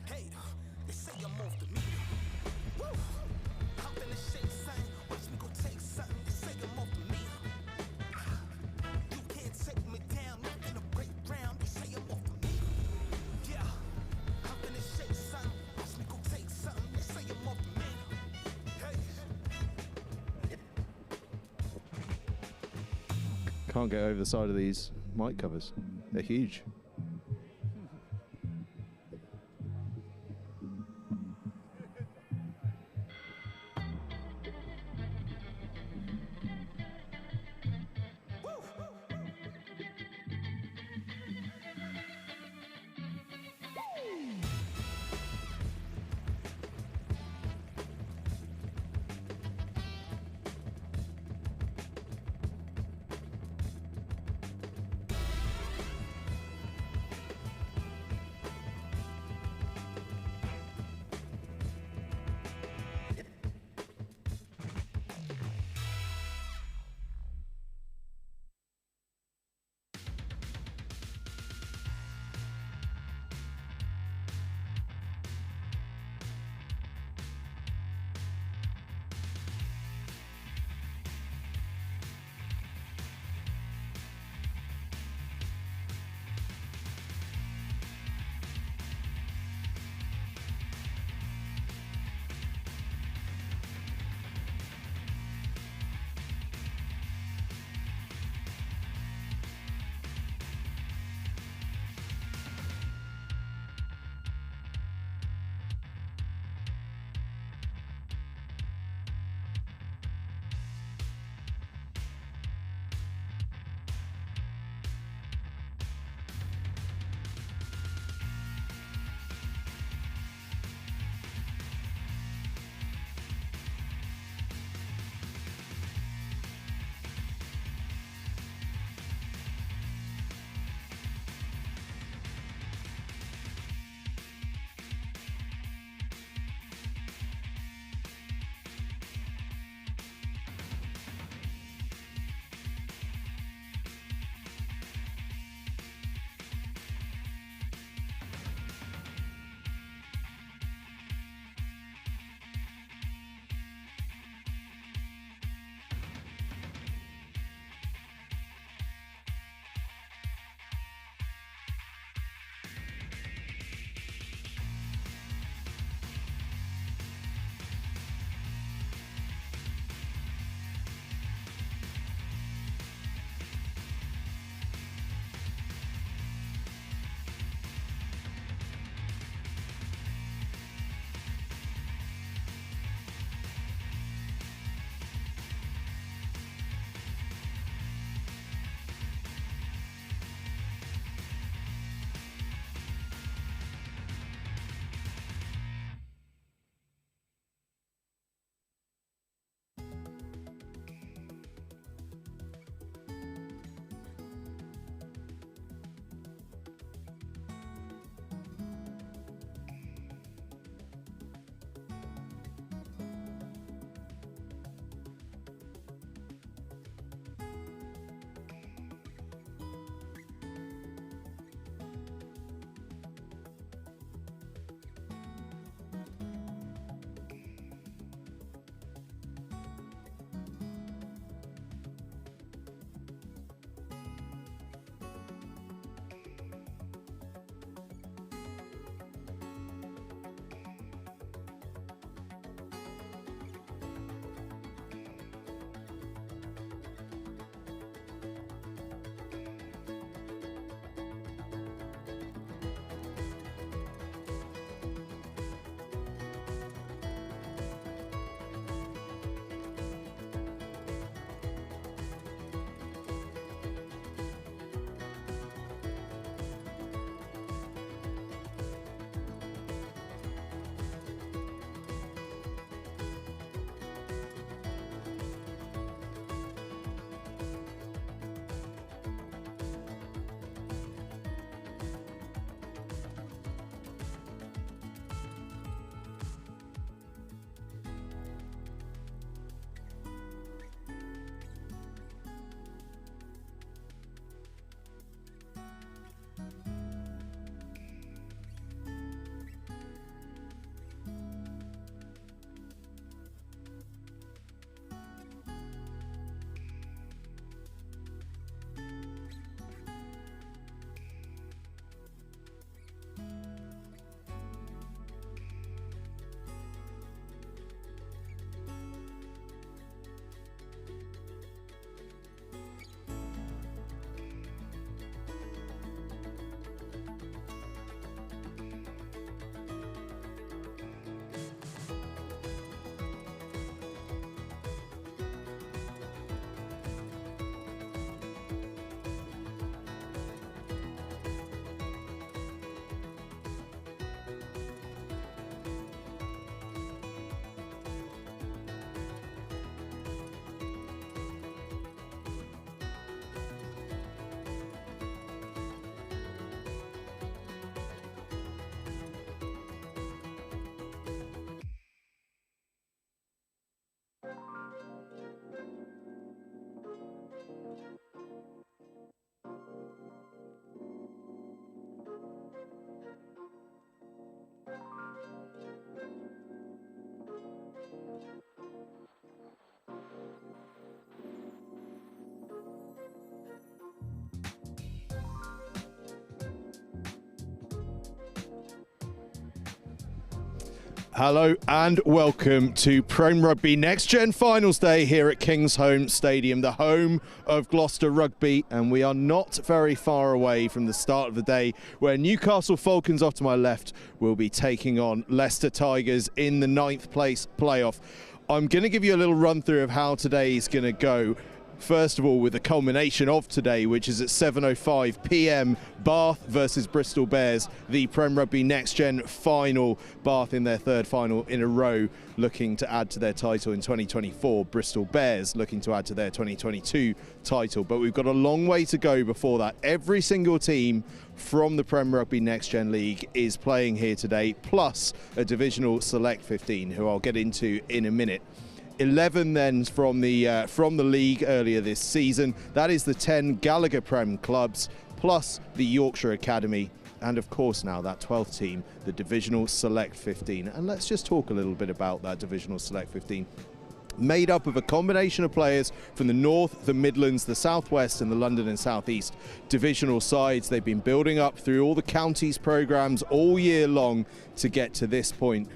Hey, they say I'm off the meter. Woo! Hop in the shake, son. Watch me go take something. They say I'm off the meter. You can't take me down. I'm finna break ground. They say I'm off the meter. Yeah. Hop in the shake, son. Watch me go take something. They say I'm off the meter. Hey. Can't get over the side of these mic covers. They're huge. Hello and welcome to PREM Rugby Next Gen Finals Day here at Kingsholm Stadium, the home of Gloucester Rugby, and we are not very far away from the start of the day where Newcastle Falcons, off to my left, will be taking on Leicester Tigers in the 9th place playoff. I'm going to give you a little run through of how today is going to go. First of all, with the culmination of today, which is at 7:05 p.m, Bath versus Bristol Bears, the PREM Rugby Next Gen final. Bath in their 3rd final in a row, looking to add to their title in 2024. Bristol Bears looking to add to their 2022 title. But we've got a long way to go before that. Every single team from the PREM Rugby Next Gen League is playing here today, plus a Divisional Select 15, who I'll get into in a minute. 11 then from the league earlier this season. That is the 10 Gallagher Prem clubs, plus the Yorkshire Academy, and of course now that 12th team, the Divisional Select 15. And let's just talk a little bit about that Divisional Select 15. Made up of a combination of players from the North, the Midlands, the Southwest and the London and South East divisional sides. They've been building up through all the counties programmes all year long to get to this point.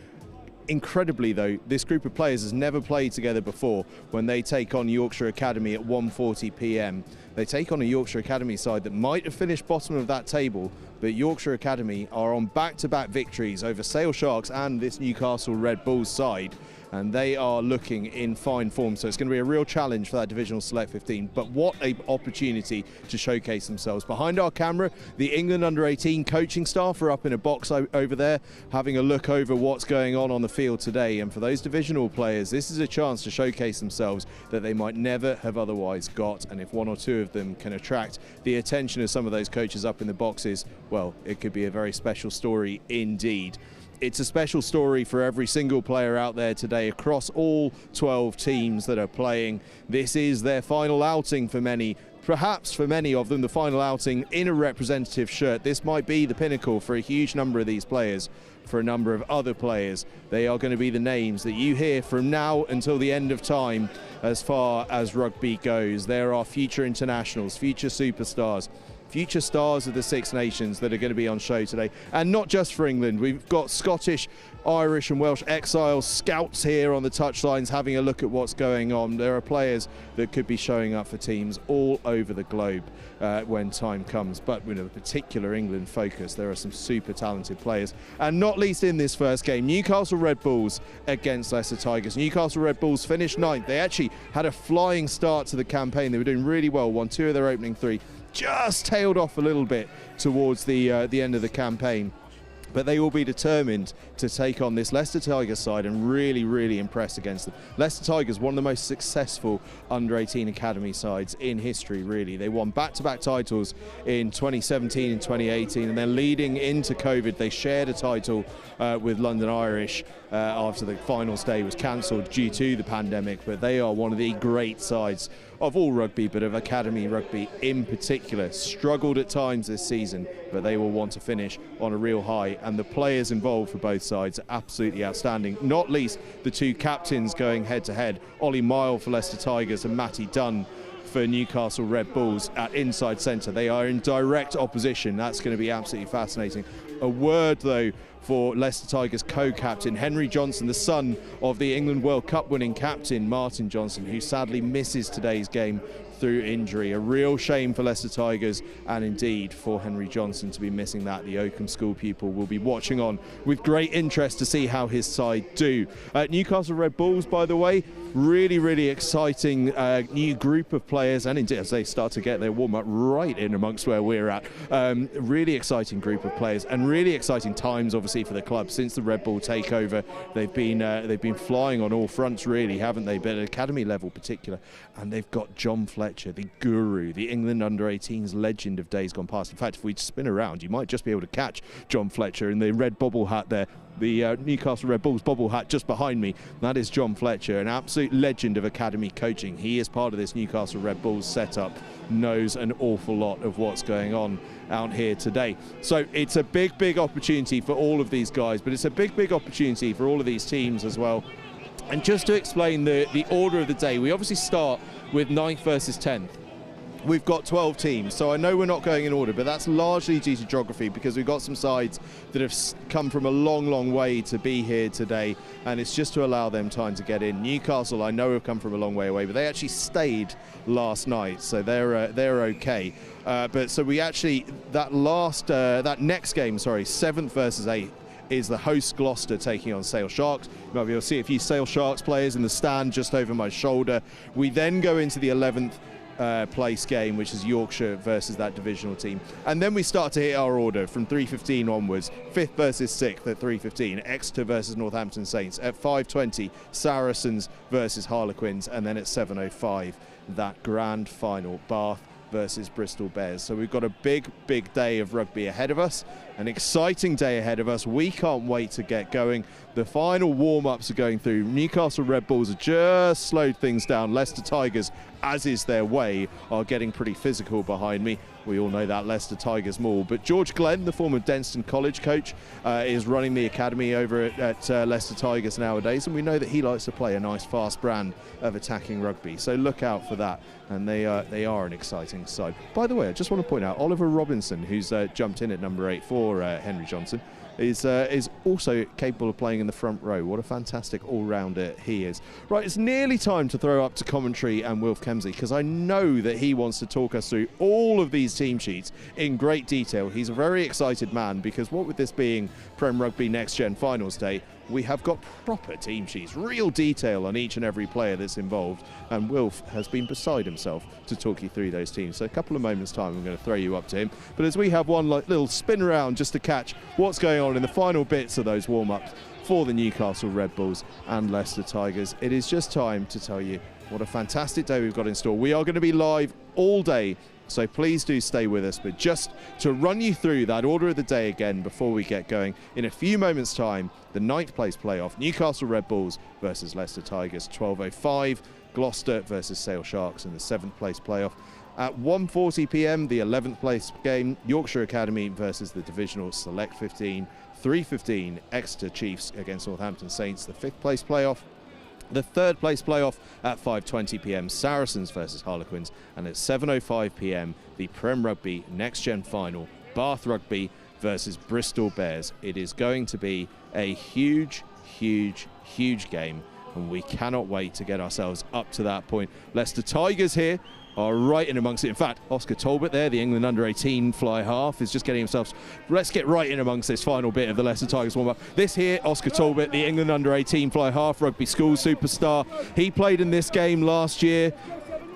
Incredibly though, this group of players has never played together before. When they take on Yorkshire Academy at 1:40 p.m, they take on a Yorkshire Academy side that might have finished bottom of that table, but Yorkshire Academy are on back-to-back victories over Sale Sharks and this Newcastle Red Bulls side, and they are looking in fine form. So it's going to be a real challenge for that Divisional Select 15, but what an opportunity to showcase themselves. Behind our camera, the England Under-18 coaching staff are up in a box over there, having a look over what's going on the field today. And for those divisional players, this is a chance to showcase themselves that they might never have otherwise got. And if one or two of them can attract the attention of some of those coaches up in the boxes, well, it could be a very special story indeed. It's a special story for every single player out there today across all 12 teams that are playing. This is their final outing for many. Perhaps for many of them, the final outing in a representative shirt. This might be the pinnacle for a huge number of these players. For a number of other players, they are going to be the names that you hear from now until the end of time as far as rugby goes. There are future internationals, future superstars, future stars of the Six Nations that are going to be on show today. And not just for England, we've got Scottish, Irish and Welsh exiles, scouts here on the touchlines having a look at what's going on. There are players that could be showing up for teams all over the globe when time comes. But with a particular England focus, there are some super talented players. And not least in this first game, Newcastle Red Bulls against Leicester Tigers. Newcastle Red Bulls finished 9th. They actually had a flying start to the campaign. They were doing really well, won 2 of their opening 3. Just tailed off a little bit towards the end of the campaign. But they will be determined to take on this Leicester Tigers side and really, really impress against them. Leicester Tigers, one of the most successful under-18 academy sides in history, really. They won back-to-back titles in 2017 and 2018, and then leading into COVID, they shared a title with London Irish after the finals day was cancelled due to the pandemic. But they are one of the great sides of all rugby, but of academy rugby in particular. Struggled at times this season, but they will want to finish on a real high, and the players involved for both sides are absolutely outstanding, not least the 2 captains going head to head, Ollie Mile for Leicester Tigers and Matty Dunn for Newcastle Red Bulls at inside centre. They are in direct opposition. That's going to be absolutely fascinating. A word though for Leicester Tigers co-captain Henry Johnson, the son of the England World Cup winning captain Martin Johnson, who sadly misses today's game through injury. A real shame for Leicester Tigers, and indeed for Henry Johnson to be missing that. The Oakham school pupil will be watching on with great interest to see how his side do. Newcastle Red Bulls, by the way, really exciting new group of players, and indeed as they start to get their warm-up right in amongst where we're at, really exciting group of players and really exciting times obviously for the club since the Red Bull takeover. They've been flying on all fronts really, haven't they, but at academy level particular. And they've got John Fletcher, the guru, the England Under-18s legend of days gone past. In fact, if we spin around, you might just be able to catch John Fletcher in the red bobble hat there, the Newcastle Red Bulls bobble hat just behind me. That is John Fletcher, an absolute legend of academy coaching. He is part of this Newcastle Red Bulls setup, knows an awful lot of what's going on out here today. So it's a big opportunity for all of these guys, but it's a big opportunity for all of these teams as well. And just to explain the order of the day, we obviously start with 9th versus 10th. we've got 12 teams, so I know we're not going in order, but that's largely due to geography, because we've got some sides that have come from a long way to be here today, and it's just to allow them time to get in. Newcastle, I know, have come from a long way away, but they actually stayed last night, so they're okay. But so we actually, that next game, 7th versus 8th, is the host Gloucester taking on Sale Sharks. You might be able to see a few Sale Sharks players in the stand just over my shoulder. We then go into the 11th place game, which is Yorkshire versus that divisional team, and then we start to hit our order from 3:15 onwards. 5th versus 6th at 3:15, Exeter versus Northampton Saints. At 5:20, Saracens versus Harlequins, and then at 7:05, that grand final, Bath versus Bristol Bears. So we've got a big day of rugby ahead of us, an exciting day ahead of us. We can't wait to get going. The final warm-ups are going through. Newcastle Red Bulls have just slowed things down. Leicester Tigers, as is their way, are getting pretty physical behind me. We all know that Leicester Tigers maul. But George Glenn, the former Denstone College coach, is running the academy over at Leicester Tigers nowadays, and we know that he likes to play a nice fast brand of attacking rugby. So look out for that, and they are an exciting side. By the way, I just want to point out Oliver Robinson, who's jumped in at number 8 for Henry Johnson, is also capable of playing in the front row. What a fantastic all-rounder he is. Right, it's nearly time to throw up to commentary and Wilf Kemsley, because I know that he wants to talk us through all of these team sheets in great detail. He's a very excited man, because what with this being Prem Rugby Next Gen Finals Day, we have got proper team sheets, real detail on each and every player that's involved, and Wilf has been beside himself to talk you through those teams. So a couple of moments time, I'm going to throw you up to him, but as we have one little spin around just to catch what's going on in the final bits of those warm-ups for the Newcastle Red Bulls and Leicester Tigers, it is just time to tell you what a fantastic day we've got in store. We are going to be live all day, so please do stay with us. But just to run you through that order of the day again before we get going, in a few moments time, the 9th place playoff, Newcastle Red Bulls versus Leicester Tigers, 12:05, Gloucester versus Sale Sharks in the 7th place playoff. At 1:40 p.m, the 11th place game, Yorkshire Academy versus the Divisional Select 15, 3:15, Exeter Chiefs against Northampton Saints, the 5th place playoff. The 3rd place playoff at 5:20 p.m, Saracens versus Harlequins, and at 7:05 p.m, the Prem Rugby Next Gen Final, Bath Rugby versus Bristol Bears. It is going to be a huge game, and we cannot wait to get ourselves up to that point. Leicester Tigers here are right in amongst it. In fact, Oscar Talbot there, the England under-18 fly half, is just getting himself... Let's get right in amongst this final bit of the Leicester Tigers warm-up. This here, Oscar Talbot, the England under-18 fly half, rugby school superstar. He played in this game last year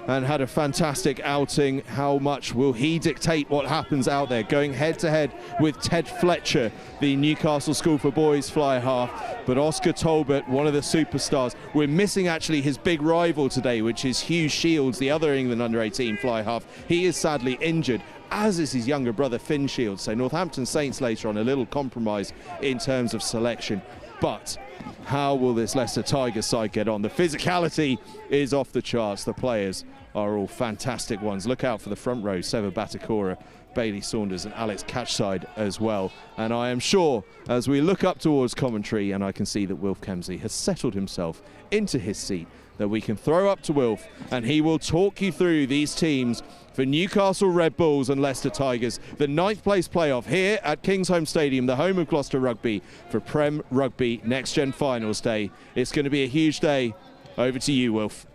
and had a fantastic outing. How much will he dictate what happens out there, going head-to-head with Ted Fletcher, the Newcastle School for Boys fly half? But Oscar Talbot, one of the superstars. We're missing actually his big rival today, which is Hugh Shields, the other England under-18 fly half. He is sadly injured, as is his younger brother Finn Shields. So Northampton Saints later on, a little compromise in terms of selection. But how will this Leicester Tigers side get on? The physicality is off the charts. The players are all fantastic ones. Look out for the front row, Seva Batakora, Bailey Saunders and Alex Catchside as well. And I am sure, as we look up towards commentary, and I can see that Wilf Kemsley has settled himself into his seat, that we can throw up to Wilf and he will talk you through these teams for Newcastle Red Bulls and Leicester Tigers, the 9th place playoff here at Kingsholm Stadium, the home of Gloucester Rugby, for Prem Rugby Next Gen Finals Day. It's going to be a huge day. Over to you, Wilf.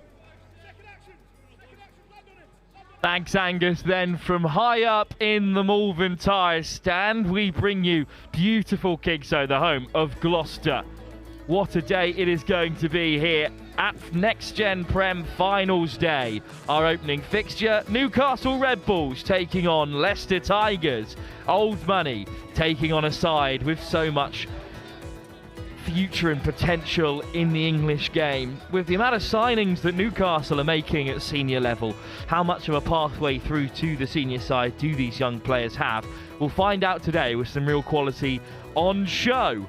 Thanks, Angus. Then from high up in the Malvern Tyres stand, we bring you beautiful Kingsholm, the home of Gloucester. What a day it is going to be here at Next Gen Prem Finals Day. Our opening fixture, Newcastle Red Bulls taking on Leicester Tigers. Old money taking on a side with so much future and potential in the English game. With the amount of signings that Newcastle are making at senior level, how much of a pathway through to the senior side do these young players have? We'll find out today with some real quality on show.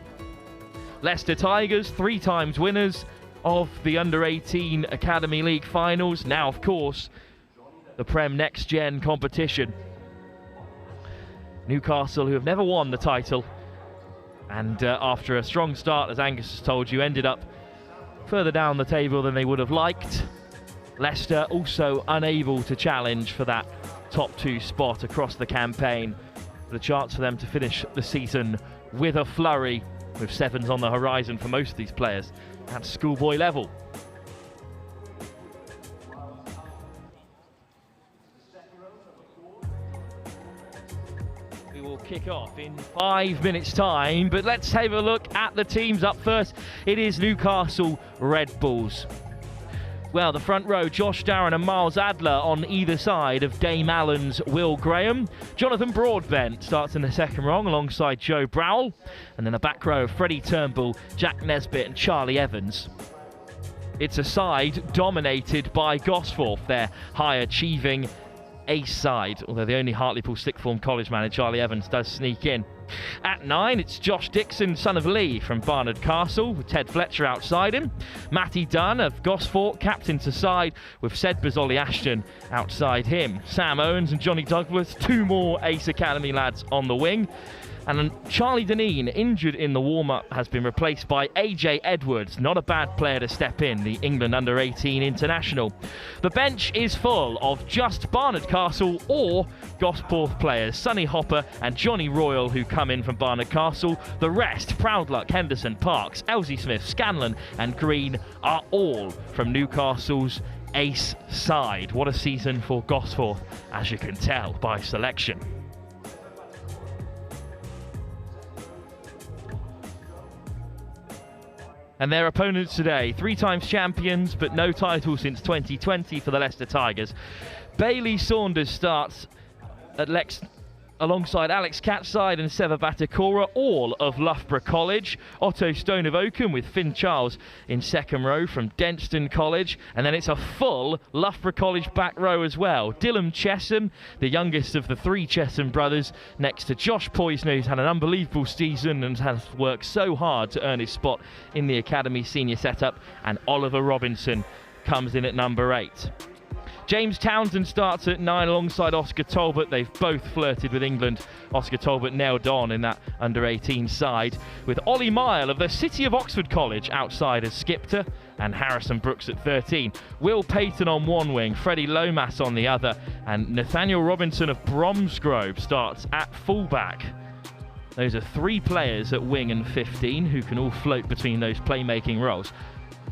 Leicester Tigers, 3 times winners of the Under-18 Academy League finals. Now, of course, the Prem Next Gen competition. Newcastle, who have never won the title, and after a strong start, as Angus has told you, ended up further down the table than they would have liked. Leicester also unable to challenge for that top 2 spot across the campaign. The chance for them to finish the season with a flurry, with 7s on the horizon for most of these players at schoolboy level. We will kick off in 5 minutes' time, but let's have a look at the teams up first. It is Newcastle Red Bulls. Well, the front row, Josh Darren and Miles Adler on either side of Dame Allen's Will Graham. Jonathan Broadbent starts in the second row alongside Joe Browell. And then the back row, Freddie Turnbull, Jack Nesbitt and Charlie Evans. It's a side dominated by Gosforth, their high-achieving ace side, although the only Hartlepool sixth form college man, Charlie Evans, does sneak in. At 9, it's Josh Dixon, son of Lee, from Barnard Castle, with Ted Fletcher outside him. Matty Dunn of Gosforth, captain to side, with Sed Bazoli Ashton outside him. Sam Owens and Johnny Douglas, 2 more Ace Academy lads on the wing. And Charlie Deneen, injured in the warm-up, has been replaced by AJ Edwards. Not a bad player to step in, the England under-18 international. The bench is full of just Barnard Castle or Gosforth players. Sonny Hopper and Johnny Royal, who come in from Barnard Castle. The rest, Proudluck, Henderson, Parks, Elsie Smith, Scanlon and Green, are all from Newcastle's ace side. What a season for Gosforth, as you can tell by selection. And their opponents today, 3 times champions, but no title since 2020 for the Leicester Tigers. Bailey Saunders starts at alongside Alex Catside and Seva Batakora, all of Loughborough College. Otto Stone of Oakham with Finn Charles in second row from Denston College. And then it's a full Loughborough College back row as well. Dylan Chesham, the youngest of the 3 Chesham brothers, next to Josh Poisner, who's had an unbelievable season and has worked so hard to earn his spot in the Academy senior setup. And Oliver Robinson comes in at number 8. James Townsend starts at 9 alongside Oscar Talbot. They've both flirted with England. Oscar Talbot nailed on in that under-18 side, with Ollie Mile of the City of Oxford College outside as skipper, and Harrison Brooks at 13. Will Payton on one wing, Freddie Lomas on the other, and Nathaniel Robinson of Bromsgrove starts at fullback. Those are 3 players at wing and 15 who can all float between those playmaking roles.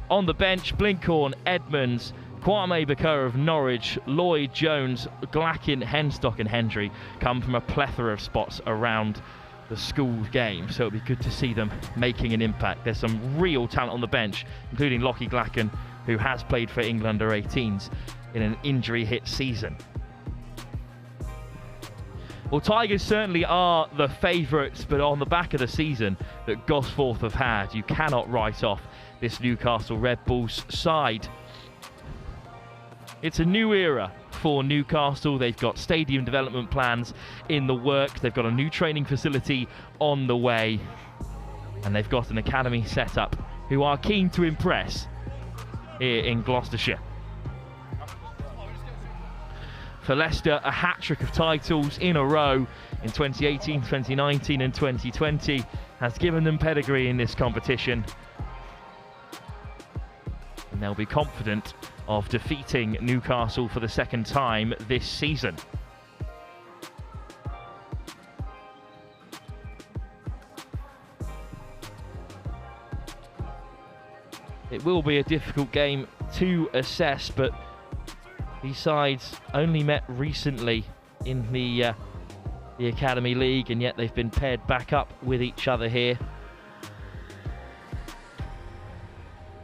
On the bench, Blinkhorn, Edmonds, Kwame Bakura of Norwich, Lloyd Jones, Glackin, Henstock and Hendry come from a plethora of spots around the school game, so it'll be good to see them making an impact. There's some real talent on the bench, including Lockie Glackin, who has played for England under-18s in an injury-hit season. Well, Tigers certainly are the favourites, but on the back of the season that Gosforth have had, you cannot write off this Newcastle Red Bulls side. It's a new era for Newcastle. They've got stadium development plans in the works. They've got a new training facility on the way. And they've got an academy set up who are keen to impress here in Gloucestershire. For Leicester, a hat-trick of titles in a row in 2018, 2019 and 2020 has given them pedigree in this competition. And they'll be confident of defeating Newcastle for the second time this season. It will be a difficult game to assess, but these sides only met recently in the Academy League, and yet they've been paired back up with each other here.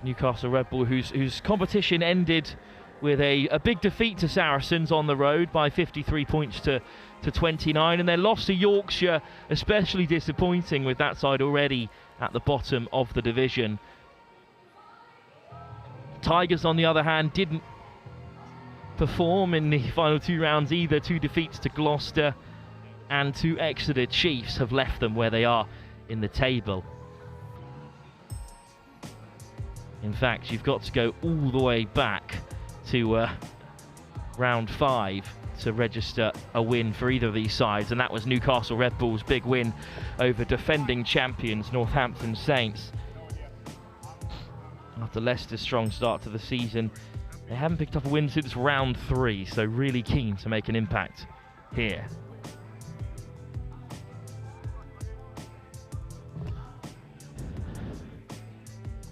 Newcastle Red Bull, whose competition ended with a big defeat to Saracens on the road by 53 points to 29, and their loss to Yorkshire especially disappointing, with that side already at the bottom of the division. Tigers, on the other hand, didn't perform in the final 2 rounds either. 2 defeats to Gloucester and to Exeter Chiefs have left them where they are in the table. In fact, you've got to go all the way back to round 5 to register a win for either of these sides, and that was Newcastle Red Bulls' big win over defending champions Northampton Saints. After Leicester's strong start to the season, They haven't picked up a win since round 3, so really keen to make an impact here.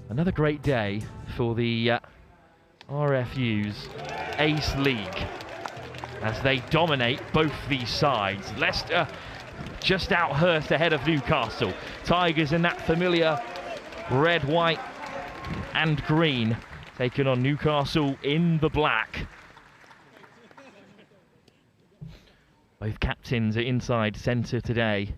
Another great day for the RFU's Ace League as they dominate both these sides. Leicester just out Hurst ahead of Newcastle. Tigers in that familiar red, white and green, taking on Newcastle in the black. Both captains are inside centre today.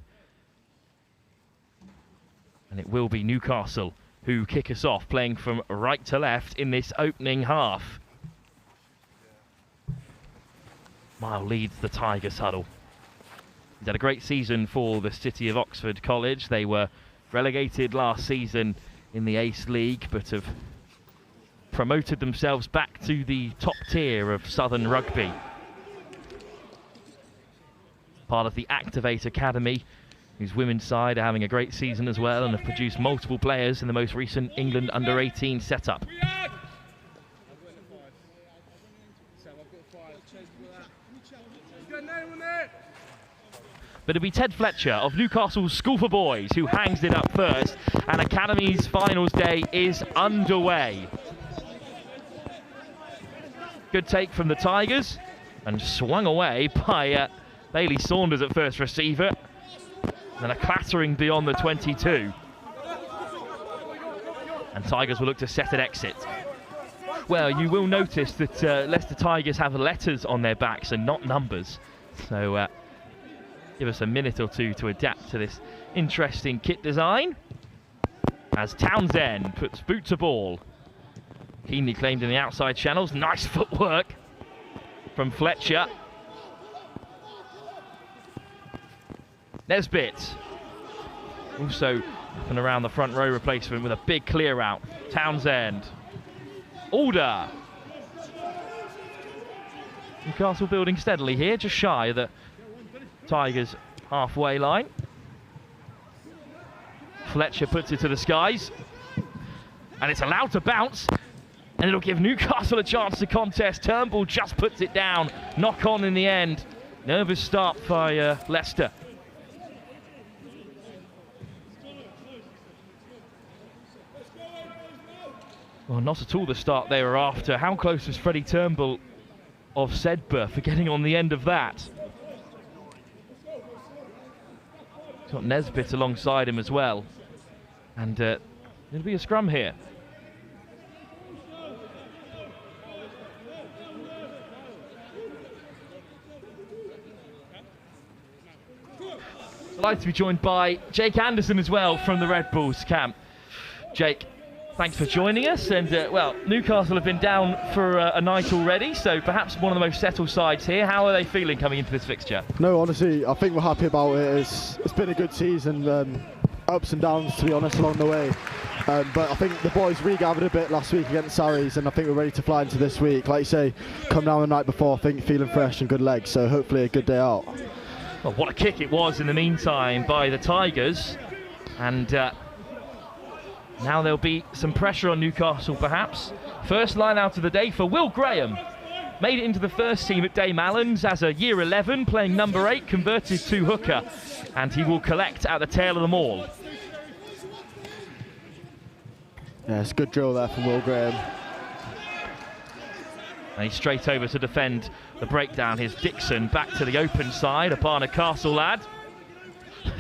And it will be Newcastle who kick us off, playing from right to left in this opening half. Mile leads the Tigers huddle. He's had a great season for the City of Oxford College. They were relegated last season in the Ace League, but have promoted themselves back to the top tier of Southern Rugby. Part of the Activate Academy, whose women's side are having a great season as well and have produced multiple players in the most recent England under-18 setup. But it'll be Ted Fletcher of Newcastle's School for Boys who hangs it up first, and Academy's finals day is underway. Good take from the Tigers, and swung away by Bailey Saunders at first receiver. And a clattering beyond the 22. And Tigers will look to set an exit. Well, you will notice that Leicester Tigers have letters on their backs and not numbers. So give us a minute or two to adapt to this interesting kit design. As Townsend puts boot to ball. Keenly claimed in the outside channels. Nice footwork from Fletcher. Nesbitt. Also up and around the front row replacement with a big clear out. Townsend. Alder. Newcastle building steadily here, just shy of the Tigers' halfway line. Fletcher puts it to the skies. And it's allowed to bounce. And it'll give Newcastle a chance to contest. Turnbull just puts it down. Knock on in the end. Nervous start by Leicester. Well, not at all the start they were after. How close was Freddie Turnbull of Sedbergh for getting on the end of that? He's got Nesbitt alongside him as well. And it'll be a scrum here. I'd like to be joined by Jake Anderson as well from the Red Bulls camp. Jake, thanks for joining us. And well, Newcastle have been down for a night already, so perhaps one of the most settled sides here. How are they feeling coming into this fixture? No, honestly, I think we're happy about it. It's been a good season, ups and downs to be honest along the way. But I think the boys regathered a bit last week against Saracens, and I think we're ready to fly into this week. Like you say, come down the night before, I think feeling fresh and good legs, so hopefully a good day out. Well, what a kick it was in the meantime by the Tigers. And now there'll be some pressure on Newcastle perhaps. First line out of the day for Will Graham. Made it into the first team at Dame Allen's as a year 11, playing number 8, converted to hooker. And he will collect at the tail of the maul. Yeah, it's a good drill there from Will Graham. And he's straight over to defend the breakdown. Here's Dixon back to the open side, a Barnard Castle lad.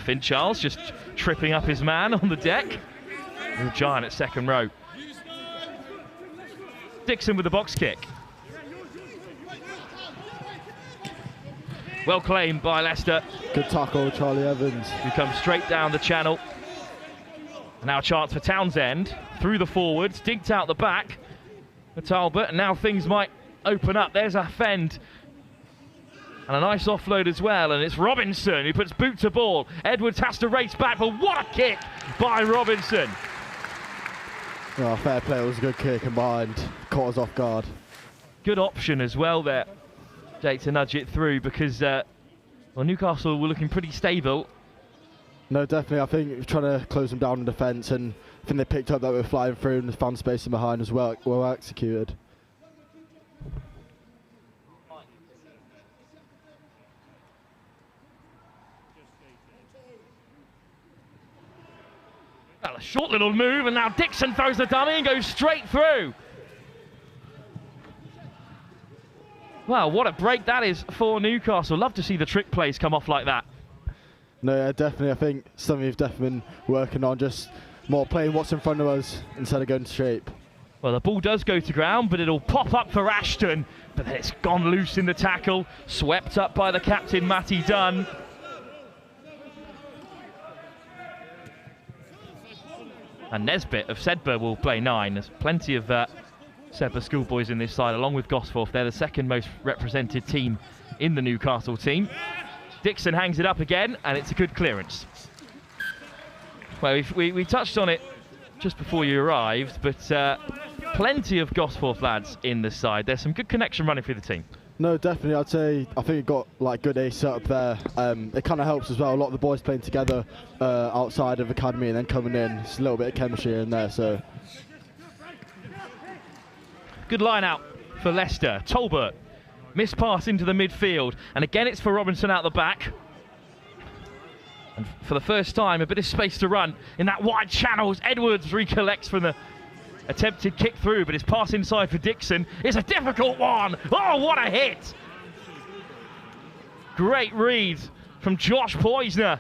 Finn Charles just tripping up his man on the deck. Real giant at second row. Dixon with the box kick. Well claimed by Leicester. Good tackle, Charlie Evans. Who comes straight down the channel. And now a chance for Townsend. Through the forwards, dinked out the back for Talbot. And now things might open up. There's a fend. And a nice offload as well. And it's Robinson who puts boot to ball. Edwards has to race back, but what a kick by Robinson. Oh, fair play, it was a good kick and behind. Caught us off guard. Good option as well there, Jake, to nudge it through because well, Newcastle were looking pretty stable. No, definitely. I think we're trying to close them down in defence, and I think they picked up that we were flying through and found space in behind as well. Well executed. short little move, and now Dixon throws the dummy and goes straight through. Wow, what a break that is for Newcastle. Love to see the trick plays come off like that. No, yeah, definitely. I think something we've definitely been working on, just more playing what's in front of us instead of going to shape. Well, the ball does go to ground, but it'll pop up for Ashton. But then it's gone loose in the tackle, swept up by the captain, Matty Dunn. And Nesbitt of Sedbergh will play 9. There's plenty of Sedbergh schoolboys in this side, along with Gosforth. They're the second most represented team in the Newcastle team. Dixon hangs it up again, and it's a good clearance. Well, we touched on it just before you arrived, but plenty of Gosforth lads in this side. There's some good connection running through the team. No, definitely. I'd say I think it got like good ace set up there. It kind of helps as well. A lot of the boys playing together outside of academy and then coming in. It's a little bit of chemistry in there. So good line out for Leicester. Tolbert, missed pass into the midfield, and again it's for Robinson out the back. And for the first time, a bit of space to run in that wide channel. Edwards recollects from the attempted kick through, but his pass inside for Dixon is a difficult one. Oh, what a hit! Great read from Josh Poisner.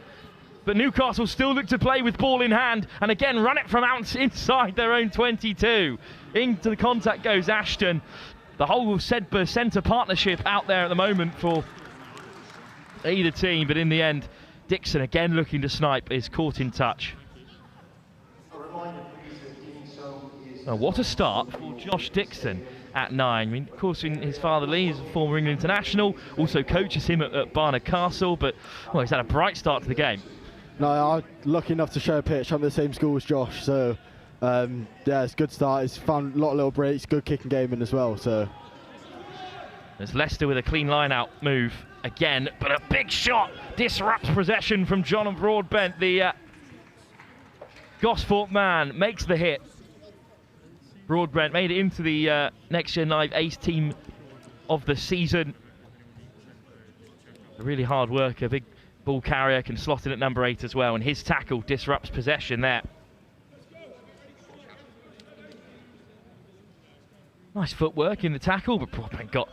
But Newcastle still look to play with ball in hand, and again run it from inside their own 22. Into the contact goes Ashton. The whole Sedbergh centre partnership out there at the moment for either team, but in the end, Dixon again looking to snipe is caught in touch. Oh, what a start for Josh Dixon at 9. I mean, of course, his father Lee is a former England international, also coaches him at Barnard Castle, but well, he's had a bright start to the game. no, I'm lucky enough to share a pitch. I'm the same school as Josh, so yeah, it's a good start. He's found a lot of little breaks, good kicking game in as well. So there's Leicester with a clean line-out move again, but a big shot disrupts possession from John Broadbent. The Gosforth man makes the hit. Broadbent made it into the Next Gen Live Ace team of the season. A really hard worker, big ball carrier, can slot in at number 8 as well, and his tackle disrupts possession there. Nice footwork in the tackle, but Broadbent got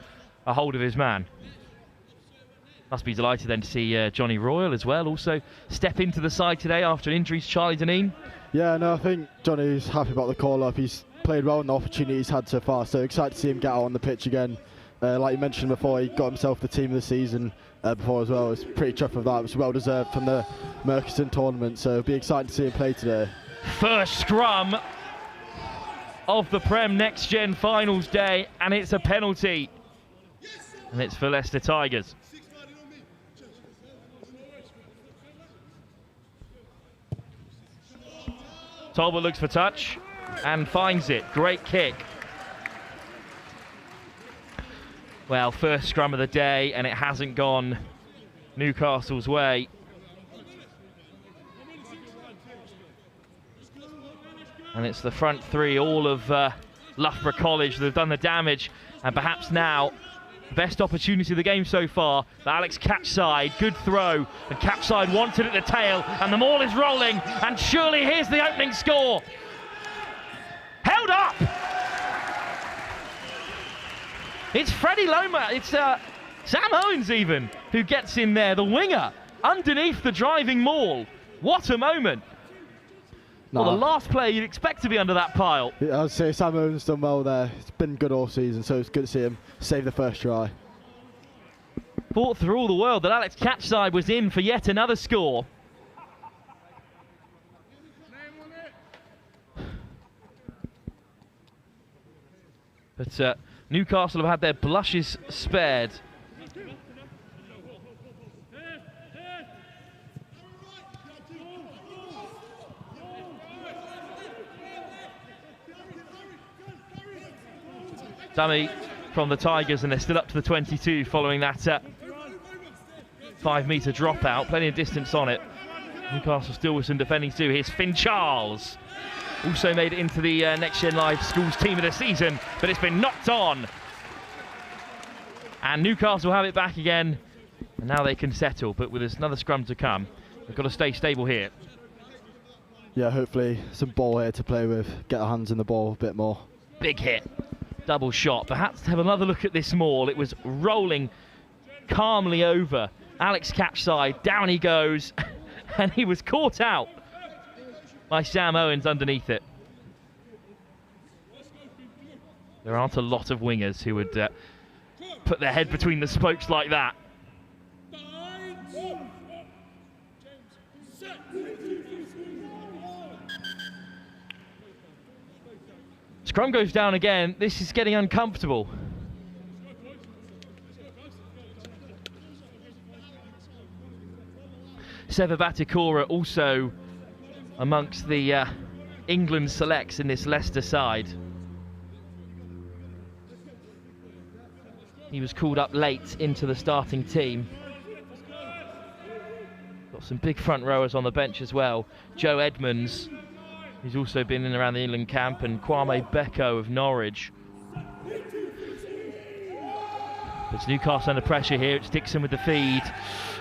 a hold of his man. Must be delighted then to see Johnny Royal as well also step into the side today after injuries. Charlie Deneen. yeah, no, I think Johnny's happy about the call-up. He's played well in the opportunity he's had so far, so excited to see him get out on the pitch again. Like you mentioned before, he got himself the team of the season before as well. It's pretty chuffed with that. It was well deserved from the Murchison tournament, so it'll be exciting to see him play today. First scrum of the Prem Next Gen Finals day, and it's a penalty, and it's for Leicester Tigers. Tolbert looks for touch and finds it. Great kick. Well, first scrum of the day, and it hasn't gone Newcastle's way. And it's the front three, all of Loughborough College, that have done the damage. And perhaps now, best opportunity of the game so far. The Alex Catchside, good throw. And Catchside wanted at the tail, and the ball is rolling. And surely here's the opening score. Held up! It's Freddie Loma, it's Sam Owens even, who gets in there, the winger, underneath the driving maul. What a moment. No. Well, the last player you'd expect to be under that pile. Yeah, I'd say Sam Owens done well there. It's been good all season, so it's good to see him save the first try. Fought through all the world that Alex Catchside was in for yet another score. But Newcastle have had their blushes spared. Dummy from the Tigers, and they're still up to the 22 following that 5-metre dropout. Plenty of distance on it. Newcastle still with some defending to do. Here's Finn Charles. Also made it into the Next Gen Live Schools team of the season, but it's been knocked on. And Newcastle have it back again, and now they can settle, but with another scrum to come, they've got to stay stable here. yeah, hopefully some ball here to play with, get our hands in the ball a bit more. Big hit, double shot. Perhaps have another look at this maul. It was rolling calmly over. Alex catch side, down he goes, and he was caught out by Sam Owens underneath it. There aren't a lot of wingers who would put their head between the spokes like that. Scrum goes down again. This is getting uncomfortable. Seva Batikora also amongst the England selects in this Leicester side. He was called up late into the starting team. Got some big front rowers on the bench as well. Joe Edmonds, who's also been in and around the England camp, and Kwame Becco of Norwich. It's Newcastle under pressure here. It's Dixon with the feed,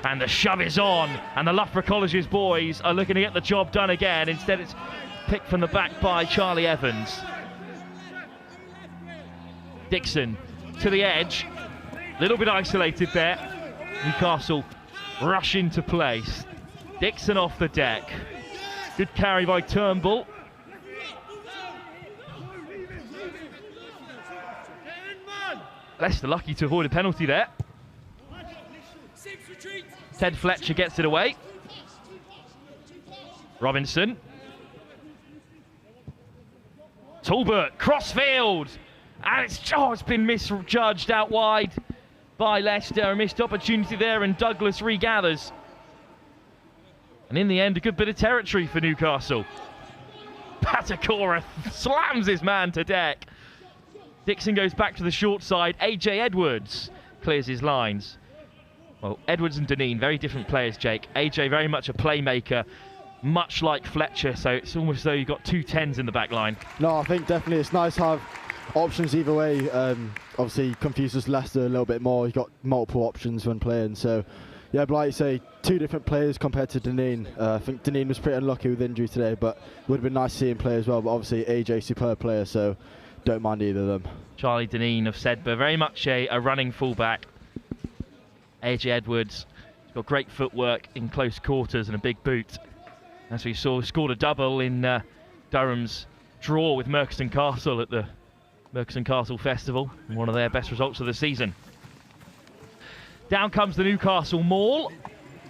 and the shove is on, and the Loughborough College's boys are looking to get the job done again. Instead, it's picked from the back by Charlie Evans. Dixon to the edge, a little bit isolated there. Newcastle rush into place. Dixon off the deck. Good carry by Turnbull. Leicester lucky to avoid a penalty there. Ted Fletcher gets it away. Robinson. Talbot, crossfield. And it's been misjudged out wide by Leicester. A missed opportunity there, and Douglas regathers. And in the end, a good bit of territory for Newcastle. Batikora slams his man to deck. Dixon goes back to the short side. AJ Edwards clears his lines. Well, Edwards and Deneen, very different players, Jake. AJ very much a playmaker, much like Fletcher, so it's almost as though you've got two 10s in the back line. No, I think definitely it's nice to have options either way. Obviously confuses Leicester a little bit more. You've got multiple options when playing, so yeah, but like you say, two different players compared to Deneen. I think Deneen was pretty unlucky with injury today, but it would have been nice to see him play as well. But obviously AJ, superb player, so don't mind either of them. Charlie Deneen of Sedbergh, very much a running fullback. AJ Edwards, he's got great footwork in close quarters and a big boot. As we saw, scored a double in Durham's draw with Merchiston Castle at the Merchiston Castle Festival, one of their best results of the season. Down comes the Newcastle maul.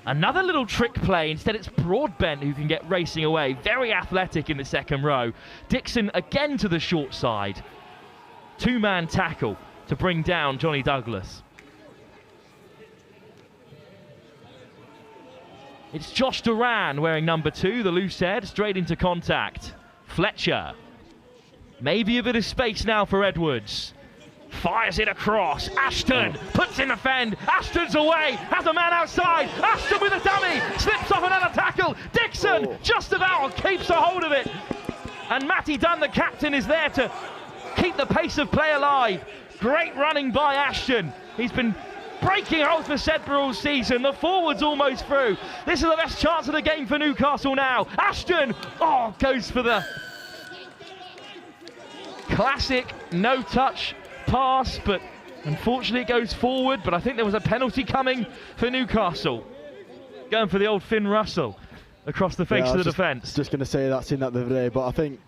Another little trick play. Instead, it's Broadbent who can get racing away. Very athletic in the second row. Dixon again to the short side. Two-man tackle to bring down Johnny Douglas. It's Josh Duran wearing number 2, the loose head, straight into contact. Fletcher. Maybe a bit of space now for Edwards. Fires it across. Ashton puts in the fend. Ashton's away. Has a man outside. Ashton with a dummy. Slips off another tackle. Dixon just about keeps a hold of it. And Matty Dunn, the captain, is there to keep the pace of play alive. Great running by Ashton. He's been breaking holes for Sedbergh all season. The forward's almost through. This is the best chance of the game for Newcastle now. Ashton, goes for the classic no-touch pass, but unfortunately it goes forward. But I think there was a penalty coming for Newcastle. Going for the old Finn Russell across the face of the defence. Just going to say that, seen that the other day, but I think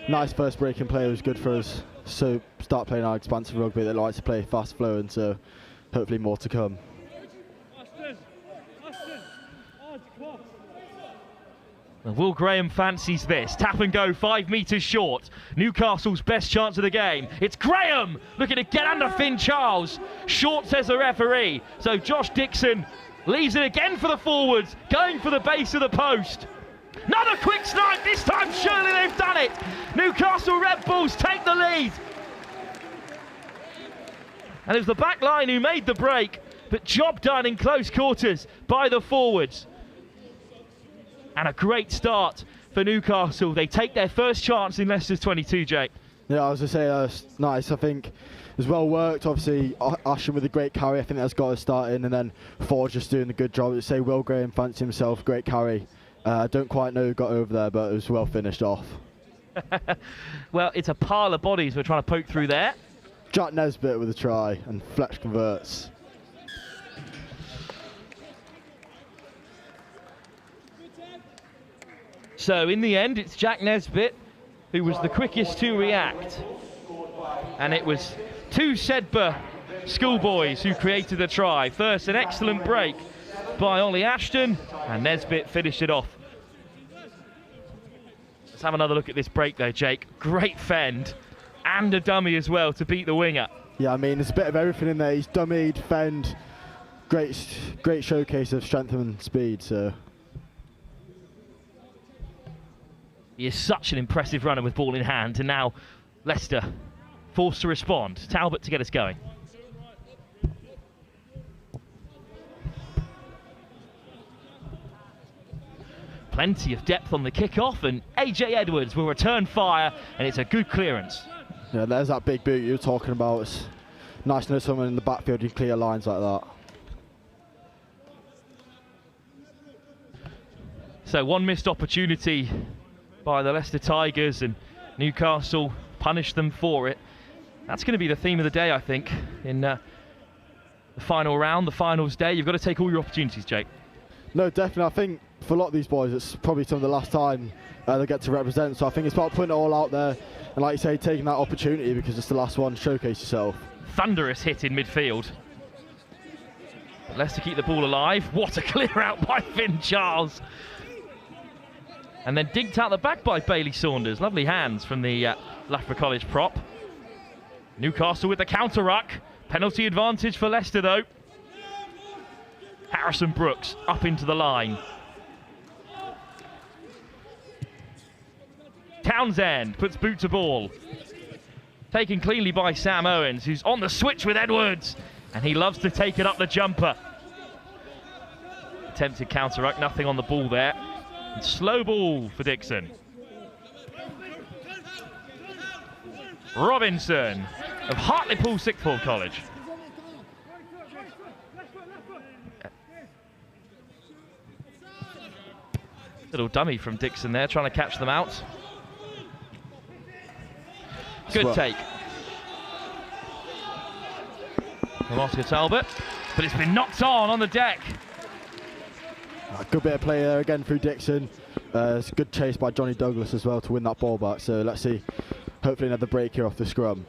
nice first breaking play was good for us. So start playing our expansive rugby that likes to play fast flowing, so hopefully more to come. Well, Will Graham fancies this. Tap and go, 5 metres short. Newcastle's best chance of the game. It's Graham looking to get under Finn Charles. Short, says the referee. So Josh Dixon leaves it again for the forwards, going for the base of the post. Another quick snipe. This time surely they've done it. Newcastle Red Bulls take the lead. And it was the back line who made the break, but job done in close quarters by the forwards. And a great start for Newcastle. They take their first chance in Leicester's 22, Jake. Yeah, I was going to say that's nice. I think it was well worked. Obviously, Ashton with a great carry. I think that's got us starting. And then Ford just doing a good job. Say Will Graham fancy himself. Great carry. I don't quite know who got over there, but it was well finished off. Well, it's a pile of bodies we're trying to poke through there. Jack Nesbitt with a try, and Fletch converts. So in the end, it's Jack Nesbitt who was the quickest to react. And it was two Sedbergh schoolboys who created the try. First, an excellent break by Ollie Ashton, and Nesbitt finished it off. Let's have another look at this break though, Jake. Great fend, and a dummy as well to beat the winger. Yeah, I mean, there's a bit of everything in there. He's dummied, fend, great showcase of strength and speed, so. He is such an impressive runner with ball in hand, and now Leicester forced to respond. Talbot to get us going. Plenty of depth on the kick-off, and AJ Edwards will return fire, and it's a good clearance. Yeah, there's that big boot you were talking about. It's nice to know someone in the backfield who can clear lines like that. So one missed opportunity by the Leicester Tigers, and Newcastle punished them for it. That's going to be the theme of the day, I think, in the final round, the finals day. You've got to take all your opportunities, Jake. No, definitely. I think for a lot of these boys, it's probably some of the last time they get to represent. So I think it's about putting it all out there, and like you say, taking that opportunity because it's the last one. Showcase yourself. Thunderous hit in midfield. But Leicester keep the ball alive. What a clear out by Finn Charles. And then digged out the back by Bailey Saunders. Lovely hands from the Loughborough College prop. Newcastle with the counter ruck. Penalty advantage for Leicester though. Harrison Brooks up into the line. Townsend puts boot to ball. Taken cleanly by Sam Owens, who's on the switch with Edwards. And he loves to take it up the jumper. Attempted counter ruck, nothing on the ball there. And slow ball for Dixon. Robinson of Hartlepool Sixth Form College. Little dummy from Dixon there, trying to catch them out. Good take from Oscar Talbot, but it's been knocked on the deck. Good bit of play there again through Dixon. It's a good chase by Johnny Douglas as well to win that ball back. So let's see, hopefully another break here off the scrum.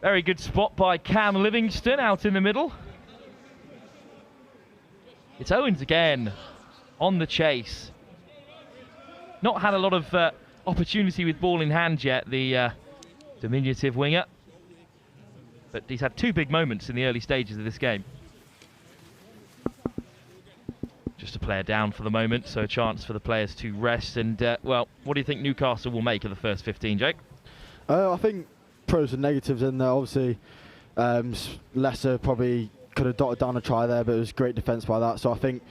Very good spot by Cam Livingston out in the middle. It's Owens again on the chase. Not had a lot of opportunity with ball in hand yet, the diminutive winger. But he's had two big moments in the early stages of this game. Just a player down for the moment, so a chance for the players to rest. And, well, what do you think Newcastle will make of the first 15, Jake? I think pros and negatives in there. Obviously, Leicester probably could have dotted down a try there, but it was great defence by that. So I think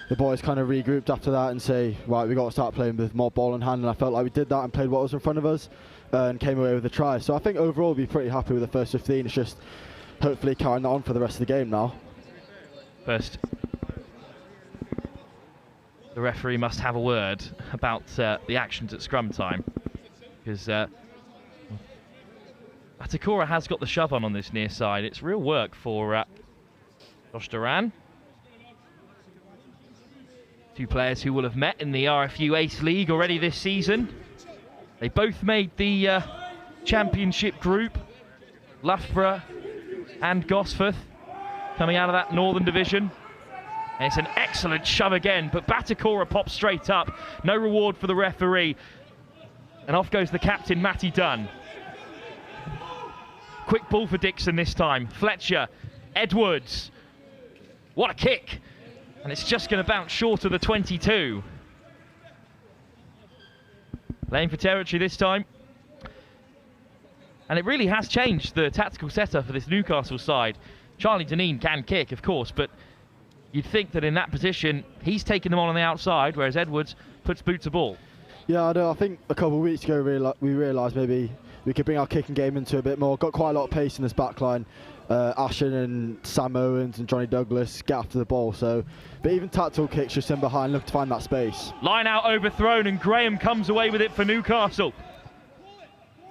the boys kind of regrouped after that and say, right, we've got to start playing with more ball in hand. And I felt like we did that and played what was in front of us and came away with a try. So I think overall we'll be pretty happy with the first 15. It's just hopefully carrying that on for the rest of the game now. First, the referee must have a word about the actions at scrum time, because Atakora has got the shove on this near side. It's real work for Josh Duran. Two players who will have met in the RFU Ace League already this season. They both made the championship group, Loughborough and Gosforth, coming out of that Northern Division. And it's an excellent shove again, but Batakora pops straight up. No reward for the referee. And off goes the captain, Matty Dunn. Quick ball for Dixon this time. Fletcher, Edwards. What a kick. And it's just going to bounce short of the 22. Playing for territory this time. And it really has changed the tactical setup for this Newcastle side. Charlie Deneen can kick, of course, but you'd think that in that position, he's taking them on the outside, whereas Edwards puts boot to ball. Yeah, I know. I think a couple of weeks ago we realised maybe we could bring our kicking game into a bit more. Got quite a lot of pace in this back line. Ashen and Sam Owens and Johnny Douglas get after the ball. So, but even tactical kicks just in behind, look to find that space. Line out overthrown, and Graham comes away with it for Newcastle.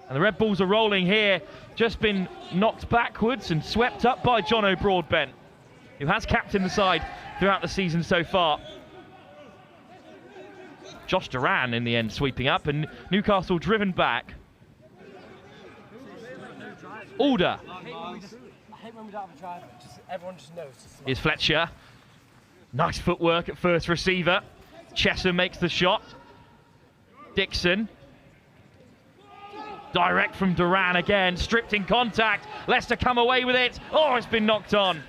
And the Red Bulls are rolling here. Just been knocked backwards and swept up by John O'Broadbent, who has captained the side throughout the season so far. Josh Duran in the end sweeping up, and Newcastle driven back. Alder. I hate when we don't have a driver. Everyone just knows. Here's Fletcher. Nice footwork at first receiver. Chesham makes the shot. Dixon. Direct from Duran again. Stripped in contact. Leicester come away with it. Oh, it's been knocked on.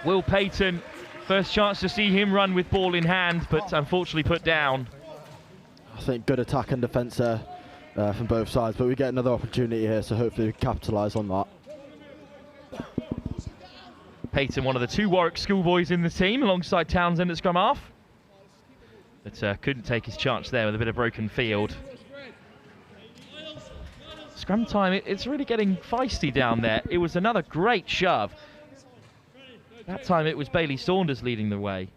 Will Payton. First chance to see him run with ball in hand, but unfortunately put down. I think good attack and defence there from both sides, but we get another opportunity here, so hopefully we capitalise on that. Payton, one of the 2 Warwick schoolboys in the team, alongside Townsend at scrum half. But couldn't take his chance there with a bit of broken field. Scrum time, it's really getting feisty down there. It was another great shove. That time it was Bailey Saunders leading the way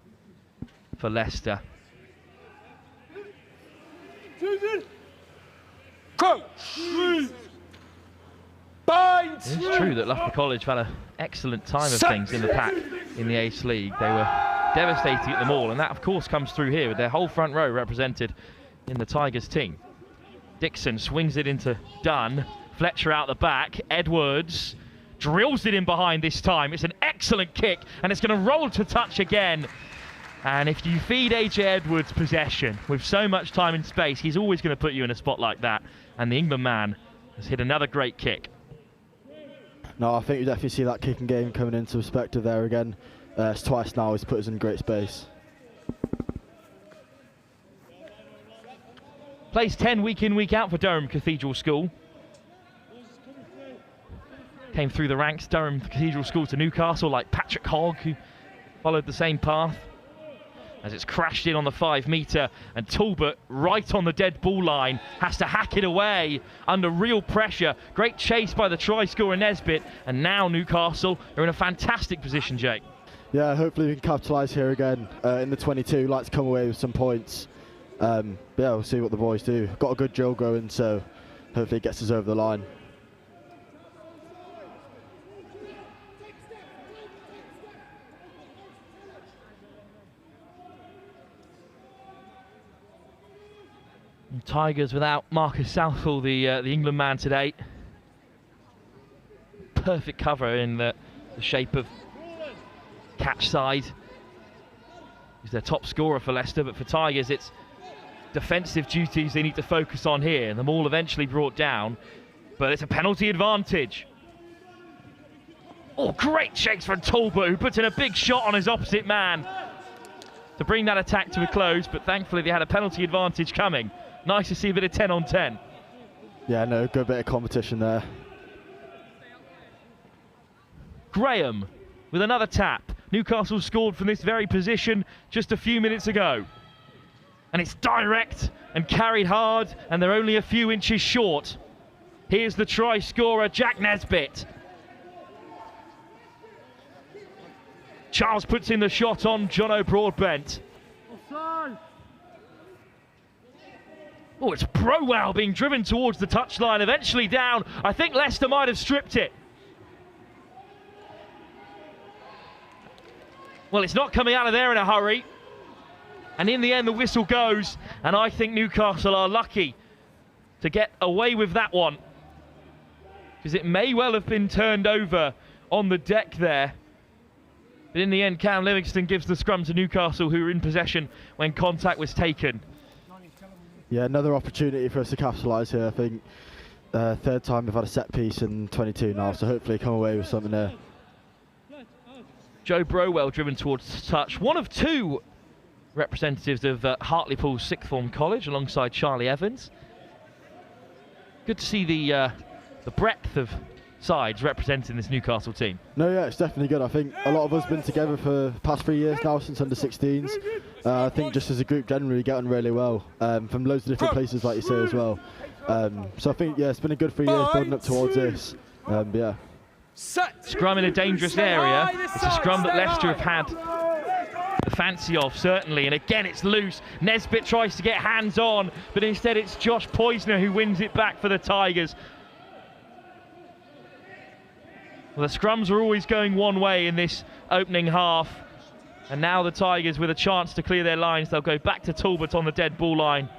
for Leicester. It's true that Loughborough College have had an excellent time of things in the pack in the Ace League. They were devastating at them all, and that of course comes through here with their whole front row represented in the Tigers team. Dixon swings it into Dunn. Fletcher out the back. Edwards drills it in behind this time. It's an excellent kick, and it's going to roll to touch again. And if you feed AJ Edwards possession with so much time and space, he's always going to put you in a spot like that. And the England man has hit another great kick. No, I think you definitely see that kicking game coming into perspective there again. It's twice now he's put us in great space. Plays 10 week in, week out for Durham Cathedral School. Came through the ranks, Durham Cathedral School to Newcastle, like Patrick Hogg, who followed the same path. As it's crashed in on the 5 metre, and Talbot, right on the dead ball line, has to hack it away under real pressure. Great chase by the try scorer Nesbitt, and now Newcastle are in a fantastic position, Jake. Yeah, hopefully we can capitalise here again in the 22. Like to come away with some points. But yeah, we'll see what the boys do. Got a good drill going, so hopefully it gets us over the line. Tigers without Marcus Southall, the England man today. Perfect cover in the shape of catch side. He's their top scorer for Leicester, but for Tigers it's defensive duties they need to focus on here. And the ball eventually brought down, but it's a penalty advantage. Oh, great chase from Talbot, who puts in a big shot on his opposite man to bring that attack to a close, but thankfully they had a penalty advantage coming. Nice to see a bit of 10 on 10. Yeah, no, good bit of competition there. Graham with another tap. Newcastle scored from this very position just a few minutes ago. And it's direct and carried hard, and they're only a few inches short. Here's the try scorer, Jack Nesbitt. Charles puts in the shot on John O'Broadbent. Oh, it's Browell being driven towards the touchline, eventually down. I think Leicester might have stripped it. Well, it's not coming out of there in a hurry. And in the end, the whistle goes. And I think Newcastle are lucky to get away with that one, because it may well have been turned over on the deck there. But in the end, Cam Livingston gives the scrum to Newcastle, who were in possession when contact was taken. Yeah, another opportunity for us to capitalise here. I think third time we've had a set piece in 22 now, so hopefully come away with something there. Joe Browell driven towards touch. One of 2 representatives of Hartlepool Sixth Form College alongside Charlie Evans. Good to see the breadth of sides representing this Newcastle team. No, yeah, it's definitely good. I think a lot of us have been together for the past 3 years now, since under 16s. I think just as a group generally get on really well, from loads of different places like you say as well. So I think, yeah, it's been a good 3 years building up towards this. Yeah. Scrum in a dangerous area. It's a scrum that Leicester have had the fancy of, certainly. And again, it's loose. Nesbitt tries to get hands on, but instead it's Josh Poisner who wins it back for the Tigers. Well, the scrums are always going one way in this opening half. And now the Tigers, with a chance to clear their lines, they'll go back to Talbot on the dead ball line.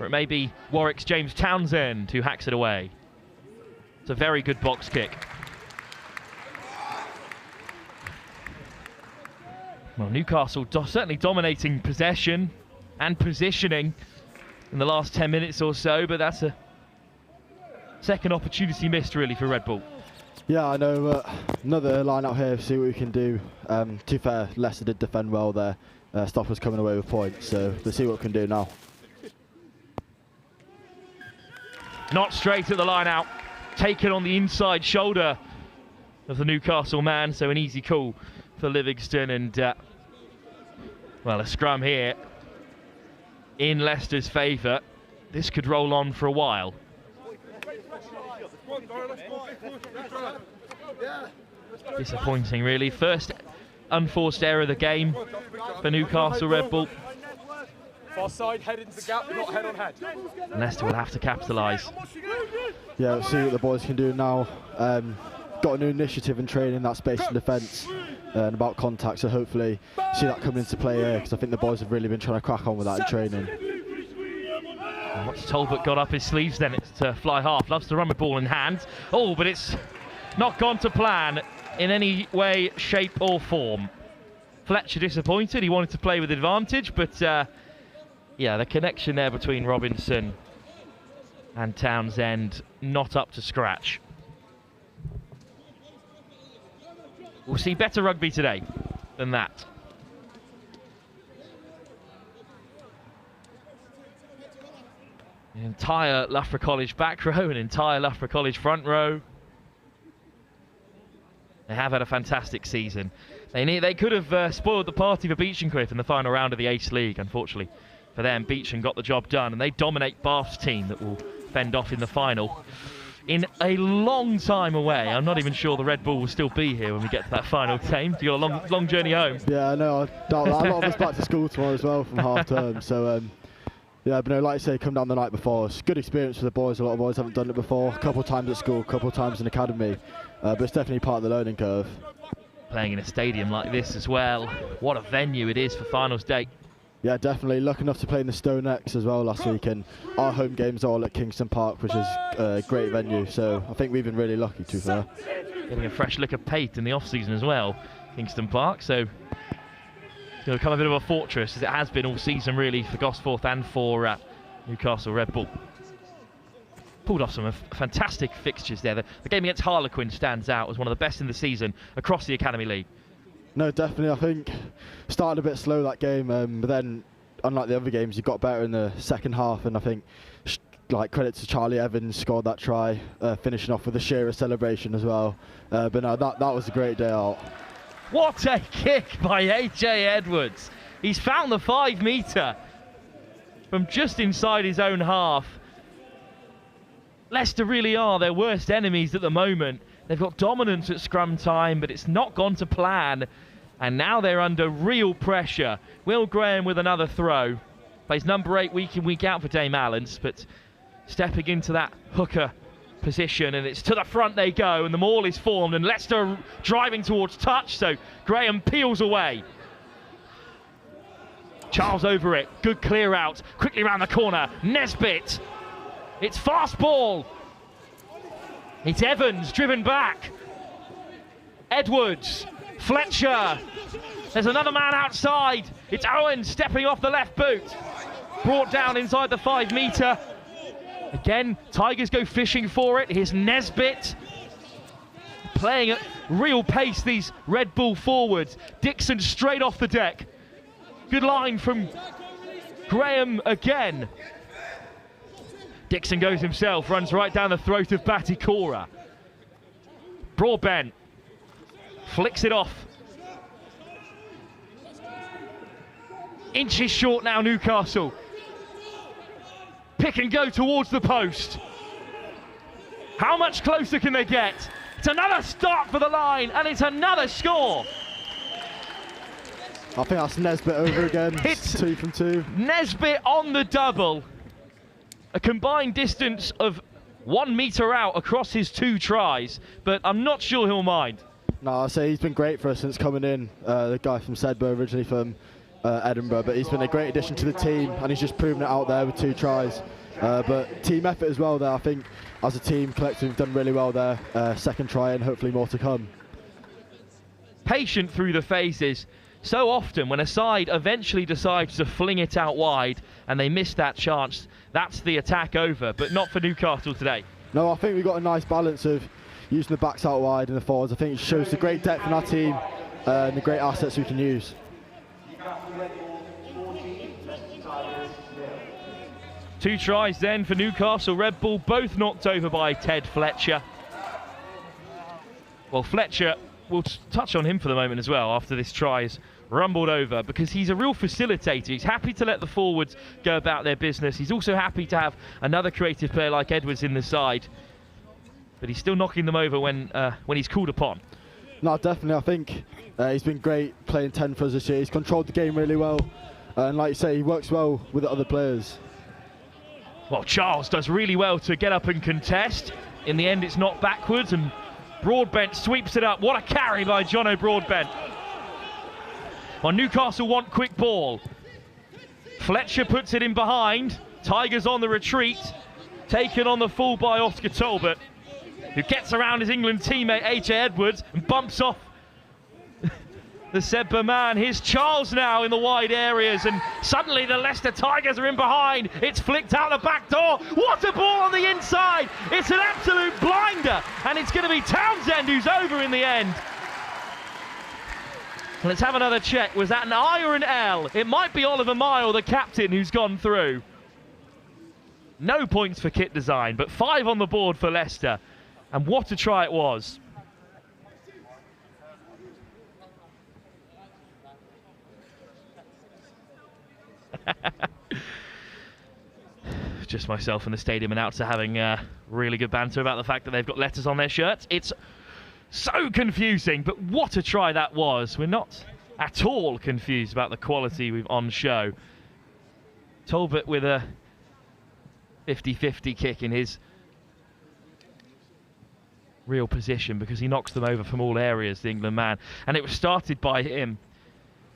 Or it may be Warwick's James Townsend who hacks it away. It's a very good box kick. Well, Newcastle certainly dominating possession and positioning in the last 10 minutes or so, but that's a second opportunity missed really for Red Bull. Yeah, I know. Another line out here, see what we can do. To be fair, Leicester did defend well there. Stop us coming away with points, so let's see what we can do now. Not straight at the line out. Taken on the inside shoulder of the Newcastle man, so an easy call for Livingston. And, well, a scrum here in Leicester's favour. This could roll on for a while. Disappointing, really. First unforced error of the game for Newcastle Red Bull. Far side, head into the gap, not head on head. Leicester will have to capitalise. Yeah, we'll see what the boys can do now. Got a new initiative in training, that space and defence, and about contact, so hopefully see that coming into play here, because I think the boys have really been trying to crack on with that in training. And what's Talbot got up his sleeves then? It's to fly half. Loves to run with ball in hand. Oh, but it's not gone to plan in any way, shape or form. Fletcher disappointed. He wanted to play with advantage, but yeah, the connection there between Robinson and Townsend not up to scratch. We'll see better rugby today than that. An entire Loughborough College back row, an entire Loughborough College front row. They have had a fantastic season. They could have spoiled the party for Beechamcliff in the final round of the Ace League, unfortunately. For them, Beecham got the job done, and they dominate Bath's team that will fend off in the final. In a long time away, I'm not even sure the Red Bull will still be here when we get to that final game. You got a long journey home. Yeah, I know. I doubt that. A lot of us back to school tomorrow as well from half term. So, yeah, but no, like I say, come down the night before. It's a good experience for the boys. A lot of boys haven't done it before. A couple of times at school, a couple of times in academy. But it's definitely part of the learning curve. Playing in a stadium like this as well. What a venue it is for finals day. Yeah, definitely. Lucky enough to play in the Stone X as well last week, and our home games are all at Kingston Park, which is a great venue. So I think we've been really lucky, to be fair. Getting a fresh look of paint in the off-season as well, Kingston Park. So it's going to become a bit of a fortress, as it has been all season really for Gosforth and for Newcastle Red Bull. Pulled off some fantastic fixtures there. The game against Harlequins stands out as one of the best in the season across the Academy League. No, definitely. I think started a bit slow that game, but then, unlike the other games, you got better in the second half, and I think, like, credit to Charlie Evans, scored that try, finishing off with a Shearer celebration as well. But no, that was a great day out. What a kick by AJ Edwards. He's found the 5 metre from just inside his own half. Leicester really are their worst enemies at the moment. They've got dominance at scrum time, but it's not gone to plan. And now they're under real pressure. Will Graham with another throw. Plays number 8 week in, week out for Dame Allens, but stepping into that hooker position, and it's to the front they go, and the maul is formed, and Leicester driving towards touch, so Graham peels away. Charles over it, good clear out, quickly round the corner, Nesbitt. It's fast ball. It's Evans driven back. Edwards, Fletcher. There's another man outside. It's Owen stepping off the left boot. Brought down inside the 5 metre. Again, Tigers go fishing for it. Here's Nesbitt. Playing at real pace, these Red Bull forwards. Dixon straight off the deck. Good line from Graham again. Dixon goes himself, runs right down the throat of Batikora. Broadbent flicks it off. Inches short now, Newcastle. Pick and go towards the post. How much closer can they get? It's another start for the line, and it's another score. I think that's Nesbitt over again. It's 2 from 2. Nesbitt on the double. A combined distance of 1 metre out across his 2 tries, but I'm not sure he'll mind. No, I say he's been great for us since coming in. The guy from Sedbergh, originally from Edinburgh, but he's been a great addition to the team, and he's just proven it out there with 2 tries. But team effort as well there. I think as a team, collectively, we've done really well there. Second try and hopefully more to come. Patient through the phases. So often when a side eventually decides to fling it out wide and they miss that chance, that's the attack over, but not for Newcastle today. No, I think we've got a nice balance of using the backs out wide and the forwards. I think it shows the great depth in our team and the great assets we can use. 2 tries then for Newcastle Red Bull, both knocked over by Ted Fletcher. Well, Fletcher, we'll touch on him for the moment as well after this try is rumbled over, because he's a real facilitator. He's happy to let the forwards go about their business. He's also happy to have another creative player like Edwards in the side, but he's still knocking them over when he's called upon. No, definitely. I think he's been great playing 10 for us this year. He's controlled the game really well, and like you say, he works well with the other players. Well, Charles does really well to get up and contest. In the end, it's not backwards, and Broadbent sweeps it up. What a carry by Jono Broadbent. Well, Newcastle want quick ball. Fletcher puts it in behind. Tigers on the retreat. Taken on the full by Oscar Talbot, who gets around his England teammate AJ Edwards and bumps off the Sedbergh man. Here's Charles now in the wide areas, and suddenly the Leicester Tigers are in behind. It's flicked out the back door. What a ball on the inside! It's an absolute blinder, and it's going to be Townsend who's over in the end. Let's have another check. Was that an I or an L? It might be Oliver Mile, the captain, who's gone through. No points for kit design, but 5 on the board for Leicester. And what a try it was. Just myself and the stadium announcer having really good banter about the fact that they've got letters on their shirts. It's so confusing, but what a try that was. We're not at all confused about the quality we've on show. Talbot with a 50-50 kick in his real position, because he knocks them over from all areas, the England man. And it was started by him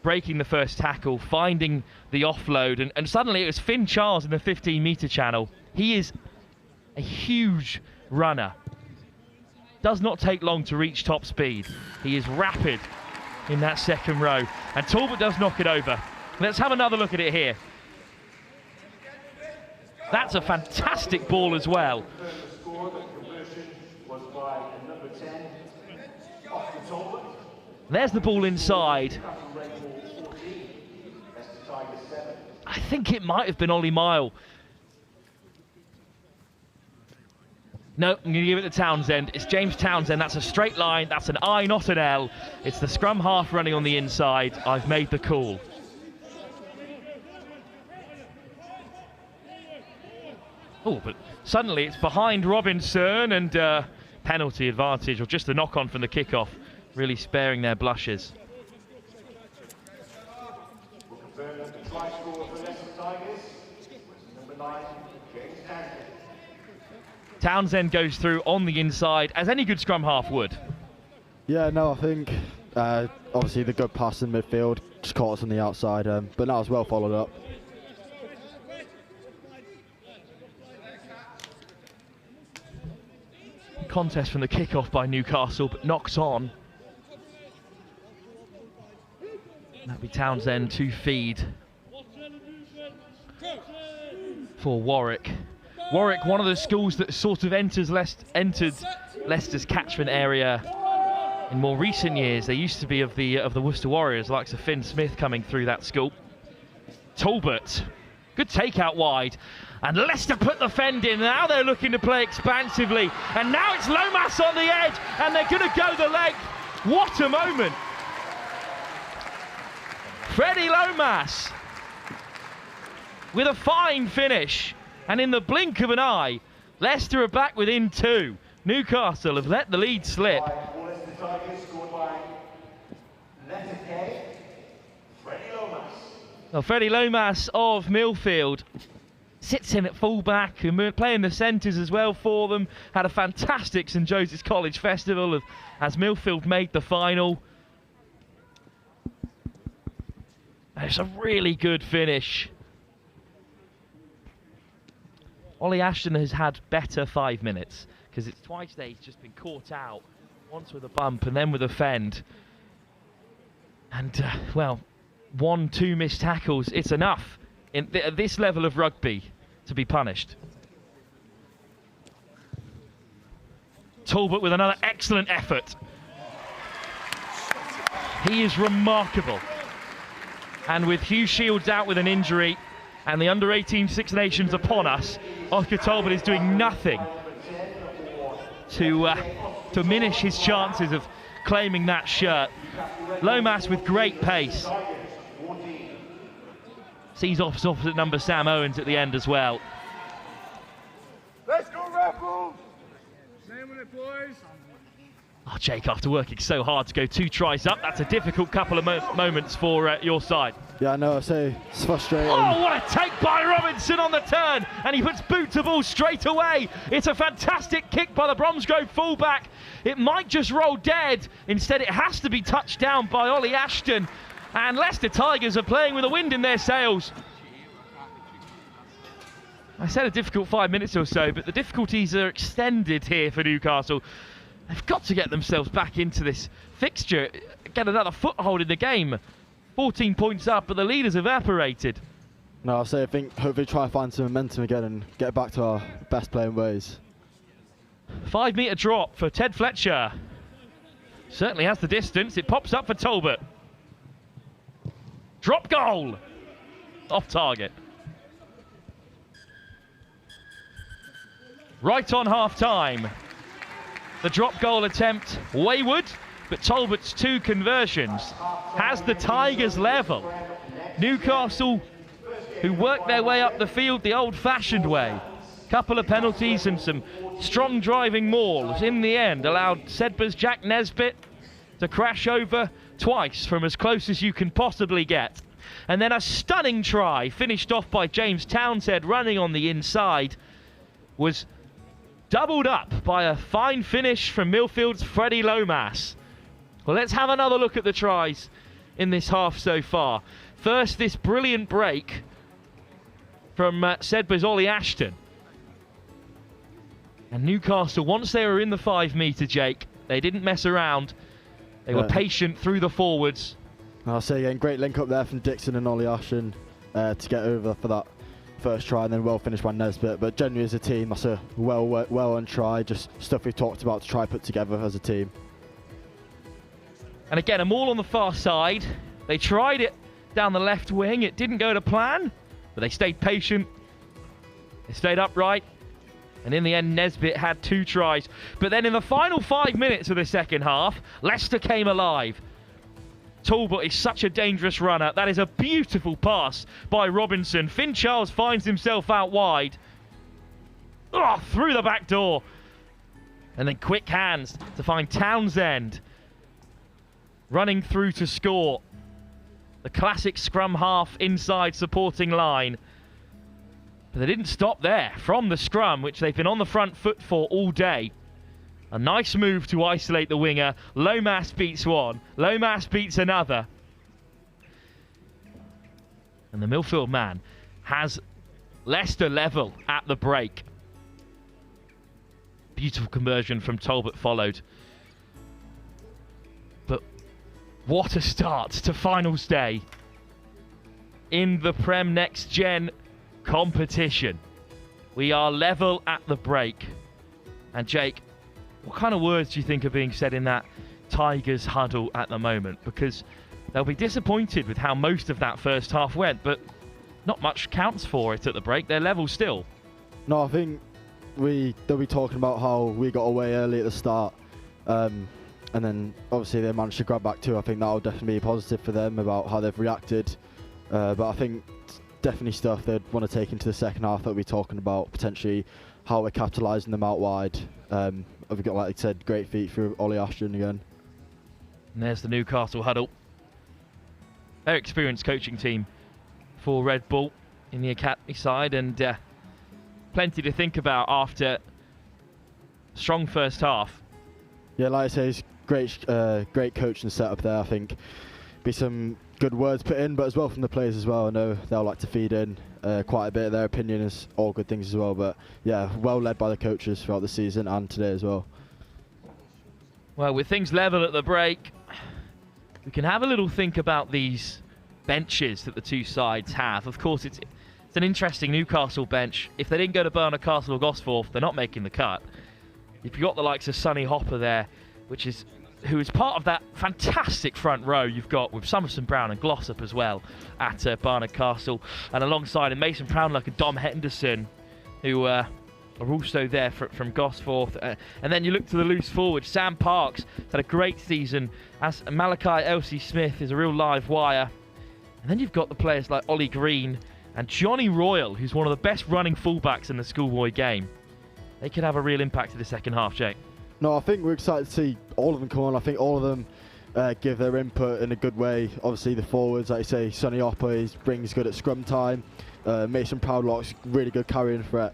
breaking the first tackle, finding the offload, and suddenly it was Finn Charles in the 15-metre channel. He is a huge runner. Does not take long to reach top speed. He is rapid in that second row, and Talbot does knock it over. Let's have another look at it here. That's a fantastic ball as well. There's the ball inside. I think it might have been Ollie Mile. No, I'm going to give it to Townsend. It's James Townsend. That's a straight line. That's an I, not an L. It's the scrum half running on the inside. I've made the call. Oh, but suddenly it's behind Robinson, and penalty advantage, or just a knock-on from the kickoff, really sparing their blushes. Townsend goes through on the inside, as any good scrum half would. Yeah, no, I think obviously the good pass in midfield just caught us on the outside, but that was well followed up. Contest from the kickoff by Newcastle, but knocks on. That'll be Townsend to feed for Warwick. Warwick, one of the schools that sort of entered Leicester's catchment area in more recent years. They used to be of the Worcester Warriors, like Finn Smith coming through that school. Talbot, good takeout wide, and Leicester put the fend in. Now they're looking to play expansively, and now it's Lomas on the edge, and they're going to go the length. What a moment! Freddie Lomas with a fine finish. And in the blink of an eye, Leicester are back within 2. Newcastle have let the lead slip. Well, Freddie Lomas of Millfield sits in at full-back and playing the centres as well for them. Had a fantastic St Joseph's College festival as Millfield made the final. And it's a really good finish. Ollie Ashton has had better 5 minutes because it's twice that he's just been caught out, once with a bump and then with a fend. And, well, 1-2 missed tackles, it's enough at this level of rugby to be punished. Talbot with another excellent effort. He is remarkable. And with Hugh Shields out with an injury and the under-18 Six Nations upon us, Oscar Talbot is doing nothing to diminish his chances of claiming that shirt. Lomas with great pace. Sees off opposite number Sam Owens at the end as well. Let's go, Rebels! Name on it, boys. Oh, Jake, after working so hard to go 2 tries up, that's a difficult couple of moments for your side. Yeah, I know, I say it's frustrating. Oh, what a take by Robinson on the turn, and he puts boot to ball straight away. It's a fantastic kick by the Bromsgrove fullback. It might just roll dead. Instead, it has to be touched down by Ollie Ashton. And Leicester Tigers are playing with the wind in their sails. I said a difficult 5 minutes or so, but the difficulties are extended here for Newcastle. They've got to get themselves back into this fixture, get another foothold in the game. 14 points up, but the lead has evaporated. No, I think hopefully try and find some momentum again and get back to our best playing ways. 5 metre drop for Ted Fletcher. Certainly has the distance. It pops up for Talbot. Drop goal! Off target. Right on half-time. The drop goal attempt wayward, but Talbot's 2 conversions has the Tigers level. Newcastle, who worked their way up the field the old-fashioned way. Couple of penalties and some strong driving mauls in the end allowed Sedber's Jack Nesbitt to crash over twice from as close as you can possibly get. And then a stunning try finished off by James Townsend running on the inside was doubled up by a fine finish from Millfield's Freddie Lomas. Well, let's have another look at the tries in this half so far. First, this brilliant break from Sedber's Ollie Ashton. And Newcastle, once they were in the 5 metre, Jake, they didn't mess around. They were patient through the forwards. I'll say again, great link up there from Dixon and Ollie Ashton to get over for that first try, and then well finished by Nesbitt. But generally as a team, that's a well on try, just stuff we've talked about to try put together as a team. And again, a maul on the far side. They tried it down the left wing. It didn't go to plan, but they stayed patient. They stayed upright. And in the end, Nesbitt had 2 tries. But then in the final 5 minutes of the second half, Leicester came alive. Talbot is such a dangerous runner. That is a beautiful pass by Robinson. Finn Charles finds himself out wide. Oh, through the back door. And then quick hands to find Townsend running through to score. The classic scrum half inside supporting line. But they didn't stop there. From the scrum, which they've been on the front foot for all day. A nice move to isolate the winger. Lomas beats one. Lomas beats another. And the Millfield man has Leicester level at the break. Beautiful conversion from Talbot followed. But what a start to finals day in the Prem Next Gen competition. We are level at the break. And Jake, what kind of words do you think are being said in that Tigers huddle at the moment? Because they'll be disappointed with how most of that first half went, but not much counts for it at the break. They're level still. No, I think they'll be talking about how we got away early at the start, and then obviously they managed to grab back too. I think that'll definitely be positive for them about how they've reacted. But I think definitely stuff they'd want to take into the second half that we'll be talking about, potentially how we're capitalising them out wide. I've got, like I said, great feet for Ollie Ashton again. And there's the Newcastle huddle. Very experienced coaching team for Red Bull in the academy side, and plenty to think about after a strong first half. Yeah, like I say, it's great coaching setup there. I think be some good words put in, but as well from the players as well. I know they'll like to feed in quite a bit of their opinion, is all good things as well. But yeah, well led by the coaches throughout the season and today as well. Well, with things level at the break, we can have a little think about these benches that the two sides have. Of course, it's an interesting Newcastle bench. If they didn't go to Barnard Castle or Gosforth, they're not making the cut. If you've got the likes of Sonny Hopper there, who is part of that fantastic front row you've got with Summerson Brown and Glossop as well at Barnard Castle, and alongside him Mason Proudluck and Dom Henderson, who are also there from Gosforth. And then you look to the loose forward. Sam Parks has had a great season, as Malachi Elsie Smith is a real live wire. And then you've got the players like Ollie Green and Johnny Royal, who's one of the best running fullbacks in the schoolboy game. They could have a real impact in the second half, Jake. No, I think we're excited to see all of them come on. I think all of them give their input in a good way. Obviously the forwards, like you say, Sonny Hopper brings good at scrum time. Mason Proudlock's really good carrying threat.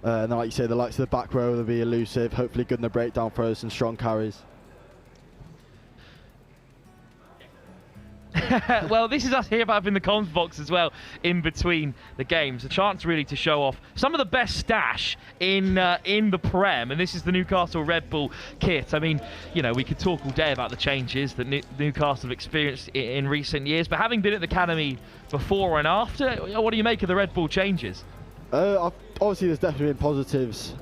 And then, like you say, the likes of the back row, they'll be elusive, hopefully good in the breakdown throws and strong carries. Well, this is us here up in the comms box as well, in between the games. A chance really to show off some of the best stash in the Prem, and this is the Newcastle Red Bull kit. I mean, you know, we could talk all day about the changes that Newcastle have experienced in recent years, but having been at the academy before and after, what do you make of the Red Bull changes? Obviously, there's definitely been positives.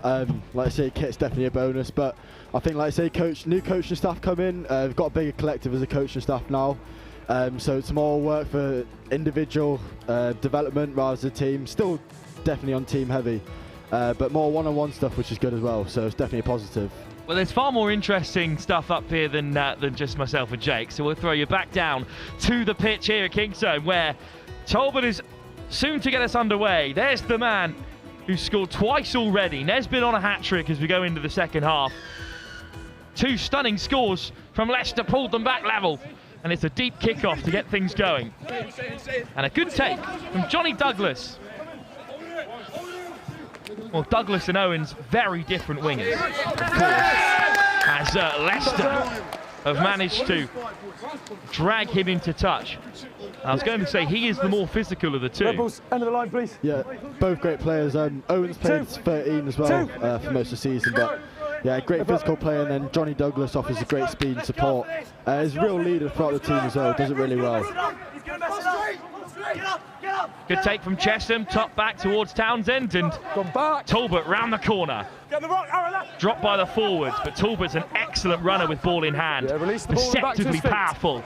Like I say, kit's definitely a bonus, but I think, like I say, new coaching staff come in. We've got a bigger collective as a coaching staff now. So it's more work for individual development rather than team. Still definitely on team heavy, but more one-on-one stuff, which is good as well. So it's definitely a positive. Well, there's far more interesting stuff up here than just myself and Jake. So we'll throw you back down to the pitch here at Kingsholm, where Talbot is soon to get us underway. There's the man who scored twice already. Nesbitt on a hat-trick as we go into the second half. Two stunning scores from Leicester pulled them back level. And it's a deep kick-off to get things going. And a good take from Johnny Douglas. Well, Douglas and Owens, very different wingers, of course, as Leicester have managed to drag him into touch. I was going to say he is the more physical of the two. Rebels, end of the line, please. Yeah, both great players. Owens played 13 as well for most of the season, but yeah, great physical player, and then Johnny Douglas offers a great speed and support. He's a real leader throughout the team as well, does it really well. Good take from Chesham, top back towards Townsend, and Talbot round the corner. Dropped by the forwards, but Talbot's an excellent runner with ball in hand. Deceptively powerful.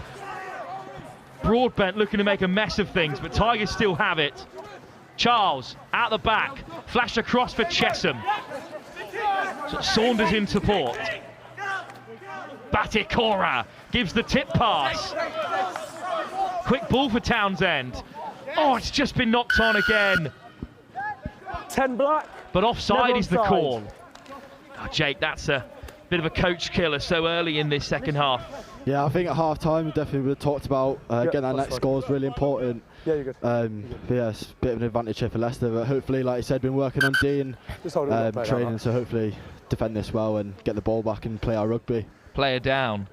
Broadbent looking to make a mess of things, but Tigers still have it. Charles, out the back, flashed across for Chesham. Saunders in support. Batikora gives the tip pass. Quick ball for Townsend. Oh, it's just been knocked on again. 10 black. But offside is the call. Oh, Jake, that's a bit of a coach killer so early in this second half. Yeah, I think at half-time we definitely would have talked about getting that next score is really important. Yeah, you're good. But yeah, it's a bit of an advantage here for Leicester, but hopefully, like I said, been working on D and training, so hopefully defend this well and get the ball back and play our rugby. Player down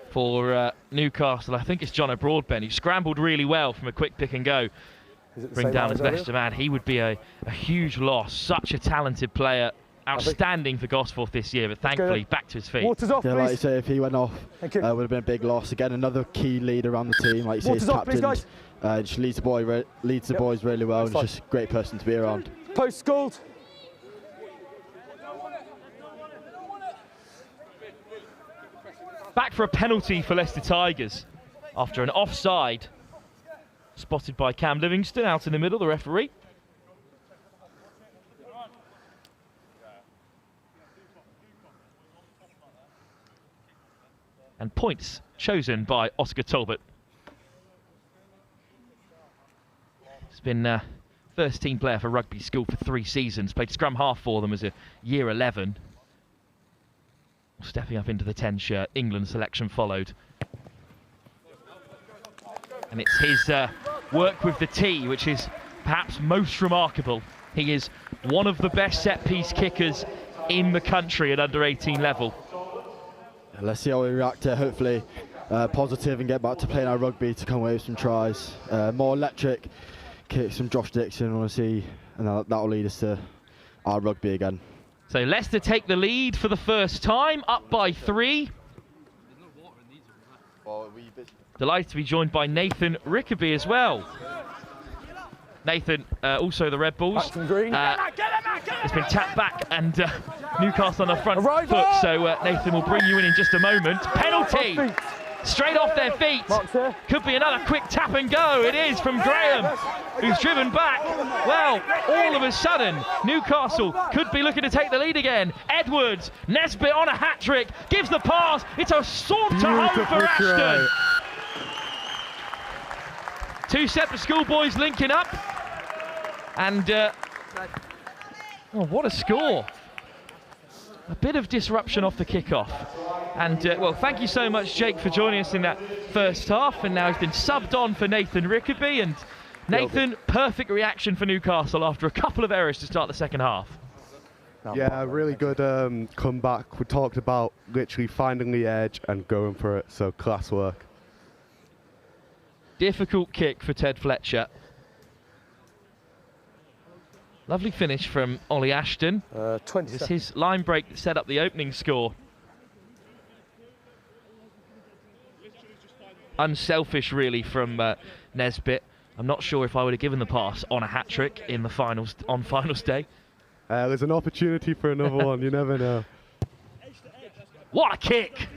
for Newcastle. I think it's John Broadbent. He scrambled really well from a quick pick and go. Bring down his Leicester man. He would be a huge loss. Such a talented player. Outstanding for Gosforth this year, but thankfully back to his feet. Waters off, yeah, please. like you say, if he went off, would have been a big loss. Again, another key leader around the team. Like you say, he's captain. Just leads the boys really well, and just a great person to be around. Post schooled. Back for a penalty for Leicester Tigers after an offside spotted by Cam Livingston out in the middle, the referee. And points chosen by Oscar Talbot. He's been first team player for rugby school for 3 seasons, played scrum half for them as a year 11. stepping up into the 10 shirt. England selection followed. And it's his work with the tee which is perhaps most remarkable. He is one of the best set-piece kickers in the country at under 18 level. Let's see how we react to hopefully positive and get back to playing our rugby to come away with some tries. More electric kicks from Josh Dixon, I want to see, and that'll lead us to our rugby again. So Leicester take the lead for the first time, up by 3. Delighted to be joined by Nathan Rickaby as well. Nathan, also the Red Bulls. It's been tapped back and Newcastle on the front foot, so Nathan will bring you in just a moment. Penalty! Straight off their feet. Could be another quick tap and go. It is from Graham, who's driven back. Well, all of a sudden, Newcastle could be looking to take the lead again. Edwards, Nesbitt on a hat-trick, gives the pass. It's a saunter home for Ashton. Two separate schoolboys linking up. And, oh, what a score. A bit of disruption off the kickoff. And, well, thank you so much, Jake, for joining us in that first half. And now he's been subbed on for Nathan Rickaby. And Nathan, perfect reaction for Newcastle after a couple of errors to start the second half. Yeah, really good comeback. We talked about literally finding the edge and going for it, so class work. Difficult kick for Ted Fletcher. Lovely finish from Ollie Ashton. It's his line break that set up the opening score. Unselfish, really, from Nesbitt. I'm not sure if I would have given the pass on a hat-trick in the finals on finals day. There's an opportunity for another one, you never know. What a kick!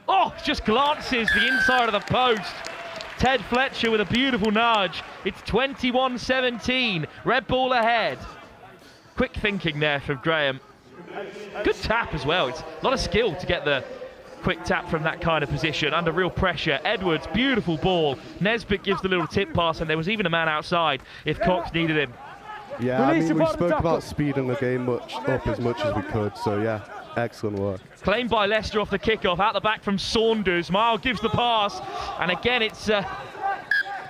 Oh, just glances the inside of the post. Ted Fletcher with a beautiful nudge. It's 21-17. Red Bull ahead. Quick thinking there from Graham. Good tap as well. It's a lot of skill to get the quick tap from that kind of position under real pressure. Edwards, beautiful ball. Nesbitt gives the little tip pass, and there was even a man outside if Cox needed him. Yeah, I mean, we spoke about speeding the game up as much as we could, so yeah, excellent work. Claimed by Leicester off the kickoff, out the back from Saunders. Mile gives the pass, and again it's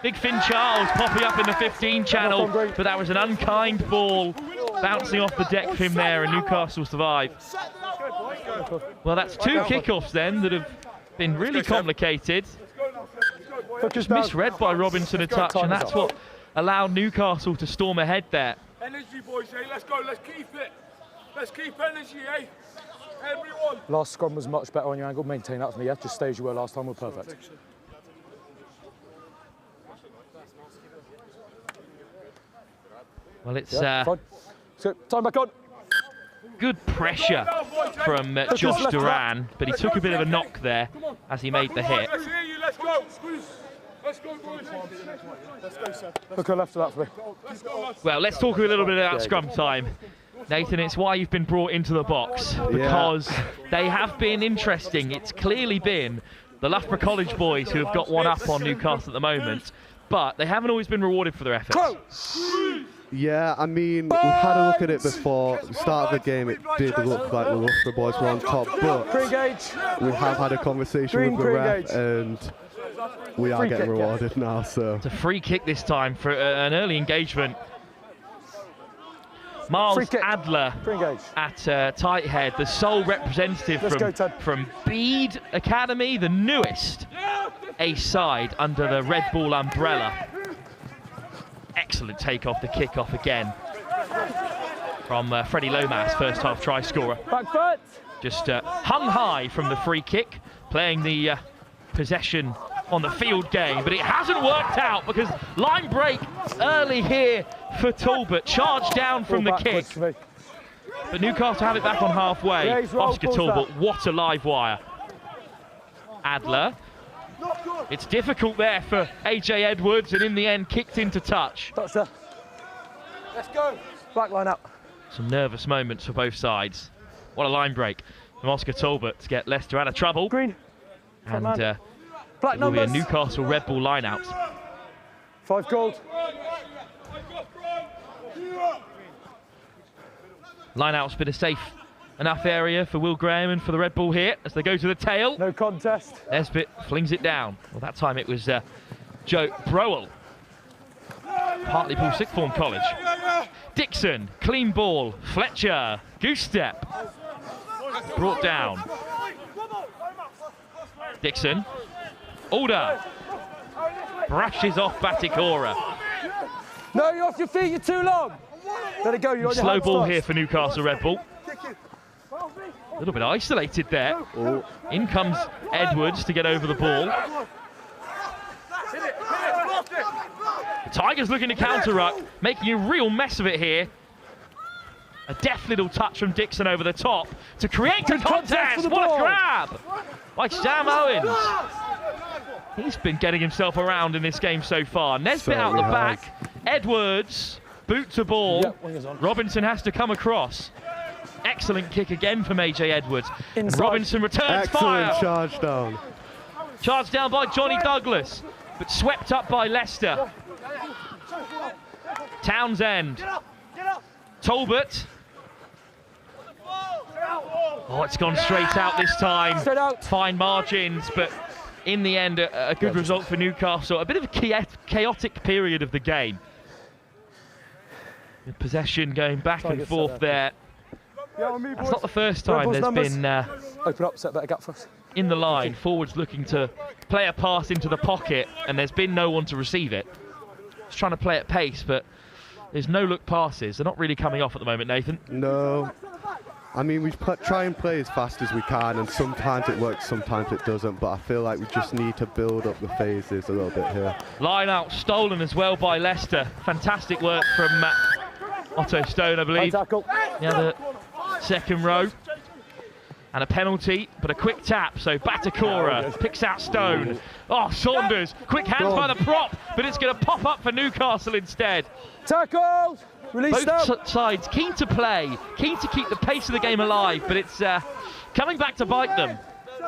Big Finn Charles popping up in the 15 channel, but that was an unkind ball bouncing off the deck for him there, and Newcastle survive. Well, that's two kickoffs then that have been really complicated. Just misread by Robinson a touch, and that's what allowed Newcastle to storm ahead there. Energy, boys, eh? Let's go, let's keep it. Let's keep energy, eh? Everyone. Last scrum was much better on your angle. Maintain that for me, yeah? Just stay as you were last time, we're perfect. Well, it's fine. So, time back on. Good pressure from Josh Duran, but he took a bit of a knock there as he made the hit. Let's hear you, let's go. Let's go, boys. Let's go, sir. Look left of that for me. Well, let's talk a little bit about scrum time. Nathan, it's why you've been brought into the box, because they have been interesting. It's clearly been the Loughborough College boys who have got one up on Newcastle at the moment, but they haven't always been rewarded for their efforts. Yeah, I mean, we've had a look at it before. At the start of the game, it did look like the Loughborough boys were on top, but we have had a conversation with the ref, and we are getting rewarded now. So it's a free kick this time for an early engagement. Miles Adler at tight head, the sole representative from Bede Academy, the newest A side under the Red Bull umbrella. Excellent take off the kick-off again from Freddie Lomas, first half try scorer. Back foot. Just hung high from the free kick, playing the possession on the field game, but it hasn't worked out because line break early here for Talbot. Charge down from the kick. But Newcastle have it back on halfway. Oscar Talbot, what a live wire. Adler. It's difficult there for AJ Edwards, and in the end kicked into touch. Let's go. Back line up. Some nervous moments for both sides. What a line break from Oscar Talbot to get Leicester out of trouble. Green. And it will be a Newcastle Red Bull line-out. 5 gold. Line-out's been a safe enough area for Will Graham and for the red ball here as they go to the tail. No contest. Nesbitt flings it down. Well, that time it was Joe Browell. Hartlepool Sixth Form College. Dixon, clean ball. Fletcher, goose step. Brought down. Dixon. Alder. Brushes off Batikora. No, you're off your feet, you're too long. Let it go, you're on your Slow hands ball first. here for Newcastle Red Bull. A little bit isolated there. Oh. In comes Edwards to get over the ball. The Tigers looking to counter-ruck, making a real mess of it here. A deft little touch from Dixon over the top to create a contest. What a grab by Sam Owens. He's been getting himself around in this game so far. Nesbitt out the back. Edwards, boot to ball. Robinson has to come across. Excellent kick again from AJ Edwards. And Robinson returns fire. Excellent charge down. Charged down by Johnny Douglas, but swept up by Leicester. Townsend. Talbot. Oh, it's gone straight out this time. Straight out. Fine margins, but in the end, a good result for Newcastle. A bit of a chaotic period of the game. With possession going back and forth there. That's not the first time there's been open up, set better gap for us. in the line, forwards looking to play a pass into the pocket, and there's been no one to receive it. Just trying to play at pace, but there's no look passes. They're not really coming off at the moment, Nathan. No. I mean, we try and play as fast as we can, and sometimes it works, sometimes it doesn't, but I feel like we just need to build up the phases a little bit here. Line out stolen as well by Leicester. Fantastic work from Otto Stone, I believe. The other second row. And a penalty, but a quick tap, so Batikora picks out Stone. Oh, Saunders, quick hands by the prop, but it's going to pop up for Newcastle instead. Tackle! Release Both sides keen to play, keen to keep the pace of the game alive, but it's coming back to bite them.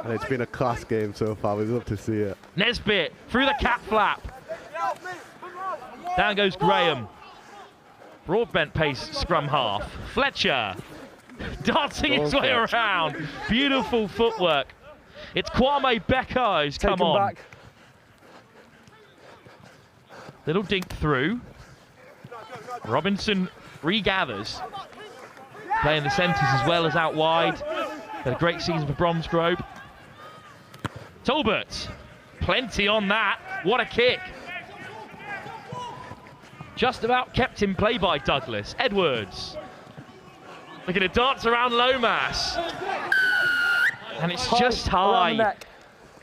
And it's been a class game so far, we'd love to see it. Nesbitt through the cat flap. Down goes Graham. Broad bent pace scrum half. Fletcher dancing his way around. Beautiful footwork. It's Kwame Becker who's come on. Back. Little dink through. Robinson regathers. Playing the centres as well as out wide. Had a great season for Bromsgrove. Talbot. Plenty on that. What a kick. Just about kept in play by Douglas. Edwards. Looking to dance around Lomas. And it's just high.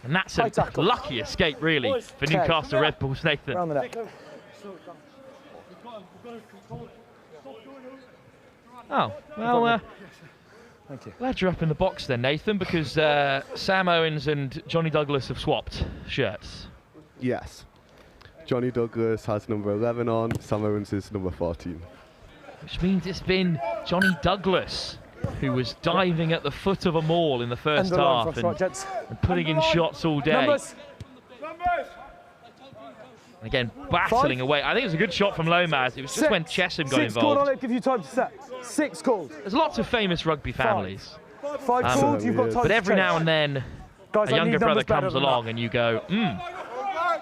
And that's a lucky escape, really, for Newcastle Red Bulls, Nathan. Around the neck. Oh, well, Thank you. glad you're up in the box then, Nathan, because Sam Owens and Johnny Douglas have swapped shirts. Yes. Johnny Douglas has number 11 on, Sam Owens is number 14. Which means it's been Johnny Douglas who was diving at the foot of a maul in the first half and putting in shots all day. Numbers. And again, battling away. I think it was a good shot from Lomas. It was just when Chesham got Six called on involved. it, give you time to set. 6 called. There's lots of famous rugby families, 5 called, you've got time but to every change. now and then Guys, a I younger need brother numbers better comes than along that. and you go,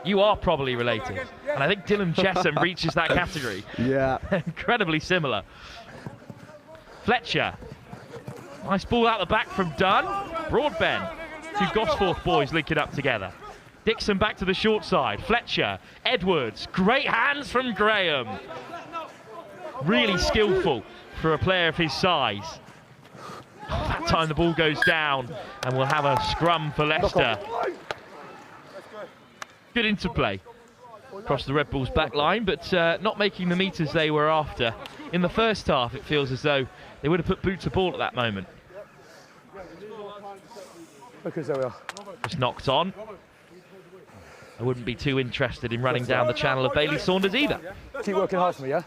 you are probably related. And I think Dylan Chesham reaches that category. Yeah. Incredibly similar. Fletcher. Nice ball out the back from Dunn. Broadbent. Two Gosforth boys linking up together. Dixon back to the short side. Fletcher. Edwards. Great hands from Graham. Really skillful for a player of his size. That time the ball goes down and we'll have a scrum for Leicester. Good interplay across the Red Bulls back line, but not making the metres they were after. In the first half, it feels as though they would have put boot to ball at that moment. Because there we are. Just knocked on. I wouldn't be too interested in running down the channel of Bailey Saunders either. Keep working hard for me, yeah?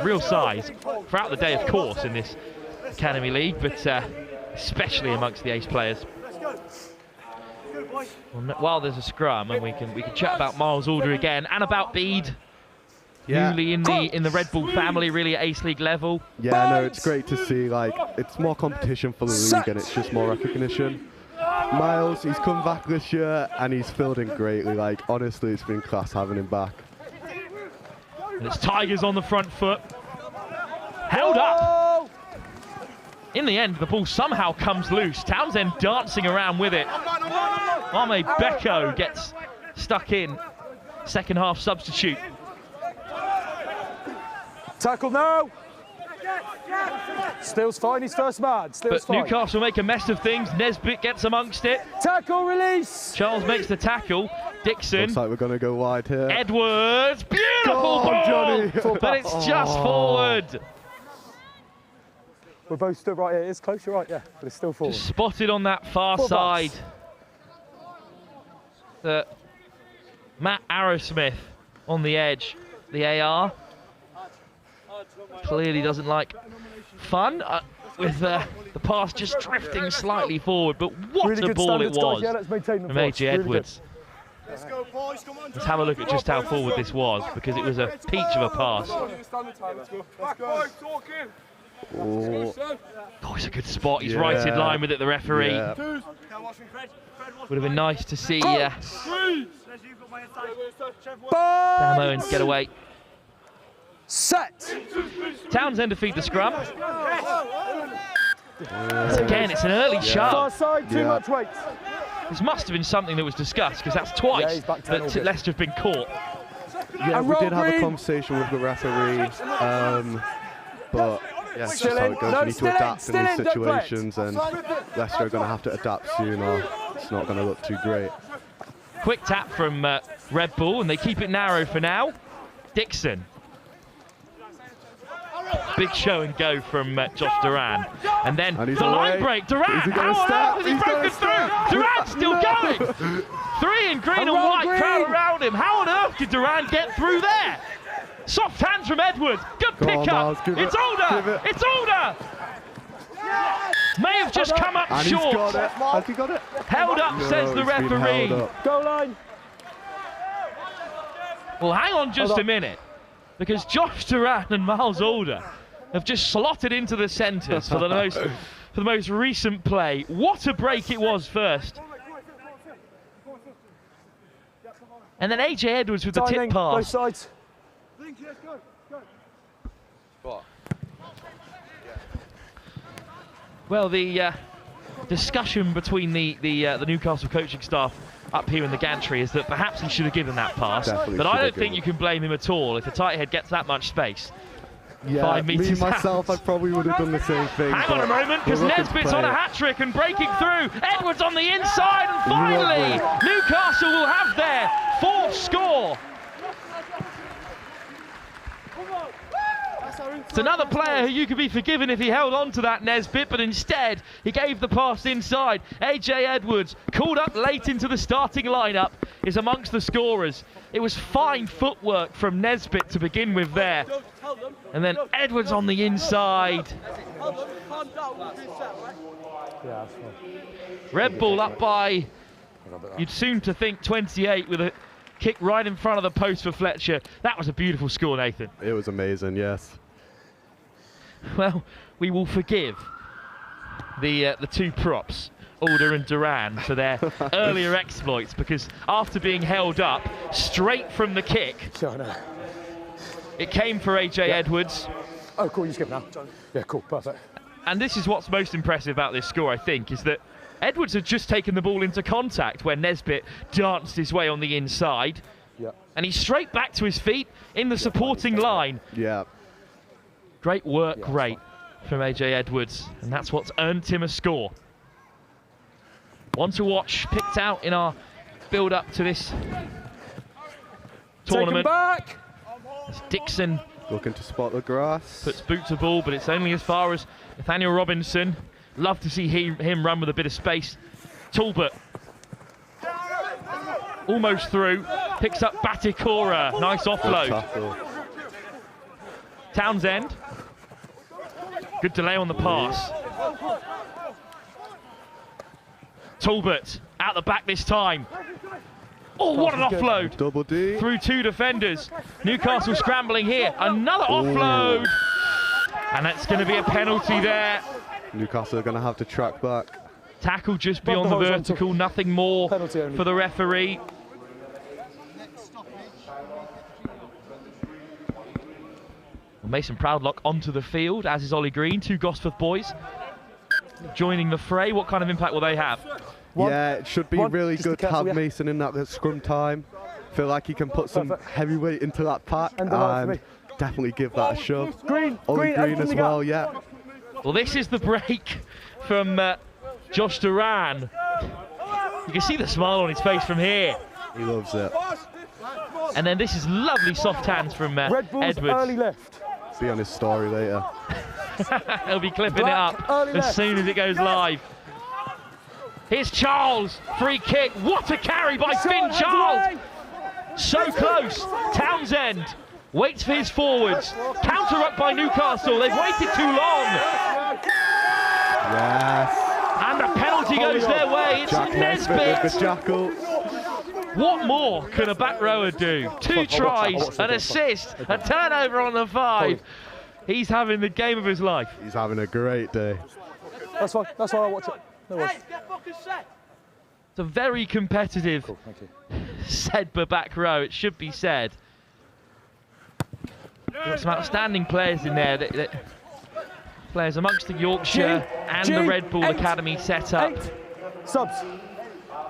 Real size throughout the day, of course, in this Academy League, but especially amongst the ace players. Well, while there's a scrum, and we can chat about Miles Alder again and about Bede. Yeah. newly in the Red Bull family, really at Ace League level. Yeah, no, it's great to see. Like, it's more competition for the league, and it's just more recognition. Miles, he's come back this year, and he's filled in greatly. Like, honestly, it's been class having him back. And it's Tigers on the front foot. Held up. In the end, the ball somehow comes loose. Townsend dancing around with it. Arme Becco gets stuck in. Second half substitute. Tackle now. Still's fine, he's first man. Still's But Newcastle make a mess of things. Nesbitt gets amongst it. Tackle, release. Charles makes the tackle. Dixon. Looks like we're going to go wide here. Edwards. Beautiful Go on, ball. Johnny. But it's just forward. We're both still right here. It's close, you're right, yeah, but it's still forward. Just spotted on that far side. Matt Arrowsmith on the edge. The AR clearly doesn't like fun with the pass just drifting slightly forward. But what Really a good ball it standards, guys. was Yeah, let's maintain them from for us. AJ Really Edwards. Let's go, boys. Come on. Let's have a look at just how forward this was, because it was a peach of a pass. Back, boys, talking. Oh, Oh, it's a good spot. He's Yeah. right in line with it, the referee. yeah. Would have been nice to see Go. Sam Owens get away. Set. Townsend to feed the scrum. Again, it's an early Far shove. side, too Yeah. much weight. This must have been something that was discussed, because that's Yeah, twice he's back 10 all that good. Leicester have been caught. Yeah, And we roll did have a green. conversation with the referee, but yeah, it's just how it goes. No, You need to still in, adapt in still these in, don't play it. situations, and Leicester are going to have to adapt soon, or it's not going to look too great. Quick tap from Red Bull, and they keep it narrow for now. Dixon. Big show and go from Josh Duran. And then And he's the line away. break. Is Duran, he gonna how on step? earth has he He's gonna broken step. through? Duran's still going. 3 in green and roll white green. crowd around him. How on earth did Duran get through there? Soft hands from Edwards. Good Go on, pick Miles, up. give It's it, older. give it. It's older. May have just come up And short. he's got it. Has he got it? Held up, No, says the he's been referee. held up. Goal line. Well, hang on just Hold a on. minute, because Josh Duran and Miles Alder have just slotted into the centres for the most recent play. What a break it was first. And then AJ Edwards with the tip Timing, both pass. sides. Well, the discussion between the Newcastle coaching staff up here in the gantry is that perhaps he should have given that pass. Definitely But I should don't have think given you can blame him at all if the tight head gets that much space. Yeah, 5 me metres myself, out. I probably would have done the same thing. Hang on a but moment, because we're looking to Nesbitt's play on a it. hat-trick and breaking through. Edwards on the inside, and finally, Newcastle will have their 4th score. It's another player who you could be forgiven if he held on to that, Nesbitt, but instead he gave the pass inside. AJ Edwards, called up late into the starting lineup, is amongst the scorers. It was fine footwork from Nesbitt to begin with there. And then Edwards on the inside. Red Bull up by, you'd soon to think, 28 with a kick right in front of the post for Fletcher. That was a beautiful score, Nathan. It was amazing, yes. Well, we will forgive the 2 props, Alder and Duran, for their earlier exploits, because after being held up straight from the kick, Sure, no. it came for AJ Edwards. Oh, cool, you skip now. Yeah, cool, perfect. And this is what's most impressive about this score, I think, is that Edwards had just taken the ball into contact where Nesbitt danced his way on the inside. Yeah. And he's straight back to his feet in the supporting line. Yeah. Great work rate from AJ Edwards, and that's what's earned him a score. One to watch, picked out in our build-up to this Take him tournament. back. As Dixon Looking to spot the grass. puts boot to ball, but it's only as far as Nathaniel Robinson. Love to see him run with a bit of space. Talbot almost through, picks up Batikora, nice offload. Tackle. Townsend, good delay on the pass. Talbot out the back this time. Oh, what an offload! Double D. Through 2 defenders. Newcastle scrambling here. Another offload! And that's going to be a penalty there. Newcastle are going to have to track back. Tackle just beyond the vertical, nothing more for the referee. Mason Proudlock onto the field, as is Ollie Green. 2 Gosforth boys joining the fray. What kind of impact will they have? Yeah, it should be really good to have Mason in that scrum time. Feel like he can put some heavyweight into that pack and definitely give that a shove. Ollie Green as well, yeah. Well, this is the break from Josh Duran. You can see the smile on his face from here. He loves it. And then this is lovely soft hands from Edwards. Early left. See on his story later. He'll be clipping it up as soon as it goes live. Here's Charles, free kick. What a carry by Finn Charles. So close. Townsend waits for his forwards. Counter up by Newcastle. They've waited too long. Yes. And the penalty goes their way. It's Nesbitt. With the jackal. What more can a back rower do? 2 tries, an assist, a turnover on the 5. He's having the game of his life. He's having a great day. That's why I watch it. No worries. It's a very competitive Sedbergh back row, it should be said. Got some outstanding players in there. Players amongst the Yorkshire and the Red Bull Academy set up. Subs.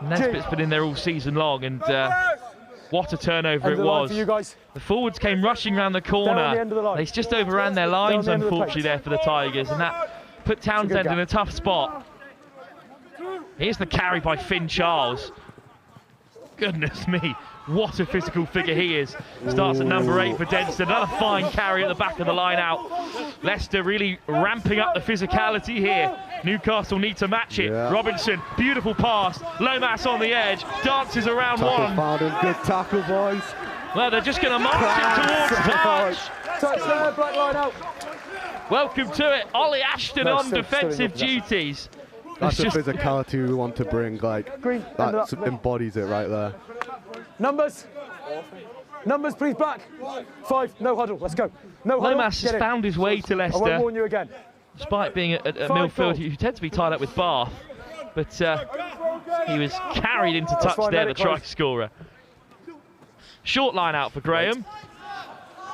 Nesbitt's been in there all season long, and what a turnover it was. The forwards came rushing around the corner. They just overran their lines, unfortunately, there for the Tigers, and that put Townsend in a tough spot. Here's the carry by Finn Charles. Goodness me, what a physical figure he is. Starts at number 8 for Denson. Another fine carry at the back of the line out. Leicester really ramping up the physicality here. Newcastle need to match it. Yeah. Robinson, beautiful pass. Lomas on the edge, dances around one. Found him. Good tackle, boys. Well, they're just going to march it towards touch. Touch there, black line out. Welcome to it. Ollie Ashton on defensive duties. That's the physicality we want to bring. Like that embodies it right there. Numbers, please, back. 5, no huddle. Let's go. No huddle. Lomas has found his way to Leicester. I won't warn you again. Despite being at Millfield, who tends to be tied up with Bath, but he was carried into touch there, the try scorer. Short line out for Graham,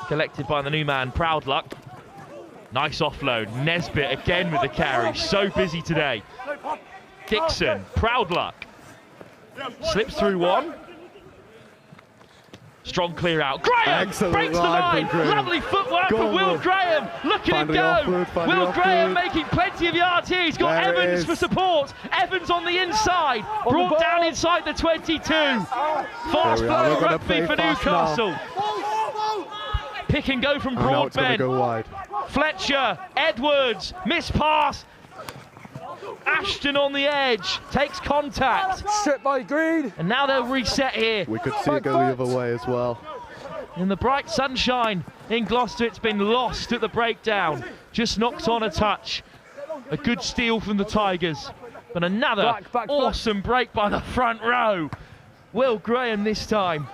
collected by the new man, Proudluck. Nice offload. Nesbitt again with the carry. So busy today. Dixon, Proudluck. Slips through one. Strong clear out. Graham breaks the line. Lovely footwork from Will Graham. Look at him go. Will Graham making plenty of yards here. He's got Evans for support. Evans on the inside. Brought down inside the 22. Fast flow rugby for Newcastle. Pick and go from Broadbent. Fletcher, Edwards, miss pass. Ashton on the edge, takes contact. Stripped by Green. And now they'll reset here. We could see it go the other way as well. In the bright sunshine in Gloucester, it's been lost at the breakdown. Just knocked on a touch. A good steal from the Tigers. But another awesome break by the front row. Will Graham this time.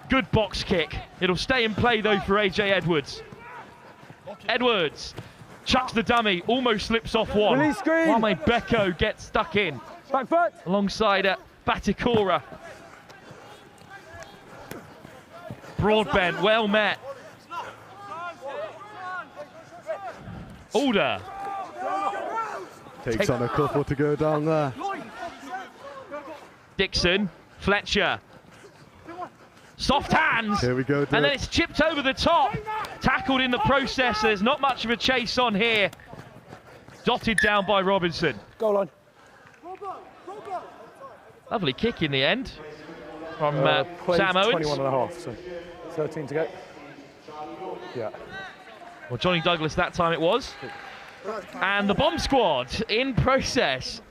Good box kick. It'll stay in play though for AJ Edwards. Edwards chucks the dummy, almost slips off one. Kwame Beko gets stuck in. Back foot. Alongside Batikora. Broadbent, well met. Alder. Takes on a couple to go down there. Dixon, Fletcher. Soft hands. Here we go. And then it's chipped over the top. Tackled in the process. There's not much of a chase on here. Dotted down by Robinson. Goal line. Lovely kick in the end from Sam Owens. 21 and a half, so 13 to go. Yeah. Well, Johnny Douglas that time it was. And the bomb squad in process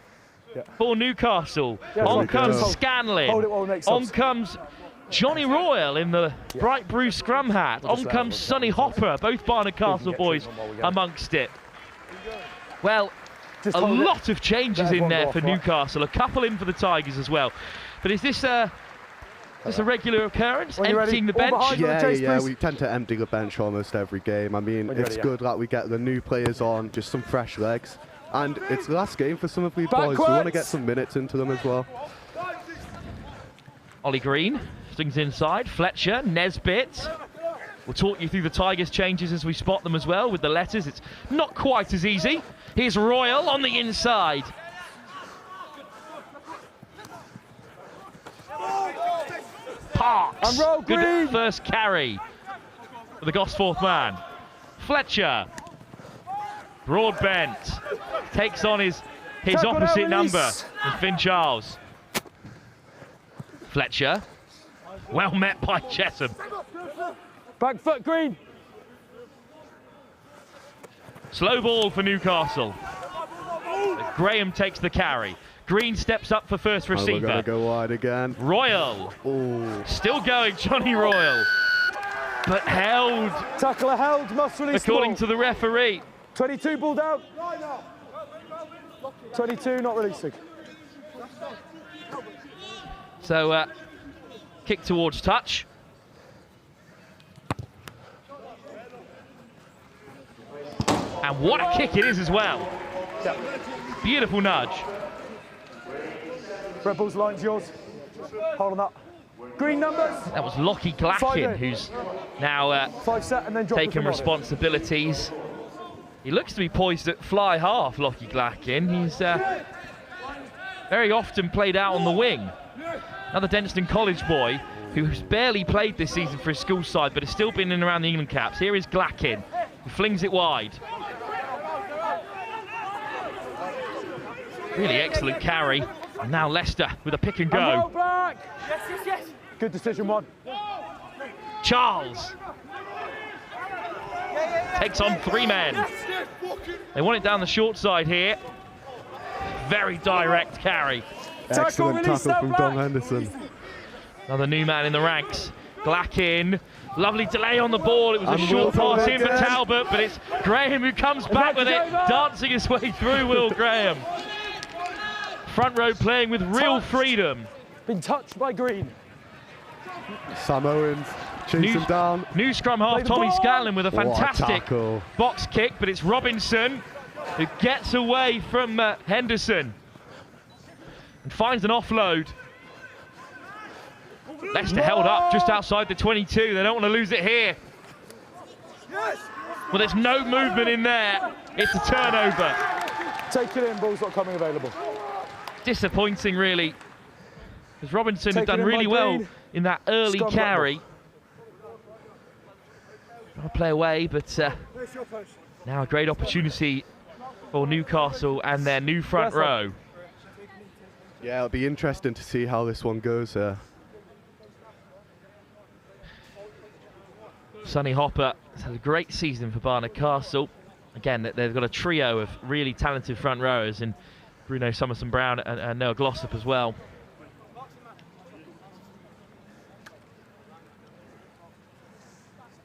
for Newcastle. On comes Scanlon. On comes Johnny Royal in the bright blue scrum hat. On comes Sonny Hopper, both Barnard Castle boys amongst it. Well, a lot of changes in there for Newcastle. A couple in for the Tigers as well. But is this Is this a regular occurrence, When you're ready, emptying the all bench? behind you. Yeah, Chase, yeah, please. we tend to empty the bench almost every game. I mean, When you're it's ready, good that we get the new players on, just some fresh legs. And it's the last game for some of these boys. We want to Backwards. get some minutes into them as well. Ollie Green swings inside. Fletcher, Nesbitt. We'll talk you through the Tigers changes as we spot them as well with the letters. It's not quite as easy. Here's Royal on the inside. Parks. And roll, Green. Good first carry for the Gosforth man. Fletcher. Broadbent. Takes on his Tackle opposite now, number. release. And Finn Charles. Fletcher. Well met by Chesham. Back foot, Green. Slow ball for Newcastle. Graham takes the carry. Green steps up for first And we're going receiver. to go wide again. Royal. Oh, Still going, Johnny Royal. But held, Tackler held, must release according the to ball. the referee. 22, ball down. 22, not releasing. So, kick towards touch. And what a kick it is as well. Beautiful nudge. Red Bull's line's yours. Hold on that. Green numbers. That was Lockie Glackin, 5-8. who's now 5 set and then drop taken the responsibilities. He looks to be poised at fly half, Lockie Glackin. He's very often played out on the wing. Another Denstone College boy who's barely played this season for his school side, but has still been in and around the England caps. Here is Glackin, who flings it wide. Really excellent carry. And now Leicester with a pick and And roll go. back. Good decision, one. Charles takes on 3 men. They want it down the short side here. Very direct carry. excellent release, tackle from step Don back. Henderson. Another new man in the ranks. Glackin. Lovely delay on the ball. It was a And short Will's pass on in for again. Talbot, but it's Graham who comes back with it, dancing his way through Will Graham. Front row playing with real Touched. freedom. Been touched by Green. Sam Owens chase him down. New scrum half Play the Tommy ball. Scanlon with a What a fantastic tackle. box kick, but it's Robinson who gets away from Henderson and finds an offload. Leicester held up just outside the 22. They don't want to lose it here. Well, there's no movement in there. It's a turnover. Take it in, ball's not coming available. Disappointing, really, because Robinson had Taken done in by really well Green. in that early Scrum carry. Trying to play away, but now a great opportunity for Newcastle and their new front Yes, sir. row. Yeah, it'll be interesting to see how this one goes here. Sonny Hopper has had a great season for Barnard Castle. Again, they've got a trio of really talented front rowers in Bruno Summerson-Brown and Noah Glossop as well.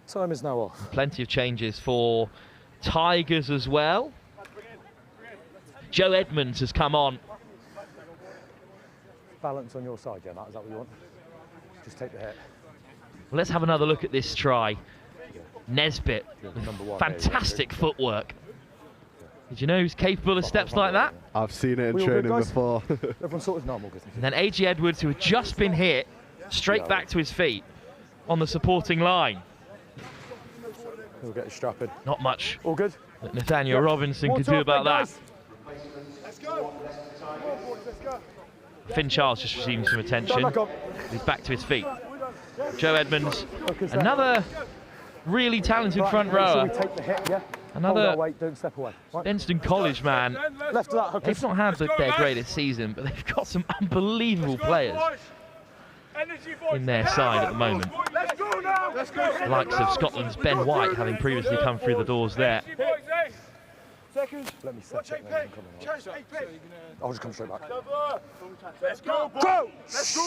Time is now off. Plenty of changes for Tigers as well. Joe Edmonds has come on. Balance on your side, yeah, Matt. Is that what you want? Just take the hit. Well, let's have another look at this try. Nesbitt, Number one, fantastic footwork. Did you know he's capable of steps like that? I've seen it in We all good, training guys? before. Everyone sorted normal, good. And then A.G. Edwards, who had just been hit, straight back to his feet on the supporting line. We'll get it strapping. Not much All good? that Nathaniel Robinson More could to do it, about that. guys. Finn Charles just receiving some attention. Back up. He's back to his feet. Joe Edmonds, Focus there. another really talented Right, front make sure rower. we take the hit, yeah? Another- Hold our weight, don't step away. Right. Denstone College man. Left of that, hookers. They've not had their greatest season, but they've got some unbelievable players in their side at the moment. Let's go now. Let's go. The likes of Scotland's Ben White having previously come through the doors there. Seconds. Let me set check then. I'll just come straight back. Let's go. Go.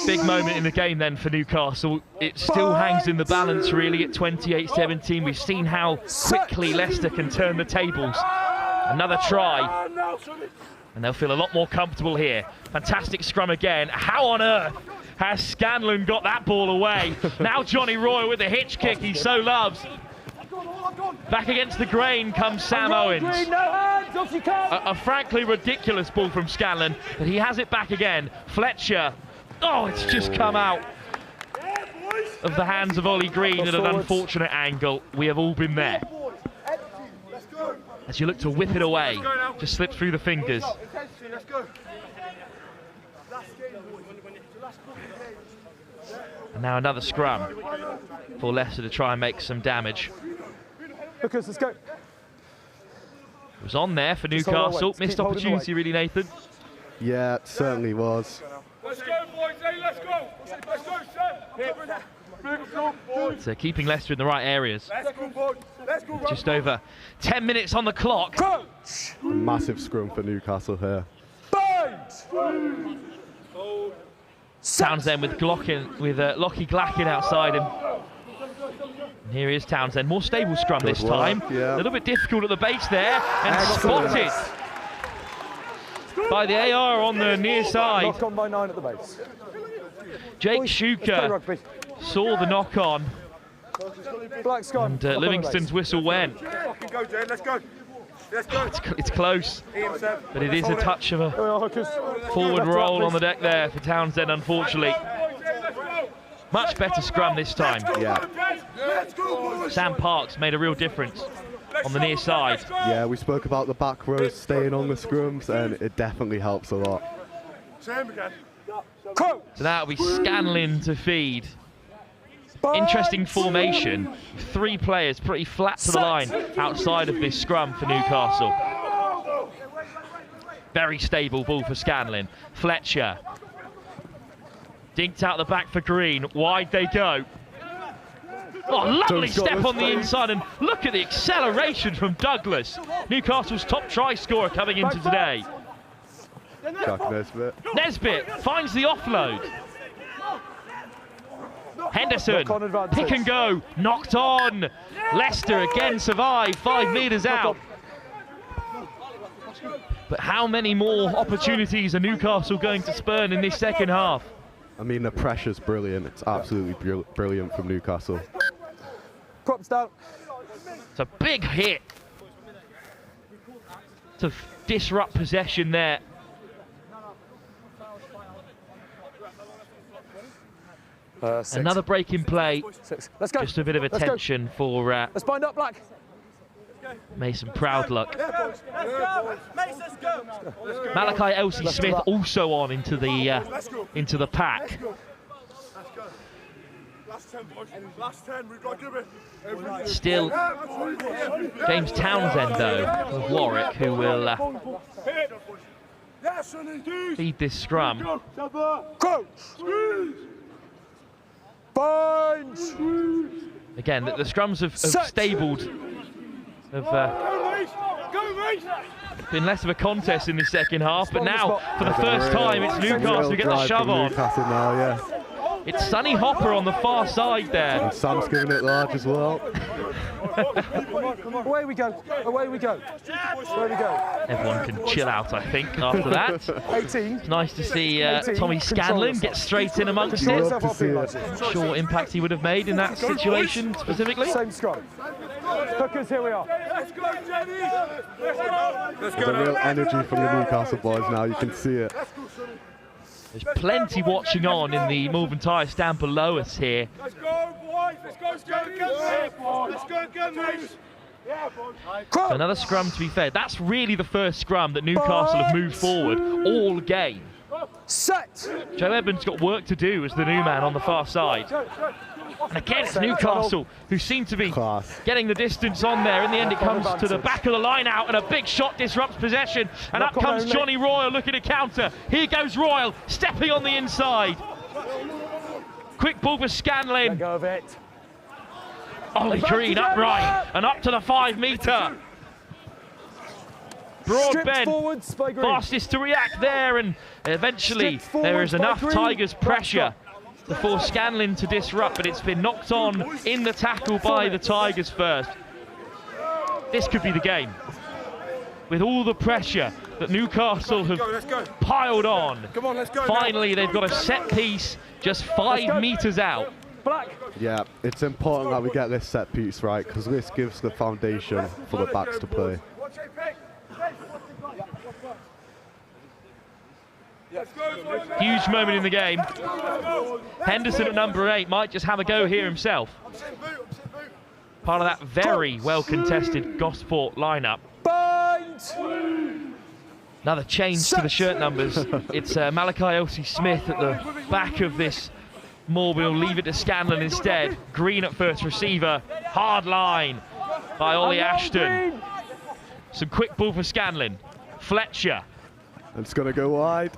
Big moment in the game then for Newcastle. It still hangs in the balance really at 28-17. We've seen how quickly Leicester can turn the tables. Another try, and they'll feel a lot more comfortable here. Fantastic scrum again. How on earth Has Scanlon got that ball away? Now Johnny Royal with the hitch kick he so loves. Back against the grain comes Sam Owens. A frankly ridiculous ball from Scanlon, but he has it back again. Fletcher. Oh, it's just come out of the hands of Ollie Green at an unfortunate angle. We have all been there. As you look to whip it away, just slips through the fingers. And now another scrum for Leicester to try and make some damage. Lucas, let's go. It was on there for Newcastle. Missed opportunity really, Nathan. Yeah, it certainly was. Let's go, boys. Hey, let's go. Let's go, son. So keeping Leicester in the right areas. Let's go, boys. Let's go. Just over 10 minutes on the clock. Coach! A massive scrum for Newcastle here. Bind! Townsend with Lockie Glackin outside him. And here is Townsend, more stable scrum this time. Yeah. A little bit difficult at the base there, and spotted by the AR on the near side. Knock on by 9 at the base. Jake Shuker saw the knock on, Black Sky. and Livingston's whistle went. Fucking go, Jay. Let's go. Let's go. It's close, but it is a touch of a Here we are, Hookers. forward roll on the deck there for Townsend, unfortunately. Much better scrum this time. Yeah. Sam Parks made a real difference on the near side. Yeah, we spoke about the back rows staying on the scrums, and it definitely helps a lot. Same again. Coach! So that'll be Scanlon to feed. Interesting formation. 3 players pretty flat to the line outside of this scrum for Newcastle. Very stable ball for Scanlon. Fletcher. Dinked out the back for Green. Wide they go. Oh, lovely step on the inside, and look at the acceleration from Douglas. Newcastle's top try scorer coming into today. Jack Nesbitt. Nesbitt finds the offload. Henderson, pick and go, knocked on. Leicester again survive, 5 metres out. But how many more opportunities are Newcastle going to spurn in this second half? I mean, the pressure's brilliant. It's absolutely brilliant from Newcastle. Props down. It's a big hit to disrupt possession there. Another break in play. 6. Let's go. Just a bit of attention for Let's bind up, Black. Mason Proudluck. Let's go. Let's go. Malachi Elsie-Smith also on into the pack. Last 10, boys. Last 10. We've got to give it. Still James Townsend though of Warwick, who will feed this scrum. Coach! Bind! Again, the scrums have stabled, have been less of a contest in the second half, but now for the first time it's Newcastle who get the shove on. Newcastle now, yeah. It's Sonny Hopper on the far side there. And Sam's giving it large as well. Away we go. Away we go. Away we go. Everyone can chill out, I think, after that. 18. It's nice to see Tommy Scanlon get straight in amongst it. Love to see it. Not sure what impact he would have made in that situation specifically. Same scrum. Hookers, here we are. Let's go, Jenny. Let's go. Let's There's a real energy from the Newcastle boys now. You can see it. There's plenty watching on in the Malvern Tyre stand below us here. Let's go, boys. Let's go again, boys. Let's go again, mate. Yeah, boys. So another scrum to be fair. That's really the first scrum that Newcastle have moved forward all game. Set. Joe Edmonds got work to do as the new man on the far side. And again, it's Newcastle who seem to be getting the distance on there. In the end, it comes to the back of the line out, and a big shot disrupts possession. And up comes Johnny Royal looking to counter. Here goes Royal, stepping on the inside. Quick ball for Scanlon. Let go of it. Ollie Green upright and up to the 5 metre. Broadbent, fastest to react there, and eventually there is enough Tigers pressure to force Scanlon to disrupt, but it's been knocked on in the tackle by the Tigers first. This could be the game. With all the pressure that Newcastle have piled on. Come on, let's go. Finally, they've got a set piece just 5 metres out. Black. Yeah, it's important that we get this set piece right, because this gives the foundation for the backs to play. Huge moment in the game. Henderson at number 8 might just have a go here himself. Part of that very well contested Gosport lineup. Another change to the shirt numbers. It's Malachi Elsie-Smith at the back of this Moore. We'll leave it to Scanlon instead. Green at first receiver. Hard line by Ollie Ashton. Some quick ball for Scanlon. Fletcher. And it's going to go wide.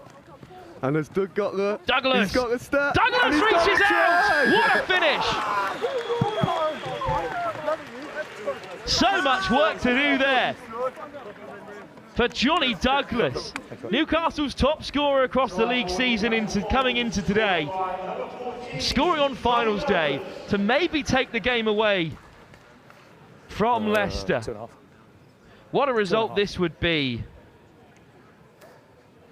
And has Doug got the... Douglas! He's got the step. Douglas reaches out! What a finish! So much work to do there for Johnny Douglas. Newcastle's top scorer across the league season coming into today. Scoring on finals day to maybe take the game away from Leicester. 2.5. What a result this would be.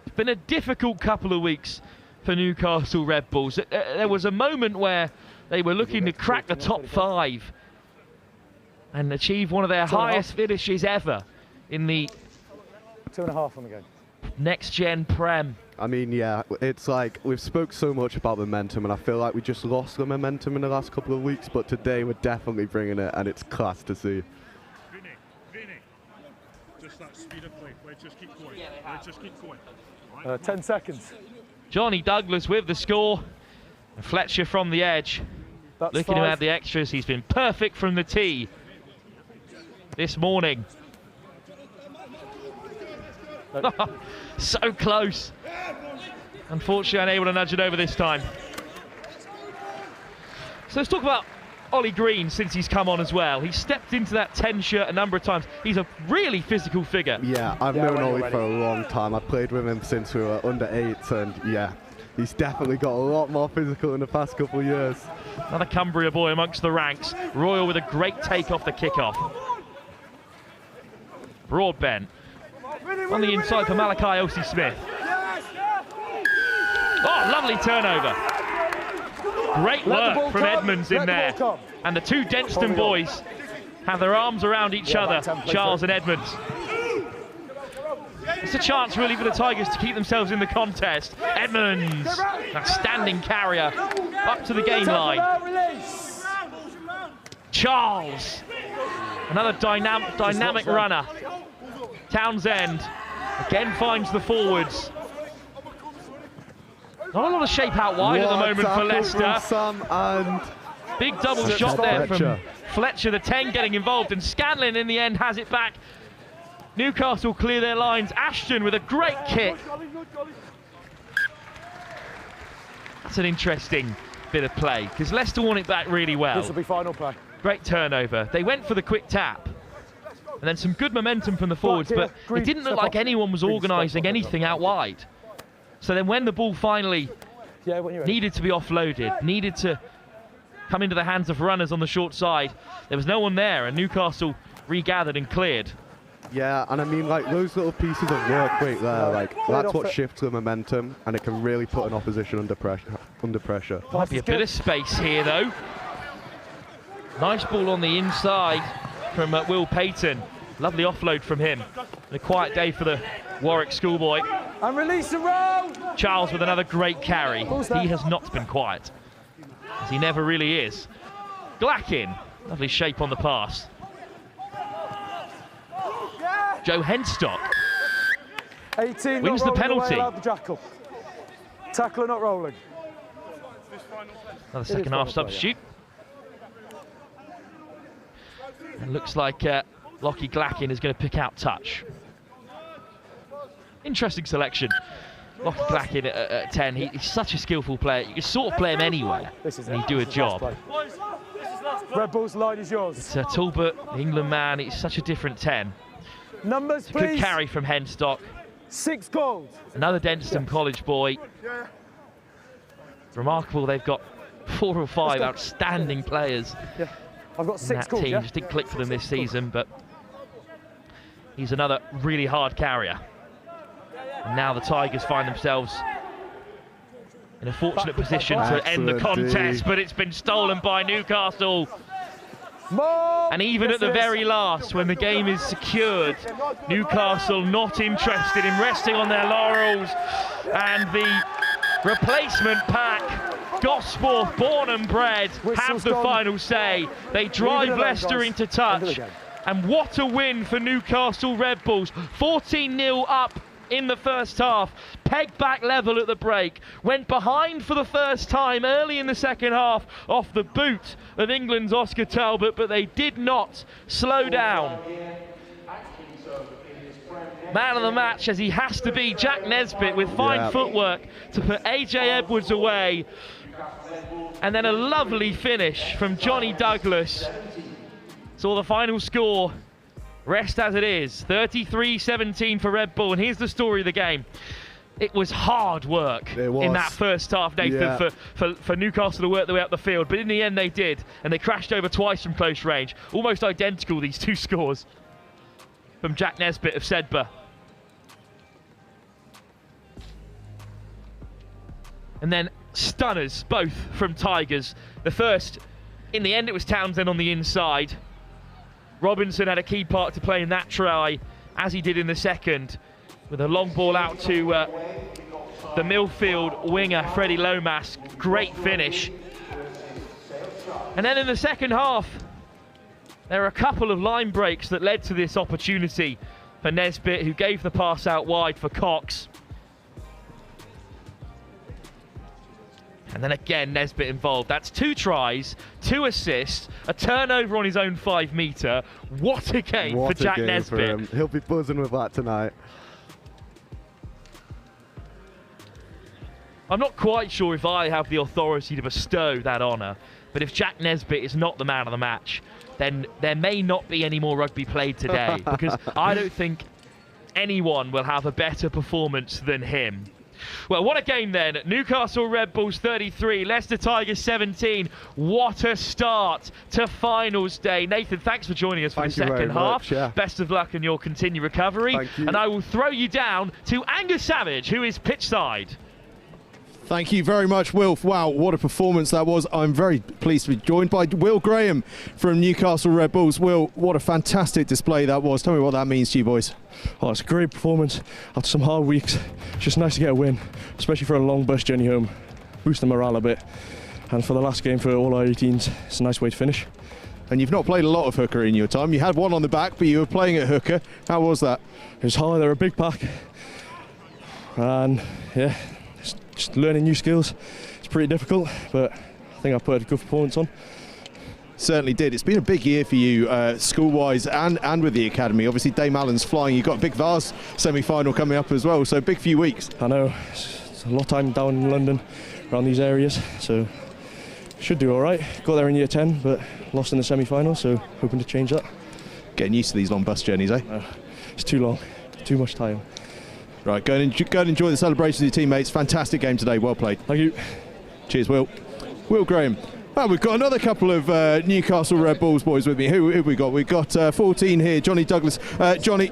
It's been a difficult couple of weeks for Newcastle Red Bulls. There was a moment where they were looking to crack the top 5 and achieve one of their highest finishes ever in the 2.5 on the game. Next Gen Prem. I mean, yeah, it's like we've spoke so much about momentum, and I feel like we just lost the momentum in the last couple of weeks, but today we're definitely bringing it, and it's class to see. Vinny, just that speed of play. Let's just keep going. Let's just keep going. 10 seconds. Johnny Douglas with the score. And Fletcher from the edge. That's Looking 5. to add the extras. He's been perfect from the tee this morning. So close. Unfortunately, unable to nudge it over this time. So let's talk about Ollie Green since he's come on as well. He's stepped into that 10 shirt a number of times. He's a really physical figure. Yeah, I've known Ollie for a long time. I've played with him since we were under 8s, and yeah, he's definitely got a lot more physical in the past couple of years. Another Cumbria boy amongst the ranks. Royal with a great take off the kickoff. Broadbent on the inside for Malachi Elsie-Smith. Oh, lovely turnover. Great work from Edmonds in there. And the two Denston boys have their arms around each other, Charles and Edmonds. It's a chance really for the Tigers to keep themselves in the contest. Edmonds, that standing carrier, up to the game line. Charles, another dynamic runner. Townsend again finds the forwards. Not a lot of shape out wide at the moment for Leicester. Sam and big double shot there from Fletcher, the 10 getting involved, and Scanlon in the end has it back. Newcastle clear their lines. Ashton with a great kick. That's an interesting bit of play because Leicester won it back really well. This will be final play. Great turnover. They went for the quick tap. And then some good momentum from the forwards, but it didn't look like anyone was organising anything out wide. So then when the ball finally needed to be offloaded, needed to come into the hands of runners on the short side, there was no one there, and Newcastle regathered and cleared. yeah, and I mean, like, those little pieces of work right there, like, that's what shifts the momentum, and it can really put an opposition under pressure. Might be a bit of space here, though. Nice ball on the inside from Will Payton. Lovely offload from him. And a quiet day for the Warwick schoolboy. And release and roll! Charles with another great carry. He has not been quiet, as he never really is. Glackin, lovely shape on the pass. Joe Henstock 18 wins the penalty. The jackal. Tackler not rolling. Another second half substitute. And looks like Lockie Glackin is going to pick out touch. Interesting selection. Lockie Glackin at 10. He's such a skillful player. You can sort of play him anywhere and he'd do a job. Red Bull's line is yours. It's Talbot, the England man. It's such a different 10. Numbers, It's a good please. carry from Henstock. 6 goals. Another Denston College boy. Remarkable, they've got 4 or 5 outstanding players I've got 6 in that goals. team. Just didn't click for them this season, but he's another really hard carrier. And now the Tigers find themselves in a fortunate position to end the contest, but it's been stolen by Newcastle. And even at the very last, when the game is secured, Newcastle not interested in resting on their laurels, and the replacement pack, Gosforth, born and bred, have the final say. They drive Leicester into touch, and what a win for Newcastle Red Bulls. 14-0 up in the first half, pegged back level at the break, went behind for the first time early in the second half off the boot of England's Oscar Talbot, but they did not slow down. Man of the match, as he has to be, Jack Nesbitt, with fine footwork to put AJ Edwards away, and then a lovely finish from Johnny Douglas. So the final score, rest as it is, 33-17 for Red Bull. And here's the story of the game. It was hard work in that first half, Nathan, for Newcastle to work their way up the field. But in the end, they did. And they crashed over twice from close range. Almost identical, these two scores from Jack Nesbitt of Sedbergh. And then stunners, both from Tigers. The first, in the end, it was Townsend on the inside. Robinson had a key part to play in that try, as he did in the second, with a long ball out to the Millfield winger, Freddie Lomas. Great finish. And then in the second half, there were a couple of line breaks that led to this opportunity for Nesbitt, who gave the pass out wide for Cox. And then again, Nesbitt involved. That's 2 tries, 2 assists, a turnover on his own 5 metre. What a game for Jack Nesbitt. He'll be buzzing with that tonight. I'm not quite sure if I have the authority to bestow that honour, but if Jack Nesbitt is not the man of the match, then there may not be any more rugby played today, because I don't think anyone will have a better performance than him. Well, what a game then. Newcastle Red Bulls 33, Leicester Tigers 17. What a start to finals day. Nathan, thanks for joining us for the second half. Best of luck in your continued recovery. And I will throw you down to Angus Savage, who is pitch side. Thank you very much, Wilf. Wow, what a performance that was. I'm very pleased to be joined by Will Graham from Newcastle Red Bulls. Will, what a fantastic display that was. Tell me what that means to you boys. Oh, it's a great performance after some hard weeks. It's just nice to get a win, especially for a long bus journey home. Boost the morale a bit. And for the last game for all our 18s, it's a nice way to finish. And you've not played a lot of hooker in your time. You had one on the back, but you were playing at hooker. How was that? It was hard. They're a big pack. And yeah, just learning new skills. It's pretty difficult, but I think I put a good performance on. Certainly did. It's been a big year for you, school-wise and with the academy. Obviously, Dame Allen's flying. You've got a big Vars semi-final coming up as well, so big few weeks. I know. It's a lot of time down in London, around these areas, so should do all right. Got there in year 10, but lost in the semi-final, so hoping to change that. Getting used to these long bus journeys, eh? It's too long. Too much time. Right, go and enjoy the celebrations with your teammates. Fantastic game today. Well played. Thank you. Cheers, Will. Will Graham. Well, we've got another couple of Newcastle Red Bulls boys with me. Who have we got? We've got 14 here. Johnny Douglas. Johnny.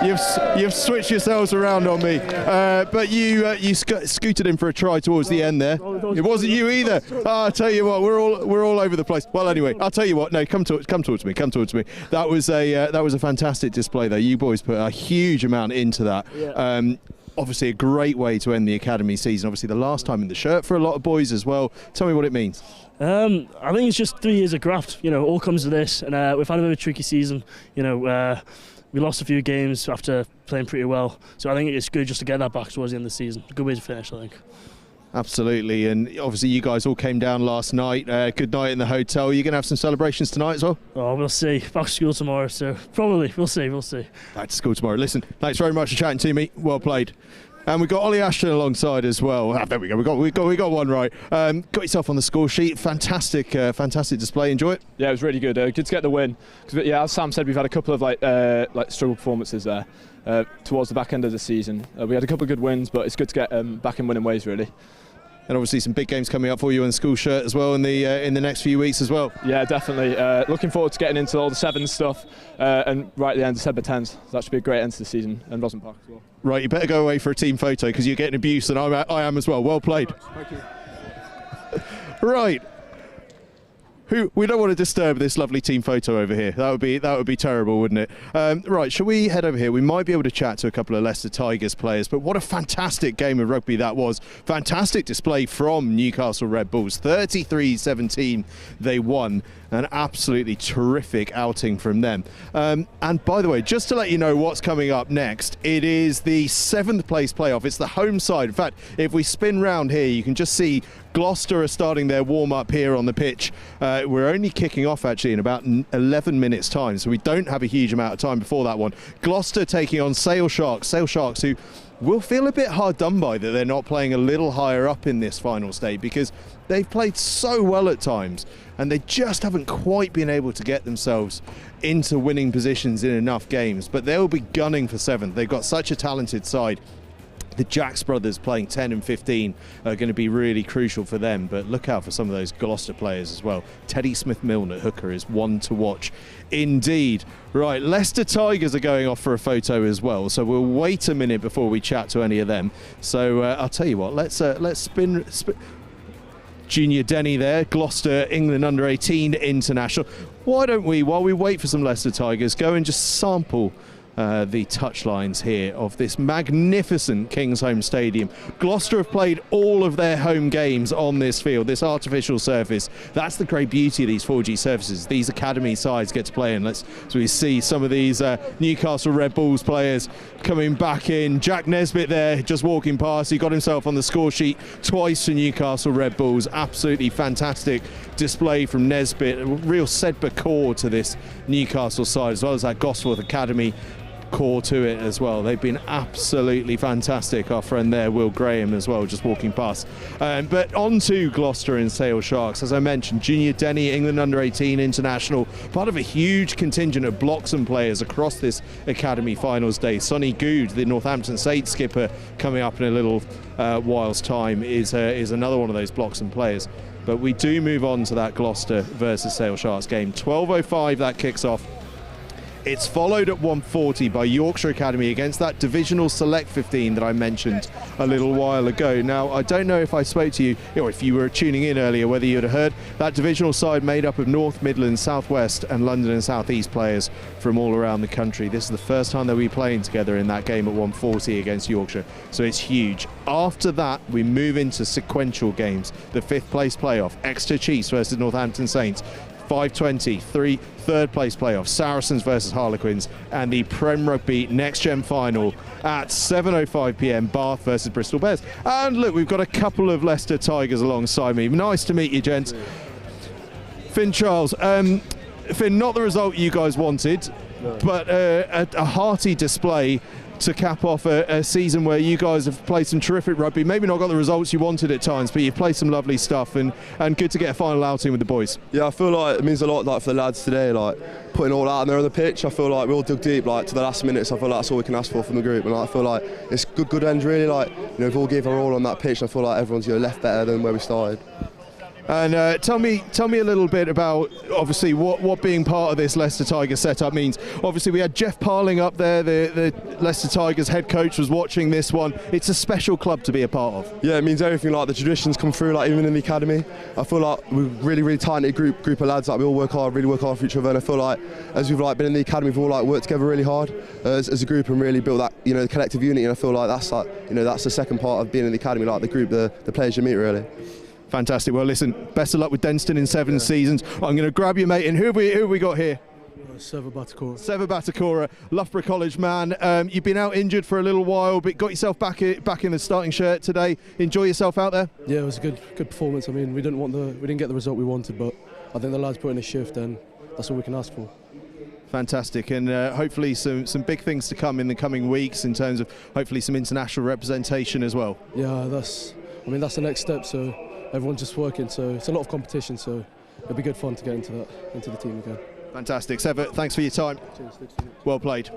You've switched yourselves around on me, but you scooted in for a try towards the end there. It wasn't you either. I'll tell you what, we're all over the place. Well, anyway, I'll tell you what. No, come towards me. That was a fantastic display there. You boys put a huge amount into that. Yeah. Obviously, a great way to end the academy season. Obviously, the last time in the shirt for a lot of boys as well. Tell me what it means. I think it's just 3 years of graft. You know, all comes to this, and we've had a bit of a tricky season. You know, we lost a few games after playing pretty well, so I think it's good just to get that back towards the end of the season. A good way to finish, I think. Absolutely, and obviously you guys all came down last night. Good night in the hotel. Are you going to have some celebrations tonight as well? Oh, we'll see. Back to school tomorrow, so probably. We'll see. Back to school tomorrow. Listen, thanks very much for chatting to me. Well played. And we've got Ollie Ashton alongside as well. There we go. We got one right. Got yourself on the score sheet. Fantastic display. Enjoy it. Yeah, it was really good. Good to get the win. Because yeah, as Sam said, we've had a couple of like struggle performances there towards the back end of the season. We had a couple of good wins, but it's good to get back in winning ways really. And obviously some big games coming up for you in the school shirt as well in the next few weeks as well. Yeah, definitely. Looking forward to getting into all the sevens stuff and right at the end, December 10th. That should be a great end to the season, and Roslyn Park as well. Right, you better go away for a team photo because you're getting abuse, and I am as well. Well played. Thank you. Right. We don't want to disturb this lovely team photo over here. That would be terrible, wouldn't it? Right, shall we head over here? We might be able to chat to a couple of Leicester Tigers players, but what a fantastic game of rugby that was. Fantastic display from Newcastle Red Bulls. 33-17 they won. An absolutely terrific outing from them. And by the way, just to let you know what's coming up next, it is the 7th place playoff. It's the home side. In fact, if we spin round here, you can just see Gloucester are starting their warm-up here on the pitch. We're only kicking off actually in about 11 minutes time, so we don't have a huge amount of time before that one. Gloucester taking on Sale Sharks who will feel a bit hard done by that they're not playing a little higher up in this final state, because they've played so well at times and they just haven't quite been able to get themselves into winning positions in enough games. But they'll be gunning for 7th. They've got such a talented side. The Jacks brothers playing 10 and 15 are going to be really crucial for them, but look out for some of those Gloucester players as well. Teddy Smith-Milne at hooker is one to watch indeed. Right, Leicester Tigers are going off for a photo as well, so we'll wait a minute before we chat to any of them. So I'll tell you what, let's spin. Junior Denny there, Gloucester England under-18 international. Why don't we, while we wait for some Leicester Tigers, go and just sample the touchlines here of this magnificent Kingsholm Stadium. Gloucester have played all of their home games on this field, this artificial surface. That's the great beauty of these 4G surfaces. These academy sides get to play in. So we see some of these Newcastle Red Bulls players coming back in. Jack Nesbitt there, just walking past. He got himself on the score sheet twice for Newcastle Red Bulls. Absolutely fantastic display from Nesbitt. A real Sedbergh core to this Newcastle side, as well as that Gosforth Academy core to it as well. They've been absolutely fantastic. Our friend there, Will Graham, as well, just walking past. But on to Gloucester and Sale Sharks. As I mentioned, Junior Denny, England under-18 international, part of a huge contingent of Bloxham players across this academy finals day. Sonny Good, the Northampton Saints skipper, coming up in a little while's time, is another one of those Bloxham players. But we do move on to that Gloucester versus Sale Sharks game. 12:05 that kicks off. It's followed at 1:40 by Yorkshire Academy against that Divisional Select 15 that I mentioned a little while ago. Now, I don't know if I spoke to you, or if you were tuning in earlier, whether you'd have heard that Divisional side made up of North, Midlands, South West and London and South East players from all around the country. This is the first time they'll be playing together in that game at 1:40 against Yorkshire, so it's huge. After that, we move into sequential games. The 5th place playoff, Exeter Chiefs versus Northampton Saints. 5:20, third place playoff, Saracens versus Harlequins, and the PREM Rugby Next Gen final at 7:05 p.m, Bath versus Bristol Bears. And look, we've got a couple of Leicester Tigers alongside me. Nice to meet you, gents. Finn Charles. Finn, not the result you guys wanted, but a hearty display to cap off a season where you guys have played some terrific rugby. Maybe not got the results you wanted at times, but you've played some lovely stuff, and good to get a final outing with the boys. Yeah, I feel like it means a lot, like, for the lads today, like putting all out there on the pitch. I feel like we all dug deep, like, to the last minutes. I feel like that's all we can ask for from the group, and like, I feel like it's good end really. Like, we've all gave our all on that pitch. I feel like everyone's left better than where we started. And tell me a little bit about, obviously, what being part of this Leicester Tigers setup means. Obviously, we had Jeff Parling up there, the Leicester Tigers head coach, was watching this one. It's a special club to be a part of. Yeah, it means everything. Like, the traditions come through, like, even in the academy. I feel like we're really tight-knit group of lads. Like, we all work hard for each other. And I feel like as we've been in the academy, we've all worked together really hard as a group and really built that the collective unity. And I feel like that's that's the second part of being in the academy, like the group, the players you meet really. Fantastic. Well, listen, best of luck with Denston in 7 seasons. I'm going to grab you, mate. And who have we got here? Seva Batakora, Loughborough College man. You've been out injured for a little while, but got yourself back in the starting shirt today. Enjoy yourself out there? Yeah, it was a good performance. I mean, we didn't get the result we wanted, but I think the lads put in a shift, and that's all we can ask for. Fantastic, and hopefully some big things to come in the coming weeks in terms of hopefully some international representation as well. Yeah, that's the next step. So everyone's just working, so it's a lot of competition, so it'll be good fun to get into the team again. Fantastic. Seva, thanks for your time. Cheers. Well played.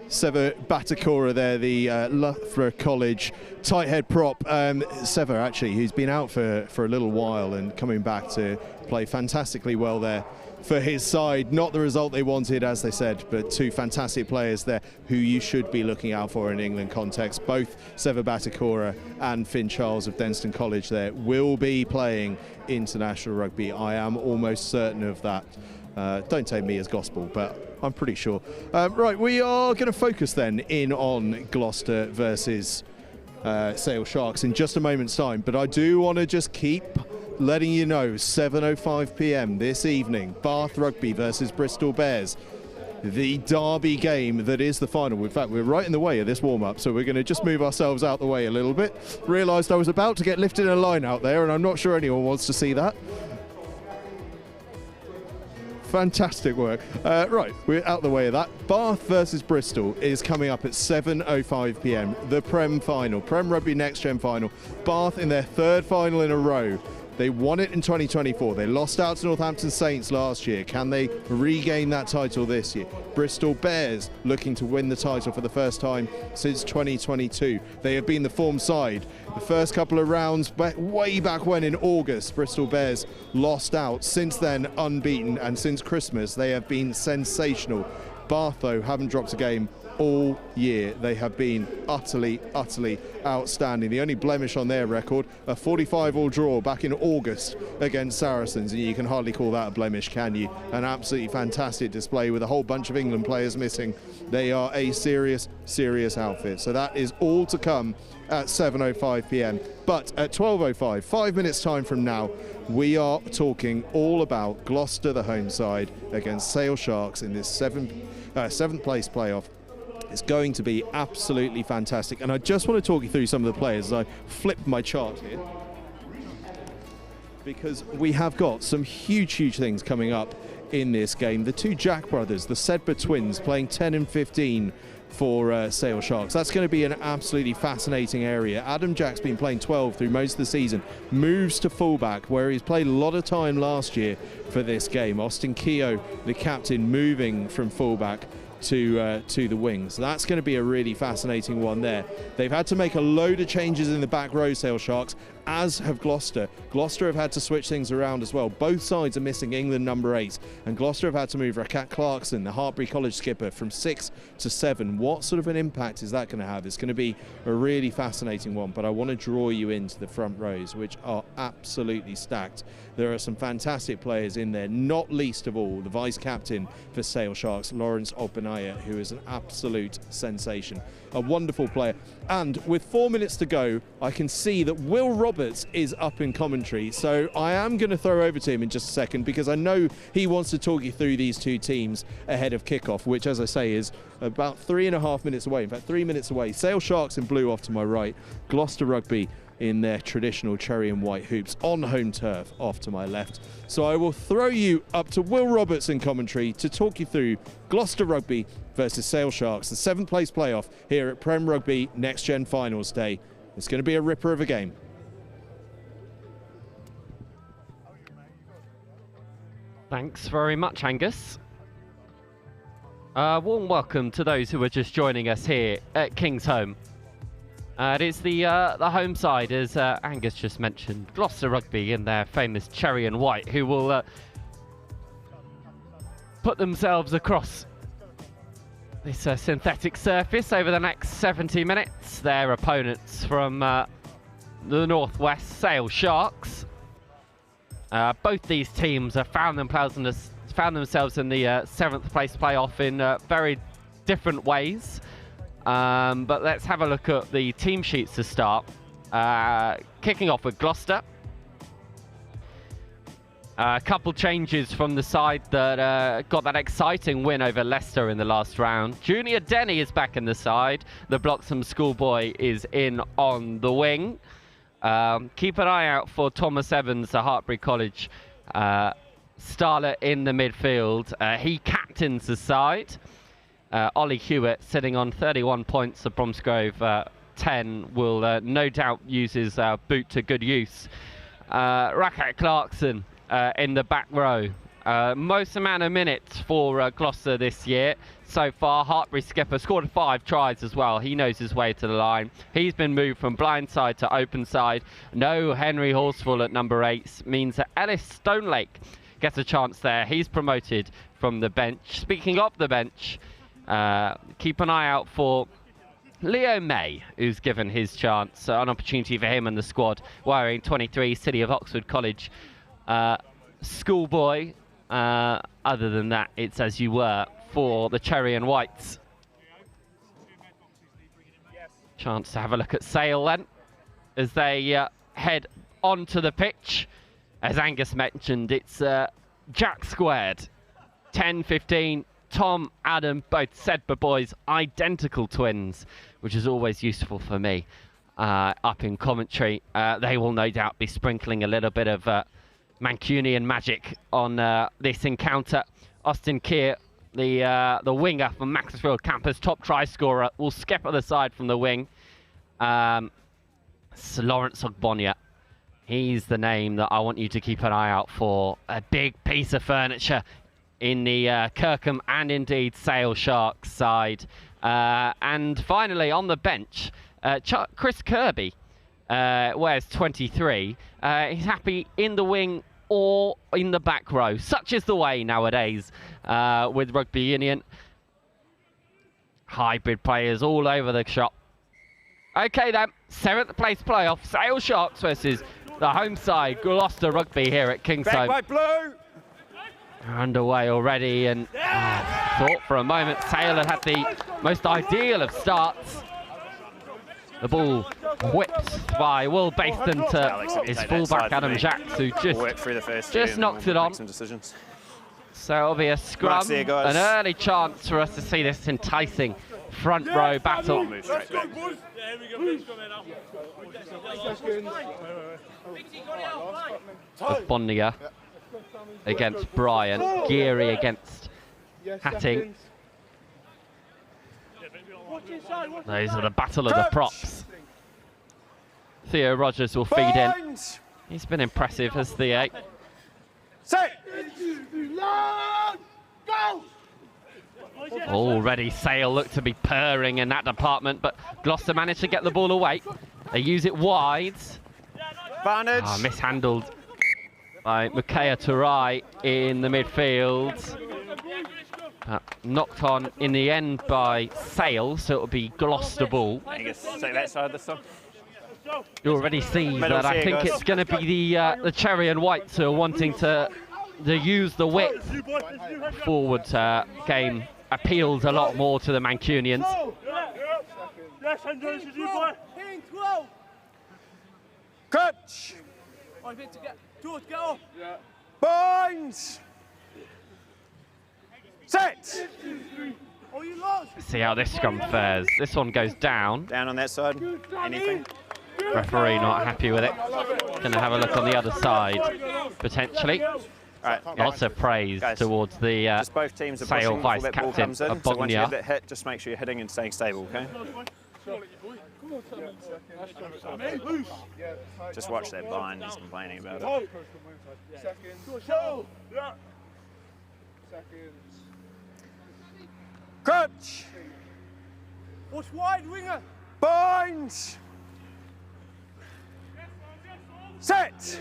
Seva Batakora there, the Loughborough College tight head prop. Seva, actually, who's been out for a little while and coming back to play fantastically well there for his side. Not the result they wanted, as they said, but two fantastic players there who you should be looking out for in England context. Both Seva Batakora and Finn Charles of Denstone College there will be playing international rugby. I am almost certain of that. Don't take me as gospel, but I'm pretty sure. Right, we are going to focus then in on Gloucester versus Sale Sharks in just a moment's time, but I do want to just keep letting you know, 7:05 p.m. this evening, Bath Rugby versus Bristol Bears, the derby game that is the final. In fact, we're right in the way of this warm-up, so we're going to just move ourselves out the way a little bit. Realised I was about to get lifted in a line out there, and I'm not sure anyone wants to see that. Fantastic work. Right, we're out the way of that. Bath versus Bristol is coming up at 7:05 p.m. The PREM final, PREM Rugby Next Gen final. Bath in their third final in a row. They won it in 2024. They lost out to Northampton Saints last year. Can they regain that title this year? Bristol Bears looking to win the title for the first time since 2022. They have been the form side. The first couple of rounds, way back when in August, Bristol Bears lost out. Since then, unbeaten, and since Christmas, they have been sensational. Bath, though, haven't dropped a game all year. They have been utterly outstanding. The only blemish on their record, a 45-all draw back in August against Saracens, and you can hardly call that a blemish, can you? An absolutely fantastic display with a whole bunch of England players missing. They are a serious outfit. So that is all to come at 7:05 p.m. But at 12:05, 5 minutes time from now, we are talking all about Gloucester, the home side, against Sale Sharks in this seventh place playoff. It's going to be absolutely fantastic, and I just want to talk you through some of the players as I flip my chart here, because we have got some huge things coming up in this game. The two Jack brothers, the Sedber twins, playing 10 and 15 for Sale Sharks. That's going to be an absolutely fascinating area. Adam Jack's been playing 12 through most of the season, moves to fullback where he's played a lot of time last year for this game. Austin Keogh, the captain, moving from fullback to the wings. So that's going to be a really fascinating one there. They've had to make a load of changes in the back row, Sale Sharks, as have Gloucester. Gloucester have had to switch things around as well. Both sides are missing England number 8, and Gloucester have had to move Rakat Clarkson, the Hartbury College skipper, from 6 to 7. What sort of an impact is that going to have? It's going to be a really fascinating one, but I want to draw you into the front rows, which are absolutely stacked. There are some fantastic players in there, not least of all the vice captain for Sale Sharks, Lawrence Ogbonnaya, who is an absolute sensation. A wonderful player. And with 4 minutes to go, I can see that Will Roberts is up in commentary, so I am going to throw over to him in just a second, because I know he wants to talk you through these two teams ahead of kickoff, which, as I say, is about 3.5 minutes away. In fact, 3 minutes away. Sale Sharks in blue off to my right, Gloucester Rugby in their traditional cherry and white hoops on home turf off to my left. So I will throw you up to Will Roberts in commentary to talk you through Gloucester Rugby versus Sale Sharks, the 7th place playoff here at PREM Rugby Next Gen Finals Day. It's going to be a ripper of a game. Thanks very much, Angus. Warm welcome to those who are just joining us here at King's Home. It is the home side, as Angus just mentioned, Gloucester Rugby in their famous cherry and white, who will put themselves across this synthetic surface over the next 70 minutes. Their opponents from the northwest, Sale Sharks. Both these teams have found themselves in the 7th place playoff in very different ways. But let's have a look at the team sheets to start. Kicking off with Gloucester. A couple changes from the side that got that exciting win over Leicester in the last round. Junior Denny is back in the side. The Bloxham schoolboy is in on the wing. Keep an eye out for Thomas Evans, the Hartbury College starter in the midfield. He captains the side. Ollie Hewitt, sitting on 31 points, the Bromsgrove 10, will no doubt use his boot to good use. Rakat Clarkson in the back row. Most amount of minutes for Gloucester this year. so far. Hartbury skipper scored 5 tries as well. He knows his way to the line. He's been moved from blind side to open side. No Henry Horsfall at number 8 means that Ellis Stonelake gets a chance there. He's promoted from the bench. Speaking of the bench, keep an eye out for Leo May, who's given his chance, an opportunity for him and the squad, wearing 23, City of Oxford College schoolboy. Other than that, it's as you were for the Cherry and Whites. Chance to have a look at Sale then, as they head onto the pitch. As Angus mentioned, it's Jack squared. 10-15, Tom, Adam, both Sedbergh boys, identical twins, which is always useful for me up in commentary. They will no doubt be sprinkling a little bit of Mancunian magic on this encounter. Austin Keir, the winger from Macclesfield campus, top try scorer, will skip at the side from the wing. Lawrence Ogbonia, he's the name that I want you to keep an eye out for. A big piece of furniture in the Kirkham and indeed Sale Sharks side. And finally on the bench, Chris Kirby wears 23. He's happy in the wing or in the back row. Such is the way nowadays with rugby union. Hybrid players all over the shop. Okay then, 7th place playoff, Sale Sharks versus the home side, Gloucester Rugby here at Kingsholm. Back by blue! Underway already, and thought for a moment Sale had the most ideal of starts. The ball whipped by Will Baston to his fullback Adam Jacks, who just knocked it on. So it'll be a scrum, an early chance for us to see this enticing front row battle. Of Bonnier against Brian, Geary against Hatting. Those are the battle of the props. Theo Rogers will feed in. He's been impressive as Theo. Already Sale looked to be purring in that department, but Gloucester managed to get the ball away. They use it wide. Mishandled by Mukaya Turai in the midfield. Knocked on in the end by Sale, so it'll be Gloucester ball. Take that side this time. You already see that I think it's going to be the Cherry and Whites who are wanting to use the width. Forward game appeals a lot more to the Mancunians. Catch! Binds! Set! See how this scrum fares. This one goes down. Down on that side. Anything? Referee not happy with it. Going to have a look on the other side, potentially. Right, lots of praise towards the just both teams are Sale pushing vice before that ball captain comes in, of so once you Bognia. have that hit, just make sure you're hitting and staying stable, okay? Just watch that bind, he's complaining about it. Crunch! What's wide, winger? Binds! Set!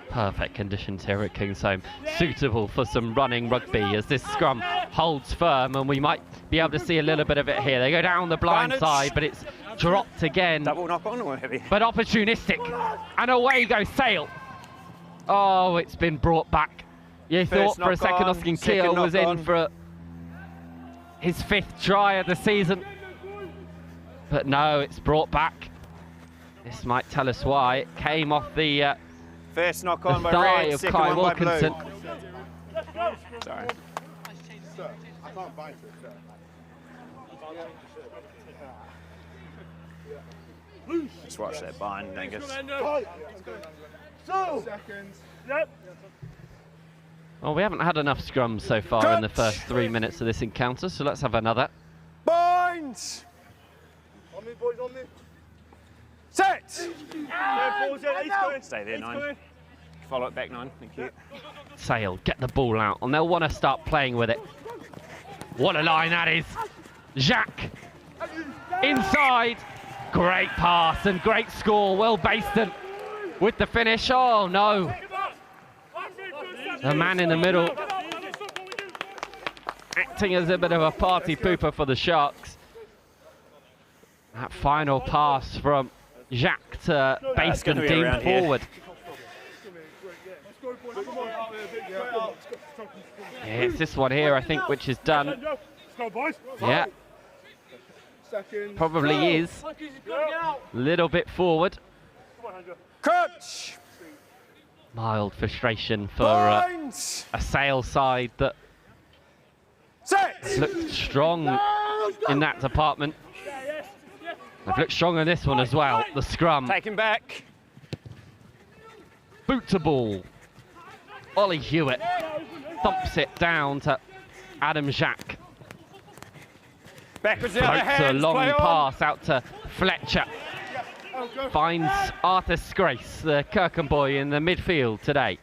Perfect conditions here at Kingsholm, suitable for some running rugby as this scrum holds firm, and we might be able to see a little bit of it here. They go down the blind side, but it's dropped again. Double knock on or heavy? But opportunistic, and away goes Sale. Oh, it's been brought back. You thought for a second Oskin Keel was in for his 5th try of the season, but no, it's brought back. This might tell us why. It came off the first knock on by thigh red, of second Kai one by blue. Wilkinson. Sorry. I can't bind to it, sir. Just watch that bind, Angus. Well, we haven't had enough scrums so far in the first 3 minutes of this encounter, so let's have another. Binds! On me, boys, on me. Set! Stay there, 9. Follow it back 9, thank you. Sale, get the ball out, and they'll want to start playing with it. What a line that is. Jacques, inside. Great pass and great score. Will Baston with the finish. Oh, no. The man in the middle, acting as a bit of a party pooper for the Sharks. That final pass from Jacques to Baston deemed forward. Yeah, it's this one here, I think, which is done. Yeah. Probably is. A little bit forward. Coach! Mild frustration for a Sale side that looked strong in that department. They've looked strong in this one as well. The scrum. Taken back. Boot to ball. Ollie Hewitt thumps it down to Adam Jacques. Backwards the other Floats a hands, long play on. pass out to Fletcher. Finds Arthur Scrace, the Kirkham boy, in the midfield today.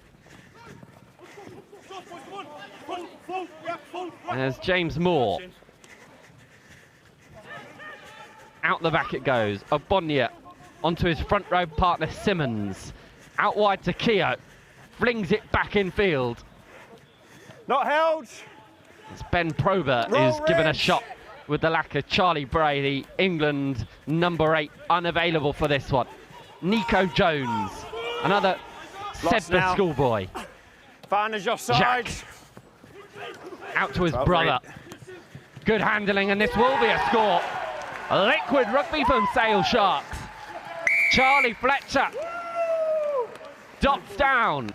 There's James Moore. Out the back it goes. Obonia onto his front row partner Simmons. Out wide to Keogh. Flings it back in field. Not held. It's Ben Probert is given a shot with the lack of Charlie Bray, the England number 8, unavailable for this one. Nico Jones, another Sedbergh schoolboy. Farner's offside. Jack. Out to his brother. Good handling, and this will be a score. Liquid rugby from Sale Sharks. Charlie Fletcher dots down.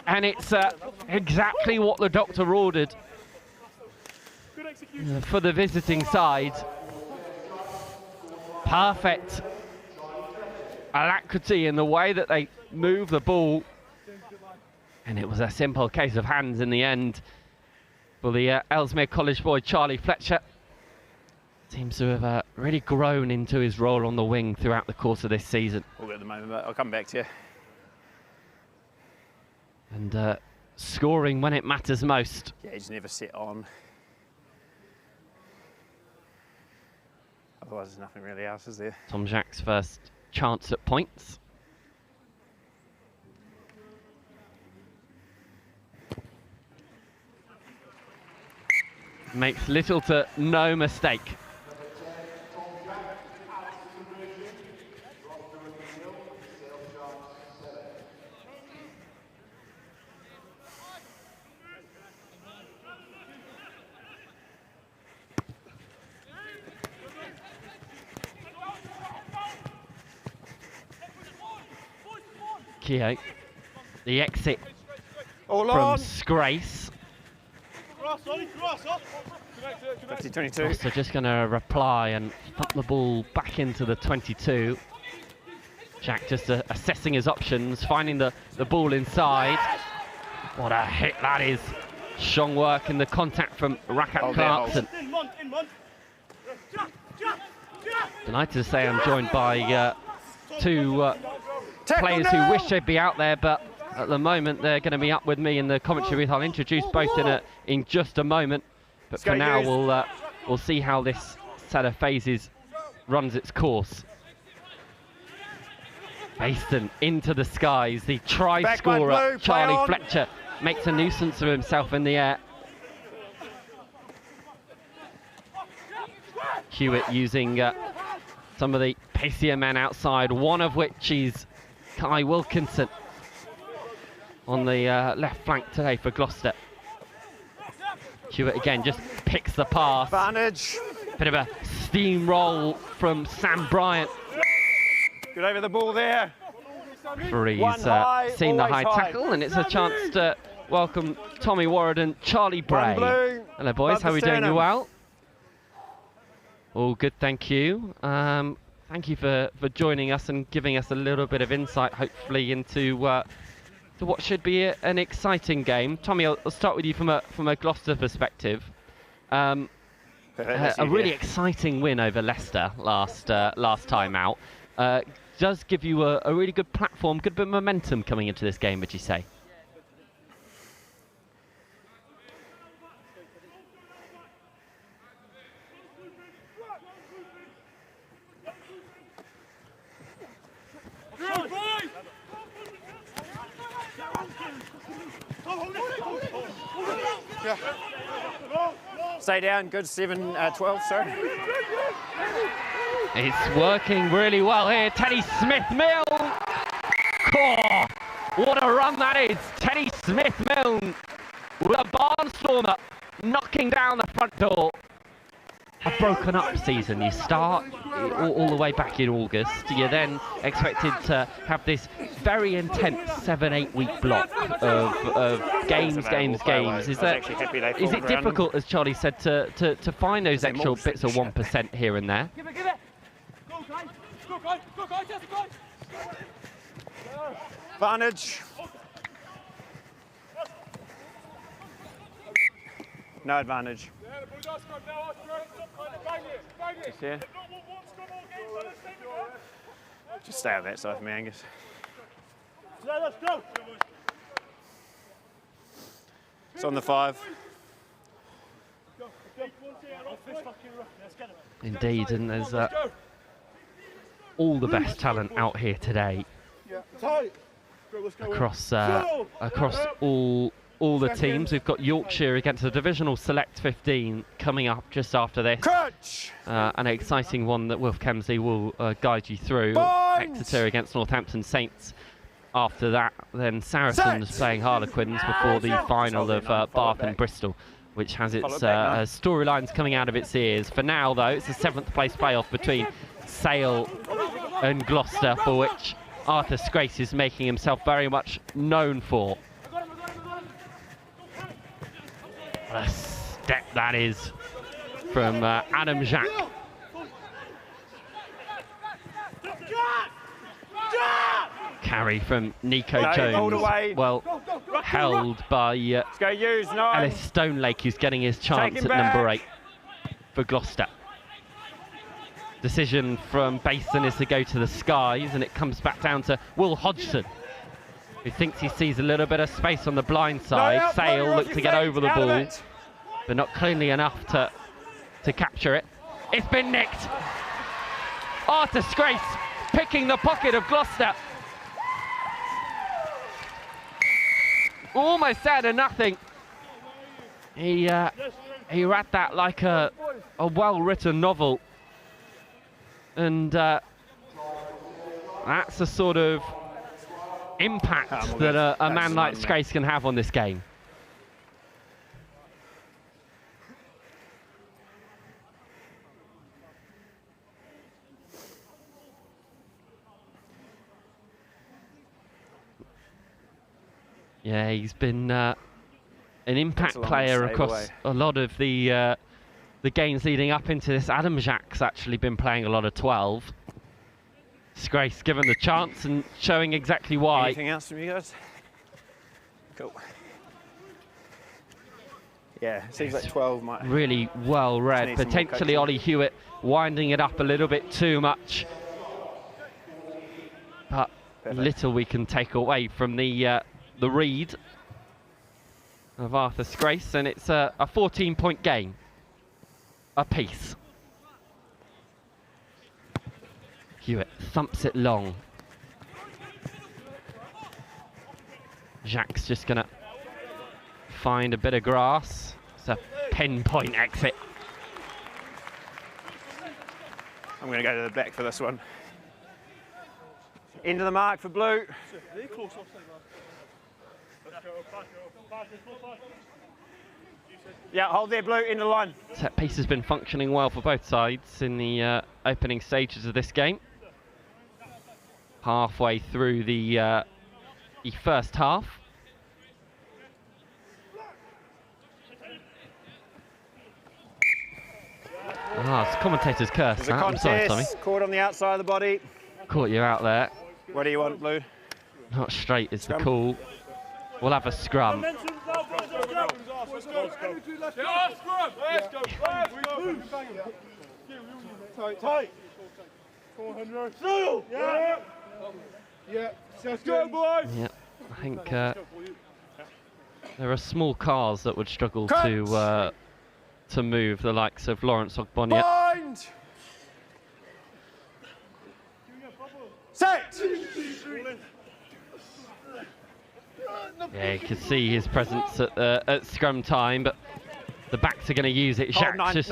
And it's exactly what the doctor ordered for the visiting side. Perfect alacrity in the way that they move the ball. And it was a simple case of hands in the end for the Ellesmere College boy, Charlie Fletcher. Seems to have really grown into his role on the wing throughout the course of this season. All good at the moment, but I'll come back to you. And scoring when it matters most. Yeah, he's never sit on. Otherwise, there's nothing really else, is there? Tom Jacques' first chance at points. Makes little to no mistake. Keogh, the exit from Scrace. 22. Gloucester just going to reply and thump the ball back into the 22. Jack just assessing his options, finding the ball inside. What a hit that is. Strong work in the contact from Rakat Clarkson. Delighted to say I'm joined by two players who wish they'd be out there, but at the moment they're going to be up with me in the commentary booth. I'll introduce both in just a moment, but for now we'll see how this set of phases runs its course. Baston into the skies, the try scorer Charlie Fletcher makes a nuisance of himself in the air. Hewitt using some of the pacier men outside, one of which is Kai Wilkinson on the left flank today for Gloucester. Hewitt again just picks the pass. Advantage. Bit of a steamroll from Sam Bryant. Good over the ball there. Referee's seen the high tackle, and it's a chance to welcome Tommy Warren and Charlie Bray. Hello boys, how are we doing? You well? All good, thank you. Thank you for joining us and giving us a little bit of insight, hopefully, into what should be an exciting game. Tommy, I'll start with you from a Gloucester perspective. A really exciting win over Leicester last time out. does give you a really good platform, good bit of momentum coming into this game, would you say? Stay down, good 7-12, sorry. It's working really well here. Teddy Smith-Milne. Oh, what a run that is. Teddy Smith-Milne with a barnstormer knocking down the front door. A broken up season. You start all the way back in August. You're then expected to have this very intense 7-8 week block of games. Is it difficult, as Charlie said, to find those extra bits of 1% here and there? Advantage. No advantage. Yeah. Just stay on that side for me, Angus. It's on the 5. Indeed, and there's all the best talent out here today across all the teams. We've got Yorkshire against the Divisional Select 15 coming up just after this. An exciting one that Wilf Kemsley will guide you through. Exeter against Northampton Saints. After that, then Saracens playing Harlequins before the final of Bath and Bristol, which has its storylines coming out of its ears. For now, though, it's a 7th place playoff between Sale and Gloucester, for which Arthur Scrace is making himself very much known for. What a step that is from Adam Jacques. Carry from Nico Jones. Well, held by Ellis Stonelake, who's getting his chance at number 8 for Gloucester. Decision from Basin is to go to the skies, and it comes back down to Will Hodgson, who thinks he sees a little bit of space on the blind side. Sale looked to get over the ball, but not cleanly enough to capture it. It's been nicked. Arthur Scrace picking the pocket of Gloucester. Almost out of nothing. He read that like a well-written novel. And that's the sort of impact that a man like Scrace can have on this game. Yeah, he's been an impact player across a lot of the games leading up into this. Adam Jacques actually been playing a lot of 12. Scrace given the chance and showing exactly why. Anything else from you guys? Cool. Yeah, seems like 12 might. Really well read. Potentially Ollie Hewitt winding it up a little bit too much. But little we can take away from the read of Arthur Scrace, and it's a 14-point game apiece. Hewitt thumps it long. Jacques just gonna find a bit of grass. It's a pinpoint exit. I'm gonna go to the back for this one. Into the mark for blue. Yeah, hold there, blue, into the line. Set piece has been functioning well for both sides in the opening stages of this game. Halfway through the first half. It's commentator's curse. I'm sorry, Tommy. Caught on the outside of the body. Caught you out there. What do you want, blue? Not straight is the call. We'll have a scrum. Yeah. Yeah. Let's go, boys. Yeah, I think there are small cars that would struggle to move, the likes of Lawrence Ogbonia. Bind! Set! Yeah, you can see his presence at scrum time, but the backs are going to use it. Jacques just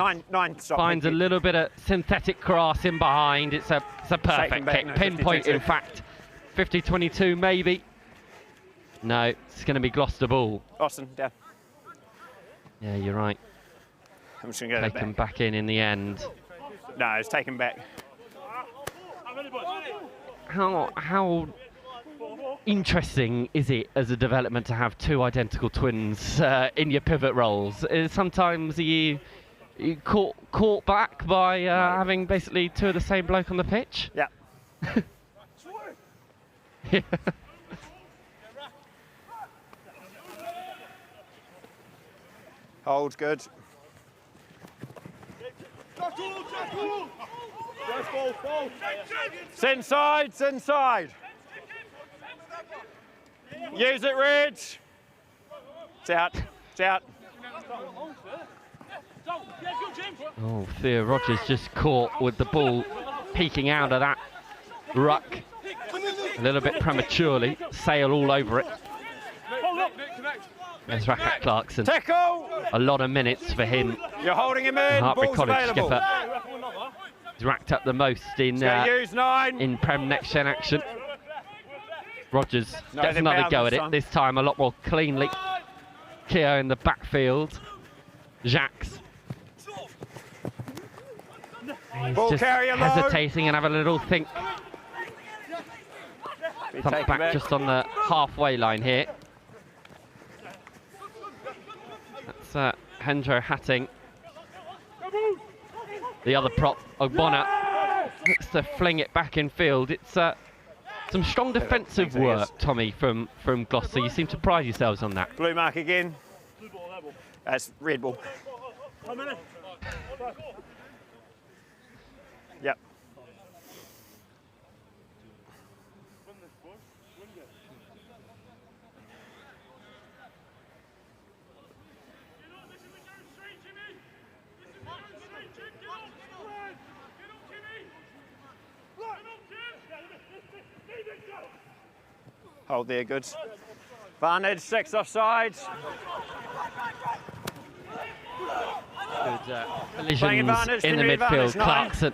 finds a little bit of synthetic grass in behind. It's a perfect kick. Pinpoint, in fact. 50-22 maybe. No, it's going to be Gloucester ball. Austin, down. Yeah, you're right. I'm just going to go taken back in the end. No, it's taken back. How interesting is it as a development to have two identical twins in your pivot roles? Sometimes you caught back by having basically two of the same bloke on the pitch? Yeah. Yeah. Hold, good. It's inside, it's inside. Use it, Ridge. It's out, it's out. Oh, Theo Rogers just caught with the ball peeking out of that ruck a little bit prematurely. Sail all over it. There's Rakat Clarkson. Tackle! A lot of minutes for him. You're holding him in. Hartbury Ball's College available. skipper. He's racked up the most in Prem Next Gen action. Rogers gets another go at it. This time a lot more cleanly. Keogh in the backfield. Jacques. He's just hesitating and have a little think. Thump back just on the halfway line here. That's Hendro Hatting. The other prop, Ogbonna, looks to fling it back in field. It's some strong defensive work, Tommy, from Gloucester. You seem to pride yourselves on that. Blue mark again. That's red ball. Yep. Hold there, good. Vantage, 6 offside. Good collisions in the midfield. Clarkson.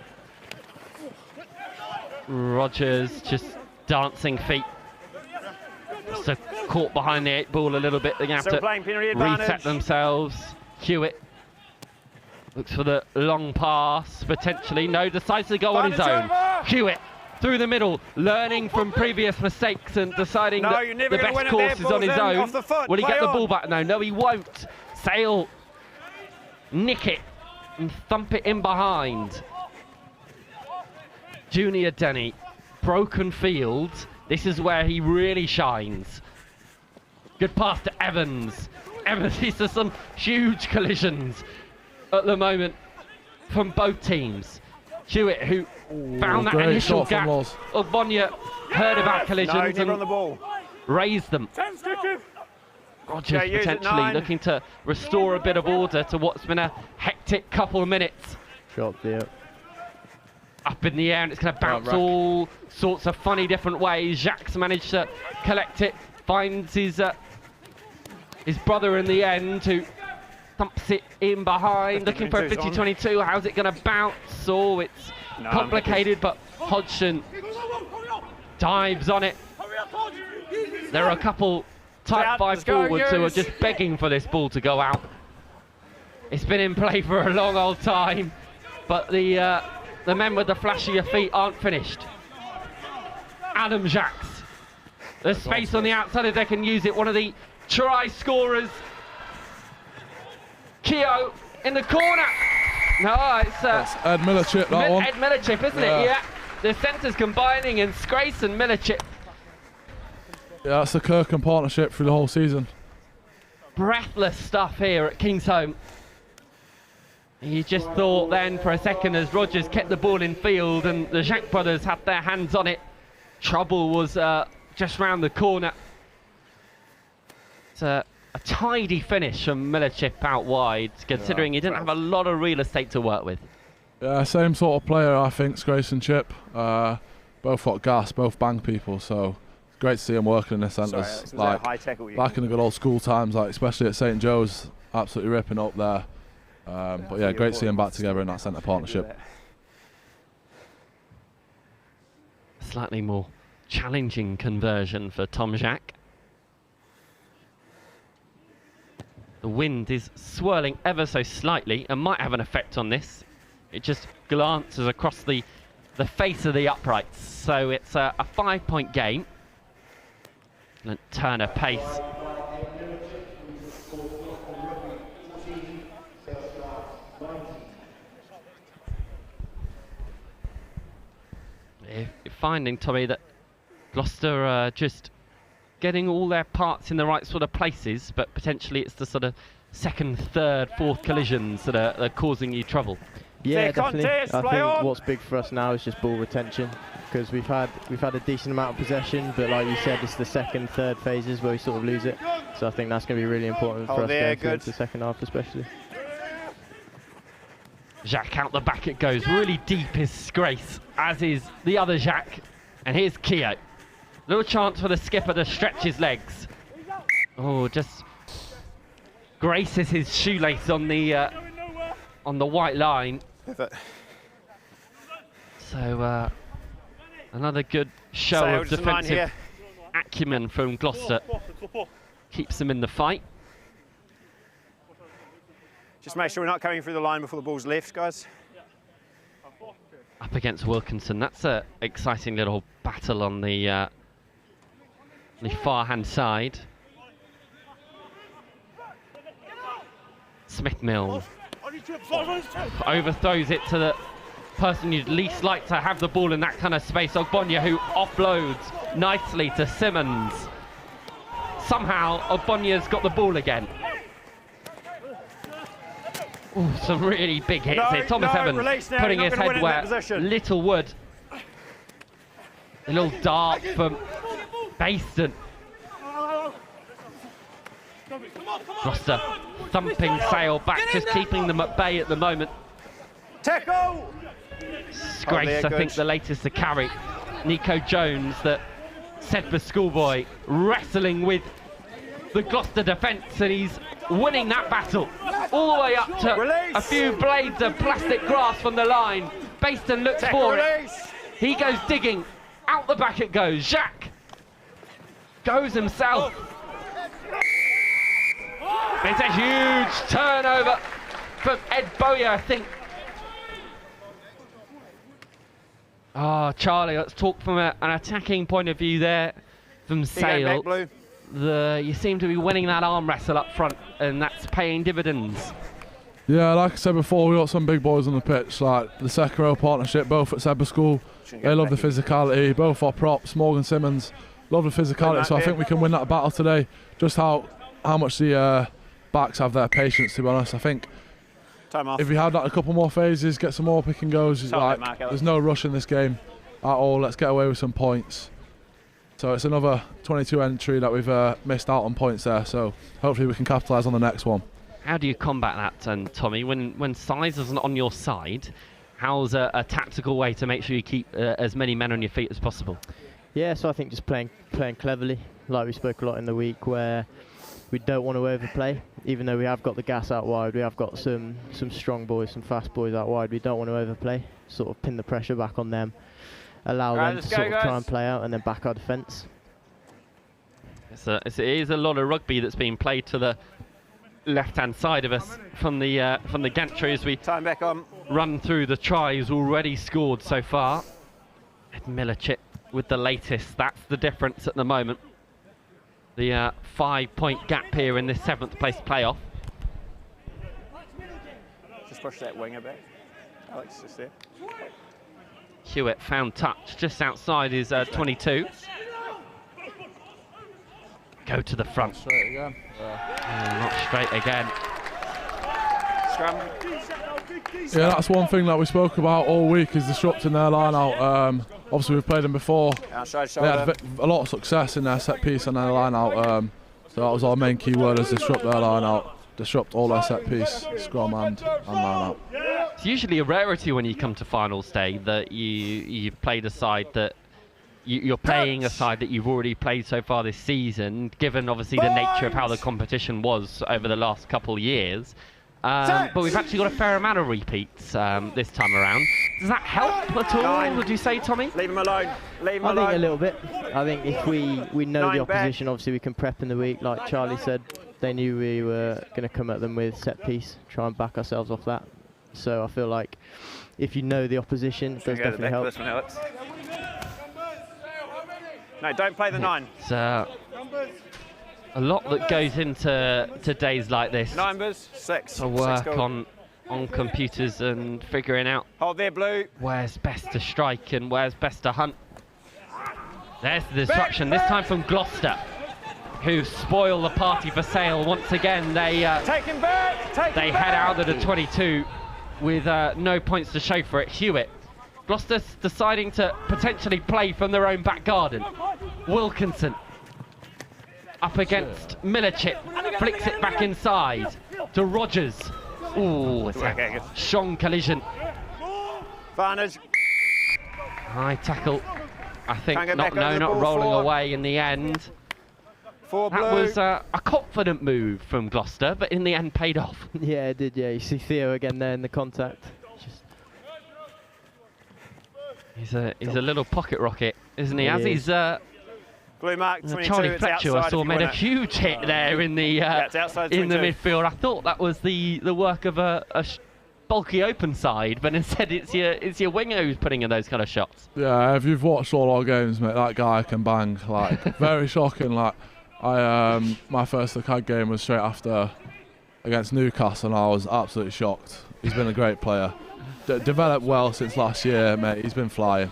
Rogers just dancing feet. So caught behind the 8 ball a little bit. They're going to have to reset themselves. Hewitt looks for the long pass, potentially. No, decides to go on his own. Hewitt through the middle, learning from previous mistakes and deciding that the best course is on his own. Will he get the ball back? No, he won't. Sale, nick it and thump it in behind. Junior Denny, broken field. This is where he really shines. Good pass to Evans. Evans sees some huge collisions at the moment from both teams. Hewitt, who found that initial gap. Ogbonia heard about collisions and raised them. Rogers potentially looking to restore a bit of order to what's been a hectic couple of minutes. Shot there. Up in the air, and it's going to bounce all sorts of funny different ways. Jacques managed to collect it, finds his brother in the end, who thumps it in behind, looking for a 50-22. How's it going to bounce? Oh, it's complicated, but Hodgson dives on it. There are a couple type 5 forwards who are just begging for this ball to go out. It's been in play for a long old time, but the men with the flashier feet aren't finished. Adam Jacques. There's space on the outside if they can use it. One of the try scorers. Keogh in the corner. No, it's Ed Millerchip, that one. Ed Millerchip, isn't it? Yeah. The centres combining and Scrace and Millerchip. Yeah, that's the Kirkham partnership through the whole season. Breathless stuff here at Kingsholm. You just thought then for a second as Rogers kept the ball in field and the Jacques brothers had their hands on it. Trouble was just round the corner. It's a tidy finish from Milicic out wide, considering he didn't have a lot of real estate to work with. Yeah, same sort of player, I think, Grace and Chip. Both got gas, both bang people, so it's great to see them working in the centres. Like back in the good old school times, like especially at St Joe's, absolutely ripping up there. But yeah, great to see them back together in that centre partnership. Slightly more challenging conversion for Tom Jacques. The wind is swirling ever so slightly and might have an effect on this. It just glances across the face of the uprights. So it's a 5-point game. And Turner pace. You're finding, Tommy, that Gloucester are just getting all their parts in the right sort of places, but potentially it's the sort of second, third, fourth collisions that are causing you trouble. Yeah, definitely. I think what's big for us now is just ball retention, because we've had a decent amount of possession, but like you said, it's the second, third phases where we sort of lose it. So I think that's going to be really important for us going into the second half, especially. Jacques out the back it goes, really deep is Grace, as is the other Jacques, and here's Keogh. Little chance for the skipper to stretch his legs. Oh, just graces his shoelace on the white line. So another good show of defensive acumen from Gloucester. Keeps them in the fight. Just make sure we're not coming through the line before the ball's left, guys. Up against Wilkinson. That's an exciting little battle on the far hand side. Smith-Mills overthrows it to the person you'd least like to have the ball in that kind of space, Ogbonya, who offloads nicely to Simmons. Somehow Ogbonya's got the ball again. Ooh, some really big hits here. Thomas Evans putting his head where little would. A little dart from Baston. Gloucester thumping Sale back, just keeping them at bay at the moment. Tackle! Grace, I think, the latest to carry. Nico Jones, that said for Schoolboy, wrestling with the Gloucester defence, and he's winning that battle all the way up to a few blades of plastic grass from the line. Baston looks for it. He goes digging. Out the back it goes. Jacques goes himself. It's a huge turnover from Ed Bowyer, I think. Oh, Charlie, let's talk from an attacking point of view there from Sale. You seem to be winning that arm wrestle up front, and that's paying dividends. Yeah, like I said before, we got some big boys on the pitch, like the second row partnership, both at Sebber School. They love the physicality, both our props, Morgan Simmons, love the physicality, so I think we can win that battle today. Just how much the backs have their patience, to be honest. I think if we had like a couple more phases, get some more pick and goes, like, there's no rush in this game at all. Let's get away with some points. So it's another 22 entry that we've missed out on points there, so hopefully we can capitalise on the next one. How do you combat that, Tommy? When size isn't on your side, how's a tactical way to make sure you keep as many men on your feet as possible? Yeah, so I think just playing cleverly, like we spoke a lot in the week, where we don't want to overplay. Even though we have got the gas out wide, we have got some strong boys, some fast boys out wide. We don't want to overplay, sort of pin the pressure back on them, allow them to sort of try and play out and then back our defence. It is a lot of rugby that's being played to the left-hand side of us from the gantry as we run through the tries already scored so far. Ed Milicic with the latest. That's the difference at the moment. The 5-point gap here in this 7th place playoff. Just push that wing a bit. Alex just there. Hewitt found touch just outside his 22. Go to the front. Straight again. Not straight again. scrum. Yeah, that's one thing that we spoke about all week is disrupting their line out. Obviously, we've played them before. Outside They had shoulder. a lot of success in their set piece and their line out. So that was our main key word: is disrupt their line out, disrupt all their set piece, scrum and line out. It's usually a rarity when you come to finals day that you played a side that you're playing a side that you've already played so far this season, given obviously the nature of how the competition was over the last couple of years. But we've actually got a fair amount of repeats this time around. Does that help at all, would you say, Tommy? Leave him alone. Leave him I alone. think a little bit. I think if we know 9 the back. opposition, obviously we can prep in the week. Like Charlie said, they knew we were going to come at them with set piece, try and back ourselves off that. So I feel like if you know the opposition, it does definitely help. This one, Alex. No, don't play the 9. It's a lot that goes into days like this. Numbers 6. To work on computers and figuring out Hold there, Blue. where's best to strike and where's best to hunt. There's the disruption, this time from Gloucester, who spoil the party for Sale once again. They Take him back. Take they him head back. out at the 22 with no points to show for it. Hewitt. Gloucester's deciding to potentially play from their own back garden. Wilkinson up against Milicic, flicks it back inside to Rogers. Ooh, it's a strong collision. Advantage. High tackle, I think, Can't get not back over the ball rolling forward. away in the end. That That was a confident move from Gloucester, but in the end paid off. Yeah, it did. Yeah, you see Theo again there in the contact. He's a little pocket rocket, isn't he? He As is. he's Blue mark 22. Charlie It's Fletcher, outside I if saw you made win a it. huge hit there in the it's outside in the 22. midfield. I thought that was the work of a bulky open side, but instead it's your winger who's putting in those kind of shots. Yeah, if you've watched all our games, mate, that guy can bang. Like, very shocking. Like, my first Acad game was straight after against Newcastle, and I was absolutely shocked. He's been a great player. Developed well since last year, mate. He's been flying.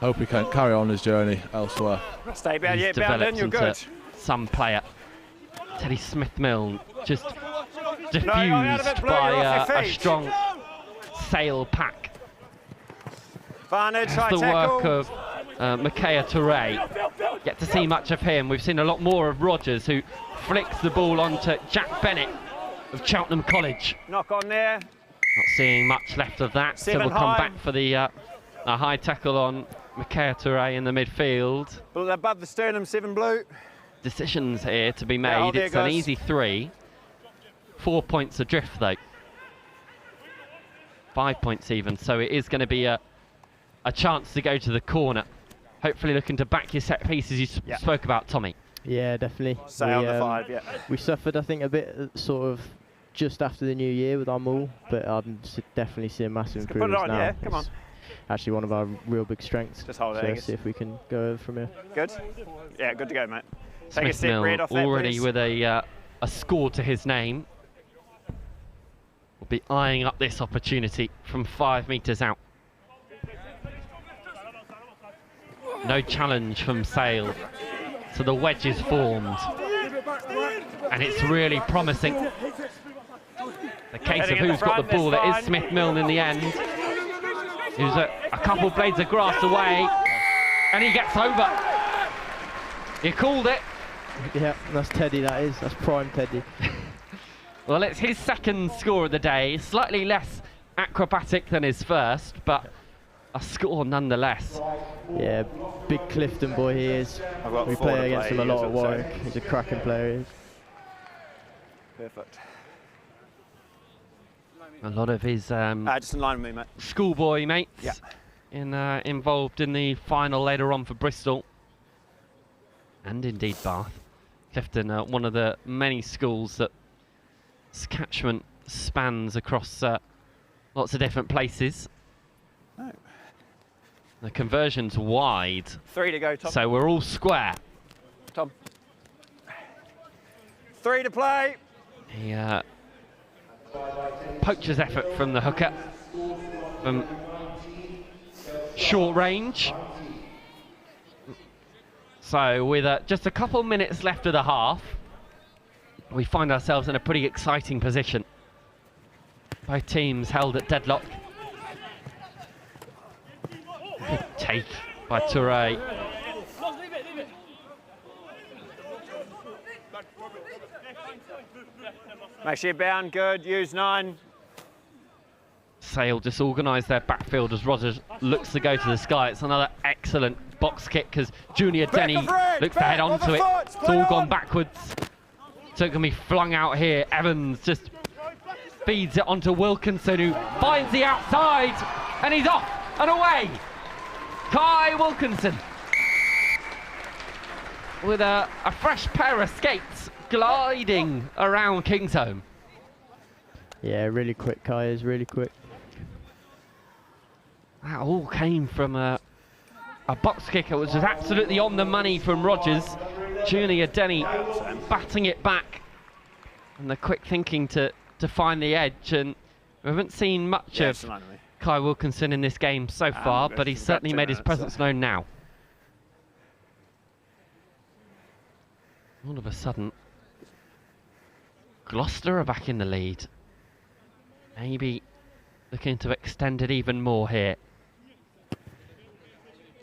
Hope he can carry on his journey elsewhere. Stay behind, He's yeah, behind developed in, you're into good. some player. Teddy Smith-Milne just diffused out of it, Blue, by you're off your a feet. strong Sale pack. Advantage, That's high the tackle. work of Makaya Toure. Get to see much of him. We've seen a lot more of Rogers, who flicks the ball onto Jack Bennett of Cheltenham College. Knock on there. Not seeing much left of that, so 7 we'll come high. back for the a high tackle on Makaya Toure in the midfield. Well, above the sternum, 7 Blue. Decisions here to be Yeah, made. there It's an goes. easy 3. 4 points adrift though. 5 points even, so it is going to be a chance to go to the corner. Hopefully looking to back your set pieces you spoke about, Tommy. Yeah, definitely. Stay on the 5, yeah. We suffered, I think, a bit sort of just after the new year with our maul, but I'm definitely seeing massive Put it improvements on, now. yeah, come on. It's actually one of our real big strengths. Just hold it, so Angus. see if we can go over from here. Good? Yeah, good to go, mate. Take a step Smith-Milne red off that, already please. with a score to his name. Will be eyeing up this opportunity from 5 metres out. No challenge from Sale. So the wedge is formed. And it's really promising. The case Heading of in the who's got front, the ball, that's it is fine. Smith-Milne in the end. He was a couple blades of grass away. And he gets over. You called it. Yeah, that's Teddy, that is. That's prime Teddy. Well, it's his second score of the day. Slightly less acrobatic than his first, but a score nonetheless. Yeah, big Clifton boy he is. I've got We 4 to play against him a play, lot as at I'd Warwick. say. He's a cracking player, he is. Perfect. A lot of his Just in line with me, mate. schoolboy mates Yeah. involved in the final later on for Bristol. And indeed Bath. Clifton, one of the many schools that catchment spans across lots of different places. No. The conversion's wide. 3 to go, Tom. So we're all square. Tom. 3 to play. He poacher's effort from the hooker from short range. So with just a couple minutes left of the half, we find ourselves in a pretty exciting position. Both teams held at deadlock. Good take by Touré. Make sure you're bound, good, use 9. Sale disorganised their backfield as Rogers looks to go to the sky. It's another excellent box kick as Junior Denny looks to head onto it. It's all gone backwards. So it can be flung out here. Evans just feeds it onto Wilkinson, who finds the outside, and he's off and away. Kai Wilkinson with a fresh pair of skates gliding around Kingsholm. Yeah, really quick, Kai is really quick. That all came from a box kick which was absolutely on the money from Rogers. Junior Denny batting it back, and the quick thinking to find the edge. And we haven't seen much of Kai Wilkinson in this game so far, but he's certainly made his presence known now. All of a sudden, Gloucester are back in the lead. Maybe looking to extend it even more here.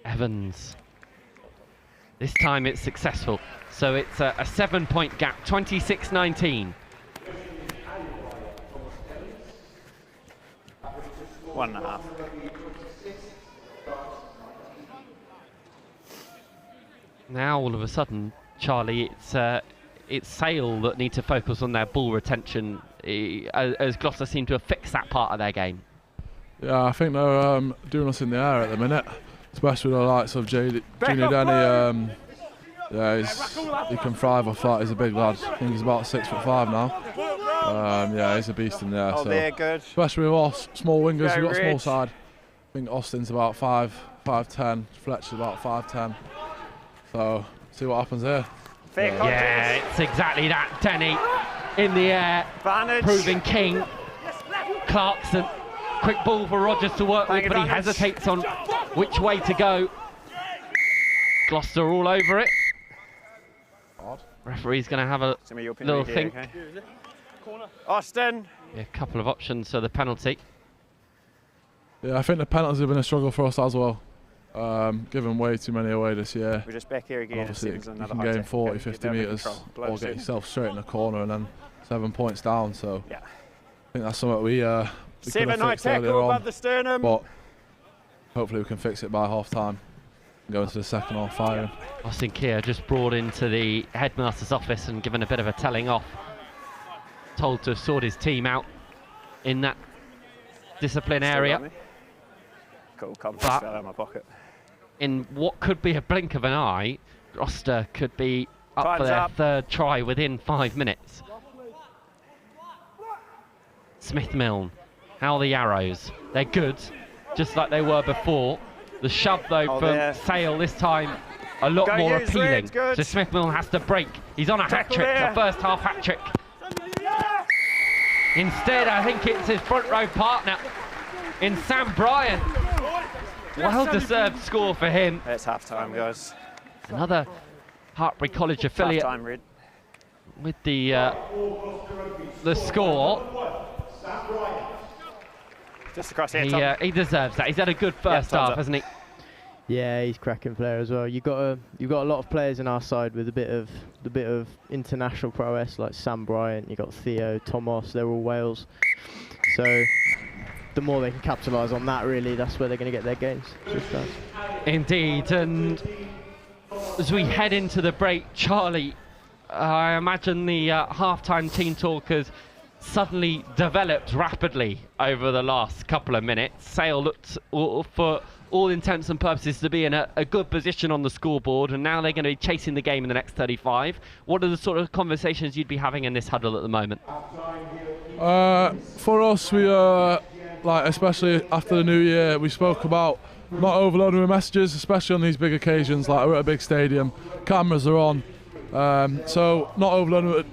Evans. This time it's successful. So it's a 7-point gap, 26-19. 1.5. Now all of a sudden, Charlie, it's Sale that need to focus on their ball retention, as Gloucester seem to have fixed that part of their game. Yeah, I think they're doing us in the air at the minute, especially with the likes of Junior Denny. Yeah, he can thrive off that. He's a big lad. I think he's about 6'5" now. Yeah, he's a beast in there. Oh, so they're good. Especially with us small wingers, we've got a small Rich. side. I think Austin's about 5'10", Fletcher's about 5'10". So see what happens here. Yeah, it's exactly that. Denny in the air, proving king. Clarkson, quick ball for Rogers to work with, but he hesitates on which way to go. Gloucester all over it. Referee's going to have a little think. Okay. Austin. Yeah, a couple of options for the penalty. Yeah, I think the penalties have been a struggle for us as well. Given way too many away this year. We're just back here again. Obviously, you can gain 40, 50 metres or get yourself straight in the corner and then 7 points down. So yeah. I think that's something we could have 7 high fixed earlier tackle on. above the sternum. But hopefully we can fix it by half time and go into the second half firing. Austin Keir just brought into the headmaster's office and given a bit of a telling off. Told to sort his team out in that discipline area. Cool, come But out of my pocket. in what could be a blink of an eye, Gloucester could be up Time's for their up. third try within 5 minutes. Smith Milne, how the arrows. They're good, just like they were before. The shove, though, from Sale this time, a lot Go more use appealing. Reds, good. So Smith Milne has to break. He's on a Tackle hat-trick, there. a first-half hat-trick. Instead, I think it's his front-row partner in Sam Bryant. Well-deserved score for him. It's half-time, guys. Another Hartbury College affiliate Half-time, Red. with the score. Just across here, Tom. He deserves that. He's had a good first thumbs half, up. hasn't he? Yeah, he's cracking player as well. You've got a lot of players in our side with a bit of international prowess, like Sam Bryant. You got Theo, Thomas. They're all Wales. So the more they can capitalise on that, really, that's where they're going to get their games. Indeed, and as we head into the break, Charlie, I imagine the half-time team talk has suddenly developed rapidly over the last couple of minutes. Sale looked, for all intents and purposes, to be in a good position on the scoreboard, and now they're going to be chasing the game in the next 35. What are the sort of conversations you'd be having in this huddle at the moment? For us, we like, especially after the new year, we spoke about not overloading with messages, especially on these big occasions. Like, we're at a big stadium, cameras are on, so not overloading with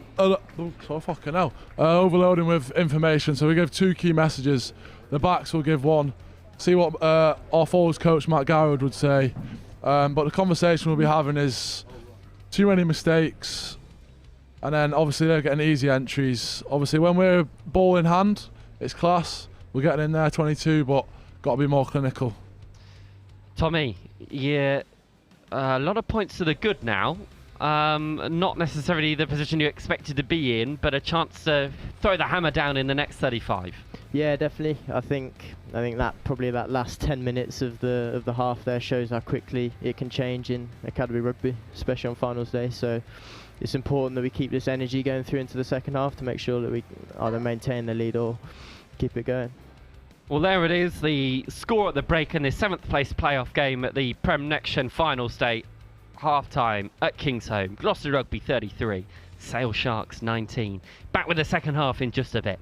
overloading with information. So we give 2 key messages. The backs will give 1. See what our forwards coach Matt Garrod would say. But the conversation we'll be having is too many mistakes, and then obviously they're getting easy entries. Obviously, when we're ball in hand, It's class. We're getting in there, 22, but got to be more clinical. Tommy, yeah, a lot of points to the good now. Not necessarily the position you expected to be in, but a chance to throw the hammer down in the next 35. Yeah, definitely. I think that probably that last 10 minutes of the half there shows how quickly it can change in academy rugby, especially on finals day. So it's important that we keep this energy going through into the second half to make sure that we either maintain the lead or keep it going. Well, there it is, the score at the break in the 7th place playoff game at the Prem Next Gen Finals Day. Half-time at Kingsholm. Gloucester Rugby 33, Sale Sharks 19. Back with the second half in just a bit.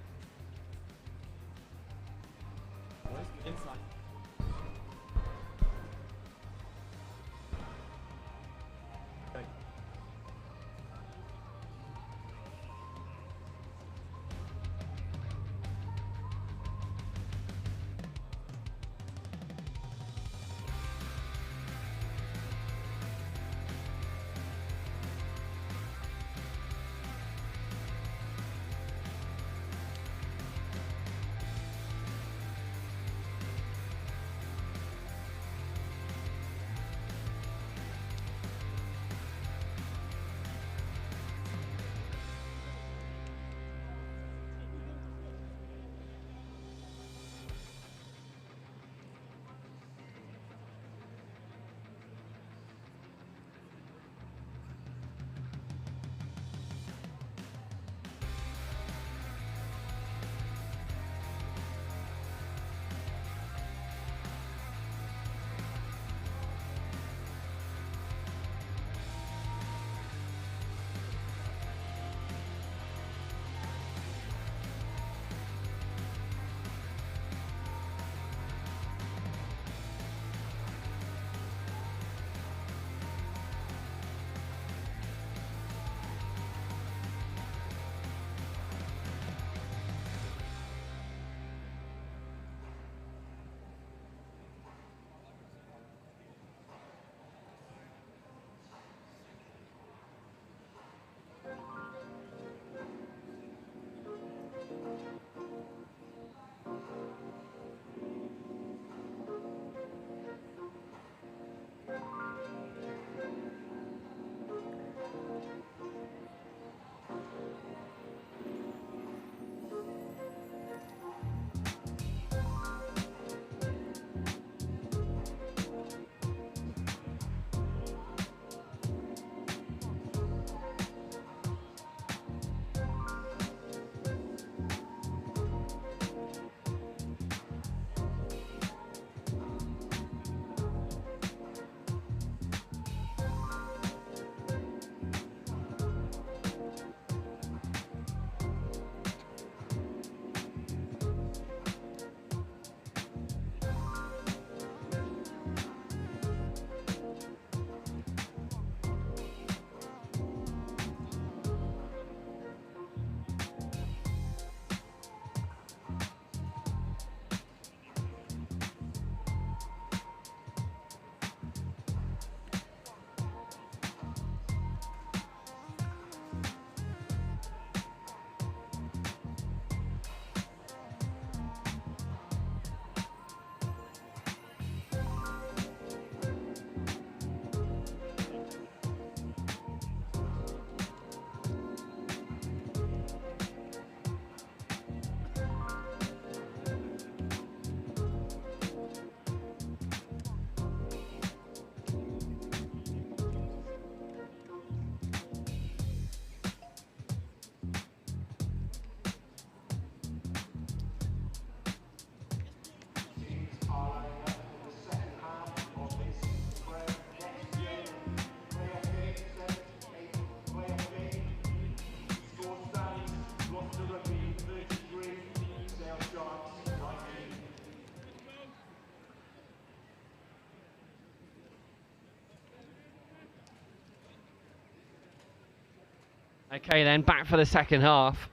Okay then, back for the second half.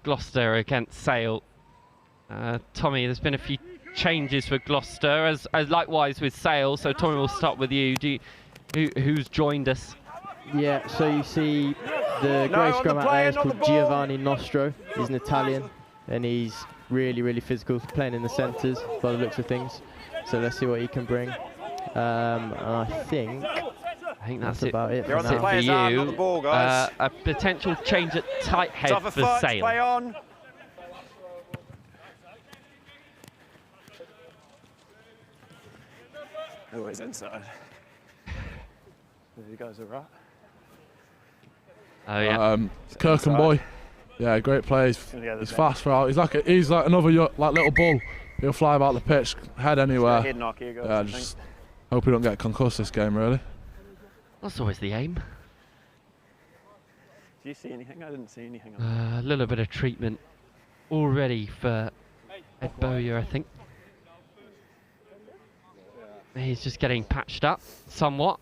Gloucester against Sale. Tommy, there's been a few changes for Gloucester, as likewise with Sale. So Tommy, we'll start with you. Who's joined us? Yeah, so you see The grey scrum out there is called Giovanni Nostro. He's an Italian, and he's really, really physical, playing in the centres by the looks of things. So let's see what he can bring. And I think that's about it. for That's it for you. A potential change at tight head for Sale. Play on. Always inside. You guys are right. Oh yeah. Kirkenboy. Yeah, great play. He's fast for out. He's like another little bull. He'll fly about the pitch, head anywhere. Head knock here, guys, yeah, just hope he don't get concussed this game, really. That's always the aim. Do you see anything? I didn't see anything. A little bit of treatment already for Ed Bowyer, I think. He's just getting patched up somewhat.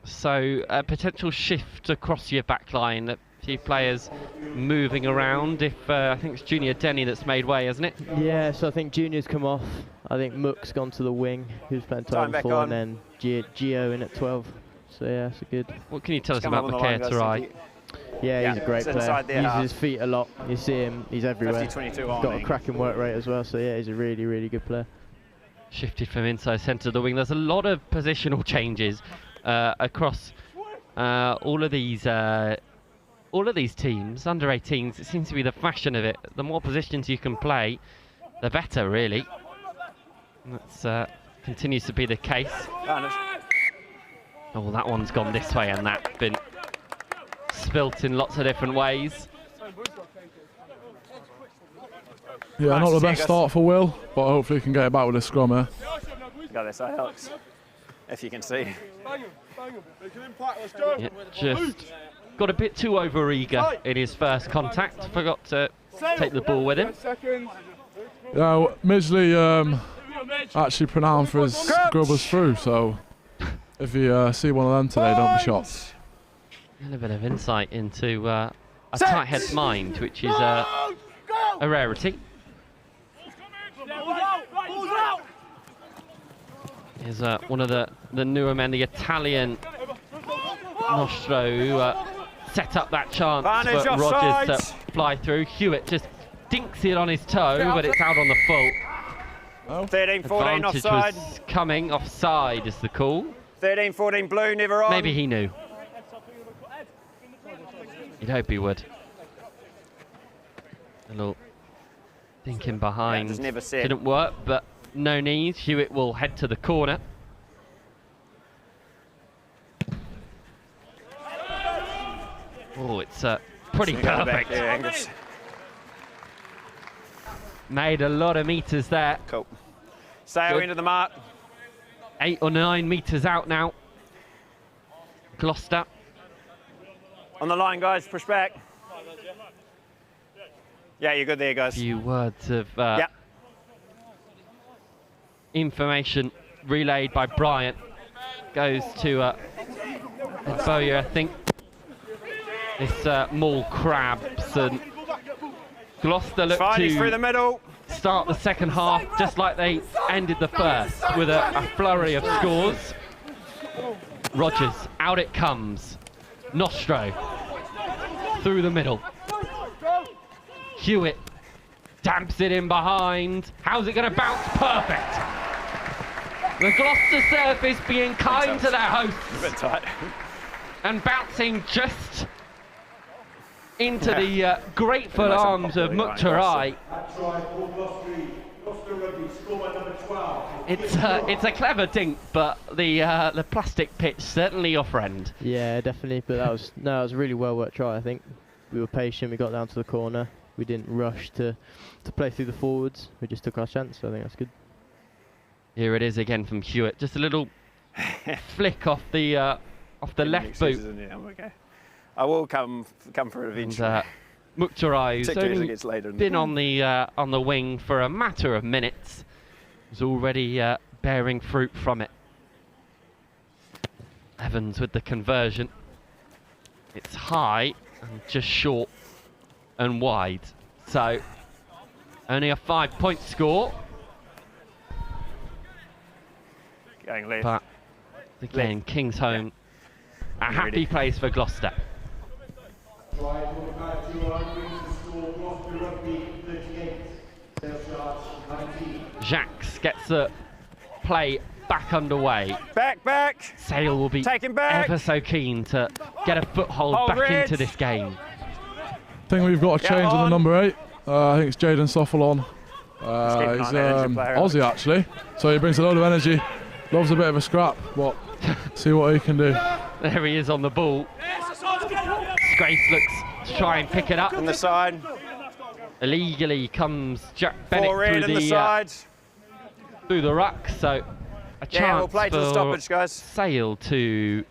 So a potential shift across your back line. A few players moving around. If I think it's Junior Denny that's made way, hasn't it? Yeah, so I think Junior's come off. I think Mook's gone to the wing, who's playing 12 and 4, and then Gio in at 12. So yeah, it's a good. What can you tell us about Mikhail Tarai? Yeah, he's a great player. He uses his feet a lot. You see him, he's everywhere. 50-22 He's got a cracking work rate as well, so yeah, he's a really, really good player. Shifted from inside centre to the wing. There's a lot of positional changes across all of these teams. Under 18s, it seems to be the fashion of it. The more positions you can play, the better, really. That continues to be the case. Oh, that one's gone this way, and that's been spilt in lots of different ways. Yeah, not the best start for Will, but hopefully he can get it back with a scrum here. Got this, Alex. If you can see. Yeah, just got a bit too over-eager in his first contact. Forgot to take the ball with him. Yeah, Midgley actually pronounced for his grubbers through, so if you see one of them today, don't be shocked. And a bit of insight into a tight head mind, which is a rarity. Here's one of the newer men, the Italian Nostro, who set up that chance for Rogers to fly through. Hewitt just dinks it on his toe, but it's out on the full. 13-14 offside. Was coming offside is the call. 13-14 blue, never on. Maybe he knew. You'd hope he would. A little thinking behind. Yeah, never said. Didn't work, but no knees. Hewitt will head to the corner. Oh, it's pretty perfect. Made a lot of meters there. Cool. Sail into the mark. 8 or 9 meters out now. Gloucester. On the line, guys. Push back. Yeah, you're good there, guys. A few words of information relayed by Bryant. Goes to Bowyer, I think. This maul crabs, and Gloucester look to through the middle. Start the second half just like they ended the first, with a flurry of scores. Rogers, out it comes. Nostro through the middle. Hewitt damps it in behind. How's it going to bounce? Perfect. The Gloucester surface being kind to their hosts. A bit tight. And bouncing just into the grateful arms of Mukhtarai. It's a clever dink, but the plastic pitch certainly your friend. Yeah, definitely. But that was a really well worked try. I think we were patient. We got down to the corner. We didn't rush to play through the forwards. We just took our chance. So I think that's good. Here it is again from Hewitt. Just a little flick off the left boot. Okay. I will come for it eventually. Mukhtarai, who's only been on the wing for a matter of minutes, is already bearing fruit from it. Evans with the conversion. It's high and just short and wide. So only a 5-point score. Going left. But Again, King's Home, a happy place for Gloucester. Jacques gets the play back underway. Back. Sale will be ever so keen to get a foothold back into this game. I think we've got a change on the number 8. I think it's Jaden Soffelon. He's Aussie actually, so he brings a lot of energy. Loves a bit of a scrap, but see what he can do. There he is on the ball. Grace looks to try and pick it up. On the side. Illegally comes Jack Bennett Forward through the side. Through the ruck, so a chance we'll play to the for stoppage, guys. Sale to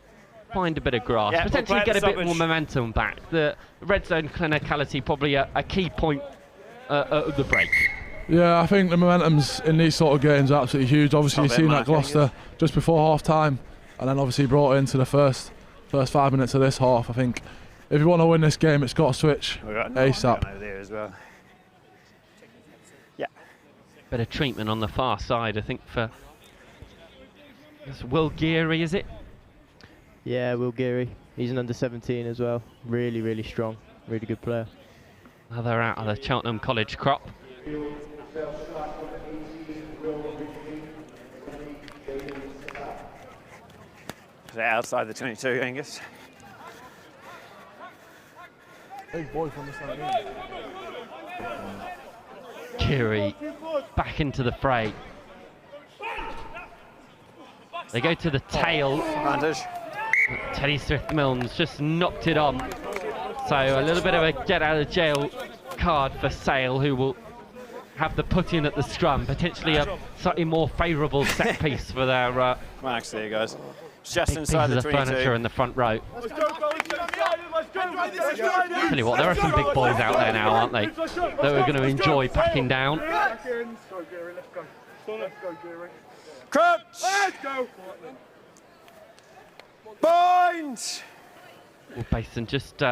find a bit of grass, Yeah, potentially we'll play get at a the bit more stoppage. momentum back. The red zone clinicality probably a key point of the break. Yeah, I think the momentum's in these sort of games absolutely huge. Obviously, you've seen that Gloucester just before half time, and then obviously brought into the first 5 minutes of this half. I think if you want to win this game, it's got to switch ASAP. Over there as well. Yeah. Bit of treatment on the far side, I think, for Will Geary, is it? Yeah, Will Geary. He's an under-17 as well. Really, really strong. Really good player. Another out of the Cheltenham College crop. Outside the 22, Angus. Big boy from the side. Geary back into the fray. They go to the tail. Advantage. Teddy Swift-Milnes just knocked it on. So a little bit of a get out of jail card for Sale, who will have the put in at the scrum, potentially a slightly more favourable set piece for their Max there, guys. It's just big inside the pieces of 22. furniture in the front row. Tell you what, there are some big boys out there now, aren't they? That are going to enjoy packing down. Crunch! Let's go! Bind! Well, Basin just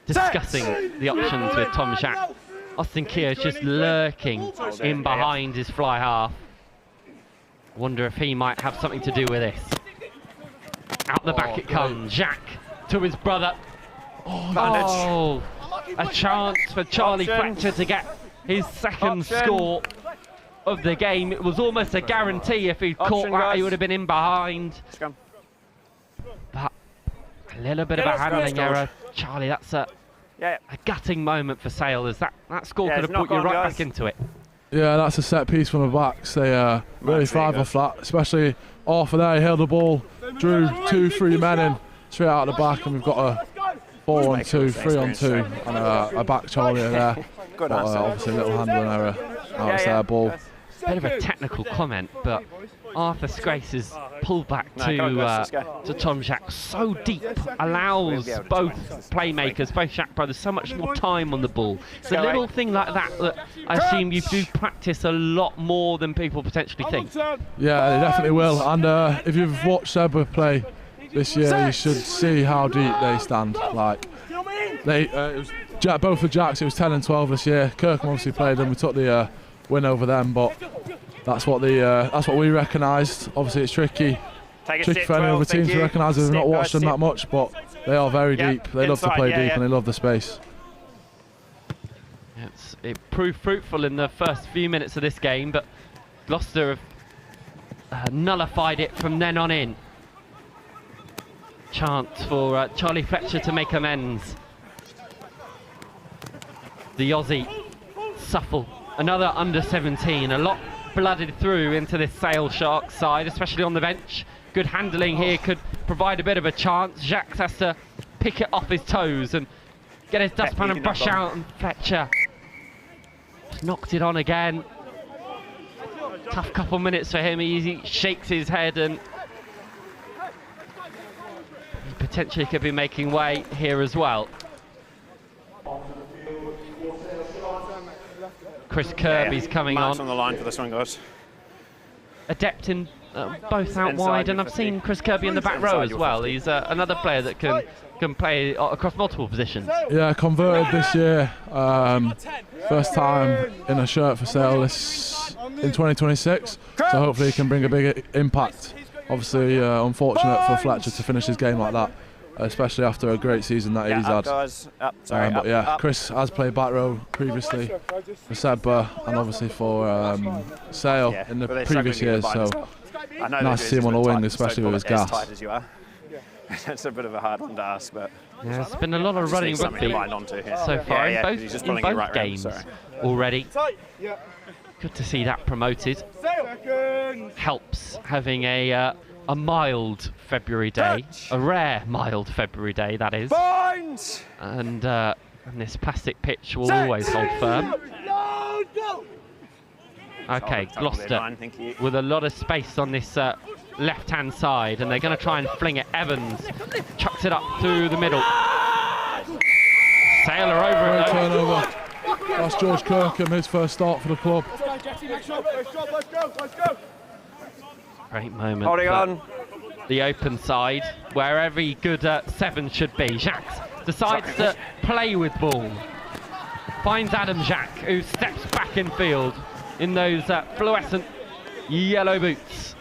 discussing the options with Tom Jacques. Austin Keogh's just lurking in behind his fly half. Wonder if he might have something to do with this. Out the back it comes. Jacques to his brother. Oh, a chance for Charlie Fletcher to get his second score of the game. It was almost a guarantee if he'd caught that, he would have been in behind. But a little bit of a handling error. Charlie, that's a gutting moment for Sale, as that score could have put you right back into it. Yeah, that's a set piece from the backs. They really thrive off that, especially off of there. He held the ball, drew 2-3 men in straight out of the back, and we've got a 4-on-2, 3-on-2, and a back Charlie there. Good But, obviously a little handling error. Now it's their ball. Bit of a technical comment, but Arthur Scrace's pullback to Tom Jacques so deep allows both playmakers, both Jacques brothers, so much more time on the ball. It's a little thing like that I assume you do practice a lot more than people potentially think. Yeah, they definitely will. And if you've watched Seba play this year, you should see how deep they stand. Like it was both for Jacks, it was 10 and 12 this year. Kirkham obviously played them. We took the win over them, but that's what we recognised. Obviously, it's tricky for any other teams to recognise. We've not watched them that much, but they are very deep. They love to play deep, and they love the space. It proved fruitful in the first few minutes of this game, but Gloucester have nullified it from then on in. Chance for Charlie Fletcher to make amends. The Aussie, Suffle, another under 17, a lot blooded through into this Sale Sharks side, especially on the bench. Good handling here could provide a bit of a chance. Jacques has to pick it off his toes and get his dustpan and brush out, and Fletcher just knocked it on again. Tough couple minutes for him. He shakes his head, and he potentially could be making way here as well. Chris Kirby's coming on. On the line for this one, guys. Adept in both out wide, and I've seen Chris Kirby in the back row as well. He's another player that can play across multiple positions. Yeah, converted this year. First time in a shirt for Sale in 2026. So hopefully he can bring a big impact Obviously, unfortunate for Fletcher to finish his game like that, especially after a great season that he's had. But yeah, Chris has played back row previously for Seba and obviously for Sale in the previous years, so nice to see him on the wing, especially with his gas. It's a bit of a hard one to ask, but yeah, it's been a lot of running rugby so far in both games already. Good to see that promoted. Helps having a mild February day, a rare mild February day that is. And this plastic pitch will always hold firm. Okay, Gloucester with a lot of space on this left-hand side, and they're going to try and fling it. Evans chucks it up through the middle. Sailor over it. Turnover. That's George Kirkham, his first start for the club. Great moment. Holding on. The open side, where every good 7 should be. Jacques decides to play with ball. Finds Adam Jacques, who steps back in field in those fluorescent yellow boots.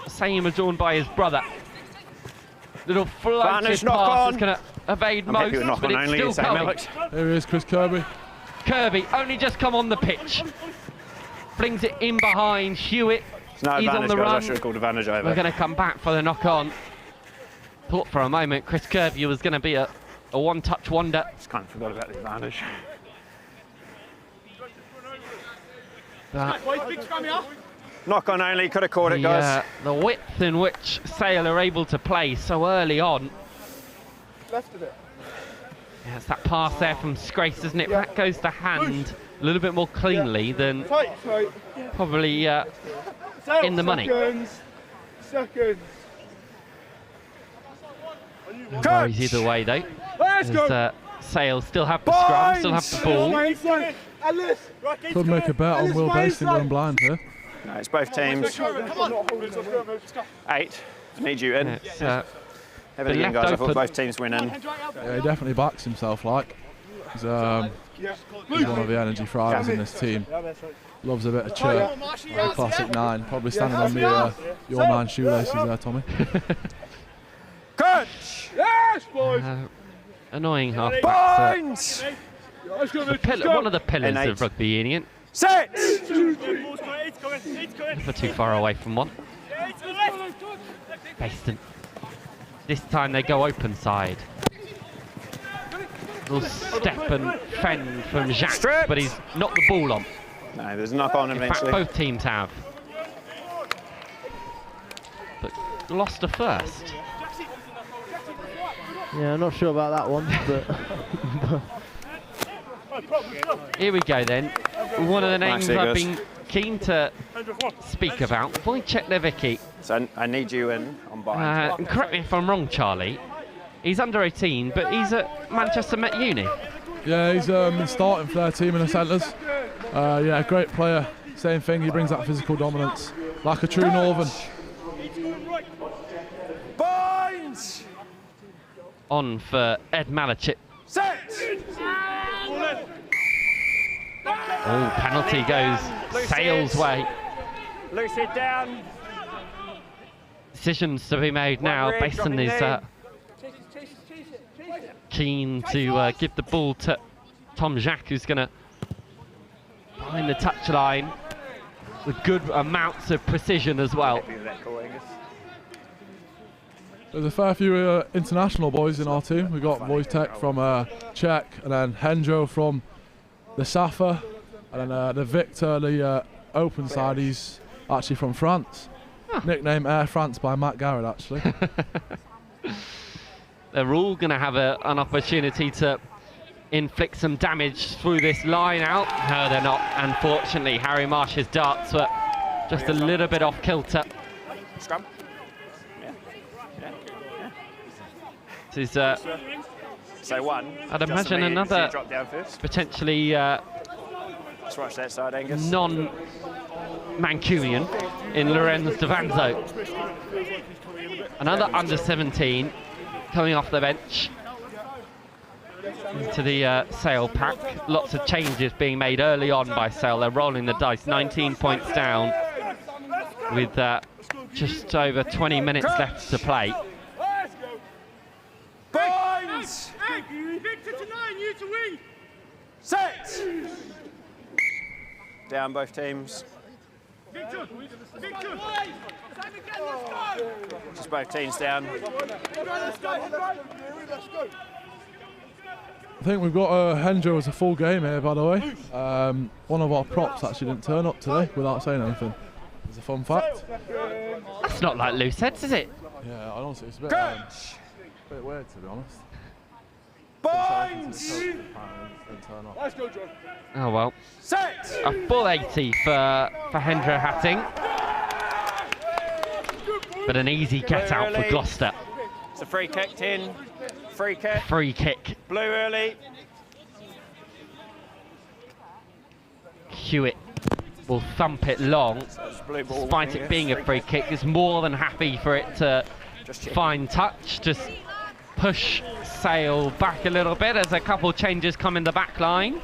Same adorned by his brother. Little floated pass is going to evade most, but it's still coming. Here is Chris Kirby. Kirby only just come on the pitch. Flings it in behind Hewitt. He's on the run. We're going to come back for the knock-on. Thought for a moment Chris Kirby was going to be a one-touch wonder. Just kind of forgot about the advantage. Knock on only, could have caught it, guys. The width in which Sale are able to play so early on. Left of it. Yeah, it's that pass there from Scrace, isn't it? That goes to hand a little bit more cleanly than probably in the money. Seconds. No worries either way though. As Sale still have the scrum, still have the ball. Could make a bet on Will Basting going blind here. No, it's both teams. 8. Need you in. Have it again, guys. I thought both teams win in. Yeah, he definitely backs himself like. He's one of the energy friars in this team. Loves a bit of chirp. Classic 9. Probably standing on the your man's shoelaces there, Tommy. Coach! Yes, boys! Annoying half. One of the pillars of rugby union. 6! Never too far away from one. Baston. This time they go open side. Little step and fend from Jacques, but he's knocked the ball on. No, there's a knock on eventually. In fact, both teams have. But Gloucester first. Yeah, I'm not sure about that one, but... Here we go then. One of the names I've been keen to speak about, Wojciech Nowicki. So I need you in on bind. Correct me if I'm wrong, Charlie. He's under 18, but he's at Manchester Met Uni. Yeah, he's been starting for their team in the centres. Yeah, great player. Same thing, he brings that physical dominance. Like a true Northern. Binds! On for Ed Malachit. Oh, penalty goes Sale's way. Loose it down. Decisions to be made now. Basin is keen to give the ball to Tom Jacques, who's going to find the touchline with good amounts of precision as well. There's a fair few international boys in our team. We've got Wojtek from Czech, and then Hendro from the Safa, and then the Victor, the open side, he's actually from France. Huh. Nicknamed Air France by Matt Garrett, actually. They're all going to have an opportunity to inflict some damage through this line out. No, they're not. Unfortunately, Harry Marsh's darts were just a little bit off kilter. Scrum. This is, so one. I'd imagine another potentially let's watch that side, Angus. non-Mancunian in Lorenz Devanzo. Another under 17 coming off the bench into the Sale pack. Lots of changes being made early on by Sale. They're rolling the dice. 19 points down with just over 20 minutes left to play. Points! Victor to 9, you to win. Set! Down both teams. Victor! Victor! Just both teams down. Let's go! I think we've got Hendro as a full game here, by the way. One of our props actually didn't turn up today without saying anything. It's a fun fact. That's not like loose heads, is it? Yeah, I don't see. It's a bit weird, to be honest. Points! Let's go, John. Oh well. Set! A full 80 for Hendro Hatting. But an easy get out for Gloucester. It's a free kick in. Free kick. Free kick. Blue early. Hewitt will thump it long. Despite it being a free kick, is more than happy for it to find touch. Just push Sale back a little bit as a couple changes come in the back line.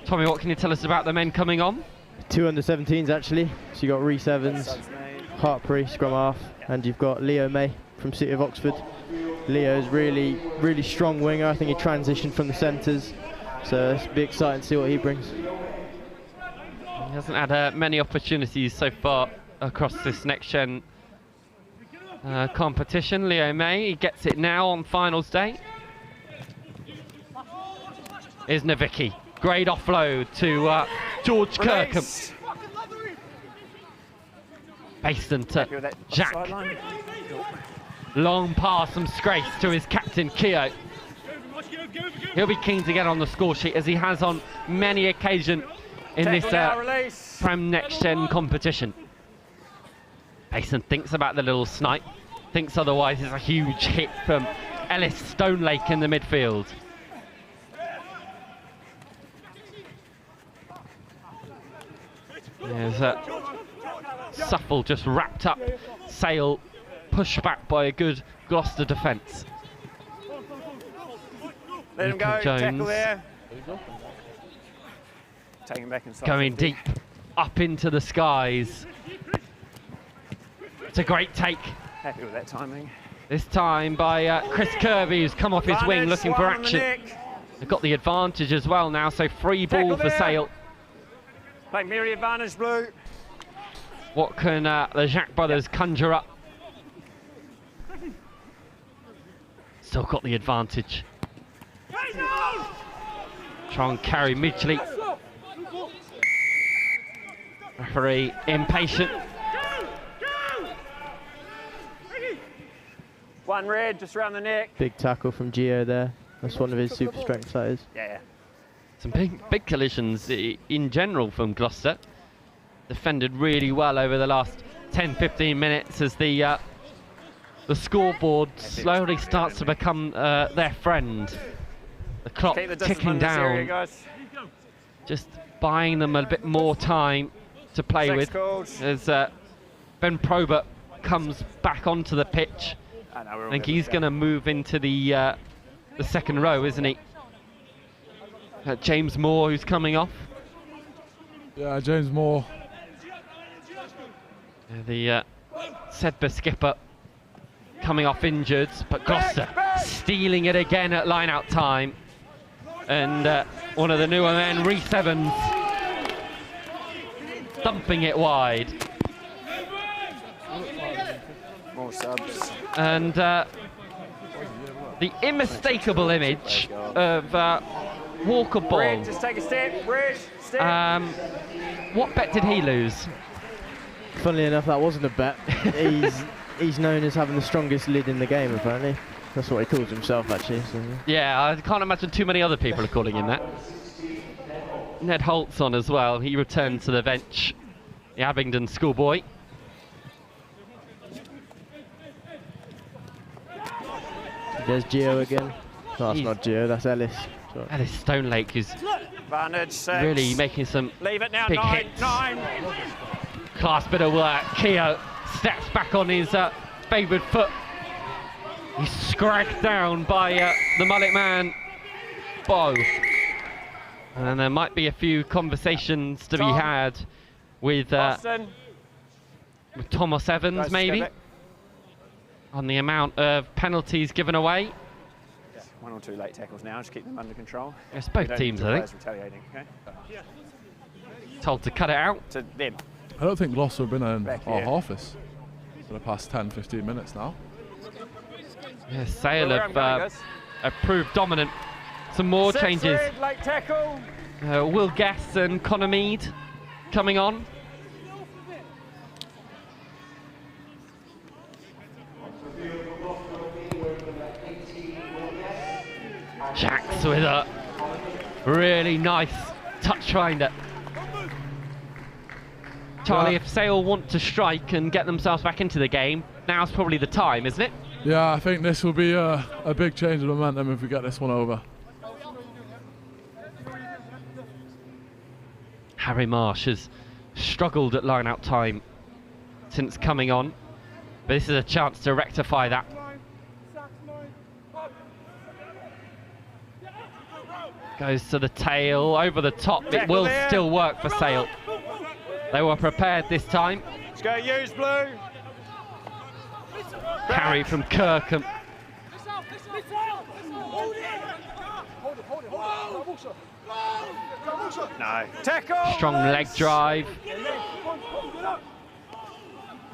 Tommy, what can you tell us about the men coming on? 2 under-17s actually. So you got Rhys Evans, Hartbury, scrum half, and you've got Leo May from City of Oxford. Leo's really strong winger. I think he transitioned from the centres, so it's be exciting to see what he brings. He hasn't had many opportunities so far across this next gen competition. Leo May, he gets it now on finals day. Here's Navicki. Great offload to George Kirkham. Basin to Jack. Long pass from Scrace to his captain, Keogh. He'll be keen to get on the score sheet, as he has on many occasions in this Prem Next Gen competition. Basin thinks about the little snipe. Thinks otherwise it's a huge hit from Ellis Stonelake in the midfield. There's Suffle just wrapped up. Sale pushed back by a good Gloucester defence. Let him go, Jones tackle there. Take him back inside. Going deep, up into the skies. It's a great take. Happy with that timing. This time by Chris Kirby, who's come off his wing looking for action. They've got the advantage as well now, so free ball for Sale. Play Mary advantage, Blue. What can the Jacques brothers conjure up? Still got the advantage. Try and carry Midgley. Referee impatient. One red, just around the neck. Big tackle from Gio there. That's one of his super strengths, that is. Yeah. Some big collisions in general from Gloucester. Defended really well over the last 10-15 minutes as the scoreboard slowly starts to become their friend. The clock ticking down. Area, just buying them a bit more time to play with. As Ben Probert comes back onto the pitch. I think he's going to move into the second row, isn't he? James Moore, who's coming off. Yeah, James Moore. The Sedbergh skipper coming off injured, but Gloucester stealing it again at line-out time. And one of the newer men, Rhys Evans, thumping it wide. More subs. And the unmistakable image of Walker Ball. Red, just take a step. Red, step. What bet did he lose? Funnily enough, that wasn't a bet. He's known as having the strongest lid in the game, apparently. That's what he calls himself, actually. So. Yeah, I can't imagine too many other people are calling him that. Ned Holt's on as well. He returned to the bench. The Abingdon schoolboy. There's Gio again. No, that's not Gio, that's Ellis. Sorry. Ellis Stonelake, who's really making some Leave it now, big hits. Class bit of work. Keogh steps back on his favoured foot. He's scragged down by the mullet man, Bo. And there might be a few conversations to be had with with Thomas Evans maybe, on the amount of penalties given away. Yeah, 1 or 2 late tackles now, just keep them under control. It's both teams, I think. Retaliating, okay? Told to cut it out. To them. I don't think Gloucester have been in our here. office for the past 10-15 minutes now. Yeah, Sale have proved dominant. Some more changes. Late tackle. Will Guess and Connor Mead coming on. Jacks with a really nice touch finder. Charlie, if Sale want to strike and get themselves back into the game, now's probably the time, isn't it? Yeah, I think this will be a big change of momentum if we get this one over. Harry Marsh has struggled at line-out time since coming on, but this is a chance to rectify that. Goes to the tail, over the top. It will still work for Sale. They were prepared this time. Let's go, use blue. Carry from Kirkham. No. Tackle. Strong leg drive.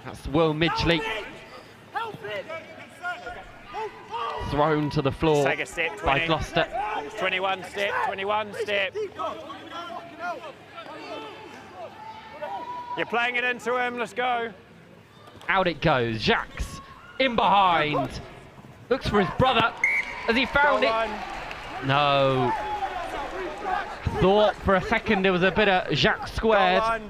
That's Will Midgley. Thrown to the floor Take a step, by Gloucester. 21 step, 21 step. You're playing it into him, let's go. Out it goes, Jacques in behind. Looks for his brother. Has he found it? No. Thought for a second there was a bit of Jacques squared.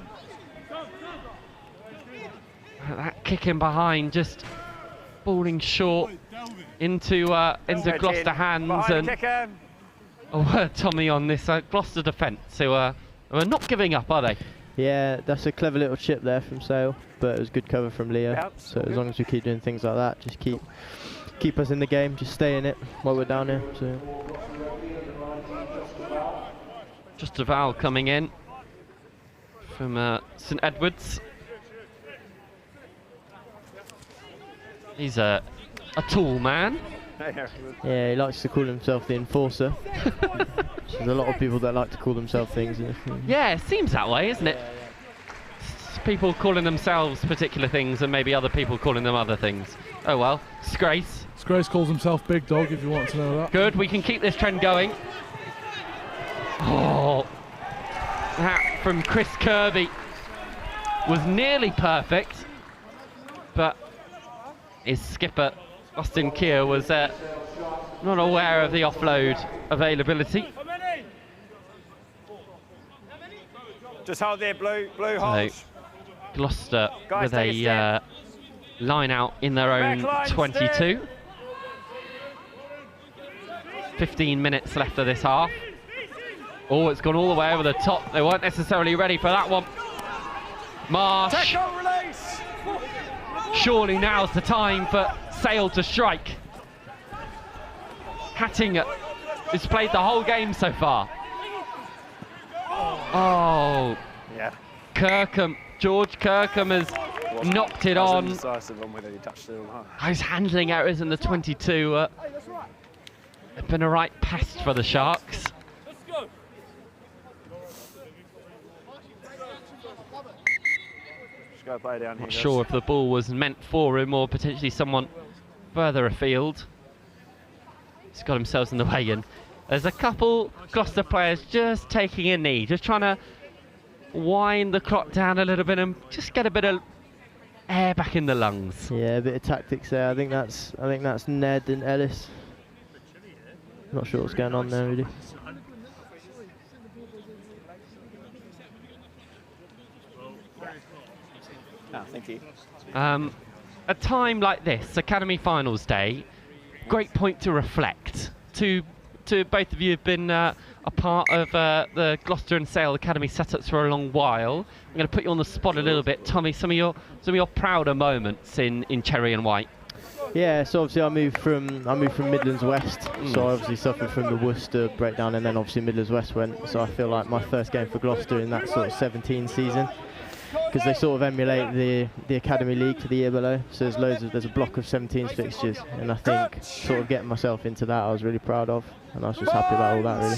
That kick in behind just falling short into Gloucester hands. And a word, Tommy, on this Gloucester defence, who are not giving up, are they? Yeah, that's a clever little chip there from Sale, but it was good cover from Leo. So as long as we keep doing things like that, just keep us in the game, just stay in it while we're down here. So. Just a foul coming in from St Edwards. He's a tall man. Yeah, he likes to call himself the enforcer. There's a lot of people that like to call themselves things. Yeah, it seems that way, isn't it? People calling themselves particular things and maybe other people calling them other things. Oh well, Scrace. Scrace calls himself Big Dog, if you want to know that. Good, we can keep this trend going. Oh, that from Chris Kirby was nearly perfect, but his skipper, Austin Keir, was not aware of the offload availability. Just hold there, blue hold. So, Gloucester with a line out in their own 22. 15 minutes left of this half. Oh, it's gone all the way over the top. They weren't necessarily ready for that one. Marsh. Surely now's the time for Sale to strike. Hatting has played the whole game so far. Oh, yeah. Kirkham, George Kirkham has knocked it on. Decisive on whether he touched it or not. His handling errors in the 22 have been a right pest for the Sharks. Just go play down here. Not sure if the ball was meant for him or potentially someone further afield. He's got himself in the way, and there's a couple Gloucester players just taking a knee, just trying to wind the clock down a little bit and just get a bit of air back in the lungs. Yeah, a bit of tactics there. I think that's Ned and Ellis. Not sure what's going on there really. No, thank you. A time like this, Academy Finals Day, great point to reflect. To both of you have been a part of the Gloucester and Sale Academy setups for a long while. I'm going to put you on the spot a little bit, Tommy. Some of your prouder moments in Cherry and White. Yeah, so obviously I moved from Midlands West, so I obviously suffered from the Worcester breakdown, and then obviously Midlands West went. So I feel like my first game for Gloucester in that sort of 17 season. because they sort of emulate the academy league to the year below. So there's a block of 17 fixtures, and I think sort of getting myself into that I was really proud of, and I was just happy about all that really.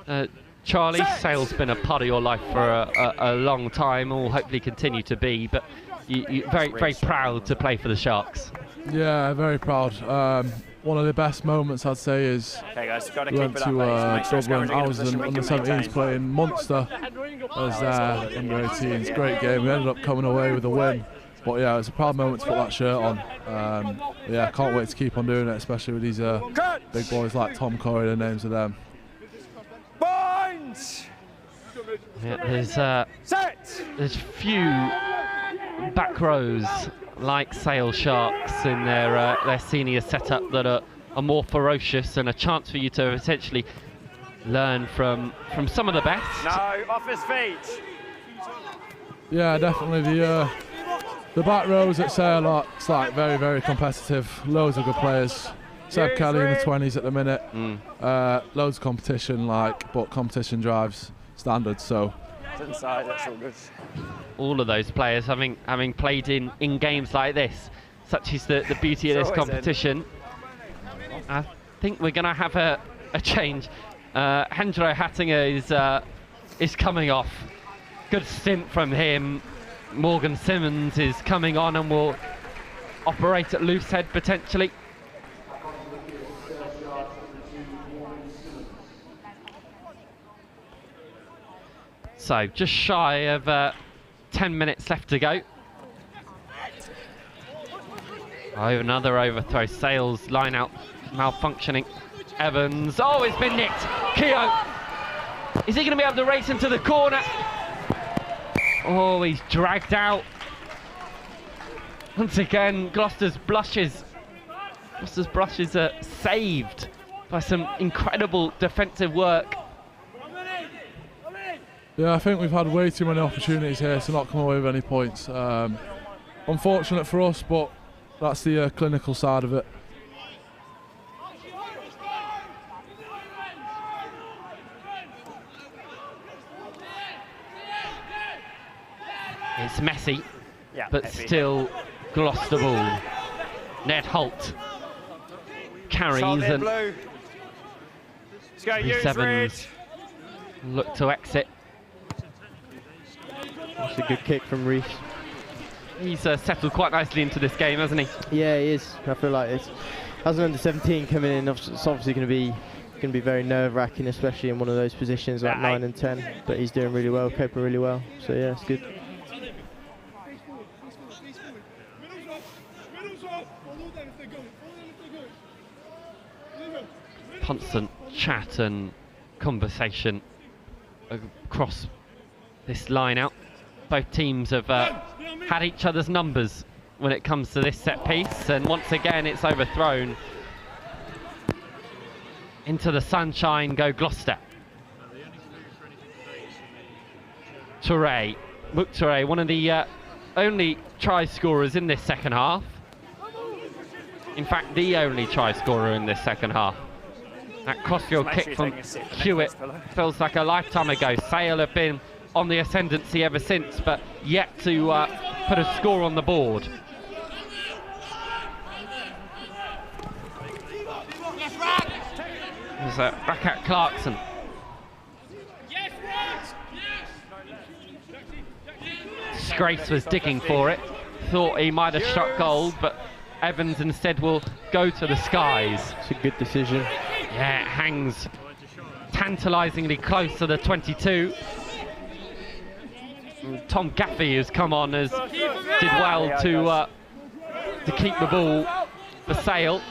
So. Charlie, Sale's been a part of your life for a long time, will hopefully continue to be, but you're very proud to play for the Sharks. Yeah, very proud. One of the best moments I'd say is we went to Dublin. I was in under 17s playing Munster as under 18s. Great game. We ended up coming away with a win. But yeah, it's a proud moment to put that shirt on. Yeah, can't wait to keep on doing it, especially with these big boys like Tom Corey, the names of them. Yeah, there's few back rows like Sale Sharks in their senior setup that are more ferocious, and a chance for you to essentially learn from some of the best. No, off his feet. Yeah, definitely the back rows at Sale are like very competitive. Loads of good players. Seb Kelly in the 20s at the minute. Loads of competition, but competition drives standards. So It's inside. That's all good. All of those players having played in games like this, such is the beauty of this competition. I think we're going to have a change. Hendro Hattinger is coming off. Good stint from him. Morgan Simmons is coming on and will operate at loose head potentially. So just shy of 10 minutes left to go. Oh, another overthrow. Sales line out malfunctioning. Evans. Oh, it's been nicked. Keogh. Is he going to be able to race into the corner? Oh, he's dragged out. Once again, Gloucester's brushes are saved by some incredible defensive work. Yeah, I think we've had way too many opportunities here to not come away with any points. Unfortunate for us, but that's the clinical side of it. It's messy, yeah, but heavy. Still Gloucester ball. Ned Holt carries and Let's go, Sevens look to exit. That's a good kick from Reese. He's settled quite nicely into this game, hasn't he? Yeah, he is. I feel like it's as an under-17 coming in, it's obviously going to be very nerve-wracking, especially in one of those positions like 9 and 10. But he's doing really well, coping really well. So yeah, it's good. Constant chat and conversation across this line out. Both teams have had each other's numbers when it comes to this set piece, and once again it's overthrown. Into the sunshine go Gloucester. Touré, Mouk Touré, one of the only try scorers in this second half. In fact, the only try scorer in this second half. That crossfield kick from Hewitt feels like a lifetime ago. Sale have been on the ascendancy ever since, but yet to put a score on the board. There's Rakat Clarkson. Scrace was digging for it. Thought he might have struck gold, but Evans instead will go to the skies. It's a good decision. Yeah, it hangs tantalisingly close to the 22. And Tom Gaffey has come on, did well to keep the ball for Sale.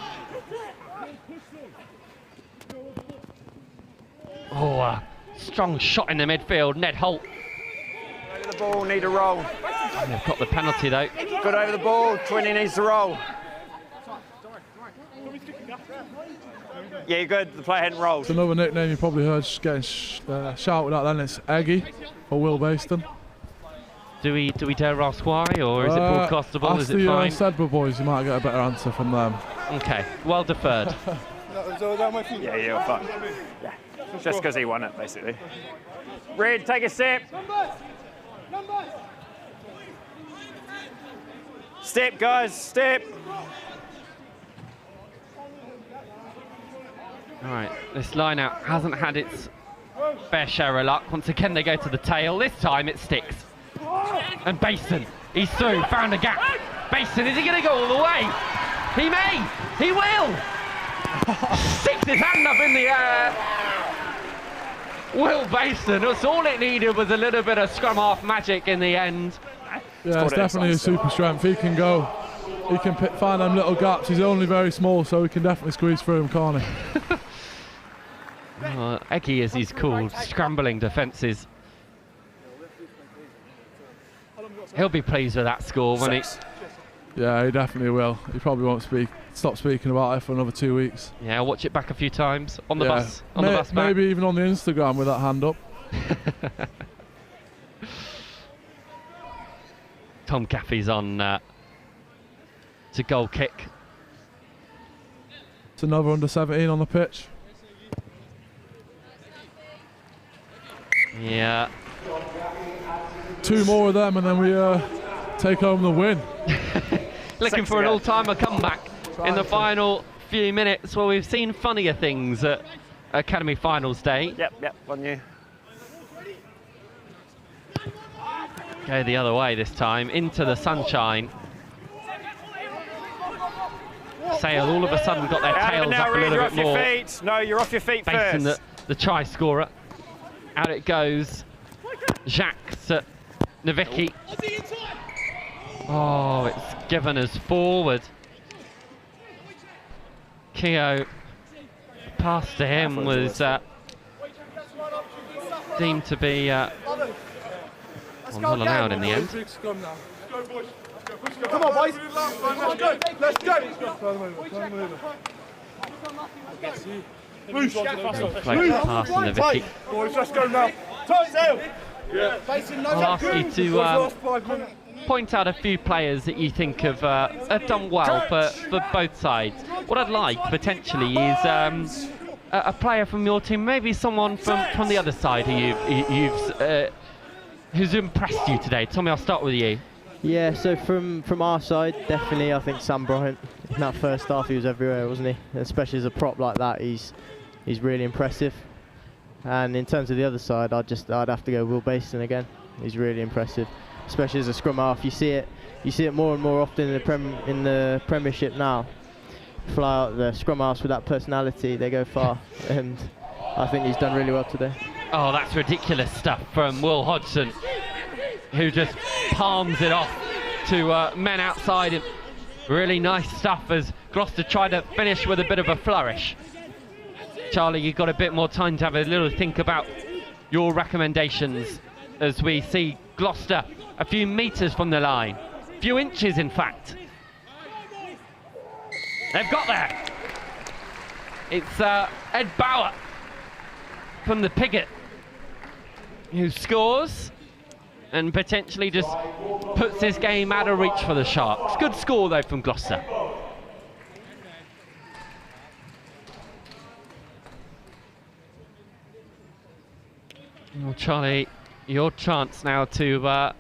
Oh, a strong shot in the midfield. Ned Holt. Over the ball, need a roll. They've got the penalty though. Good over the ball, Twinney needs to roll. Yeah, you're good, the player hadn't rolled. It's another nickname you probably heard getting shouted at then, it's Eggy or Will Baston. Do we dare ask why, or is it broadcastable? Is it fine? Ask the Sedberg boys, you might get a better answer from them. Okay, well deferred. Yeah, you're fine. Yeah, just because he won it, basically. Reed, take a step. Step, guys, step. All right, this line-out hasn't had its fair share of luck. Once again, they go to the tail. This time it sticks. And Basin, he's through, found a gap. Basin, is he going to go all the way? He may, he will. Sticks his hand up in the air. Will Basin, that's all it needed was a little bit of scrum half magic in the end. Yeah, it's definitely a super strength. He can go, he can find them little gaps. He's only very small, so he can definitely squeeze through him, can't he? Eggy, as he's called, scrambling defences. He'll be pleased with that score, won't he? Yeah, he definitely will. He probably won't stop speaking about it for another 2 weeks. Yeah, I'll watch it back a few times on the bus. On the bus back. Maybe even on the Instagram with that hand up. Tom Caffey's on to goal kick. It's another under 17 on the pitch. Yeah. 2 more of them and then we take home the win. Looking for an all-timer comeback in the final few minutes. Well, we've seen funnier things at Academy Finals Day. Yep, 1 year. Go the other way this time, into the sunshine. Sale all of a sudden got their tails up a little bit more. No, you're off your feet Facing first. the try scorer. Out it goes. Jacques Novicki. Oh, it's given us forward. Keogh pass to him was deemed to be not allowed in the end. Come on, boys. Let's go. Play pass to Novicki. Boys, let's go now. Tight tail. Yeah. I'll ask you to point out a few players that you think have done well for both sides. What I'd like potentially is a player from your team, maybe someone from the other side who's impressed you today. Tommy, I'll start with you. Yeah, so from our side, definitely I think Sam Bryant. In that first half he was everywhere, wasn't he? Especially as a prop like that, he's really impressive. And in terms of the other side, I'd have to go Will Basin again. He's really impressive, especially as a scrum half. You see it more and more often in the Premiership now. Fly out the scrum halves with that personality, they go far, and I think he's done really well today. Oh, that's ridiculous stuff from Will Hodgson, who just palms it off to men outside him. Really nice stuff as Gloucester tried to finish with a bit of a flourish. Charlie, you've got a bit more time to have a little think about your recommendations as we see Gloucester a few metres from the line. A few inches, in fact. They've got there. It's Ed Bauer from the Piggott who scores and potentially just puts this game out of reach for the Sharks. Good score, though, from Gloucester. Well, Charlie, your chance now to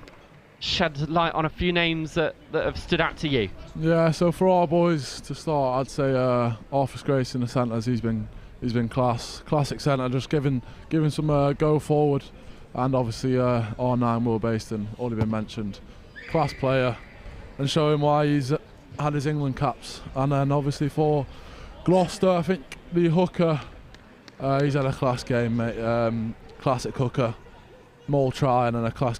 shed light on a few names that have stood out to you. Yeah, so for our boys to start, I'd say Arthur Grace in the centres. He's been classic centre, just giving some go forward, and obviously R9 Will Basin, already been mentioned, class player, and show him why he's had his England caps. And then obviously for Gloucester, I think the hooker, he's had a class game, mate. Classic hooker, maul try, and then a class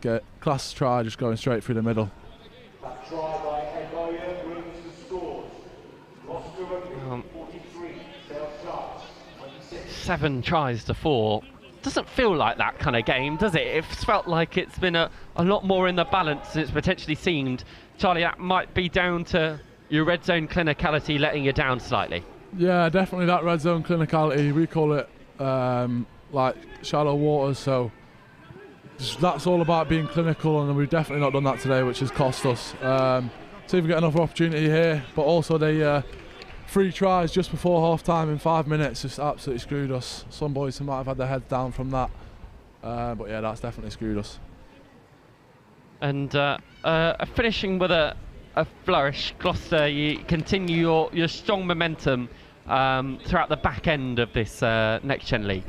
try just going straight through the middle. 7 tries to 4. Doesn't feel like that kind of game, does it? It's felt like it's been a lot more in the balance than it's potentially seemed. Charlie, that might be down to your red zone clinicality letting you down slightly. Yeah, definitely that red zone clinicality. We call it like shallow waters, so that's all about being clinical, and we've definitely not done that today, which has cost us. So we get another opportunity here, but also they 3 tries just before half time in 5 minutes just absolutely screwed us. Some boys might have had their heads down from that, but yeah, that's definitely screwed us. And finishing with a flourish, Gloucester, you continue your strong momentum throughout the back end of this Next Gen League.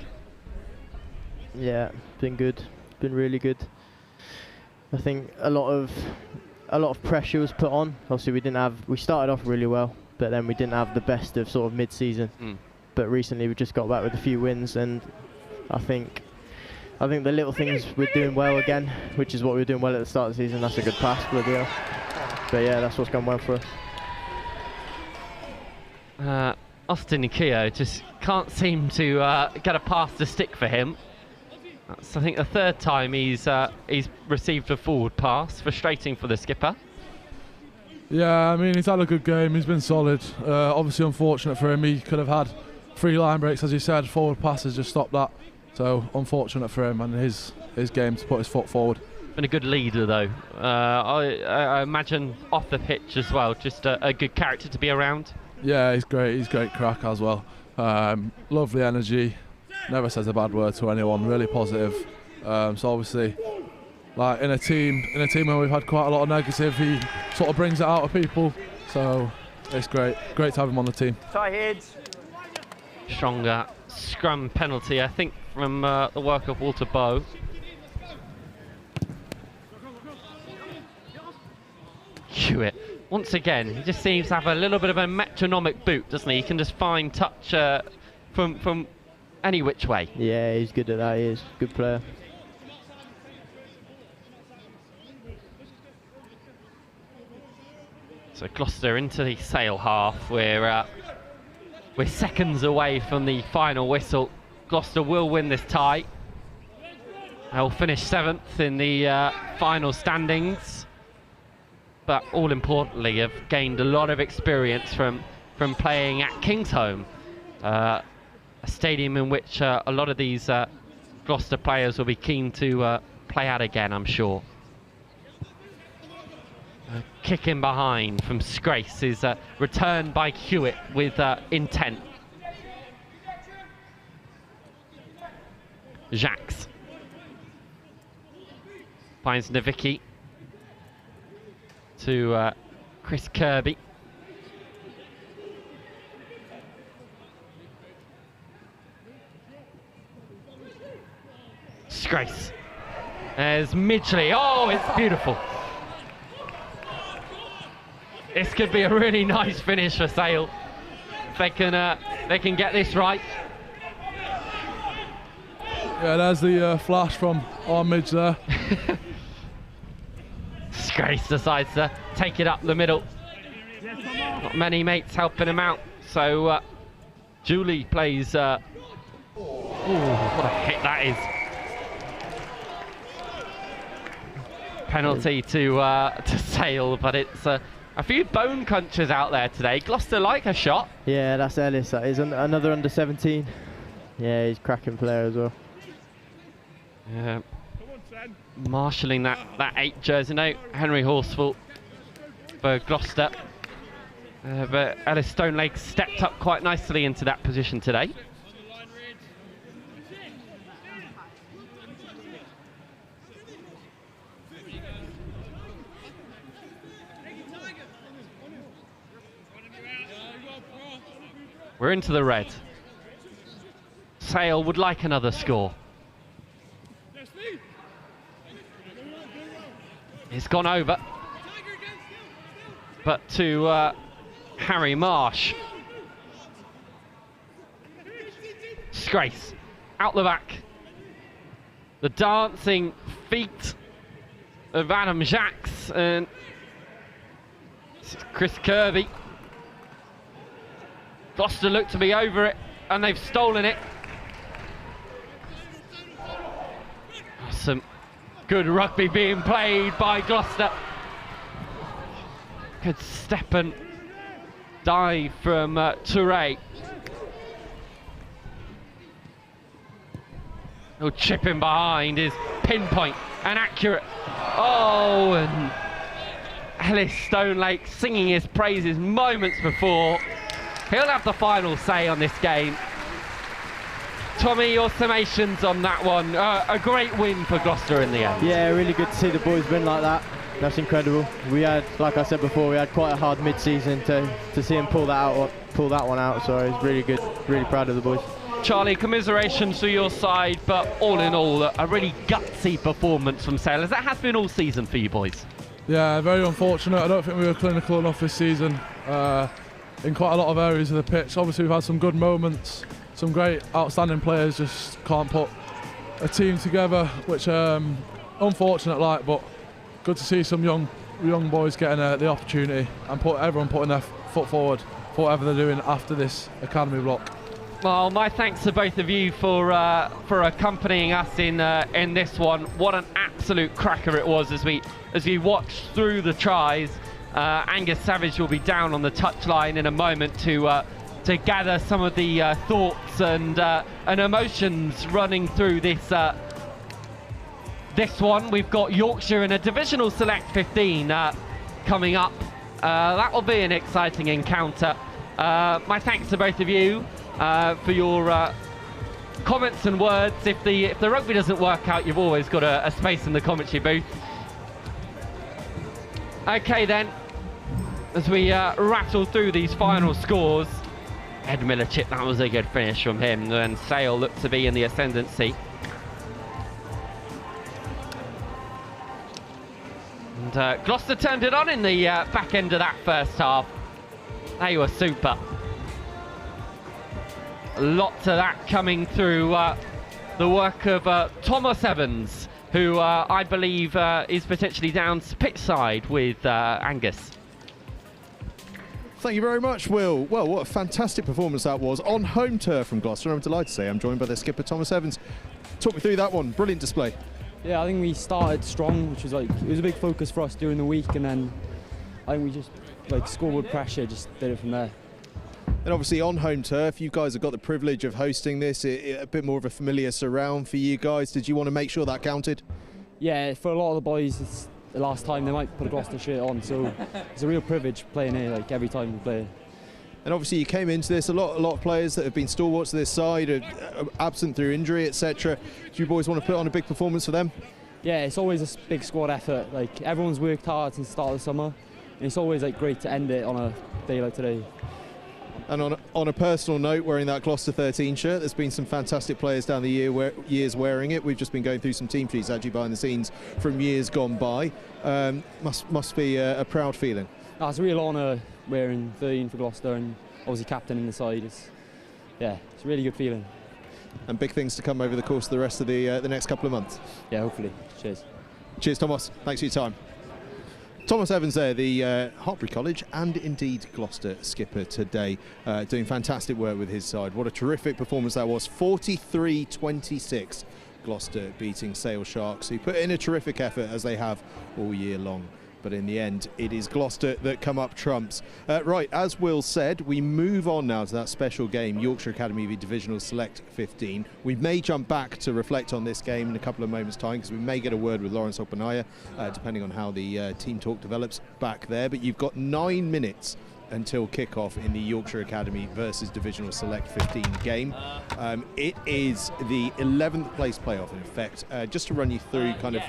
Yeah, been good, been really good. I think a lot of pressure was put on. Obviously, we started off really well, but then we didn't have the best of sort of mid-season. But recently we just got back with a few wins, and I think the little things we're doing well again, which is what we were doing well at the start of the season. That's a good pass, bloody hell. But yeah, that's what's gone well for us. Austin Nikio just can't seem to get a pass to stick for him. That's, I think, the third time he's received a forward pass. Frustrating for the skipper. Yeah, I mean, he's had a good game. He's been solid. Obviously unfortunate for him. He could have had 3 line breaks, as you said. Forward passes just stopped that. So unfortunate for him and his game to put his foot forward. Been a good leader though. I imagine off the pitch as well. Just a good character to be around. Yeah, he's great. He's great crack as well. Lovely energy. Never says a bad word to anyone. Really positive. So obviously, like in a team where we've had quite a lot of negative, he sort of brings it out of people. So it's great. Great to have him on the team. Tie heads. Stronger scrum penalty, I think, from the work of Walter Bowe. Hewitt, once again, he just seems to have a little bit of a metronomic boot, doesn't he? He can just find touch from any which way. Yeah, he's good at that. He is good player. So Gloucester into the Sale half. We're seconds away from the final whistle. Gloucester will win this tie. They'll finish 7th in the final standings, but all importantly have gained a lot of experience from playing at Kingsholm, a stadium in which a lot of these Gloucester players will be keen to play at again, I'm sure. Kick in behind from Scrace is returned by Hewitt with intent. Jacques finds Navicki to Chris Kirby. Scrace. There's Midgley. Oh, it's beautiful. This could be a really nice finish for Sale. If they can get this right. Yeah, there's the flash from our Midge there. Scrace decides to take it up the middle. Not many mates helping him out, so Julie plays. Ooh, what a hit that is! Penalty to Sale, but it's a few bone crunchers out there today. Gloucester like a shot. Yeah, that's Ellis. That is another under 17. Yeah, he's a cracking player as well. Yeah. Marshalling that 8 jersey note, Henry Horsfall for Gloucester. But Ellis Stonelake stepped up quite nicely into that position today. We're into the red. Sale would like another score. It's gone over, but to Harry Marsh. Scrace, out the back. The dancing feet of Adam Jacques and Chris Kirby. Gloucester look to be over it, and they've stolen it. Some good rugby being played by Gloucester. Good step and dive from Touré. Oh, chipping behind is pinpoint and accurate. Oh, and Ellis Stonelake singing his praises moments before. He'll have the final say on this game. Tommy, your summations on that one. A great win for Gloucester in the end. Yeah, really good to see the boys win like that. That's incredible. We had, like I said before, we had quite a hard mid-season to see them pull that one out. So it's really good. Really proud of the boys. Charlie, commiserations to your side, but all in all, a really gutsy performance from Sale, as that has been all season for you boys. Yeah, very unfortunate. I don't think we were clinical enough this season in quite a lot of areas of the pitch. Obviously, we've had some good moments, some great, outstanding players, just can't put a team together, which unfortunate, but good to see some young boys getting the opportunity and everyone putting their foot forward for whatever they're doing after this academy block. Well, my thanks to both of you for accompanying us in this one. What an absolute cracker it was as we watched through the tries. Angus Savage will be down on the touchline in a moment to gather some of the thoughts and emotions running through this one. We've got Yorkshire in a Divisional Select 15 coming up. That will be an exciting encounter. My thanks to both of you for your comments and words. If the rugby doesn't work out, you've always got a space in the commentary booth. Okay then, as we rattle through these final scores, Ed Miller chip, that was a good finish from him, and Sale looked to be in the ascendancy. And Gloucester turned it on in the back end of that first half. They were super. Lots of that coming through the work of Thomas Evans, who I believe is potentially down pitch side with Angus. Thank you very much, Will. Well, what a fantastic performance that was on home turf from Gloucester. I'm delighted to say I'm joined by their skipper, Thomas Evans. Talk me through that one. Brilliant display. Yeah, I think we started strong, which was it was a big focus for us during the week, and then I think we just scored with pressure, just did it from there. And obviously on home turf, you guys have got the privilege of hosting this, a bit more of a familiar surround for you guys. Did you want to make sure that counted? Yeah, for a lot of the boys, it's the last time they might put a Gloucester shirt on, so it's a real privilege playing here, every time we play. And obviously you came into this, a lot of players that have been stalwarts to this side, are absent through injury, etc. Do you boys want to put on a big performance for them? Yeah, it's always a big squad effort. Everyone's worked hard since the start of the summer, and it's always great to end it on a day like today. And on a personal note, wearing that Gloucester 13 shirt, there's been some fantastic players down the years wearing it. We've just been going through some team sheets actually behind the scenes from years gone by. Must be a proud feeling. It's a real honour wearing 13 for Gloucester and obviously captaining the side. It's a really good feeling. And big things to come over the course of the rest of the next couple of months. Yeah, hopefully. Cheers. Cheers, Thomas. Thanks for your time. Thomas Evans there, the Hartpury College and indeed Gloucester skipper today, doing fantastic work with his side. What a terrific performance that was. 43-26, Gloucester beating Sale Sharks, who put in a terrific effort as they have all year long. But in the end, it is Gloucester that come up trumps. Right, as Will said, we move on now to that special game, Yorkshire Academy v Divisional Select 15. We may jump back to reflect on this game in a couple of moments' time, because we may get a word with Lawrence Opanaya, depending on how the team talk develops back there. But you've got 9 minutes until kick-off in the Yorkshire Academy versus Divisional Select 15 game. It is the 11th place playoff, in effect. Just to run you through kind of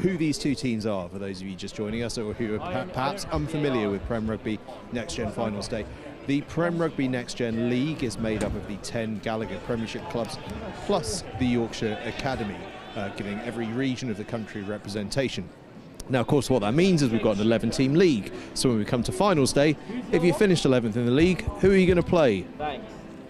who these two teams are, for those of you just joining us or who are perhaps unfamiliar with Prem Rugby Next Gen Finals Day. The Prem Rugby Next Gen League is made up of the 10 Gallagher Premiership clubs plus the Yorkshire Academy, giving every region of the country representation. Now, of course, what that means is we've got an 11-team league. So when we come to Finals Day, if you finished 11th in the league, who are you going to play? Thanks.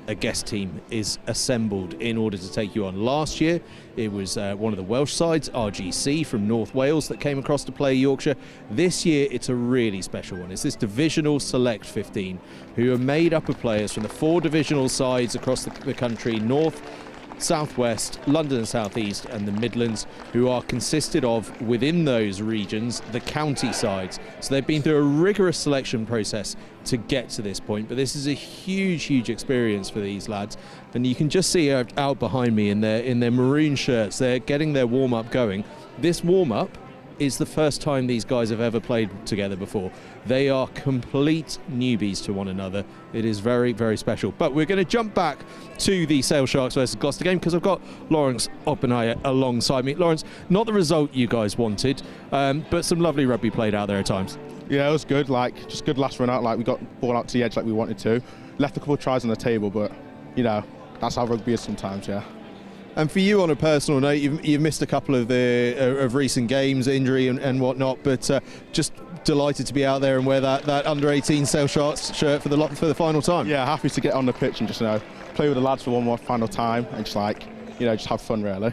A guest team is assembled in order to take you on. Last year it was one of the Welsh sides, RGC from North Wales, that came across to play Yorkshire. This year it's a really special one. It's this Divisional Select 15, who are made up of players from the 4 divisional sides across the country: North, South West, London and South East, and the Midlands, who are consisted of, within those regions, the county sides. So they've been through a rigorous selection process to get to this point, but this is a huge experience for these lads. And you can just see out behind me in their maroon shirts, they're getting their warm-up going. This warm-up it's the first time these guys have ever played together before. They are complete newbies to one another. It is very, very special. But we're going to jump back to the Sale Sharks versus Gloucester game because I've got Lawrence Oppenheimer alongside me. Lawrence, not the result you guys wanted, but some lovely rugby played out there at times. Yeah, it was good. Like, just good last run out. Like, we got ball out to the edge like we wanted to. Left a couple of tries on the table, but you know, that's how rugby is sometimes. Yeah. And for you, on a personal note, you've missed a couple of of recent games, injury and whatnot, but just delighted to be out there and wear that under-18 Sale Sharks shirt for the final time. Yeah, happy to get on the pitch and just play with the lads for one more final time and just just have fun really.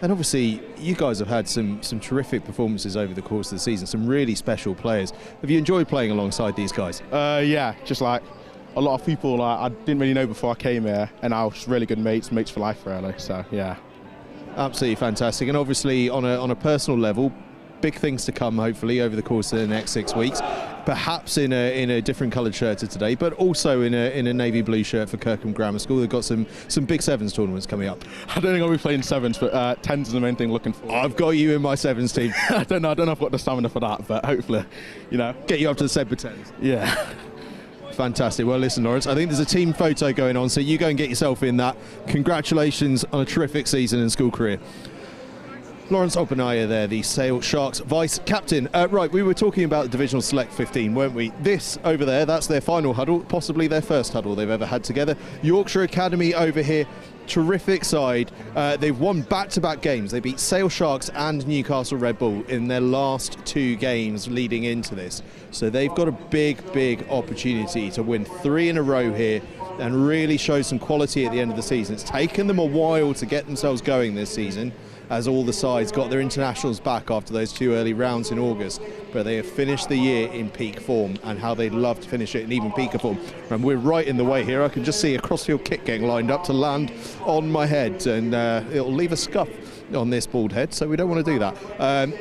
And obviously, you guys have had some terrific performances over the course of the season, some really special players. Have you enjoyed playing alongside these guys? Yeah, just like a lot of people I didn't really know before I came here, and now just really good mates for life really, so yeah. Absolutely fantastic. And obviously on a personal level, big things to come hopefully over the course of the next 6 weeks, perhaps in a different coloured shirt to today, but also in a navy blue shirt for Kirkham Grammar School. They've got some big sevens tournaments coming up. I don't think I'll be playing sevens, but 10s is the main thing looking for. I've got you in my sevens team. I don't know if I've got the stamina for that, but hopefully, get you up to the Semper 10s. Yeah. Fantastic. Well, listen, Lawrence, I think there's a team photo going on, so you go and get yourself in that. Congratulations on a terrific season and school career. Lawrence Oppenheimer there, the Sale Sharks vice captain. Right, we were talking about the Divisional Select 15, weren't we? This over there, that's their final huddle, possibly their first huddle they've ever had together. Yorkshire Academy over here, terrific side. They've won back-to-back games. They beat Sale Sharks and Newcastle Red Bull in their last 2 games leading into this. So they've got a big opportunity to win 3 in a row here and really show some quality at the end of the season. It's taken them a while to get themselves going this season, as all the sides got their internationals back after those 2 early rounds in August, but they have finished the year in peak form, and how they'd love to finish it in even peaker form. And we're right in the way here. I can just see a crossfield kick getting lined up to land on my head, and it'll leave a scuff on this bald head, so we don't want to do that.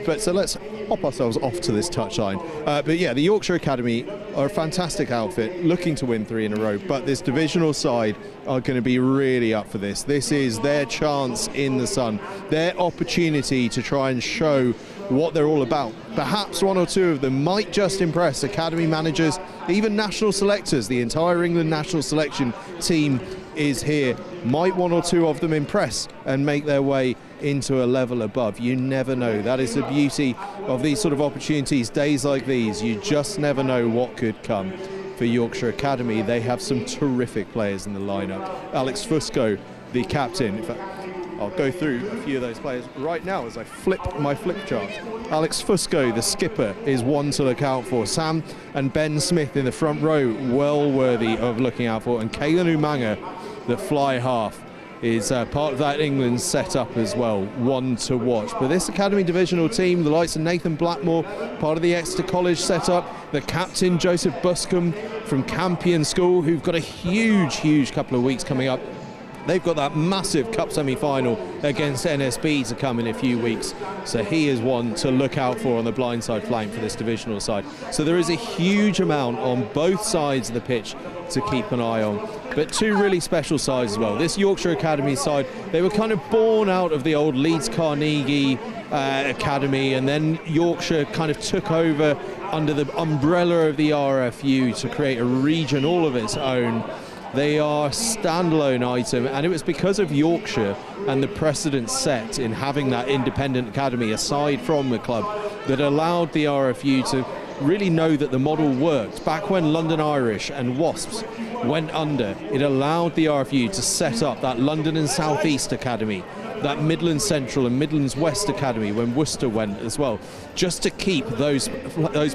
But so let's hop ourselves off to this touchline. But yeah, the Yorkshire Academy are a fantastic outfit, looking to win 3 in a row, but this divisional side are going to be really up for this. This is their chance in the sun, their opportunity to try and show what they're all about. Perhaps 1 or 2 of them might just impress academy managers, even national selectors. The entire England national selection team is here. Might 1 or 2 of them impress and make their way into a level above? You never know. That is the beauty of these sort of opportunities, days like these. You just never know what could come. For Yorkshire Academy, they have some terrific players in the lineup. Alex Fusco, the captain. In fact, I'll go through a few of those players right now as I flip my flip chart. Alex Fusco, the skipper, is one to look out for. Sam and Ben Smith in the front row, well worthy of looking out for. And Kaylan Umanga, the fly half, is part of that England setup as well, one to watch. But this Academy Divisional team, the likes of Nathan Blackmore, part of the Exeter College setup, the captain Joseph Buscombe from Campion School, who've got a huge couple of weeks coming up. They've got that massive cup semi-final against NSB to come in a few weeks, so he is one to look out for on the blindside flank for this divisional side. So there is a huge amount on both sides of the pitch to keep an eye on, but 2 really special sides as well. This Yorkshire Academy side, they were kind of born out of the old Leeds Carnegie Academy, and then Yorkshire kind of took over under the umbrella of the RFU to create a region all of its own. They are a standalone item, and it was because of Yorkshire and the precedent set in having that independent academy aside from the club that allowed the RFU to really know that the model worked. Back when London Irish and Wasps went under, it allowed the RFU to set up that London and South East Academy, that Midlands Central and Midlands West Academy when Worcester went as well, just to keep those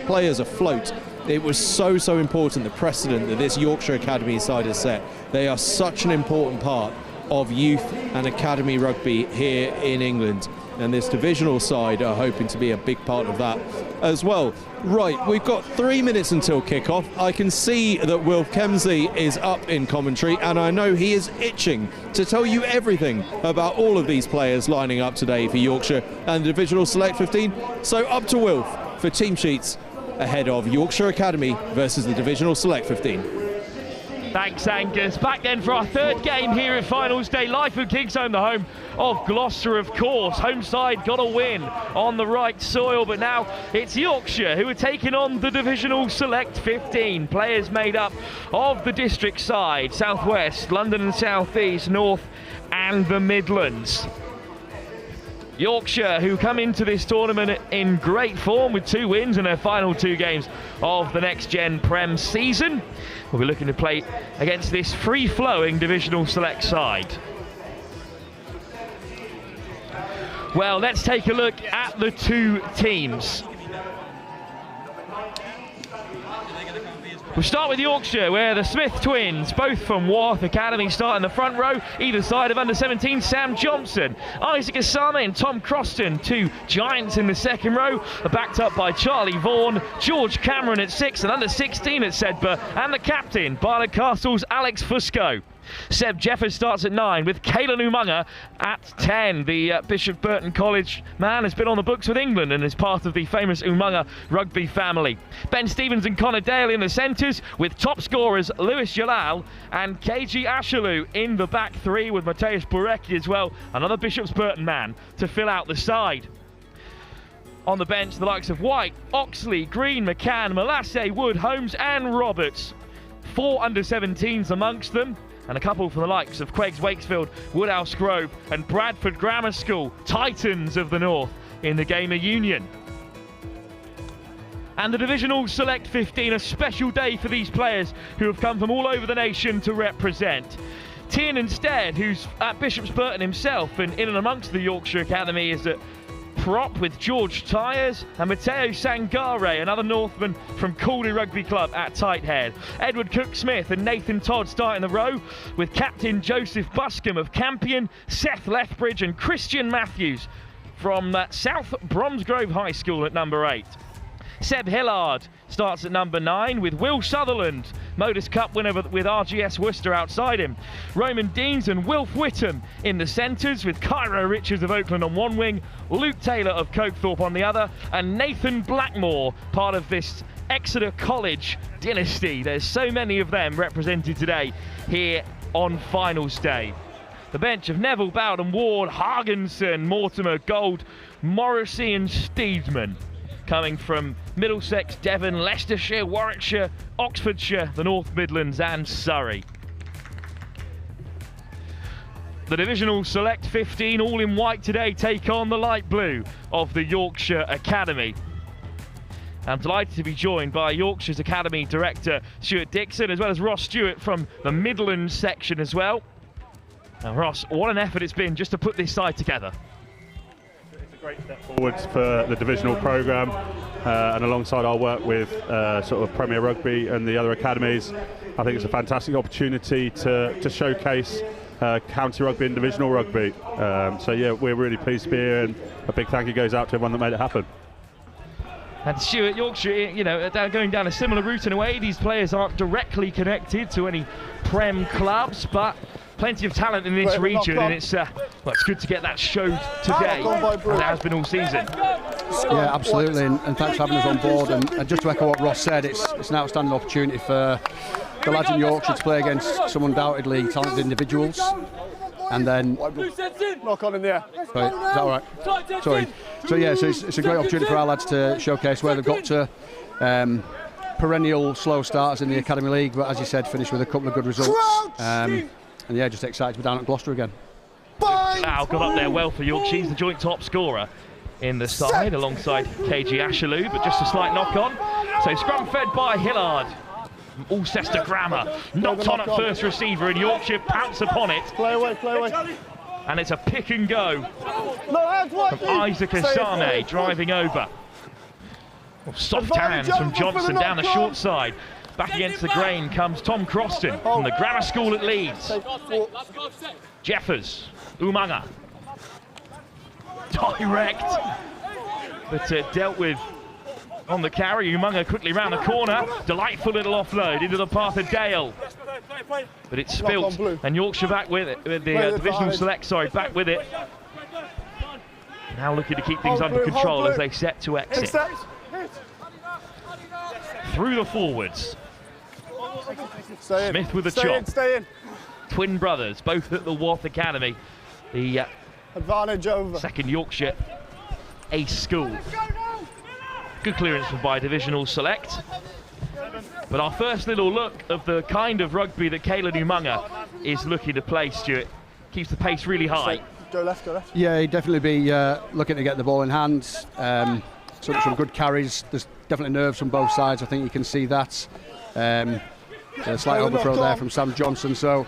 players afloat. It was so important, the precedent that this Yorkshire Academy side has set. They are such an important part of youth and academy rugby here in England, and this divisional side are hoping to be a big part of that as well. Right, we've got 3 minutes until kick-off. I can see that Will Kemsley is up in commentary, and I know he is itching to tell you everything about all of these players lining up today for Yorkshire and the Divisional Select 15. So up to Wilf for team sheets ahead of Yorkshire Academy versus the Divisional Select 15. Thanks, Angus. Back then for our third game here at Finals Day, live from Kingsholm, the home of Gloucester, of course. Home side got a win on the right soil, but now it's Yorkshire who are taking on the Divisional Select 15. Players made up of the district side, South West, London and South East, North and the Midlands. Yorkshire, who come into this tournament in great form with 2 wins in their final 2 games of the Next Gen Prem season, will be looking to play against this free-flowing Divisional Select side. Well, let's take a look at the 2 teams. We'll start with Yorkshire, where the Smith twins, both from Worth Academy, start in the front row. Either side of under-17, Sam Johnson, Isaac Asame and Tom Croston, 2 giants in the second row, are backed up by Charlie Vaughan, George Cameron at 6 and under-16 at Sedbergh, and the captain, Barnard Castle's Alex Fusco. Seb Jeffers starts at 9 with Caelan Umunga at 10. The Bishop Burton College man has been on the books with England and is part of the famous Umunga rugby family. Ben Stevens and Connor Dale in the centres, with top scorers Lewis Jalal and KG Ashalu in the back 3, with Mateus Burecki as well, another Bishop's Burton man, to fill out the side. On the bench, the likes of White, Oxley, Green, McCann, Molasse, Wood, Holmes and Roberts. 4 under-17s amongst them, and a couple from the likes of Queggs Wakefield, Woodhouse Grove and Bradford Grammar School, Titans of the North in the Gamer Union. And the Divisional Select 15, a special day for these players who have come from all over the nation to represent. Tiernan Stead, who's at Bishop's Burton himself and in and amongst the Yorkshire Academy, is at prop with George Tyres, and Matteo Sangare, another Northman from Cooley Rugby Club at tight head. Edward Cook-Smith and Nathan Todd start in the row, with captain Joseph Buscombe of Campion, Seth Lethbridge and Christian Matthews from South Bromsgrove High School at number 8. Seb Hillard starts at number 9 with Will Sutherland, Modus Cup winner with RGS Worcester outside him. Roman Deans and Wilf Whittam in the centres, with Cairo Richards of Oakland on one wing, Luke Taylor of Cokethorpe on the other, and Nathan Blackmore, part of this Exeter College dynasty. There's so many of them represented today here on Finals Day. The bench of Neville, Bowden, Ward, Hargenson, Mortimer, Gold, Morrissey and Steedman, coming from Middlesex, Devon, Leicestershire, Warwickshire, Oxfordshire, the North Midlands and Surrey. The Divisional Select 15, all in white today, take on the light blue of the Yorkshire Academy. I'm delighted to be joined by Yorkshire's Academy Director Stuart Dixon, as well as Ross Stewart from the Midlands section as well. Now Ross, what an effort it's been just to put this side together. Great step forwards for the divisional programme, and alongside our work with sort of Premier Rugby and the other academies, I think it's a fantastic opportunity to showcase county rugby and divisional rugby. So yeah, we're really pleased to be here, and a big thank you goes out to everyone that made it happen. And Stuart, Yorkshire, you know, going down a similar route in a way. These players aren't directly connected to any Prem clubs, but plenty of talent in this region, and it's well, it's good to get that showed today, as it has been all season. Yeah, absolutely, and thanks for having us on board. And just to echo what Ross said, it's an outstanding opportunity for the lads in Yorkshire to play against some undoubtedly talented individuals. And then knock on in there. Right, is that all right? Sorry. So yeah, so it's a great opportunity for our lads to showcase where they've got to. Perennial slow starters in the Academy League, but as you said, finished with a couple of good results. And yeah, just excited to be down at Gloucester again. Got up there well for Yorkshire. He's the joint top scorer in the side alongside KG Ashalu, but just a slight knock on. So scrum fed by Hillard. Alcester Grammar knocked on at first receiver, and Yorkshire pounce upon it. Play away, play away. And it's a pick and go from Isaac Asame driving over. Soft hands from Johnson down the short side. Back against the grain comes Tom Croston from the Grammar School at Leeds. Jeffers, Umunga. Direct, but dealt with on the carry. Umunga quickly round the corner. Delightful little offload into the path of Dale. But it's spilt, and Yorkshire back with it. The Divisional Select, back with it. Now looking to keep things under control as they set to exit. Through the forwards. Smith with a chop. Stay in. Twin brothers, both at the Wath Academy. The advantage over. second Yorkshire ace school. Good clearance by Divisional select. But our first little look of the kind of rugby that Caelan Umunga is looking to play, Stuart. Keeps the pace really high. Go left, go left. Yeah, he'd definitely be looking to get the ball in hand. Some good carries. There's definitely nerves from both sides. I think you can see that. A slight overthrow there from Sam Johnson. So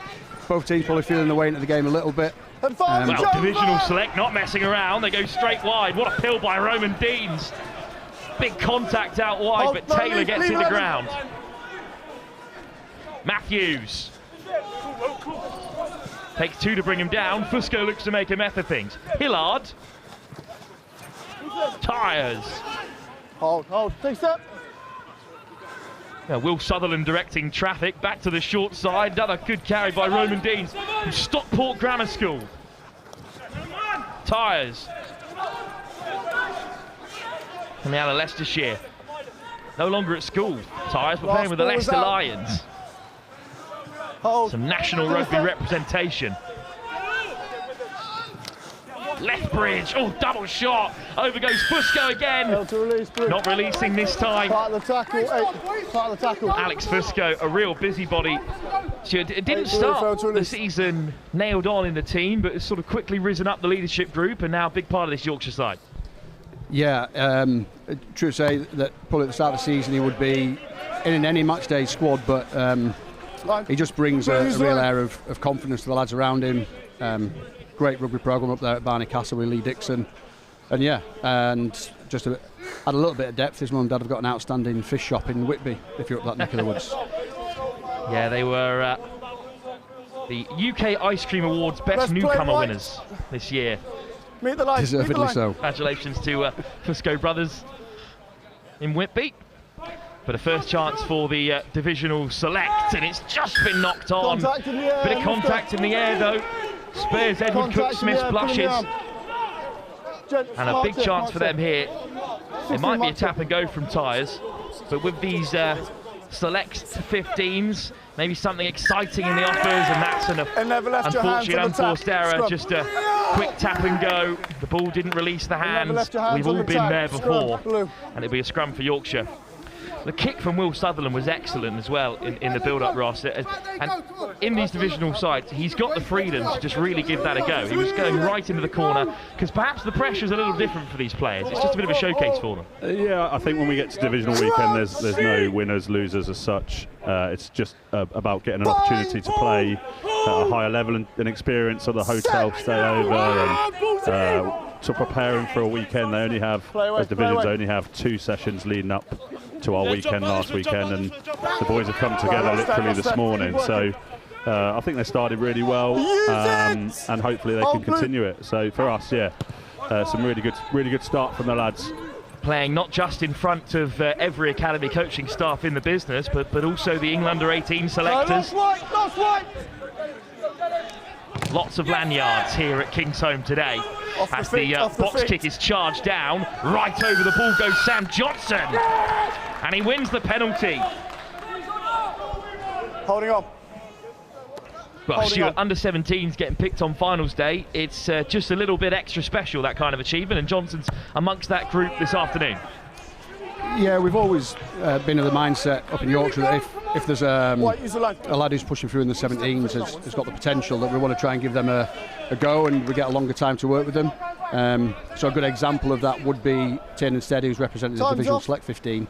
both teams probably feeling the way into the game a little bit. Well, Divisional select not messing around. They go straight wide. What a pill by Roman Deans. Big contact out wide, but Taylor gets in the ground. Matthews takes two to bring him down. Fusco looks to make a mess of things. Hillard. Tyres. Hold. Take step. Now Will Sutherland directing traffic back to the short side. Another good carry by Roman Deans from Stockport Grammar School. Tyres. Coming out of Leicestershire. No longer at school. Tyres, but playing with the Leicester Lions. Some national rugby representation. Lethbridge, oh, double shot. Over goes Fusco again. Not releasing this time. Part of the tackle, part of the tackle. Alex Fusco, a real busybody. It didn't start the season nailed on in the team, but has sort of quickly risen up the leadership group and now a big part of this Yorkshire side. Yeah, true to say that probably at the start of the season he would be in any match day squad, but he just brings a real air of confidence to the lads around him. Great rugby programme up there at Barney Castle with Lee Dixon. And yeah, and just add a little bit of depth. His mum and dad have got an outstanding fish shop in Whitby, if you're up that neck of the woods. Yeah, they were the UK Ice Cream Awards Best Newcomer winners this year. Meet the line. Deservedly so. Congratulations to Fusco brothers in Whitby. But a first chance for the Divisional select, and it's just been knocked on. Bit of contact in the air though. Spares Edward Cook-Smith's blushes. And a big chance for them here. It might be a tap and go from Tyres, but with these selects to 15s, maybe something exciting in the offers, and that's an unfortunate unforced error. Just a quick tap and go. The ball didn't release the hands. We've all been there before, and it'll be a scrum for Yorkshire. The kick from Will Sutherland was excellent as well in the build-up, Ross. And in these divisional sides, he's got the freedom to just really give that a go. He was going right into the corner, because perhaps the pressure's a little different for these players. It's just a bit of a showcase for them. Yeah, I think when we get to divisional weekend, there's no winners, losers as such. It's just about getting an opportunity to play at a higher level and experience of the hotel, stay over, and to preparing for a weekend. They only have, as divisions only have 2 sessions leading up to our weekend last weekend, and the boys have come together literally this morning. So I think they started really well, and hopefully they can continue it. So for us, yeah, some really good start from the lads. Playing not just in front of every academy coaching staff in the business, but also the England under-18 selectors. Lots of lanyards here at Kingsholm today as the box kick is charged down. Right over the ball goes Sam Johnson, and he wins the penalty. Holding on. Well, Stuart, under-17s getting picked on finals day. It's just a little bit extra special, that kind of achievement, and Johnson's amongst that group this afternoon. Yeah, we've always been of the mindset up in Yorkshire that if there's a lad who's pushing through in the 17s has got the potential, that we want to try and give them a go, and we get a longer time to work with them. So a good example of that would be Tiernan Steady, who's represented the Divisional Select 15.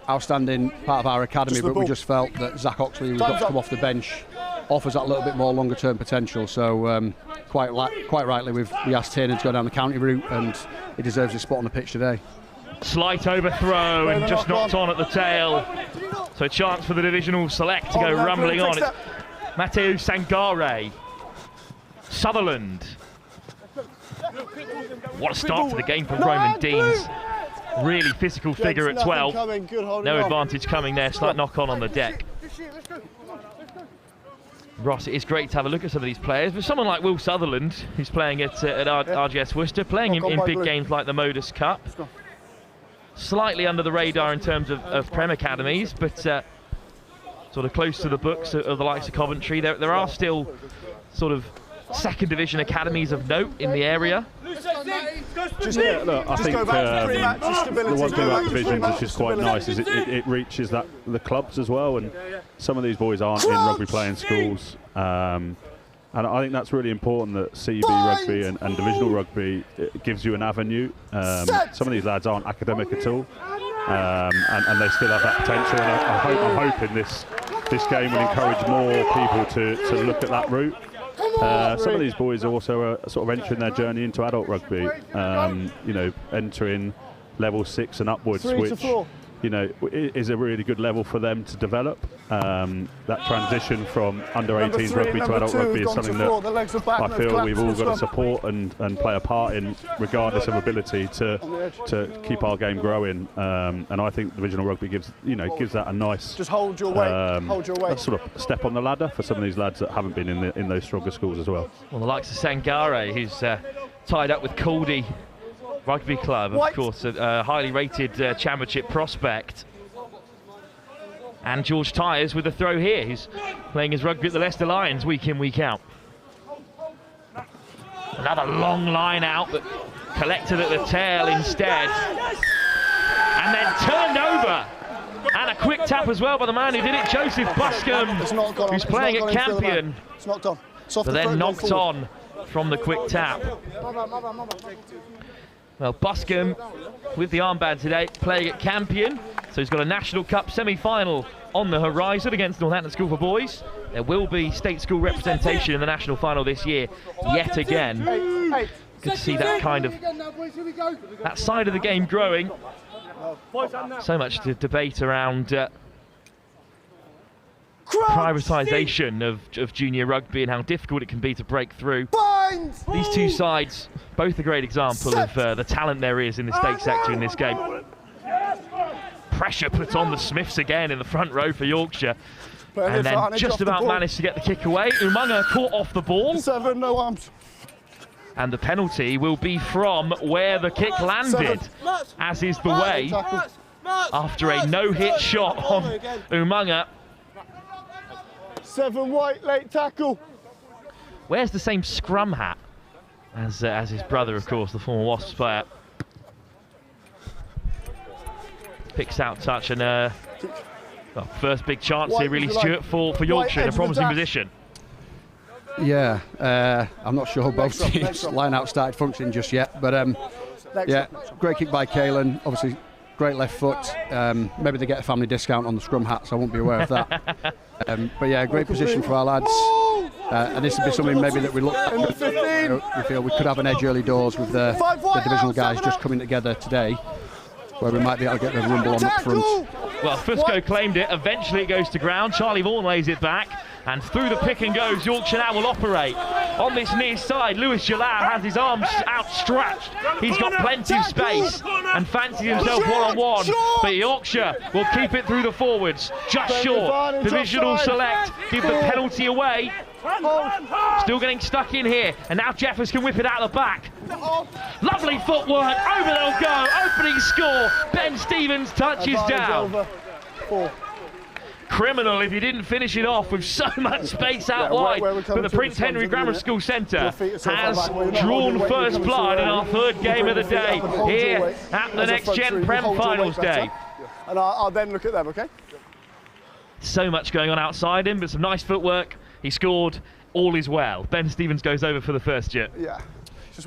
Outstanding part of our academy, but we just felt that Zach Oxley, who's got to come off the bench, offers that little bit more longer term potential. So quite rightly we asked Tiernan to go down the county route, and he deserves his spot on the pitch today. Slight overthrow and just knocked on at the tail. So a chance for the Divisional select to go rumbling on. It's Matteo Sangare. Sutherland. What a start to the game from Roman Deans. Really physical figure at 12. No advantage coming there. Slight knock on the deck. Ross, it is great to have a look at some of these players, but someone like Will Sutherland, who's playing at RGS Worcester, playing in big games like the Modus Cup. Slightly under the radar in terms of Prem academies, but sort of close to the books of the likes of Coventry. There are still sort of second division academies of note in the area. Look, I think the one thing about divisions which is quite nice is it reaches the clubs as well, and some of these boys aren't in rugby playing schools, and I think that's really important that CB rugby and divisional rugby gives you an avenue. Some of these lads aren't academic at all, and they still have that potential, and I'm hoping this game will encourage more people to look at that route. Some of these boys also are sort of entering their journey into adult rugby, you know, entering level 6 and upwards, which, you know, is a really good level for them to develop. That transition from under-18s rugby to adult rugby is something that I feel we've all got to support and play a part in, regardless of ability, to keep our game growing. And I think divisional rugby gives that a nice just hold your weight, sort of step on the ladder for some of these lads that haven't been in those stronger schools as well. Well, the likes of Sangare, who's tied up with Caldy Rugby Club, of course, a highly rated championship prospect. And George Tyers with a throw here. He's playing his rugby at the Leicester Lions week in, week out. Another long line out, but collected at the tail instead. And then turned over. And a quick tap as well by the man who did it, Joseph Buscombe, who's playing at Campion. It's not gone. But then knocked on from the quick tap. Well, Buscombe with the armband today, playing at Campion. So he's got a National Cup semi-final on the horizon against Northampton School for Boys. There will be state school representation in the national final this year, yet again. Good to see that kind of, that side of the game growing. So much to debate around privatisation of junior rugby and how difficult it can be to break through. These two sides, both a great example of the talent there is in the state sector in this game. Pressure put on the Smiths again in the front row for Yorkshire. And then just about managed to get the kick away. Umunga caught off the ball. 7, no arms. And the penalty will be from where the kick landed, as is the way, after a no-hit shot on Umunga. 7 white, late tackle. Wears the same scrum hat as his brother, of course, the former Wasps player. Picks out touch and well, first big chance here, really, Stuart, for Yorkshire in a promising position. Yeah, I'm not sure both teams' line-out started functioning just yet, but yeah, great kick by Kalen, obviously great left foot. Maybe they get a family discount on the scrum hats, I won't be aware of that. But yeah, great position for our lads. And this would be something maybe that we look at. We feel we could have an edge early doors with the divisional guys just coming together today, where we might be able to get the rumble on up front. Well, Fusco claimed it, eventually it goes to ground. Charlie Vaughan lays it back, and through the pick and goes, Yorkshire now will operate. On this near side, Lewis Jalal has his arms outstretched. He's got plenty of space and fancies himself one-on-one, but Yorkshire will keep it through the forwards, just short. Divisional select, give the penalty away. Still getting stuck in here, and now Jeffers can whip it out the back. Lovely footwork, over they'll go, opening score. Ben Stevens touches down. Criminal if he didn't finish it off with so much space out wide. But the Prince Henry Grammar School Centre has drawn first blood in our third game of the day here at the Next Gen Prem Finals Day. And I'll then look at them, okay? So much going on outside him, but some nice footwork. He scored, all is well. Ben Stevens goes over for the first jet.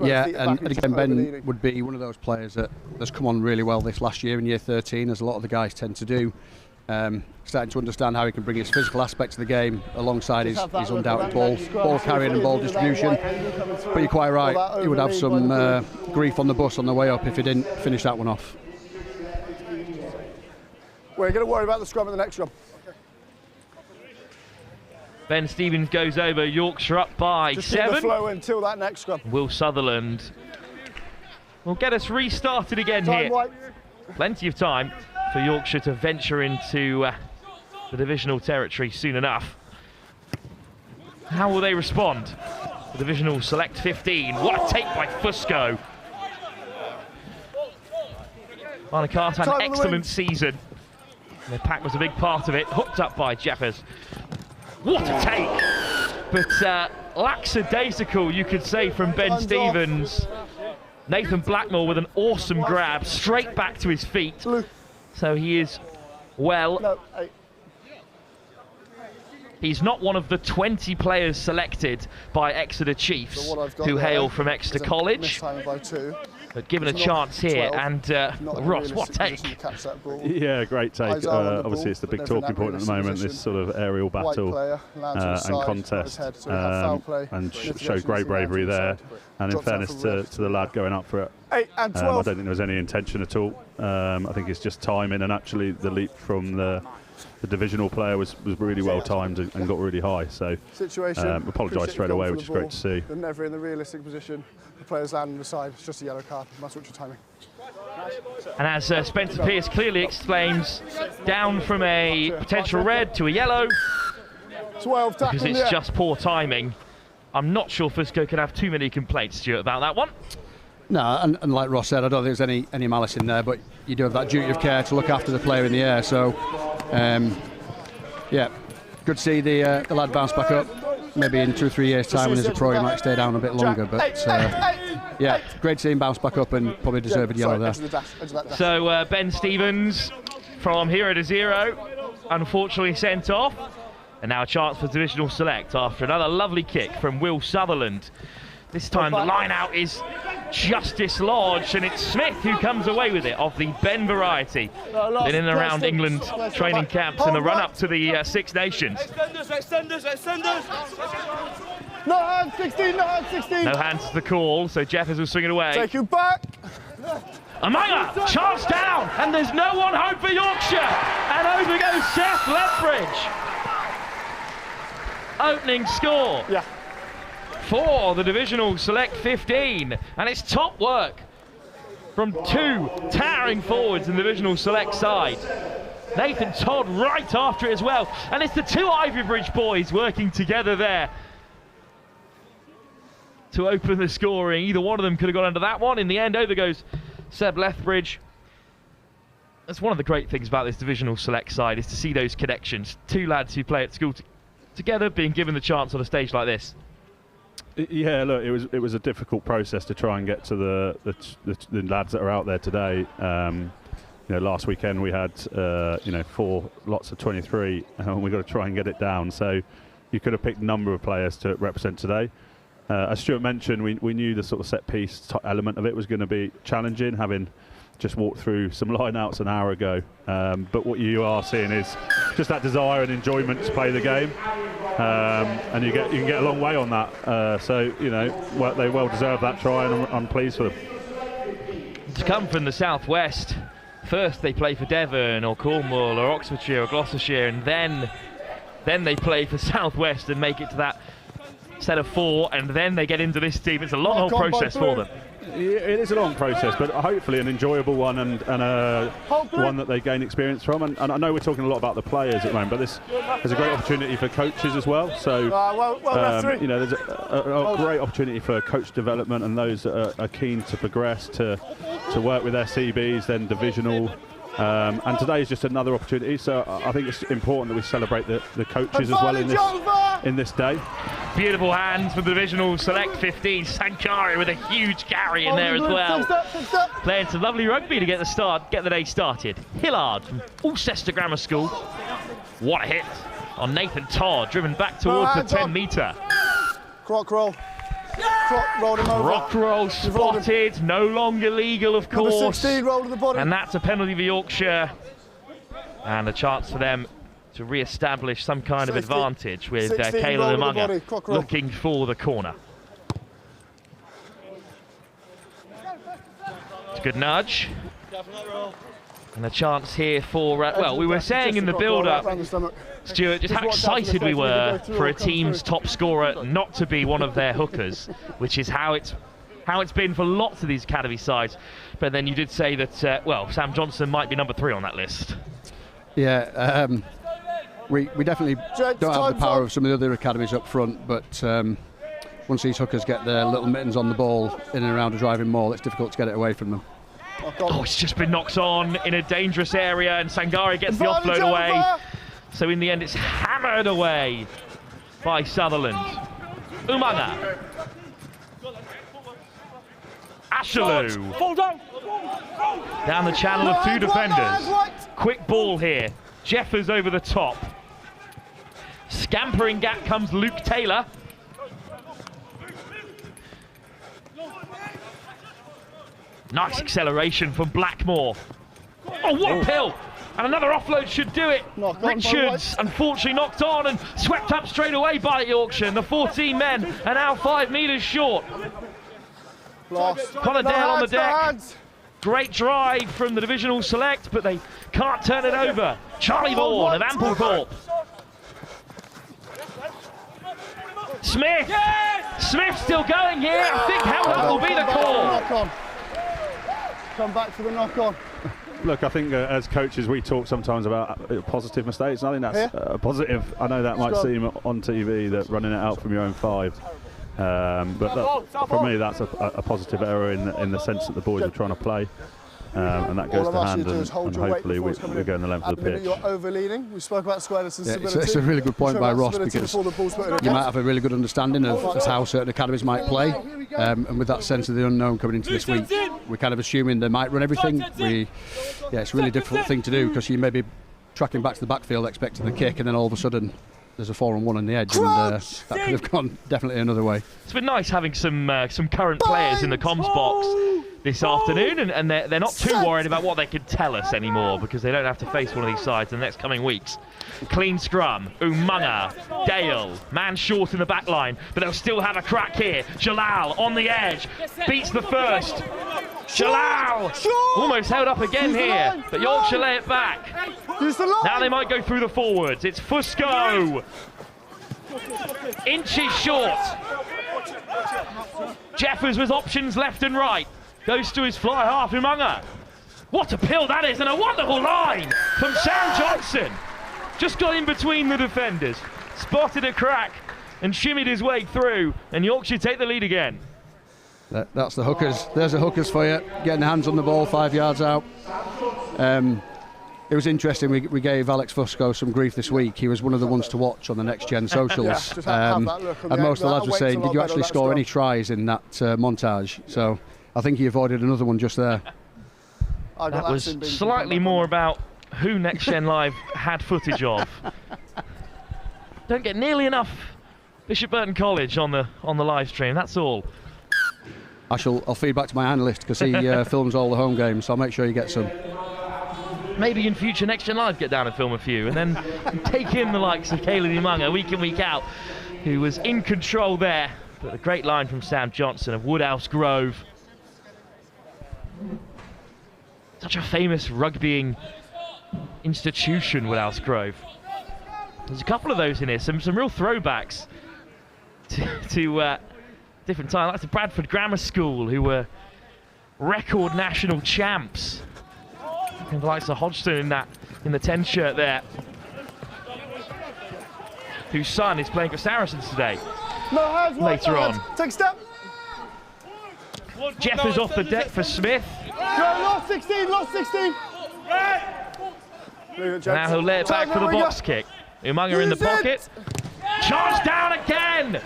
Yeah, and again, Ben would be one of those players that's come on really well this last year in year 13, as a lot of the guys tend to do. Starting to understand how he can bring his physical aspect to the game alongside his undoubted ball carrying and ball distribution. But you're quite right, he would have some grief on the bus on the way up if he didn't finish that one off. We're going to worry about the scrum in the next scrum. Ben Stevens goes over, Yorkshire up by Just 7. Keep the flow until that next scrum. Will Sutherland will get us restarted again here. Plenty of time for Yorkshire to venture into the divisional territory soon enough. How will they respond? The divisional select 15. What a take by Fusco. Barnacart had an excellent season. The pack was a big part of it, hooked up by Jeffers. What a take! But lackadaisical, you could say, from Ben Stevens. Nathan Blackmore with an awesome grab, straight back to his feet. So he is well. He's not one of the 20 players selected by Exeter Chiefs who hail from Exeter College. But given a chance here, and Ross, what take? Yeah, great take. Obviously, it's the big talking point at the moment, this sort of aaerial battle and contest, and showed great bravery there. And in fairness to the lad going up for it, I don't think there was any intention at all. I think it's just timing, and actually the leap from the divisional player was really well timed and got really high. So apologise straight away, which is great to see. They're never in the realistic position. The players land on the side. It's just a yellow card. That's what you're timing. And as Spencer Pearce clearly explains, down from a potential red to a yellow, 12 tackle, because it's just poor timing. I'm not sure Fusco can have too many complaints, Stuart, about that one. No, and like Ross said, I don't think there's any malice in there, but you do have that duty of care to look after the player in the air. So, yeah, good to see the lad bounce back up. Maybe in 2 or 3 years' time when he's a pro, he might stay down a bit longer. But yeah, great to see him bounce back up and probably deserved yellow there. So Ben Stevens from 0 to 0, unfortunately sent off. And now a chance for divisional select after another lovely kick from Will Sutherland. This time the line out is just dislodged, and it's Smith who comes away with it, of the Ben variety. Been in and around England training camps in the run-up to the Six Nations. Extenders. No hands, 16, no hands, 16. No hands to the call, so Jeffers will swing it away. Take you back. Amanga, chance down, and there's no one home for Yorkshire. And over goes Seth Lethbridge. Opening score. Yeah. For the divisional select 15, and it's top work from 2 towering forwards in the divisional select side. Nathan Todd right after it as well, and it's the 2 Ivybridge boys working together there to open the scoring. Either one of them could have gone under that one. In the end, over goes Seb Lethbridge. That's one of the great things about this divisional select side, is to see those connections. 2 lads who play at school together being given the chance on a stage like this. Yeah, look, it was a difficult process to try and get to the lads that are out there today. Last weekend we had 4 lots of 23, and we got to try and get it down. So you could have picked a number of players to represent today. As Stuart mentioned, we knew the sort of set piece element of it was going to be challenging, having just walked through some line-outs an hour ago. But what you are seeing is just that desire and enjoyment to play the game. And you can get a long way on that. So, they well deserve that try, and I'm pleased for them. To come from the southwest, first they play for Devon or Cornwall or Oxfordshire or Gloucestershire, and then they play for Southwest and make it to that set of 4, and then they get into this team. It's a long old process for them. It is a long process, but hopefully an enjoyable one, and one that they gain experience from. And I know we're talking a lot about the players at the moment, but this is a great opportunity for coaches as well. So there's a great opportunity for coach development, and those that are keen to progress to work with their CBs, then divisional. And today is just another opportunity, so I think it's important that we celebrate the coaches as well in this day. Beautiful hands for the divisional select 15. Sankari with a huge carry in there as well. Playing some lovely rugby to get the day started. Hillard from Gloucester Grammar School. What a hit on Nathan Todd, driven back towards the 10 metre. Croc roll. Croc rolled him over. Croc roll spotted, no longer legal, of course. Number 16 roll to the body. And that's a penalty for Yorkshire. And a chance for them to re-establish some kind of advantage with Kayla Umaga looking for the corner. It's a good nudge. And a chance here for, well, we were saying in the build-up, Stuart, just how excited we were for a team's top scorer not to be one of their hookers, which is how it's been for lots of these academy sides. But then you did say that, well, Sam Johnson might be number 3 on that list. Yeah, we definitely don't have the power of some of the other academies up front, but once these hookers get their little mittens on the ball in and around a driving maul, it's difficult to get it away from them. Oh, it's just been knocked on in a dangerous area, and Sangare gets the offload away. So in the end, it's hammered away by Sutherland. Umaga. Ashalu. Down the channel of two defenders. Quick ball here. Jeffers over the top. Scampering gap comes Luke Taylor. Nice acceleration from Blackmore. Oh, what a pill! And another offload should do it. Richards, unfortunately, knocked on and swept up straight away by Yorkshire. And the 14 men are now 5 metres short. Connor Dale on the deck. Great drive from the divisional select, but they can't turn it over. Charlie Vaughan of Amplethorpe. Smith! Smith still going here. I think held up will be the call. Come back to the knock-on. Look, I think as coaches we talk sometimes about positive mistakes, and I think that's a positive. I know that might seem on TV that running it out from your own 5, but for me that's a positive error in the sense that the boys are trying to play, and that goes to hand, and hopefully we're going the length of the pitch. You're over-leaning. We spoke about squareness and stability. It's a really good point by Ross, because you might have a really good understanding of how certain academies might play, and with that sense of the unknown coming into this week, we're kind of assuming they might run everything. It's a really difficult thing to do, because you may be tracking back to the backfield expecting the kick, and then all of a sudden there's a 4-on-1 on the edge, and that could have gone definitely another way. It's been nice having some current players in the comms box this afternoon, and they're not too worried about what they could tell us anymore, because they don't have to face one of these sides in the next coming weeks. Clean scrum, Umaga, Dale, man short in the back line, but they'll still have a crack here. Jalal on the edge, beats the first. Jalal almost held up again here, but Yorkshire lay it back. Now they might go through the forwards. It's Fusco. Inches short. Jeffers with options left and right. Goes to his fly half, Umaga. What a pill that is, and a wonderful line from Sam Johnson. Just got in between the defenders, spotted a crack and shimmied his way through, and Yorkshire take the lead again. That's the hookers. There's the hookers for you, getting the hands on the ball 5 yards out. It was interesting, we gave Alex Fusco some grief this week. He was one of the ones to watch on the Next Gen socials. And most of the lads were saying, did you actually score any tries in that montage? So I think he avoided another one just there. That was slightly more about who Next Gen Live had footage of. Don't get nearly enough Bishop Burton College on the live stream, that's all. I'll feed back to my analyst, because he films all the home games, so I'll make sure you get some. Maybe in future Next Gen Live get down and film a few, and then take in the likes of Caelan Umaga week in, week out, who was in control there. But a great line from Sam Johnson of Woodhouse Grove. Such a famous rugbying institution, Woodhouse Grove. There's a couple of those in here, some real throwbacks to different time, like the Bradford Grammar School, who were record national champs. And the likes of Hodgson in the 10 shirt there, whose son is playing for Saracens today. No hands, later on. Take a step. Jeffers off the deck for Smith. Go, lost 16, lost 16. Now he'll lay it back for the box kick. Umaga in the pocket. Charge down again.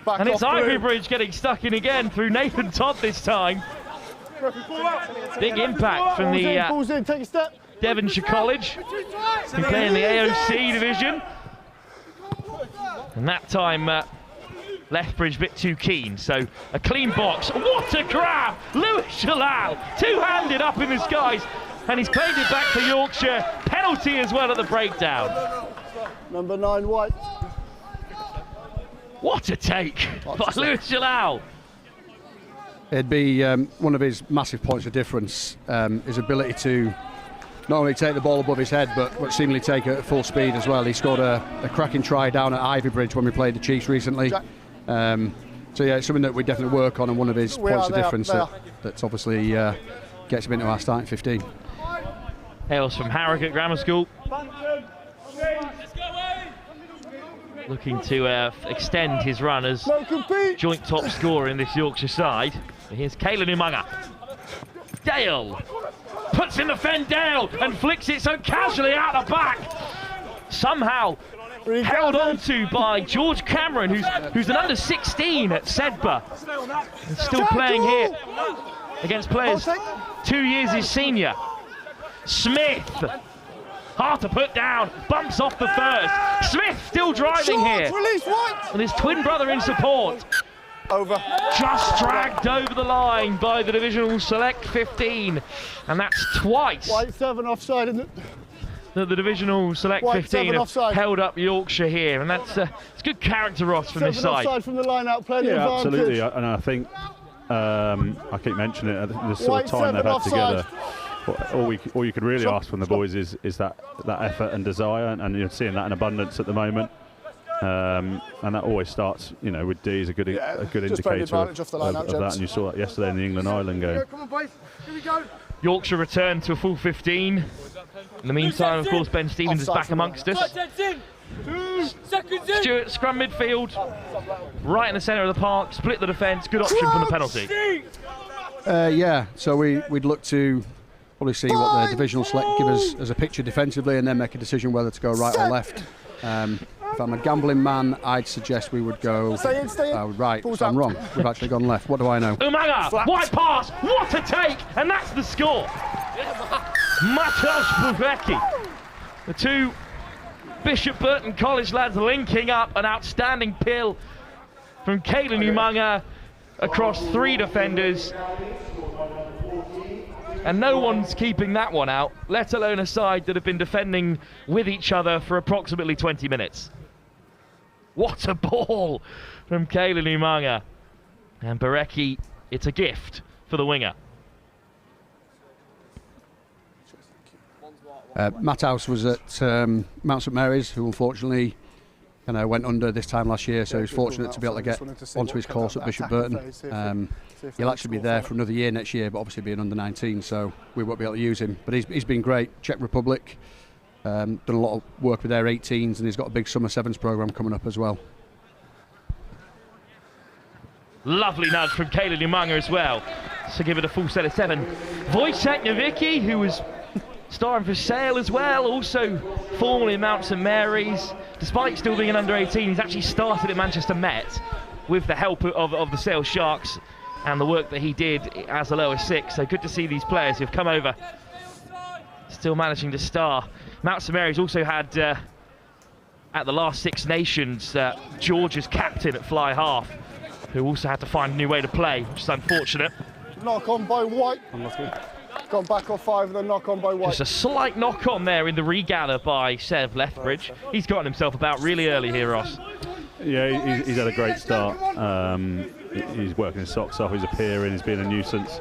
And it's Ivybridge getting stuck in again through Nathan Todd this time. Big impact from the Devonshire College, who play in the AOC division. And that time, Lethbridge a bit too keen, so a clean box. What a grab! Lewis Jalal, two-handed up in the skies, and he's played it back for Yorkshire. Penalty as well at the breakdown. Number 9, White. What a take by Lewis Jalal. It'd be one of his massive points of difference, his ability to not only take the ball above his head, but seemingly take it at full speed as well. He scored a cracking try down at Ivybridge when we played the Chiefs recently. So yeah, it's something that we definitely work on, and one of his points of difference that's obviously gets him into our starting 15. Hails from Harrogate Grammar School. Looking to extend his run as joint top scorer in this Yorkshire side. Here's Caelan Umaga. Dale puts in the fend Dale and flicks it so casually out the back. Somehow held onto by George Cameron, who's an under 16 at Sedbergh, and still playing here against players 2 years his senior. Smith, hard to put down, bumps off the first. Smith still driving here, with his twin brother in support. Over. Just dragged over the line by the Divisional Select 15, and that's twice. White 7 offside, isn't it? The Divisional Select White 15 have held up Yorkshire here, and that's it's good character, Ross, from this side. Offside from the line out, playing the advantage. Absolutely, and I think I keep mentioning it. The sort of time they've had together. All you could really ask from the boys is that effort and desire, and you're seeing that in abundance at the moment. And that always starts, with D is a good indicator of that, and you saw that yesterday in the England-Ireland game. Come on, boys. Here we go. Yorkshire returned to a full 15. In the meantime, of course, Ben Stevens is back amongst us. Stuart, scrum midfield, right in the centre of the park, split the defence, good option from the penalty. Yeah, so we'd look to probably see what the Divisional Select give us as a picture defensively, and then make a decision whether to go right or left. If I'm a gambling man, I'd suggest we would go right. So I'm wrong. We've actually gone left. What do I know? Umaga, wide pass, what a take, and that's the score. Matos Buvecki. The two Bishop Burton College lads linking up, an outstanding pill from Caelan Umaga across 3 defenders. And no one's keeping that one out, let alone a side that have been defending with each other for approximately 20 minutes. What a ball from Caelan Umaga. And Barecki, it's a gift for the winger. Matt House was at Mount St Mary's, who unfortunately went under this time last year, so he was fortunate to be able to get onto his course at Bishop Burton. He'll actually be there for another year next year, but obviously being under 19, so we won't be able to use him. But he's been great. Czech Republic, done a lot of work with their 18s, and he's got a big Summer Sevens programme coming up as well. Lovely nudge from Caelan Umaga as well, so give it a full set of 7. Wojciech Nowicki, who was starring for Sale as well, also formerly in Mount St Mary's. Despite still being an under 18, he's actually started at Manchester Met with the help of the Sale Sharks and the work that he did as a lower 6. So good to see these players who've come over still managing to star. Mount St Mary's also had at the last Six Nations Georgia's captain at fly half, who also had to find a new way to play, which is unfortunate. Knock on by White. Gone back off 5 and then knock on by White. Just a slight knock on there in the regather by Sev Lethbridge. He's gotten himself about really early here, Ross. Yeah, he's had a great start. He's working his socks off, he's appearing, he's been a nuisance.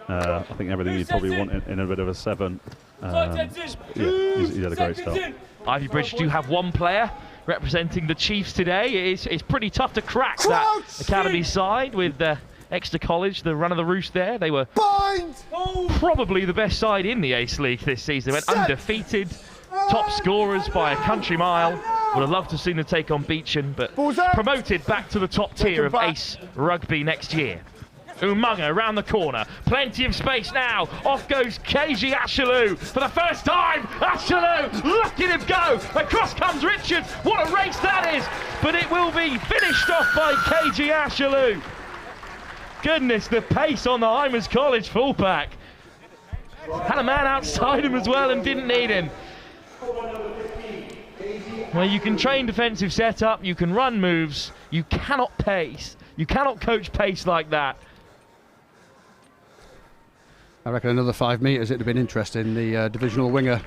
I think everything you'd probably want in a bit of a 7. He's had a great start. Ivy Bridge do have one player representing the Chiefs today. It's pretty tough to crack that academy side with Exeter College, the run of the roost there. They were probably the best side in the Ace League this season. They went undefeated, top scorers by a country mile. Would have loved to have seen them take on Beecham, but promoted back to the top tier of Ace Rugby next year. Umaga around the corner, plenty of space now. Off goes KG Ashalou for the first time. Ashalou, look at him go. Across comes Richards. What a race that is! But it will be finished off by KG Ashalou. Goodness, the pace on the Hymers College fullback. Had a man outside him as well and didn't need him. Well, you can train defensive setup, you can run moves, you cannot pace. You cannot coach pace like that. I reckon another 5 metres, it'd have been interesting. The divisional winger,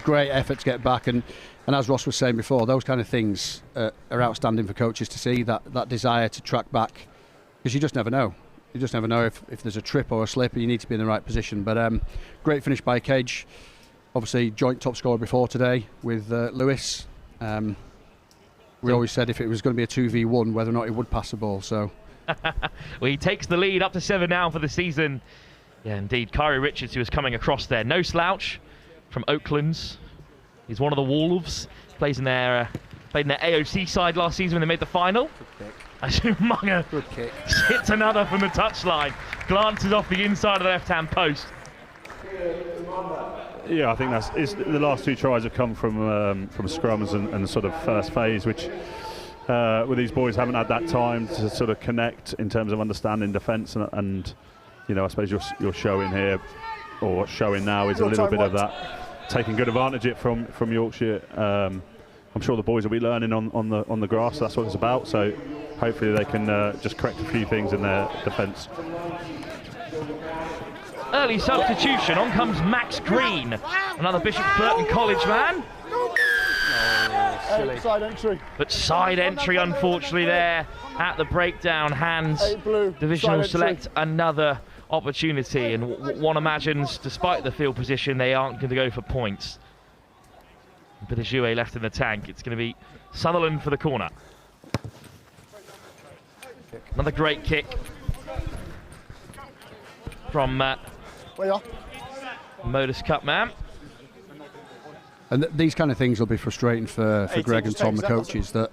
great effort to get back, and as Ross was saying before, those kind of things are outstanding for coaches to see, that desire to track back, because you just never know. You just never know if there's a trip or a slip, and you need to be in the right position. But great finish by Cage. Obviously, joint top scorer before today with Lewis. We always said if it was going to be a 2v1, whether or not he would pass the ball. So, well, he takes the lead up to 7 now for the season. Yeah, indeed. Kyrie Richards, who was coming across there. No slouch from Oaklands. He's one of the Wolves. Plays in their played in their AOC side last season when they made the final. As Umunga hits another from the touchline, glances off the inside of the left-hand post. Yeah, I think the last 2 tries have come from scrums and sort of first phase, which with these boys haven't had that time to sort of connect in terms of understanding defence, and you know, I suppose you're showing here, or what's showing now, is a little bit of that, taking good advantage of it from Yorkshire. I'm sure the boys will be learning on the grass. That's what it's about. So hopefully they can just correct a few things in their defence. Early substitution. On comes Max Green, another Bishop Burton College man. Side entry. But side entry, unfortunately, there at the breakdown hands. Divisional select another opportunity, and one imagines, despite the field position, they aren't going to go for points. But as Jouet left in the tank, it's going to be Sutherland for the corner. Another great kick from Modus Cup man. And these kind of things will be frustrating for Greg and Tom, the coaches, that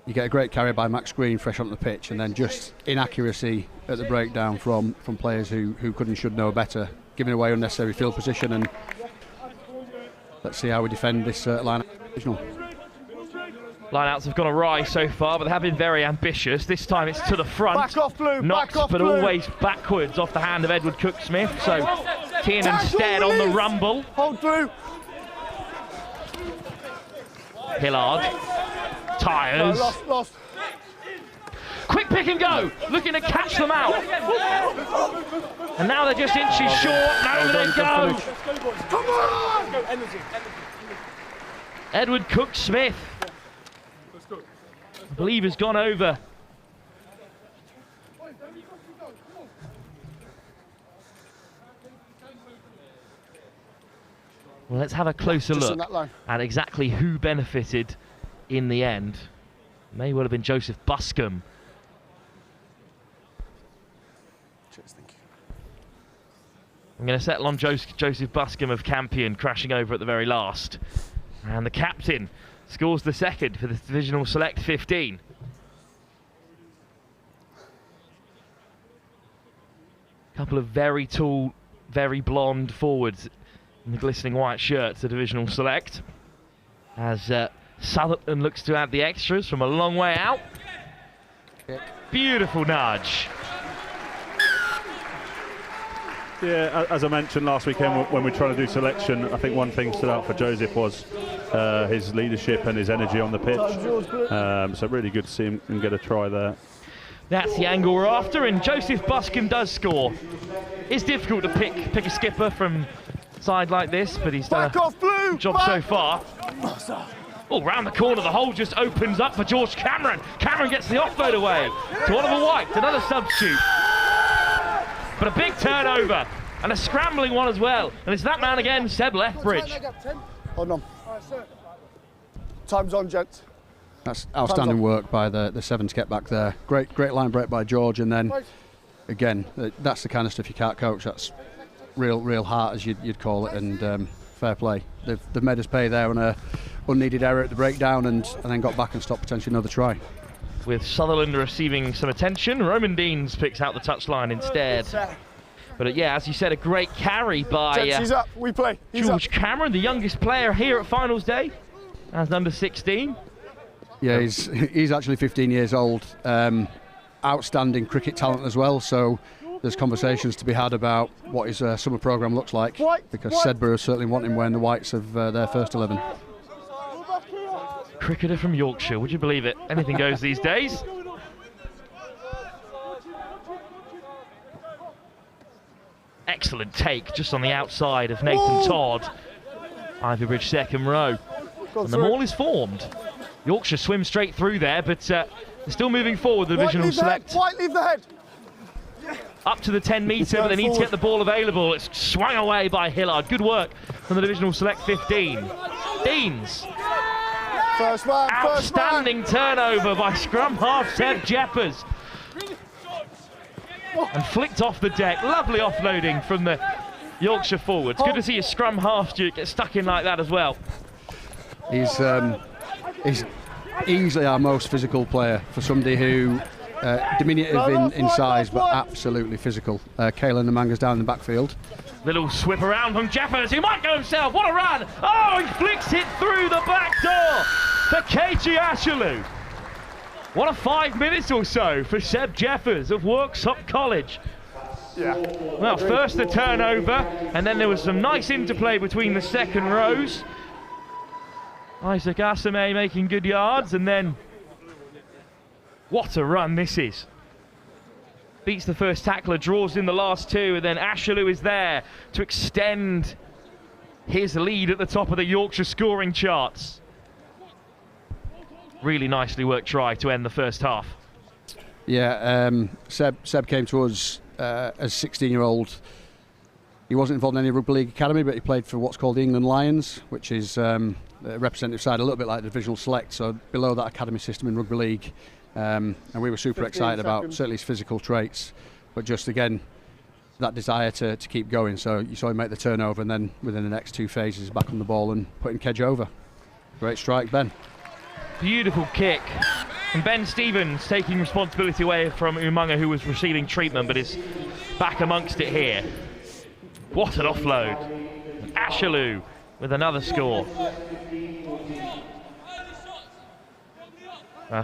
you get a great carry by Max Green fresh onto the pitch, and then just inaccuracy at the breakdown from players who could and should know better, giving away unnecessary field position. And let's see how we defend this line. Lineouts have gone awry so far, but they have been very ambitious. This time it's to the front. Back off, Blue. Knocked, back off, but Blue. always backwards off the hand of Edward Cook-Smith. So Kiernan Stead on the rumble. Hold Blue. Hillard. Tyres. No, lost. Quick pick and go. Looking to catch them out. And now they're just inches short. Now they go. Come on! Edward Cook-Smith, I believe, has gone over. Well, let's have a closer look at exactly who benefited in the end. May well have been Joseph Buscombe. Cheers, thank you. I'm going to settle on Joseph Buscombe of Campion, crashing over at the very last. And the captain scores the second for the Divisional Select 15. Couple of very tall, very blonde forwards in the glistening white shirts, the Divisional Select. As Sutherland looks to add the extras from a long way out. Beautiful nudge. Yeah, as I mentioned last weekend when we tried to do selection, I think one thing stood out for Joseph was his leadership and his energy on the pitch. So really good to see him get a try there. That's the angle we're after, and Joseph Buscombe does score. It's difficult to pick a skipper from side like this, but he's done a job so far. Oh, round the corner, the hole just opens up for George Cameron. Cameron gets the offload away to Oliver White, another substitute. But a big turnover, and a scrambling one as well. And it's that man again, Seb Lethbridge. Hold on. Time's on, gents. That's outstanding work by the seven to get back there. Great line break by George, and then again, that's the kind of stuff you can't coach. That's real heart, as you'd call it, and fair play. They've made us pay there on a unneeded error at the breakdown, and then got back and stopped potentially another try. With Sutherland receiving some attention, Roman Deans picks out the touchline instead. But yeah, as you said, a great carry by he's up. We play. George Cameron, the youngest player here at finals day, as under 16. Yeah, he's actually 15 years old. Outstanding cricket talent as well. So there's conversations to be had about what his summer programme looks like, because Sedbergh certainly want him wearing the whites of their first 11. Cricketer from Yorkshire, would you believe it? Anything goes these days. Excellent take just on the outside of Nathan Todd. Ivybridge second row. And the maul is formed. Yorkshire swim straight through there, but they're still moving forward, the Divisional Select. White, leave the head. Up to the 10 metre, but they need to get the ball available. It's swung away by Hillard. Good work from the Divisional Select 15. Deans. First man. Outstanding turnover by scrum half Seb Jeppers. And flicked off the deck. Lovely offloading from the Yorkshire forwards. Good to see a scrum half Duke get stuck in like that as well. He's easily our most physical player for somebody who diminutive in size, but absolutely physical. Caelan Namanga's down in the backfield. Little whip around from Jeffers. He might go himself. What a run! Oh, he flicks it through the back door for KG Ashaloo. What a 5 minutes or so for Seb Jeffers of Worksop College. Yeah. Well, first the turnover, and then there was some nice interplay between the second rows. Isaac Asame making good yards, and then what a run this is. Beats the first tackler, draws in the last two, and then Ashaloo is there to extend his lead at the top of the Yorkshire scoring charts. Really nicely worked try to end the first half. Yeah, Seb came to us as 16-year-old. He wasn't involved in any rugby league academy, but he played for what's called the England Lions, which is a representative side, a little bit like the Divisional Select, so below that academy system in rugby league. And we were super excited about certainly his physical traits, but just again that desire to keep going. So you saw him make the turnover, and then within the next two phases back on the ball and putting Kedge over. Great strike, Ben. Beautiful kick. And Ben Stevens taking responsibility away from Umunga, who was receiving treatment, but is back amongst it here. What an offload. Ashaloo with another score.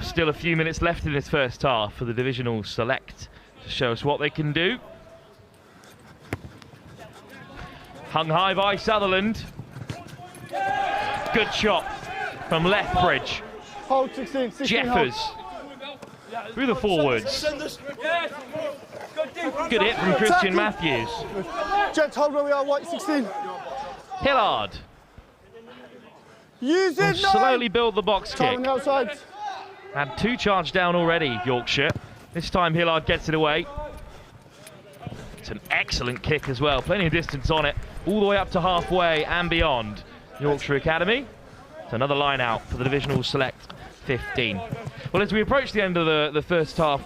Still a few minutes left in this first half for the Divisional Select to show us what they can do. Hung high by Sutherland. Good shot from Lethbridge. Hold 16, Jeffers through the forwards. Good hit from Christian Matthews. Jets, hold where we are, white 16. Hillard. Use it, slowly build the box kick. On the outside. Had two charged down already, Yorkshire. This time Hillard gets it away. It's an excellent kick as well. Plenty of distance on it, all the way up to halfway and beyond. Yorkshire Academy. It's another line out for the Divisional Select 15. Well, as we approach the end of the first half,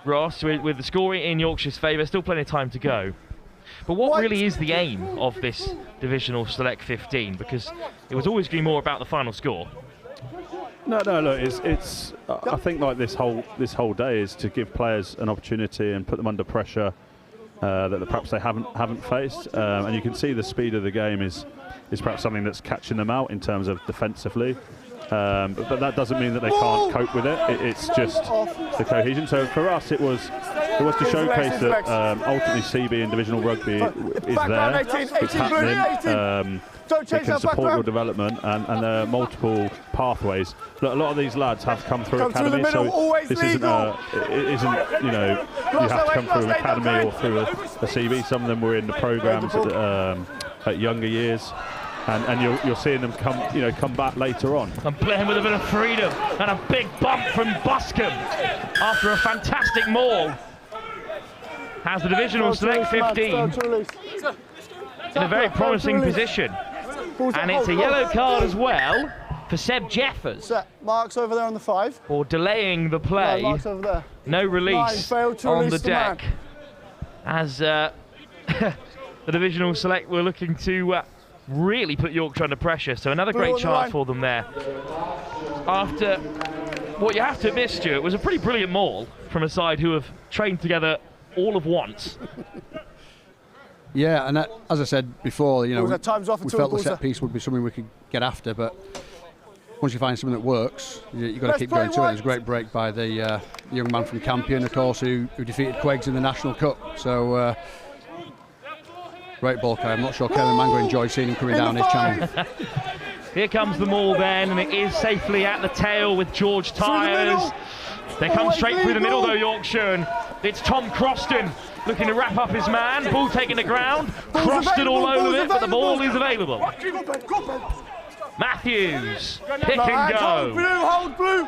Ross, with the score in Yorkshire's favour, still plenty of time to go. But what really is the aim of this Divisional Select 15? Because it was always going to be more about the final score. No, look, it's. I think like this whole day is to give players an opportunity and put them under pressure that perhaps they haven't faced, and you can see the speed of the game is perhaps something that's catching them out in terms of defensively. But that doesn't mean that they can't cope with it. It's just the cohesion. So for us, it was to showcase that ultimately CB and Divisional Rugby is there. It's happening. It can support your development, and there are multiple pathways. Look, a lot of these lads have come through academy, so this isn't you know, you have to come through an academy or through a CV. Some of them were in the programs at younger years. And you're seeing them come back later on. And playing with a bit of freedom, and a big bump from Buscombe after a fantastic maul. Has the Divisional Select 15 in a very promising position. And it's a yellow card as well for Seb Jeffers. Mark's over there on the 5. For delaying the play. No, Mark's over there. No release on the deck. As the Divisional Select were looking to really put Yorkshire under pressure, so another great chance for them there. After what you have to admit, Stuart, was a pretty brilliant maul from a side who have trained together all of once. Yeah, and as I said before, you know, we felt the set Gloucester. piece would be something we could get after, but once you find something that works, you've got to keep going to it. It was a great break by the young man from Campion, of course, who defeated Queggs in the National Cup. So great ball carry. I'm not sure Kevin Mango enjoyed seeing him coming down his channel. Here comes the maul then, and it is safely at the tail with George Tyers. They come straight through the middle though, Yorkshire, and it's Tom Croston looking to wrap up his man. Ball taking the ground, Croston all over it, but the ball is available. Matthews, pick and go. Hold blue.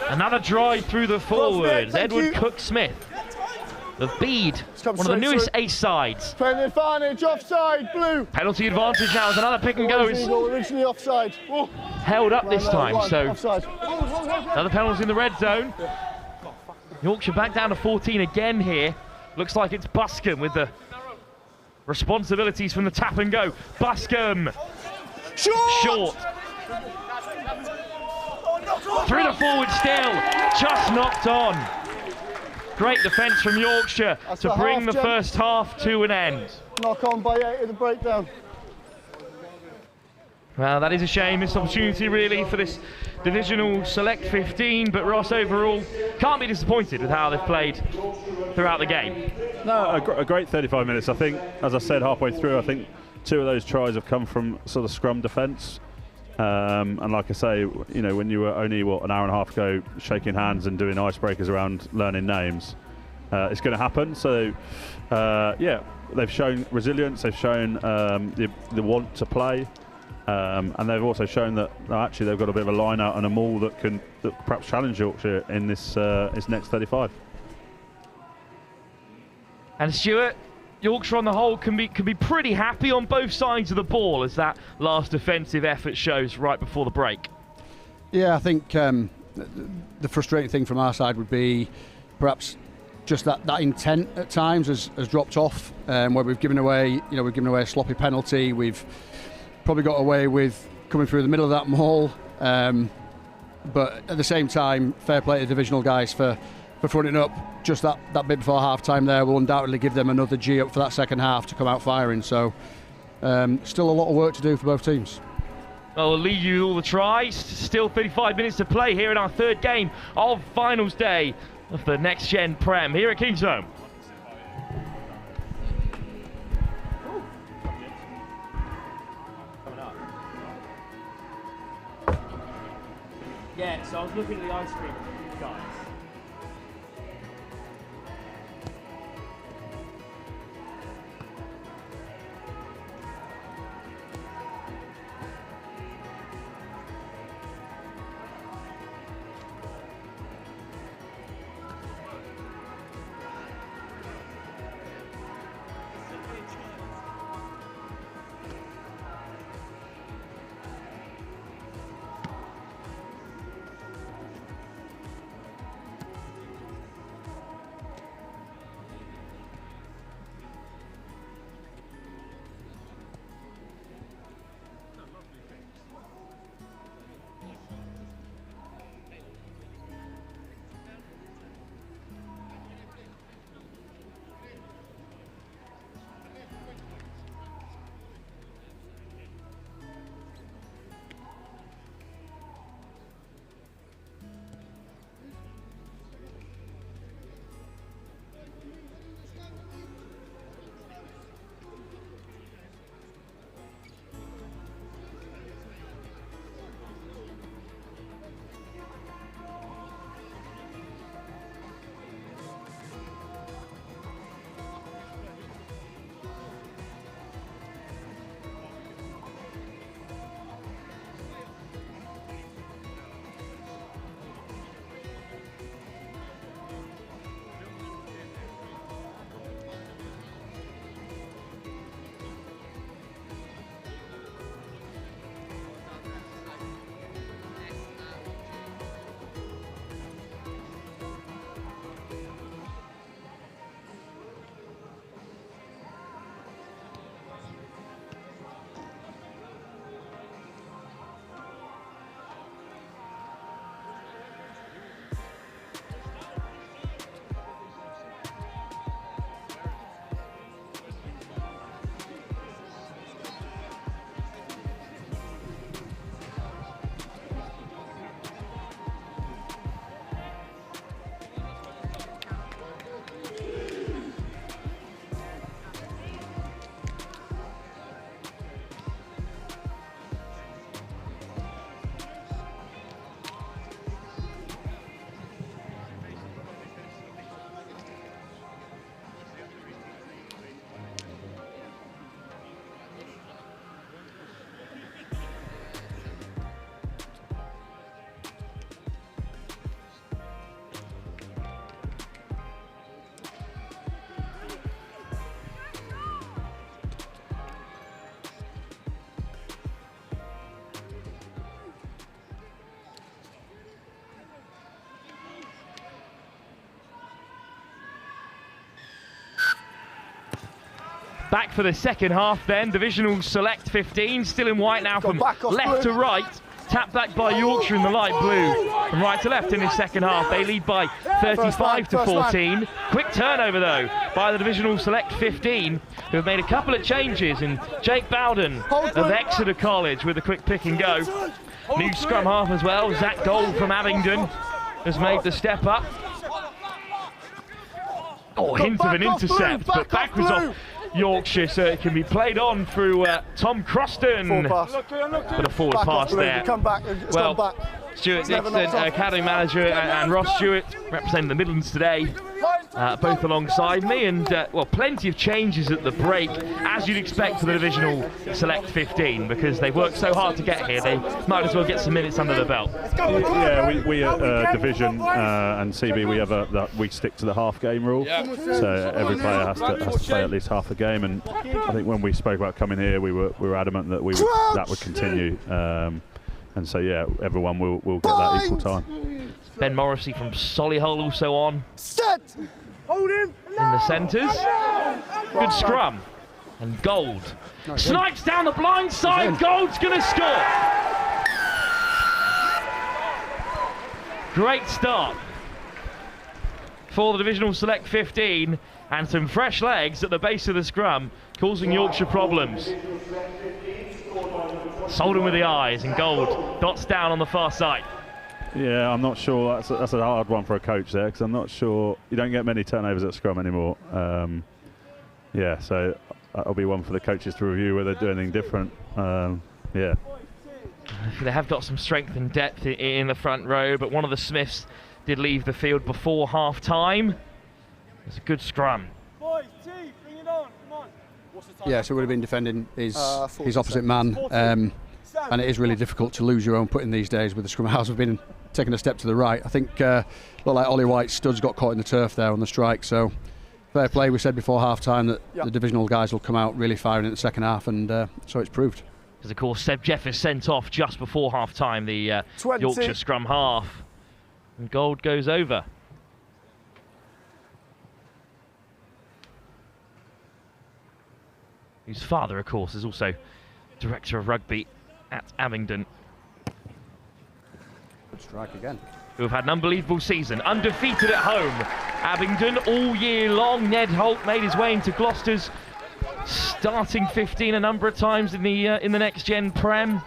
Another drive through the forwards. Edward Cook-Smith of Bede, one of the newest ace sides. Playing the advantage, offside, blue. Penalty advantage now as another pick and go is originally offside. held up this time, so another penalty in the red zone. Yorkshire back down to 14 again here. Looks like it's Buscombe with the responsibilities from the tap and go. Buscombe short. Through the forward still, just knocked on. Great defence from Yorkshire to bring the first half to an end. Knock on by 8 of the breakdown. Well, that is a shame, missed opportunity really for this divisional select 15, but Ross overall can't be disappointed with how they've played throughout the game. No, a great 35 minutes. I think, as I said halfway through, I think 2 of those tries have come from sort of scrum defence. And like I say, you know, when you were only, an hour and a half ago shaking hands and doing icebreakers around learning names, it's going to happen. So, yeah, they've shown resilience, they've shown the want to play. And they've also shown that actually they've got a bit of a line out and a maul that can perhaps challenge Yorkshire in this next 35. And Stuart, Yorkshire on the whole can be pretty happy on both sides of the ball, as that last defensive effort shows right before the break. Yeah, I think the frustrating thing from our side would be perhaps just that intent at times has dropped off, where we've given away a sloppy penalty. We've probably got away with coming through the middle of that maul, but at the same time, fair play to the divisional guys for fronting up. Just that bit before half time there will undoubtedly give them another G up for that second half to come out firing. So still a lot of work to do for both teams. Well, we'll leave you all the tries. Still 35 minutes to play here in our third game of finals day of the Next Gen Prem here at King's Home. Yeah, so I was looking at the ice cream guys. Back for the second half then, Divisional Select 15, still in white now from left to right. Tapped back by Yorkshire in the light blue. From right to left in his second half. They lead by 35 to 14. Quick turnover though by the Divisional Select 15, who have made a couple of changes, and Jake Bowden of Exeter College with a quick pick and go. New scrum half as well. Zach Gold from Abingdon has made the step up. Oh, hint of an intercept, but backwards off Yorkshire, so it can be played on through Tom Croston. But a forward pass there. Well, Stuart Dixon, Academy Manager, and Ross Stewart representing the Midlands today, both alongside me, and well, plenty of changes at the break, as you'd expect for the Divisional Select 15, because they've worked so hard to get here, they might as well get some minutes under the belt. Yeah, we at Division and CB, we stick to the half game rule, so every player has to play at least half a game, and I think when we spoke about coming here, we were adamant that that would continue. And so, yeah, everyone will get that equal time. Ben Morrissey from Solihull also on. Set! Hold him! In the centres. Good scrum. And Gold. Snipes down the blind side. Gold's going to score. Great start for the Divisional Select 15. And some fresh legs at the base of the scrum, causing Yorkshire problems. Solden with the eyes, and Gold dots down on the far side. Yeah, I'm not sure. That's a hard one for a coach there, because I'm not sure you don't get many turnovers at scrum anymore. Yeah, so that'll be one for the coaches to review whether they're doing anything different. Yeah. They have got some strength and depth in the front row, but one of the Smiths did leave the field before half time. It's a good scrum. Boys, T, bring it on, come on. Yeah, so we've been defending his opposite man, and it is really difficult to lose your own putting these days with the scrum halves. We've been taking a step to the right. I think looked like Ollie White's studs got caught in the turf there on the strike, so fair play. We said before half time that the divisional guys will come out really firing in the second half, and so it's proved. Because of course Seb Jeff is sent off just before half time, the Yorkshire scrum half, and Gold goes over. Whose father, of course, is also Director of Rugby at Abingdon. Good strike again. Who have had an unbelievable season, undefeated at home. Abingdon all year long. Ned Holt made his way into Gloucester's starting 15 a number of times in the next gen Prem.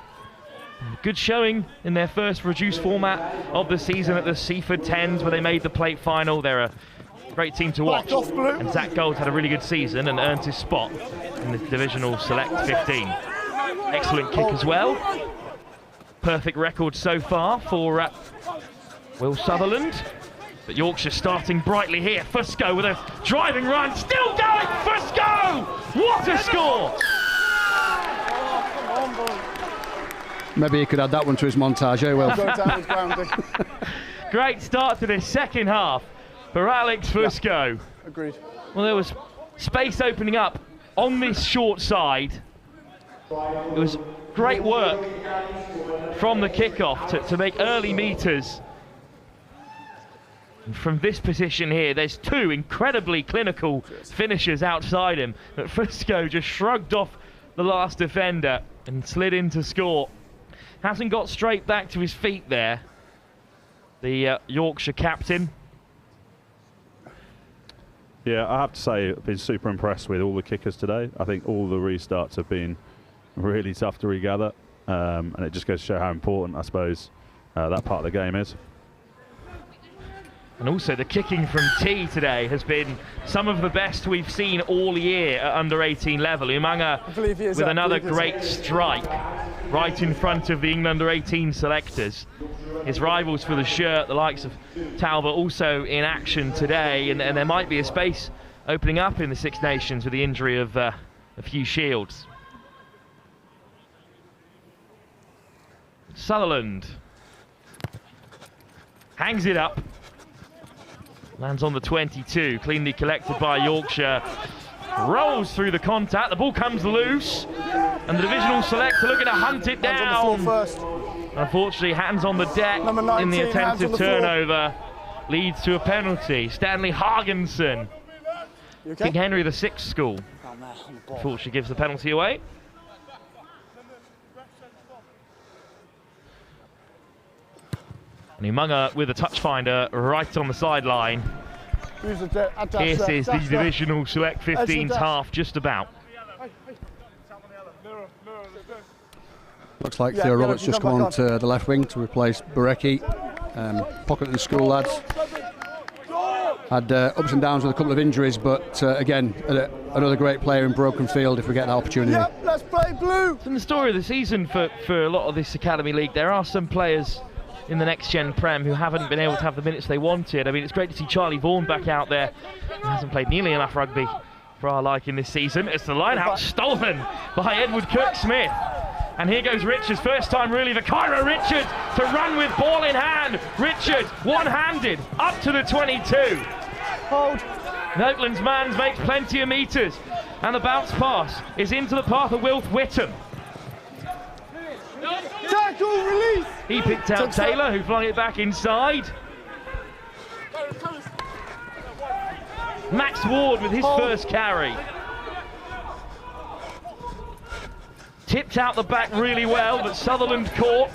Good showing in their first reduced format of the season at the Seaford 10s, where they made the plate final. They're a great team to watch, and Zach Gold had a really good season and earned his spot in the Divisional Select 15. Excellent kick as well. Perfect record so far for Will Sutherland. But Yorkshire starting brightly here. Fusco with a driving run, still going. Fusco! What a score! Maybe he could add that one to his montage, eh, Will? Great start to this second half for Alex Fusco. Agreed. Well, there was space opening up on this short side. It was great work from the kickoff to make early meters. And from this position here, there's two incredibly clinical finishers outside him, but Fusco just shrugged off the last defender and slid in to score. Hasn't got straight back to his feet there, the Yorkshire captain. Yeah, I have to say, I've been super impressed with all the kickers today. I think all the restarts have been really tough to regather, and it just goes to show how important, I suppose, that part of the game is. And also the kicking from T today has been some of the best we've seen all year at under 18 level. Umaga with another great strike right in front of the England under 18 selectors. His rivals for the shirt, the likes of Talbot, also in action today, and there might be a space opening up in the Six Nations with the injury of a few Shields. Sutherland hangs it up. Lands on the 22, cleanly collected by Yorkshire. Rolls through the contact, the ball comes loose, and the Divisional Select are looking to hunt it down. Unfortunately, hands on the deck 19, in the attempted turnover leads to a penalty. Stanley Hargensen, King Henry VI school, unfortunately gives the penalty away. And Umunga with a touch finder right on the sideline. This is the Divisional Select 15's half, just about. Looks like Theo Roberts just come on to the left wing to replace Barecki. Pocketing school lads. Had ups and downs with a couple of injuries, but again, another great player in broken field if we get that opportunity. Yep, let's play blue. In the story of the season for a lot of this Academy League, there are some players in the next gen Prem who haven't been able to have the minutes they wanted. I mean, it's great to see Charlie Vaughan back out there. He hasn't played nearly enough rugby for our liking this season. It's the line out stolen by Edward Kirk-Smith. And here goes Richards, first time really for Kyra Richards to run with ball in hand. Richards, one-handed, up to the 22. Hold. Oakland's man makes plenty of metres. And the bounce pass is into the path of Wilf Whittam. Tackle, release. He picked out Taylor, who flung it back inside. Max Ward with his first carry. Tipped out the back really well, but Sutherland caught.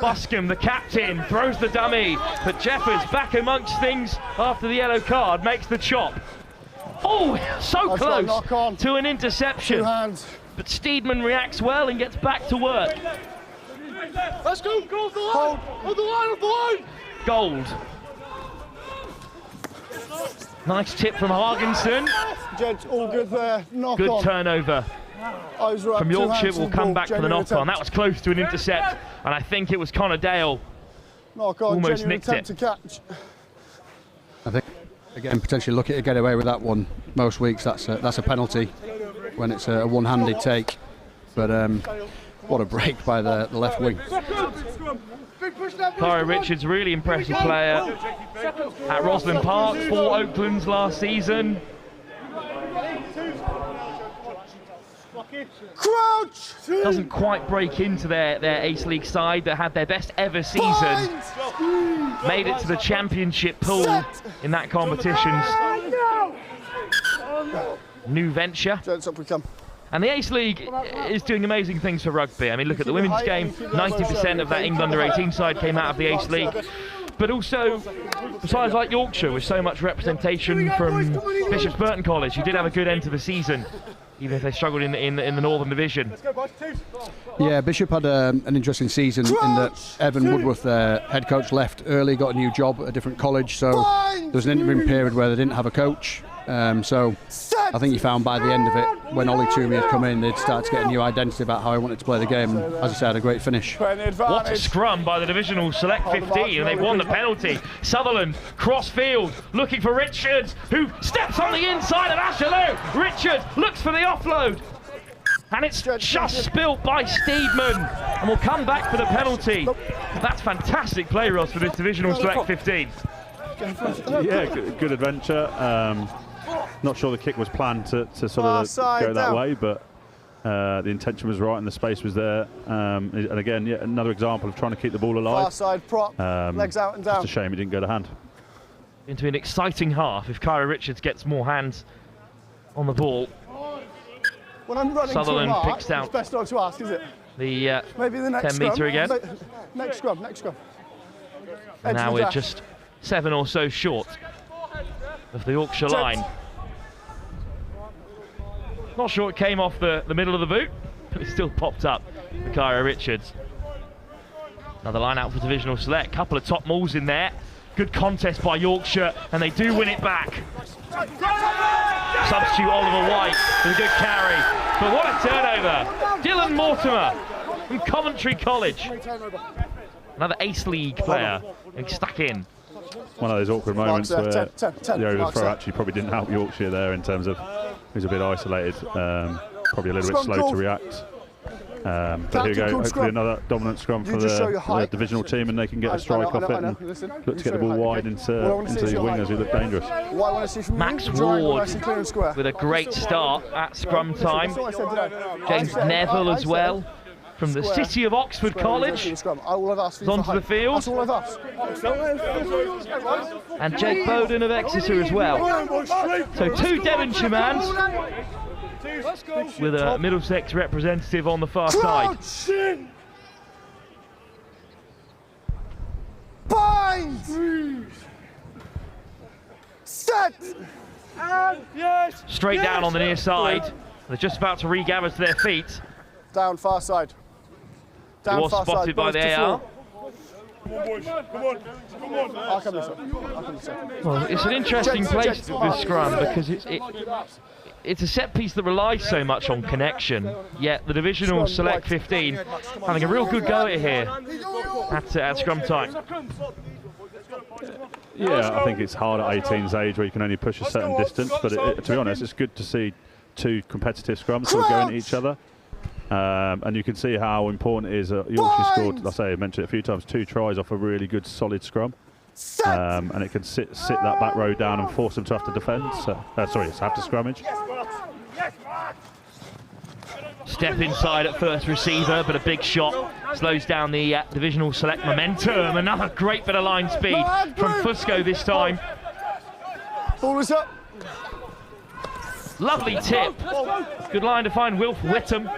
Buscombe, the captain, throws the dummy, but Jeffers back amongst things after the yellow card, makes the chop. Oh, so close to an interception. But Steedman reacts well and gets back to work. Let's go, go off the line. On the line, off the line. Gold. Nice tip from Hargensen. Gents, all good there. Knock Good on. turnover. From Yorkshire will come back for the knock on. That was close to an intercept, and I think it was Connor Dale. Knock on, almost nicked it. To catch. I think, again, potentially lucky to get away with that one. Most weeks that's a penalty when it's a one-handed take. But what a break by the left wing. Kyra Richards, really impressive player at Roslyn Park for Oakland's last season. Crouch! Doesn't quite break into their Ace League side that had their best ever season. Made it to the championship pool in that competition's new venture. And the Ace League is doing amazing things for rugby. I mean, look at the women's game. 90% of that England under-18 side came out of the Ace League. But also, sides like Yorkshire, with so much representation from Bishop's Burton College, who did have a good end to the season, even if they struggled in the Northern Division. Yeah, Bishop had an interesting season in that Evan Woodworth, head coach, left early, got a new job at a different college, so there was an interim period where they didn't have a coach. So I think he found by the end of it, when Ollie Toomey had come in, they'd start to get a new identity about how he wanted to play the game. And as I said, a great finish. What a scrum by the Divisional Select 15, and they've won the penalty. Sutherland, cross field, looking for Richards, who steps on the inside of Ashalou. Richards looks for the offload, and it's just spilt by Steedman, and will come back for the penalty. That's fantastic play, Ross, for this Divisional Select 15. Yeah, good adventure. Not sure the kick was planned to sort of go that way, but the intention was right and the space was there. And again, yet another example of trying to keep the ball alive. Far side prop, legs out and down. Just a shame it didn't go to hand. Into an exciting half if Kyra Richards gets more hands on the ball. When I'm running Sutherland to a mark, picks out it's best not to ask, is it? The maybe the next 10 metre again. Next scrum, next scrum. And now we're just 7 or so short of the Yorkshire line. Not sure it came off the middle of the boot, but it still popped up for Kyra Richards. Another line out for Divisional Select. Couple of top mauls in there. Good contest by Yorkshire, and they do win it back. Substitute Oliver White with a good carry. But what a turnover. Dylan Mortimer from Coventry College. Another Ace League player getting stuck in. One of those awkward moments where the overthrow actually probably didn't help Yorkshire there in terms of he was a bit isolated, probably a little bit slow to react. But here we go, hopefully another dominant scrum for the divisional team, and they can get a strike off it and look to get the ball wide into these wingers who look dangerous. Max Ward with a great start at scrum time. James Neville as well, from the City of Oxford College, is onto the field. And Jake Bowden of Exeter as well. So 2 Devonshire mans with a Middlesex representative on the far side. Bind! Set! Yes! Straight down on the near side. They're just about to regather to their feet. Down, far side. It was spotted by the AR. Come on, boys. Come on. Come on. I'll come this way. Well, it's an interesting place, this scrum, because it's a set piece that relies so much on connection, yet the Divisional Select 15 having a real good go at it here at scrum time. Yeah, I think it's hard at 18's age where you can only push a certain distance, but to be honest, it's good to see two competitive scrums sort of going at each other. And you can see how important it is. Yorkshire scored, I mentioned it a few times, 2 tries off a really good solid scrum. And it can sit that back row down and force them to have to defend. Sorry, have to scrummage. Step inside at first receiver, but a big shot slows down the Divisional Select momentum. Another great bit of line speed from Fusco this time. Ball is up. Lovely tip. Good line to find Wilf Whittam.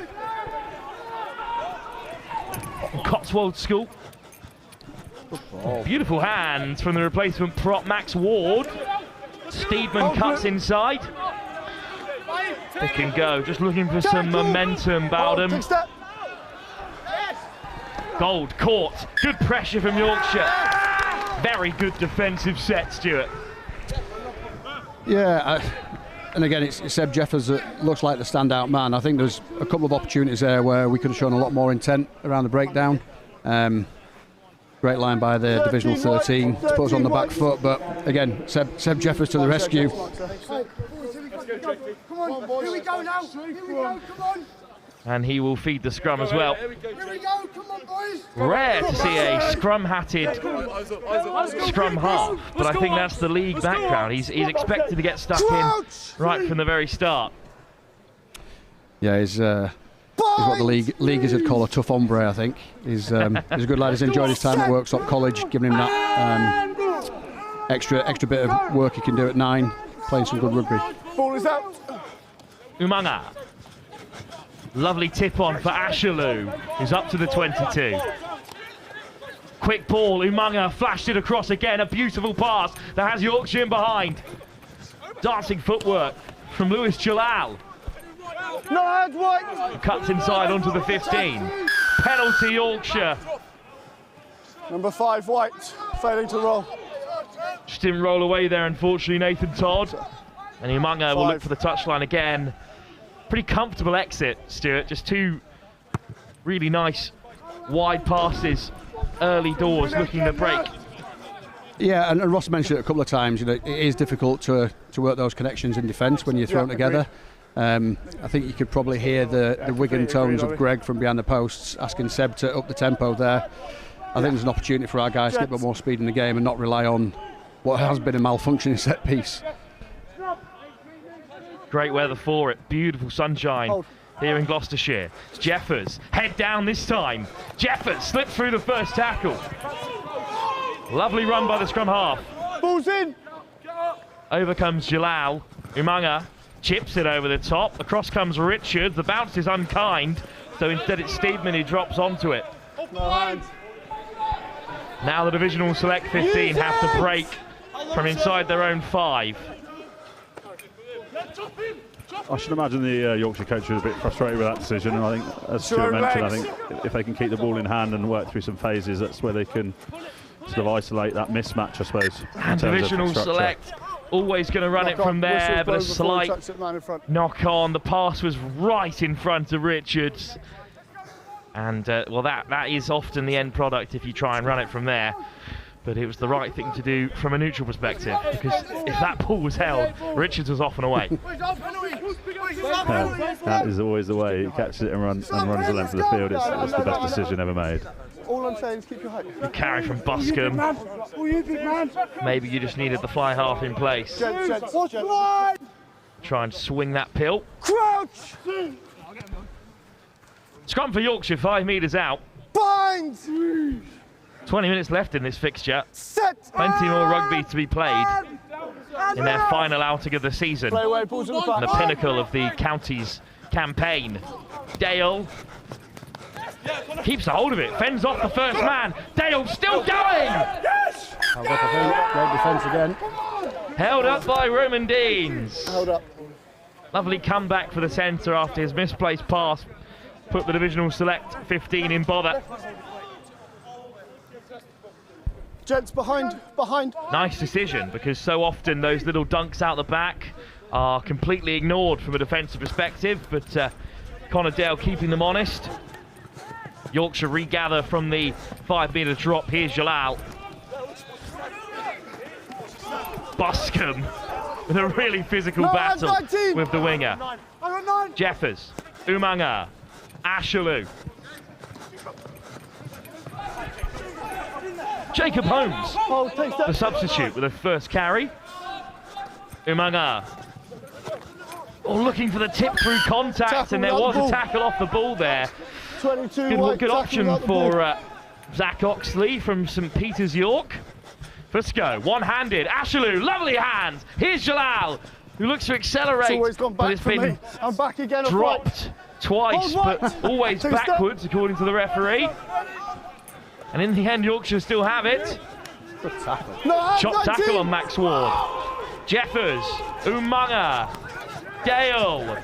Cotswold School. Beautiful hands from the replacement prop Max Ward. Steedman cuts inside. They can go, just looking for some momentum, Bowden. Gold caught. Good pressure from Yorkshire. Very good defensive set, Stuart. Yeah, and again, it's Seb Jeffers that looks like the standout man. I think there's a couple of opportunities there where we could have shown a lot more intent around the breakdown. Great line by the Divisional 13 to put us on the back foot, but again, Seb Jeffers to the rescue. Come on, boys. Here we go now. Here we go, come on. And he will feed the scrum as well. Here we go, come on, boys. Rare to see a scrum-hatted scrum half, but I think that's the league background. He's expected to get stuck in right from the very start. Yeah, he's what the leaguers would call a tough hombre, I think. He's a good lad. He's enjoyed his time at Worksop College, giving him that extra bit of work he can do at 9, playing some good rugby. Ball is out. Umanga. Lovely tip on for Ashaloo, who's up to the 22. Quick ball, Umanga flashed it across again. A beautiful pass that has Yorkshire in behind. Dancing footwork from Lewis Jalal. Cuts inside onto the 15. Penalty Yorkshire. Number 5, White, failing to roll. Just didn't roll away there, unfortunately, Nathan Todd. And Umanga will look for the touchline again. Pretty comfortable exit, Stuart. Just 2 really nice wide passes early doors, looking to break. Yeah, and Ross mentioned it a couple of times. You know, it is difficult to work those connections in defence when you're thrown together. I think you could probably hear the Wigan tones of Greg from behind the posts asking Seb to up the tempo there. I think there's an opportunity for our guys to get a bit more speed in the game and not rely on what has been a malfunctioning set piece. Great weather for it. Beautiful sunshine here in Gloucestershire. It's Jeffers. Head down this time. Jeffers slipped through the first tackle. Lovely run by the scrum half. Ball's in. Over comes Jalal. Umanga chips it over the top. Across comes Richards. The bounce is unkind, so instead it's Steedman who drops onto it. Now the Divisional Select 15 have to break from inside their own 5. I should imagine the Yorkshire coach was a bit frustrated with that decision, and I think, as Stuart mentioned, I think if they can keep the ball in hand and work through some phases, that's where they can sort of isolate that mismatch, I suppose. And Divisional Select always going to run it from there, but a slight knock on. The pass was right in front of Richards. And, well, that is often the end product if you try and run it from there. But it was the right thing to do from a neutral perspective, because if that ball was held, Richards was off and away. That is always the way. He catches it and runs the length of the field. It's the best decision ever made. All I'm saying is keep your height. Good carry from Buscombe. Maybe you just needed the fly half in place. Try and swing that pill. Crouch! Scrum for Yorkshire, 5 metres out. Bind! 20 minutes left in this fixture. Plenty more rugby to be played in their final outing of the season. And the pinnacle of the county's campaign. Dale Keeps a hold of it, fends off the first man. Dale still going! Yes! Great defence again. Held up by Roman Deans. Held up. Lovely comeback for the centre after his misplaced pass. Put the divisional select 15 in bother. Gents, behind. Nice decision, because so often those little dunks out the back are completely ignored from a defensive perspective, but Connor Dale keeping them honest. Yorkshire regather from the 5-metre drop. Here's Jalal. Buscombe with a really physical battle with the winger. Jeffers, Umanga, Ashaloo. Jacob Holmes, the substitute with a first carry. Umanga. Oh, looking for the tip through contact, and there was a tackle off the ball there. Good option for Zach Oxley from St Peter's, York. Fusco, one-handed. Ashaloo, lovely hands. Here's Jalal, who looks to accelerate, but it's been I'm back again. dropped twice, but always backwards, according to the referee. And in the end, Yorkshire still have it. Good tackle. Chop tackle on Max Ward. Jeffers, Umanga, Dale.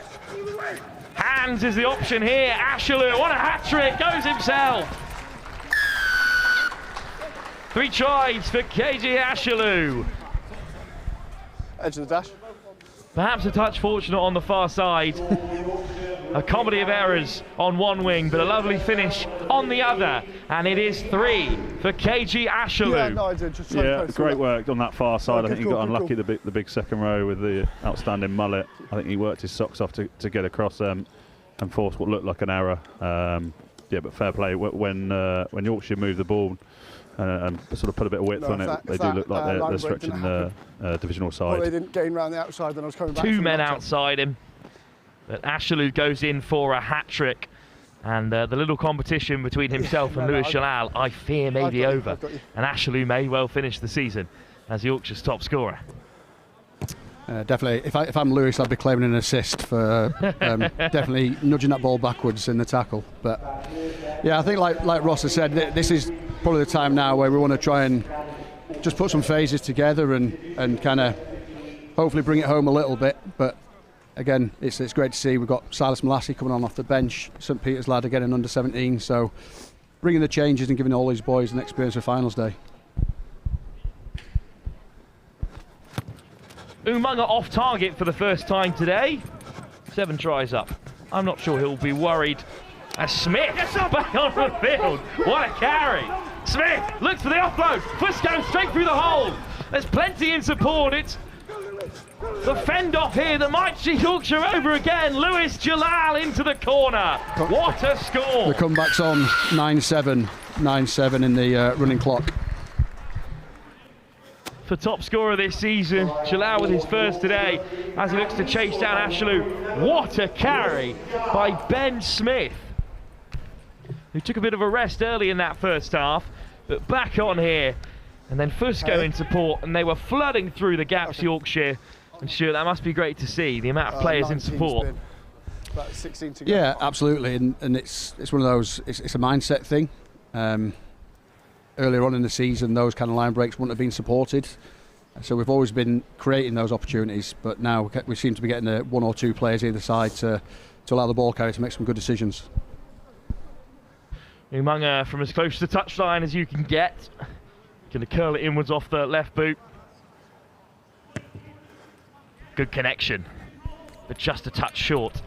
Hands is the option here. Ashaloo, what a hat-trick, goes himself. 3 tries for KG Ashaloo. Edge of the dash. Perhaps a touch fortunate on the far side. A comedy of errors on one wing, but a lovely finish on the other. And it is 3 for KG Ashaloo. Yeah, no, I did. Just Great work on that far side. I think he got unlucky, cool. the big second row with the outstanding mullet. I think he worked his socks off to get across them and force what looked like an error. Yeah, but fair play. When Yorkshire moved the ball and sort of put a bit of width on it, they do look like they're stretching the divisional side. Well, they didn't gain round the outside, then I was coming back. 2 men outside him. But Ashaloo goes in for a hat-trick. And the little competition between himself and Lewis Jalal, I fear, may be over. And Ashaloo may well finish the season as Yorkshire's top scorer. Definitely, if I'm Lewis, I'd be claiming an assist for definitely nudging that ball backwards in the tackle. But yeah, I think like Ross has said, this is probably the time now where we want to try and just put some phases together and kind of hopefully bring it home a little bit. But again, it's great to see we've got Silas Malassi coming on off the bench, St Peter's lad again in under 17. So bringing the changes and giving all these boys an experience for finals day. Umanga off target for the first time today. 7 tries up. I'm not sure he'll be worried. As Smith back on the field. What a carry. Smith looks for the offload. Fusco straight through the hole. There's plenty in support. It's the fend off here that might see Yorkshire over again. Lewis Jalal into the corner. What a score. The comeback's on 9-7 in the running clock. For top scorer this season, Jalal with his first today as he looks to chase down Ashaloo. What a carry by Ben Smith, who took a bit of a rest early in that first half, but back on here. And then Fusco in support, and they were flooding through the gaps, Yorkshire. And sure, that must be great to see, the amount of players in support. About 16 to go. Yeah, absolutely, and it's one of those, it's a mindset thing. Earlier on in the season, those kind of line breaks wouldn't have been supported. So we've always been creating those opportunities, but now we seem to be getting 1 or 2 players either side to allow the ball carrier to make some good decisions. Umanga from as close to the touchline as you can get. Going to curl it inwards off the left boot. Good connection, but just a touch short.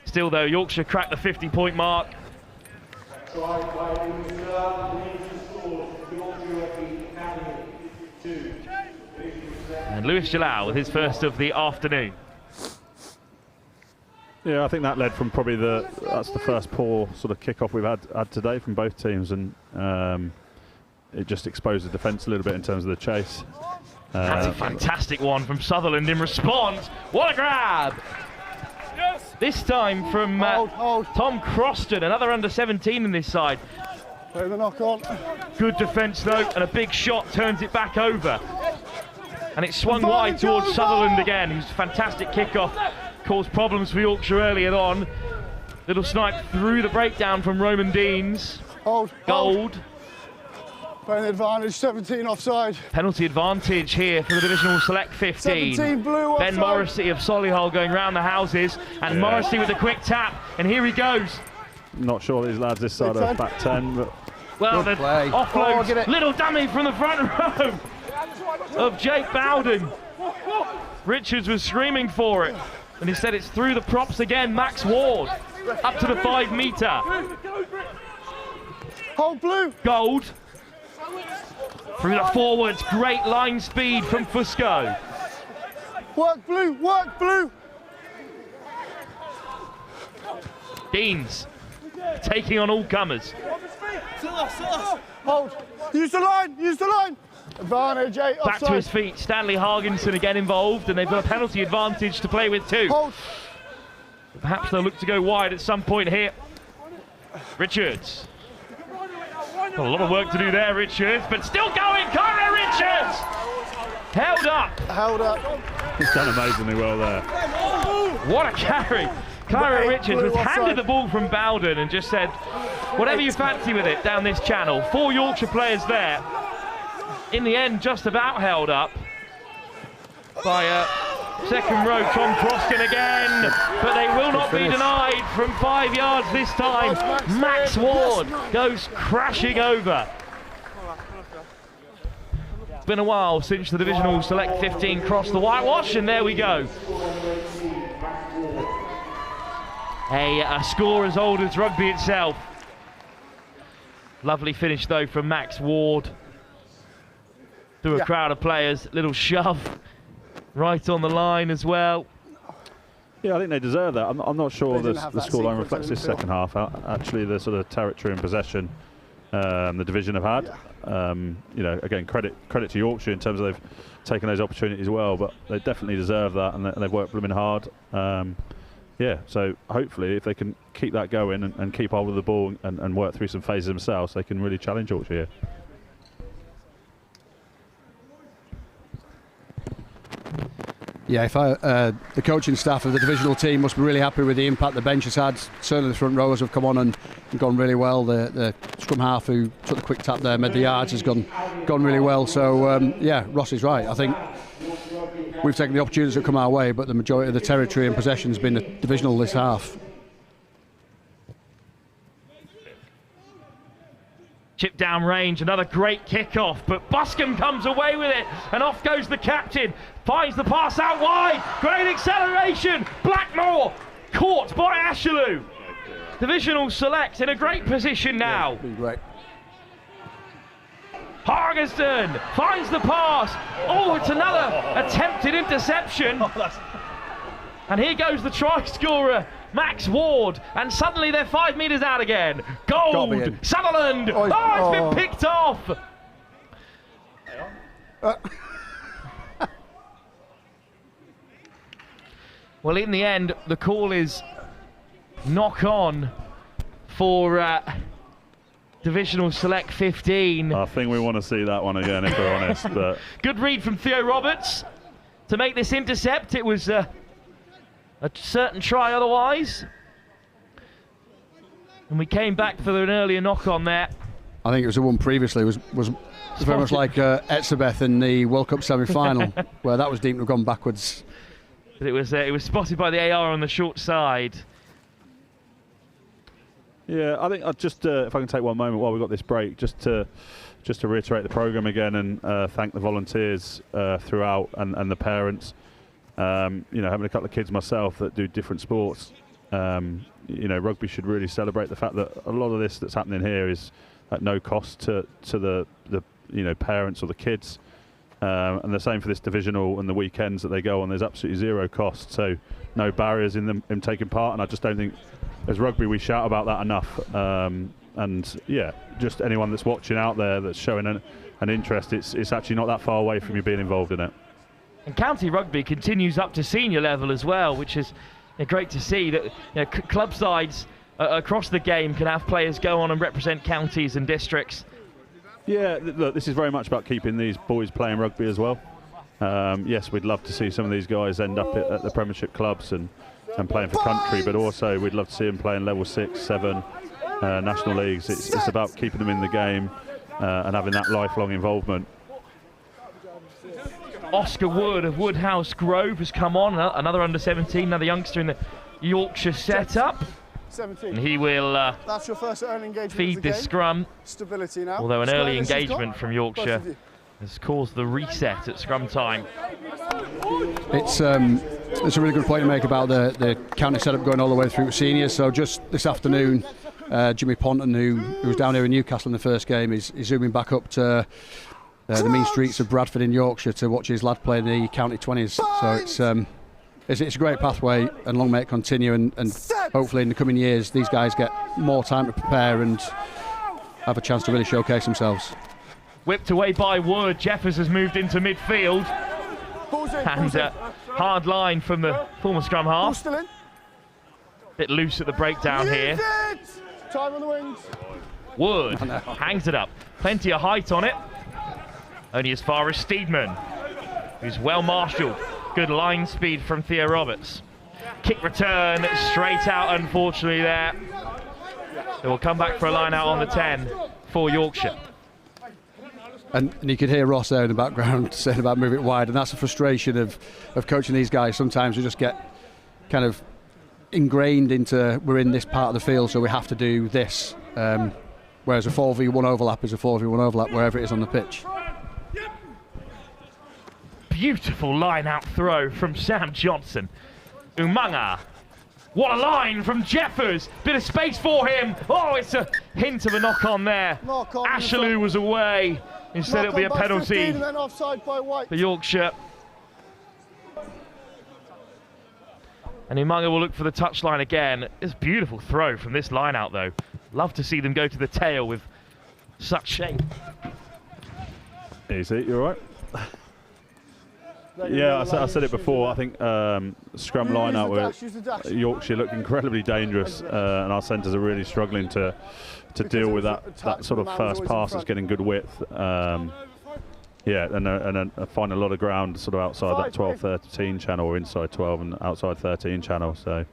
Still though, Yorkshire cracked the 50-point mark. And Lewis Jalal with his first of the afternoon. Yeah, I think that led from probably that's the first poor sort of kick-off we've had today from both teams, and it just exposed the defence a little bit in terms of the chase. That's a fantastic one from Sutherland in response. What a grab! Yes. This time from Tom Croston, another under 17 in this side. Play the knock on. Good defence though, and a big shot turns it back over. And it's swung wide towards Sutherland again, whose fantastic kick-off caused problems for Yorkshire earlier on. Little snipe through the breakdown from Roman Deans. Gold. Playing the advantage, 17 offside. Penalty advantage here for the Divisional Select 15. 17 blue Ben offside. Morrissey of Solihull going round the houses, and Morrissey with a quick tap, and here he goes. Not sure these lads this side of back 10, but well, the offload, little dummy from the front row of Jake Bowden. Richards was screaming for it, and he said it's through the props again. Max Ward up to the 5 metre. Hold blue. Gold. Through the forwards, great line speed from Fusco. Work blue, work blue. Deans taking on all comers. Hold. Use the line, use the line. Advantage, 8 offside. Back to his feet, Stanley Hargenson again involved, and they've got a penalty advantage to play with too. Hold. Perhaps they'll look to go wide at some point here. Richards. Got a lot of work to do there, Richards, but still going. Kyra Richards held up. Held up. He's done amazingly well there. What a carry. Kyra Richards was handed the ball from Bowden and just said, whatever you fancy with it down this channel. 4 Yorkshire players there. In the end, just about held up by second row Tom Croskin again, but they will not be denied from 5 yards this time. Max Ward goes crashing over. It's been a while since the Divisional Select 15 crossed the whitewash, and there we go. A score as old as rugby itself. Lovely finish though from Max Ward. Through a crowd of players, little shove right on the line as well. Yeah, I think they deserve that. I'm not sure the scoreline reflects this second half. Actually, the sort of territory and possession the division have had. You know, again, credit to Yorkshire in terms of they've taken those opportunities well, but they definitely deserve that, and they've worked blooming hard. Yeah, so hopefully if they can keep that going and keep hold of the ball and work through some phases themselves, they can really challenge Yorkshire here. Yeah, the coaching staff of the divisional team must be really happy with the impact the bench has had. Certainly the front rowers have come on and gone really well. The scrum half who took the quick tap there, made the yards, has gone really well. So yeah, Ross is right. I think we've taken the opportunities that come our way, but the majority of the territory and possession has been the divisional this half. Chip down range, another great kick-off, but Buscombe comes away with it, and off goes the captain, finds the pass out wide, great acceleration, Blackmore caught by Ashaloo. Divisional Select in a great position now. Yeah, great. Hargeston finds the pass, oh, it's another attempted interception. And here goes the try scorer, Max Ward, and suddenly they're 5 metres out again. Gold, Sutherland, it's been picked off. Well, in the end, the call is knock on for Divisional Select 15. I think we want to see that one again, if we're honest. But good read from Theo Roberts to make this intercept. It was a certain try otherwise, and we came back for an earlier knock on there. I think it was the one previously was very much like Exeter in the World Cup semi-final, where that was deemed to have gone backwards. But it was spotted by the AR on the short side. Yeah, I think I'll just if I can take one moment while we've got this break, just to reiterate the programme again and thank the volunteers throughout and the parents. You know, having a couple of kids myself that do different sports, you know, rugby should really celebrate the fact that a lot of this that's happening here is at no cost to the you know, parents or the kids, and the same for this divisional and the weekends that they go on. There's absolutely zero cost, so no barriers in them taking part. And I just don't think as rugby we shout about that enough. And yeah, just anyone that's watching out there that's showing an interest, it's actually not that far away from you being involved in it. And county rugby continues up to senior level as well, which is great to see that, you know, club sides across the game can have players go on and represent counties and districts. Yeah, look, this is very much about keeping these boys playing rugby as well. Yes, we'd love to see some of these guys end up at the Premiership clubs and and playing for country, but also we'd love to see them playing level 6, 7 national leagues. It's about keeping them in the game and having that lifelong involvement. Oscar Wood of Woodhouse Grove has come on, another under-17, another youngster in the Yorkshire setup. 17. And he will That's your first early engagement feed this scrum. Stability now. Although an early Squareness engagement from Yorkshire has caused the reset at scrum time. It's a really good point to make about the county setup going all the way through to seniors. So just this afternoon, Jimmy Ponton, who was down here in Newcastle in the first game, is zooming back up to the mean streets of Bradford in Yorkshire to watch his lad play in the county 20s. So it's a great pathway, and long may it continue, and hopefully in the coming years these guys get more time to prepare and have a chance to really showcase themselves. Whipped away by Wood. Jeffers has moved into midfield. And hard line from the former scrum half. Bit loose at the breakdown here. Time on the wings. Wood hangs it up. Plenty of height on it. Only as far as Steedman, who's well marshalled. Good line speed from Theo Roberts. Kick return straight out, unfortunately, there. They will come back for a line out on the 10 for Yorkshire. And you could hear Ross there in the background saying about moving it wide, and that's the frustration of coaching these guys. Sometimes we just get kind of ingrained into, we're in this part of the field, so we have to do this. Whereas a 4v1 overlap is a 4v1 overlap wherever it is on the pitch. Beautiful line-out throw from Sam Johnson. Umanga. What a line from Jeffers. Bit of space for him. Oh, it's a hint of a knock-on there. Ashaloo was away. Instead it'll be a penalty and then offside by White. for Yorkshire. And Umanga will look for the touchline again. It's a beautiful throw from this line-out, though. Love to see them go to the tail with such shape. Easy, you all right? Yeah, I said it before. I think scrum line-out with Yorkshire looked incredibly dangerous, and our centres are really struggling to deal with that sort of first pass that's getting good width. Yeah, and find a lot of ground sort of outside that 12-13 channel, or inside 12 and outside 13 channel. So,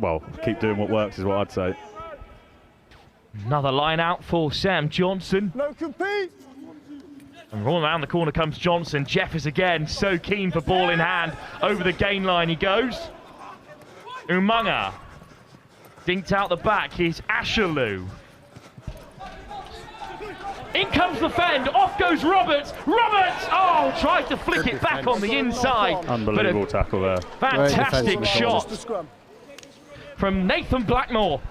well, keep doing what works is what I'd say. Another line out for Sam Johnson. No compete. And all around the corner comes Johnson. Jeffers again, so keen for ball in hand. Over the gain line he goes. Umanga. Dinked out the back, he's Ashaloo. In comes the fend, off goes Roberts. Roberts! Oh, tries to flick it back on the inside. Unbelievable tackle there. Fantastic shot from Nathan Blackmore.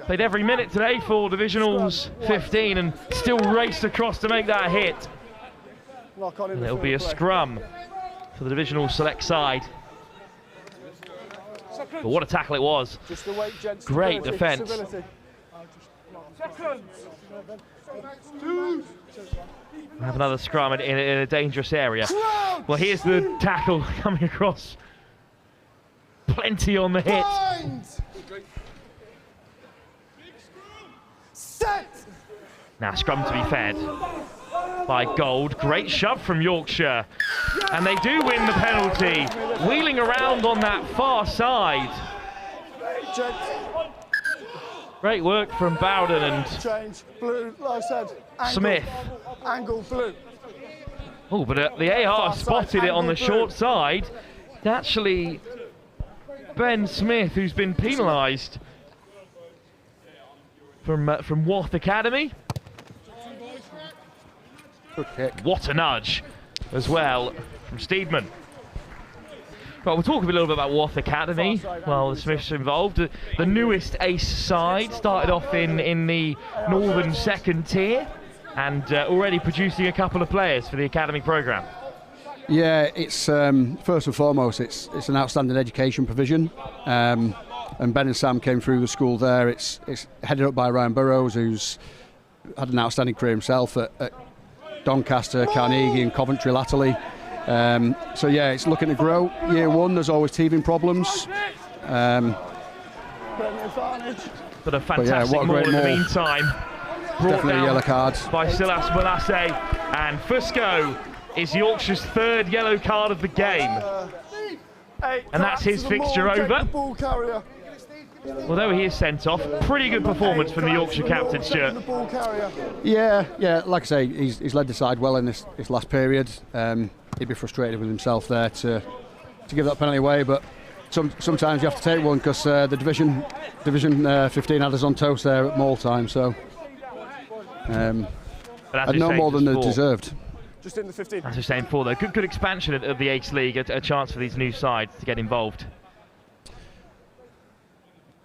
Played every minute today for Divisionals 15 and still raced across to make that hit. And it'll be a scrum for the Divisional select side. But what a tackle it was. Great defence. We have another scrum in a dangerous area. Well, here's the tackle coming across. Plenty on the hit. Now scrum to be fed by Gold. Great shove from Yorkshire. And they do win the penalty. Wheeling around on that far side. Great work from Bowden and blue, like I said, Smith. Angle blue. Oh, but the AR spotted it on the short side. Actually, Ben Smith, who's been penalised from Worth Academy. Good kick. What a nudge as well from Steedman. Well, we'll talk a little bit about Worth Academy. Well, the Smiths involved. The newest ace side started off in the Northern second tier and already producing a couple of players for the academy programme. Yeah, it's first and foremost, it's an outstanding education provision. And Ben and Sam came through the school there. It's headed up by Ryan Burrows, who's had an outstanding career himself at Doncaster, Carnegie and Coventry latterly. So yeah, it's looking to grow. Year one, there's always teething problems. But a fantastic maul in the meantime. Definitely a yellow card. By Silas Manasseh, and Fusco is Yorkshire's 3rd yellow card of the game. And that's his fixture over. Although he is sent off, pretty good performance from the Yorkshire captain, Stuart. Yeah, like I say, he's led the side well in this last period. He'd be frustrated with himself there to give that penalty away, but sometimes you have to take one, because the Division 15 had us on toast there at maul time, so had no more than they deserved. Just in the 15. As we're saying before, though, good expansion of the 8th League, a chance for these new sides to get involved.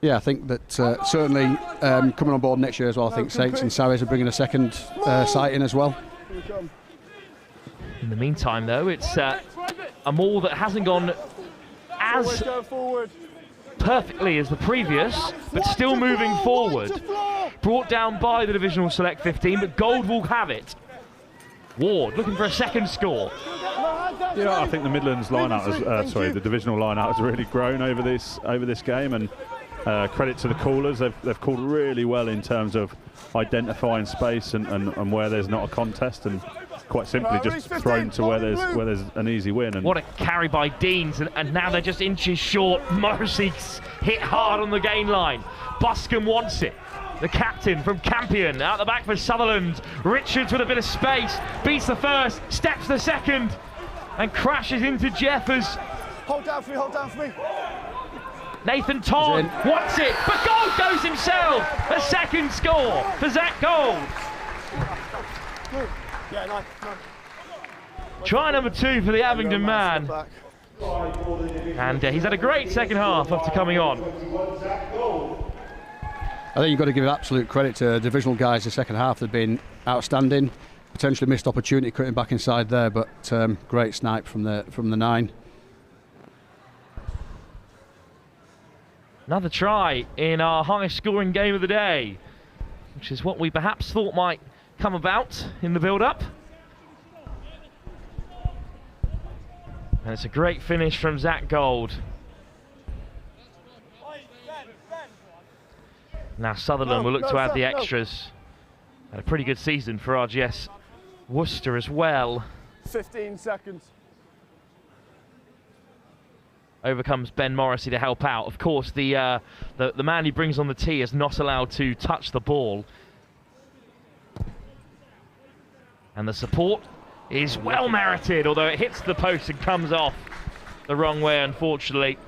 Yeah, I think that certainly coming on board next year as well, I think Saints and Saracens are bringing a second site in as well. In the meantime, though, it's a maul that hasn't gone as perfectly as the previous, but still moving forward. Brought down by the Divisional Select 15, but Gold will have it. Ward looking for a second score. Yeah, I think the Midlands line-out, the Divisional line-out has really grown over this game, and credit to the callers. They've called really well in terms of identifying space and where there's not a contest, and quite simply just thrown to where there's an easy win. And what a carry by Deans, and now they're just inches short. Morrissey's hit hard on the gain line. Buscombe wants it. The captain from Campion out the back for Sutherland. Richards with a bit of space, beats the first, steps the second, and crashes into Jeffers. Hold down for me. Nathan Todd wants it, but Gold goes himself. A second score for Zach Gold. Yeah, nice. Try number 2 for the Abingdon man. And he's had a great second half after coming on. I think you've got to give absolute credit to divisional guys. The second half they've been outstanding. Potentially missed opportunity cutting back inside there, but great snipe from the 9. Another try in our highest scoring game of the day, which is what we perhaps thought might come about in the build-up. And it's a great finish from Zach Gold. Now Sutherland will look to add the extras. Had a pretty good season for RGS Worcester as well. 15 seconds. Over comes Ben Morrissey to help out. Of course, the man he brings on the tee is not allowed to touch the ball. And the support is well merited, although it hits the post and comes off the wrong way, unfortunately.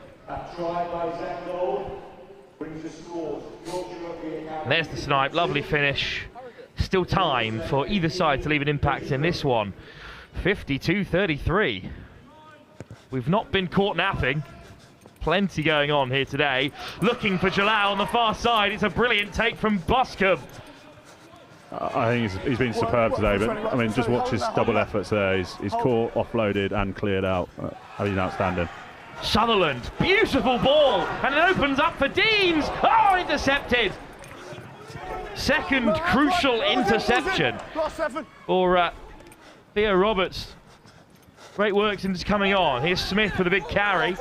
And there's the snipe, lovely finish. Still time for either side to leave an impact in this one. 52-33. We've not been caught napping. Plenty going on here today. Looking for Jalal on the far side. It's a brilliant take from Buscombe. I think he's been superb today, but I mean, just watch his double efforts there. He's caught, offloaded and cleared out. He's outstanding. Sutherland, beautiful ball, and it opens up for Deans. Oh, intercepted. Second crucial interception for Theo Roberts. Great work since coming on. Here's Smith with a big carry,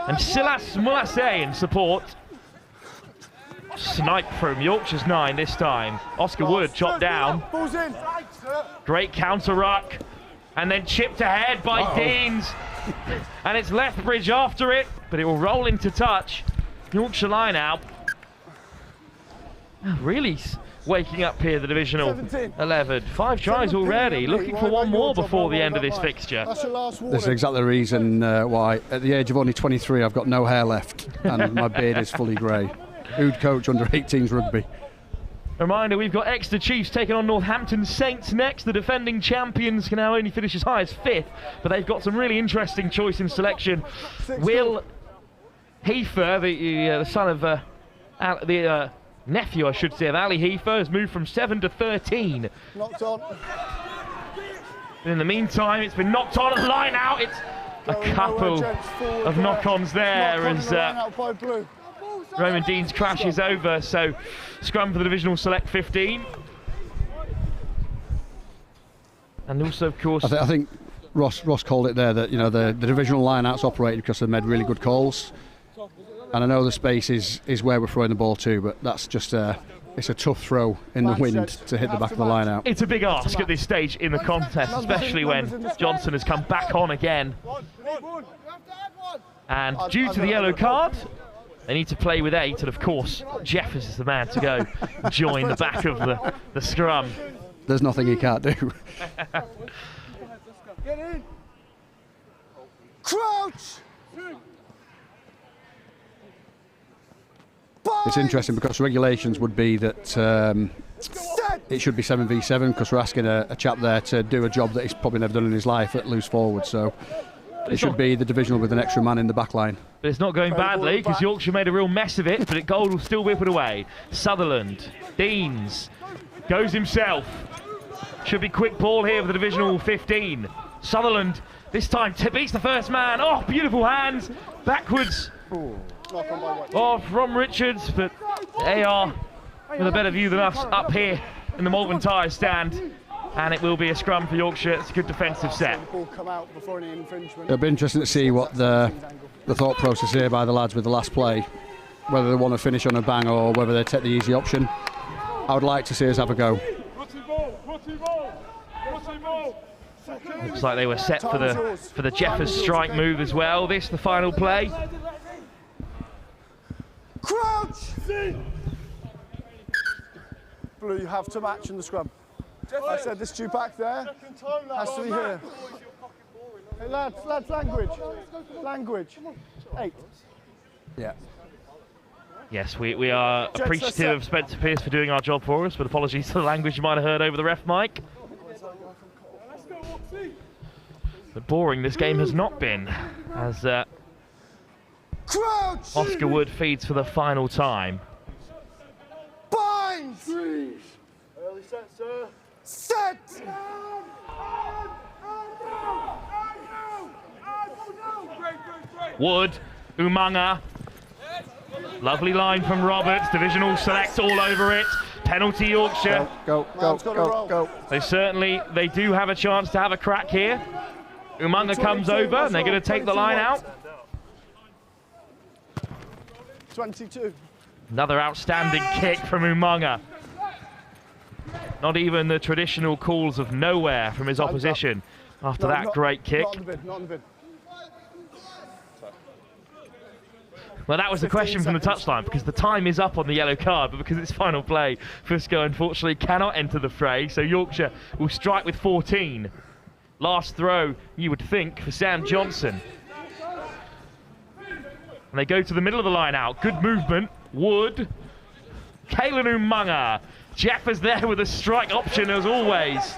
and Silas Mulasse in support. Snipe from Yorkshire's 9 this time. Oscar Wood chopped down. Great counter ruck, and then chipped ahead by Deans. And it's Lethbridge after it, but it will roll into touch. Yorkshire line out. Really waking up here, the Divisional 11. 5 tries already, looking for one more before the end of this fixture. This is exactly the reason why, at the age of only 23, I've got no hair left, and my beard is fully grey. Who'd coach under 18s rugby? Reminder, we've got Exeter Chiefs taking on Northampton Saints next. The defending champions can now only finish as high as 5th, but they've got some really interesting choice in selection. Will Heifer, the son of the nephew, I should say, of Ali Heifer, has moved from 7 to 13. Knocked on. In the meantime, it's been knocked on and line out. It's a couple of knock-ons there as Roman Deans crashes over, so scrum for the Divisional Select 15. And also, of course, I think Ross called it there that, you know, the divisional line-outs operated because they've made really good calls. And I know the space is where we're throwing the ball to, but that's just it's a tough throw in the wind to hit the back of the line out. It's a big ask at this stage in the contest, especially when Johnson has come back on again. And due to the yellow card, they need to play with 8, and of course, Jeffers is the man to go join the back of the scrum. There's nothing he can't do. Get in. Crouch. It's interesting because regulations would be that it should be 7v7 because we're asking a chap there to do a job that he's probably never done in his life at loose forward. So it should be the divisional with an extra man in the back line. But it's not going badly because Yorkshire made a real mess of it, but goal will still whip it away. Sutherland, Deans, goes himself. Should be quick ball here for the divisional 15. Sutherland this time beats the first man. Oh, beautiful hands backwards. Oh, from Richards, but they are with a better view than us up here in the Malvern Tyres stand, and it will be a scrum for Yorkshire. It's a good defensive set. It'll be interesting to see what the thought process here by the lads with the last play, whether they want to finish on a bang or whether they take the easy option. I would like to see us have a go. Looks like they were set for the Jeffers strike move as well. This the final play. Crouch! Blue, you have to match in the scrum. I said this due back there has to be here. Hey lads, language. 8. Yeah. Yes, we are appreciative of Spencer Pearce for doing our job for us, but apologies for the language you might have heard over the ref mic. But boring this game has not been, as Oscar Wood feeds for the final time. Bind! Early set, sir. Set! Wood, Umanga. Lovely line from Roberts. Divisional select all over it. Penalty Yorkshire. Go. They do have a chance to have a crack here. Umanga comes over and they're going to take the line out. 22. Another outstanding kick from Umanga. Not even the traditional calls of nowhere from his opposition after that great kick. Well, that was the question from the touchline, because the time is up on the yellow card, but because it's final play, Fusco unfortunately cannot enter the fray, so Yorkshire will strike with 14. Last throw, you would think, for Sam Johnson. And they go to the middle of the line out. Good movement. Wood. Kalen Umanga. Jeffers there with a strike option as always.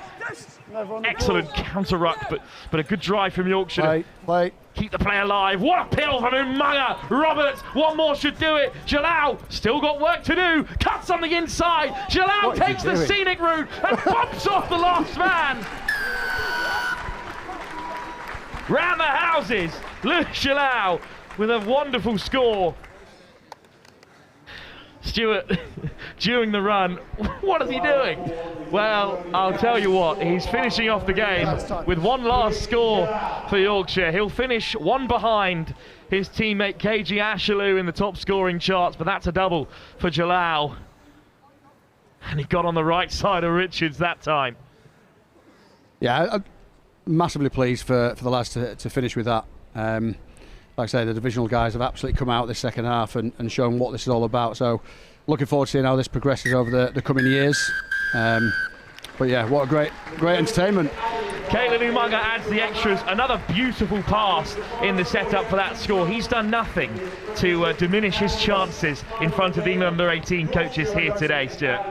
Excellent counter ruck, but a good drive from Yorkshire. Play. Keep the play alive. What a pill from Umanga. Roberts, one more should do it. Jalal, still got work to do. Cuts on the inside. Jalal takes the scenic route and bumps off the last man. Round the houses, Luke Jalal with a wonderful score. Stuart, during the run, what is he doing? Well, I'll tell you what, he's finishing off the game with one last score for Yorkshire. He'll finish one behind his teammate KG Ashaloo in the top scoring charts, but that's a double for Jalal. And he got on the right side of Richards that time. Yeah, I'm massively pleased for the lads to finish with that. Like I say, the divisional guys have absolutely come out this second half and shown what this is all about. So looking forward to seeing how this progresses over the coming years. But yeah, what a great entertainment. Kalen Umanga adds the extras. Another beautiful pass in the setup for that score. He's done nothing to diminish his chances in front of the England under-18 coaches here today, Stuart.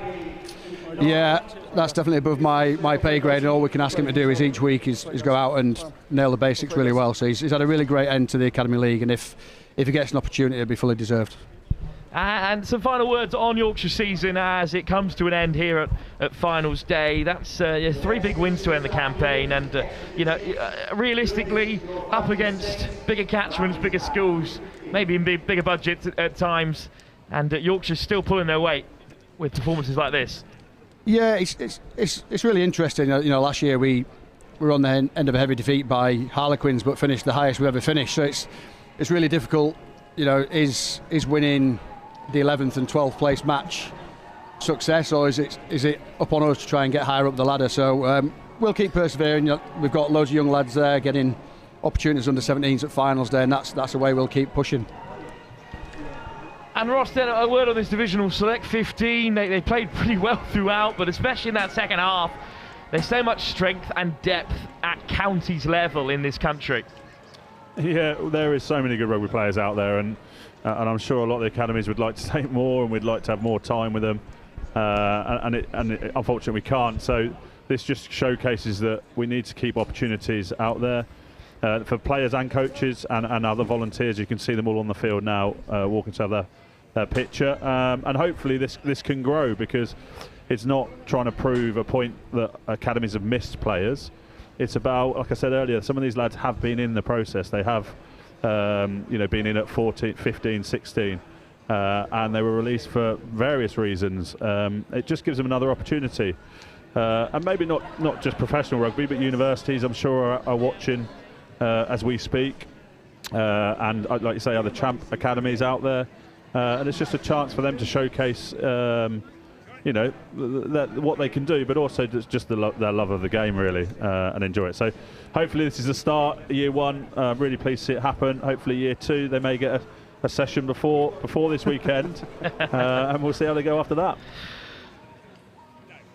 Yeah, that's definitely above my pay grade, and all we can ask him to do is each week is go out and nail the basics really well. So he's had a really great end to the Academy League, and if he gets an opportunity, it'll be fully deserved. And some final words on Yorkshire season as it comes to an end here at finals day. That's 3 big wins to end the campaign, and realistically up against bigger catchments, bigger schools, maybe in bigger budgets at times, and Yorkshire's still pulling their weight with performances like this. Yeah, it's really interesting. Last year we were on the end of a heavy defeat by Harlequins, but finished the highest we've ever finished. So it's really difficult. Is winning the 11th and 12th place match success, or is it up on us to try and get higher up the ladder? So we'll keep persevering. We've got loads of young lads there getting opportunities under 17s at finals day, and that's the way we'll keep pushing. And Ross, then a word on this divisional select 15. They played pretty well throughout, but especially in that second half, there's so much strength and depth at counties level in this country. Yeah, there is so many good rugby players out there, and I'm sure a lot of the academies would like to take more, and we'd like to have more time with them, and unfortunately we can't. So this just showcases that we need to keep opportunities out there for players and coaches and other volunteers. You can see them all on the field now, walking to have their picture, and hopefully this can grow, because it's not trying to prove a point that academies have missed players. It's about, like I said earlier, some of these lads have been in the process. They have been in at 14, 15, 16, and they were released for various reasons. It just gives them another opportunity, and maybe not just professional rugby, but universities, I'm sure, are watching as we speak, and like you say, other champ academies out there, and it's just a chance for them to showcase what they can do, but also just their love of the game, really, and enjoy it. So hopefully this is the start, year one. Really pleased to see it happen. Hopefully year two, they may get a session before this weekend, and we'll see how they go after that.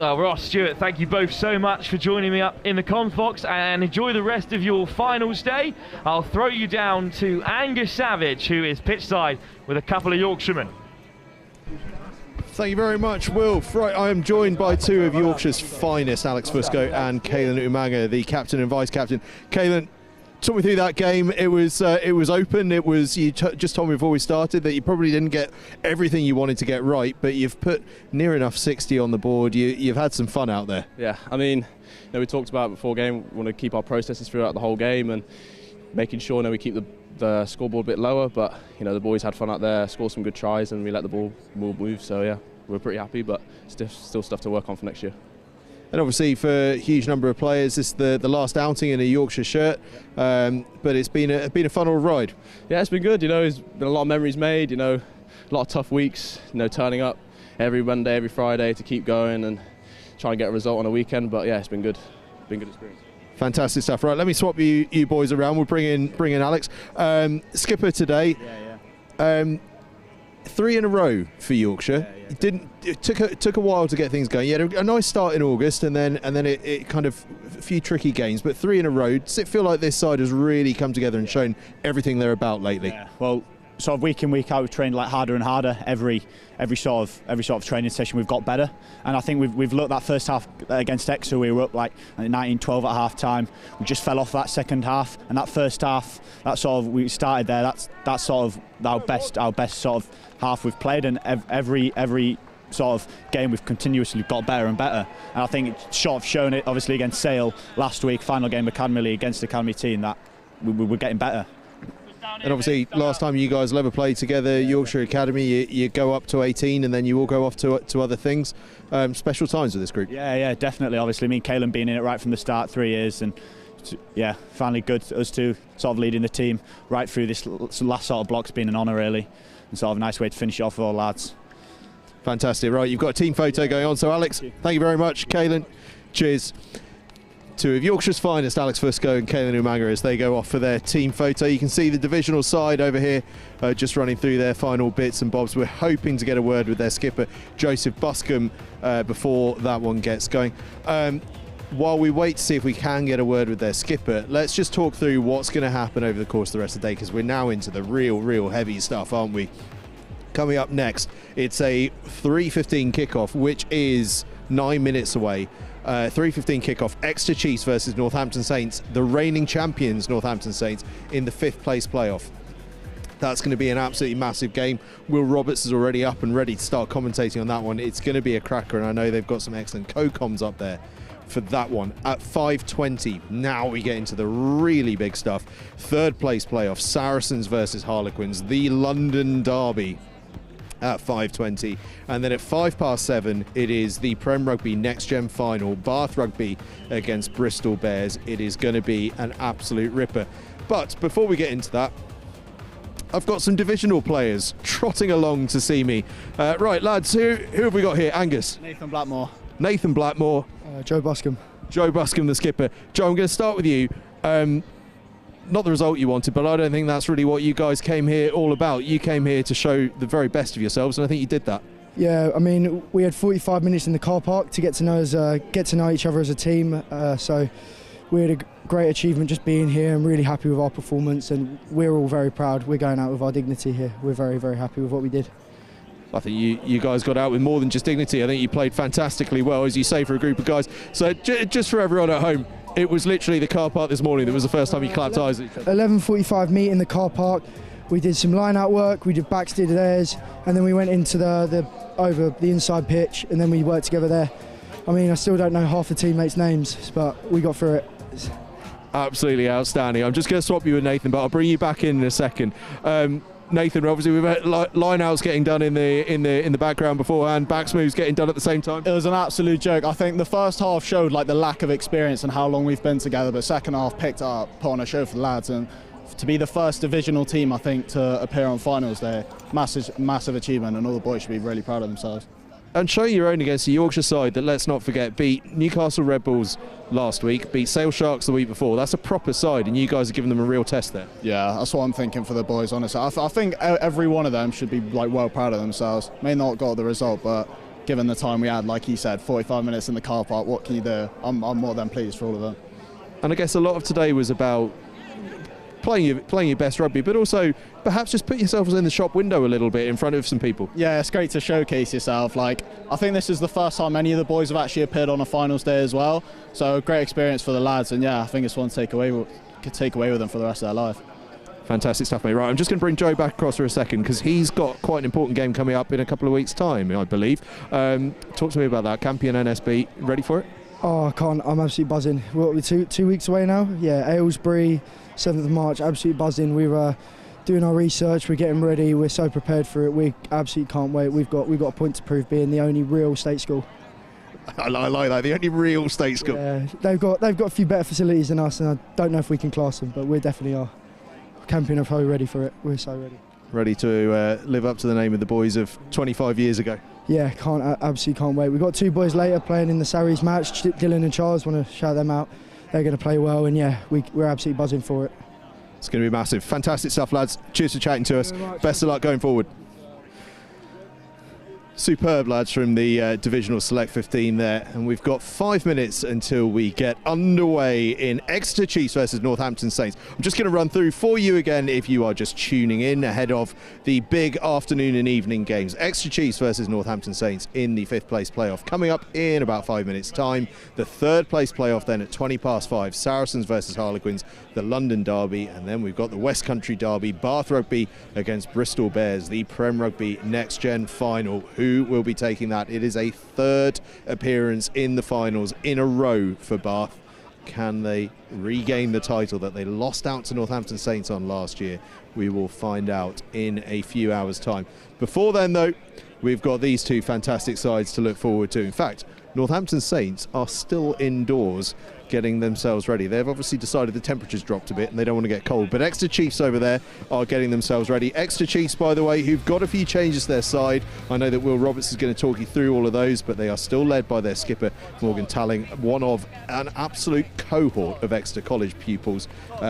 Ross, Stuart, thank you both so much for joining me up in the comms box, and enjoy the rest of your finals day. I'll throw you down to Angus Savage, who is pitchside with a couple of Yorkshiremen. Thank you very much, Will. Right, I am joined by two of Yorkshire's finest, Alex Fusco and Caelan Umaga, the captain and vice captain. Caelan, talk me through that game. It was open. It was, you just told me before we started that you probably didn't get everything you wanted to get right, but you've put near enough 60 on the board. You've had some fun out there. Yeah, I mean, we talked about before game, we want to keep our processes throughout the whole game and making sure we keep the scoreboard a bit lower, but the boys had fun out there, scored some good tries, and we let the ball move. So yeah, we're pretty happy, but still stuff to work on for next year. And obviously for a huge number of players, this is the last outing in a Yorkshire shirt, but it's been a fun old ride. Yeah, it's been good. There's been a lot of memories made. A lot of tough weeks. Turning up every Monday, every Friday to keep going and try and get a result on a weekend. But yeah, it's been good. Been good experience. Fantastic stuff. Right, let me swap you boys around. We'll bring in Alex. Skipper today. Yeah. 3 in a row for Yorkshire. It took a while to get things going. You had a nice start in August, and then it kind of a few tricky games, but 3 in a row. Does it feel like this side has really come together and shown everything they're about lately? Yeah. Well, sort of week in, week out, we've trained harder and harder. Every sort of training session we've got better, and I think we've looked that first half against Exeter, we were up 19-12 at half time. We just fell off that second half, and that first half, we started there. That's sort of our best sort of half we've played, and every sort of game we've continuously got better and better. And I think it's sort of shown it obviously against Sale last week, final game Academy League against the Academy team, that we're getting better. And obviously, last time you guys will ever play together, Yorkshire Academy, you go up to 18 and then you all go off to other things. Special times with this group. Yeah, definitely. Obviously, me and Caelan being in it right from the start, 3 years, and yeah, finally good. Us two sort of leading the team right through this last sort of block's been an honour, really, and sort of a nice way to finish it off with all lads. Fantastic. Right, you've got a team photo going on. So Alex, thank you very much. Caelan, cheers. 2 of Yorkshire's finest, Alex Fusco and Caelan Umaga, as they go off for their team photo. You can see the divisional side over here just running through their final bits and bobs. We're hoping to get a word with their skipper, Joseph Buscombe, before that one gets going. While we wait to see if we can get a word with their skipper, let's just talk through what's going to happen over the course of the rest of the day, because we're now into the real heavy stuff, aren't we? Coming up next, it's a 3:15 kickoff, which is 9 minutes away. 3:15 kickoff, Exeter Chiefs versus Northampton Saints, the reigning champions Northampton Saints, in the 5th place playoff. That's going to be an absolutely massive game. Will Roberts is already up and ready to start commentating on that one. It's going to be a cracker, and I know they've got some excellent co-coms up there for that one. At 5:20, now we get into the really big stuff. 3rd place playoff, Saracens versus Harlequins, the London derby, at 5:20, and then at 7:05 it is the Prem Rugby Next Gen final, Bath Rugby against Bristol Bears. It is going to be an absolute ripper. But before we get into that, I've got some divisional players trotting along to see me. Right, lads, who have we got here? Angus? Nathan Blackmore. Nathan Blackmore. Joe Buscombe. Joe Buscombe, the skipper. Joe, I'm going to start with you. Not the result you wanted, but I don't think that's really what you guys came here all about. You came here to show the very best of yourselves, and I think you did that. Yeah, I mean, we had 45 minutes in the car park to get to know each other as a team. So we had a great achievement just being here. I'm really happy with our performance, and we're all very proud. We're going out with our dignity here. We're very, very happy with what we did. I think you guys got out with more than just dignity. I think you played fantastically well, as you say, for a group of guys. So just for everyone at home, it was literally the car park this morning that was the first time you clapped eyes at each other. 11:45 meet in the car park. We did some line-out work, we did backsteer theirs, and then we went into the over the inside pitch, and then we worked together there. I mean, I still don't know half the teammates' names, but we got through it. Absolutely outstanding. I'm just going to swap you with Nathan, but I'll bring you back in a second. Nathan, obviously we've had line-outs getting done in the background beforehand, backs moves getting done at the same time. It was an absolute joke. I think the first half showed like the lack of experience and how long we've been together, but second half picked up, put on a show for the lads, and to be the first divisional team, I think, to appear on finals day, massive achievement, and all the boys should be really proud of themselves. And showing your own against the Yorkshire side that, let's not forget, beat Newcastle Red Bulls last week, beat Sale Sharks the week before. That's a proper side, and you guys are giving them a real test there. Yeah, that's what I'm thinking for the boys, honestly. I think every one of them should be like well proud of themselves. May not got the result, but given the time we had, like he said, 45 minutes in the car park, what can you do? I'm more than pleased for all of them. And I guess a lot of today was about playing your best rugby, but also perhaps just put yourselves in the shop window a little bit in front of some people. Yeah, it's great to showcase yourself. Like, I think this is the first time any of the boys have actually appeared on a finals day as well. So great experience for the lads, and yeah, I think it's one to take away with them for the rest of their life. Fantastic stuff, mate. Right, I'm just going to bring Joe back across for a second because he's got quite an important game coming up in a couple of weeks' time, I believe. Talk to me about that. Campion NSB, ready for it? Oh, I can't. I'm absolutely buzzing. We're 2 weeks away now. Yeah, Aylesbury, 7th of March, absolutely buzzing. We're doing our research, we're getting ready, we're so prepared for it. We absolutely can't wait. We've got a point to prove being the only real state school. I like that, the only real state school. Yeah, they've got a few better facilities than us, and I don't know if we can class them, but we definitely are. Campion are probably ready for it. We're so ready. Ready to live up to the name of the boys of 25 years ago. Yeah, absolutely can't wait. We've got 2 boys later playing in the Saracens match. Dylan and Charles, want to shout them out. They're going to play well, and yeah, we're absolutely buzzing for it. It's going to be massive. Fantastic stuff, lads. Cheers for chatting to us. Best of luck going forward. Superb, lads, from the Divisional Select 15 there. And we've got 5 minutes until we get underway in Exeter Chiefs versus Northampton Saints. I'm just going to run through for you again if you are just tuning in ahead of the big afternoon and evening games. Exeter Chiefs versus Northampton Saints in the 5th place playoff. Coming up in about 5 minutes' time. The 3rd place playoff then at 5:20. Saracens versus Harlequins, the London Derby. And then we've got the West Country Derby, Bath Rugby against Bristol Bears, the Prem Rugby Next Gen final. Who will be taking that? It is a 3rd appearance in the finals in a row for Bath. Can they regain the title that they lost out to Northampton Saints on last year? We will find out in a few hours' time. Before then, though, we've got these 2 fantastic sides to look forward to. In fact, Northampton Saints are still indoors getting themselves ready. They've obviously decided the temperature's dropped a bit and they don't want to get cold, but Exeter Chiefs over there are getting themselves ready. Exeter Chiefs, by the way, who've got a few changes to their side. I know that Will Roberts is going to talk you through all of those, but they are still led by their skipper Morgan Talling, one of an absolute cohort of Exeter College pupils.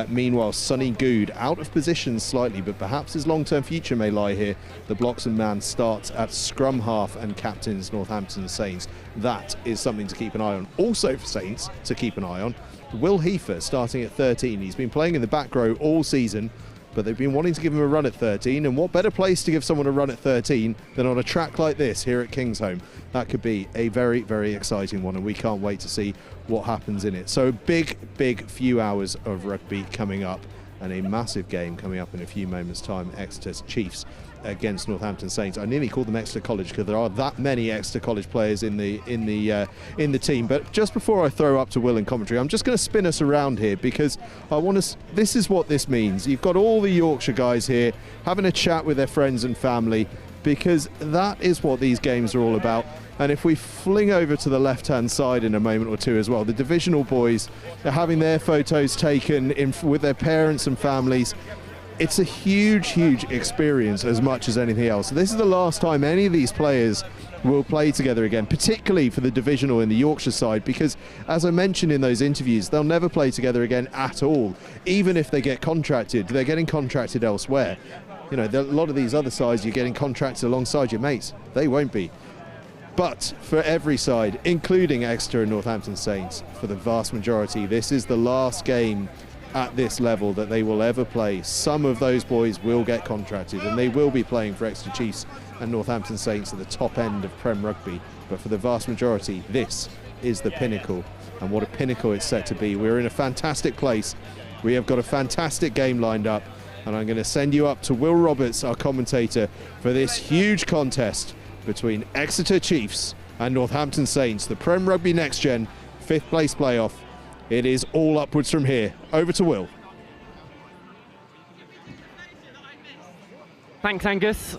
Meanwhile, Sonny Good out of position slightly, but perhaps his long-term future may lie here. The Bloxham man starts at scrum half and captains Northampton Saints. That is something to keep an eye on. Also for Saints to keep an eye on, Will Heifer starting at 13. He's been playing in the back row all season, but they've been wanting to give him a run at 13, and what better place to give someone a run at 13 than on a track like this here at Kingsholm. That could be a very, very exciting one, and we can't wait to see what happens in it. So big few hours of rugby coming up, and a massive game coming up in a few moments' time. Exeter Chiefs against Northampton Saints. I nearly called them Exeter College because there are that many Exeter College players in the team. But just before I throw up to Will in commentary, I'm just going to spin us around here because I want to. This is what this means. You've got all the Yorkshire guys here having a chat with their friends and family, because that is what these games are all about. And if we fling over to the left-hand side in a moment or two as well, the Divisional boys are having their photos taken with their parents and families. it's a huge experience as much as anything else. This is the last time any of these players will play together again, particularly for the divisional in the Yorkshire side, because as I mentioned in those interviews, they'll never play together again at all. Even if they get contracted, they're getting contracted elsewhere. You know, a lot of these other sides, you're getting contracted alongside your mates. They won't be. But for every side, including Exeter and Northampton Saints, for the vast majority, this is the last game at this level that they will ever play. Some of those boys will get contracted and they will be playing for Exeter Chiefs and Northampton Saints at the top end of Prem Rugby, but for the vast majority, this is the pinnacle, and what a pinnacle it's set to be. We're in a fantastic place. We have got a fantastic game lined up, and I'm going to send you up to Will Roberts, our commentator, for this huge contest between Exeter Chiefs and Northampton Saints, the Prem Rugby Next Gen 5th place playoff. It is all upwards from here. Over to Will. Thanks, Angus.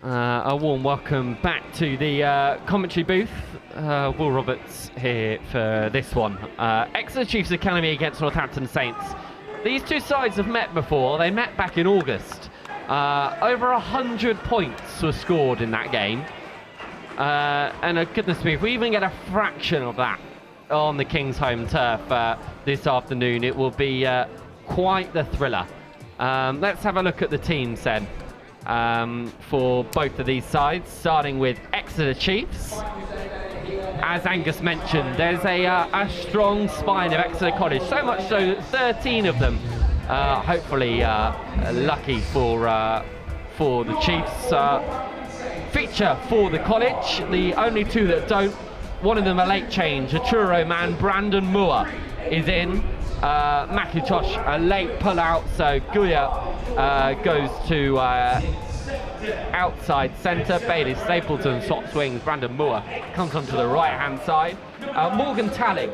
A warm welcome back to the commentary booth. Will Roberts here for this one. Exeter Chiefs Academy against Northampton Saints. These two sides have met before. They met back in August. Over 100 points were scored in that game. And goodness me, if we even get a fraction of that on the King's home turf this afternoon, it will be quite the thriller. Let's have a look at the teams then. For both of these sides, starting with Exeter Chiefs. As Angus mentioned, there's a strong spine of Exeter College, so much so that 13 of them, hopefully lucky for the Chiefs, feature for the college. The only two that don't, one of them a late change, a Truro man, Brandon Moore, is in. Makutosh, a late pull-out, so Guya goes to outside centre. Bailey Stapleton swaps wings. Brandon Moore comes onto the right-hand side. Morgan Talling,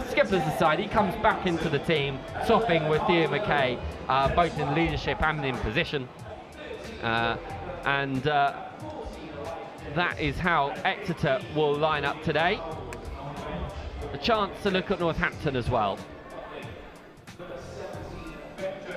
skipper's aside, he comes back into the team, swapping with Theo McKay, both in leadership and in position. And that is how Exeter will line up today. A chance to look at Northampton as well.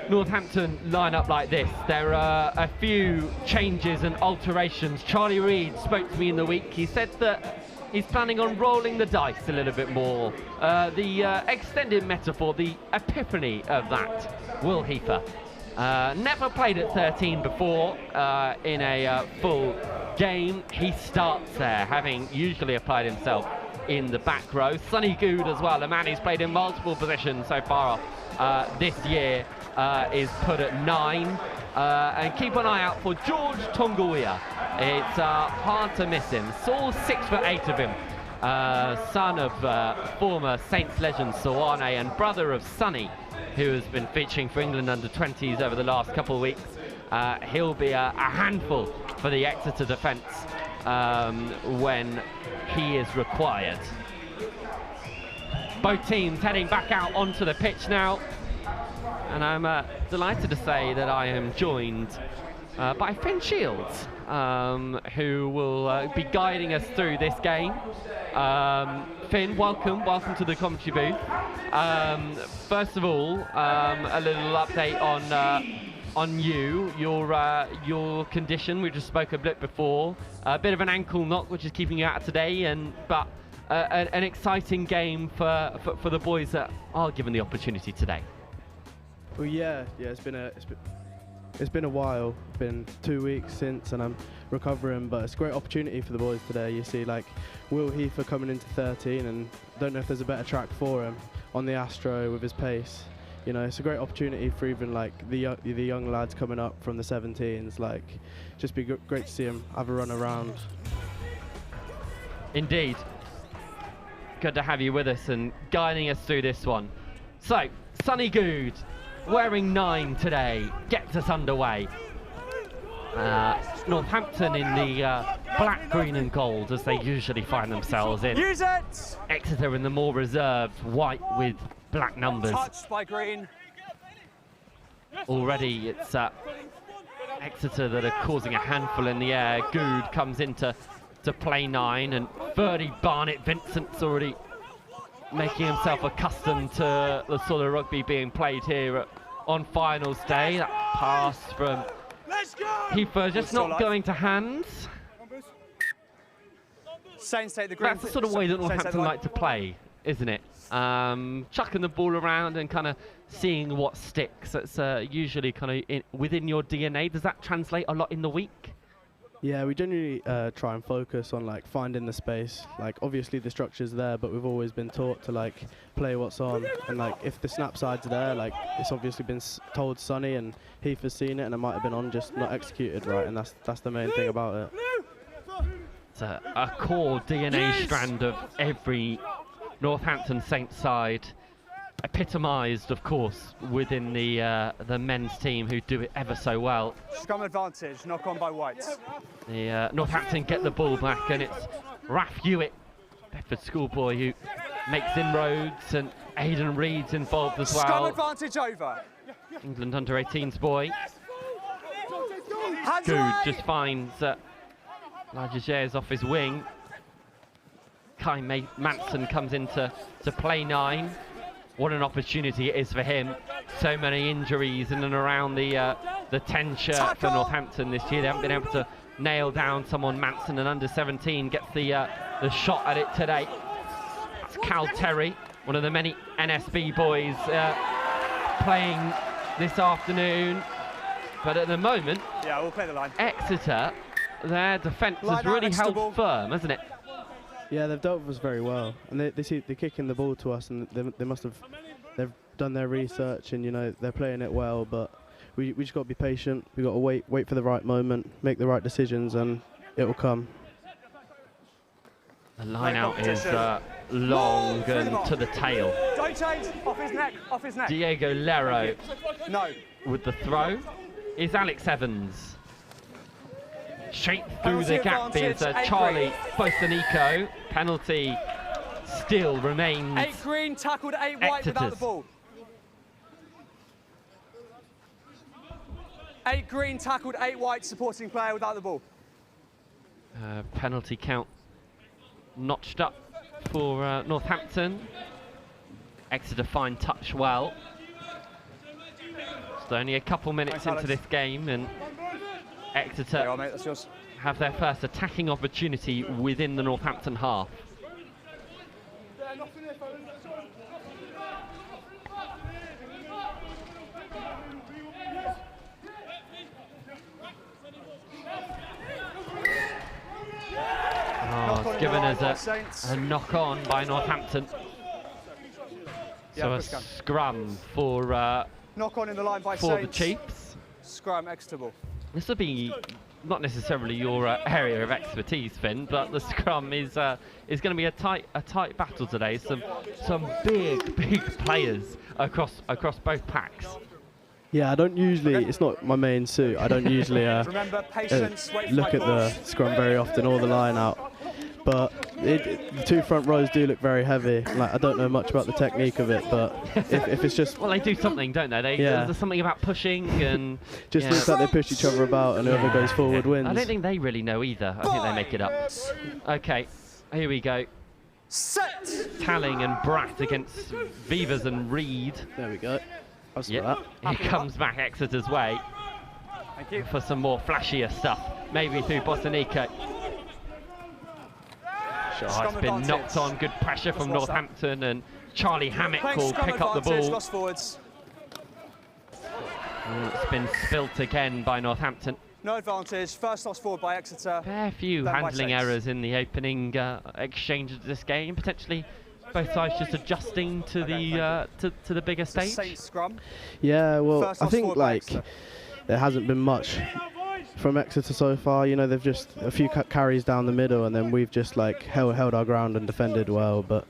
Northampton line up like this. There are a few changes and alterations. Charlie Reid spoke to me in the week. He said that he's planning on rolling the dice a little bit more. The extended metaphor, the epiphany of that, Will Heifer. Never played at 13 before in a full game. He starts there, having usually applied himself in the back row. Sonny Good as well, a man who's played in multiple positions so far this year, is put at 9. And keep an eye out for George Tonguia. It's hard to miss him. Saul 6'8" of him. Son of former Saints legend Sawane and brother of Sonny, who has been featuring for England under-20s over the last couple of weeks. He'll be a handful for the Exeter defence when he is required. Both teams heading back out onto the pitch now, and I'm delighted to say that I am joined by Finn Shields, who will be guiding us through this game. Finn, welcome to the commentary booth. First of all, a little update on you, your condition. We just spoke a bit before. A bit of an ankle knock, which is keeping you out today, but an exciting game for the boys that are given the opportunity today. Well, yeah, it's been a while. Been 2 weeks since, and I'm recovering. But it's a great opportunity for the boys today. You see, like Will Heifer coming into 13, and don't know if there's a better track for him on the Astro with his pace. You know, it's a great opportunity for even like the young lads coming up from the 17s. Like, just be great to see them have a run around. Indeed. Good to have you with us and guiding us through this one. So, Sonny Good, wearing 9 today, gets us underway. Northampton in the black, green and gold, as they usually find themselves in. Use it! Exeter in the more reserved white with black numbers. Touched by green. Already it's Exeter that are causing a handful in the air. Good comes into play 9, and Ferdy Barnett Vincent's already making himself accustomed to the sort of rugby being played here on finals day. That pass from Heifer just not going to hands. Saints take the green. That's the sort of way that Northampton like to play, isn't it? Chucking the ball around and kind of seeing what sticks. That's usually kind of within your DNA. Does that translate a lot in the week? Yeah, we generally try and focus on like finding the space. Like obviously the structure's there, but we've always been taught to like play what's on. And like if the snap side's there, like it's obviously been told Sonny and Heath has seen it, and it might have been on, just not executed right. And that's the main thing about it. It's a core DNA strand of every Northampton Saints side, epitomised, of course, within the men's team who do it ever so well. Scrum advantage, knock on by Whites. The Northampton get the ball back, and it's Raf Hewitt, Bedford schoolboy, who makes inroads, and Aidan Reed's involved as well. Scrum advantage over. England under-18s boy. Hands Good away. just finds Elijah Jares off his wing. Kai Manson comes into play 9. What an opportunity it is for him. So many injuries in and around the 10 shirt for Northampton this year. They haven't been able to nail down someone. Manson, and under 17, gets the shot at it today. That's Cal Terry, one of the many NSB boys playing this afternoon. But at the moment, yeah, we'll play the line. Exeter, their defence has really held firm, hasn't it? Yeah, they've dealt with us very well, and they're kicking the ball to us, and they've done their research, and you know they're playing it well. But we just got to be patient. We got to wait for the right moment, make the right decisions, and it will come. The line out is long and to the tail. Don't change. Off his neck. Off his neck. Diego Lero. No. With the throw is Alex Evans. Straight through the gap is Charlie Bosanico. Penalty still remains. 8 green, tackled 8 white without the ball. 8 green, tackled 8 white, supporting player without the ball. Penalty count notched up for Northampton. Exeter fine touch well. It's only a couple minutes into this game, and Exeter have their first attacking opportunity within the Northampton half. Oh, it's given us a knock on by Northampton. So a scrum for knock on in the line by the Chiefs. Scrum Exeter ball. This will be not necessarily your area of expertise, Finn, but the scrum is going to be a tight battle today. Some big players across both packs. Yeah, I don't usually. It's not my main suit. I don't usually Remember, patience, look at the scrum very often or the line out. But the 2 front rows do look very heavy. Like, I don't know much about the technique of it, but if it's just... Well, they do something, don't they? There's something about pushing and... just looks like they push each other about, and whoever goes forward wins. I don't think they really know either. I think they make it up. Okay, here we go. Set! Talling and Bratt against Vivas and Reed. There we go. Here comes back Exeter's way. Thank you. For some more flashier stuff. Maybe through Bosanico. It's been knocked on. Good pressure from Northampton, and Charlie Hammett will pick up the ball. Lost forwards. It's been spilt again by Northampton. No advantage. First lost forward by Exeter. Fair few handling errors in the opening exchange of this game. Potentially both sides just adjusting to the bigger stage. Saints scrum. Yeah, well, I think like there hasn't been much from Exeter so far. You know, they've just a few carries down the middle, and then we've just like held our ground and defended well. But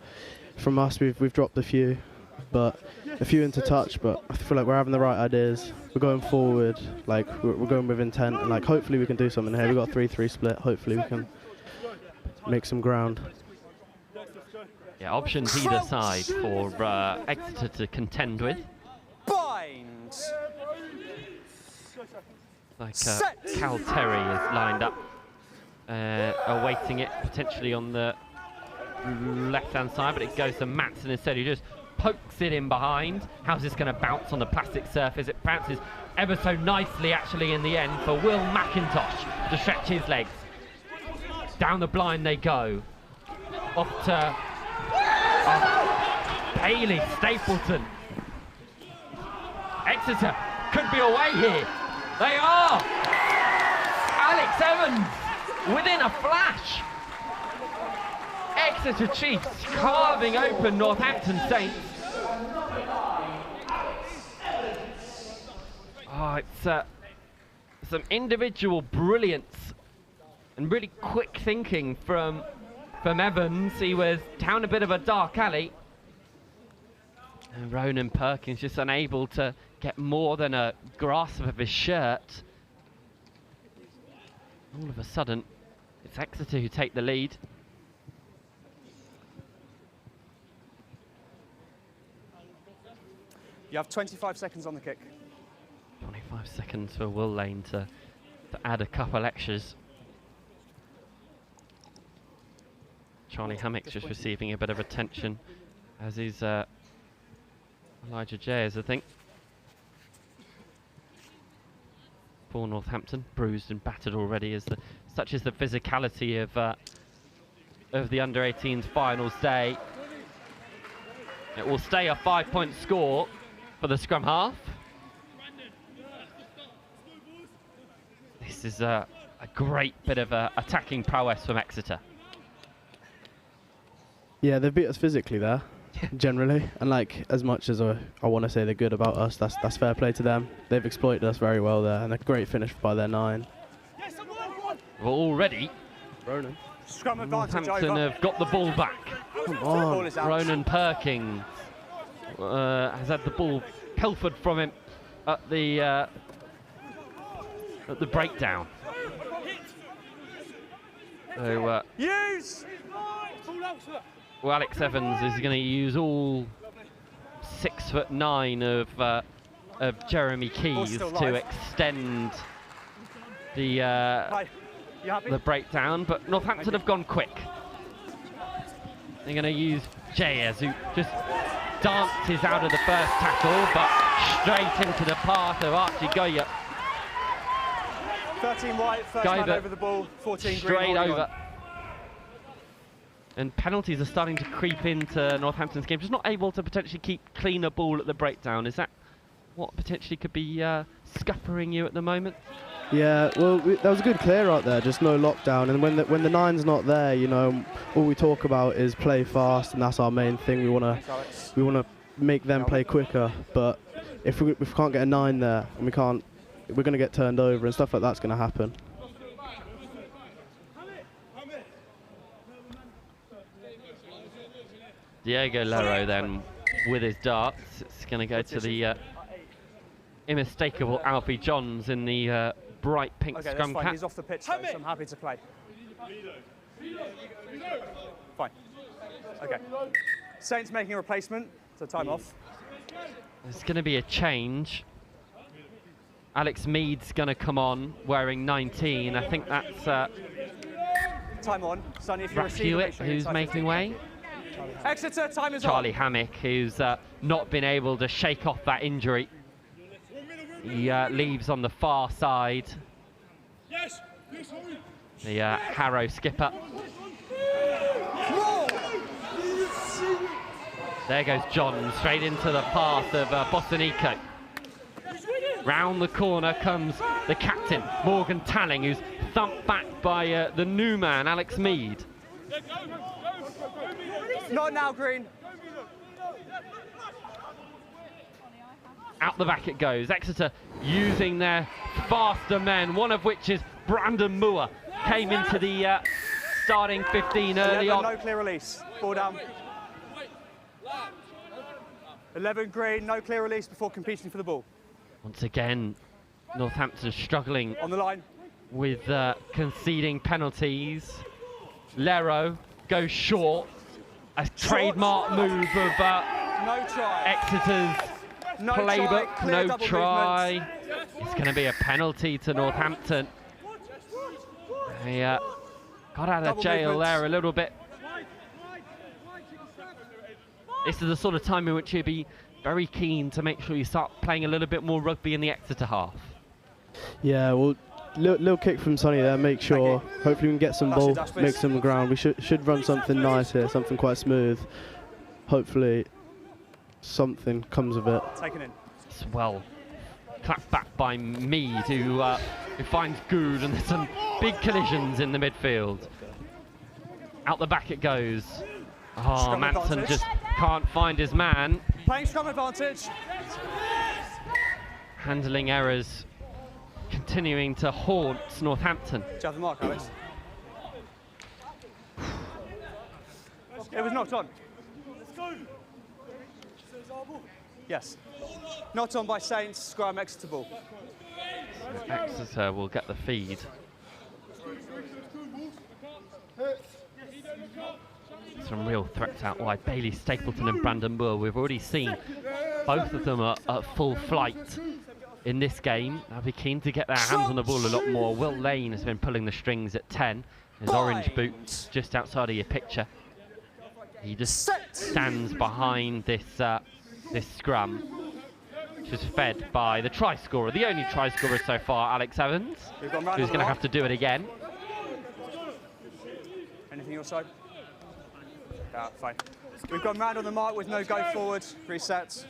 from us, we've dropped a few into touch. But I feel like we're having the right ideas. We're going forward, like we're going with intent, and like hopefully we can do something here. We've got a 3-3 split. Hopefully we can make some ground. Yeah, options either side for Exeter to contend with. Bind. Like Cal Terry is lined up, awaiting it potentially on the left-hand side, but it goes to Matson instead, who just pokes it in behind. How's this going to bounce on the plastic surface? It bounces ever so nicely actually in the end for Will McIntosh to stretch his legs. Down the blind they go. Off to Bailey Stapleton. Exeter could be away here. They are! Alex Evans within a flash. Exeter Chiefs carving open Northampton Saints. Oh, it's some individual brilliance and really quick thinking from Evans. He was down a bit of a dark alley. And Ronan Perkins just unable to get more than a grasp of his shirt. All of a sudden, it's Exeter who take the lead. You have 25 seconds on the kick. 25 seconds for Will Lane to add a couple extras. Charlie Hammock's just receiving a bit of attention, as is Elijah Jayers, I think. For Northampton, bruised and battered already, as such is the physicality of the under-18s finals day. It will stay a 5-point score for the scrum half. This is a great bit of attacking prowess from Exeter. Yeah, they've beat us physically there, generally. And like, as much as I want to say they're good about us, that's fair play to them. They've exploited us very well there, and a great finish by their 9. Well, already, Ronan. Scrum advantage Northampton over. have got the ball back. Come on. Ronan Perkins has had the ball pilfered from him at the breakdown. So, use! well, Alex Evans is going to use all 6'9" of Jeremy Keys to extend the breakdown, but Northampton have gone quick. They're going to use Jayers, who just dances out of the first tackle, but straight into the path of Archie Goya. 13 white, first man over the ball, 14 green. Straight over. And penalties are starting to creep into Northampton's game. Just not able to potentially keep cleaner ball at the breakdown. Is that what potentially could be scuppering you at the moment? Yeah, well, that was a good clear out there, just no lockdown. And when the 9's not there, you know, all we talk about is play fast, and that's our main thing. We wanna make them play quicker. But if we can't get a 9 there, and we're gonna get turned over, and stuff like that's gonna happen. Diego Lero then with his darts. It's going to go to the unmistakable Alfie Johns in the bright pink scrum cap. He's off the pitch, though, so I'm happy to play. Fine. Okay. Saints making a replacement, so time off. There's going to be a change. Alex Mead's going to come on wearing 19. I think that's time on. Sonny, if you Raf Hewitt, who's making way. Exeter, time is Charlie on. Hammock, who's not been able to shake off that injury. He leaves on the far side. The Harrow skipper. There goes John, straight into the path of Bossanico. Round the corner comes the captain, Morgan Talling, who's thumped back by the new man, Alex Mead. Not now, Green. Out the back it goes. Exeter using their faster men, one of which is Brandon Moore. Came into the starting 15 early 11, on. no clear release. Ball down. 11 Green, no clear release before competing for the ball. Once again, Northampton struggling on the line with conceding penalties. Lero goes short. A trademark move of no try. Exeter's no playbook. Try. No try. It's going to be a penalty to Northampton. They got out of jail there a little bit. this is the sort of time in which you'd be very keen to make sure you start playing a little bit more rugby in the Exeter half. Yeah, well, little kick from Sonny there, make sure. Hopefully we can get some ball, make some ground. We should run something nice here, something quite smooth. Hopefully something comes of it. Taken in. It's well clapped back by Mead, who finds Good, and there's some big collisions in the midfield. Out the back it goes. Oh, Scrum Manson advantage. just can't find his man. Playing scrum advantage. Handling errors continuing to haunt Northampton. Do you have the mark, Alex? It was knocked on. Yes. Knocked on by Saints, scrum, Exeter ball. Exeter will get the feed. Some real threats out wide. Bailey Stapleton and Brandon Moore. We've already seen both of them at full flight in this game. They'll be keen to get their hands on the ball a lot more. Will Lane has been pulling the strings at 10. His orange boots just outside of your picture. He just stands behind this this scrum, which is fed by the try scorer, the only try scorer so far, Alex Evans, who's going to have to do it again. Anything your side? Fine. We've gone round on the mark with no go forward. Reset.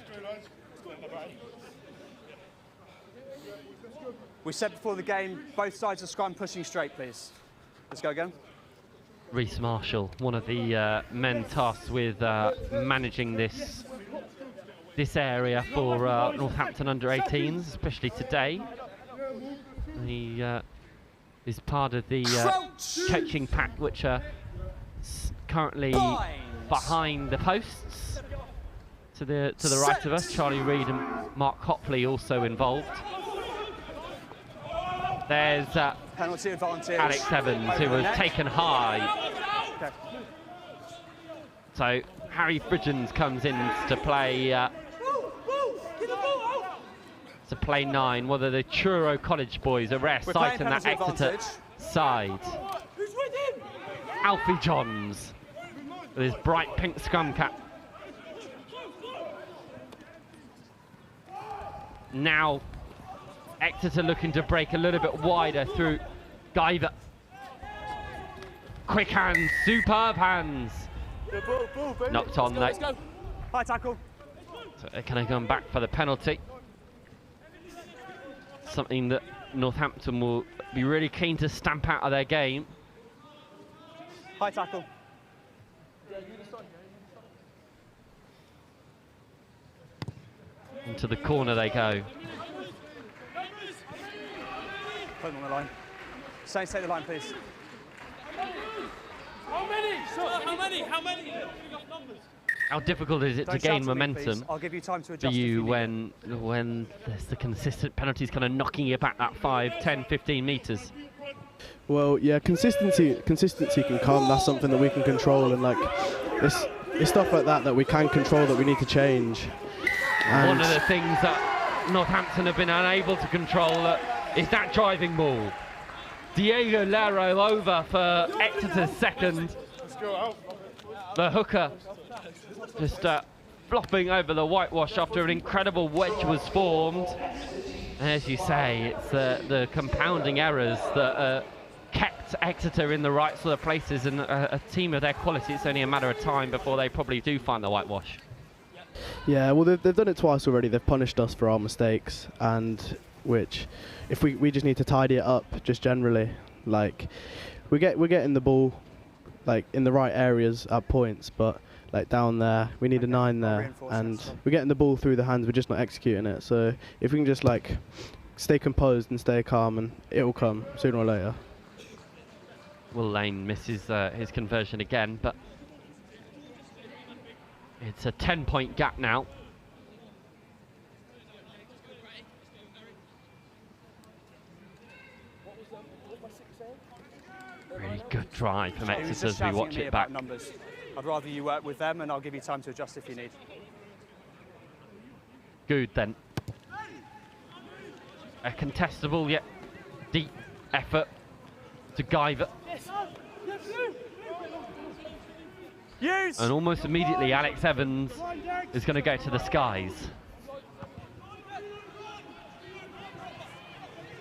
We said before the game, both sides of scrum pushing straight, please. Let's go again. Reece Marshall, one of the men tasked with managing this area for Northampton under-18s, especially today. He is part of the coaching pack, which are currently behind the posts to the right of us. Charlie Reid and Mark Copley also involved. There's penalty advantage. Alex Evans, who was taken high. Okay. So Harry Bridgens comes in to play 9. Whether the Truro College boys are rare sight in that Exeter side. Alfie Johns with his bright pink scrum cap. Now Exeter looking to break a little bit wider through Guyver. Quick hands, superb hands. Knocked on though. High tackle. So they're going to come back for the penalty. Something that Northampton will be really keen to stamp out of their game. High tackle. Into the corner they go. Put them on the line. Saints, take the line, please. How many? Sir, how many? How difficult is it to gain momentum I'll give you time to for adjust you when there's the consistent penalties kind of knocking you back that 5, 10, 15 metres? Well, yeah, consistency can come. That's something that we can control, and like it's stuff like that we can control that we need to change. And one of the things that Northampton have been unable to control is that driving ball. Diego Lero over for Exeter's second. The hooker just flopping over the whitewash after an incredible wedge was formed. And as you say, it's the compounding errors that kept Exeter in the right sort of places, and a team of their quality, it's only a matter of time before they probably do find the whitewash. Yeah, well, they've done it twice already. They've punished us for our mistakes, and which, if we just need to tidy it up, just generally, like we're getting the ball like in the right areas at points, but like down there, we need a 9 there, and we're getting the ball through the hands. We're just not executing it. So if we can just like stay composed and stay calm, and it will come sooner or later. Will Lane misses his conversion again, but it's a 10-point gap now. Really good drive from Exeter as we watch it back. Numbers. I'd rather you work with them, and I'll give you time to adjust if you need. Good then. A contestable yet deep effort to Guyver. And almost immediately, Alex Evans is going to go to the skies.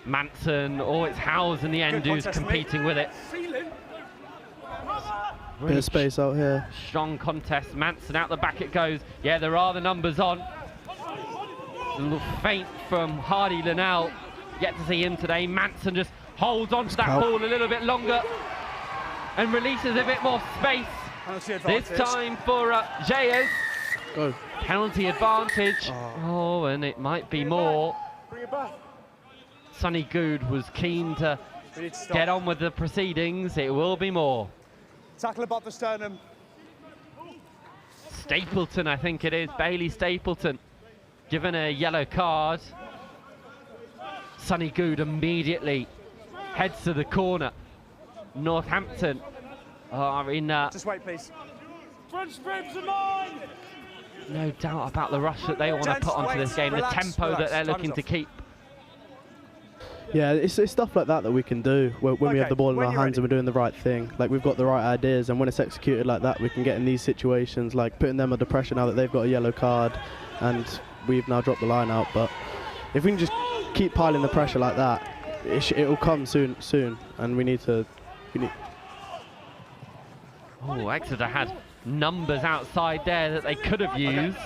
Manson, oh, it's Howes in the end who's competing with it. Bit of space out here. Strong contest. Manson out the back it goes. Yeah, there are the numbers on. A little feint from Hardy Linnell. Yet to see him today. Manson just holds on to that ball a little bit longer and releases a bit more space. This time for Jayers. Go. Penalty advantage. Oh, and it might be more. Sonny Good was keen to get on with the proceedings. It will be more. Tackle above the sternum. Stapleton, I think it is. Bailey Stapleton given a yellow card. Sonny Good immediately heads to the corner. Northampton are in... Just wait, please. Front strips are mine! No doubt about the rush that they want to put onto this game, the tempo that they're looking to keep. Yeah, it's stuff like that that we can do when we have the ball in our hands and we're doing the right thing. Like, we've got the right ideas, and when it's executed like that, we can get in these situations, like putting them under pressure now that they've got a yellow card and we've now dropped the line out. But if we can just keep piling the pressure like that, it'll come soon, and we need to... Oh, Exeter had numbers outside there that they could have used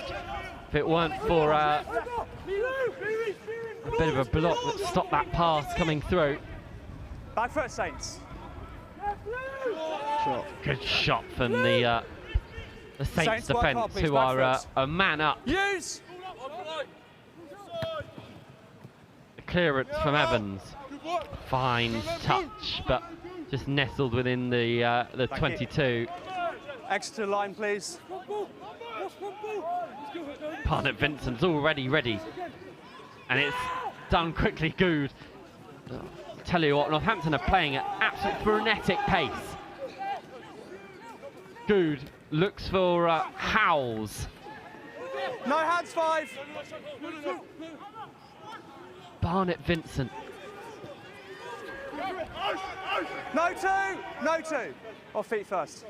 if it weren't for a bit of a block that stopped that pass coming through. Back foot, Saints. Good shot from the Saints defence, who are a man up. Use. The clearance from Evans. Fine touch, but just nestled within the 22. Extra line, please. Barnett Vincent's already ready. And it's done quickly. Good. Tell you what, Northampton are playing at absolute frenetic pace. Good looks for Howes. No hands, 5. Barnett Vincent. No 2. No 2. Off feet first.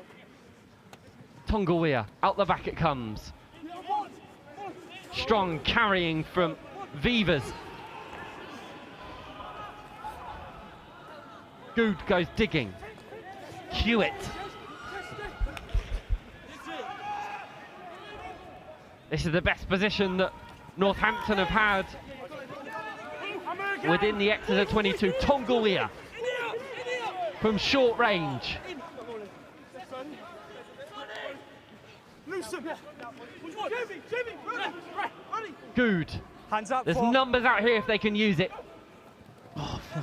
Tonga out the back it comes. Strong carrying from Vivas. Good goes digging. Hewitt. This is the best position that Northampton have had within the Exeter 22. Tonga from short range. Good. Hands up. There's numbers out here if they can use it.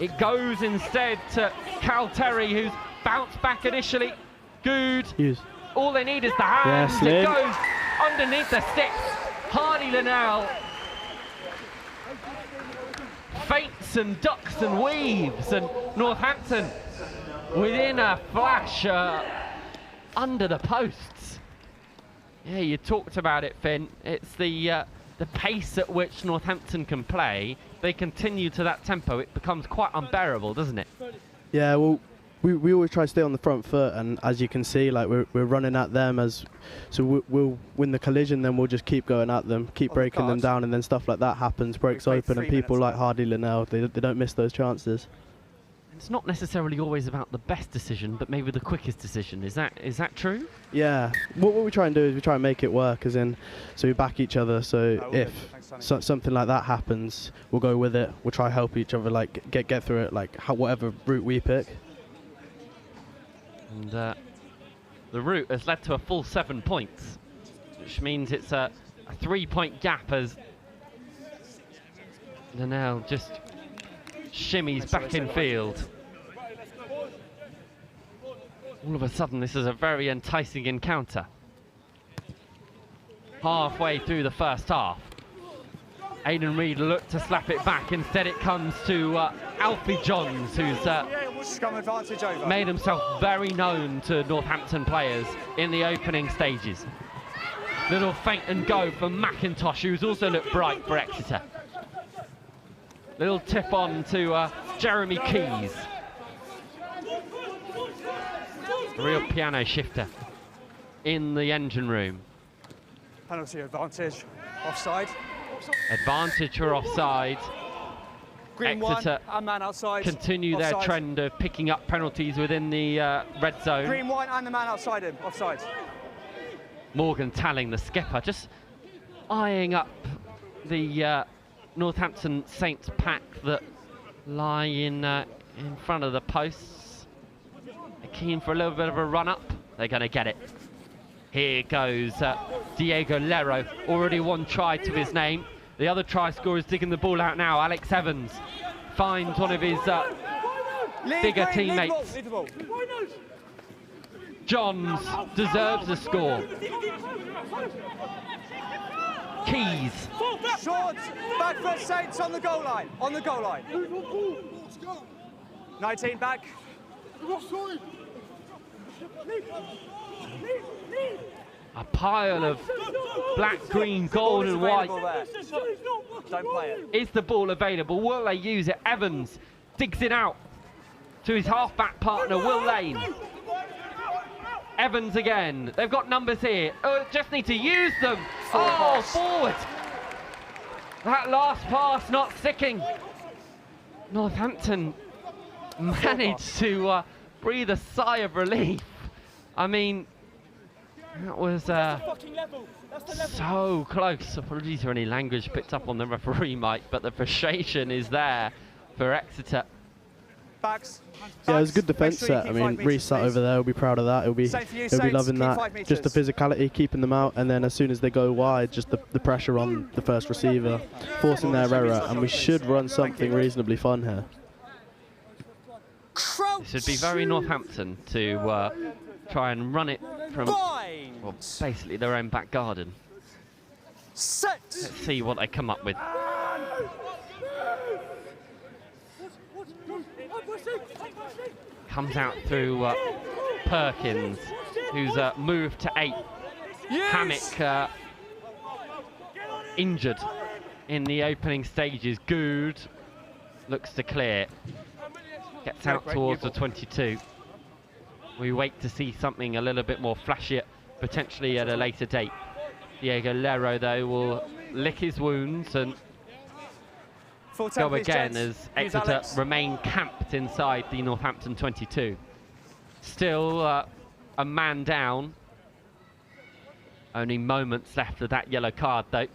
It goes instead to Cal Terry, who's bounced back initially. Good. All they need is the hands. Yes, it goes underneath the sticks. Hardy Linnell feints and ducks and weaves, and Northampton within a flash under the posts. Yeah, you talked about it, Finn. It's the pace at which Northampton can play. They continue to that tempo, it becomes quite unbearable, doesn't it? Yeah, well, we always try to stay on the front foot, and as you can see, like we're running at them, so we'll win the collision, then we'll just keep going at them, keep breaking them down, and then stuff like that happens, breaks open, and people like Hardy Linnell, they don't miss those chances. It's not necessarily always about the best decision, but maybe the quickest decision. Is that true? Yeah. What we try and do is we try and make it work, as in, so we back each other. So if something like that happens, we'll go with it. We'll try to help each other, like get through it, like whatever route we pick. And the route has led to a full 7 points, which means it's a 3-point gap as Linnell just shimmies back in field. All of a sudden, this is a very enticing encounter. Halfway through the first half, Aidan Reid looked to slap it back. Instead, it comes to Alfie Johns, who's made himself very known to Northampton players in the opening stages. Little feint and go from McIntosh, who's also looked bright for Exeter. Little tip on to Jeremy Keys. Real piano shifter. in the engine room. Penalty advantage. Offside. Advantage or offside. Green Exeter one, and man outside. continue their Offside. trend of picking up penalties within the red zone. Green one and the man outside him. Offside. Morgan Talling, the skipper, just eyeing up the Northampton Saints pack that lie in front of the posts. They're keen for a little bit of a run-up. They're going to get it. Here goes Diego Lero, already one try to his name. The other try scorer is digging the ball out now. Alex Evans finds one of his bigger teammates. Johns deserves a score. Keys. Short, back for Saints on the goal line. On the goal line. 19 back. A pile of black, green, gold and white. Don't play it. Is the ball available? Will they use it? Evans digs it out to his half-back partner, Will Lane. Evans again. They've got numbers here. Just need to use them. Forward. That last pass not sticking. Northampton managed to breathe a sigh of relief. I mean, that was so close. Apologies for any language picked up on the referee mic, but the frustration is there for Exeter. Backs. Yeah, it was a good defence set. I mean, Reece sat over there, will be proud of that. He'll be loving that. Just the physicality, keeping them out, and then as soon as they go wide, just the pressure on the first receiver, forcing their error, and we should run something reasonably fun here. This would be very Northampton to try and run it from, well, basically their own back garden. Let's see what they come up with. Comes out through Perkins, who's moved to 8. Hammock injured in the opening stages. Good looks to clear. Gets out towards the 22. We wait to see something a little bit more flashier, potentially at a later date. Diego Lero, though, will lick his wounds and go again as Exeter remain camped inside the Northampton 22. Still a man down. Only moments left of that yellow card, though.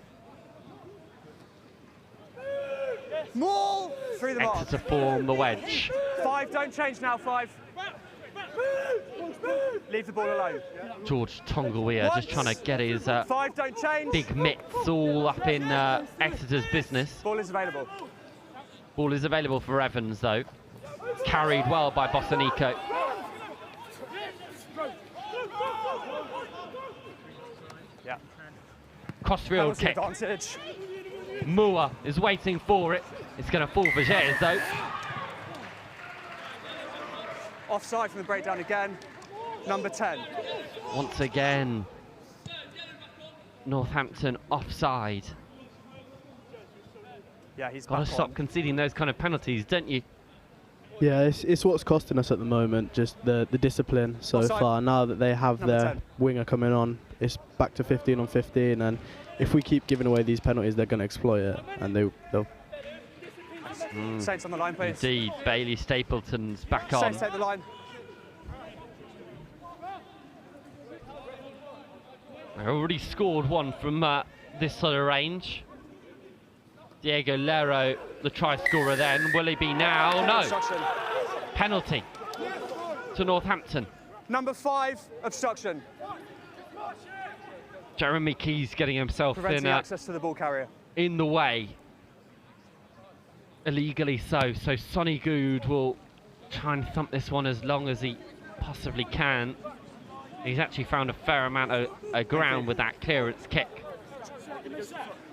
More through the mark. Exeter form the wedge. 5, don't change now, 5. Leave the ball alone. George Tongaweah just trying to get his 5, don't change. big mitts all up in Exeter's business. Ball is available. Ball is available for Evans, though. Carried well by Bossanico. Yeah. Crossfield kick. Advantage. Moore is waiting for it. It's going to fall for Jez, though. Offside from the breakdown again. Number 10. Once again, Northampton offside. Yeah, he's got to stop conceding those kind of penalties, don't you? Yeah, it's what's costing us at the moment, just the discipline so far. Now that they have Number their 10. winger coming on, it's back to 15 on 15, and if we keep giving away these penalties, they're going to exploit it, and they'll. Saints on the line, please. Indeed, Bailey Stapleton's back on. Saints take the line. They already scored one from this sort of range. Diego Lero, the try scorer then. Will he be now? No. Penalty to Northampton. Number 5, obstruction. Jeremy Keys getting himself Preventing access to the ball carrier. in the way. Illegally so. So Sonny Good will try and thump this one as long as he possibly can. He's actually found a fair amount of ground with that clearance kick.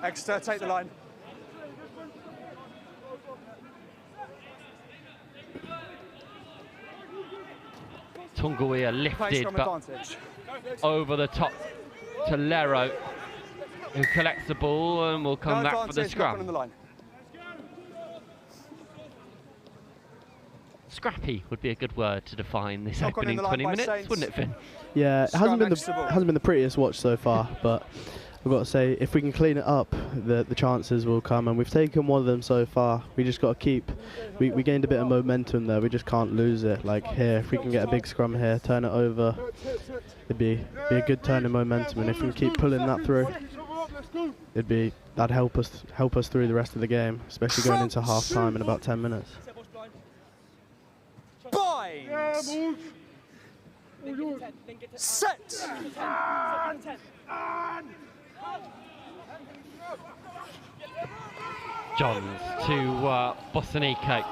Exeter take the line. Tongaweah lifted, but advantage. over the top to Lero, who collects the ball and will come back for the scrum. Scrappy would be a good word to define this opening 20 minutes, wouldn't it, Finn? Yeah, it hasn't been the prettiest watch so far, but I've got to say, if we can clean it up, the chances will come, and we've taken one of them so far. We just got to keep. We gained a bit of momentum there. We just can't lose it. Like here, if we can get a big scrum here, turn it over, it'd be a good turn in momentum. And if we can keep pulling that through, that'd help us through the rest of the game, especially going into half time in about 10 minutes. Binds. Set. Johns to Bosanico.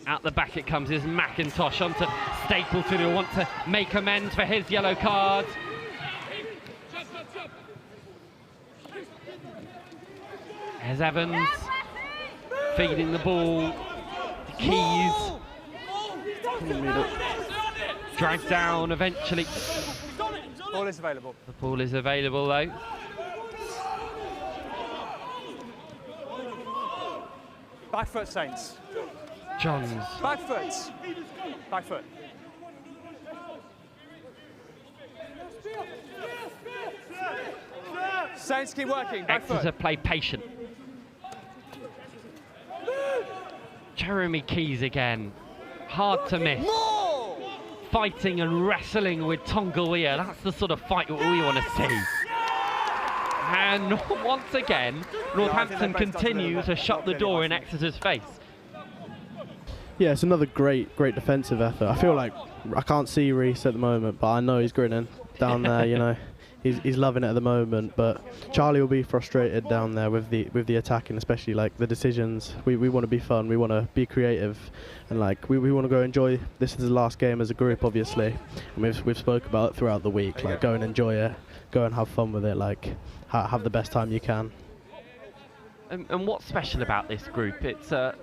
Out the back it comes is McIntosh onto Stapleton, who want to make amends for his yellow card. There's Evans feeding the ball to Keys. Dragged down eventually. Ball is available. The ball is available though. Back foot, Saints. Johns. Back foot. Back foot. Saints keep working. Back Exeter foot. play patient. Jeremy Keys again. Hard to miss. Fighting and wrestling with Tongalia. That's the sort of fight that we want to see. And once again, Northampton continue to shut the door in Exeter's face. Yeah, it's another great defensive effort. I feel like I can't see Reece at the moment, but I know he's grinning down there. You know, he's loving it at the moment. But Charlie will be frustrated down there with the attacking, especially like the decisions. We want to be fun. We want to be creative, and like we want to go enjoy. This is the last game as a group, obviously, and we've spoke about it throughout the week. Like go and enjoy it, go and have fun with it. Like have the best time you can. And what's special about this group? It's a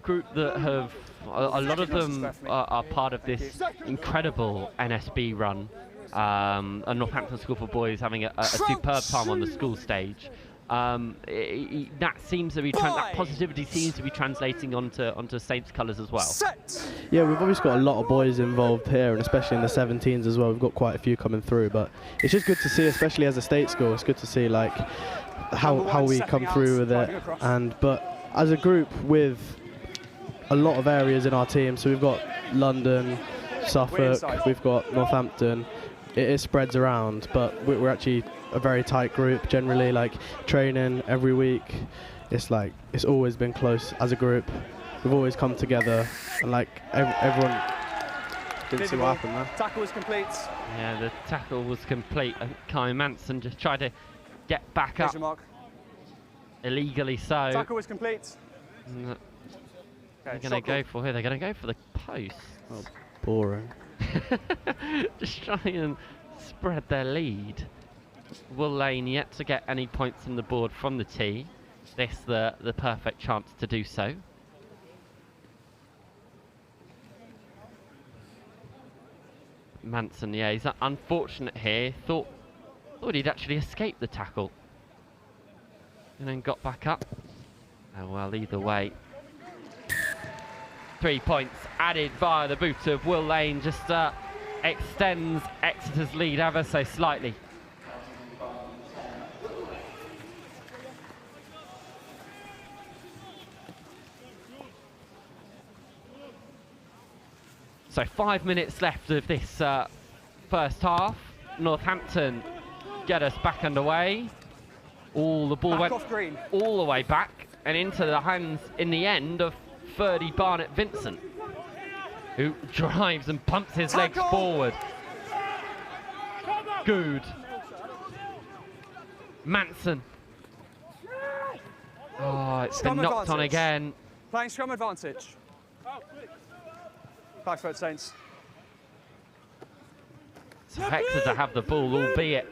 group that have, a lot of them are part of this incredible NSB run. A Northampton School for Boys having a superb time on the school stage. That seems to be that positivity seems to be translating onto Saints colours as well. Yeah, we've obviously got a lot of boys involved here, and especially in the 17s as well. We've got quite a few coming through, but it's just good to see, especially as a state school. It's good to see like how we come through with it, but as a group with a lot of areas in our team. So we've got London, Suffolk, we've got Northampton. It spreads around, but we're actually a very tight group generally, like training every week. It's like it's always been close as a group. We've always come together, and like everyone didn't see what happened there. Tackle was complete. Yeah, the tackle was complete. Kai Manson just tried to get back up. Illegally so. Tackle was complete. They're going to go for here. They're going to go for the post. Oh, boring. Just try and spread their lead. Will Lane yet to get any points on the board from the tee. This the perfect chance to do so. Manson, yeah, he's unfortunate here. Thought he'd actually escaped the tackle. And then got back up. Oh well, either way. 3 points added via the boot of Will Lane, just extends Exeter's lead ever so slightly. So 5 minutes left of this first half. Northampton get us back underway. The ball went all the way back and into the hands in the end of Ferdy Barnett-Vincent, who drives and pumps his legs forward. Good. Manson. Oh, it's been knocked on again. Playing scrum advantage. 5 foot Saints. So Exeter have the ball, albeit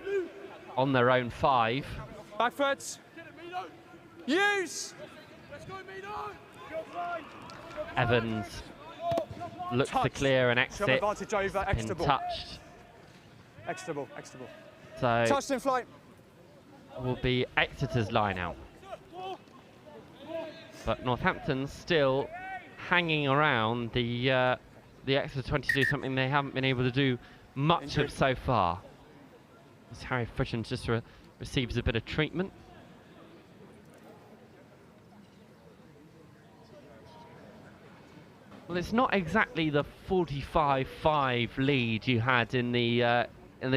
on their own 5. Back foot. Use. Evans looks to clear and exit. Advantage over Exeter ball. Touched. Exeter ball. So touched in flight. Will be Exeter's line out. But Northampton still hanging around the Exeter 22, something they haven't been able to do much of so far. As Harry Fritton just receives a bit of treatment. Well, it's not exactly the 45-5 lead you had in the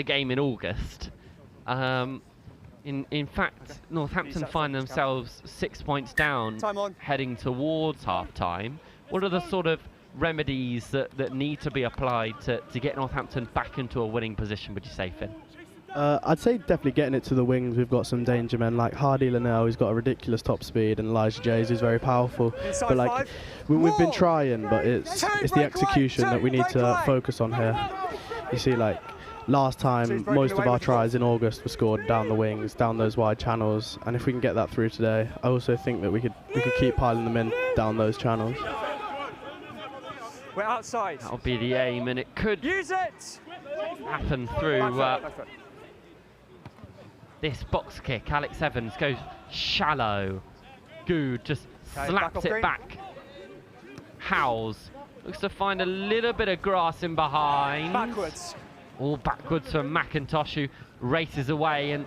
game in August. In fact, Northampton find themselves 6 points down, heading towards half-time. What are the sort of remedies that need to be applied to get Northampton back into a winning position, would you say, Finn? I'd say definitely getting it to the wings. We've got some danger men like Hardy Linnell, who's got a ridiculous top speed, and Elijah Jays, who's very powerful. But like we've been trying, but it's the execution that we need to focus on here. You see, like last time, most of our tries in August were scored down the wings, down those wide channels, and if we can get that through today, I also think that we could keep piling them in down those channels. We're outside. That'll be the aim, and it could happen through this box kick. Alex Evans goes shallow. Good, just slaps it back. Howes looks to find a little bit of grass in behind. Backwards. All backwards from McIntosh, who races away and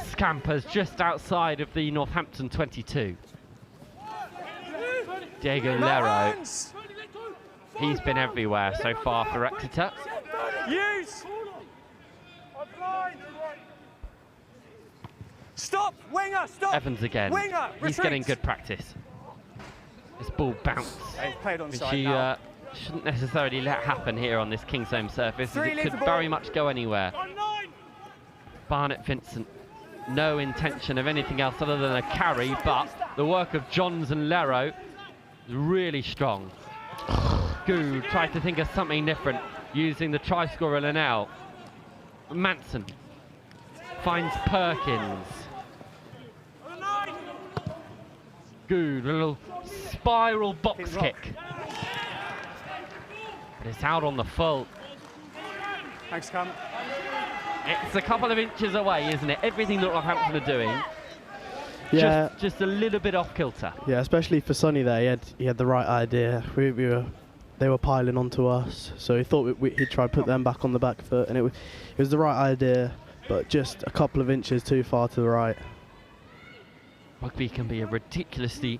scampers just outside of the Northampton 22. Diego Lero. He's been everywhere so far for Exeter. Stop! Winger! Stop! Evans again. Winger! He's getting good practice. This ball bounced, which he shouldn't necessarily let happen here on this Kingsholm surface, as it could very much go anywhere. Barnett Vincent, no intention of anything else other than a carry, but the work of Johns and Lero is really strong. Good, tried to think of something different, using the try scorer Linnell. Manson finds Perkins. Good, a little spiral box kick. But it's out on the full. Thanks, Cam. It's a couple of inches away, isn't it? Everything that Northampton are doing. Yeah. Just a little bit off kilter. Yeah, especially for Sonny there. He had the right idea. They were piling onto us, so he thought he'd try to put them back on the back foot, and it was the right idea, but just a couple of inches too far to the right. Rugby can be a ridiculously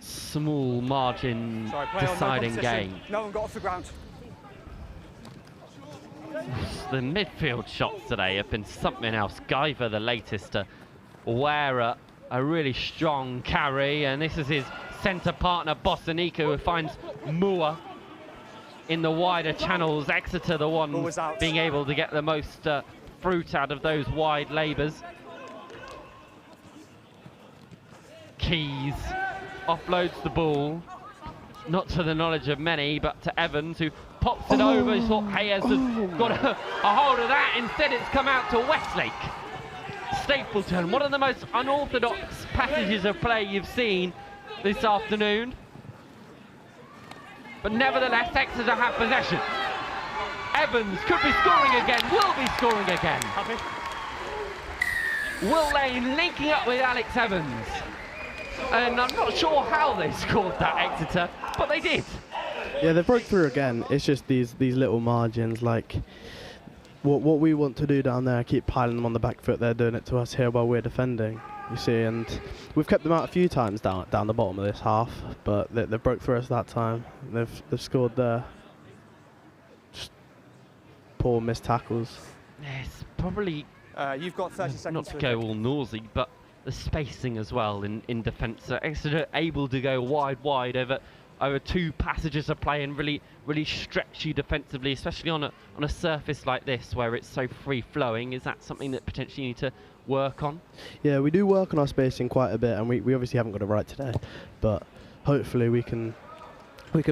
small margin deciding game. No one got off the ground. The midfield shots today have been something else. Guyver, the latest, to wear a really strong carry, and this is his centre partner, Bosanika, who finds Moore in the wider channels. Exeter, the one being able to get the most fruit out of those wide labours. Keys offloads the ball, not to the knowledge of many, but to Evans, who pops it over. He thought Hayes has got a hold of that. Instead, it's come out to Westlake. Stapleton, one of the most unorthodox passages of play you've seen this afternoon. But nevertheless, Exeter have possession. Evans could be scoring again, will be scoring again. Will Lane linking up with Alex Evans. And I'm not sure how they scored that, Exeter, but they did. Yeah, they broke through again. It's just these little margins, like what we want to do down there, keep piling them on the back foot. They're doing it to us here while we're defending, you see, and we've kept them out a few times down the bottom of this half, but they broke through us that time. They've scored there. Just poor missed tackles. Yes, probably. You've got 30 seconds. Not to go all nausy, but the spacing as well in defence. Exeter able to go wide over two passages of play and really stretch you defensively, especially on a surface like this where it's so free flowing. Is that something that potentially you need to work on? Yeah, we do work on our spacing quite a bit, and we obviously haven't got it right today, but hopefully we can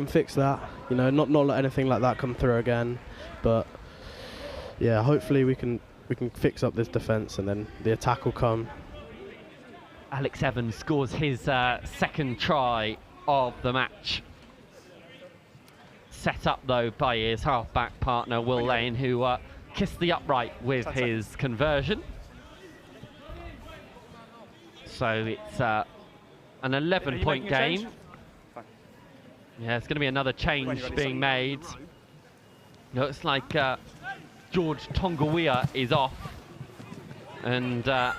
fix that. You know, not let anything like that come through again, but yeah, hopefully we can fix up this defence and then the attack will come. Alex Evans scores his second try of the match. Set up though by his half-back partner Will Lane, who kissed the upright with his conversion. So it's an 11-point game. Yeah, it's going to be another change being made. Looks like George Tongawea is off. And that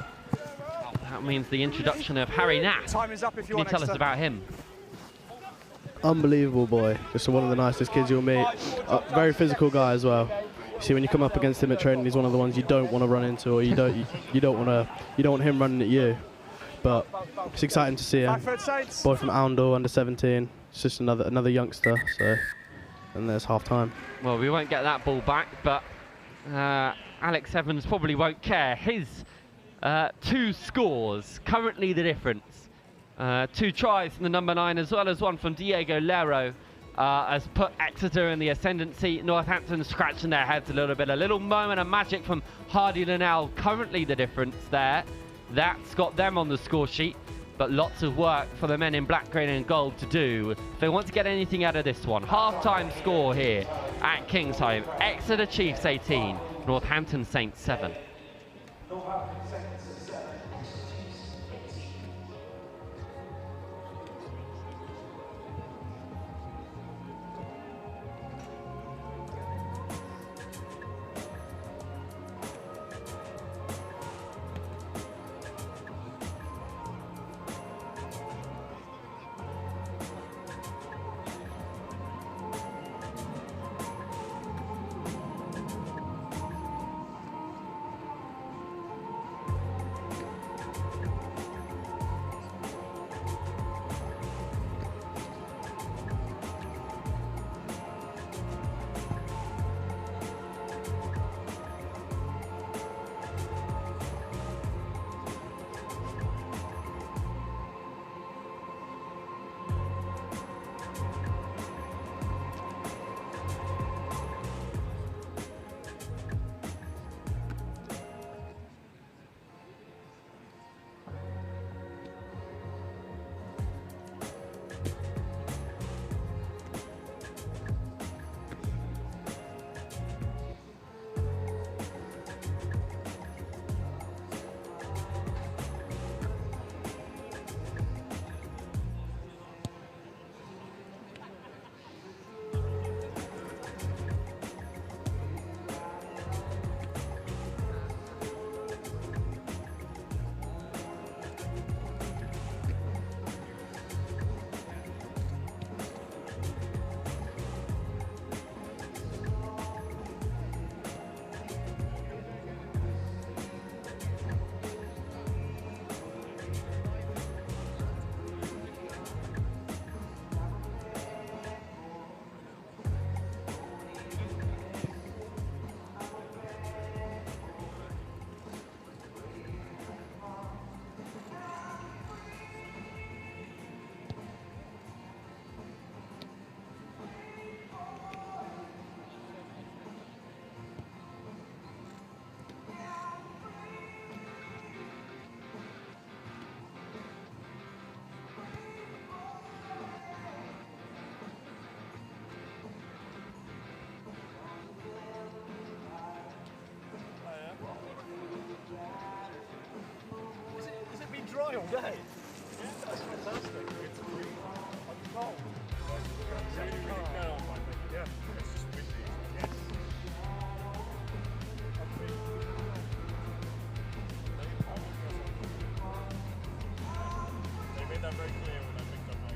means the introduction of Harry Knapp. Time is up if you Can you tell us about him? Unbelievable boy. Just one of the nicest kids you'll meet. Very physical guy as well. You see, when you come up against him at training, he's one of the ones you don't want to run into, or you don't want him running at you. But it's exciting to see him. Boy from Oundle, under 17. It's just another youngster. So, and there's half time. Well, we won't get that ball back, but Alex Evans probably won't care. His 2 scores, currently the difference. 2 tries from the number 9, as well as one from Diego Lero, has put Exeter in the ascendancy. Northampton scratching their heads a little bit. A little moment of magic from Hardy Linnell, currently the difference there. That's got them on the score sheet, but lots of work for the men in black, green and gold to do if they want to get anything out of this one. Half-time score here at Kingsholm. Exeter Chiefs 18, Northampton Saints 7. Dry all day. Yeah, that's fantastic. It's really cold. Yeah, it's just windy. Yes. They made that very clear when I picked up my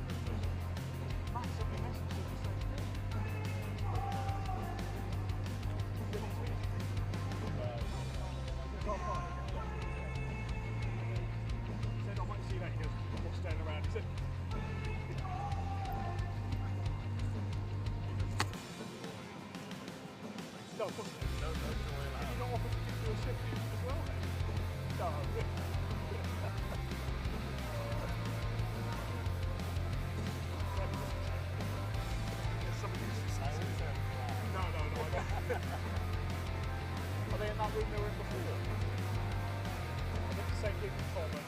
Are they in that room they were in before? I think the same people told them.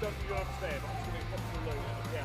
Don't you understand? I'm just going to pop the loop. Yeah.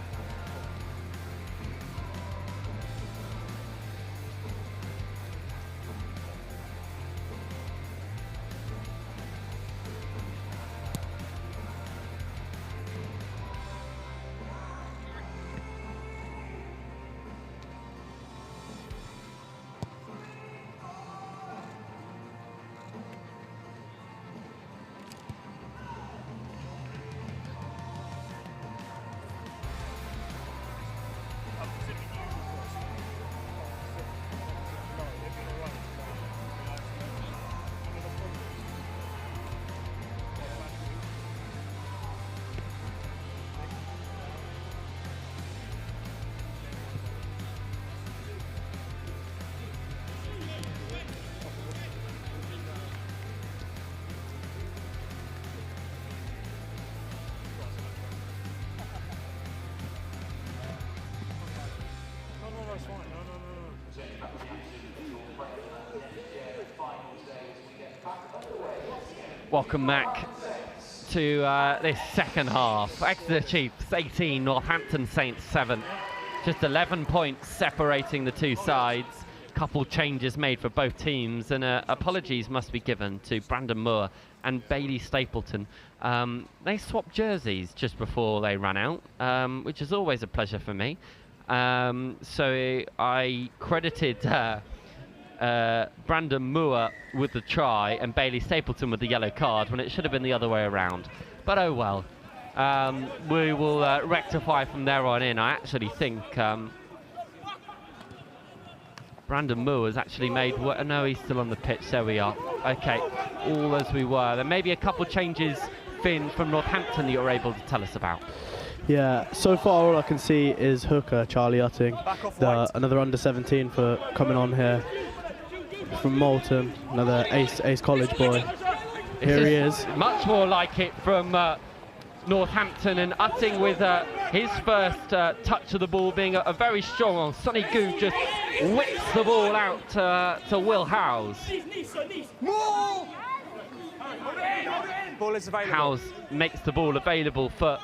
Welcome back to this second half. Exeter Chiefs 18, Northampton Saints 7. Just 11 points separating the two sides. Couple changes made for both teams, and apologies must be given to Brandon Moore and Bailey Stapleton. They swapped jerseys just before they ran out, which is always a pleasure for me. So I credited Brandon Moore with the try and Bailey Stapleton with the yellow card when it should have been the other way around. But oh well. We will rectify from there on in. I actually think Brandon Moore has actually made... No, he's still on the pitch. There we are. Okay, all as we were. There may be a couple changes, Finn, from Northampton that you're able to tell us about. Yeah, so far all I can see is hooker Charlie Utting, another under-17 for coming on here from Moulton, another ace college boy. Here he is. Much more like it from Northampton, and Utting with his first touch of the ball being a very strong one. Sonny Good just whips the ball out to Will Howes. Ball is available. Howes makes the ball available for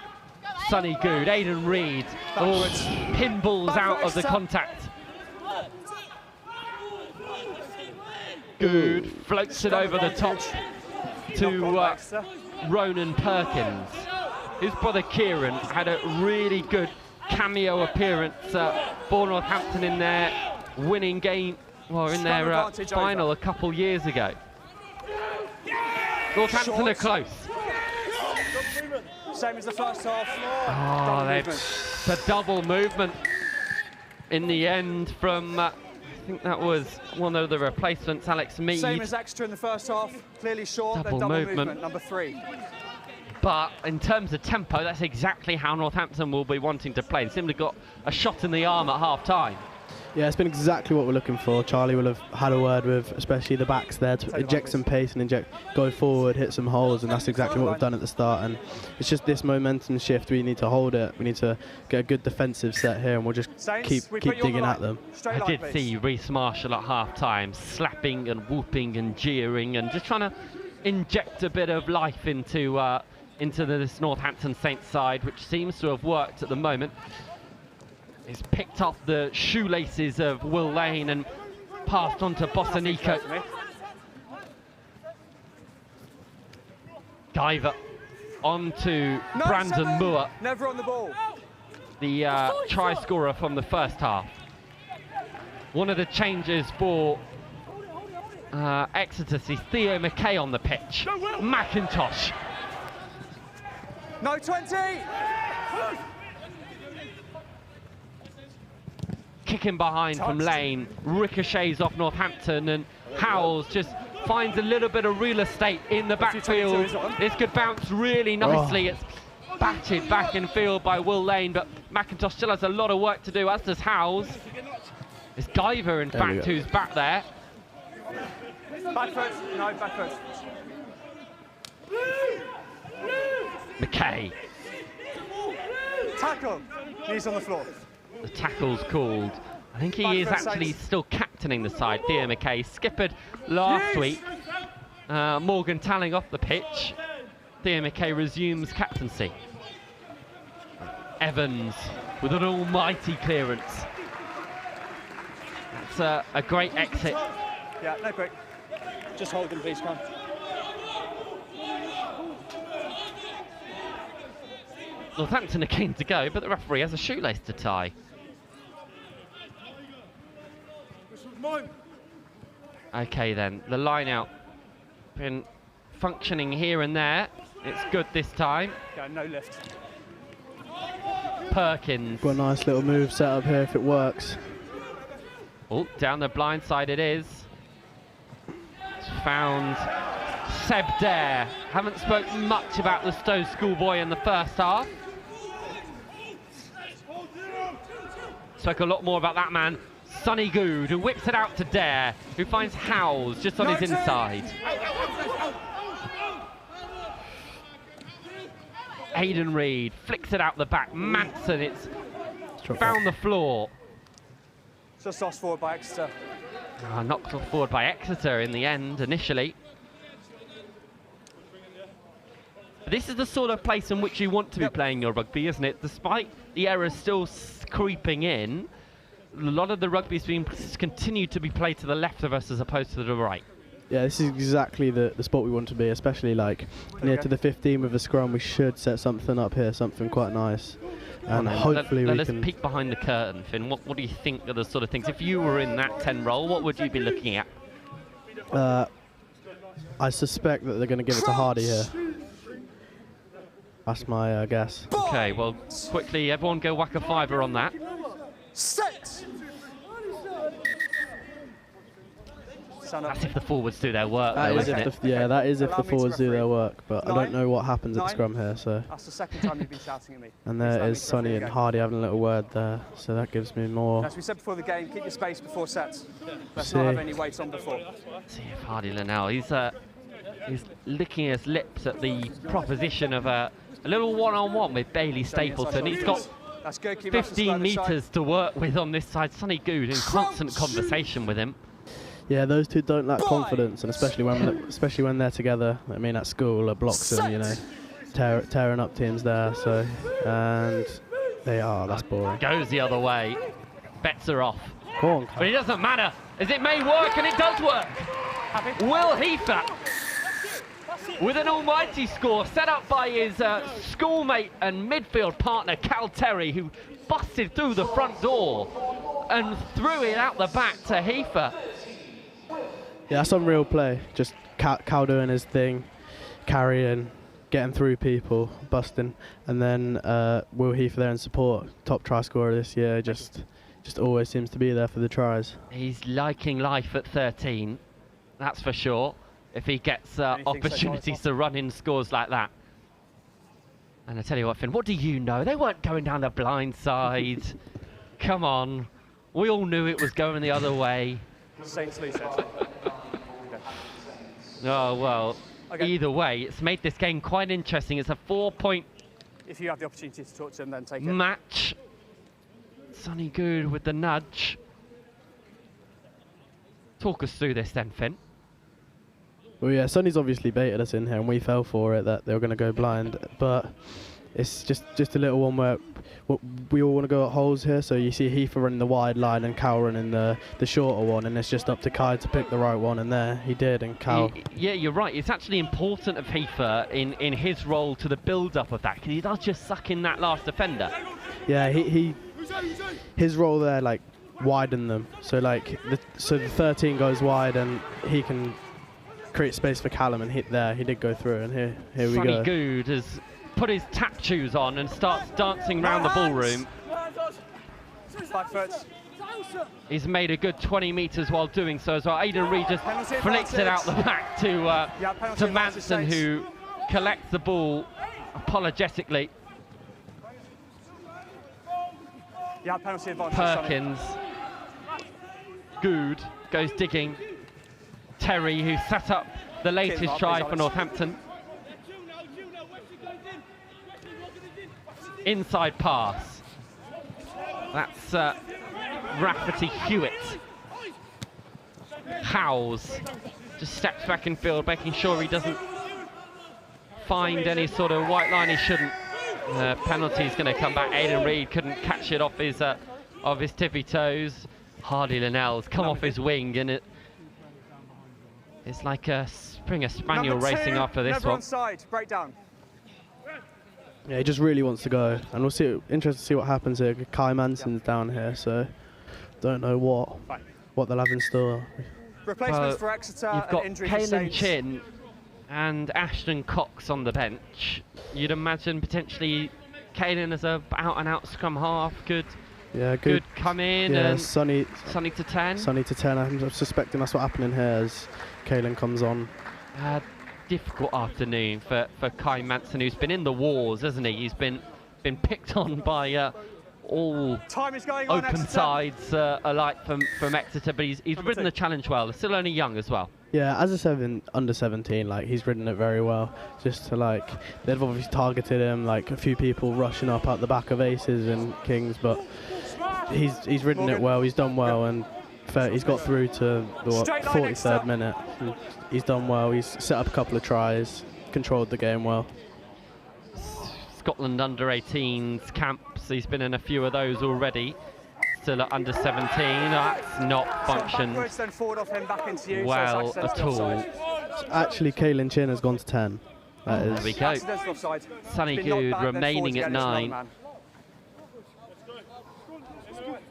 Sonny Good. Aidan Reid pinballs out of the contact. Good floats it over the top to Ronan Perkins. His brother Kieran had a really good cameo appearance for Northampton in their winning game, well, in their final a couple years ago. Northampton are close. Same as the first half. Oh, the double movement in the end from, I think that was one of the replacements, Alex Mead. Same as Exeter in the first half, clearly short, double movement, number 3. But in terms of tempo, that's exactly how Northampton will be wanting to play. They simply got a shot in the arm at half-time. Yeah, it's been exactly what we're looking for. Charlie will have had a word with, especially the backs there, to inject some pace and go forward, hit some holes, and that's exactly what we've done at the start. And it's just this momentum shift. We need to hold it. We need to get a good defensive set here, and we'll just keep digging at them. I did see Reece Marshall at half-time slapping and whooping and jeering and just trying to inject a bit of life into this Northampton Saints side, which seems to have worked at the moment. He's picked up the shoelaces of Will Lane and passed on to Bossanico. Guyver on to Brandon Moore. Never on the ball. The try scorer from the first half. One of the changes for Exeter sees Theo McKay on the pitch. McIntosh. No 20! Kicking behind from Lane, ricochets off Northampton, and Howes just finds a little bit of real estate in the backfield. This could bounce really nicely. It's batted back in field by Will Lane, but McIntosh still has a lot of work to do, as does Howes. It's Guyver, in fact, who's back there. Back foot, no, back foot. McKay. Tackle, knees on the floor. The tackle's called. I think he is actually still captaining the side. Theo McKay skippered last week Morgan Talling off the pitch. Theo McKay resumes captaincy. Evans with an almighty clearance. That's a great exit. Yeah, no break. Just hold them, please, Con. Northampton are keen to go, but the referee has a shoelace to tie. Okay then, the line out been functioning here and there. It's good this time. Yeah, no lift. Perkins. Got a nice little move set up here if it works. Oh, down the blind side it is. It's found Seb Dare. Haven't spoken much about the Stowe schoolboy in the first half. Spoke a lot more about that man, Sonny Good, who whips it out to Dare, who finds Howes just on his inside. Aidan Reid flicks it out the back. Manson, it's found the floor. Just lost forward by Exeter. Knocked forward by Exeter in the end, initially. This is the sort of place in which you want to be playing your rugby, isn't it? Despite the errors still creeping in, a lot of the rugby's being continued to be played to the left of us as opposed to the right. Yeah, this is exactly the spot we want to be, especially like near to the 15 with the scrum. We should set something up here, something quite nice. And hopefully we can... Let's peek behind the curtain, Finn. What do you think are the sort of things? If you were in that 10 role, what would you be looking at? I suspect that they're going to give it to Hardy here. That's my guess. Okay, well, quickly, everyone go whack a fiver on that. Set! That's if the forwards do their work, That though, is isn't if it? the, yeah, that is if the forwards do their work, but I don't know what happens at the scrum here, so... That's the second time you've been shouting at me. And there is Sonny and Hardy having a little word there, so that gives me more... As we said before the game, keep your space before sets. Let's not have any weight on before. See if Hardy Linnell, he's licking his lips at the proposition of a little one-on-one with Bailey Stapleton. He's got 15 metres to work with on this side. Sonny Good in constant conversation with him. Yeah, those two don't lack confidence, and especially when they're together. I mean, at school, at Bloxham, you know, tearing up teams there. So, and they are. That's boring. Goes the other way. Bets are off. Go on, but it doesn't matter, as it may work, and it does work. Will Heifer with an almighty score set up by his schoolmate and midfield partner Cal Terry, who busted through the front door and threw it out the back to Heifer. Yeah, that's unreal play. Just Cal doing his thing, carrying, getting through people, busting, and then Will Heifer there in support, top try scorer this year. Just always seems to be there for the tries. He's liking life at 13, that's for sure. If he gets opportunities to run in scores like that. And I tell you what, Finn, what do you know? They weren't going down the blind side. Come on, we all knew it was going the other way. Saints lose it. Oh, well, either way, it's made this game quite interesting. It's a 4-point... If you have the opportunity to talk to him, then take it. Match. Sonny Good with the nudge. Talk us through this then, Finn. Well, yeah, Sonny's obviously baited us in here, and we fell for it, that they were going to go blind. But it's just a little one where we all want to go at holes here. So you see Heifer running the wide line and Cal running the shorter one, and it's just up to Kai to pick the right one. And there he did, and Cal. Yeah, you're right. It's actually important of Heifer in his role to the build-up of that, because he does just suck in that last defender. Yeah, his role there, like, widen them. So like the 13 goes wide, and he can create space for Callum and hit there. He did go through, and here we go. Sonny Good has put his tap shoes on and starts dancing around the ballroom. He's made a good 20 metres while doing so as well. Aidan Reid just flicks it out the back to Manson, who collects the ball apologetically. Perkins. Good goes digging. Terry, who set up the latest try for Northampton. Inside pass. That's Rafferty Hewitt. Howes Just steps back in field, making sure he doesn't find any sort of white line he shouldn't. Penalty's going to come back. Aidan Reid couldn't catch it off his tippy toes. Hardy Linnell's come off his wing, and it's like a Springer Spaniel racing after this one. Onside, breakdown. Yeah, he just really wants to go, and we'll see. Interested to see what happens here. Kai Manson's down here, so don't know what they'll have in store. Replacements for Exeter. You've got injury Caelan Chin and Ashton Cox on the bench. You'd imagine potentially Caelan as a out-and-out scrum half could come in and Sonny to 10. Sonny to 10. I'm suspecting that's what happening here as Caelan comes on. Difficult afternoon for Kai Manson, who's been in the wars, hasn't he? He's been picked on by all open sides alike from Exeter, but he's ridden the challenge well. He's still only young as well. Yeah, as a under 17, like, he's ridden it very well. Just to, like, they've obviously targeted him, like a few people rushing up out the back of Aces and Kings, but he's ridden it well. He's done well, and he's got through to the 43rd minute. He's done well. He's set up a couple of tries, controlled the game well. Scotland under 18s camps. He's been in a few of those already. Still at under 17. That's not functioned well at all. Actually, Caelan Chin has gone to 10. There we go. Sonny Good remaining at 9. Here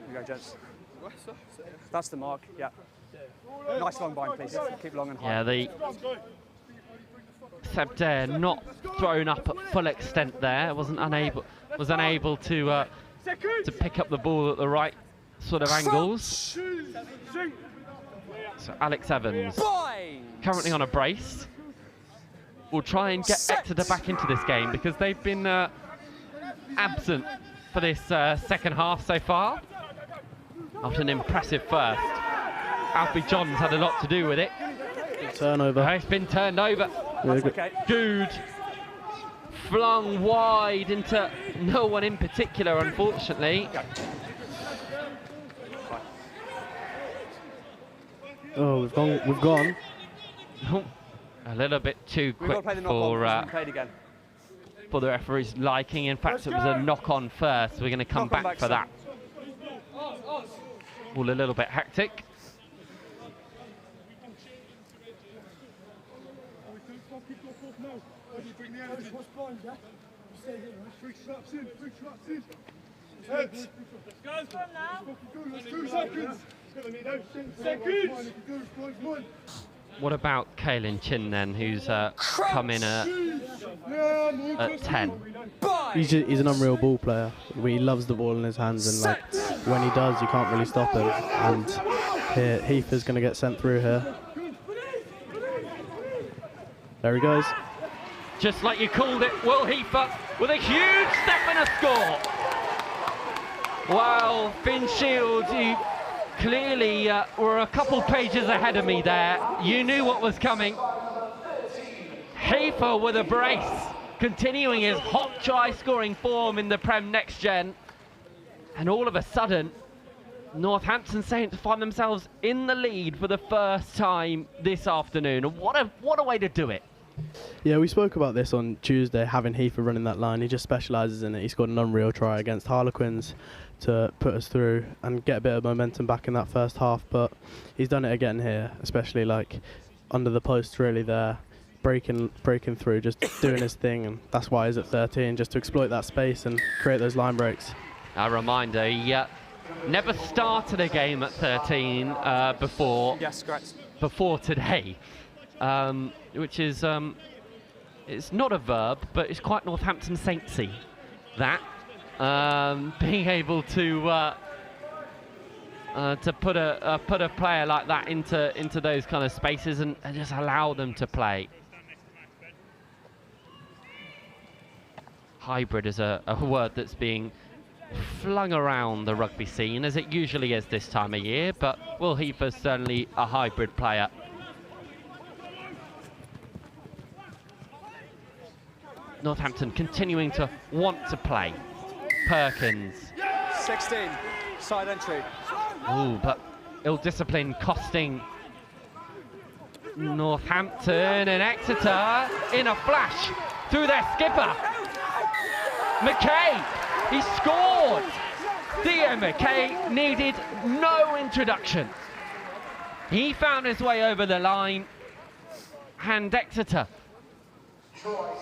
we go, gents. That's the mark, yeah. Nice long bind, please. Keep long and high. Yeah, the Seb Dare not thrown up at full extent there. Was unable to pick up the ball at the right sort of angles. So Alex Evans, currently on a brace, will try and get Exeter back into this game because they've been absent for this second half so far. After an impressive first. Alfie Johns had a lot to do with it. Turnover. It's been turned over. Okay. Good. Flung wide into no one in particular, unfortunately. Oh, we've gone. A little bit too quick for the referee's liking. In fact, it was a knock-on first. We're going to come back for that. All a little bit hectic. What about Caelan Chin then, who's come in at 10? He's an unreal ball player. He loves the ball in his hands, and like when he does, you can't really stop him. And here, Heath is going to get sent through here. There he goes. Just like you called it, Will Heifer with a huge step and a score. Wow, Finn Shields, you clearly were a couple pages ahead of me there. You knew what was coming. Heifer with a brace, continuing his hot try scoring form in the Prem Next Gen. And all of a sudden, Northampton Saints find themselves in the lead for the first time this afternoon. And what a way to do it. Yeah, we spoke about this on Tuesday, having Heifer running that line. He just specialises in it. He scored an unreal try against Harlequins to put us through and get a bit of momentum back in that first half, but he's done it again here, especially like under the post really there, breaking through, just doing his thing, and that's why he's at 13, just to exploit that space and create those line breaks. A reminder, he never started a game at 13 before. Yes, correct. Before today. Which is it's not a verb, but it's quite Northampton Saintsy. That being able to put a player like that into those kind of spaces and just allow them to play. Hybrid is a word that's being flung around the rugby scene, as it usually is this time of year, but Will Heifer's certainly a hybrid player. Northampton continuing to want to play. Perkins. 16, side entry. Ooh, but ill discipline costing Northampton and Exeter in a flash through their skipper. McKay, he scored! Theo McKay needed no introduction. He found his way over the line, and Exeter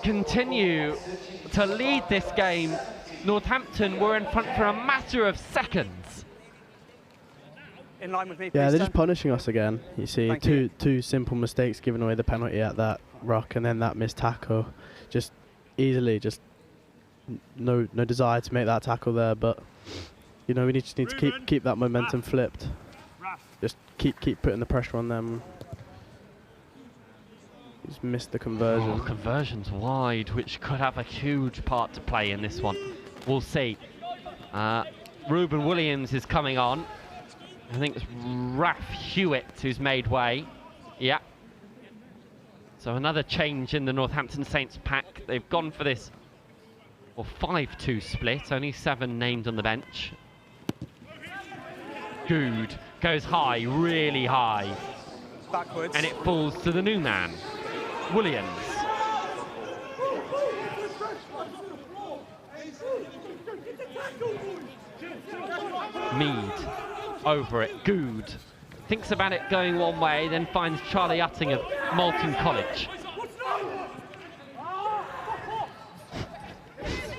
continue to lead this game. Northampton were in front for a matter of seconds. In line with me, yeah, please, they're just punishing us again. You see, Thank two simple mistakes, giving away the penalty at that ruck, and then that missed tackle. Just easily, just no desire to make that tackle there. But you know, we just need to keep that momentum flipped. Just keep putting the pressure on them. He's missed the conversion. Oh, conversion's wide, which could have a huge part to play in this one. We'll see. Ruben Williams is coming on. I think it's Raf Hewitt who's made way. Yeah. So another change in the Northampton Saints pack. They've gone for this 5-2 split. Only 7 named on the bench. Good. Goes high, really high. Backwards. And it falls to the new man, Williams. Mead over it. Good. Thinks about it going one way, then finds Charlie Utting of Malton College.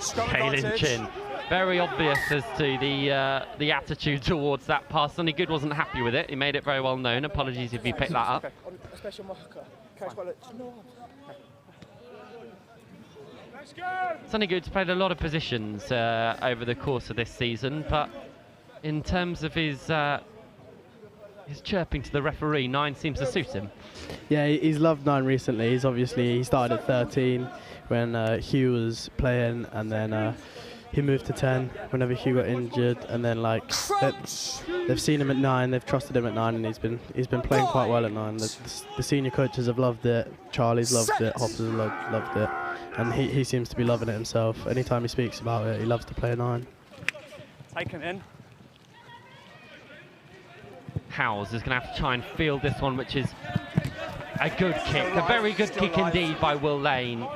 Caelan Chin. Very obvious as to the attitude towards that pass. Sonny Good wasn't happy with it. He made it very well known. Apologies if you picked that up. Sonny Good's played a lot of positions over the course of this season, but in terms of his chirping to the referee, 9 seems to suit him. Yeah, he's loved 9 recently. He started at 13 when Hugh was playing, and then he moved to 10 whenever Hugh got injured, and then like they've seen him at 9, they've trusted him at 9, and he's been playing quite well at 9. The senior coaches have loved it, Charlie's loved it, Hoppers have loved it, and he seems to be loving it himself. Anytime he speaks about it, he loves to play a 9. Taken in. Howes is going to have to try and field this one, which is a good kick, a very good kick indeed by Will Lane.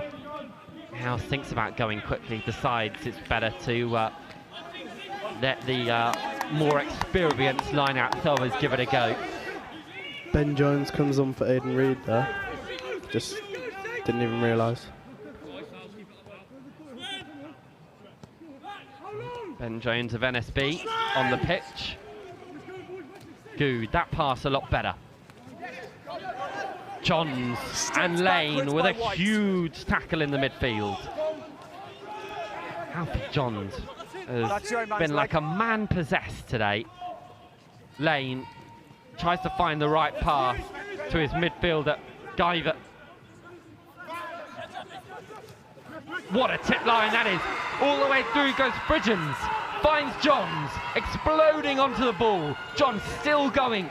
Howes thinks about going quickly, decides it's better to let the more experienced line-out throwers give it a go. Ben Jones comes on for Aidan Reid there. Just didn't even realise. Ben Jones of NSB on the pitch. Good, that pass a lot better. Johns and Lane with a huge tackle in the midfield. Alfie Johns has been like a man possessed today. Lane tries to find the right path to his midfielder, Guyver. What a tip line that is. All the way through goes Bridgens. Finds Johns, exploding onto the ball. Johns still going.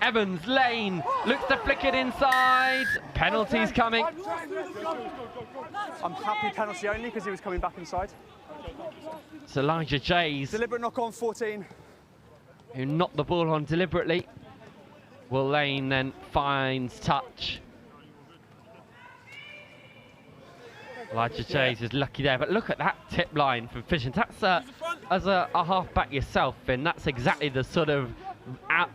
Evans, Lane, looks to flick it inside. Penalties coming. I'm happy penalty only because he was coming back inside. It's Elijah Jays. Deliberate knock on 14. Who knocked the ball on deliberately. Will Lane then finds touch. Elijah Jays is lucky there, but look at that tip line from Fisher. That's as a half-back yourself, Finn, that's exactly the sort of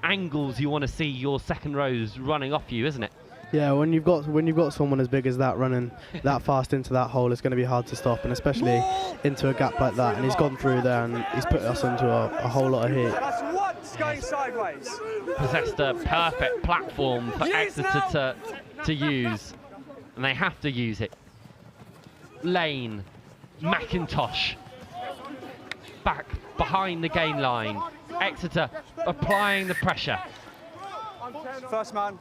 angles you want to see your second rows running off you, isn't it? Yeah, when you've got someone as big as that running that fast into that hole, it's going to be hard to stop, and especially into a gap like that. And he's gone through there, and he's put us into a whole lot of heat. That's once going sideways. Possessed a perfect platform for Exeter to use, and they have to use it. Lane, McIntosh, back behind the gain line. Exeter applying the pressure. First man.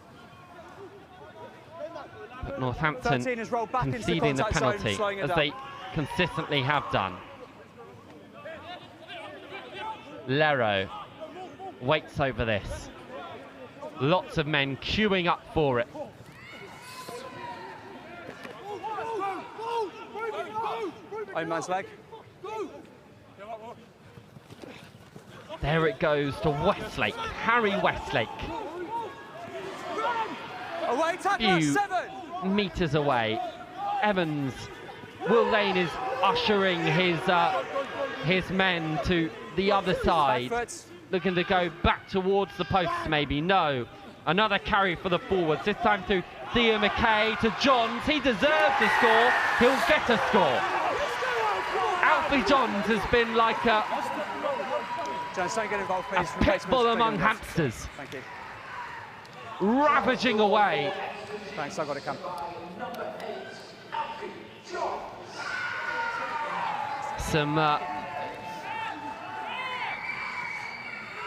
But Northampton conceding the penalty, as they consistently have done. Lero waits over this. Lots of men queuing up for it. Own man's leg. There it goes to Westlake, Harry Westlake. Away, tackler, few 7. meters away. Evans, Will Lane is ushering his men to the other side, looking to go back towards the posts maybe. No, another carry for the forwards, this time to Theo McKay, to Johns. He deserves a score, he'll get a score. Alfie Johns has been like a Johns, don't get involved, please. pit bull among hamsters. Thank you. Ravaging away. Thanks, I've got to come. Some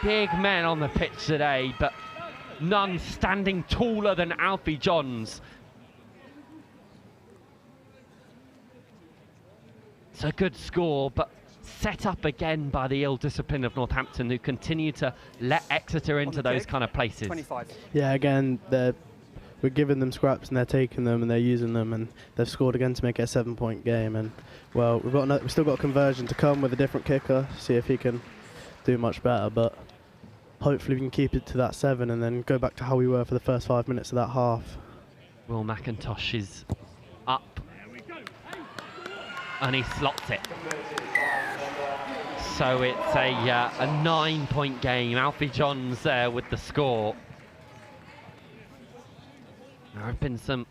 big men on the pitch today, but none standing taller than Alfie Johns. It's a good score, but set up again by the ill discipline of Northampton, who continue to let Exeter into those kind of places. 25. Yeah, again, we're giving them scraps and they're taking them and they're using them, and they've scored again to make it a 7-point game. And well, we've still got a conversion to come with a different kicker, see if he can do much better. But hopefully we can keep it to that 7 and then go back to how we were for the first 5 minutes of that half. Will McIntosh is up and he slots it. So it's a 9-point game. Alfie Johns there with the score. There have been some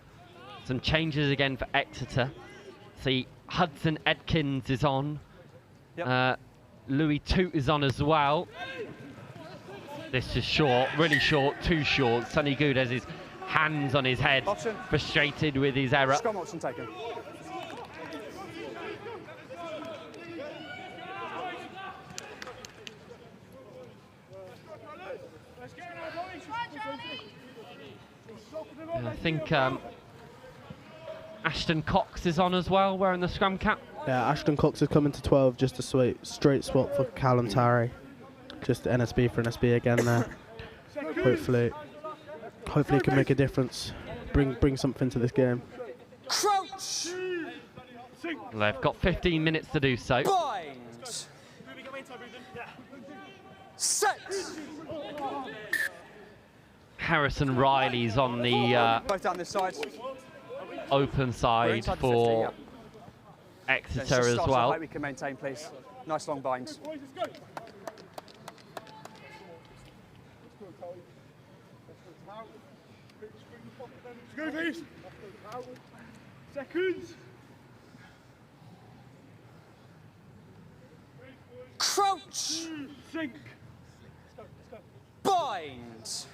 changes again for Exeter. See, Hudson Edkins is on. Yep. Louis Toot is on as well. This is short, really short, too short. Sonny Good has his hands on his head, option. Frustrated with his error. Scrum option taken. I think Ashton Cox is on as well, wearing the scrum cap. Yeah, Ashton Cox is coming to 12, just a straight swap for Callum Tarry. Just NSB for NSB again there. Hopefully he can make a difference, bring something to this game. Crouch! They've got 15 minutes to do so. Bind! Set! Harrison Riley's on the both down this side. Open side for Exeter as well. Height we can maintain, please. Nice long binds. Go, please. Seconds. Crouch. Sink. Bind.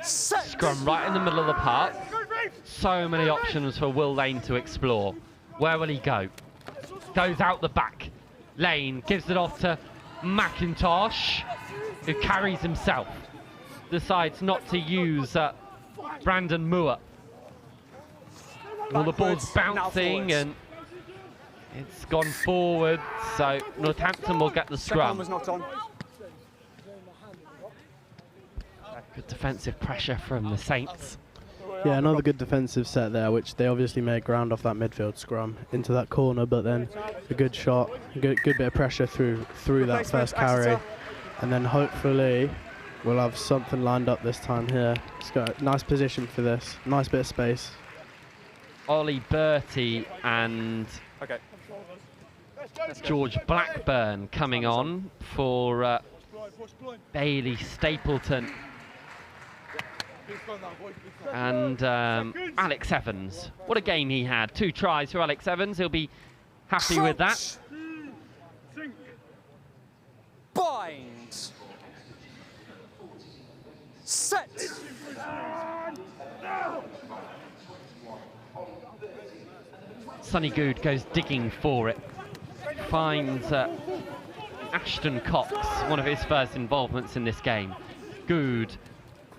Set. Scrum right in the middle of the park. So many options for Will Lane to explore. Where will he go? Goes out the back. Lane gives it off to McIntosh, who carries himself. Decides not to use Brandon Moore. Well, the ball's bouncing and it's gone forward, so Northampton will get the scrum. Was not on. Good defensive pressure from the Saints. Yeah, another good defensive set there, which they obviously made ground off that midfield scrum into that corner, but then a good shot, a good bit of pressure through that first carry, and then hopefully we'll have something lined up this time here. It's got a nice position for this, nice bit of space. Ollie Bertie and George Blackburn coming on for Bailey Stapleton and Alex Evans. What a game he had. 2 tries for Alex Evans. He'll be happy with that. Bind. Set. Sonny Good goes digging for it. Finds Ashton Cox, one of his first involvements in this game. Good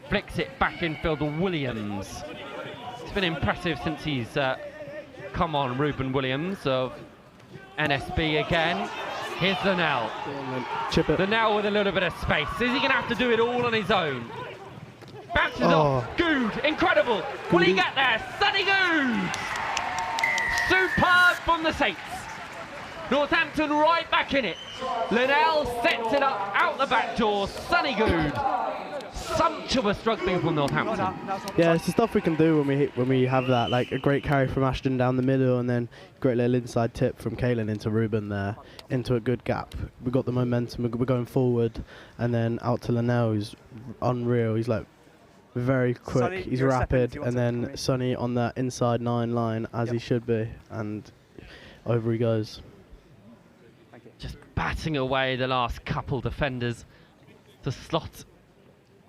flicks it back infield to Williams. It's been impressive since he's come on, Ruben Williams of NSB again. Here's the Nell. Chip it. The Nell with a little bit of space. Is he going to have to do it all on his own? Bounces off. Good, incredible. Will he get there? Sonny Good! Superb from the Saints. Northampton right back in it. Linnell sets it up out the back door. Sonny Good. Sumptuous rugby from Northampton. Yeah, it's the stuff we can do when we have that, like a great carry from Ashton down the middle, and then great little inside tip from Kalen into Ruben there, into a good gap. We got the momentum, we're going forward, and then out to Linnell, who's unreal. He's like very quick, Sonny, he's rapid, and then Sonny on that inside 9 line as he should be, and over he goes. Just batting away the last couple defenders to slot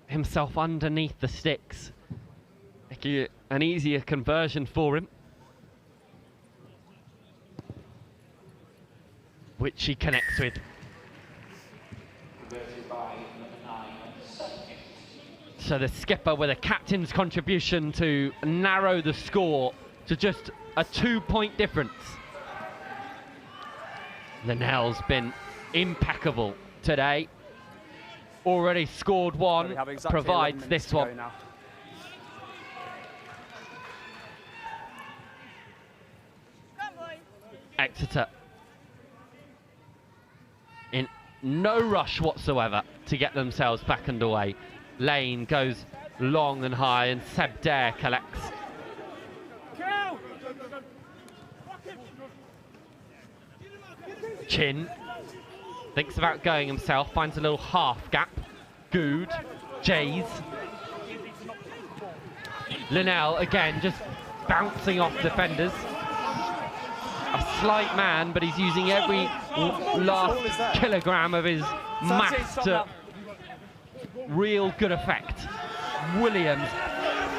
himself underneath the sticks. Making it an easier conversion for him, which he connects with. So the skipper with a captain's contribution to narrow the score to just a 2-point difference. Linnell's been impeccable today. Already scored one, exactly provides this one. Now. Exeter in no rush whatsoever to get themselves back underway. Lane goes long and high, and Seb Dare collects. Chin thinks about going himself, finds a little half gap. Good, Jays. Linnell again just bouncing off defenders. A slight man, but he's using every last kilogram of his mass to real good effect. Williams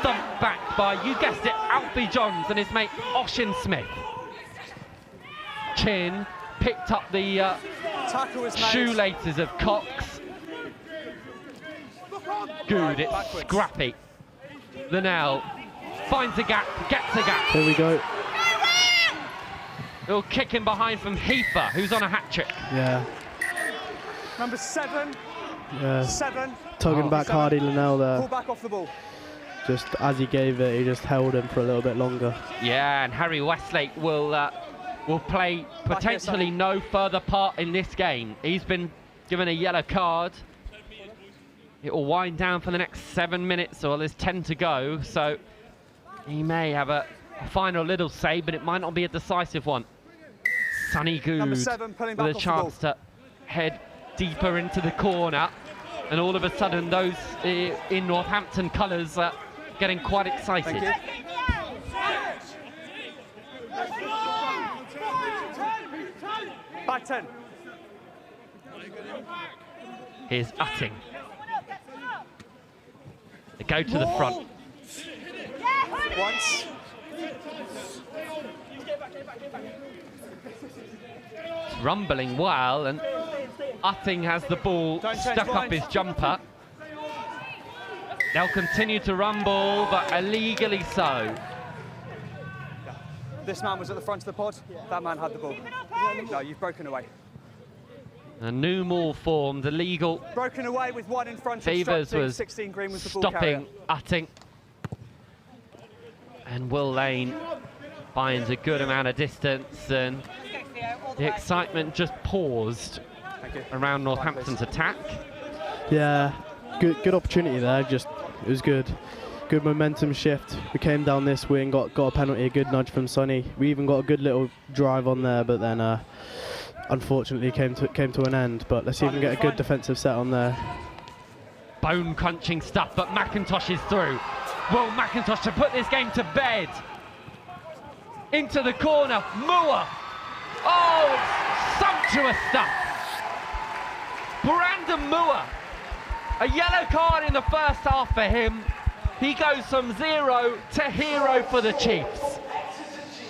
thumped back by, you guessed it, Alfie Johns and his mate Oshin Smith. Chin picked up the shoelaces of Cox. Good, it's scrappy. Linnell finds a gap, gets a gap. There we go. Little kick in behind from Heifer, who's on a hat-trick. Yeah. Number 7. Yeah. 7. Tugging back Hardy Linnell there. Pull back off the ball. Just as he gave it, he just held him for a little bit longer. Yeah, and Harry Westlake will play potentially no further part in this game. He's been given a yellow card. It will wind down for the next 7 minutes, or there's 10 to go, so he may have a final little say, but it might not be a decisive one. Sonny Good with a chance to head deeper into the corner, and all of a sudden those in Northampton colours are getting quite excited. Back 10. Here's Utting. They go to the front. Once. Rumbling well, and Utting has the ball stuck up his jumper. They'll continue to rumble, but illegally so. This man was at the front of the pod. That man had the ball. No, you've broken away. A new maul formed, illegal. Broken away with one in front. Fevers was 16 Green was the ball stopping carrier. Utting. And Will Lane finds a good amount of distance, and the excitement just paused around Northampton's attack. Yeah, good opportunity there. Just it was good momentum shift. We came down this wing, got a penalty, a good nudge from Sonny. We even got a good little drive on there, but then unfortunately came to an end. But let's see if we can get a good defensive set on there. Bone crunching stuff, but McIntosh is through. Will McIntosh to put this game to bed. Into the corner, Moore. Oh, it's sumptuous stuff. Brandon Moore. A yellow card in the first half for him. He goes from 0 to hero for the Chiefs.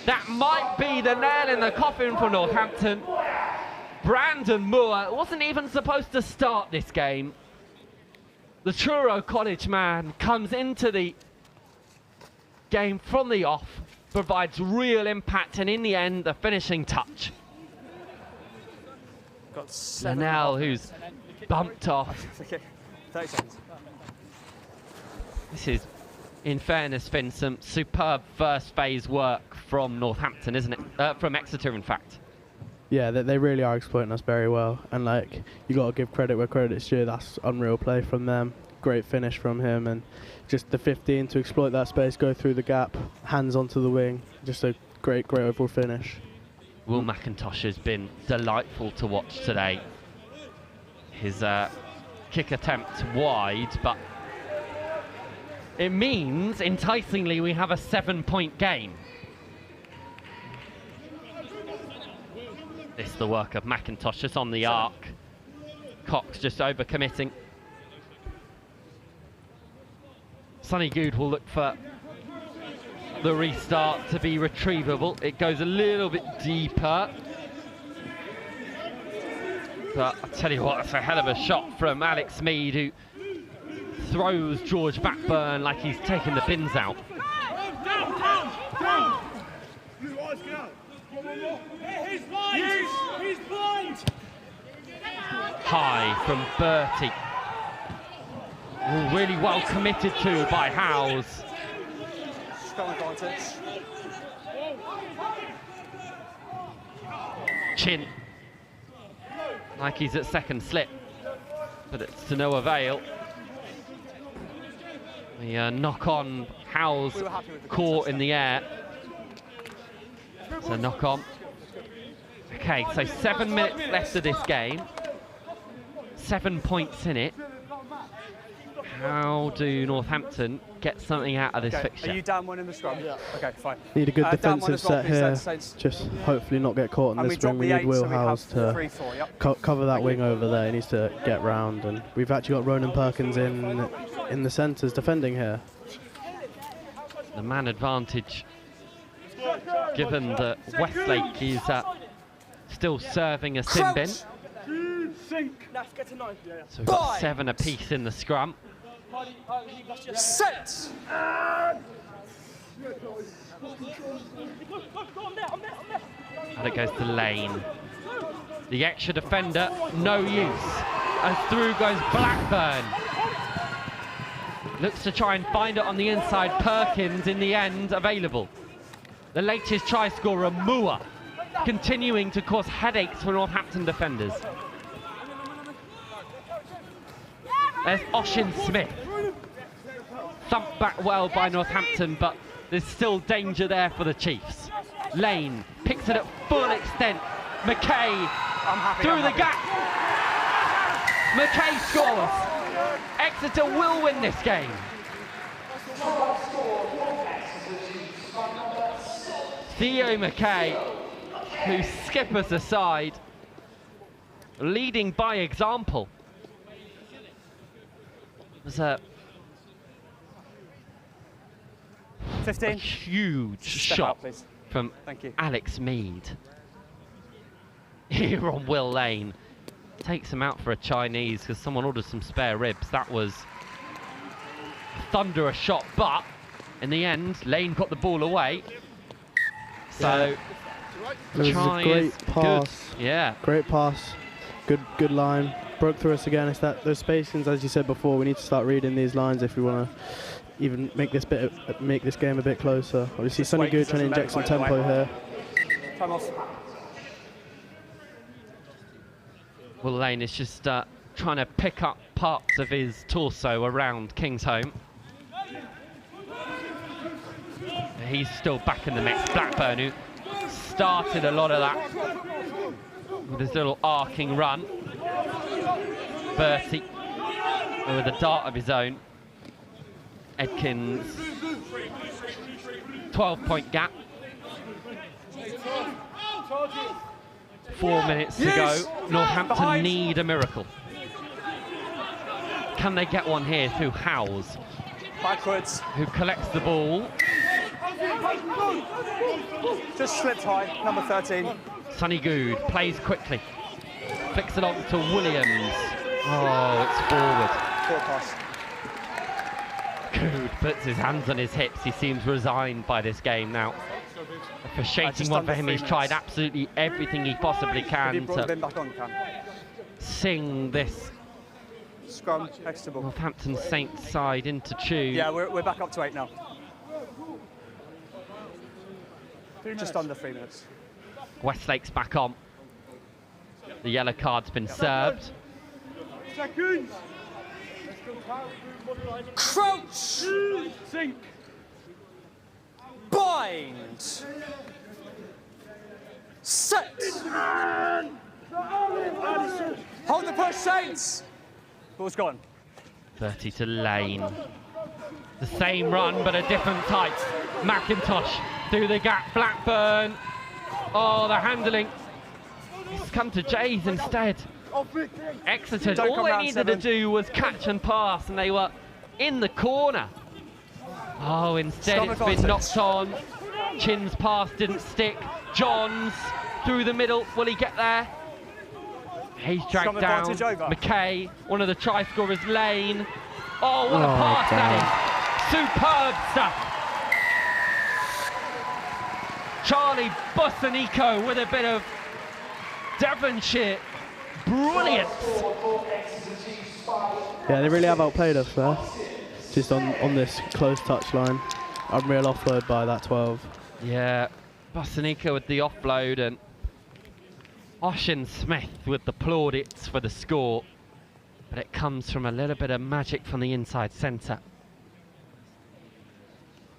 That might be the nail in the coffin for Northampton. Brandon Moore wasn't even supposed to start this game. The Truro College man comes into the game from the off, provides real impact, and in the end, the finishing touch. Linnell, who's bumped off. 30 seconds. This is, in fairness, Finn, some superb first phase work from Northampton, isn't it? From Exeter, in fact. Yeah, they really are exploiting us very well, and like you got to give credit where credit's due. That's unreal play from them. Great finish from him, and just the 15 to exploit that space, go through the gap, hands onto the wing. Just a great overall finish. Will McIntosh has been delightful to watch today. His kick attempt wide, but it means enticingly we have a 7-point game. This is the work of McIntosh just on the arc. Cox just overcommitting. Sonny Good will look for the restart to be retrievable. It goes a little bit deeper. But I tell you what, it's a hell of a shot from Alex Mead, who throws George Blackburn like he's taking the bins out. He's blind. High from Bertie. Really well committed to by Howes. Scrum advantage. Chin. Like he's at second slip, but it's to no avail. The knock on Howes caught in the air. So knock on. Okay, so 7 minutes left of this game. 7 points in it. How do Northampton get something out of this fixture? Are you down one in the scrum? Yeah. Okay, fine. Need a good defensive set here. Just hopefully not get caught in this wing. We need Will Howes to cover that wing over there. He needs to get round, and we've actually got Ronan Perkins in the centres defending here. The man advantage, given that Westlake is still serving a sin bin. So we've got 7 apiece in the scrum. Set! And it goes to Lane. The extra defender, no use. And through goes Blackburn. Looks to try and find it on the inside. Perkins, in the end, available. The latest try scorer, Moore, continuing to cause headaches for Northampton defenders. There's Oshin Smith. Thumped back well by Northampton, but there's still danger there for the Chiefs. Lane picks it at full extent. McKay through the gap. McKay scores. Exeter will win this game. Theo McKay, who skippers aside, leading by example. There's a 15. Huge shot from Alex Mead. Here on Will Lane. Takes him out for a Chinese because someone ordered some spare ribs. That was a thunderous shot, but in the end, Lane got the ball away. So, it was a great pass. Good. Yeah. Great pass. Good line. Broke through us again. It's that those spacings, as you said before. We need to start reading these lines if we want to even make this game a bit closer. Obviously, Sonny Good trying to inject some tempo here. Time off. Will Lane is just trying to pick up parts of his torso around Kingsholm. He's still back in the mix. Blackburn, who started a lot of that with his little arcing run. Bertie with a dart of his own. Edkins, 12-point gap. 4 minutes to go. Northampton need a miracle. Can they get one here through Howes? Backwards. Who collects the ball. Just slipped high, number 13. Sonny Good plays quickly. Flicks it on to Williams. Oh, it's forward. Forward pass. Good puts his hands on his hips. He seems resigned by this game now. A frustrating one for him. He's tried absolutely everything he possibly can to sing this scrum extra ball. Northampton Saints side into tune. Yeah, we're back up to 8 now. Just under 3 minutes. Westlake's back on. The yellow card's been served. Seconds. Crouch. Sink. Bind. Set. Hold the push, Saints. Ball's gone. 30 to Lane. The same run, but a different type. McIntosh through the gap. Blackburn. Oh, the handling. It's come to Jays instead. Exeter, all they needed to do was catch and pass, and they were in the corner. Oh, instead it's been knocked on. Chin's pass didn't stick. Johns through the middle. Will he get there? He's dragged down. McKay, one of the try scorers, Lane. Oh, what a pass that is. Superb stuff. Charlie Bossanico with a bit of Devonshire brilliance. Yeah, they really have outplayed us there. Just on this close touch line. Unreal offload by that 12. Yeah, Bossanico with the offload and Oshin Smith with the plaudits for the score. But it comes from a little bit of magic from the inside centre.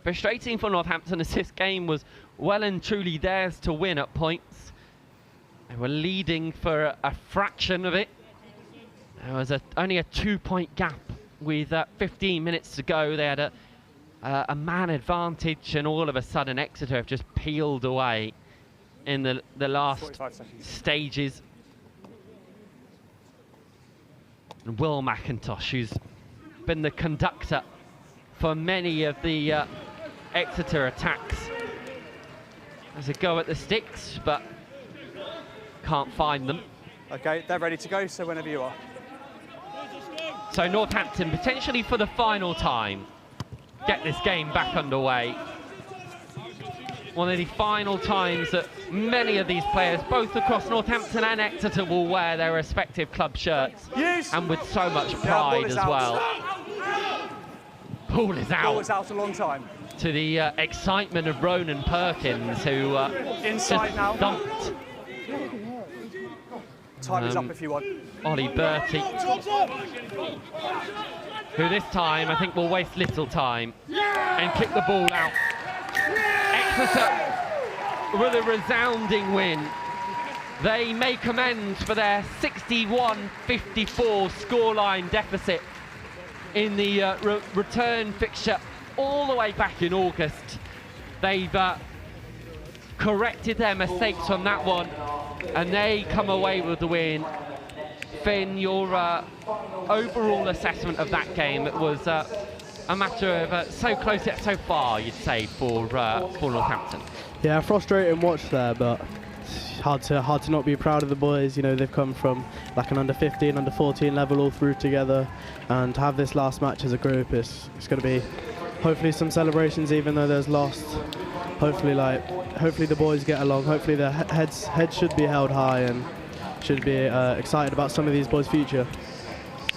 Frustrating for Northampton as this game was well and truly theirs to win at points. They were leading for a fraction of it. There was only a 2-point gap with 15 minutes to go. They had a man advantage, and all of a sudden Exeter have just peeled away in the last stages. And Will McIntosh, who's been the conductor for many of the Exeter attacks, has a go at the sticks, but can't find them. Okay, they're ready to go, so whenever you are. So Northampton, potentially for the final time, get this game back underway. One of the final times that many of these players, both across Northampton and Exeter, will wear their respective club shirts, and with so much pride as well. Ball is out. Ball is out a long time. To the excitement of Ronan Perkins, who inside now thumped. Time is up if you want. Ollie Bertie, who this time I think will waste little time and kick the ball out. Exeter with a resounding win. They make amends for their 61-54 scoreline deficit in the return fixture all the way back in August. They've corrected their mistakes on that one, and they come away with the win. Finn, your overall assessment of that game, it was a matter of so close yet so far, you'd say, for Northampton. Yeah, frustrating watch there, but it's hard to not be proud of the boys. You know, they've come from like an under 15, under 14 level all through together, and to have this last match as a group, it's going to be hopefully some celebrations, even though there's lost. Hopefully the boys get along. Hopefully their heads should be held high and should be excited about some of these boys' future.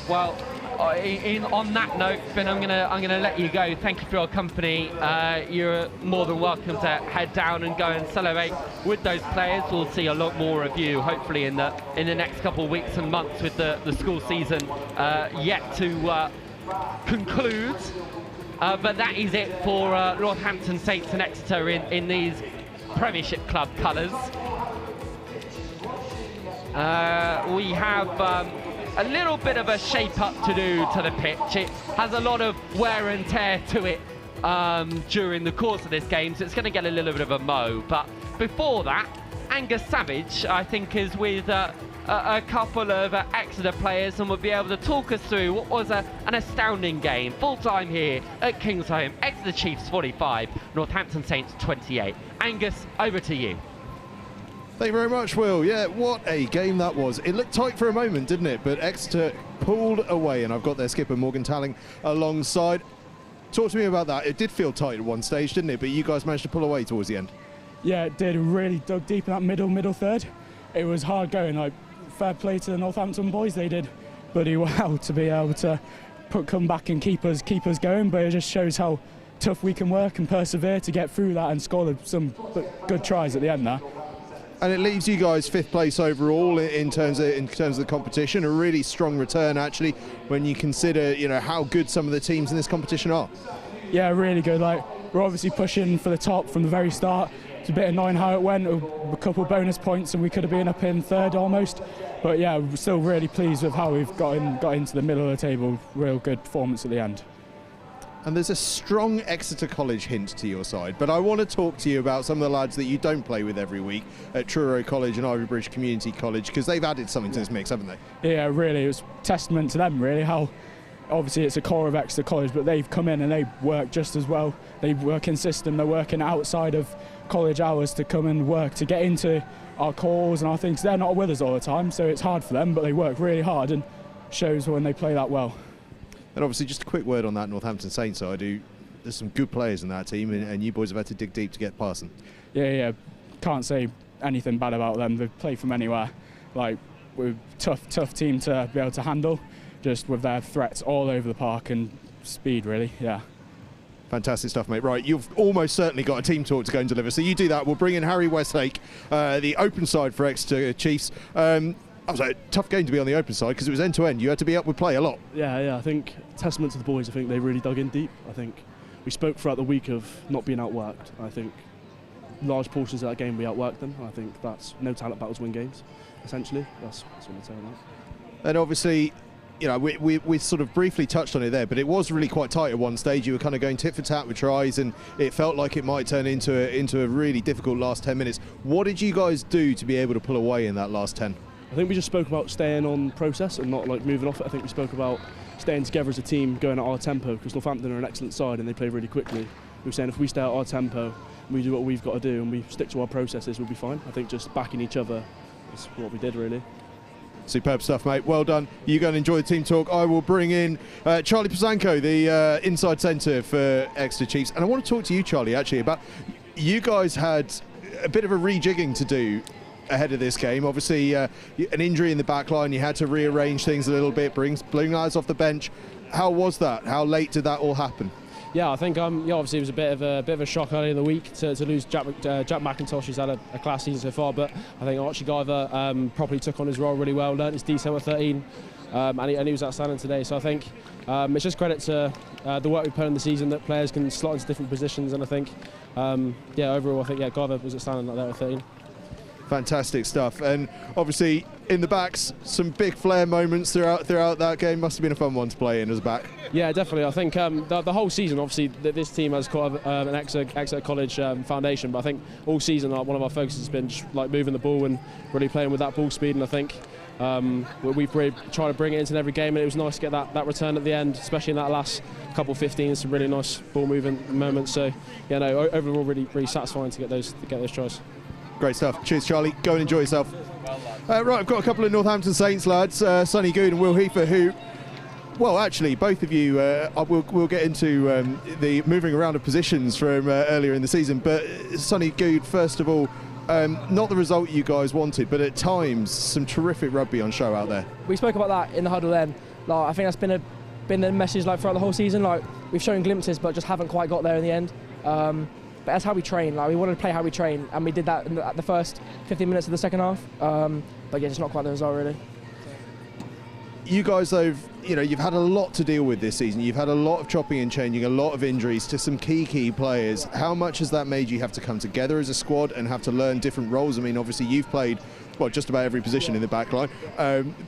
Well, on that note, Finn, I'm gonna let you go. Thank you for your company. You're more than welcome to head down and go and celebrate with those players. We'll see a lot more of you, hopefully, in the next couple of weeks and months, with the school season yet to conclude. But that is it for Northampton Saints and Exeter in these Premiership Club colours. We have a little bit of a shape-up to do to the pitch. It has a lot of wear and tear to it during the course of this game, so it's going to get a little bit of a mow. But before that, Angus Savage, I think, is with a couple of Exeter players and will be able to talk us through what was an astounding game. Full-time here at Kingsholm. Exeter Chiefs 45, Northampton Saints 28. Angus, over to you. Thank you very much, Will. Yeah, what a game that was. It looked tight for a moment, didn't it? But Exeter pulled away, and I've got their skipper, Morgan Talling, alongside. Talk to me about that. It did feel tight at one stage, didn't it? But you guys managed to pull away towards the end. Yeah, it did. Really dug deep in that middle third. It was hard going. Like, fair play to the Northampton boys, they did bloody well to be able to come back and keep us going. But it just shows how tough we can work and persevere to get through that and score some good tries at the end there. And it leaves you guys 5th place overall in terms of the competition. A really strong return, actually, when you consider how good some of the teams in this competition are. Yeah, really good. Like, we're obviously pushing for the top from the very start. It's a bit annoying how it went, a couple bonus points and we could have been up in 3rd almost. But yeah, we're still really pleased with how we've got into the middle of the table. Real good performance at the end. And there's a strong Exeter College hint to your side, but I want to talk to you about some of the lads that you don't play with every week at Truro College and Ivy Bridge Community College, because they've added something to this mix, haven't they? Yeah, really, it was testament to them, really, how obviously it's a core of Exeter College, but they've come in and they work just as well. They work in system, they're working outside of college hours to come and work to get into our calls and our things. They're not with us all the time, so it's hard for them, but they work really hard and shows when they play that well. And obviously, just a quick word on that Northampton Saints side. There's some good players in that team, and you boys have had to dig deep to get past them. Yeah, can't say anything bad about them. They play from anywhere. Like, we're a tough team to be able to handle, just with their threats all over the park and speed, really, yeah. Fantastic stuff, mate. Right, you've almost certainly got a team talk to go and deliver. So you do that. We'll bring in Harry Westlake, the open side for Exeter Chiefs. That was a tough game to be on the open side because it was end-to-end. You had to be up with play a lot. Yeah, I think testament to the boys. I think they really dug in deep. I think we spoke throughout the week of not being outworked. I think large portions of that game we outworked them. I think that's no talent battles win games, essentially. That's what I'm saying. And obviously, we sort of briefly touched on it there, but it was really quite tight at one stage. You were kind of going tit for tat with tries, and it felt like it might turn into a really difficult last 10 minutes. What did you guys do to be able to pull away in that last 10? I think we just spoke about staying on process and not like moving off it. I think we spoke about staying together as a team, going at our tempo, because Northampton are an excellent side and they play really quickly. We were saying if we stay at our tempo and we do what we've got to do and we stick to our processes, we'll be fine. I think just backing each other is what we did, really. Superb stuff, mate. Well done. You go and enjoy the team talk. I will bring in Charlie Pazanko, the inside centre for Exeter Chiefs. And I want to talk to you, Charlie, actually, about you guys had a bit of a rejigging to do ahead of this game. Obviously, an injury in the back line. You had to rearrange things a little bit, bring lads off the bench. How was that? How late did that all happen? Yeah, I think obviously it was a bit of a shock early in the week to lose Jack McIntosh, who's had a class season so far. But I think Archie Guyver properly took on his role really well, learnt his December 13, and he was outstanding today. So I think it's just credit to the work we put in the season that players can slot into different positions. And I think overall I think Guyver was outstanding out there at 13. Fantastic stuff. And obviously in the backs, some big flair moments throughout that game. Must have been a fun one to play in as a back. Yeah, definitely. I think the whole season, obviously, this team has quite an Exeter College foundation, but I think all season one of our focuses has been just, like moving the ball and really playing with that ball speed. And I think we've really tried to bring it into every game, and it was nice to get that return at the end, especially in that last couple 15, some really nice ball moving moments. So overall really satisfying to get those tries. Great stuff. Cheers, Charlie. Go and enjoy yourself. Right, I've got a couple of Northampton Saints lads, Sonny Good and Will Heifer, who, well, actually, both of you, we'll get into the moving around of positions from earlier in the season. But Sonny Good, first of all, not the result you guys wanted, but at times some terrific rugby on show out there. We spoke about that in the huddle then. Like, I think that's been the message like throughout the whole season. Like, we've shown glimpses, but just haven't quite got there in the end. But that's how we train. Like, we wanted to play how we train, and we did that at the first 15 minutes of the second half. But yeah, it's not quite the result, really. You guys, though, you've had a lot to deal with this season. You've had a lot of chopping and changing, a lot of injuries to some key players. How much has that made you have to come together as a squad and have to learn different roles? I mean, obviously you've played, well, just about every position in the back line,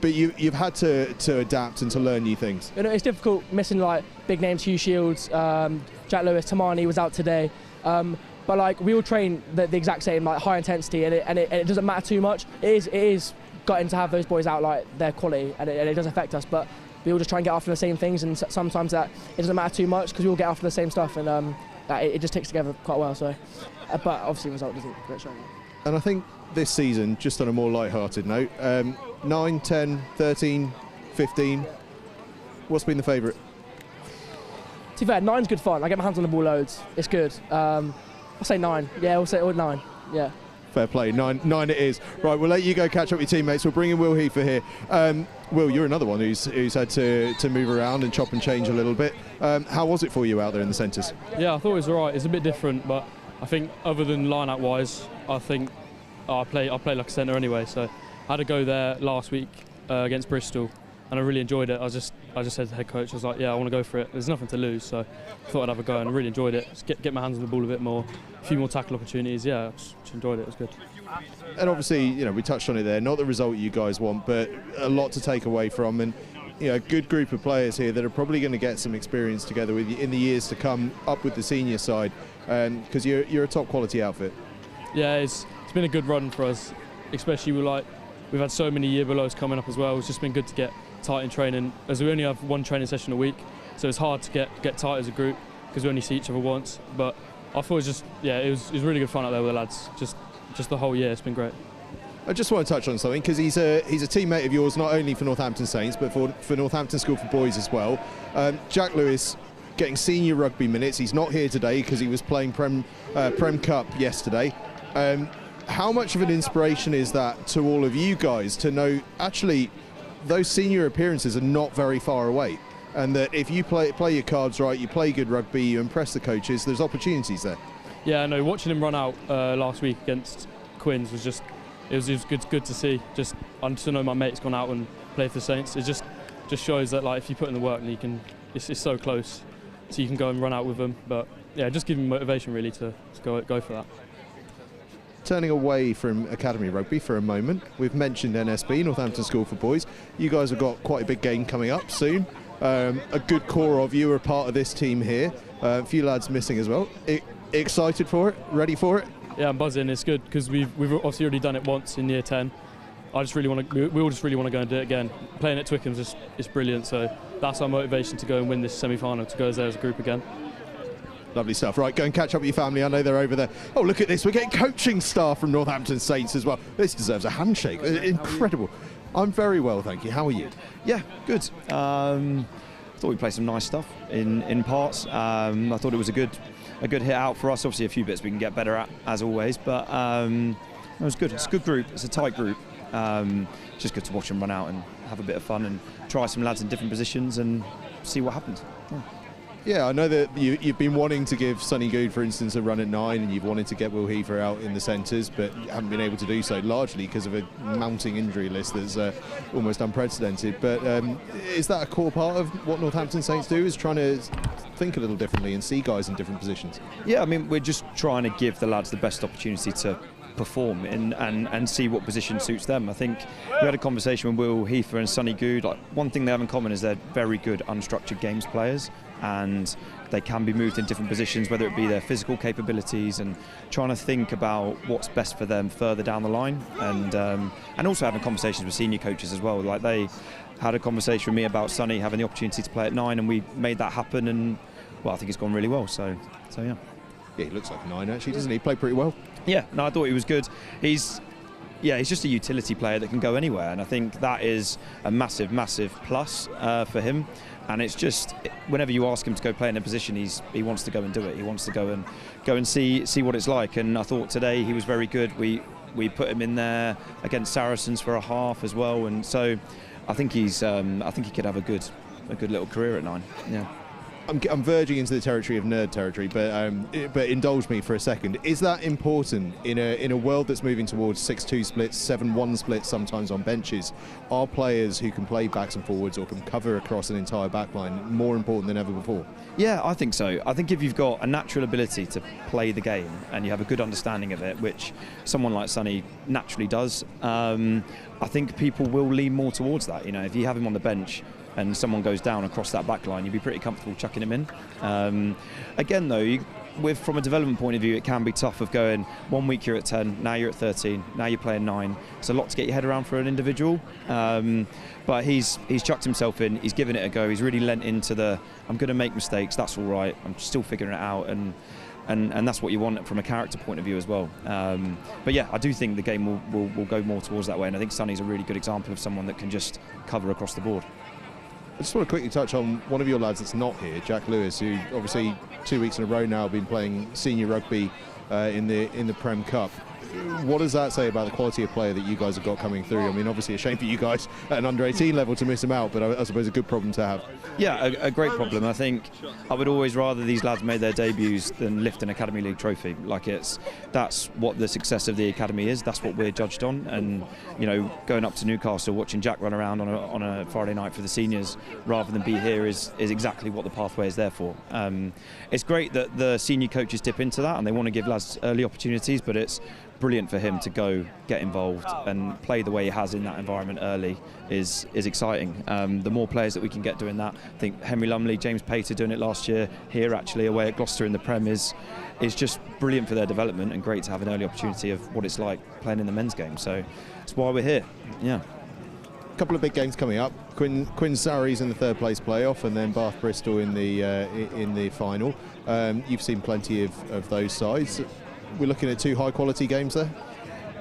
but you've had to adapt and to learn new things. It's difficult missing like big names, Hugh Shields, Jack Lewis, Tamani was out today. But like, we all train the exact same, like high intensity, and it doesn't matter too much. It is gutting to have those boys out, like their quality, and it does affect us. But we all just try and get after the same things, and sometimes that it doesn't matter too much because we all get after the same stuff, and it just ticks together quite well. So, but obviously the result doesn't get shown. And I think this season, just on a more light-hearted note, 9, 10, 13, 15. What's been the favourite? To be fair, 9's good fun. I get my hands on the ball loads. It's good. I'll say 9. Yeah, we'll say 9. Yeah. Fair play. 9 it is. Right, we'll let you go catch up with your teammates. We'll bring in Will Heifer here. Will, you're another one who's had to move around and chop and change a little bit. How was it for you out there in the centres? Yeah, I thought it was all right. It's a bit different, but I think other than line-out wise, I think I play like a centre anyway, so I had to go there last week against Bristol, and I really enjoyed it. I just said to the head coach, I was like, yeah, I want to go for it. There's nothing to lose, so I thought I'd have a go, and I really enjoyed it. Just get my hands on the ball a bit more, a few more tackle opportunities. Yeah, just enjoyed it. It was good. And obviously, you know, we touched on it there. Not the result you guys want, but a lot to take away from, and you know, a good group of players here that are probably going to get some experience together with you in the years to come, up with the senior side, because you're a top quality outfit. Yeah, it's been a good run for us, especially we've had so many year belows coming up as well. It's just been good to get tight in training, as we only have one training session a week, so it's hard to get tight as a group because we only see each other once. But I thought it was really good fun out there with the lads. Just the whole year, it's been great. I just want to touch on something, because he's a teammate of yours, not only for Northampton Saints but for Northampton School for Boys as well. Jack Lewis getting senior rugby minutes. He's not here today because he was playing Prem Cup yesterday. How much of an inspiration is that to all of you guys to know actually those senior appearances are not very far away, and that if you play your cards right, you play good rugby, you impress the coaches, there's opportunities there? Yeah, no, watching him run out last week against Quins was just it was good to see. Just to know my mate's gone out and played for the Saints. It just shows that like if you put in the work, and it's so close, so you can go and run out with them. But yeah, just give him motivation really to go for that. Turning away from academy rugby for a moment, we've mentioned NSB, Northampton School for Boys. You guys have got quite a big game coming up soon. A good core of you are part of this team here. A few lads missing as well. Excited for it? Ready for it? Yeah, I'm buzzing. It's good because we've obviously already done it once in year 10. We all just really want to go and do it again. Playing at Twickenham is brilliant, so that's our motivation to go and win this semi-final, to go there as a group again. Lovely stuff. Right, go and catch up with your family. I know they're over there. Oh, look at this. We're getting coaching staff from Northampton Saints as well. This deserves a handshake. Incredible. I'm very well, thank you. How are you? Yeah, good. I thought we played some nice stuff in parts. I thought it was a good hit out for us. Obviously, a few bits we can get better at, as always. But it was good. It's a good group. It's a tight group. It's just good to watch them run out and have a bit of fun and try some lads in different positions and see what happens. Yeah, I know that you've been wanting to give Sonny Good, for instance, a run at 9, and you've wanted to get Will Heifer out in the centres, but you haven't been able to do so, largely because of a mounting injury list that's almost unprecedented. But is that a core part of what Northampton Saints do, is trying to think a little differently and see guys in different positions? Yeah, I mean, we're just trying to give the lads the best opportunity to perform and see what position suits them. I think we had a conversation with Will Heifer and Sonny Good. Like, one thing they have in common is they're very good unstructured games players, and they can be moved in different positions, whether it be their physical capabilities and trying to think about what's best for them further down the line, and also having conversations with senior coaches as well. Like, they had a conversation with me about Sonny having the opportunity to play at 9, and we made that happen, and well, I think it's gone really well. So yeah. Yeah, he looks like a 9 actually, doesn't he? He played pretty well. Yeah, no, I thought he was good. He's just a utility player that can go anywhere, and I think that is a massive plus for him. And it's just, whenever you ask him to go play in a position, he wants to go and do it. He wants to go and see what it's like. And I thought today he was very good. We put him in there against Saracens for a half as well, and so I think he could have a good little career at 9. Yeah. I'm verging into the territory of nerd territory, but indulge me for a second. Is that important in a world that's moving towards 6-2 splits, 7-1 splits sometimes on benches? Are players who can play backs and forwards or can cover across an entire backline more important than ever before? Yeah, I think so. I think if you've got a natural ability to play the game and you have a good understanding of it, which someone like Sonny naturally does, I think people will lean more towards that. You know, if you have him on the bench and someone goes down across that back line, you'd be pretty comfortable chucking him in. Again, though, from a development point of view, it can be tough of going, 1 week you're at 10, now you're at 13, now you're playing 9. It's a lot to get your head around for an individual. But he's chucked himself in, he's given it a go, he's really lent into I'm going to make mistakes, that's all right, I'm still figuring it out, and that's what you want from a character point of view as well. But yeah, I do think the game will go more towards that way, and I think Sonny's a really good example of someone that can just cover across the board. I just want to quickly touch on one of your lads that's not here, Jack Lewis, who obviously 2 weeks in a row now been playing senior rugby in the Prem Cup. What does that say about the quality of player that you guys have got coming through? I mean, obviously a shame for you guys at an under-18 level to miss them out, but I suppose a good problem to have. Yeah, a great problem. I think I would always rather these lads made their debuts than lift an Academy League trophy. Like that's what the success of the Academy is. That's what we're judged on. And going up to Newcastle, watching Jack run around on a Friday night for the seniors rather than be here is exactly what the pathway is there for. It's great that the senior coaches dip into that and they want to give lads early opportunities, but it's brilliant for him to go get involved and play the way he has in that environment early is exciting. The more players that we can get doing that, I think Henry Lumley, James Pater doing it last year here actually away at Gloucester in the Prem is just brilliant for their development and great to have an early opportunity of what it's like playing in the men's game. So that's why we're here. Yeah. A couple of big games coming up. Quins Surrey's in the third place playoff, and then Bath Bristol in the final. You've seen plenty of those sides. We're looking at two high quality games there.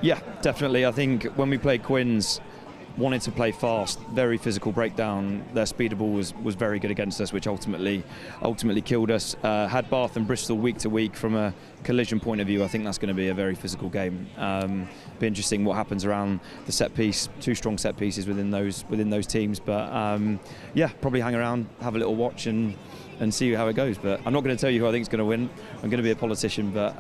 Yeah, definitely. I think when we played Quins, wanted to play fast, very physical breakdown. Their speed of ball was very good against us, which ultimately killed us. Had Bath and Bristol week to week from a collision point of view, I think that's going to be a very physical game. Be interesting what happens around the set piece. Two strong set pieces within those teams, but yeah, probably hang around, have a little watch and see how it goes. But I'm not going to tell you who I think is going to win. I'm going to be a politician, but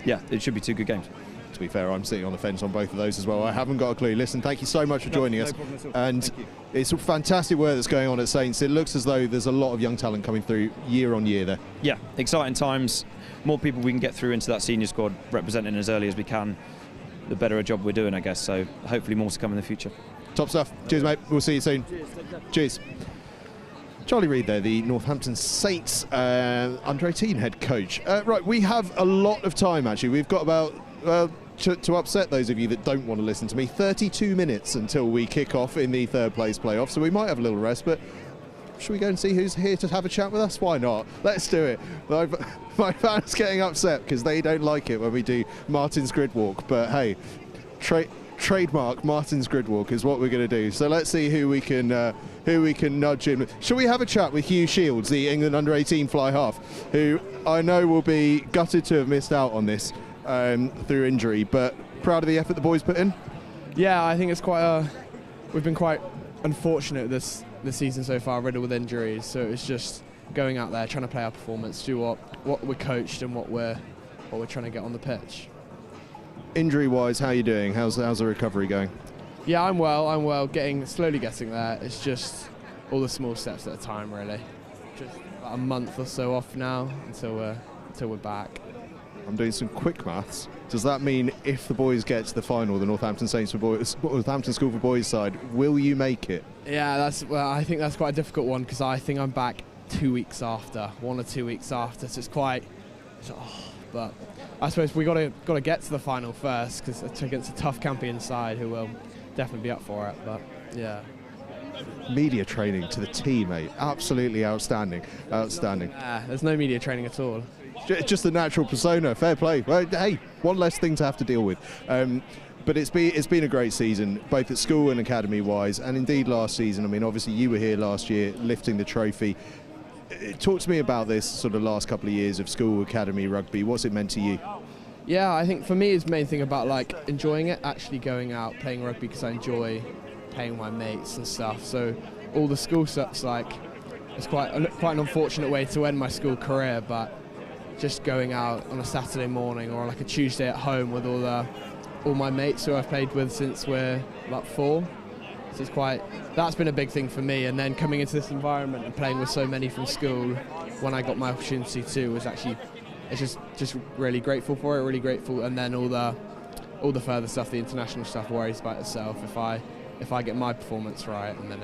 yeah, it should be two good games. To be fair, I'm sitting on the fence on both of those as well. I haven't got a clue. Listen, thank you so much for joining us. And it's fantastic work that's going on at Saints. It looks as though there's a lot of young talent coming through year on year there. Yeah, exciting times. More people we can get through into that senior squad, representing as early as we can, the better a job we're doing, I guess. So hopefully more to come in the future. Top stuff. Cheers, mate. We'll see you soon. Cheers. Charlie Reid there, the Northampton Saints under-18 head coach. Right, we have a lot of time actually. We've got about, to upset those of you that don't want to listen to me, 32 minutes until we kick off in the third place playoff, so we might have a little rest, but should we go and see who's here to have a chat with us? Why not? Let's do it. My fans getting upset because they don't like it when we do Martin's grid walk, but hey, trademark Martin's grid walk is what we're going to do. So let's see who we can nudge in. Shall we have a chat with Hugh Shields, the England under-18 fly half, who I know will be gutted to have missed out on this through injury, but proud of the effort the boys put in? Yeah, I think it's we've been quite unfortunate this season so far, riddled with injuries, so it's just going out there, trying to play our performance, do what we're coached and what we're trying to get on the pitch. Injury-wise, how are you doing? How's the recovery going? Yeah, I'm well, slowly getting there. It's just all the small steps at a time, really. Just about a month or so off now until we're back. I'm doing some quick maths. Does that mean if the boys get to the final, the Northampton Saints for boys, Northampton School for Boys side, will you make it? Yeah, I think that's quite a difficult one because I think I'm back 2 weeks after, 1 or 2 weeks after, so it's quite. But I suppose we got to get to the final first because it's against a tough Campion side who will definitely be up for it. But yeah. Media training to the T, mate. Absolutely outstanding. Outstanding. There's no media training at all. Just the natural persona. Fair play. Well, hey, one less thing to have to deal with. But it's been a great season, both at school and academy-wise, and indeed last season. I mean, obviously you were here last year lifting the trophy. Talk to me about this sort of last couple of years of school academy rugby. What's it meant to you? Yeah, I think for me it's the main thing about like enjoying it, actually going out playing rugby because I enjoy playing with my mates and stuff. So all the school stuff's like it's quite an unfortunate way to end my school career, but just going out on a Saturday morning or like a Tuesday at home with all my mates who I've played with since we're about 4. So that's been a big thing for me, and then coming into this environment and playing with so many from school when I got my opportunity too was actually, it's just really grateful for it, really grateful. And then all the further stuff, the international stuff worries about itself if I get my performance right, and then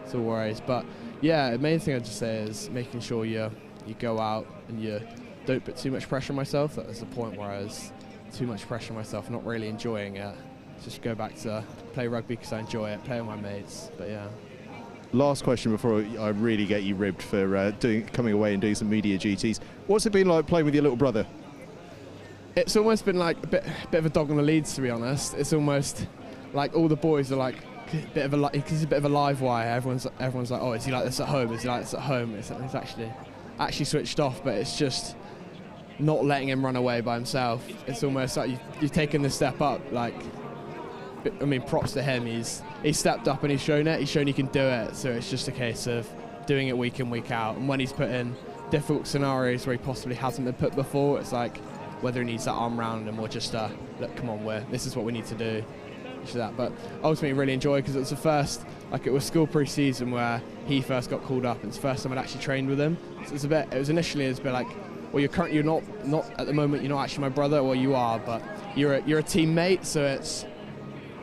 it's all worries. But yeah, the main thing I'd just say is making sure you go out and you don't put too much pressure on myself. That was the point where I was too much pressure on myself, not really enjoying it. Just go back to play rugby because I enjoy it, play with my mates, but yeah. Last question before I really get you ribbed for coming away and doing some media duties. What's it been like playing with your little brother? It's almost been like a bit of a dog on the leads, to be honest. It's almost like all the boys are like because he's a bit of a live wire. Everyone's like, oh, is he like this at home? Is he like this at home? It's actually switched off, but it's just not letting him run away by himself. It's almost like you've taken the step up. Like, I mean, props to him. He's stepped up and he's shown it. He's shown he can do it. So it's just a case of doing it week in, week out. And when he's put in difficult scenarios where he possibly hasn't been put before, it's like whether he needs that arm round him or just look, come on, this is what we need to do. That. But ultimately really enjoyed, because it was the first, like, it was school pre-season where he first got called up, and it's the first time I'd actually trained with him. So it was initially a bit like, well, you're not at the moment, you're not actually my brother. Well, you are, but you're a teammate, so it's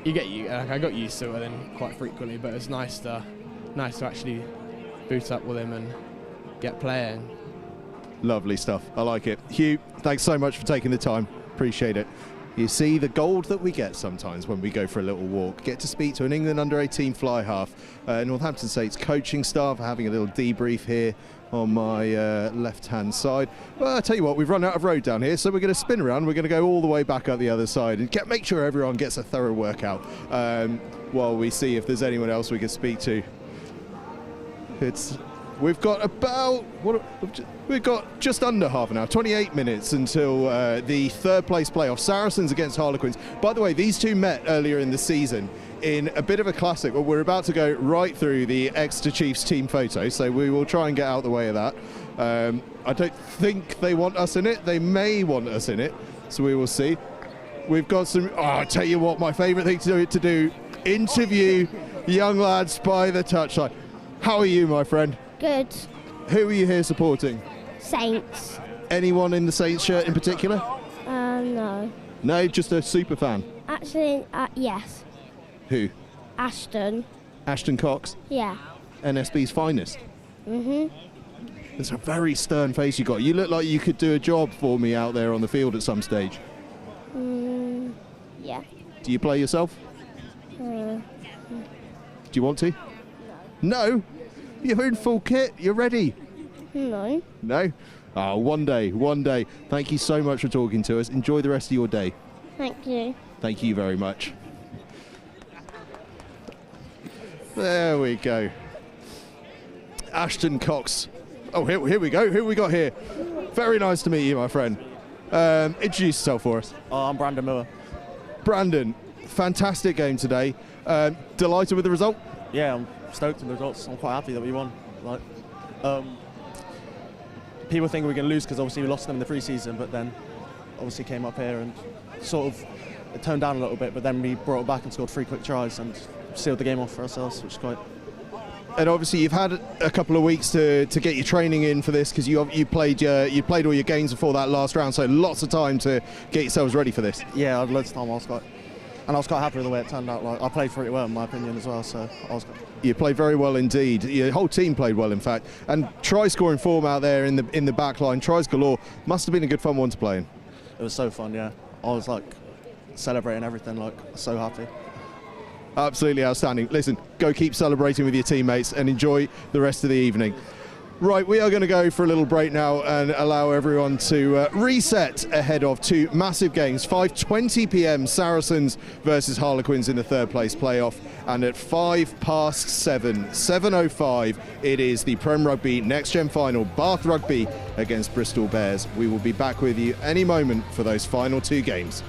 I got used to it then quite frequently, but it's nice to actually boot up with him and get playing. Lovely stuff. I like it. Hugh, thanks so much for taking the time. Appreciate it. You see the gold that we get sometimes when we go for a little walk. Get to speak to an England under-18 fly half. Northampton State's coaching staff are having a little debrief here on my left-hand side. Well, I'll tell you what, we've run out of road down here, so we're going to spin around. We're going to go all the way back up the other side and make sure everyone gets a thorough workout while we see if there's anyone else we can speak to. We've got just under half an hour, 28 minutes until the third place playoff, Saracens against Harlequins. By the way, these two met earlier in the season in a bit of a classic. Well, we're about to go right through the Exeter Chiefs team photo, so we will try and get out the way of that. I don't think they want us in it. They may want us in it, so we will see. We've got some, I'll tell you what, my favourite thing to do, interview young lads by the touchline. How are you, my friend? Good. Who are you here supporting? Saints. Anyone in the Saints shirt in particular? No. No, just a super fan. Actually, yes. Who? Ashton. Ashton Cox? Yeah. NSB's finest. Mhm. It's a very stern face you got. You look like you could do a job for me out there on the field at some stage. Yeah. Do you play yourself? Do you want to? No. You're in full kit. You're ready. No. No? Oh, one day. Thank you so much for talking to us. Enjoy the rest of your day. Thank you. Thank you very much. There we go. Ashton Cox. Oh, here we go. Who we got here? Very nice to meet you, my friend. Introduce yourself for us. I'm Brandon Miller. Brandon, fantastic game today. Delighted with the result? Yeah, I'm stoked with the results. I'm quite happy that we won. Like, people think we're going to lose because obviously we lost them in the pre-season, but then obviously came up here and sort of it toned down a little bit, but then we brought it back and scored 3 quick tries and sealed the game off for ourselves, which is quite. And obviously you've had a couple of weeks to get your training in for this, because you played all your games before that last round, so lots of time to get yourselves ready for this. Yeah, I had loads of time. I was quite happy with the way it turned out. Like, I played pretty well in my opinion as well, so I was. You played very well indeed. Your whole team played well, in fact, and try scoring form out there in the back line, tries galore. Must have been a good fun one to play in. It was so fun, yeah. I was like celebrating everything, like so happy. Absolutely outstanding. Listen, go keep celebrating with your teammates and enjoy the rest of the evening. Right, we are going to go for a little break now and allow everyone to reset ahead of 2 massive games. 5:20 p.m. Saracens versus Harlequins in the third place playoff, and at 7:05, 7:05, it is the Prem Rugby Next Gen final, Bath Rugby against Bristol Bears. We will be back with you any moment for those final 2 games.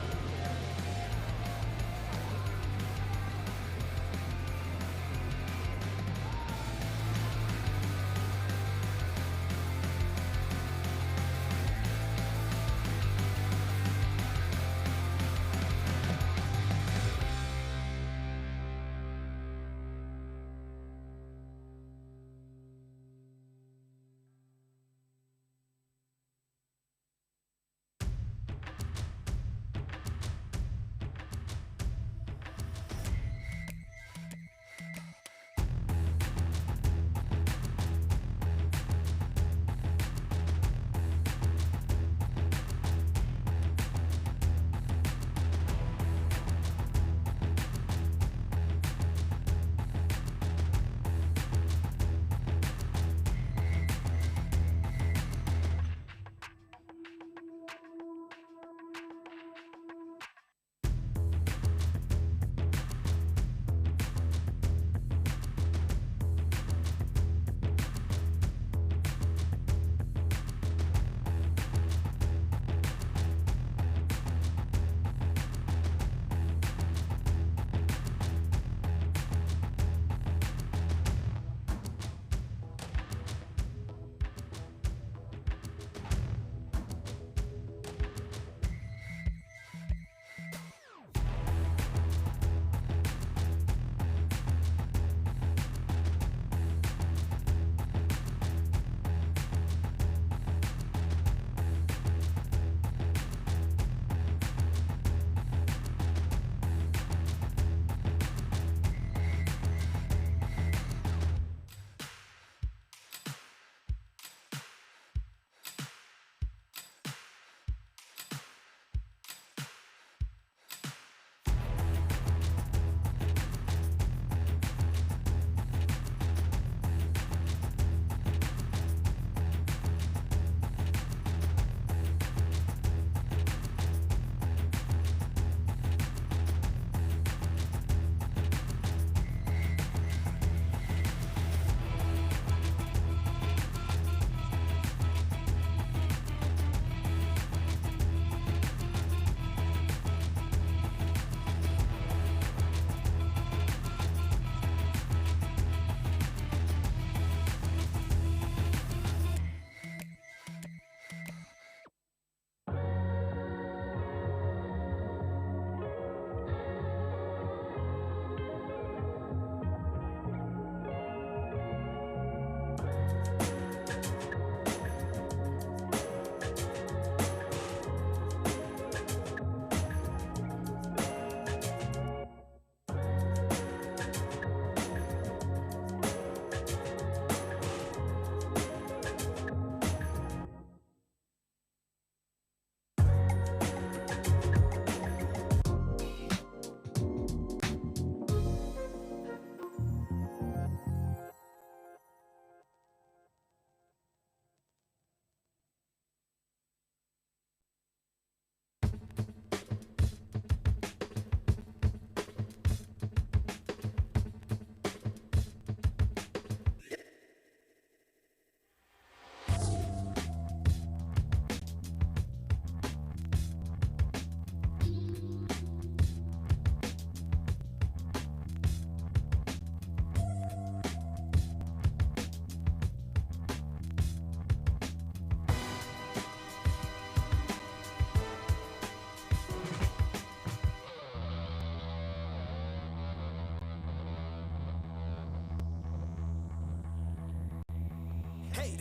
Hey,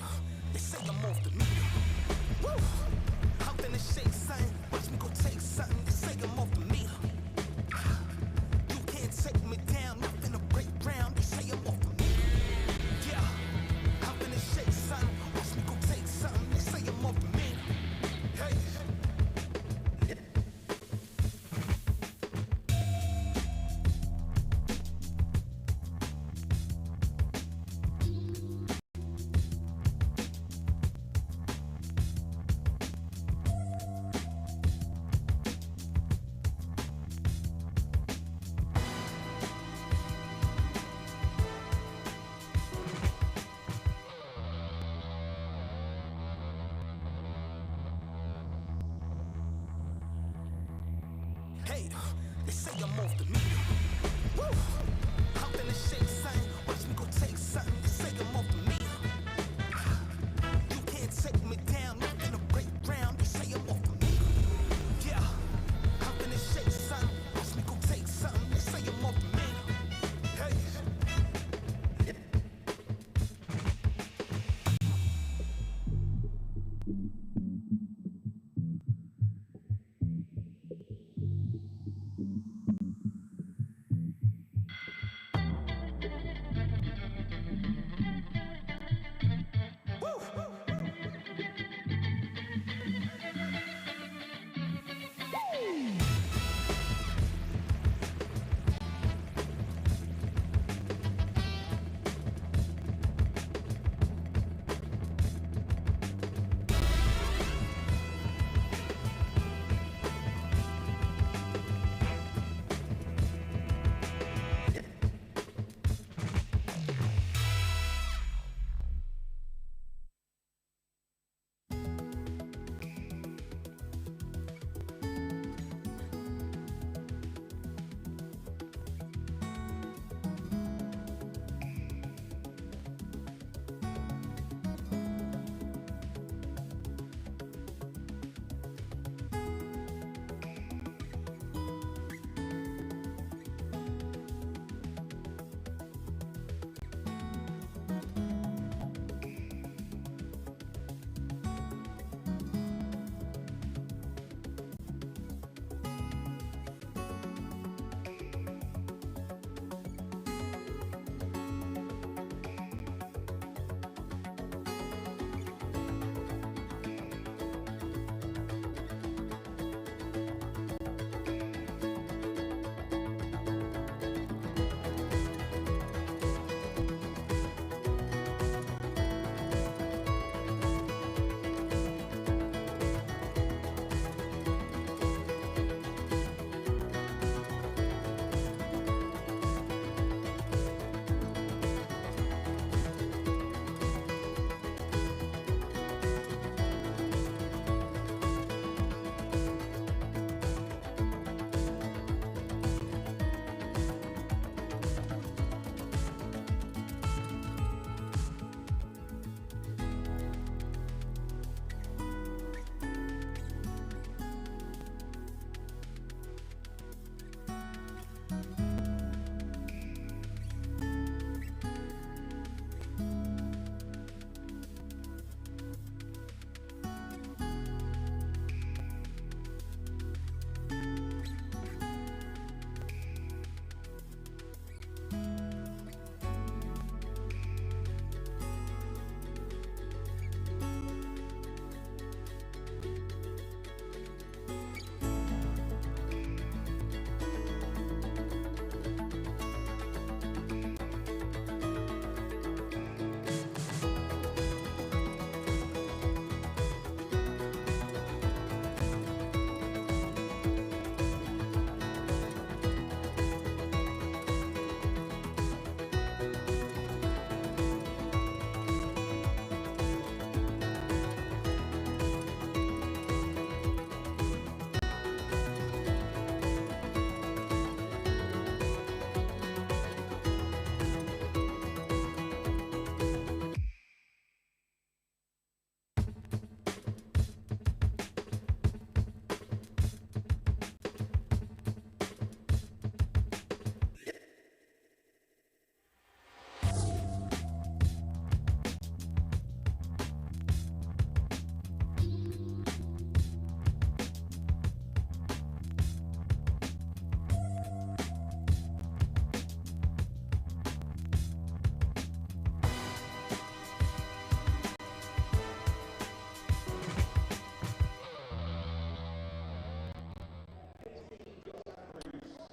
they say I'm off the meter. Woo! I'm finna shake something. Watch me go take something. They say I'm off the meter. You can't take me down. I'm finna break ground. They say I'm off the meter. Yeah, I'm finna shake something. Watch me go take something. They say I'm off the meter. Hey. Hey, they say I'm off the meter. Woo! I'm finna shake something. Watch me go take something. They say I'm off the meter. You can't take me down. I'm finna break ground. They say I'm off the meter. Yeah, I'm finna shake something. Watch me go take something. They say I'm off the meter. Hey.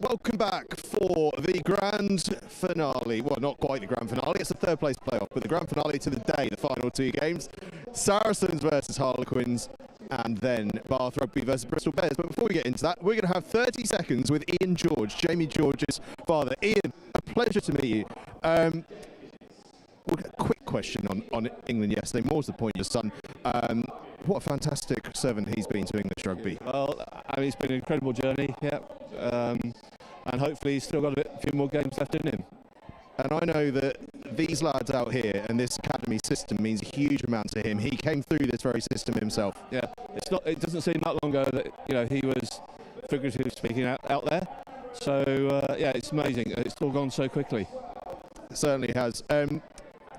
Welcome back for the grand finale. Well, not quite the grand finale. It's the third place playoff, but the grand finale to the day, the final two games. Saracens versus Harlequins, and then Bath Rugby versus Bristol Bears. But before we get into that, we're going to have 30 seconds with Ian George, Jamie George's father. Ian, a pleasure to meet you. A quick question on England yesterday, more to the point, your son. What a fantastic servant he's been to English rugby. Well, I mean, it's been an incredible journey, yeah. And hopefully he's still got a few more games left in him. And I know that these lads out here and this academy system means a huge amount to him. He came through this very system himself. Yeah, it doesn't seem that long ago that he was figuratively speaking out there. So yeah, it's amazing. It's all gone so quickly. It certainly has.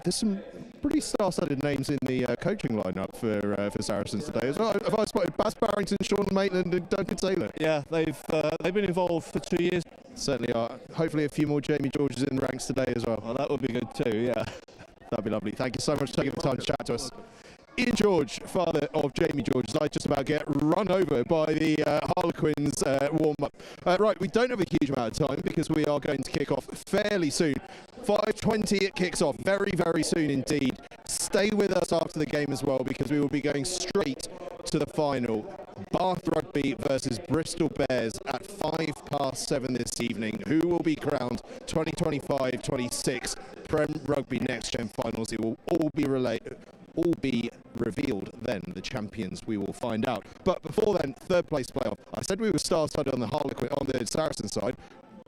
There's some pretty star-studded names in the coaching lineup for Saracens today as well. Have I spotted Baz Barrington, Sean Maitland and Duncan Taylor? Yeah, they've been involved for 2 years. Certainly are. Hopefully a few more Jamie Georges in the ranks today as well. Well, that would be good too, yeah. That'd be lovely. Thank you so much for taking the time to chat to us. Ian George, father of Jamie George, as I just about get run over by the Harlequins warm-up. Right, we don't have a huge amount of time because we are going to kick off fairly soon. 5:20 it kicks off, very, very soon indeed. Stay with us after the game as well because we will be going straight to the final. Bath Rugby versus Bristol Bears at 7:05 this evening. Who will be crowned 2025-26 Prem Rugby Next Gen Finals? It will all be revealed then. The champions we will find out. But before then, third place playoff. I said we were star-studded on the Saracen side.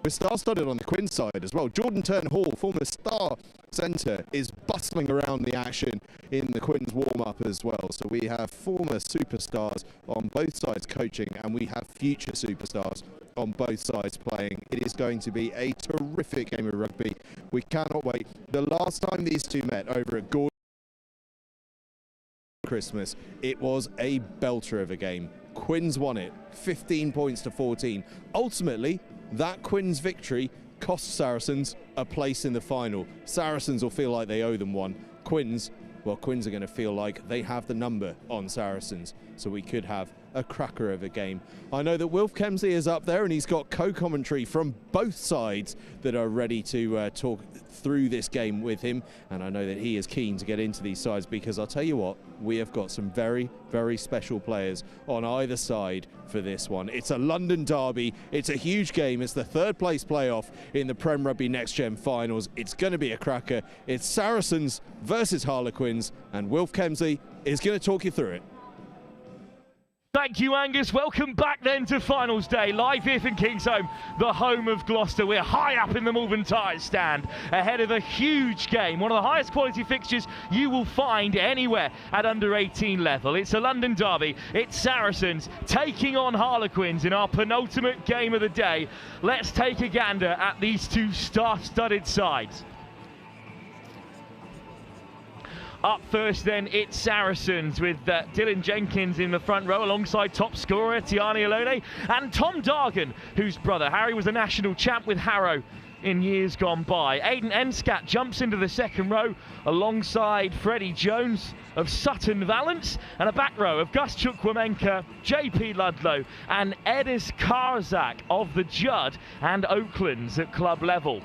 We're star-studded on the Quins side as well. Jordan Turn-Hall, former star centre, is bustling around the action in the Quins warm-up as well. So we have former superstars on both sides coaching, and we have future superstars on both sides playing. It is going to be a terrific game of rugby. We cannot wait. The last time these two met over at Gordon Christmas, it was a belter of a game. Quins won it 15 points to 14. Ultimately, that Quins victory cost Saracens a place in the final. Saracens will feel like they owe them one. Quins are going to feel like they have the number on Saracens, so we could have a cracker of a game. I know that Wilf Kemsley is up there and he's got co-commentary from both sides that are ready to talk through this game with him, and I know that he is keen to get into these sides because I'll tell you what, we have got some very, very special players on either side for this one. It's a London derby, it's a huge game, it's the third place playoff in the Prem Rugby Next Gen Finals. It's going to be a cracker. It's Saracens versus Harlequins, and Wilf Kemsley is going to talk you through it. Thank you, Angus. Welcome back then to Finals Day, live here from Kingsholm, the home of Gloucester. We're high up in the Malvern Tires stand, ahead of a huge game, one of the highest quality fixtures you will find anywhere at under 18 level. It's a London derby. It's Saracens taking on Harlequins in our penultimate game of the day. Let's take a gander at these two star-studded sides. Up first then, it's Saracens with Dylan Jenkins in the front row alongside top scorer Tiani Alone and Tom Dargan, whose brother Harry was a national champ with Harrow in years gone by. Aidan Enscat jumps into the second row alongside Freddie Jones of Sutton Valence, and a back row of Gus Chukwuemeka, JP Ludlow and Edis Karzak of the Judd and Oaklands at club level.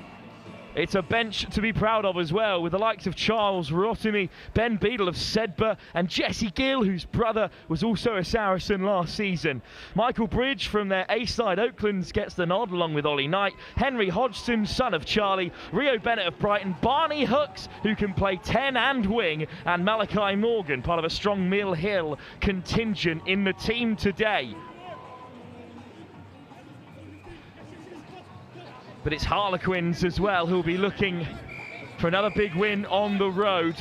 It's a bench to be proud of as well, with the likes of Charles Rotimi, Ben Beadle of Sedbergh, and Jesse Gill, whose brother was also a Saracen last season. Michael Bridge from their A-side Oaklands gets the nod, along with Ollie Knight, Henry Hodgson, son of Charlie, Rio Bennett of Brighton, Barney Hooks, who can play 10 and wing, and Malachi Morgan, part of a strong Mill Hill contingent in the team today. But it's Harlequins as well who'll be looking for another big win on the road.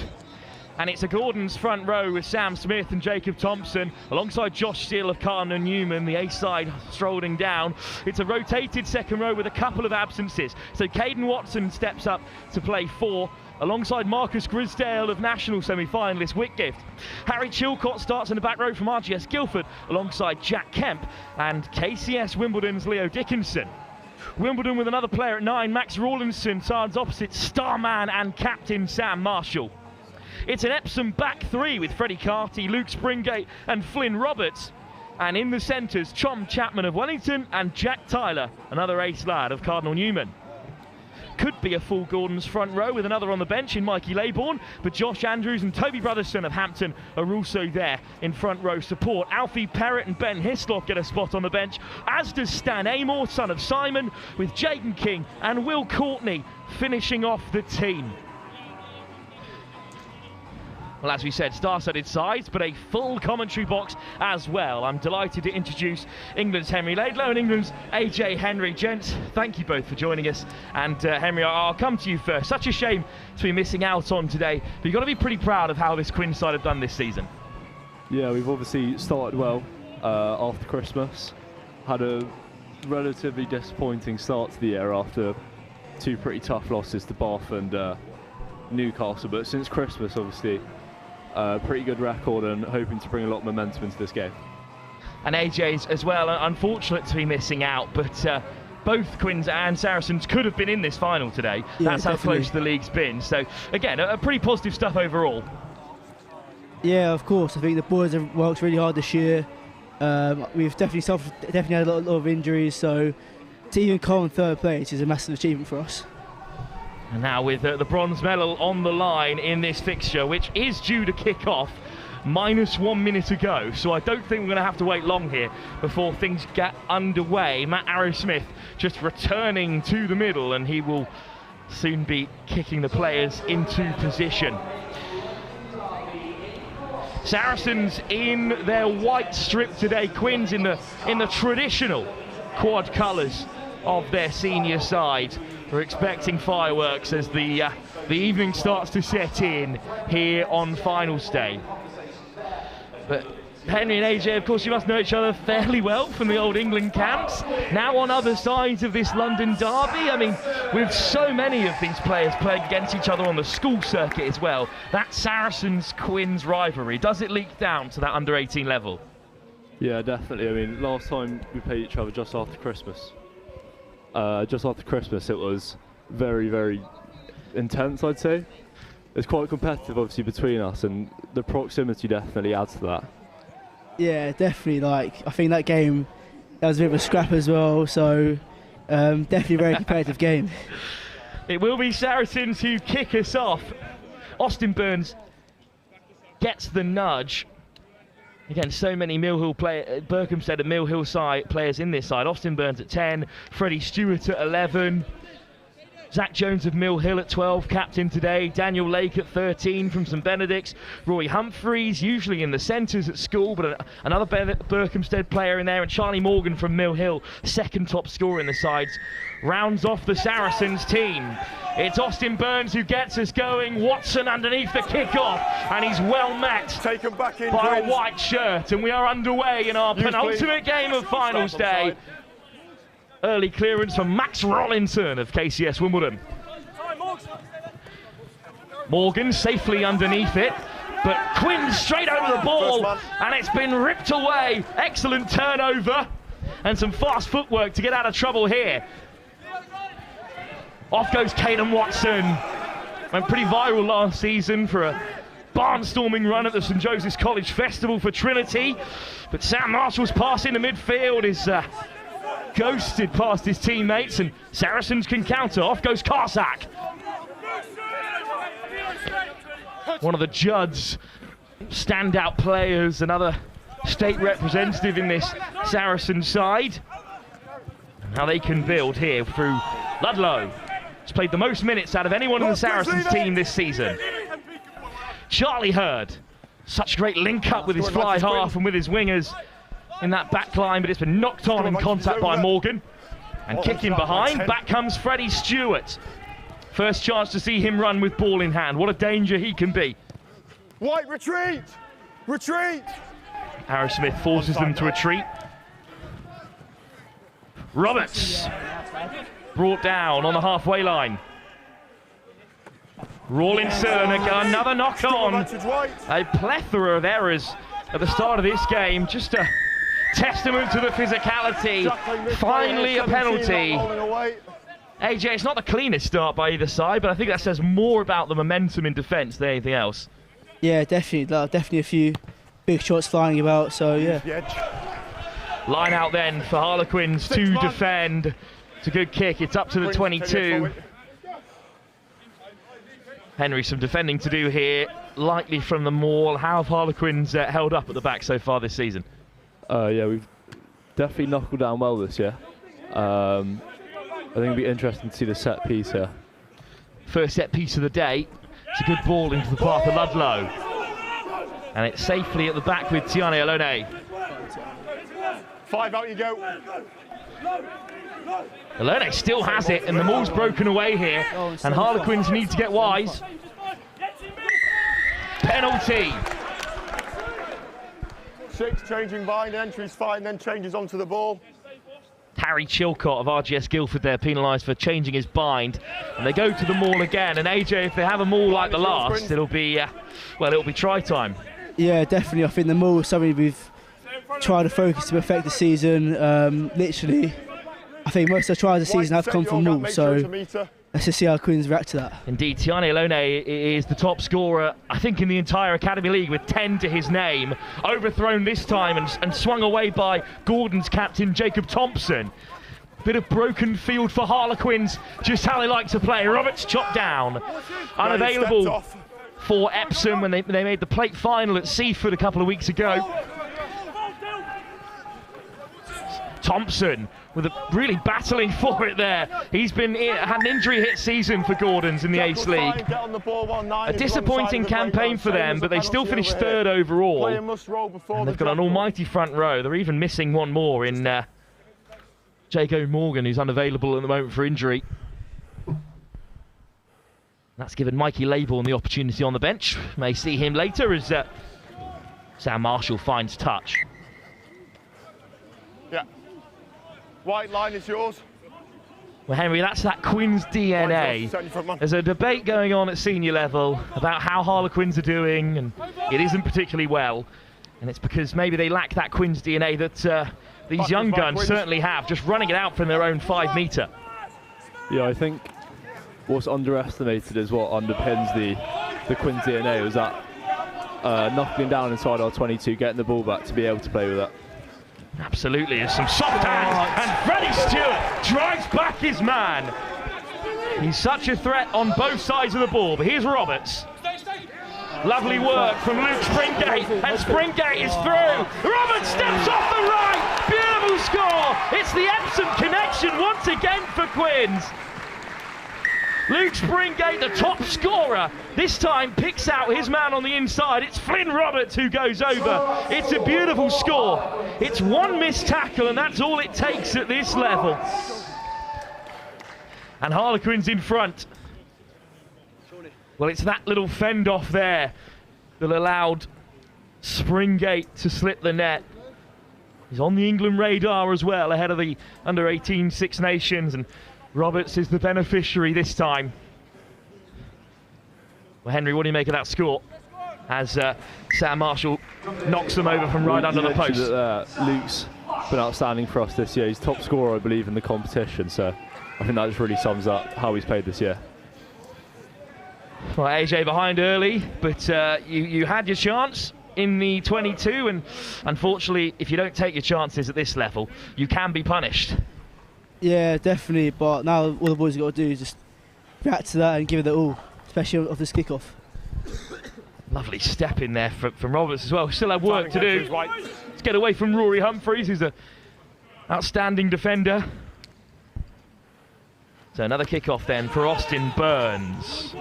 And it's a Gordon's front row with Sam Smith and Jacob Thompson, alongside Josh Steele of Carton and Newman, the A-side strolling down. It's a rotated second row with a couple of absences. So Caden Watson steps up to play 4, alongside Marcus Grisdale of national semi-finalist Whitgift. Harry Chilcott starts in the back row from RGS Guildford, alongside Jack Kemp and KCS Wimbledon's Leo Dickinson. Wimbledon with another player at 9, Max Rawlinson, sides opposite starman and captain Sam Marshall. It's an Epsom back 3 with Freddie Carty, Luke Springate and Flynn Roberts. And in the centres, Tom Chapman of Wellington and Jack Tyler, another ace lad of Cardinal Newman. Could be a full Gordon's front row with another on the bench in Mikey Laybourne, but Josh Andrews and Toby Brotherson of Hampton are also there in front row support. Alfie Perrott and Ben Hislop get a spot on the bench, as does Stan Amor, son of Simon, with Jaden King and Will Courtney finishing off the team. Well, as we said, star-studded sides, but a full commentary box as well. I'm delighted to introduce England's Henry Laidlow and England's AJ Henry. Gents, thank you both for joining us. And Henry, I'll come to you first. Such a shame to be missing out on today, but you've got to be pretty proud of how this Quinn side have done this season. Yeah, we've obviously started well after Christmas. Had a relatively disappointing start to the year after 2 pretty tough losses to Bath and Newcastle, but since Christmas, obviously, pretty good record and hoping to bring a lot of momentum into this game. And AJ's as well, unfortunate to be missing out, but both Quins and Saracens could have been in this final today. Yeah, that's definitely. how close the league's been. So again, a pretty positive stuff overall. Yeah, of course. I think the boys have worked really hard this year. We've definitely had a lot of injuries, so to even come in third place is a massive achievement for us. And now with the bronze medal on the line in this fixture, which is due to kick off -1 minute to go. So I don't think we're going to have to wait long here before things get underway. Matt Arrowsmith just returning to the middle, and he will soon be kicking the players into position. Saracens in their white strip today, Quins in the traditional quad colours of their senior side. We're expecting fireworks as the evening starts to set in here on finals day. But Henry and AJ, of course, you must know each other fairly well from the old England camps. Now on other sides of this London derby. I mean, with so many of these players playing against each other on the school circuit as well, that Saracens-Quins rivalry, does it leak down to that under-18 level? Yeah, definitely. I mean, last time we played each other just after Christmas. It was very, very intense, I'd say. It's quite competitive, obviously, between us, and the proximity definitely adds to that. Yeah, definitely. I think that game, that was a bit of a scrap as well, so definitely a very competitive game. It will be Saracens who kick us off. Austin Burns gets the nudge. Again, so many Mill Hill Berkhamsted and Mill Hill players in this side. Austin Burns at 10, Freddie Stewart at 11, Zach Jones of Mill Hill at 12, captain today, Daniel Lake at 13 from St Benedict's, Roy Humphreys, usually in the centres at school, but another Berkhamsted player in there, and Charlie Morgan from Mill Hill, second top scorer in the sides, rounds off the Saracens team. It's Austin Burns who gets us going. Watson underneath the kick-off, and he's well met by a white shirt, and we are underway in our penultimate game of finals day. Early clearance from Max Rollinson of KCS Wimbledon. Morgan safely underneath it, but Quinn straight over the ball, and it's been ripped away. Excellent turnover, and some fast footwork to get out of trouble here. Off goes Caden Watson. Went pretty viral last season for a barnstorming run at the St Joseph's College Festival for Trinity. But Sam Marshall's pass into midfield is ghosted past his teammates, and Saracens can counter. Off goes Karsak. One of the Judds standout players, another state representative in this Saracen side. Now they can build here through Ludlow. He's played the most minutes out of anyone in the Saracens team this season. Charlie Hurd, such great link up with his fly half and with his wingers in that back line, but it's been knocked on in contact by Morgan. And kicking behind, back comes Freddie Stewart. First chance to see him run with ball in hand. What a danger he can be. White, retreat! Retreat! Arrowsmith forces them to retreat. Roberts brought down on the halfway line. Rawlinson, another knock on. A plethora of errors at the start of this game. Just a testament to the physicality. Finally a penalty. AJ, it's not the cleanest start by either side, but I think that says more about the momentum in defence than anything else. Yeah, definitely a few big shots flying about, so yeah. Line out then for Harlequins to defend. It's a good kick, it's up to the 22. Henry, some defending to do here, lightly from the maul. How have Harlequins held up at the back so far this season? Yeah, we've definitely knuckled down well this year. I think it'll be interesting to see the set piece here. First set piece of the day. It's a good ball into the path of Ludlow. And it's safely at the back with Tiani Alone. 5 out you go. Alone still has it, and the maul's broken away here. And Harlequins need to get wise. Penalty. 6 changing bind, entry's fine, then changes onto the ball. Harry Chilcott of RGS Guildford there penalised for changing his bind, and they go to the maul again. And AJ, if they have a maul like the last, it'll be well, it'll be try time. Yeah, definitely. I think the maul is something we've tried to focus to affect the season. Literally, I think most of the tries of the season have come from maul. So let's just see how Queens react to that. Indeed, Tiani Alone is the top scorer, I think, in the entire Academy League with 10 to his name. Overthrown this time and swung away by Gordon's captain, Jacob Thompson. Bit of broken field for Harlequins, just how they like to play. Roberts chopped down. Unavailable for Epsom when they made the plate final at Seaford a couple of weeks ago. Thompson with really battling for it there. He's had an injury hit season for Gordons in the Ace League. A disappointing campaign for them, but they still finished third overall. And they've got an almighty front row. They're even missing one more in Jago Morgan, who's unavailable at the moment for injury. That's given Mikey Laybourne the opportunity on the bench. May see him later as Sam Marshall finds touch. Yeah. White line is yours. Well, Henry, that's that Quins DNA. There's a debate going on at senior level about how Harlequins are doing, and it isn't particularly well. And it's because maybe they lack that Quins DNA that these young guns certainly have, just running it out from their own 5 metre. Yeah, I think what's underestimated is what underpins the Quins DNA was that knuckling down inside our 22, getting the ball back to be able to play with that. Absolutely, there's some soft hands, and Freddie Stewart drives back his man. He's such a threat on both sides of the ball, but here's Roberts. Lovely work from Luke Springate, and Springate is through. Roberts steps off the right, beautiful score. It's the Epsom connection once again for Quins. Luke Springate, the top scorer, this time picks out his man on the inside. It's Flynn Roberts who goes over. It's a beautiful score. It's one missed tackle, and that's all it takes at this level. And Harlequins in front. Well, it's that little fend off there that allowed Springate to slip the net. He's on the England radar as well, ahead of the under-18 Six Nations, and Roberts is the beneficiary this time. Well, Henry, what do you make of that score? As Sam Marshall knocks them over from right under the post. Luke's been outstanding for us this year. He's top scorer, I believe, in the competition. So I think that just really sums up how he's played this year. Well, AJ behind early, but you had your chance in the 22, and unfortunately, if you don't take your chances at this level, you can be punished. Yeah, definitely, but now all the boys have got to do is just react to that and give it their all, especially off this kick-off. Lovely step in there from Roberts as well. We still have work to do. Let's get away from Rory Humphreys, who's an outstanding defender. So another kick-off then for Austin Burns.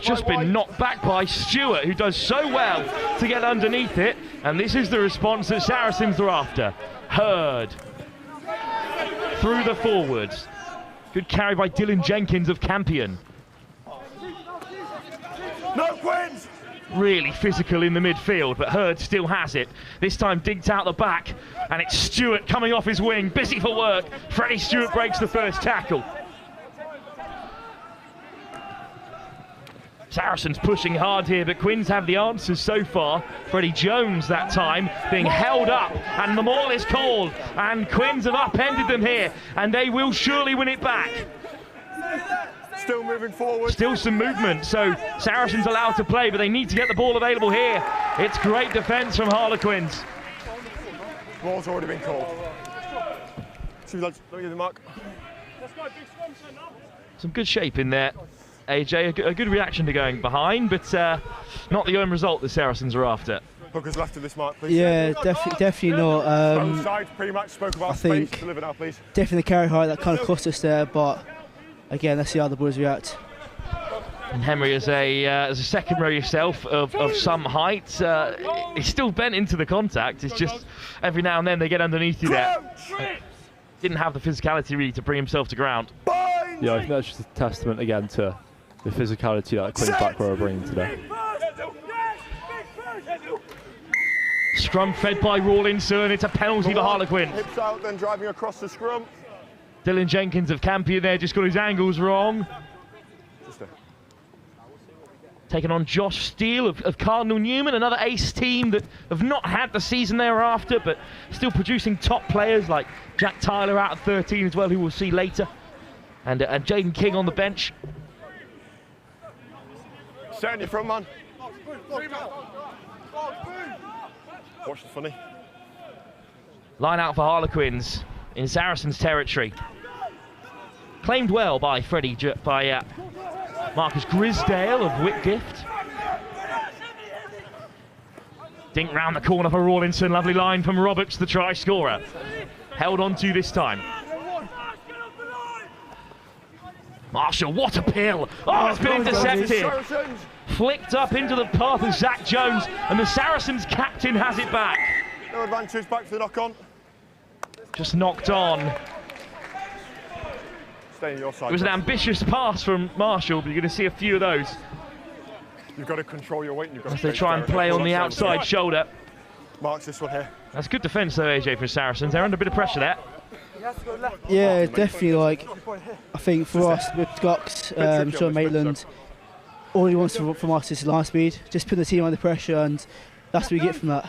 Just been knocked back by Stewart, who does so well to get underneath it. And this is the response that Saracens are after. Hurd through the forwards. Good carry by Dylan Jenkins of Campion. No Quins! Really physical in the midfield, but Hurd still has it. This time digged out the back, and it's Stewart coming off his wing, busy for work. Freddie Stewart breaks the first tackle. Saracens pushing hard here, but Quins have the answers so far. Freddie Jones that time being held up, and the maul is called, and Quins have upended them here, and they will surely win it back. Still moving forward. Still some movement, so Saracens allowed to play, but they need to get the ball available here. It's great defence from Harlequins. Ball's already been called. Two lads, let me get the mark. Some good shape in there, AJ. A good reaction to going behind, but not the end result the Saracens are after. Hookers left of this mark, please. Yeah, definitely not. Both sides pre-match spoke about I think space. Deliver now, please. definitely the carry height that kind of cost us there, but again, let's see how the boys react. And Henry, as a second row yourself of some height, he's still bent into the contact. It's just every now and then they get underneath you there. Didn't have the physicality really to bring himself to ground. Yeah, I think that's just a testament again to the physicality that Queen's back row are bringing today. Scrum fed by Rawlinson. It's a penalty for Harlequins. Hips out, then driving across the scrum. Dylan Jenkins of Campion there just got his angles wrong. Taking on Josh Steele of Cardinal Newman, another ace team that have not had the season they were after, but still producing top players like Jack Tyler out at 13 as well, who we'll see later. And Jaden King on the bench. Stay on your front, man. Watch the funny. Line out for Harlequins in Saracens territory. Claimed well by Marcus Grisdale of Whitgift. Dink round the corner for Rawlinson. Lovely line from Roberts, the try scorer. Held on to this time. Marshall, what a pill! Oh, it's been intercepted. Flicked up into the path of Zach Jones, and the Saracens captain has it back. No advantage, back for the knock on. Just knocked on. Stay on your side. It was an ambitious pass from Marshall, but you're going to see a few of those. You've got to control your weight. And you've got as to they try and play on the outside shoulder. Marks this one here. That's good defence though, AJ, for Saracens. They're under a bit of pressure there. Yeah, definitely. Like, I think for us with Gox, Sean Maitland, all he wants from us is line speed. Just put the team under pressure, and that's what we get from that.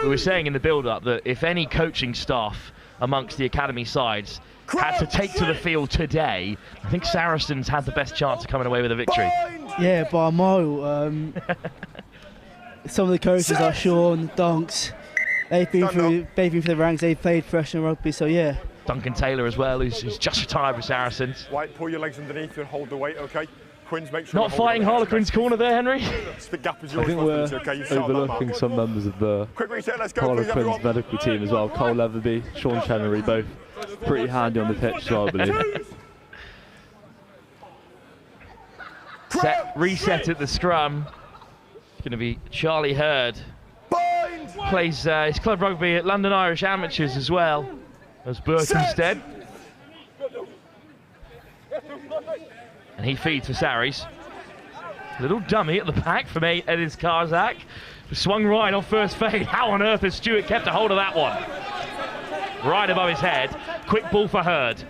We were saying in the build-up that if any coaching staff amongst the academy sides had to take to the field today, I think Saracens had the best chance of coming away with a victory. Yeah, by a mile. Some of the coaches like Sean, Dunks, they've been through the ranks, they've played professional rugby, so yeah. Duncan Taylor as well, who's just retired with Saracens. White, pull your legs underneath and hold the weight, okay? Quins, make sure not fighting Harlequins' corner there, Henry. The gap is I yours. think we're overlooking some members of the Harlequins medical team as well. Cole Leatherby, Sean Chenery, both pretty handy on the pitch as well, I believe. Reset at the scrum. It's going to be Charlie Hurd. Plays his club rugby at London Irish Amateurs as well as Berkhamsted. And he feeds for Sarries. Little dummy at the back from Edis Karzak. Swung right off first fade. How on earth has Stewart kept a hold of that one? Right above his head. Quick ball for Hurd.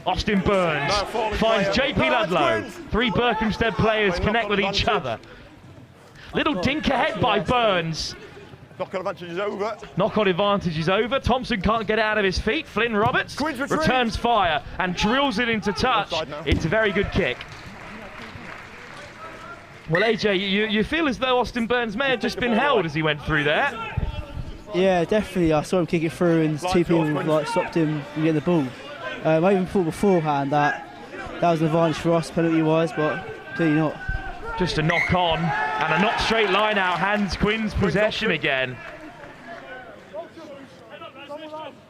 Austin Burns finds JP Ludlow. Three Berkhamsted players connect with each other. Little dink ahead by Burns. Knock-on advantage is over. Knock-on advantage is over. Thompson can't get out of his feet. Flynn Roberts returns fire and drills it into touch. It's a very good kick. Well, AJ, you feel as though Austin Burns may have just been held as he went through there. Yeah, definitely. I saw him kick it through, and two people stopped him from getting the ball. I even thought beforehand that was an advantage for us penalty-wise, but clearly not. Just a knock on and a not straight line out, hands Quinn's possession again.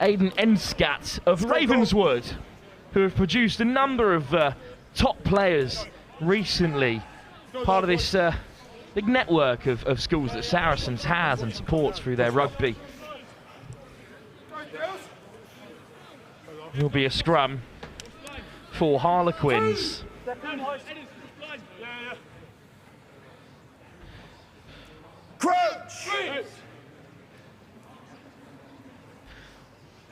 Aidan Enscat of Ravenswood, who have produced a number of top players recently. Part of this big network of schools that Saracens has and supports through their rugby. Will be a scrum for Harlequins. Crouch!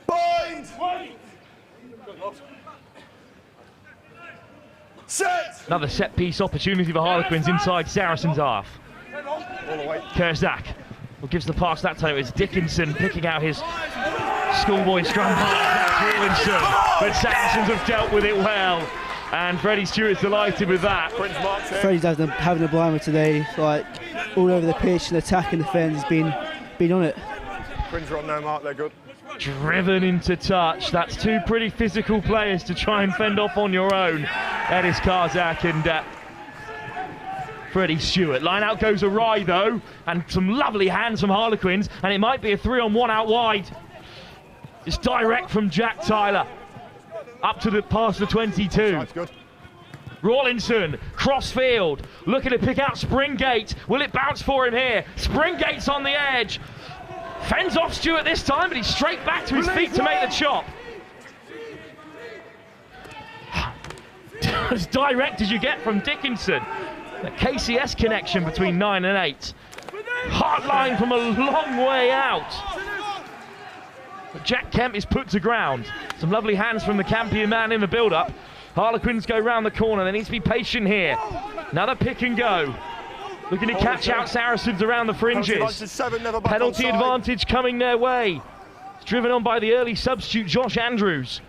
Bind! Set! Another set piece opportunity for Harlequins inside Saracens' half. Kurzak gives the pass that time. It's Dickinson picking out his schoolboy scrum pass. Rawlinson, but Saracens have dealt with it well. And Freddie Stewart's delighted with that. Freddie's having a blinder today, like all over the pitch and attack and defence, has been on it. Harlequins are on their mark, they're good. Driven into touch. That's two pretty physical players to try and fend off on your own. Edis Karzak and Freddie Stewart. Line out goes awry though, and some lovely hands from Harlequins, and it might be a 3-on-1 out wide. It's direct from Jack Tyler. Up to the past the 22. That's good. Rawlinson, crossfield, looking to pick out Springate. Will it bounce for him here? Springate's on the edge. Fends off Stewart this time, but he's straight back to his feet to make the chop. As direct as you get from Dickinson. The KCS connection between 9 and 8. Hard line from a long way out. But Jack Kemp is put to ground. Some lovely hands from the Campion man in the build-up. Harlequins go round the corner. They need to be patient here. Another pick and go. Looking to catch out Saracens around the fringes. Penalty advantage coming their way. It's driven on by the early substitute Josh Andrews.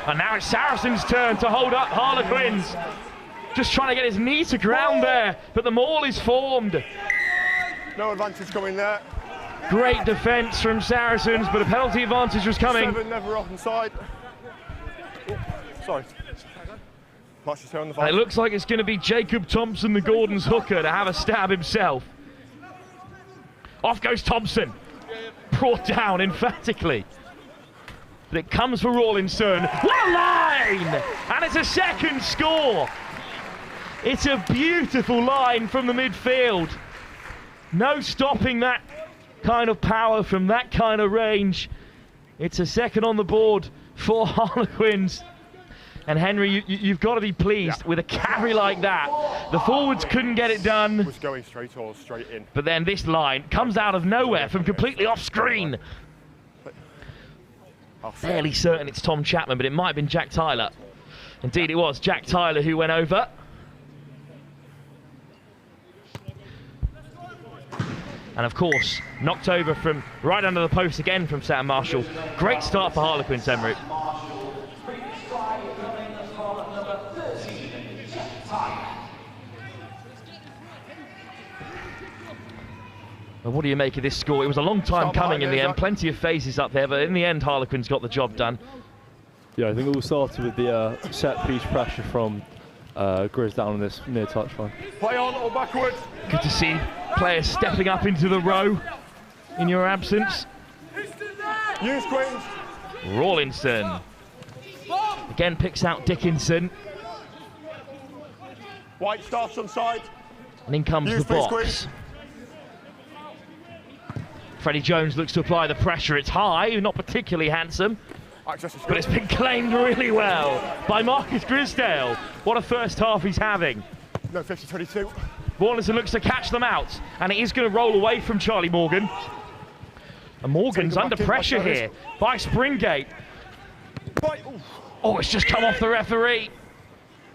And now it's Saracens' turn to hold up Harlequins. Just trying to get his knee to ground there, but the maul is formed. No advantage coming there. Great defence from Saracens, but a penalty advantage was coming. 7 never off inside. Sorry. March is here on the And it looks like it's going to be Jacob Thompson, the Gordon's hooker, to have a stab himself. Off goes Thompson. Brought down emphatically. But it comes for Rawlinson. What a line! And it's a second score. It's a beautiful line from the midfield. No stopping that kind of power from that kind of range. It's a second on the board for Harlequins. And Henry, you've got to be pleased with a carry like that. The forwards couldn't get it done. Was going straight in. But then this line comes out of nowhere from completely off screen. Fairly certain it's Tom Chapman, but it might have been Jack Tyler. Indeed it was Jack Tyler who went over. And of course, knocked over from right under the post again from Sam Marshall. Great start for Harlequins, Emery. Well, what do you make of this score? It was a long time coming in the end. Plenty of phases up there, but in the end, Harlequins got the job done. Yeah, I think it all started with the set-piece pressure from Grizz down on this near touchline. Play on or backwards. Good to see players stepping up into the row in your absence. Use Queens. Rawlinson. Again picks out Dickinson. White starts on side. And in comes the box. Freddie Jones looks to apply the pressure. It's high, not particularly handsome. But it's been claimed really well by Marcus Grisdale. What a first half he's having. No, 50-22. Rawlinson looks to catch them out, and it is going to roll away from Charlie Morgan. And Morgan's under pressure here by Springate. Oh, it's just come off the referee.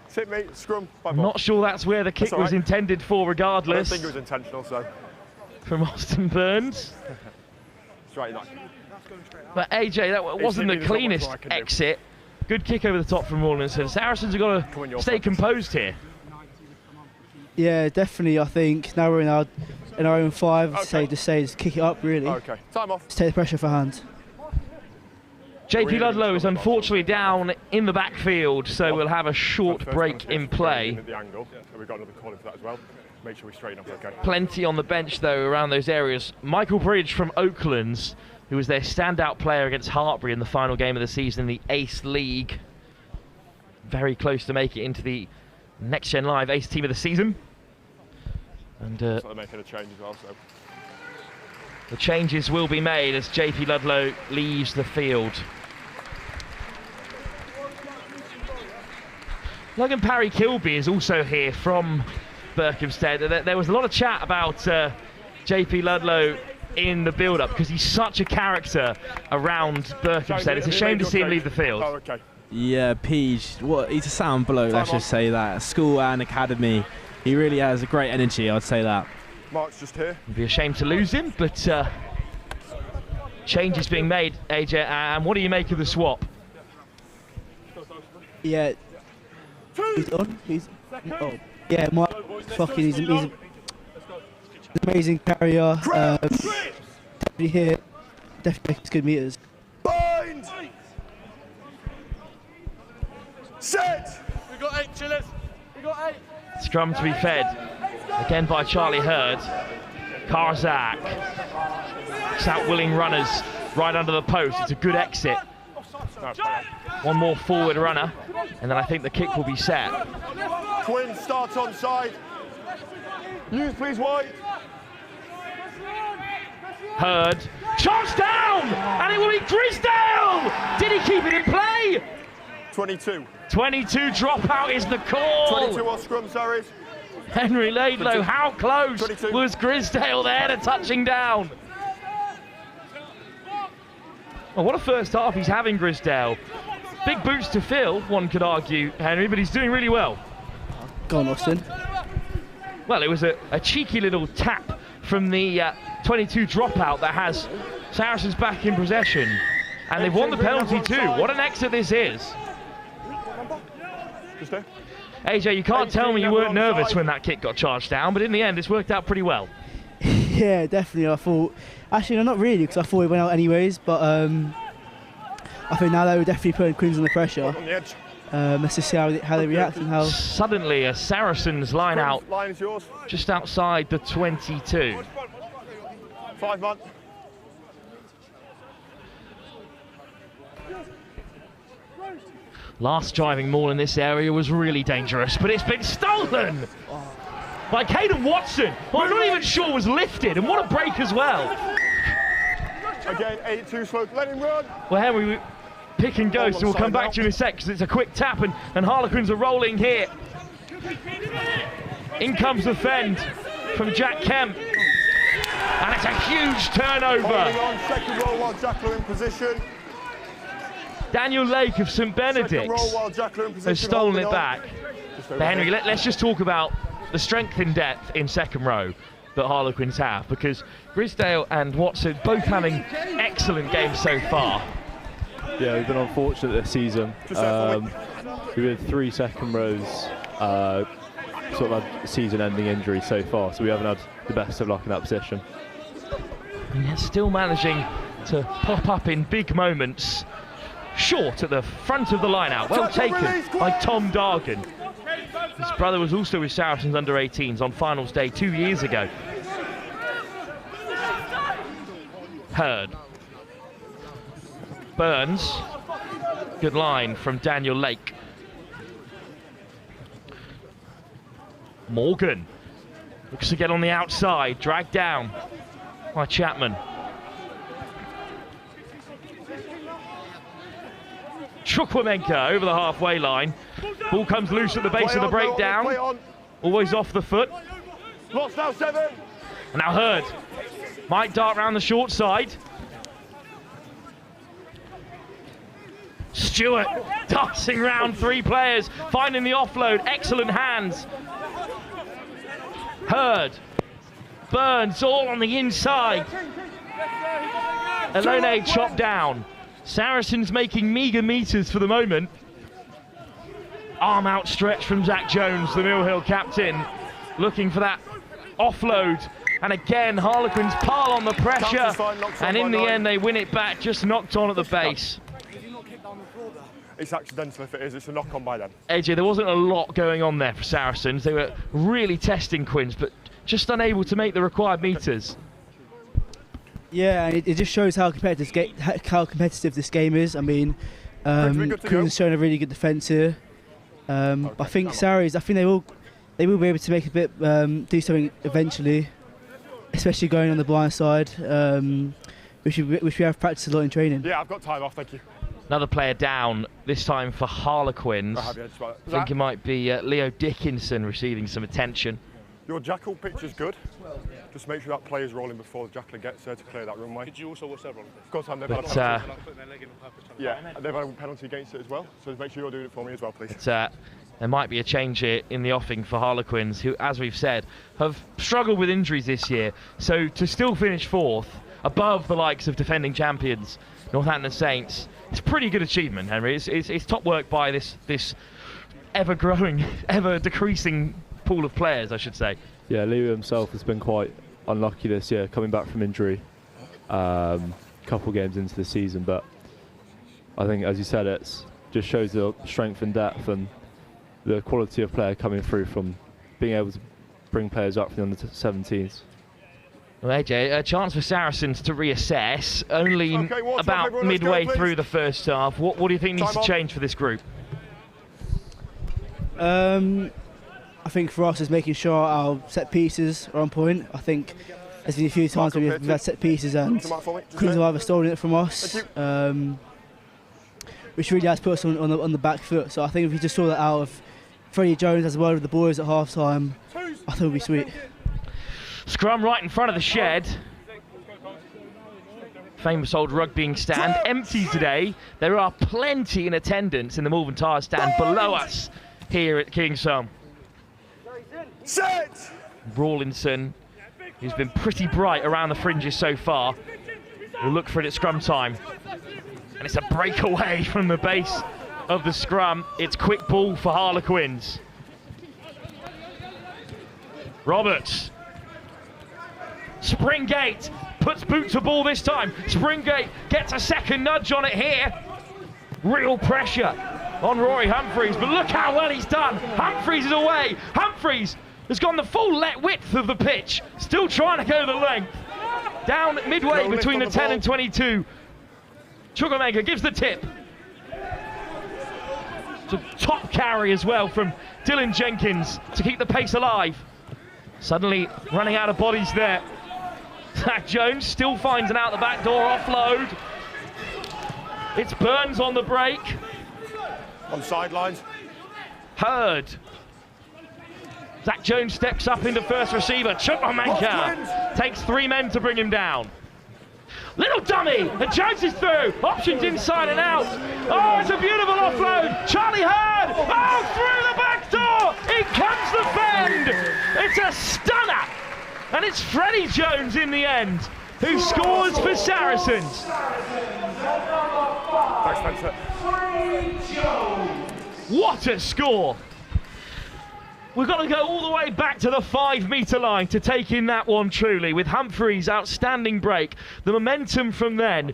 Sit me, scrum. I'm not sure that's where the kick was intended for regardless. I don't think it was intentional, so. From Austin Burns. Straight enough. But AJ, that wasn't the cleanest exit. Good kick over the top from Rawlinson. Saracens have got to stay composed here. Yeah, definitely. I think now we're in our own 5. Okay. Just kick it up, really. Okay, time off. Just take the pressure for hand. JP Ludlow is unfortunately down in the backfield, so we'll have a short break in play. At the angle. We've got another call in for that as well. Make sure we straighten up okay. Plenty on the bench, though, around those areas. Michael Bridge from Oaklands, who was their standout player against Hartbury in the final game of the season in the Ace League. Very close to make it into the Next Gen Live Ace Team of the season. And so they're making a change as well, so. The changes will be made as JP Ludlow leaves the field. Logan Parry Kilby is also here from Berkhamsted. There was a lot of chat about JP Ludlow in the build-up because he's such a character around Berkhamsted. It's a shame to see him leave the field. Oh, okay. Yeah, Peach, he's a sound bloke, let's just say that. School and academy, he really has a great energy, I'd say that. Mark's just here. It'd be a shame to lose him, but changes being made, AJ, and what do you make of the swap? Yeah. He's on. Oh. Yeah, Mike. Fucking. He's amazing carrier. Definitely hit. Definitely makes good meters. Bind! Set! We got 8, chillers. We got 8. Scrum to be fed again by Charlie Hurd. Karzak. It's out willing runners right under the post. It's a good exit. One more forward runner, and then I think the kick will be set. Quinn starts on side. Youth, please, wide. Hurd. Chance down! And it will be Grisdale! Did he keep it in play? 22. 22 dropout is the call. 22 on scrum, Sarries. Henry Laidlow, 22. how close 22. was Grisdale there to touching down? Oh, what a first half he's having, Grisdale. Big boots to fill, one could argue, Henry, but he's doing really well. Go on, Austin. Well, it was a cheeky little tap from the 22 dropout that has Saracens back in possession. And they've won the penalty too. What an exit this is. AJ, you can't tell me you weren't nervous when that kick got charged down, but in the end, it's worked out pretty well. Yeah, definitely. I thought, actually, no, not really, because I thought it went out anyways. But I think now they were definitely putting Queens under pressure. Let's just see how they react and how. Suddenly, a Saracens line out Line is yours. just outside the 22. 5 man. Last driving maul in this area was really dangerous, but it's been stolen by Caden Watson, who I'm not even sure was lifted, and what a break as well. Again, 8-2 slow. Let him run. Well, Henry, pick and go, so we'll come back to you in a sec, because it's a quick tap, and Harlequins are rolling here. In comes the fend from Jack Kemp, and it's a huge turnover. Holding on, second roll while Jackler in position. Daniel Lake of St Benedict's has stolen it back. But Henry, let's just talk about the strength in depth in second row that Harlequins have, because Grisdale and Watson both having excellent games so far. Yeah, we've been unfortunate this season. We've had 3 second rows sort of had season-ending injuries so far, so we haven't had the best of luck in that position. And yet still managing to pop up in big moments. Short at the front of the line-out, well taken by Tom Dargan. His brother was also with Saracens under 18s on finals day 2 years ago. Hurd. Burns. Good line from Daniel Lake. Morgan looks to get on the outside, dragged down by Chapman. Chukwuemeka over the halfway line. Ball comes loose at the base of the breakdown. Always off the foot. Lost now 7. And now Hurd might dart round the short side. Stewart dancing round 3 players, finding the offload. Excellent hands. Hurd. Burns all on the inside. Elone chopped down. Saracens making meagre meters for the moment. Arm outstretched from Zach Jones, the Mill Hill captain, looking for that offload. And again, Harlequins pile on the pressure, and in the end they win it back, just knocked on at the base. It's accidental if it is, it's a knock on by them. AJ, there wasn't a lot going on there for Saracens. They were really testing Quins, but just unable to make the required meters. Yeah, and it just shows how competitive this game is. I mean, Queen's has shown a really good defence here. I think Sarries, they will be able to make a bit, do something eventually, especially going on the blind side, which we have practiced a lot in training. Yeah, I've got time off, thank you. Another player down, this time for Harlequins. I think it might be Leo Dickinson receiving some attention. Your jackal picture's good. Just make sure that player's rolling before the jackal gets there to clear that runway. Could you also watch that rolling? Of course, they've had a penalty against it as well, so make sure you're doing it for me as well, please. But, there might be a change here in the offing for Harlequins, who, as we've said, have struggled with injuries this year. So to still finish 4th, above the likes of defending champions Northampton Saints, it's a pretty good achievement, Henry. It's top work by this ever-growing, ever-decreasing pool of players, I should say. Yeah, Leo himself has been quite unlucky this year, coming back from injury, couple games into the season. But I think, as you said, it just shows the strength and depth and the quality of player coming through from being able to bring players up from the under-17s. Well, AJ, a chance for Saracens to reassess, only about midway through the first half. What do you think needs to change for this group? I think for us is making sure our set pieces are on point. I think there's been a few times where we've had set pieces and Queens have either stolen it from us, which really has put us on the back foot. So I think if we just saw that out of Freddie Jones as well with the boys at half time, I think it would be sweet. Scrum right in front of the shed. Famous old rugbying stand, empty today. There are plenty in attendance in the Malvern Tire stand below us here at Kingsholm. Rawlinson, who's been pretty bright around the fringes so far, will look for it at scrum time. And it's a breakaway from the base of the scrum. It's quick ball for Harlequins. Roberts. Springate puts boot to ball this time. Springate gets a second nudge on it here. Real pressure on Rory Humphreys, but look how well he's done. Humphreys is away. Humphreys has gone the full width of the pitch, still trying to go the length. Down midway between the 10 and 22. Chukwemeka gives the tip. It's a top carry as well from Dylan Jenkins to keep the pace alive. Suddenly running out of bodies there. Zach Jones still finds an out the back door offload. It's Burns on the break. On sidelines. Hurd. Zach Jones steps up into first receiver. Chukwemeka takes 3 men to bring him down. Little dummy, and Jones is through. Options inside and out. Oh, it's a beautiful offload. Charlie Hurd. Oh, through the back door. In comes the bend. It's a stunner. And it's Freddie Jones in the end who scores for Saracens. What a score. We've got to go all the way back to the 5-metre line to take in that one truly, with Humphreys' outstanding break. The momentum from then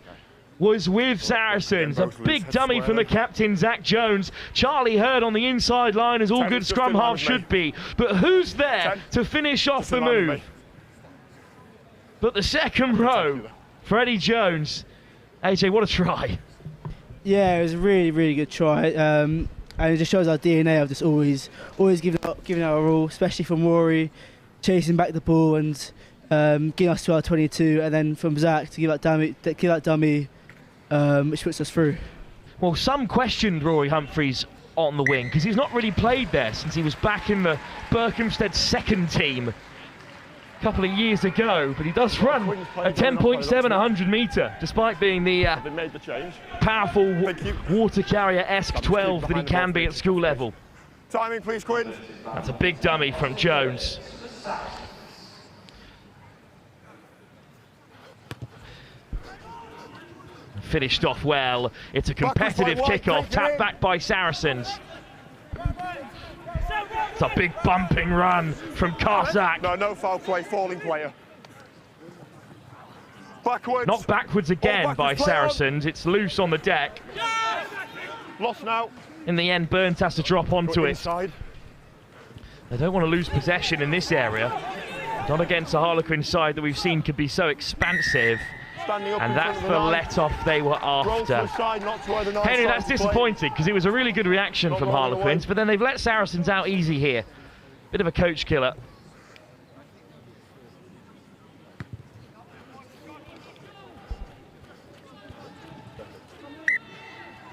was with Saracens. A big dummy from the captain, Zach Jones. Charlie Hurd on the inside line, as all good scrum halves should be. But who's there to finish off the move? But the second row, Freddie Jones. AJ, what a try. Yeah, it was a really, really good try. And it just shows our DNA of just always giving our all, especially from Rory, chasing back the ball and getting us to our 22, and then from Zach to give that dummy, which puts us through. Well, some questioned Rory Humphreys on the wing because he's not really played there since he was back in the Berkhamsted second team a couple of years ago, but he does run a 10.7 100-metre, despite being the powerful water carrier-esque 12 that he can be at school level. Timing, please, Quinn. That's a big dummy from Jones. Finished off well. It's a competitive kickoff, tapped back by Saracens. It's a big bumping run from Karzak. No foul play, falling player. Backwards. Knocked backwards again by Saracens. It's loose on the deck. Lost now. In the end, Burns has to drop onto it. Inside. They don't want to lose possession in this area. Not against the Harlequin side that we've seen could be so expansive. And that's the let-off they were after. Henry, that's disappointing because it was a really good reaction from Harlequins, but then they've let Saracens out easy here. Bit of a coach killer.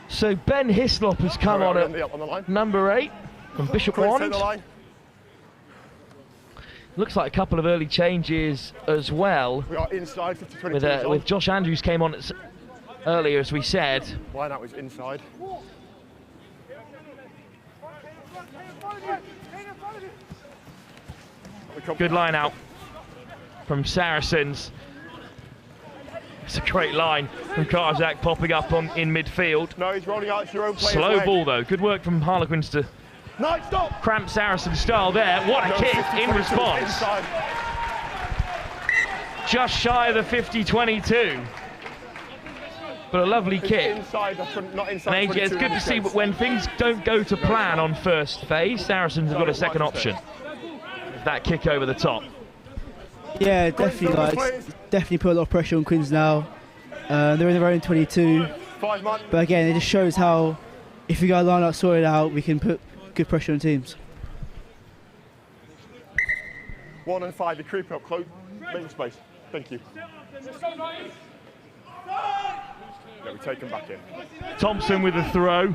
So Ben Hislop has come on at number 8 from Bishop Wand. Looks like a couple of early changes as well. We are inside, 50-20 with Josh Andrews came on earlier, as we said. Line out was inside. Good line out from Saracens. It's a great line from Karzak popping up in midfield. No, he's rolling out your own player's Slow leg. ball though. Good work from Harlequins to cramp Saracen style there. What a kick in response. just shy of the 50-22. But a lovely kick. Inside, not inside. And it's good to see when things don't go to plan on first phase, Saracens have got a second option. That kick over the top. Yeah, definitely put a lot of pressure on Quins now. They're in their own 22. But again, it just shows how if we got a line up sorted out, we can put good pressure on teams. 1 and 5, you creep up close, make space. Thank you. Yeah, we take him back in. Thompson with the throw.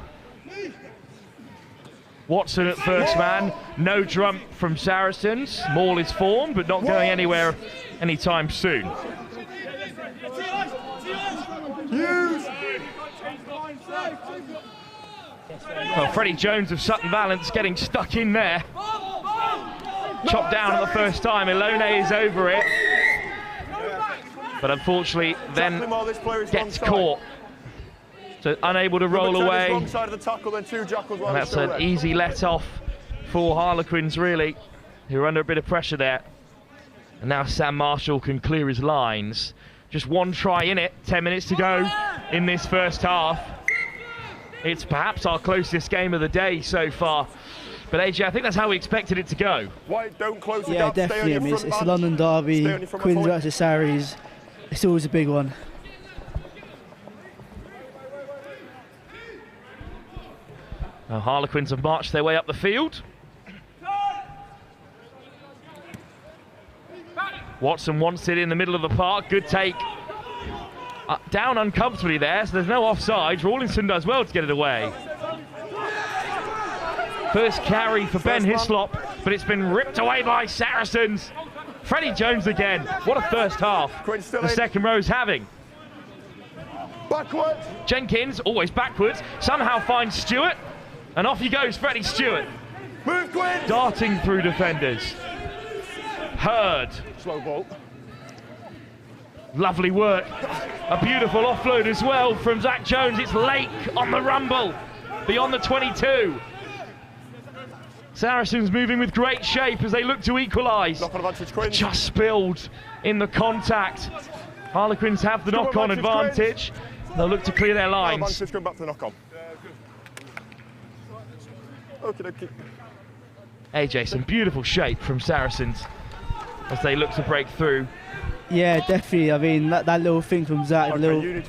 Watson at first man. No jump from Saracens. Maul is formed, but not going anywhere anytime soon. Well, Freddie Jones of Sutton Valence getting stuck in there. Chopped down at the first time. Elone is over it. But unfortunately, then gets caught. So unable to roll away. And that's an easy let-off for Harlequins, really, who are under a bit of pressure there. And now Sam Marshall can clear his lines. Just one try in it, 10 minutes to go in this first half. It's perhaps our closest game of the day so far. But AJ, I think that's how we expected it to go. White, don't close the Yeah, gap, definitely. I mean, it's a London derby. Quins versus Sarries. It's always a big one. Now Harlequins have marched their way up the field. Watson wants it in the middle of the park. Good take. Down uncomfortably there, so there's no offside. Rawlinson does well to get it away. First carry for Ben Hislop, but it's been ripped away by Saracens. Freddie Jones again. What a first half the second row's having. Backwards. Jenkins, always backwards, somehow finds Stewart, and off he goes, Freddie Stewart. Move, Quinn. Darting through defenders. Hurd. Slow ball. Lovely work. A beautiful offload as well from Zach Jones. It's Lake on the rumble, beyond the 22. Saracens moving with great shape as they look to equalise. Just spilled in the contact. Harlequins have the knock-on advantage. They'll look to clear their lines. Going back to the knock-on. Okay. AJ, some beautiful shape from Saracens as they look to break through. Yeah, definitely. I mean, that little thing from Zach, definitely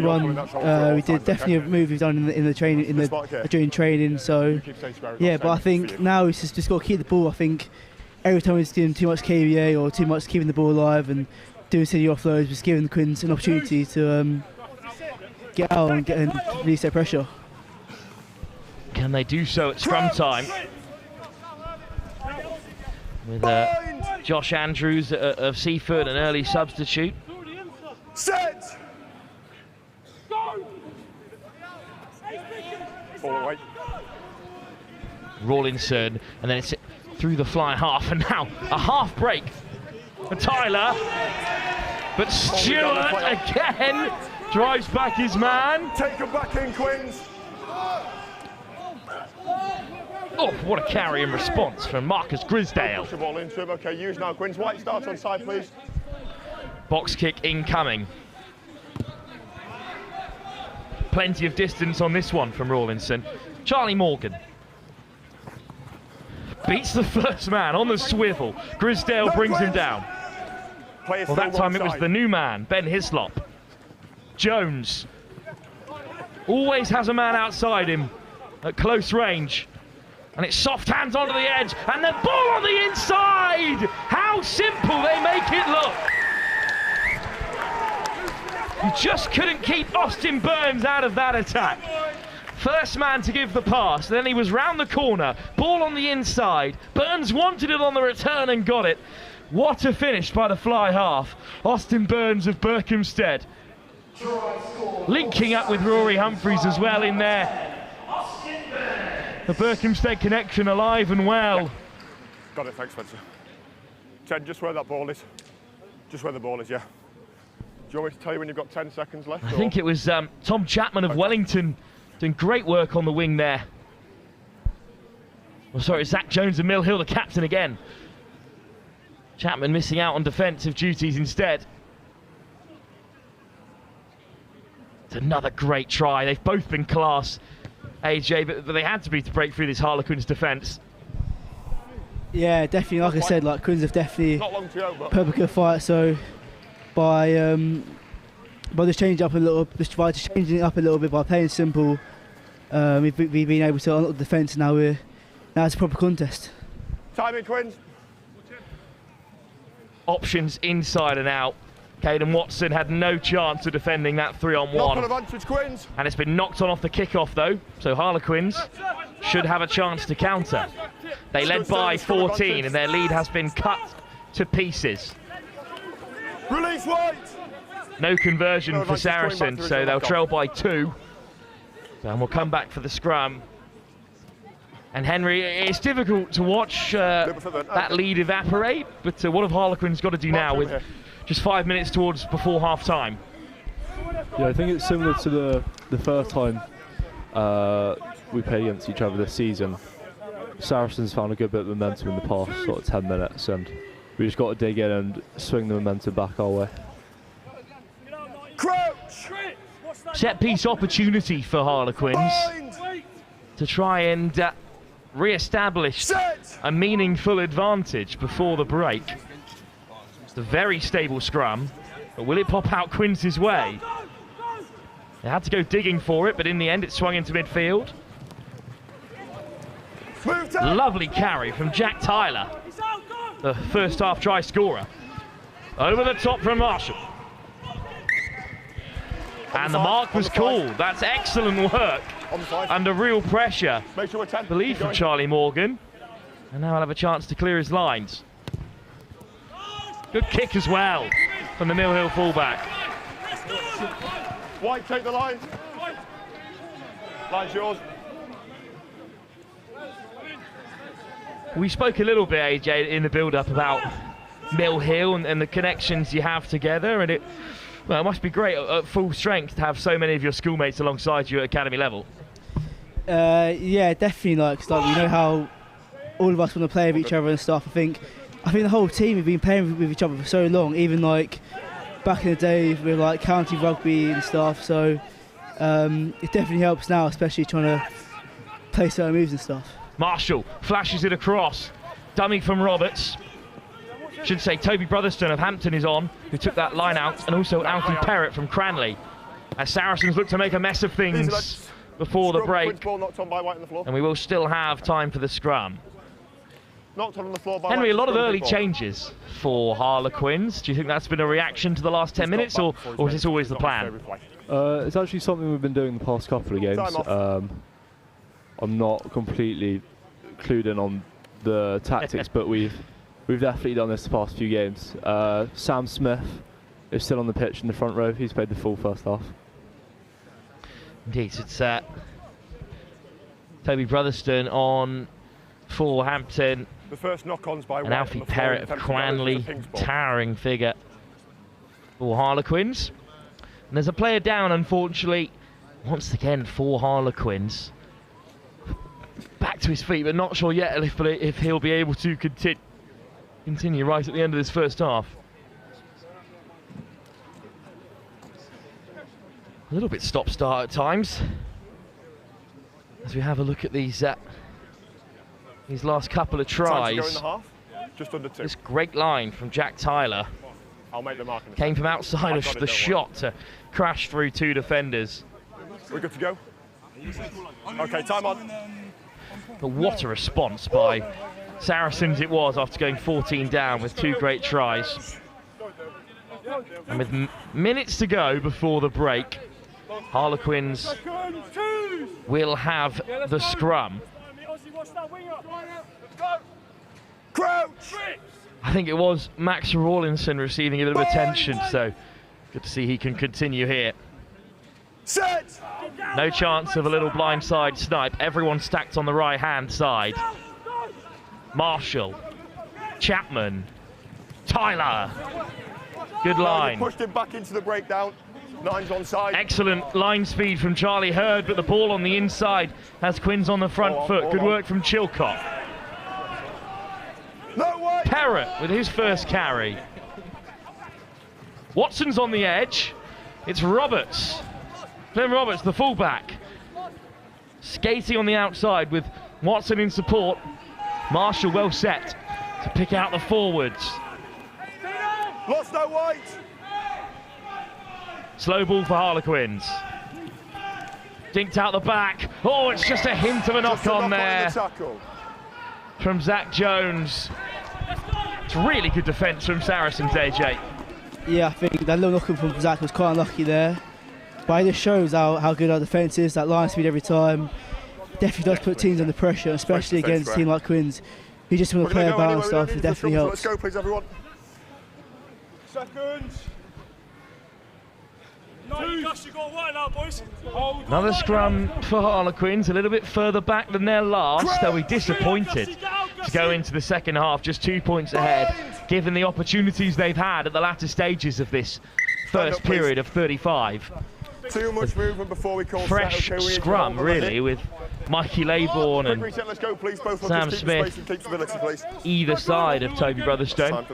one. We did definitely a move we've done in the training, during training. So yeah, but I think now it's just got to keep the ball. I think every time we're doing too much KVA or too much keeping the ball alive and doing silly offloads, just giving the Quins an opportunity to get out and release their pressure. Can they do so at scrum time? With Josh Andrews of Seaford, an early substitute. Set! Ball away. Rawlinson, and then it's through the fly half, and now a half break for Tyler. But Stewart again drives back his man. Take him back in, Quins. Oh, what a carry in response from Marcus Grisdale. Push the ball into him. Okay, use now, Quins. White starts on side, please. Box kick incoming. Plenty of distance on this one from Rawlinson. Charlie Morgan beats the first man on the swivel. Grisdale brings him down. Well, that time it was the new man, Ben Hislop. Jones always has a man outside him at close range. And it's soft hands onto the edge, and the ball on the inside! How simple they make it look! You just couldn't keep Austin Burns out of that attack. First man to give the pass, then he was round the corner, ball on the inside. Burns wanted it on the return and got it. What a finish by the fly half. Austin Burns of Berkhamsted. Linking up with Rory Humphreys as well in there. The Berkhamsted connection alive and well. Got it, thanks, Spencer. Ted, just where that ball is. Just where the ball is, yeah. Do you want me to tell you when you've got 10 seconds left? I think it was Tom Chapman of Wellington doing great work on the wing there. Oh, sorry, Zach Jones of Mill Hill, the captain again. Chapman missing out on defensive duties instead. It's another great try. They've both been class, AJ, but they had to be to break through this Harlequins defence. Yeah, definitely. Like I said, like Quins have definitely put up a good fight. So by just changing up a little, just changing it up a little bit by playing simple, we've been able to unlock the defence. Now it's a proper contest. Timing, Quins. Options inside and out. Caden Watson had no chance of defending that 3-on-1. Knock on advantage, Quins. And it's been knocked on off the kickoff though, so Harlequins should have a chance to counter. They led by 14 and their lead has been cut to pieces. Release White. No conversion for Saracens, so they'll trail by 2. And we'll come back for the scrum. And Henry, it's difficult to watch that lead evaporate, but what have Harlequins got to do now with just 5 minutes before half time? Yeah, I think it's similar to the first time we played against each other this season. Saracens found a good bit of momentum in the past sort of 10 minutes, and we just got to dig in and swing the momentum back our way. Crouch! Set piece opportunity for Harlequins to try and re-establish a meaningful advantage before the break. It's a very stable scrum, but will it pop out Quins' way? They had to go digging for it, but in the end it swung into midfield. Lovely carry from Jack Tyler, the first half try scorer. Over the top from Marshall. And the mark was called. That's excellent work under real pressure. I believe from Charlie Morgan. And now I'll have a chance to clear his lines. Good kick as well from the Mill Hill fullback. White, take the line. Line's yours. We spoke a little bit, AJ, in the build-up about Mill Hill and the connections you have together, and it must be great at full strength to have so many of your schoolmates alongside you at academy level. Yeah, definitely. Like we know how all of us want to play with each other and stuff. I think the whole team have been playing with each other for so long. Even like back in the day with like county rugby and stuff. So it definitely helps now, especially trying to play certain moves and stuff. Marshall flashes it across. Dummy from Roberts. Should say Toby Brotherston of Hampton is on, who took that line out, and also Alfie Perrott from Cranley. As Saracens look to make a mess of things before the break. And we will still have time for the scrum. Henry, a lot of early changes for Harlequins. Do you think that's been a reaction to the last 10 minutes, or is this always the plan? It's actually something we've been doing the past couple of games. I'm not completely clued in on the tactics, but we've definitely done this the past few games. Sam Smith is still on the pitch in the front row. He's played the full first half. Indeed, it's Toby Brotherston on for Hampton. The first knock-ons by and Alfie Perrott of Cranley, towering figure for Harlequins. And there's a player down, unfortunately, once again for Harlequins. Back to his feet, but not sure yet if he'll be able to continue right at the end of this first half. A little bit stop-start at times. As we have a look at these last couple of tries. Just under 2. This great line from Jack Tyler. I'll make the mark. Came from outside of the shot to crash through 2 defenders. We're good to go? Okay, time on. But what a response by Saracens it was after going 14 down with 2 great tries. And with minutes to go before the break, Harlequins will have the scrum. I think it was Max Rawlinson receiving a bit of attention, so good to see he can continue here. Set. No chance of a little blindside snipe. Everyone stacked on the right-hand side. Marshall, Chapman, Tyler. Good line. Pushed him back into the breakdown. 9's onside. Excellent line speed from Charlie Hurd, but the ball on the inside has Quins on the front foot. Good work from Chilcott. No way. Herrott with his first carry. Watson's on the edge. It's Roberts. Clem Roberts, the fullback. Skating on the outside with Watson in support. Marshall well set to pick out the forwards. Lost no weight. Slow ball for Harlequins. Dinked out the back. Oh, it's just a hint of a knock on there from Zach Jones. It's really good defence from Saracens, AJ. Yeah, I think that little knock from Zach was quite unlucky there. But it just shows how good our defence is, that line speed every time. Definitely does put teams under pressure, especially against a team like Quins, who just want to play about and stuff. It definitely helps. Let's go, please, everyone. Seconds. Another scrum for Harlequins, a little bit further back than their last. They'll be disappointed to go into the second half just 2 points ahead, given the opportunities they've had at the latter stages of this first period of 35. Too much movement before we call fresh scrum, really, with Mikey Laybourne and Sam Smith either side of Toby Brotherstone.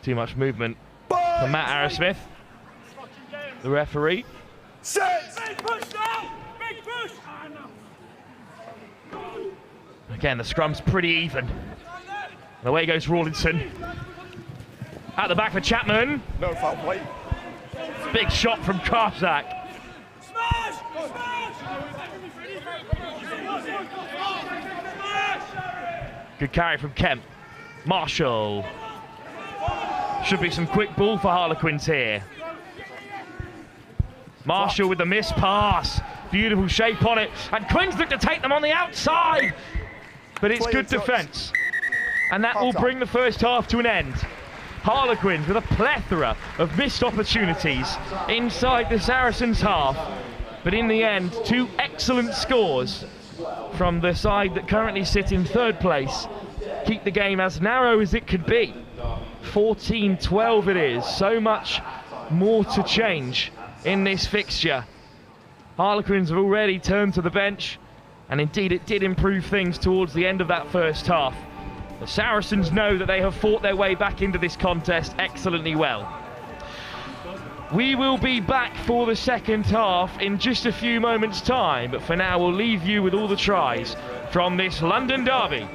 Too much movement for Matt Arrowsmith, the referee. Again, the scrum's pretty even. And away goes Rawlinson. At the back for Chapman. No foul play. Big shot from Karzak. Good carry from Kemp. Marshall. Should be some quick ball for Harlequins here. Marshall with the missed pass. Beautiful shape on it. And Quins look to take them on the outside. But it's good defence. And that will bring the first half to an end. Harlequins with a plethora of missed opportunities inside the Saracens' half. But in the end, two excellent scores from the side that currently sit in third place. Keep the game as narrow as it could be. 14-12 it is. So much more to change in this fixture. Harlequins have already turned to the bench, and indeed it did improve things towards the end of that first half. The Saracens know that they have fought their way back into this contest excellently well. We will be back for the second half in just a few moments' time, but for now we'll leave you with all the tries from this London derby.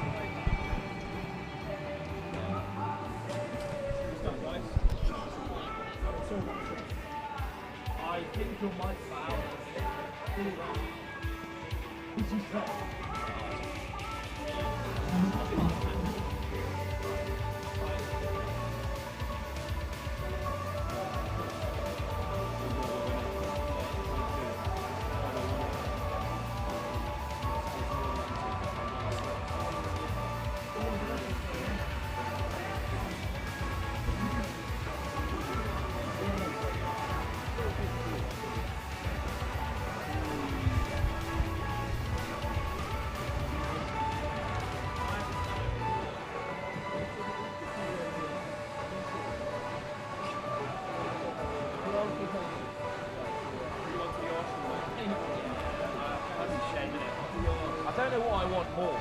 I don't know what I want more.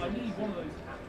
I need one of those cats.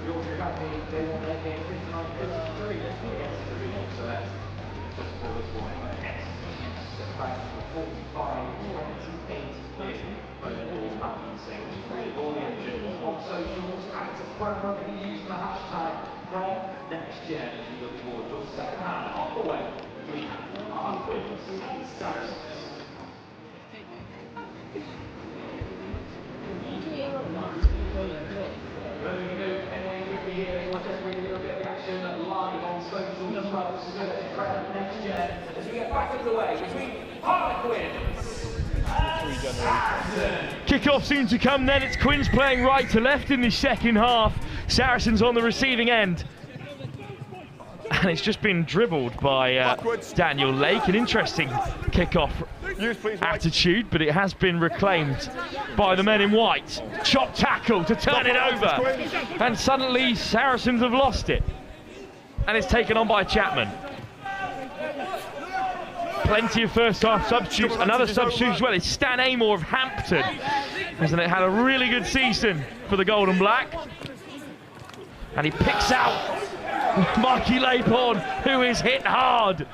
Yorkshire Academy, they won their game 59-53 against the Divisional, so that's just before this point. Exeter back for 45-28 in Northampton. All the action on socials and to PREM Rugby using the hashtag PREMNextGen. We look forward to a second half on the way between Harlequins and Saracens. Live on social as well, search PREM Next Gen as we get back underway between Harlequins and Saracens. Kick-off soon to come then. It's Quins playing right to left in the second half. Saracens on the receiving end. And it's just been dribbled by Daniel Lake. An interesting kick-off attitude, but it has been reclaimed by the men in white. Chop tackle to turn it over. And suddenly Saracens have lost it. And it's taken on by Chapman. Plenty of first half substitutes. Another substitute as well is Stan Amor of Hampton. Hasn't it had a really good season for the Gold and Black? And he picks out Mikey Lapon, who is hit hard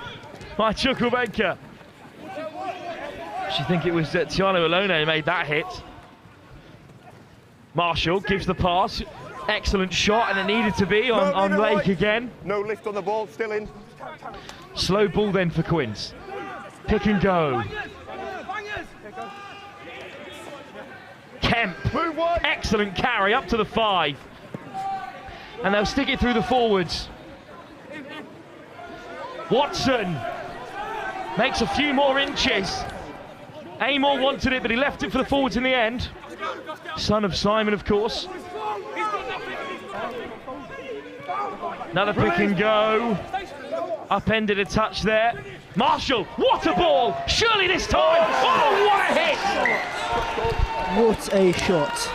by Chukwuemeka. I think it was Tiano Alone who made that hit. Marshall gives the pass. Excellent shot, and it needed to be on Lake again. No lift on the ball, still in. Slow ball then for Quins. Pick and go. Kemp. Excellent carry up to the 5. And they'll stick it through the forwards. Watson makes a few more inches. Amor wanted it, but he left it for the forwards in the end. Son of Simon, of course. Another pick and go. Upended a touch there. Marshall, what a ball! Surely this time! Oh, what a hit! What a shot.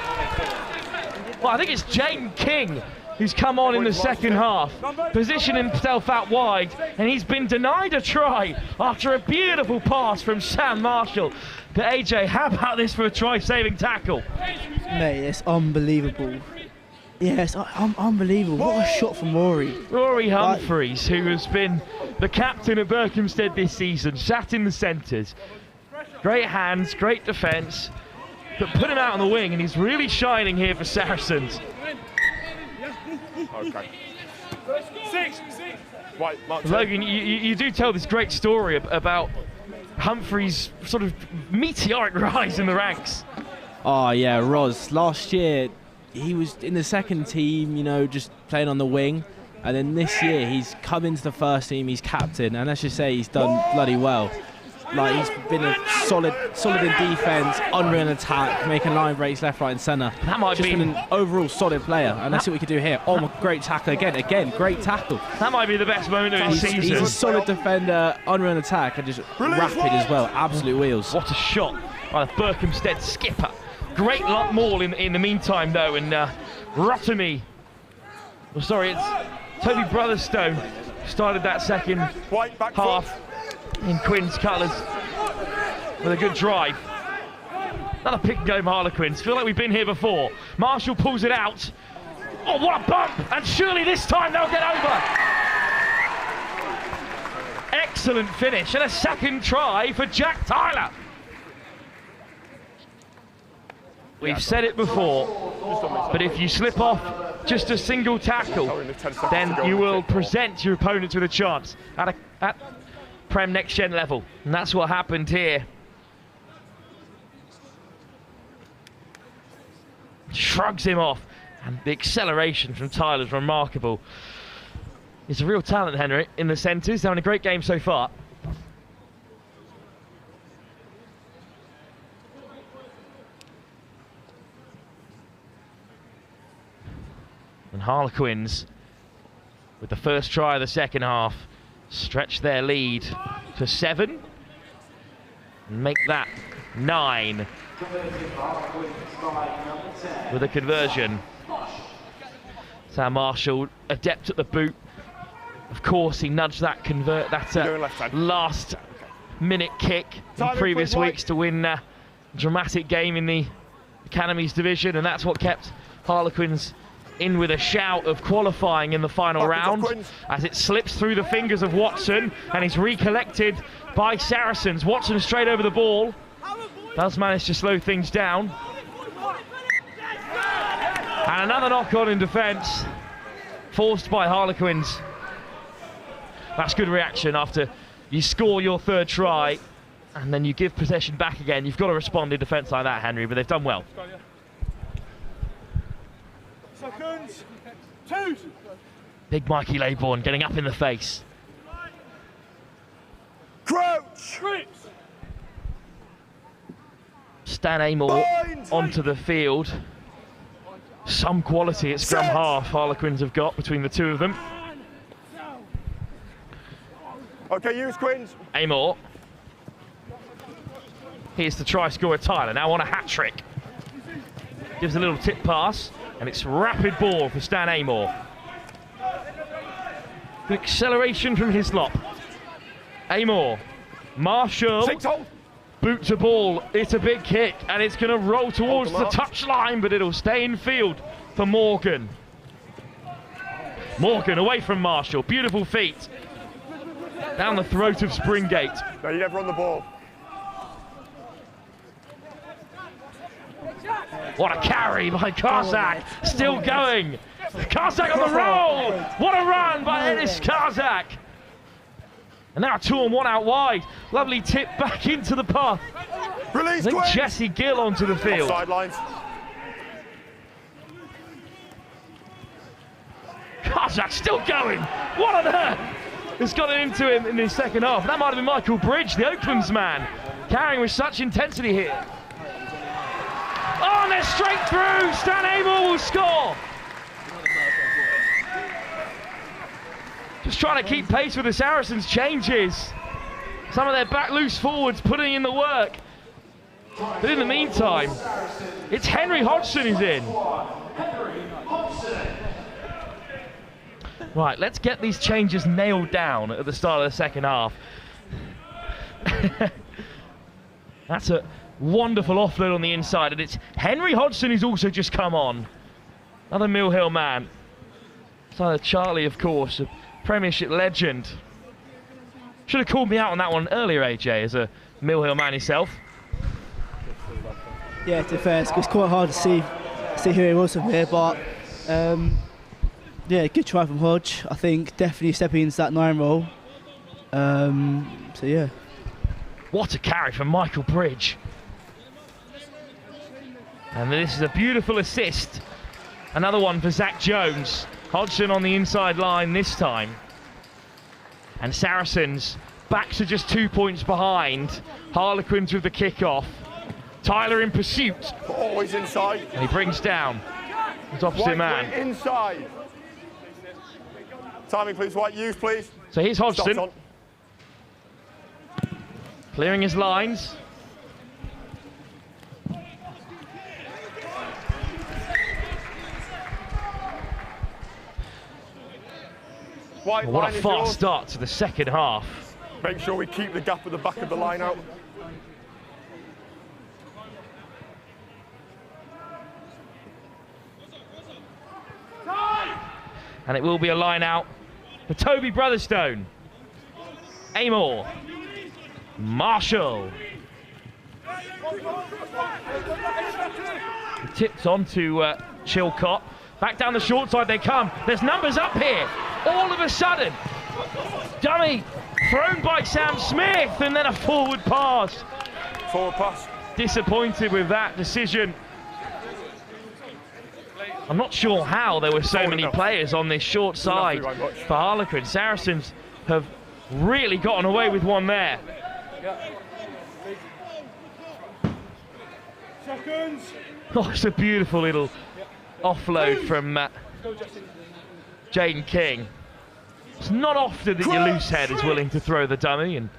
Well, I think it's Jane King who's come on in the second half, positioning himself out wide, and he's been denied a try after a beautiful pass from Sam Marshall. But AJ, how about this for a try-saving tackle? Mate, it's unbelievable. Yes, unbelievable. What a shot from Rory. Rory Humphreys, who has been the captain at Berkhamsted this season, sat in the centres. Great hands, great defence, but put him out on the wing, and he's really shining here for Saracens. Okay. Right, Logan, you do tell this great story about Humphreys' sort of meteoric rise in the ranks. Oh yeah, Roz. Last year he was in the second team, you know, just playing on the wing, and then this year he's come into the first team. He's captain, and let's just say he's done bloody well. Like, he's been a solid in defence, unreal in attack, making line breaks left, right and centre. That might be an overall solid player, and that's what we could do here. Oh, great tackle again, great tackle. That might be the best moment of his season. He's a solid defender, unreal in attack, and just rapid as well, absolute wheels. What a shot by the Berkhamsted skipper, great maul in the meantime, though, and Rotamy. Oh, sorry, it's Toby Brotherstone started that second half in Quinn's colours with a good drive. Another pick and go Harlequins. Feel like we've been here before. Marshall pulls it out. Oh, what a bump! And surely this time they'll get over. Excellent finish and a second try for Jack Tyler. We've said it before, but if you slip off just a single tackle, then you will present your opponents with a chance at Prem Next Gen level. And that's what happened here. Shrugs him off, and the acceleration from Tyler's remarkable. He's a real talent, Henry, in the centres. He's having a great game so far. And Harlequins, with the first try of the second half, stretch their lead to 7 and make that 9 with a conversion. Sam Marshall, adept at the boot. Of course, he nudged that last minute kick in previous weeks to win a dramatic game in the Academies division, and that's what kept Harlequins in with a shout of qualifying in the final round, as it slips through the fingers of Watson and is recollected by Saracens. Watson straight over the ball, does manage to slow things down. And another knock-on in defence, forced by Harlequins. That's good reaction after you score your third try and then you give possession back again. You've got to respond in defence like that, Henry, but they've done well. Seconds. 2. Big Mikey Laybourne getting up in the face. Crouch. Stan Amor onto the field. Some quality at scrum half Harlequins have got between the two of them. Okay, use Quins. Amor. Here's the try scorer Tyler, now on a hat-trick. Gives a little tip pass, and it's rapid ball for Stan Amor. Good acceleration from Hislop. Amor. Marshall. Boot to ball, it's a big kick, and it's going to roll towards the touchline, but it'll stay in field for Morgan. Morgan away from Marshall, beautiful feet. Down the throat of Springate. No, you never on the ball. What a carry by Karzak, still going. Karzak on the roll! What a run by Ennis Karzak! And now a 2-on-1 out wide. Lovely tip back into the path. Release, I think Jesse Gill onto the field. Sidelines. Karzak still going. What on earth? It's got it into him in the second half. That might have been Michael Bridge, the Oaklands man, carrying with such intensity here. Oh, and they're straight through. Stan Amor will score. Just trying to keep pace with the Saracens' changes. Some of their back loose forwards putting in the work. But in the meantime, it's Henry Hodgson who's in. Right, let's get these changes nailed down at the start of the second half. That's a wonderful offload on the inside, and it's Henry Hodgson who's also just come on. Another Mill Hill man. So Charlie, of course, a Premiership legend. Should have called me out on that one earlier, AJ, as a Mill Hill man himself. Yeah, to be fair, it's quite hard to see who he was from here, but yeah, good try from Hodge. I think definitely stepping into that 9 role. So yeah. What a carry from Michael Bridge. And this is a beautiful assist. Another one for Zach Jones. Hodgson on the inside line this time. And Saracens back to just 2 points behind. Harlequins with the kick-off. Tyler in pursuit. Always inside. And he brings down his opposite man. Inside. Timing, please. White, use, please. So here's Hodgson. Clearing his lines. White Well, what line a is fast yours. start to the second half. Make sure we keep the gap at the back of the line out. And it will be a line out for Toby Brotherstone. Amor. Marshall. Tipped on to Chilcott. Back down the short side they come. There's numbers up here. All of a sudden. Dummy thrown by Sam Smith and then a forward pass. Forward pass. Disappointed with that decision. I'm not sure how there were so many players on this short side for Harlequins. Saracens have really gotten away with one there. Seconds. Oh, it's a beautiful little offload from Jaden King. It's not often that your loose head is willing to throw the dummy and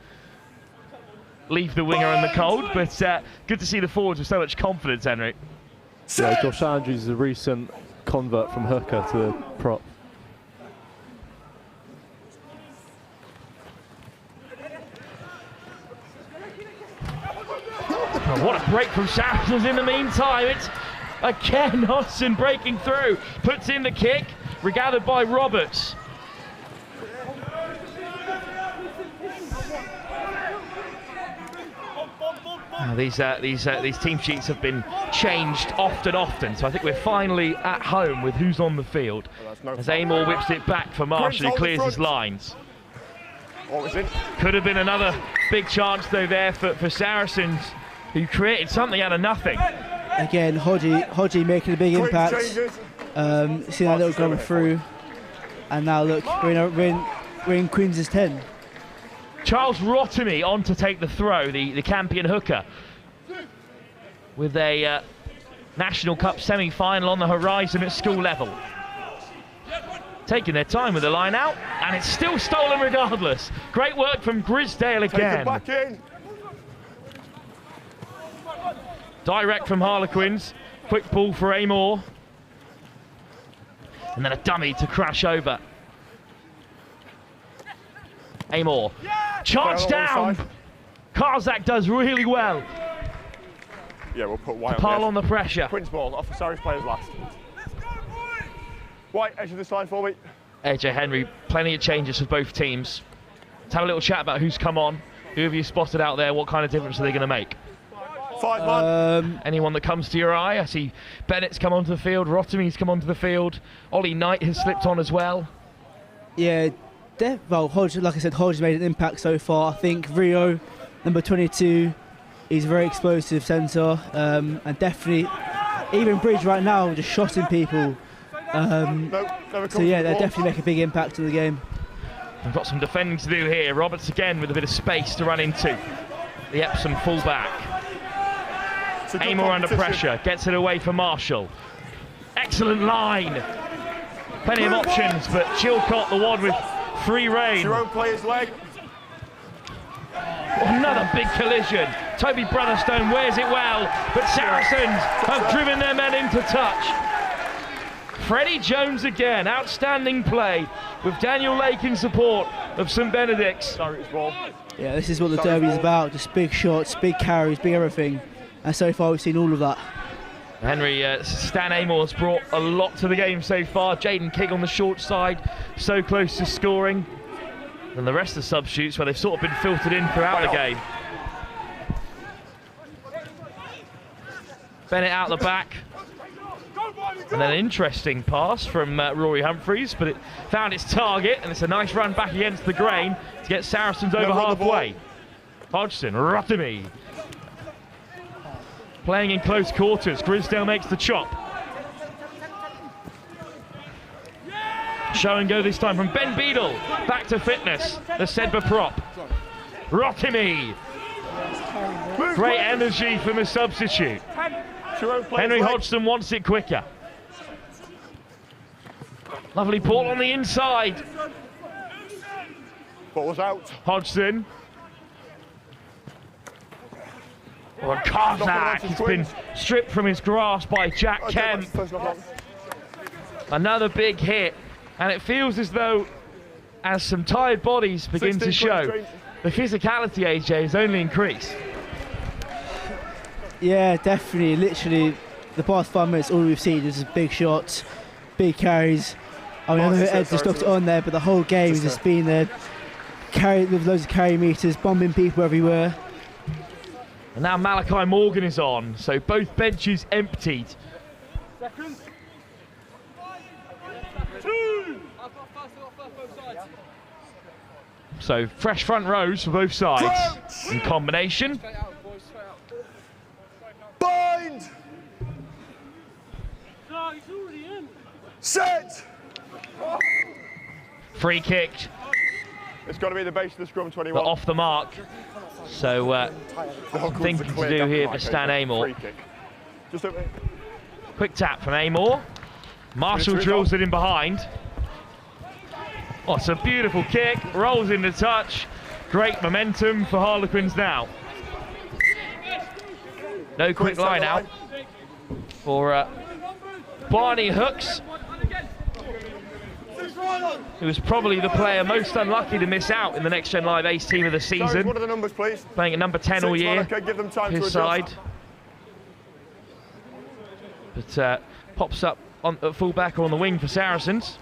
leave the winger in the cold, but good to see the forwards with so much confidence, Henry. Yeah, Josh Andrews is a recent convert from hooker to prop. Oh, what a break from Saracens in the meantime. It's again Hodgson breaking through, puts in the kick, regathered by Roberts. These team sheets have been changed often, so I think we're finally at home with who's on the field. As Amor whips it back for Marshall, who clears his lines. Could have been another big chance though there for Saracens, who created something out of nothing. Again, Hodgie making a big impact. See that little going through, and now look, we're in Queens' 10. Charles Rotimi on to take the throw, the Campion hooker, with a National Cup semi-final on the horizon at school level. Taking their time with the line out, and it's still stolen regardless. Great work from Grisdale again. Take it back in. Direct from Harlequins. Quick ball for Amor. And then a dummy to crash over. Amor. Charge down. Karzak does really well. Yeah, we'll put White pile on the pressure. Quince ball off the Saracens players last. White, edge of this line for me. AJ Henry, plenty of changes for both teams. Let's have a little chat about who's come on. Who have you spotted out there? What kind of difference are they going to make? 5 man. Anyone that comes to your eye? I see Bennett's come onto the field. Rotimi's come onto the field. Ollie Knight has slipped on as well. Yeah, well, Hodge, like I said, Hodge made an impact so far. I think Rio, number 22, is a very explosive centre, and definitely, even Bridge right now, just shotting people. So yeah, they definitely make a big impact in the game. We've got some defending to do here. Roberts again with a bit of space to run into. The Epsom fullback. Amor under pressure, gets it away for Marshall. Excellent line. Plenty of options, but Chilcott the one with free rein. Your own player's leg. Another big collision. Toby Brotherstone wears it well, but Saracens have driven their men into touch. Freddie Jones again, outstanding play with Daniel Lake in support of St Benedict's. Yeah, this is what the derby's about, just big shots, big carries, big everything. And so far we've seen all of that. Henry, Stan Amor's brought a lot to the game so far. Jaden King on the short side, so close to scoring. And the rest of the substitutes, where they've sort of been filtered in throughout the game. Bennett out the back. And then an interesting pass from Rory Humphreys, but it found its target, and it's a nice run back against the grain to get Saracens over halfway. Hodgson, Rotimi. Playing in close quarters, Grisdale makes the chop. Show and go this time from Ben Beadle. Back to fitness, the Sedba prop. Rotimi. Great energy from the substitute. Henry Hodgson wants it quicker. Lovely ball on the inside. Ball was out. Hodgson. Well, Karzak has been stripped from his grasp by Jack Kemp. Another big hit, and it feels as though as some tired bodies begin to show, the physicality, AJ, has only increased. Yeah, definitely. Literally, the past 5 minutes, all we've seen is big shots, big carries. I mean, I know Ed just knocked it on there, but the whole game has just been there, with loads of carry meters, bombing people everywhere. And now Malachi Morgan is on, so both benches emptied. Second. 2. So fresh front rows for both sides in combination. Bind. Set. Free kick. It's got to be the base of the scrum, 21. But off the mark. So thinking to do here for Stan Amor. Just over. Quick tap from Amor. Marshall drills it in behind. Oh, it's a beautiful kick. Rolls into touch. Great momentum for Harlequins now. No quick line out for Barney Hooks, who was probably the player most unlucky to miss out in the Next Gen Live Ace team of the season. What are the numbers, please? Playing at number 10 all year, give them time his to side. But pops up on full-back or on the wing for Saracens.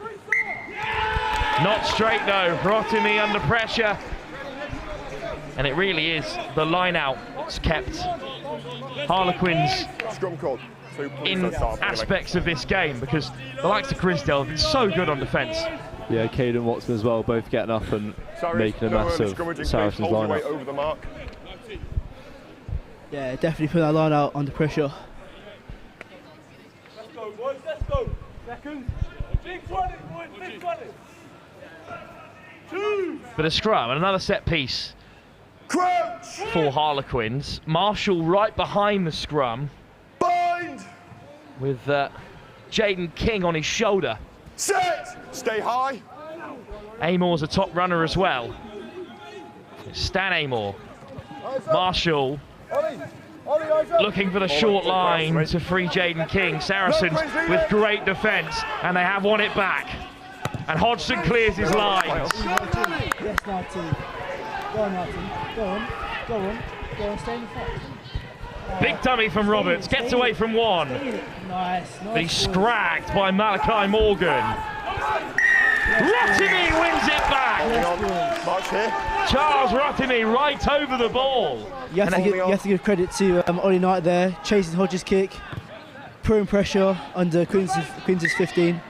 Not straight though, Rotimi under pressure. And it really is the line out that's kept Harlequins in aspects of this game, because the likes of Chrisdale have been so good on defence. Yeah, Caden Watson as well, both getting up and making a mess of Saracens' line-up. Over the mark. Yeah, definitely put that line out under pressure. Let's go, boys, let's go. Second. Big 20, boys, big 20. 2. But a scrum and another set piece for Harlequins. Marshall right behind the scrum. Bind. With Jaden King on his shoulder. Set. Stay high. Amor's a top runner as well. Stan Amor. Marshall looking for the short line to free Jaden King. Saracens with great defence, and they have won it back. And Hodgson clears his lines. Yes, Martin. Go on, Martin. Go on. Go on. Go on, stay in the front. Big dummy from Roberts, gets away from one. Nice. But he's scragged by Malachi Morgan. Rotimi wins it back. Charles Rotimi right over the ball. You have to give credit to Ollie Knight there, chasing Hodges' kick, putting pressure under Queen's 15.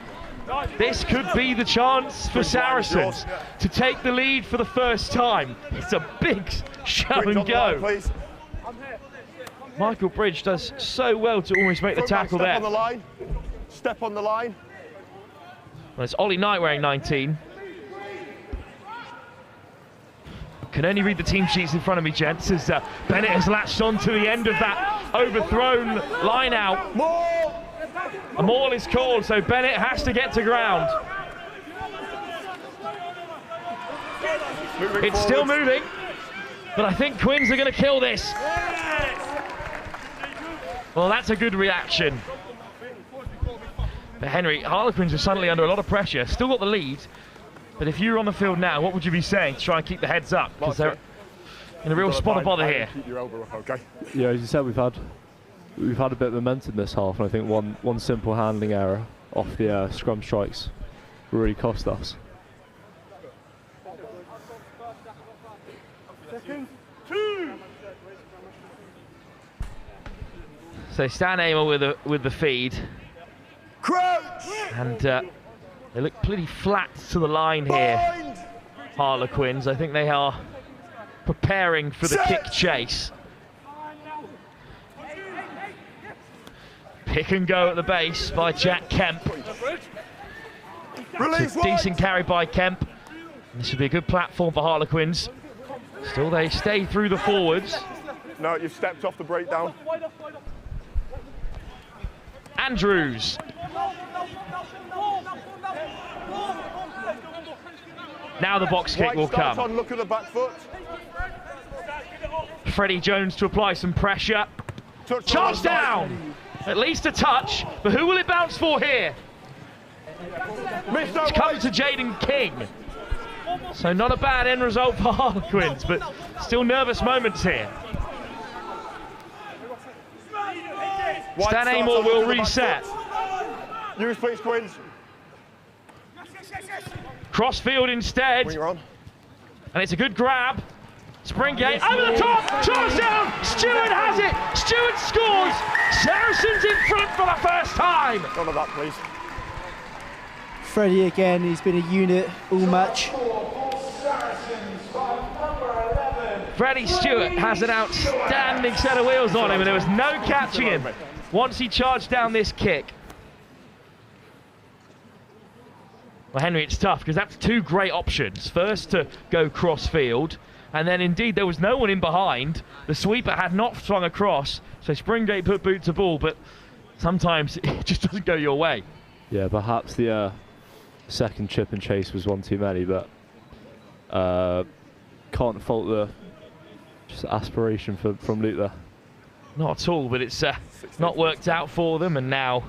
This could be the chance for Saracens to take the lead for the first time. It's a big shove and go. Michael Bridge does so well to almost make the tackle there. Step on the line. Step on the line. Well, it's Ollie Knight wearing 19. Can only read the team sheets in front of me, gents, as Bennett has latched on to the end of that overthrown line out. A maul is called, so Bennett has to get to ground. It's still moving, but I think Quins are going to kill this. Well, that's a good reaction. But Henry, Harlequins are suddenly under a lot of pressure, still got the lead. But if you were on the field now, what would you be saying to try and keep the heads up? Because they're in a real spot of bother here. Keep your elbow up, okay? Yeah, as you said, we've had a bit of momentum this half, and I think one simple handling error off the scrum strikes really cost us. Second. 2. So Stan Amor with the feed. Crouch. And they look pretty flat to the line here, Harlequins. I think they are preparing for the kick chase. Pick and go at the base by Jack Kemp. It's a decent carry by Kemp. This should be a good platform for Harlequins. Still they stay through the forwards. No, you've stepped off the breakdown. Andrews. Now the box kick will come. On, look at the back foot. Freddie Jones to apply some pressure. Charge down! At least a touch, but who will it bounce for here? It's coming to Jaden King. So not a bad end result for Harlequins, but still nervous moments here. Stan Amor will reset. Use please, Quins. Crossfield instead. When you're on. And it's a good grab. Springate over the top, touchdown! Stewart has it! Stewart scores! Saracens in front for the first time! None of that, please. Freddie again, he's been a unit all match. Freddie Stewart has an outstanding set of wheels on him, and there was no catching him once he charged down this kick. Well, Henry, it's tough because that's two great options. First to go cross-field, and then indeed there was no one in behind. The sweeper had not swung across, so Springate put boot to ball, but sometimes it just doesn't go your way. Yeah, perhaps the second chip and chase was one too many, but can't fault the just aspiration from Luke there. Not at all, but it's not worked out for them, and now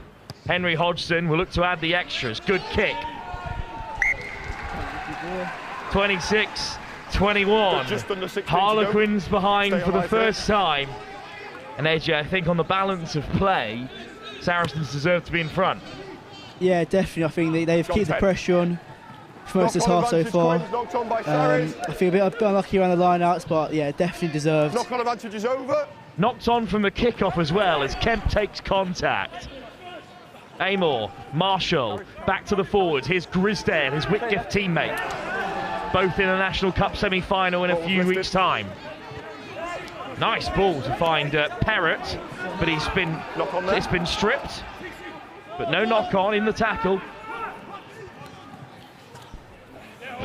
Henry Hodgson will look to add the extras. Good kick. 26-21. Harlequins behind for the first time. And AJ, I think on the balance of play, Saracens deserve to be in front. Yeah, definitely. I think they've kept the pressure on for most of this half so far. I feel a bit unlucky around the line-outs, but yeah, definitely deserved. Knock-on advantage is over. Knocked on from the kick-off as well as Kemp takes contact. Amor, Marshall, back to the forwards. Here's Grisdale, his Whitgift teammate. Both in a National Cup semi-final in a few weeks' time. Nice ball to find Perrott, but it's been stripped. But no knock-on in the tackle.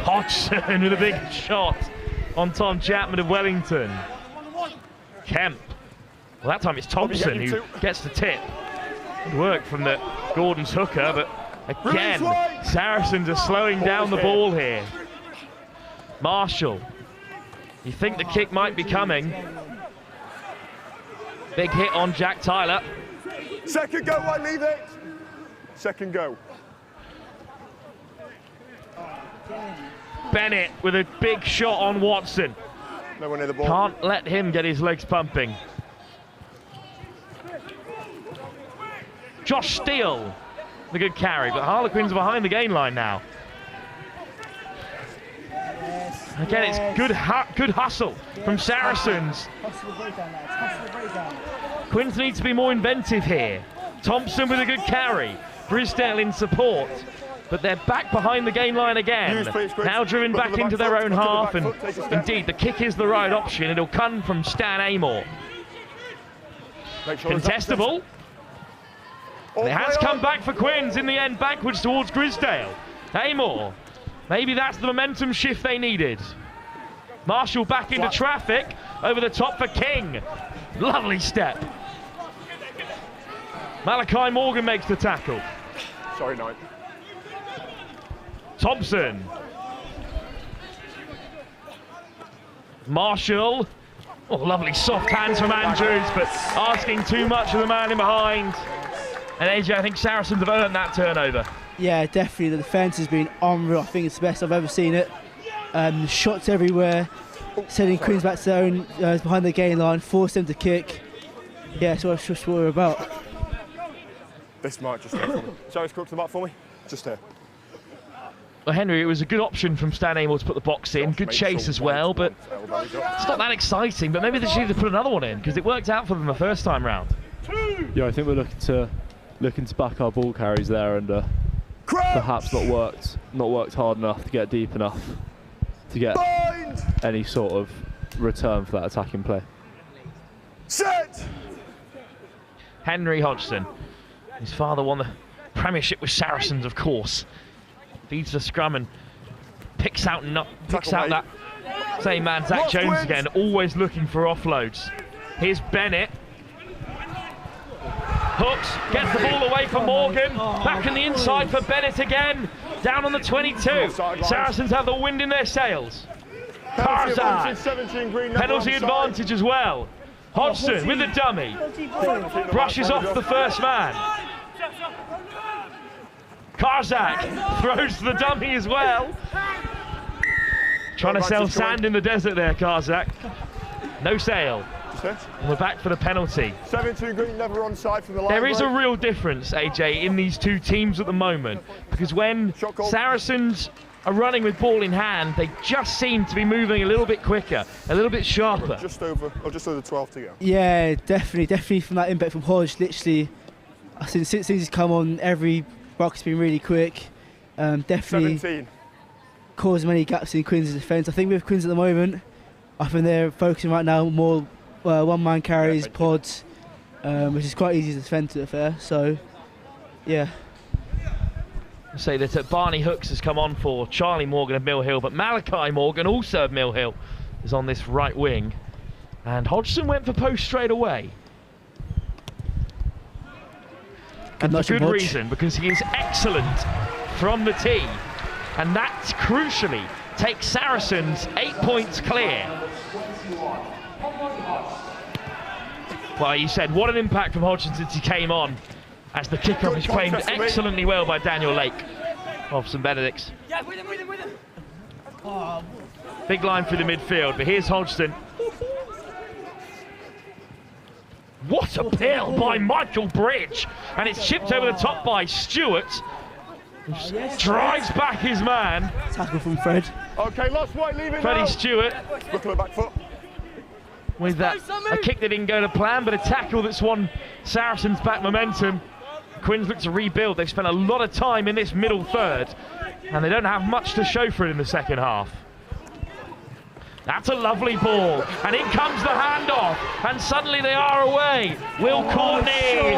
Hodgson with a big shot on Tom Chapman of Wellington. Kemp. Well, that time it's Thompson who gets the tip. Good work from the Gordon's hooker, but again, Saracens are slowing down the ball here. Marshall. You think the kick might be coming. Big hit on Jack Tyler. Second go, I leave it. Second go. Bennett with a big shot on Watson. No one near the ball. Can't let him get his legs pumping. Josh Steele, the good carry, but Harlequins are behind the gain line now. Again, it's good hustle from Saracens. Quins need to be more inventive here. Thompson with a good carry. Grisdale in support. But they're back behind the gain line again. Now driven back into their own half, and indeed, the kick is the right option. It'll come from Stan Amor. Contestable. And it has come back for Quins in the end, backwards towards Grisdale. Amor. Maybe that's the momentum shift they needed. Marshall back into traffic. Over the top for King. Lovely step. Malachi Morgan makes the tackle. Sorry, Knight. Thompson. Marshall. Oh, lovely soft hands from Andrews, but asking too much of the man in behind. And AJ, I think Saracens have earned that turnover. Yeah, definitely. The defence has been unreal. I think it's the best I've ever seen it. Shots everywhere, sending Quins back to their own behind the gain line, forced them to kick. Yeah, so that's just what we're about. This might just go for me. Sorry, come up to the mark for me. Just here. Well, Henry, it was a good option from Stan Amor to put the box in. Good chase as well, but it's not that exciting. But maybe they should have put another one in because it worked out for them the first time round. Yeah, I think we're looking to back our ball carries there, and perhaps not worked hard enough to get deep enough to get any sort of return for that attacking play. Set. Henry Hodgson. His father won the Premiership with Saracens, of course. Feeds the scrum and picks out that same man, Zach Jones again, always looking for offloads. Here's Bennett. Hooks, gets the ball away from Morgan. Back in the inside for Bennett again. Down on the 22. Saracens have the wind in their sails. Karzak. Penalty advantage as well. Hodgson with the dummy. Brushes off the first man. Karzak throws the dummy as well. Trying to sell sand in the desert there, Karzak. No sale. And we're back for the penalty. 7-2 green, never onside from the line. There is a real difference, AJ, in these two teams at the moment, because when Saracens are running with ball in hand, they just seem to be moving a little bit quicker, a little bit sharper. Just over 12 to go. Yeah, definitely from that impact from Hodge. Literally, I think since he's come on, every rock's been really quick. Definitely 17. caused many gaps in Quins' defence. I think with Quins at the moment, I think they're focusing right now more one-man carries, pods, which is quite easy to defend, to be fair. So, yeah. I'll say that Barney Hooks has come on for Charlie Morgan of Mill Hill, but Malachi Morgan, also of Mill Hill, is on this right wing. And Hodgson went for post straight away. And for good reason, because he is excellent from the tee. And that crucially takes Saracens 8 points clear. Well, you said, what an impact from Hodgson since he came on, as the kickoff is claimed excellently well by Daniel Lake of St Benedict's. Yeah, with him. Big line through the midfield, but here's Hodgson. What a pill by Michael Bridge! And it's chipped over the top by Stewart. Drives back his man. Tackle from Fred. Okay, last white, leave it Freddie now. Stewart. Look at the back foot. With that, a kick that didn't go to plan, but a tackle that's won Saracens back momentum. Quins look to rebuild. They've spent a lot of time in this middle third, and they don't have much to show for it in the second half. That's a lovely ball, and in comes the handoff, and suddenly they are away. Will Courtney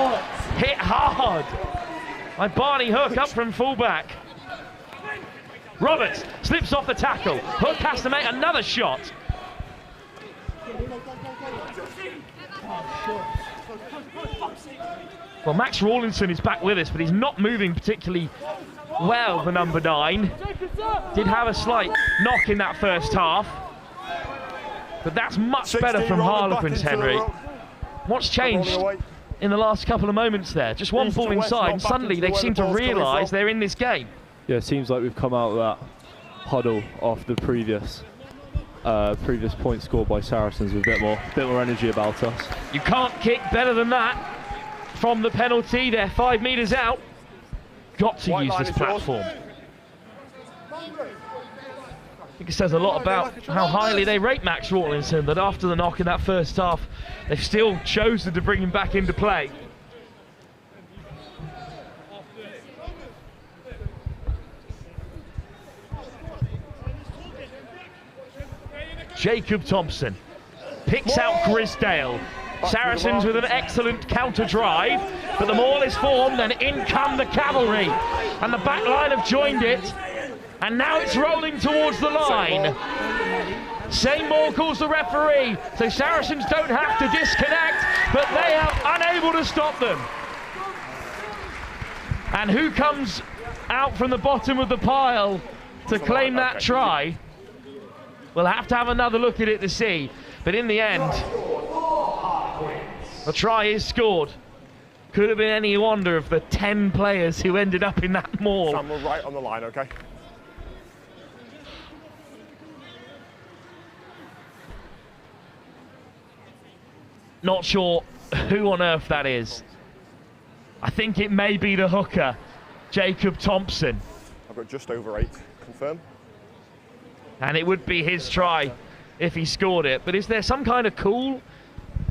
hit hard by Barney Hook up from fullback. Roberts slips off the tackle. Hook has to make another shot. Well, Max Rawlinson is back with us, but he's not moving particularly well, the number 9. Did have a slight knock in that first half, but that's much better from Harlequins, Henry. What's changed in the last couple of moments there? Just one ball inside, and suddenly they seem to realise they're in this game. Yeah, it seems like we've come out of that huddle after the previous point scored by Saracens with a bit more energy about us. You can't kick better than that from the penalty. They're 5 metres out. Got to use this platform. I think it says a lot about how highly they rate Max Rawlinson, that after the knock in that first half, they've still chosen to bring him back into play. Jacob Thompson picks out Grisdale. Saracens with an excellent counter drive, but the maul is formed and in come the cavalry. And the back line have joined it. And now it's rolling towards the line. Same ball calls the referee, so Saracens don't have to disconnect, but they are unable to stop them. And who comes out from the bottom of the pile to claim that try? We'll have to have another look at it to see. But in the end, the try is scored. Could have been any wonder of the 10 players who ended up in that maul. Sam, we're right on the line, okay? Not sure who on earth that is. I think it may be the hooker, Jacob Thompson. I've got just over 8, confirm. And it would be his try if he scored it. But is there some kind of call,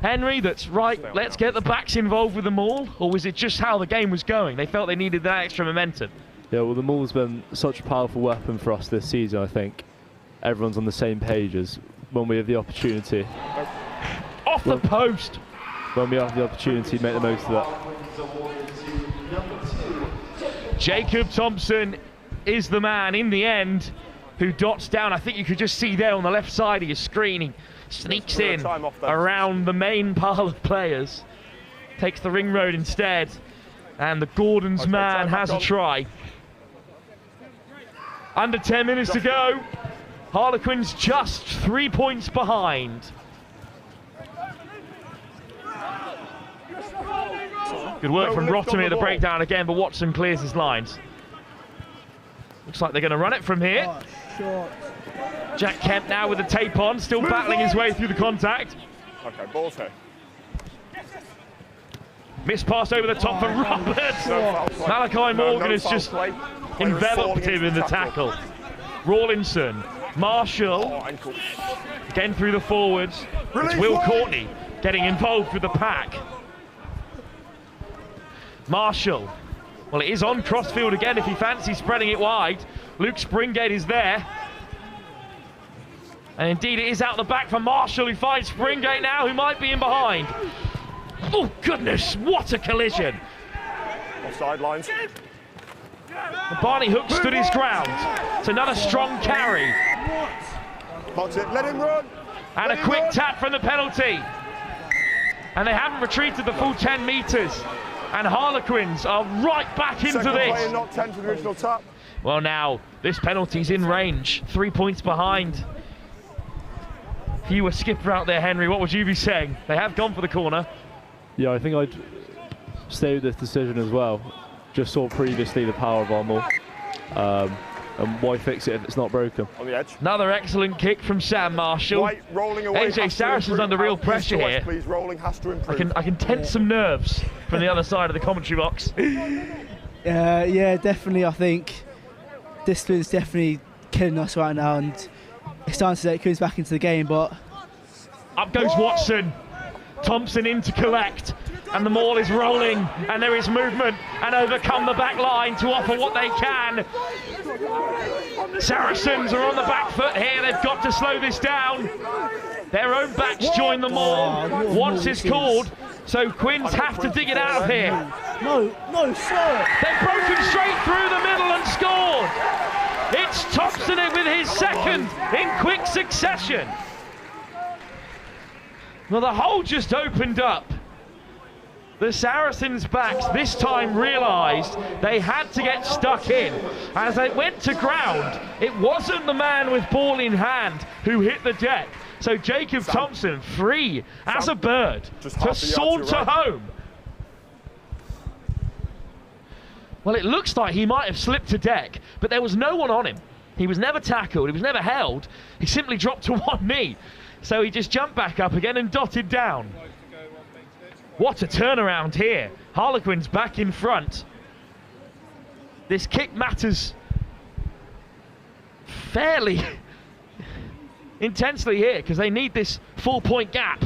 Henry, that's right, let's get the backs involved with the maul? Or was it just how the game was going? They felt they needed that extra momentum. Yeah, well, the maul's been such a powerful weapon for us this season, I think. Everyone's on the same page as when we have the opportunity. Off the post! When we have the opportunity, make the most of that. Jacob Thompson is the man in the end who dots down. I think you could just see there on the left side of your screen, he sneaks in around the main pile of players, takes the ring road instead, and the Gordon's man has a try. Under 10 minutes to go. Harlequins just 3 points behind. Good work from Rotamy at the breakdown again, but Watson clears his lines. Looks like they're going to run it from here. Jack Kemp now with the tape on, still battling his way through the contact. Okay, ball's here. Missed pass over the top for Roberts. Malachi Morgan has just enveloped him in the tackle. Rawlinson, Marshall, again through the forwards. It's Will Courtney getting involved with the pack. Marshall, well, it is on crossfield again if he fancies spreading it wide. Luke Springate is there. And indeed it is out the back for Marshall, who finds Springate now, who might be in behind. Oh goodness, what a collision. Offside lines. Barney Hook stood his ground. It's another strong carry. Box it, let him run. And a quick tap from the penalty. And they haven't retreated the full 10 metres. And Harlequins are right back into Second this. player, not 10 for the original tap. Well now, this penalty's in range. 3 points behind. If you were skipper out there, Henry, what would you be saying? They have gone for the corner. Yeah, I think I'd stay with this decision as well. Just saw previously the power of our maul. And why fix it if it's not broken? On the edge. Another excellent kick from Sam Marshall. White rolling away. AJ Saracens under real pressure here. Please, rolling has to improve. I can tense some nerves from the other side of the commentary box. Yeah, definitely. I think discipline's definitely killing us right now, and it's time to let Coons back into the game. But up goes Watson. Thompson in to collect, and the maul is rolling, and there is movement, and overcome the back line to offer what they can. Saracens are on the back foot here. They've got to slow this down. Their own backs join the maul. Once it's called, so Quins have to dig it out of here. No, sir. They've broken straight through the middle and scored. It's Thompson with his second in quick succession. Well, the hole just opened up. The Saracens' backs this time realised they had to get stuck in. As they went to ground, it wasn't the man with ball in hand who hit the deck. So Jacob Thompson, free as a bird, to saunter home. Well, it looks like he might have slipped to deck, but there was no one on him. He was never tackled, he was never held. He simply dropped to one knee. So he just jumped back up again and dotted down. What a turnaround here. Harlequins back in front. This kick matters fairly intensely here because they need this 4-point gap.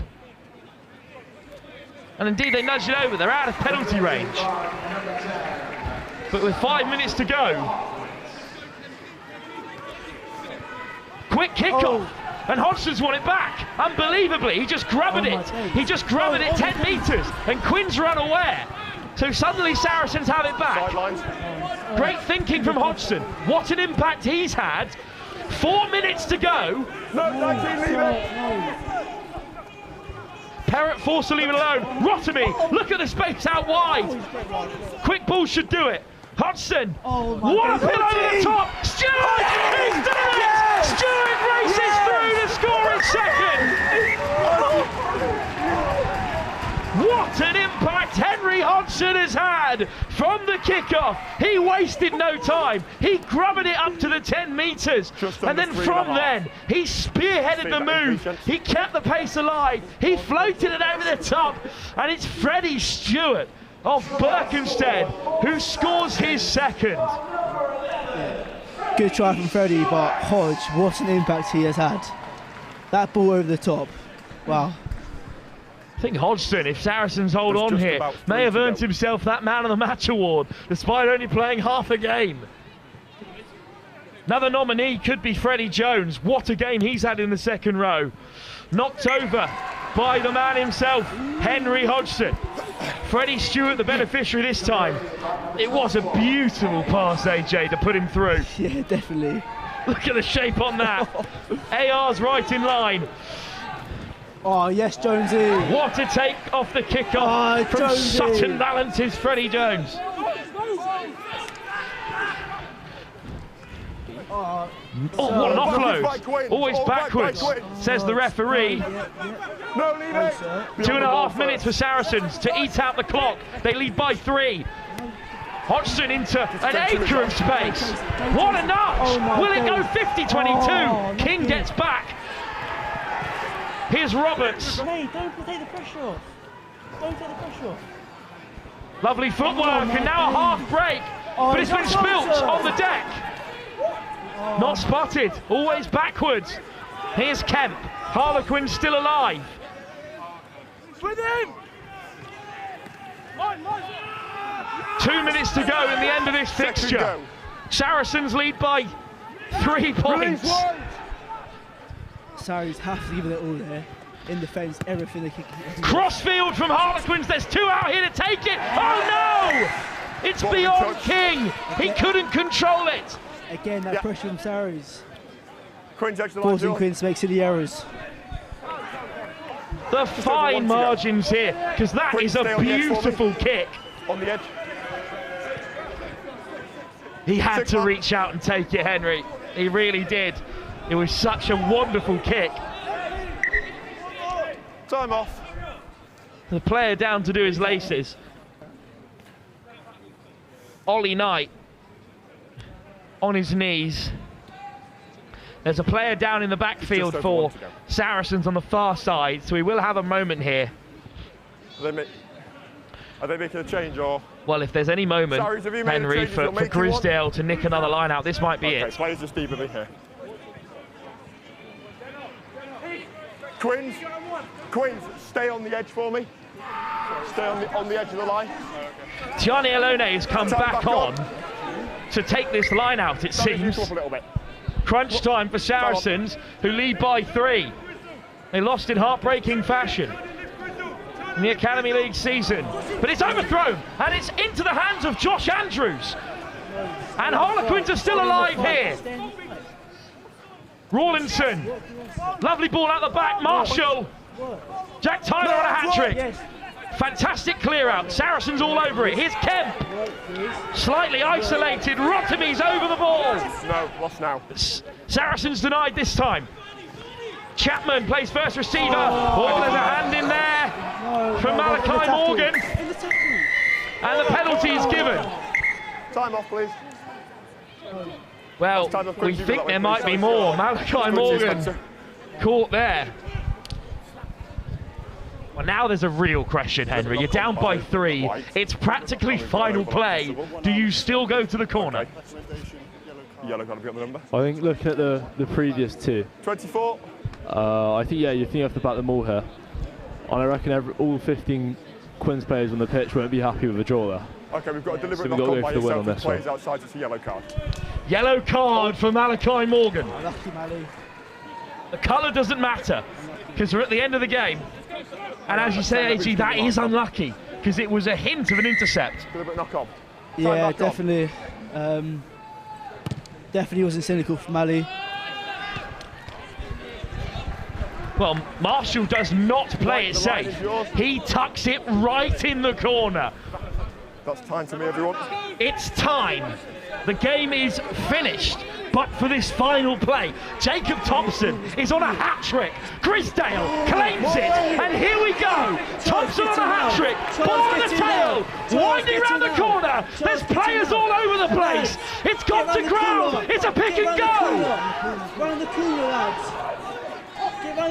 And indeed they nudged it over. They're out of penalty range. But with 5 minutes to go. Quick kickoff. And Hodgson's won it back. Unbelievably, he just grabbed it. He just grabbed it 10 metres, and Quinn's are unaware. So suddenly Saracens have it back. Great thinking from Hodgson. What an impact he's had. 4 minutes to go. No, 19, leave it. Perrott forced to leave it alone. Rotamy, look at the space out wide. Quick ball should do it. Hodgson, what a pin over the top. Stewart, he's done it. Stewart races through to score his second. What an impact Henry Hodgson has had from the kickoff. He wasted no time. He grabbed it up to the 10 metres. And then from then, he spearheaded the move. He kept the pace alive. He floated it over the top. And it's Freddie Stewart of Berkhamsted who scores his second. Good try from Freddie, but Hodge, what an impact he has had. That ball over the top. Wow. I think Hodgson, if Saracens hold on here, may have earned himself that Man of the Match award, despite only playing half a game. Another nominee could be Freddie Jones. What a game he's had in the second row. Knocked over by the man himself, Henry Hodgson. Freddie Stewart, the beneficiary this time. It was a beautiful pass, AJ, to put him through. Yeah, definitely. Look at the shape on that. AR's right in line. Oh, yes, Jonesy. What a take off the kickoff from Jonesy. Sutton Valence's Freddie Jones. Oh, what an offload. Always backwards, says the referee. No, leave it. 2.5 minutes for Saracens to eat out the clock. They lead by 3. Hodgson into an acre of space. What a nudge! Will it go 50-22? King gets back. Here's Roberts. Hey, don't take the pressure off. Don't take the pressure off. Lovely footwork, and now a half break. But it's been spilt on the deck. Not spotted, always backwards. Here's Kemp. Harlequins still alive. Within! 2 minutes to go in the end of this fixture. Saracens lead by 3 points. Saracens have to give it all there. In defence, everything they can. Crossfield from Harlequins. There's 2 out here to take it. Oh no! It's beyond King. He couldn't control it. Again, that pressure from Saracens. Forcing Quins makes any errors. The fine margins here, because that is a beautiful kick. On the edge. He had to reach out and take it, Henry. He really did. It was such a wonderful kick. Time off. The player down to do his laces. Ollie Knight on his knees. There's a player down in the backfield for Saracens on the far side, so we will have a moment here. Are they making a change or? Well, if there's any moment, Henry, for Grisdale to nick another line out, this might be it. Players just deep in here. Quins, stay on the edge for me. Stay on the edge of the line. Tiani Alone has come back on to take this line out, it seems. Crunch time for Saracens, who lead by 3. They lost in heartbreaking fashion in the Academy League season. But it's overthrown, and it's into the hands of Josh Andrews. And Harlequins are still alive here. Rawlinson, lovely ball out the back. Marshall, Jack Tyler on a hat-trick. Fantastic clear out, Saracens all over it. Here's Kemp, slightly isolated. Rotami's over the ball. No, lost now. Saracens denied this time. Chapman plays first receiver. Oh, there's a hand in there from Malachi Morgan. And the penalty is given. Time off, please. Well, we think there might be more. Malachi Morgan caught there. Well, now there's a real question, Henry. You're down by 3. It's practically final play. Do you still go to the corner? Yellow card, have you got the number? I think looking at the previous 2. 24. I think, yeah, you think you have to back them all here. And I reckon all 15 Quins players on the pitch won't be happy with a draw there. Okay, we've got a deliberate So we've got to knock-on go by for the win yourself on and this players one. outside. It's a yellow card. Yellow card for Malachi Morgan. The colour doesn't matter, because we're at the end of the game. And as you say, AG, that is unlucky, because it was a hint of an intercept. Deliberate knock-on. Yeah, definitely. Definitely wasn't cynical from Ali. Well, Marshall does not play it safe. He tucks it right in the corner. That's time to me, everyone. It's time. The game is finished. But for this final play, Jacob Thompson is on a hat-trick. Grisdale claims it, and here we go. Thompson on a hat-trick, ball on the tail, winding round the corner. There's players all over the place. It's got to ground. It's a pick and go. Round the corner, lads.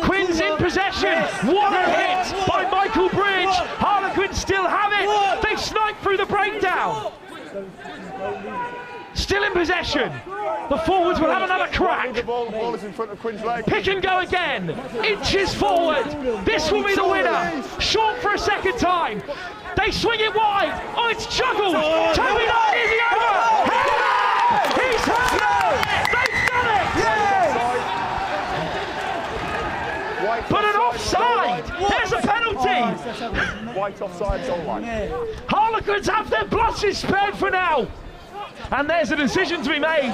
Quins in possession. What a hit by Michael Bridge. Harlequins still have it. They snipe through the breakdown. Still in possession. The forwards will have another crack. The ball is in front of Quinn's leg. Pick and go again. Inches forward. This will be the winner. Short for a second time. They swing it wide. Oh, it's juggled. Toby Knight, is he over? He's had it. They've done it. But an offside. There's a penalty. White offside, goal line. Harlequins have their blushes spared for now. And there's a decision to be made.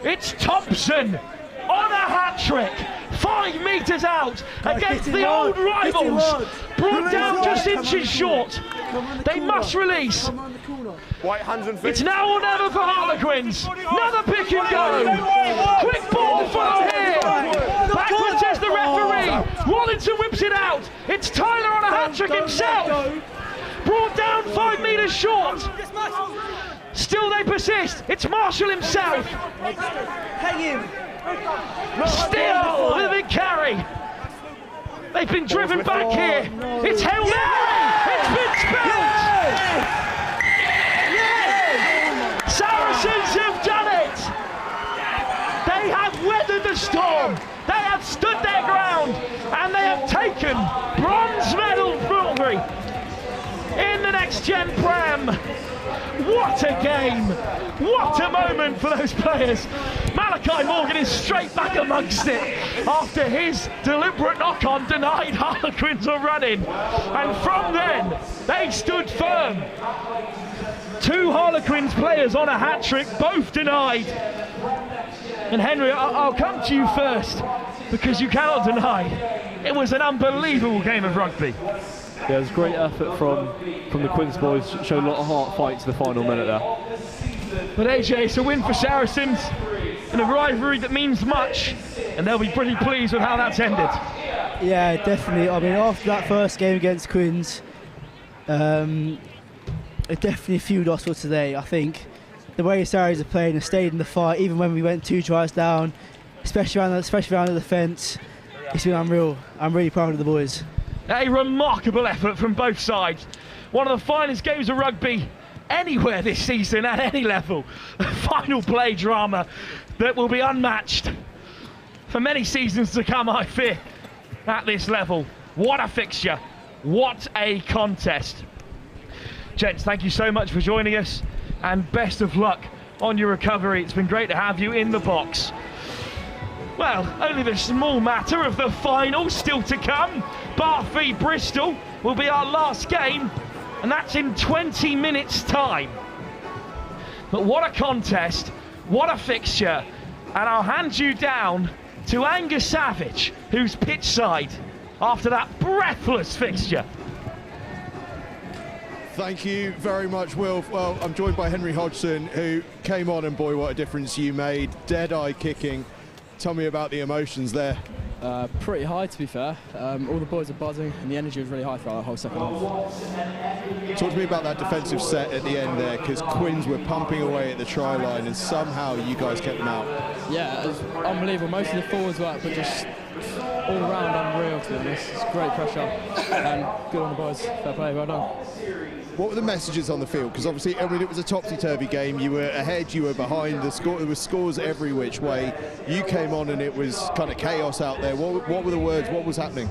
It's Thompson on a hat-trick, 5 metres out against the old rivals. Brought down just inches short. They must release. White hands and feet. It's now or never for Harlequins. Another pick and go. Quick ball follow here. Backwards says the referee. Rawlinson whips it out. It's Tyler on a hat-trick himself. Brought down 5 metres short. Still they persist. It's Marshall himself. Hang him. Still with a big carry. They've been driven back here. It's Hail Mary. It's been spilled. Saracens have done it. They have weathered the storm. They have stood their ground and they have taken bronze medal victory in the Next Gen Prem. What a game! What a moment for those players. Malachi Morgan is straight back amongst it after his deliberate knock-on denied Harlequins a run-in. And from then, they stood firm. 2 Harlequins players on a hat-trick, both denied. And Henry, I'll come to you first, because you cannot deny it was an unbelievable game of rugby. Yeah, it was great effort from the Quins boys. Showed a lot of heart fight to the final minute there. But AJ, it's a win for Saracens in a rivalry that means much, and they'll be pretty pleased with how that's ended. Yeah, definitely. I mean, after that first game against Quins, it definitely fueled us for today. I think the way Saracens are playing and stayed in the fight, even when we went 2 tries down, especially around the defence, it's been unreal. I'm really proud of the boys. A remarkable effort from both sides. One of the finest games of rugby anywhere this season at any level. A final play drama that will be unmatched for many seasons to come, I fear, at this level. What a fixture. What a contest. Gents, thank you so much for joining us and best of luck on your recovery. It's been great to have you in the box. Well, only the small matter of the final still to come. Bath v Bristol will be our last game, and that's in 20 minutes' time. But what a contest, what a fixture, and I'll hand you down to Angus Savage, who's pitch side after that breathless fixture. Thank you very much, Will. Well, I'm joined by Henry Hodgson, who came on, and boy, what a difference you made. Dead-eye kicking. Tell me about the emotions there. Pretty high, to be fair. All the boys are buzzing, and the energy was really high throughout the whole second half. Talk to me about that defensive set at the end there, because Quins were pumping away at the try line, and somehow you guys kept them out. Yeah, it was unbelievable. Most of the forwards work, but just all round unreal, to be honest. It's great pressure, and good on the boys. Fair play, well done. What were the messages on the field? Because obviously, I mean, it was a topsy-turvy game. You were ahead, you were behind. There were scores every which way. You came on and it was kind of chaos out there. What were the words? What was happening?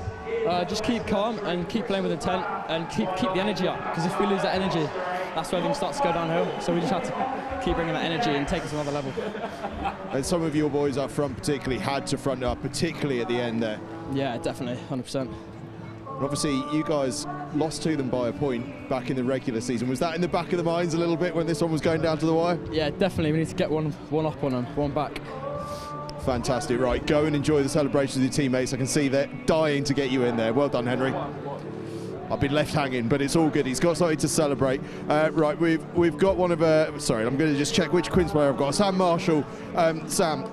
Just keep calm and keep playing with intent and keep the energy up. Because if we lose that energy, that's where things start to go downhill. So we just have to keep bringing that energy and take it to another level. And some of your boys up front particularly had to front up, particularly at the end there. Yeah, definitely, 100%. Obviously, you guys lost to them by a point back in the regular season. Was that in the back of the minds a little bit when this one was going down to the wire? Yeah, definitely. We need to get one up on them, one back. Fantastic. Right, go and enjoy the celebrations with your teammates. I can see they're dying to get you in there. Well done, Henry. I've been left hanging, but it's all good. He's got something to celebrate. Right, we've got one of sorry, I'm going to just check which Quins player I've got. Sam Marshall. Sam,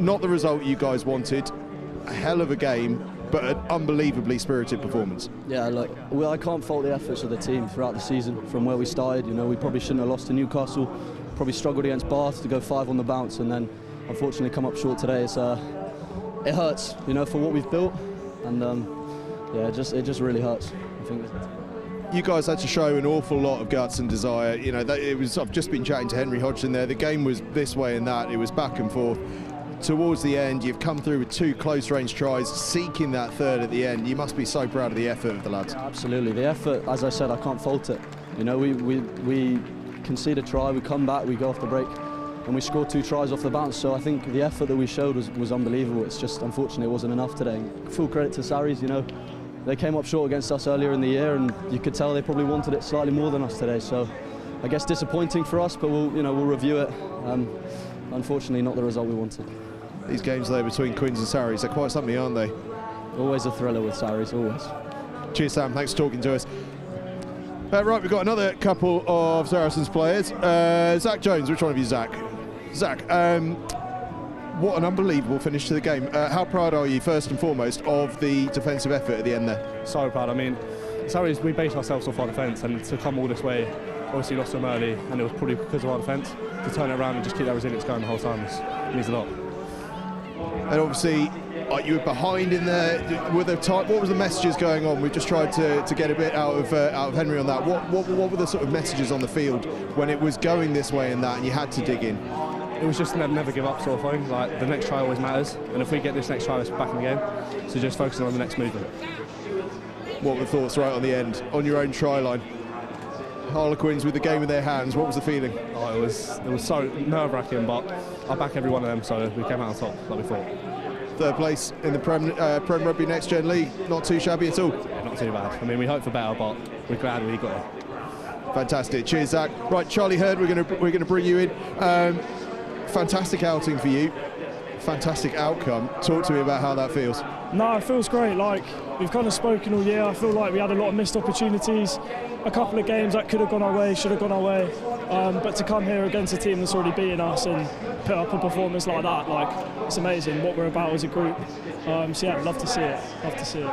not the result you guys wanted. A hell of a game, but an unbelievably spirited performance. Yeah, look, well, I can't fault the efforts of the team throughout the season from where we started. You know, we probably shouldn't have lost to Newcastle, probably struggled against Bath to go 5 on the bounce, and then unfortunately come up short today. It's it hurts, you know, for what we've built, and yeah, it just really hurts. I think. You guys had to show an awful lot of guts and desire. You know, I've just been chatting to Henry Hodgson there. The game was this way and that. It was back and forth. Towards the end, you've come through with 2 close-range tries, seeking that third at the end. You must be so proud of the effort of the lads. Absolutely, the effort. As I said, I can't fault it. You know, we concede a try, we come back, we go off the break, and we score 2 tries off the bounce. So I think the effort that we showed was unbelievable. It's just unfortunately it wasn't enough today. Full credit to Sarries. You know, they came up short against us earlier in the year, and you could tell they probably wanted it slightly more than us today. So I guess disappointing for us, but we'll review it. Unfortunately, not the result we wanted. These games there between Quins and Sarries, they're quite something, aren't they? Always a thriller with Sarries, always. Cheers, Sam. Thanks for talking to us. Right, we've got another couple of Saracens players. Zach Jones, which one of you, Zach? Zach, what an unbelievable finish to the game. How proud are you, first and foremost, of the defensive effort at the end there? So proud. I mean, Sarries, we based ourselves off our defence, and to come all this way obviously lost them early, and it was probably because of our defence. To turn it around and just keep that resilience going the whole time means a lot. And obviously, you were behind in there. What was the messages going on? We've just tried to get a bit out of Henry on that. What were the sort of messages on the field when it was going this way and that, and you had to dig in? It was just never give up sort of thing. Like, the next try always matters, and if we get this next try, it's back in the game. So just focusing on the next movement. What were the thoughts right on the end, on your own try line? Harlequins with the game in their hands, what was the feeling? Oh, it was so nerve-wracking, but I back every one of them, so we came out on top like we thought. Third place in the Prem Rugby Next Gen League, not too shabby at all. Yeah, not too bad. I mean, we hope for better, but we're glad we got it. Fantastic, cheers, Zach. Right, Charlie Hurd, we're going to bring you in. Fantastic outing for you. Fantastic outcome. Talk to me about how that feels. No, it feels great. Like, we've kind of spoken all year. I feel like we had a lot of missed opportunities. A couple of games that could have gone our way, should have gone our way. But to come here against a team that's already beaten us and put up a performance like that, like, it's amazing what we're about as a group. So yeah, love to see it. Love to see it.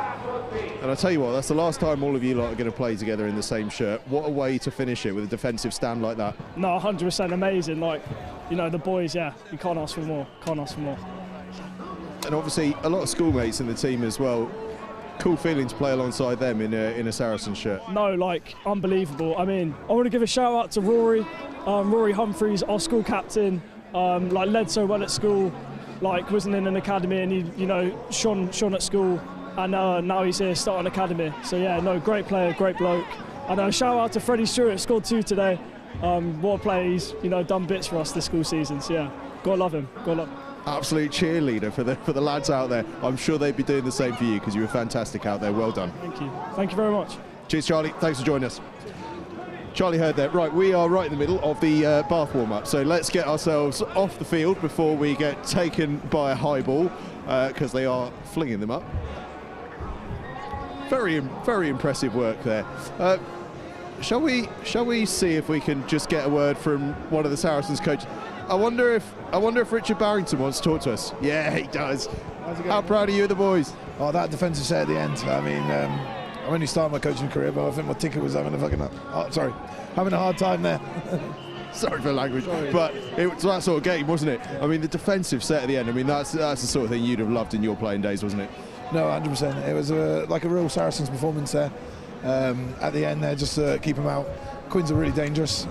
And I tell you what, that's the last time all of you lot are going to play together in the same shirt. What a way to finish it with a defensive stand like that. No, 100% amazing. Like, you know, the boys, yeah, you can't ask for more. Can't ask for more. And obviously a lot of schoolmates in the team as well. Cool feeling to play alongside them in a Saracens shirt. No, like, unbelievable. I mean, I want to give a shout out to Rory, Rory Humphreys, our school captain. Like, led so well at school, like, wasn't in an academy, and he, you know, shone at school, and now he's here starting academy. So yeah, no, great player, great bloke. And shout out to Freddie Stewart, scored 2 today. What a player, he's, you know, done bits for us this school season. So yeah, gotta love him. Gotta love him. Absolute cheerleader for the lads out there. I'm sure they'd be doing the same for you because you were fantastic out there. Well done. Thank you. Thank you very much. Cheers, Charlie. Thanks for joining us. Charlie Hurd there. Right, we are right in the middle of the Bath warm-up. So let's get ourselves off the field before we get taken by a high ball because they are flinging them up. Very impressive work there. Shall we see if we can just get a word from one of the Saracens coaches? I wonder if Richard Barrington wants to talk to us. Yeah, he does. How proud are you of the boys? Oh, that defensive set at the end. I mean, I'm only starting my coaching career, but I think my ticket was having a hard time there. Sorry for the language, but it was that sort of game, wasn't it? Yeah. I mean, the defensive set at the end. I mean, that's the sort of thing you'd have loved in your playing days, wasn't it? No, 100%. It was like a real Saracens performance there. At the end there, just to keep them out. Quins are really dangerous.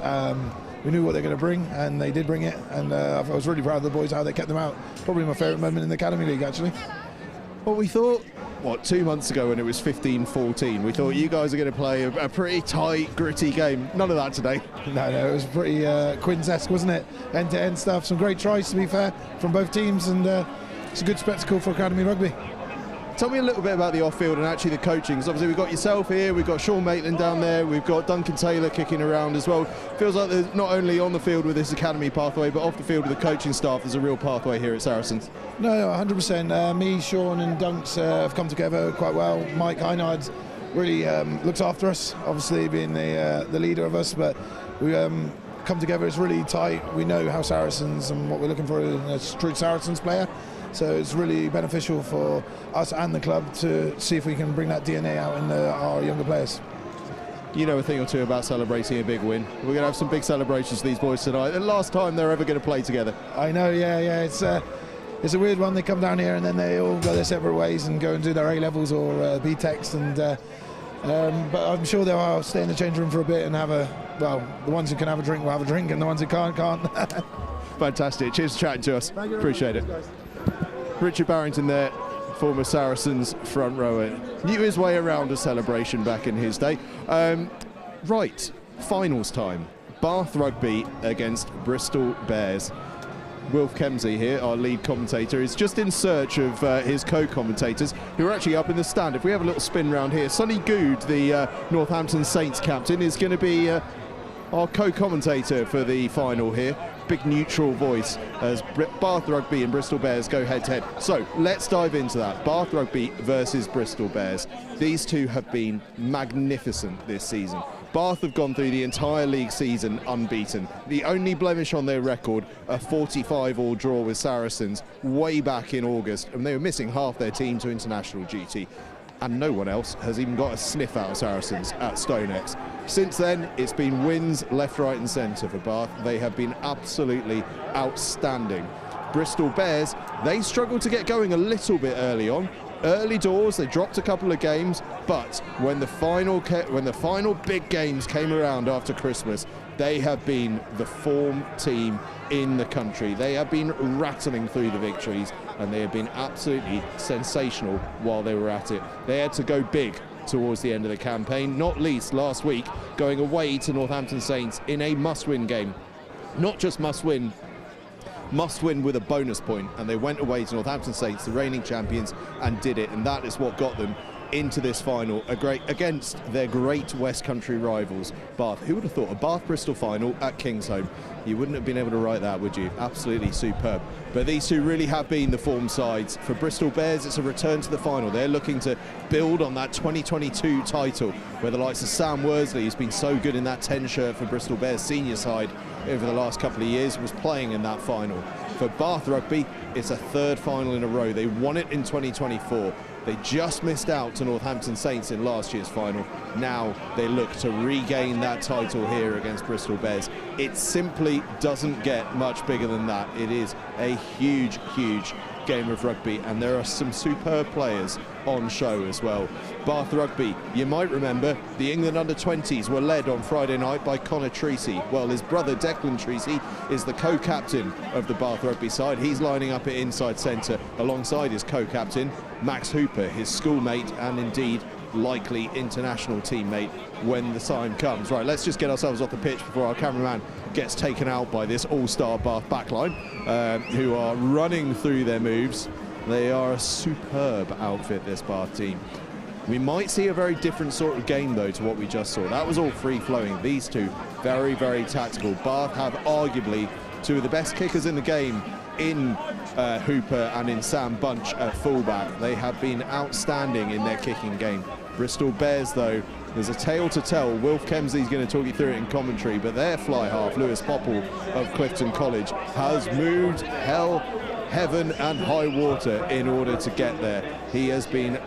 We knew what they're going to bring, and they did bring it. And I was really proud of the boys, how they kept them out. Probably my favourite moment in the Academy League, actually. Well, we thought, 2 months ago when it was 15-14, we thought you guys are going to play a pretty tight, gritty game. None of that today. No, it was pretty Quins-esque, wasn't it? End-to-end stuff. Some great tries, to be fair, from both teams, and it's a good spectacle for Academy Rugby. Tell me a little bit about the off-field and actually the coaching. Because obviously we've got yourself here, we've got Sean Maitland down there, we've got Duncan Taylor kicking around as well. Feels like there's not only on the field with this academy pathway, but off the field with the coaching staff, there's a real pathway here at Saracens. No, 100%. Me, Sean and Dunks have come together quite well. Mike Heinard really looks after us, obviously being the leader of us, but we come together, it's really tight. We know how Saracens and what we're looking for in a true Saracens player. So it's really beneficial for us and the club to see if we can bring that DNA out in our younger players. You know a thing or two about celebrating a big win. We're going to have some big celebrations for these boys tonight. The last time they're ever going to play together. I know, yeah. It's a weird one. They come down here and then they all go their separate ways and go and do their A-levels or B-Techs. But I'm sure they'll stay in the change room for a bit and the ones who can have a drink will have a drink, and the ones who can't. Fantastic. Cheers for chatting to us. Appreciate it. Richard Barrington there, former Saracens front rower. Knew his way around a celebration back in his day. Right, finals time. Bath Rugby against Bristol Bears. Wilf Kemsey here, our lead commentator, is just in search of his co-commentators who are actually up in the stand. If we have a little spin round here, Sonny Good, the Northampton Saints captain, is going to be our co-commentator for the final here. Big neutral voice as Bath Rugby and Bristol Bears go head-to-head. So let's dive into that. Bath Rugby versus Bristol Bears. These two have been magnificent this season. Bath have gone through the entire league season unbeaten. The only blemish on their record, a 45-all draw with Saracens way back in August, and they were missing half their team to international duty. And no one else has even got a sniff out of Saracens at StoneX. Since then, it's been wins left, right and centre for Bath. They have been absolutely outstanding. Bristol Bears, they struggled to get going a little bit early on. Early doors, they dropped a couple of games, but when the final big games came around after Christmas, they have been the form team in the country. They have been rattling through the victories, and they have been absolutely sensational while they were at it. They had to go big towards the end of the campaign, not least last week, going away to Northampton Saints in a must-win game. Not just must-win with a bonus point, and they went away to Northampton Saints, the reigning champions, and did it, and that is what got them into this final against their great West Country rivals, Bath. Who would have thought a Bath-Bristol final at Kingsholm? You wouldn't have been able to write that, would you? Absolutely superb. But these two really have been the form sides. For Bristol Bears, it's a return to the final. They're looking to build on that 2022 title, where the likes of Sam Worsley, who's been so good in that 10 shirt for Bristol Bears senior side over the last couple of years, was playing in that final. For Bath Rugby, it's a third final in a row. They won it in 2024. They just missed out to Northampton Saints in last year's final. Now they look to regain that title here against Bristol Bears. It simply doesn't get much bigger than that. It is a huge, huge game of rugby, and there are some superb players on show as well. Bath Rugby, you might remember, the England under-20s were led on Friday night by Connor Treacy. Well, his brother Declan Treacy is the co-captain of the Bath Rugby side. He's lining up at inside centre alongside his co-captain Max Hooper, his schoolmate and indeed likely international teammate when the time comes. Right, let's just get ourselves off the pitch before our cameraman gets taken out by this all-star Bath backline, who are running through their moves. They are a superb outfit, this Bath team. We might see a very different sort of game, though, to what we just saw. That was all free-flowing. These two, very, very tactical. Bath have arguably two of the best kickers in the game in Hooper and in Sam Bunch at fullback. They have been outstanding in their kicking game. Bristol Bears, though, there's a tale to tell. Wilf Kemsley's going to talk you through it in commentary, but their fly half, Lewis Popple of Clifton College, has moved hell, heaven and high water in order to get there. He has been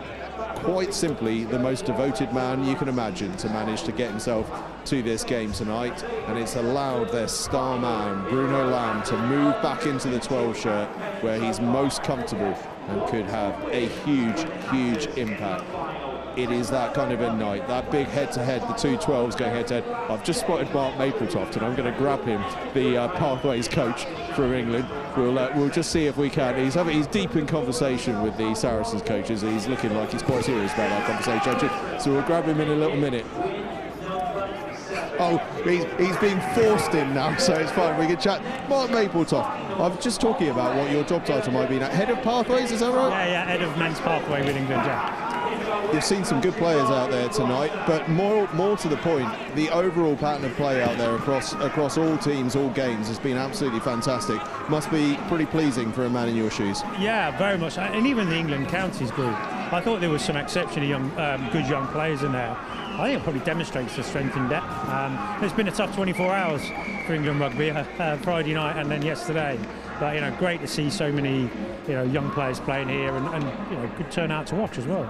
quite simply the most devoted man you can imagine to manage to get himself to this game tonight, and it's allowed their star man Bruno Lamb to move back into the 12 shirt where he's most comfortable and could have a huge, huge impact. It is that kind of a night, that big head-to-head, the two 12s going head-to-head. I've just spotted Mark Mapletoft, and I'm going to grab him, the Pathways coach from England. We'll just see if we can. He's deep in conversation with the Saracens coaches. He's looking like he's quite serious about that conversation, actually. So we'll grab him in a little minute. Oh, he's being forced in now, so it's fine. We can chat. Mark Mapletoft, I'm just talking about what your job title might be now. Head of Pathways, is that right? Yeah, head of men's pathway with England, yeah. You've seen some good players out there tonight, but more to the point, the overall pattern of play out there across all teams, all games, has been absolutely fantastic. Must be pretty pleasing for a man in your shoes. Yeah, very much. And even the England counties group, I thought there was some exceptionally good young players in there. I think it probably demonstrates the strength in depth. It's been a tough 24 hours for England rugby, Friday night and then yesterday. But great to see so many young players playing here, and good turnout to watch as well.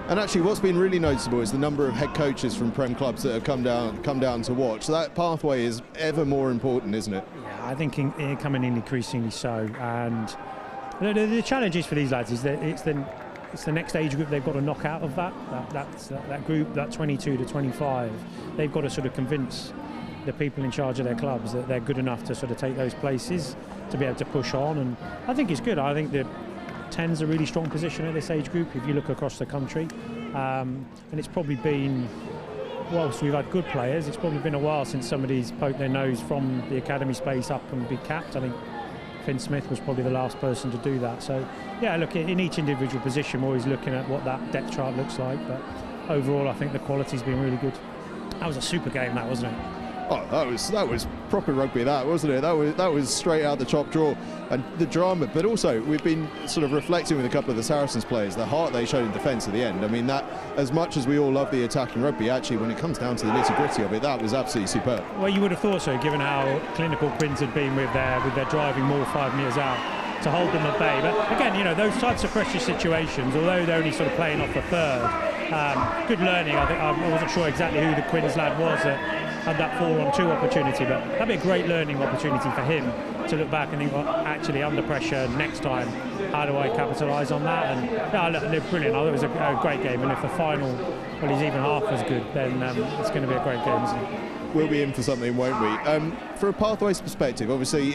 And actually, what's been really noticeable is the number of head coaches from Prem clubs that have come down to watch. So that pathway is ever more important, isn't it? Yeah, I think coming in increasingly so. And the challenge is for these lads is that it's the next age group they've got to knock out of that group, that 22 to 25. They've got to sort of convince the people in charge of their clubs that they're good enough to sort of take those places, to be able to push on. And I think it's good. I think the 10's a really strong position at this age group if you look across the country, and it's probably been, whilst we've had good players, it's probably been a while since somebody's poked their nose from the academy space up and be capped. I think Finn Smith was probably the last person to do that. So yeah, look, in each individual position we're always looking at what that depth chart looks like, but overall I think the quality's been really good. That was a super game, that, wasn't it? Oh, that was proper rugby, that, wasn't it? That was straight out the top draw, and the drama. But also, we've been sort of reflecting with a couple of the Saracens players, the heart they showed in defence at the end. I mean, that, as much as we all love the attacking rugby, actually, when it comes down to the nitty-gritty of it, that was absolutely superb. Well, you would have thought so, given how clinical Quins had been with their driving more 5 metres out to hold them at bay. But again, those types of pressure situations, although they're only sort of playing off the third, Good learning. I think I wasn't sure exactly who the Quins lad was that had that 4-on-2 opportunity, but that'd be a great learning opportunity for him to look back and think, well, actually under pressure next time, how do I capitalise on that? And yeah, look, they're brilliant. I thought it was a great game, and if the final, well, is even half as good, then it's going to be a great game, isn't it? We'll be in for something, won't we? For a Pathways perspective, obviously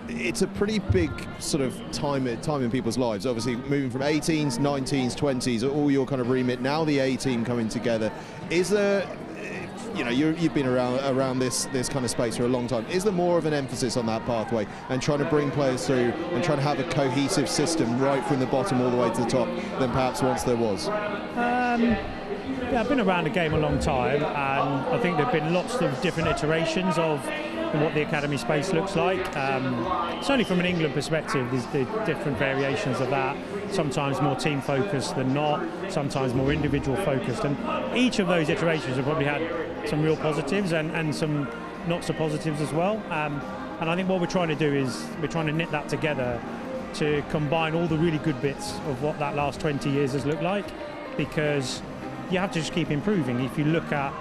it's a pretty big sort of time in people's lives. Obviously, moving from 18s, 19s, 20s, all your kind of remit. Now the A team coming together. Is there, you know, you've been around this kind of space for a long time. Is there more of an emphasis on that pathway and trying to bring players through and trying to have a cohesive system right from the bottom all the way to the top than perhaps once there was? Yeah, I've been around the game a long time, and I think there have been lots of different iterations of what the academy space looks like. Certainly from an England perspective, there's the different variations of that, sometimes more team focused than not, sometimes more individual focused, and each of those iterations have probably had some real positives and some not so positives as well. And I think what we're trying to do is we're trying to knit that together to combine all the really good bits of what that last 20 years has looked like, because you have to just keep improving. If you look at,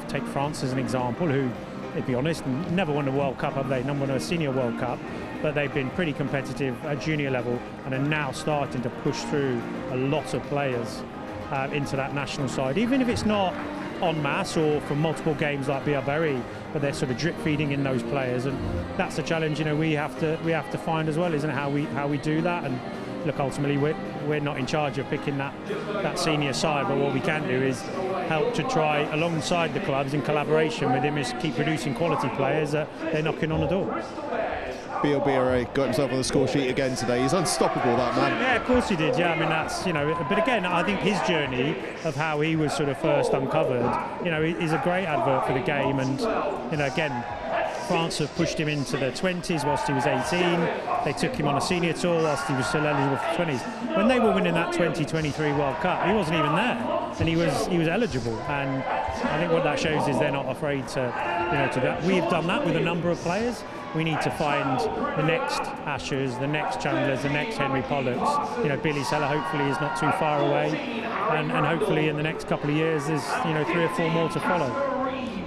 take France as an example, who, to be honest, never won a World Cup, have they? Never won a senior World Cup, but they've been pretty competitive at junior level and are now starting to push through a lot of players into that national side, even if it's not en masse or from multiple games like Biarberry, but they're sort of drip feeding in those players, and that's a challenge, you know, we have to find as well, isn't it, how we do that. And look, ultimately we're not in charge of picking that senior side, but what we can do is help to try alongside the clubs in collaboration with him is keep producing quality players that they're knocking on the door. Biarberry got himself on the score sheet again today. He's unstoppable, that man. Yeah, of course he did. Yeah, I mean, that's, you know, but again, I think his journey of how he was sort of first uncovered, you know, is a great advert for the game. And, you know, again, France have pushed him into the 20s whilst he was 18. They took him on a senior tour whilst he was still eligible for 20s. When they were winning that 2023 World Cup, he wasn't even there, and he was eligible. And I think what that shows is they're not afraid to, you know, to that. We've done that with a number of players. We need to find the next Ashers, the next Chandlers, the next Henry Pollocks. You know, Billy Seller hopefully is not too far away, and hopefully in the next couple of years there's, you know, 3 or 4 more to follow.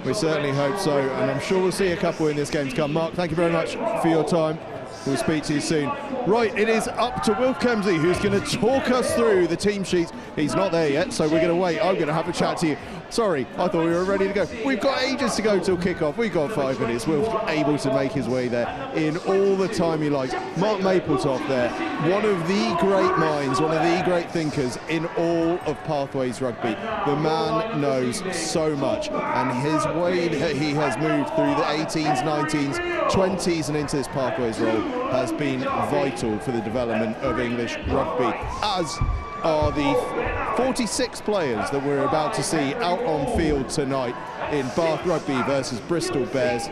We certainly hope so, and I'm sure we'll see a couple in this game to come. Mark, thank you very much for your time. We'll speak to you soon. Right, it is up to Will Kemsley, who's going to talk us through the team sheets. He's not there yet, so we're going to wait. I'm going to have a chat to you. Sorry, I thought we were ready to go. We've got ages to go till kick-off. We've got 5 minutes. Will's able to make his way there in all the time he likes. Mark Mapletop there, one of the great minds, one of the great thinkers in all of Pathways Rugby. The man knows so much, and his way that he has moved through the 18s, 19s, 20s and into this Pathways role has been vital for the development of English rugby, as are the 46 players that we're about to see out on field tonight in Bath Rugby versus Bristol Bears.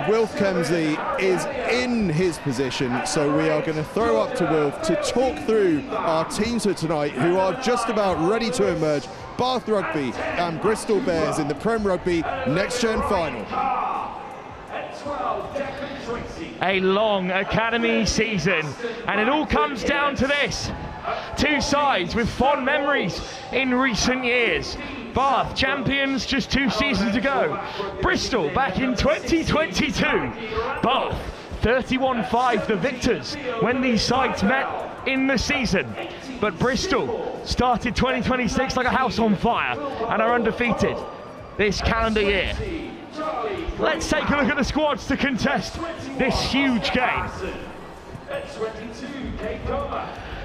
Wilf Kemsley is in his position, so we are going to throw up to Wilf to talk through our teams for tonight, who are just about ready to emerge. Bath Rugby and Bristol Bears in the Prem Rugby Next Gen Final. A long academy season, and it all comes down to this. 2 sides with fond memories in recent years. Bath champions just 2 seasons ago. Bristol back in 2022. Bath 31-5 the victors when these sides met in the season. But Bristol started 2026 like a house on fire and are undefeated this calendar year. Let's take a look at the squads to contest this huge game.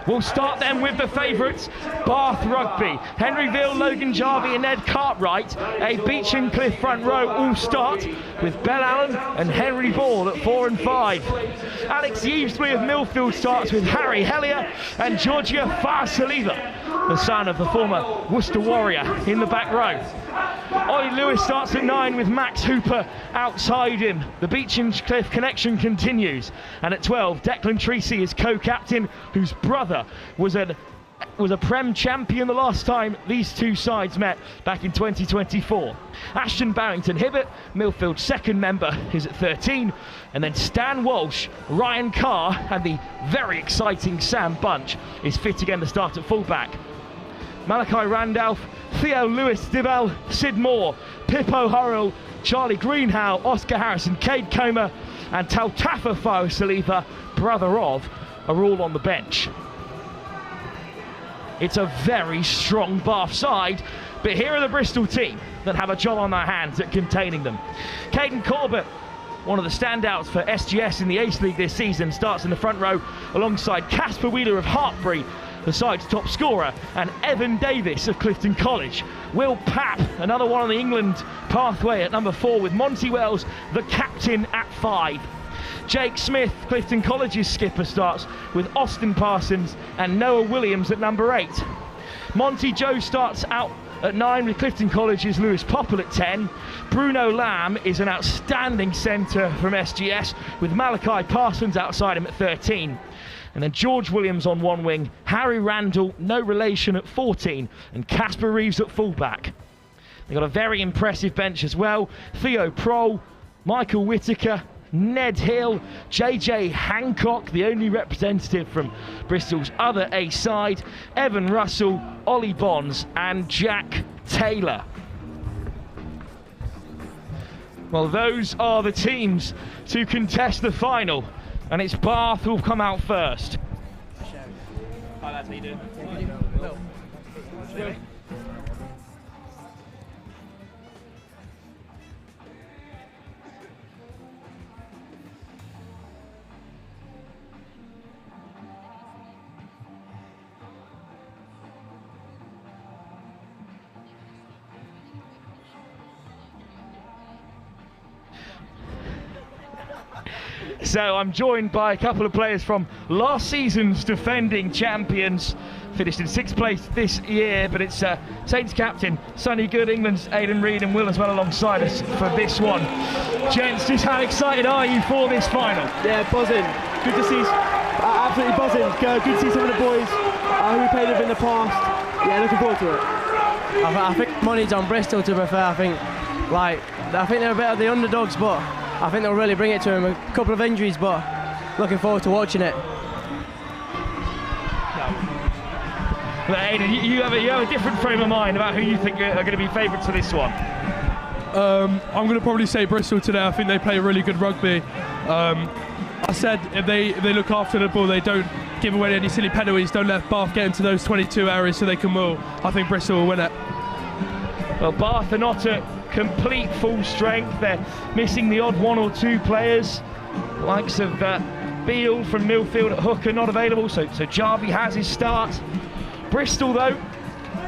We'll start then with the favourites, Bath Rugby. Henry Veal, Logan Jarvie and Ed Cartwright, a Beach and Cliff front row all start, with Bell Allen and Henry Ball at 4 and 5. Alex Yevesbury of Millfield starts with Harry Hellier and Georgia Farsaliva, the son of the former Worcester Warrior, in the back row. Ollie Lewis starts at 9 with Max Hooper outside him. The Beach and Cliff connection continues. And at 12, Declan Treacy is co-captain, whose brother was a Prem champion the last time these 2 sides met back in 2024. Ashton Barrington Hibbert, Millfield's second member, is at 13. And then Stan Walsh, Ryan Carr and the very exciting Sam Bunch is fit again to start at fullback. Malachi Randolph, Theo Lewis Divel, Sid Moore, Pippo Hurrell, Charlie Greenhow, Oscar Harrison, Cade Comer and Tautafa Saliba, brother of, are all on the bench. It's a very strong Bath side, but here are the Bristol team that have a job on their hands at containing them. Caden Corbett, one of the standouts for SGS in the Ace League this season, starts in the front row alongside Casper Wheeler of Hartbury, the side's top scorer, and Evan Davis of Clifton College. Will Papp, another one on the England pathway at number 4, with Monty Wells, the captain, at 5. Jake Smith, Clifton College's skipper, starts with Austin Parsons and Noah Williams at number 8. Monty Joe starts out at 9 with Clifton College's Lewis Popple at 10. Bruno Lamb is an outstanding centre from SGS, with Malachi Parsons outside him at 13. And then George Williams on one wing, Harry Randall, no relation, at 14, and Casper Reeves at fullback. They've got a very impressive bench as well. Theo Prohl, Michael Whittaker, Ned Hill, JJ Hancock, the only representative from Bristol's other A side, Evan Russell, Ollie Bonds and Jack Taylor. Well, those are the teams to contest the final, and it's Bath who'll come out first. Hi lads, how you doing? So I'm joined by a couple of players from last season's defending champions, finished in 6th place this year, but it's Saints captain Sonny Good, England's Aidan Reid and Will as well alongside us for this one. Gents, just how excited are you for this final? Yeah, buzzing. Good to see, absolutely buzzing. Good to see some of the boys who we played with in the past. Yeah, looking forward to it. I think money's on Bristol, to be fair. I think they're a bit of the underdogs, but I think they'll really bring it to him. A couple of injuries, but looking forward to watching it. But Aidan, you have a different frame of mind about who you think are going to be favourites for this one. I'm going to probably say Bristol today. I think they play really good rugby. I said if they look after the ball, they don't give away any silly penalties, don't let Bath get into those 22 areas so they can maul. I think Bristol will win it. Well, Bath are not at complete full strength. They're missing the odd 1 or 2 players. The likes of Beale from Millfield at hooker not available, so Jarvie has his start. Bristol, though,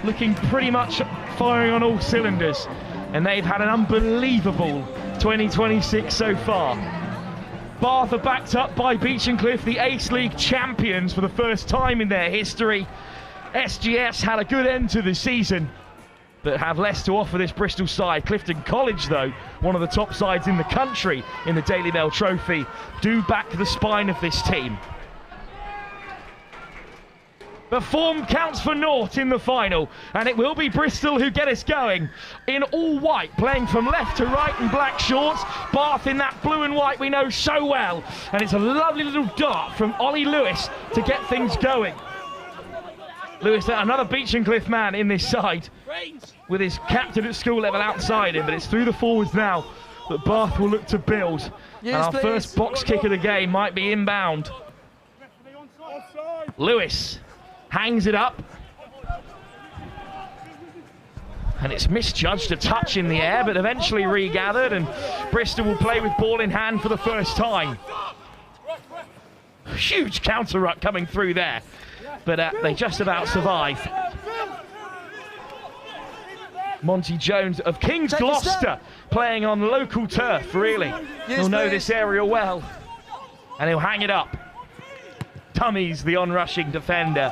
looking pretty much firing on all cylinders, and they've had an unbelievable 2026 so far. Bath are backed up by Beach and Cliff, the Ace League champions for the first time in their history. SGS had a good end to the season, but have less to offer this Bristol side. Clifton College, though, one of the top sides in the country in the Daily Mail Trophy, do back the spine of this team. But form counts for naught in the final, and it will be Bristol who get us going. In all white, playing from left to right in black shorts. Bath in that blue and white we know so well. And it's a lovely little dart from Ollie Lewis to get things going. Lewis, another Beach and Cliff man in this side, with his captain at school level outside him, but it's through the forwards now that Bath will look to build. Yes, and our please. first box kick of the game might be inbound. Lewis hangs it up, and it's misjudged, a touch in the air, but eventually regathered, and Bristol will play with ball in hand for the first time. Huge counter ruck coming through there, but they just about survive. Monty Jones of King's Gloucester playing on local turf, really. He'll know this area well, and he'll hang it up. Tummy's the on-rushing defender.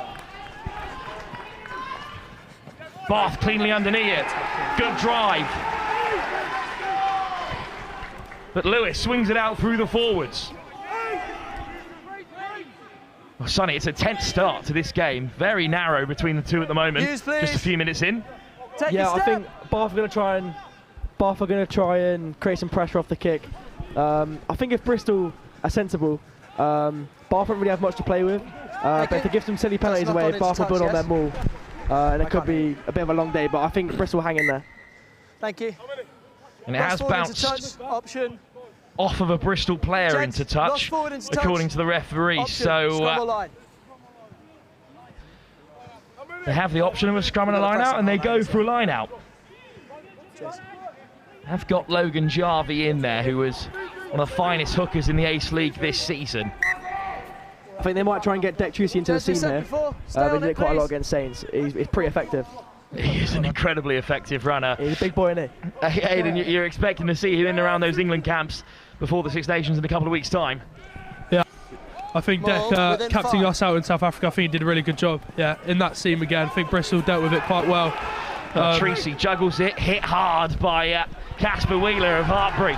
Bath cleanly underneath it. Good drive. But Lewis swings it out through the forwards. Well, Sonny, it's a tense start to this game. Very narrow between the two at the moment. Just a few minutes in. Yeah, I think Bath are going to try and create some pressure off the kick. I think if Bristol are sensible, Bath don't really have much to play with. But if they give some silly penalties away, Bath will build on their maul. and it could be a bit of a long day, but I think Bristol hang in there. Thank you. And it has bounced option. off of a Bristol player into touch, according to the referee. Option. So they have the option of a scrum and a line out, and they go for a line out. Have got Logan Jarvie in there, who was one of the finest hookers in the Ace League this season. I think they might try and get Deck Trucy into the scene here. They did it quite a lot against Saints. He's pretty effective. He is an incredibly effective runner. He's a big boy, isn't he? Aidan, you're expecting to see him in and around those England camps before the Six Nations in a couple of weeks' time. Yeah, I think Deck captaining us out in South Africa, I think he did a really good job. Yeah, in that scene again, I think Bristol dealt with it quite well. Treacy juggles it, hit hard by Casper Wheeler of Hartbury.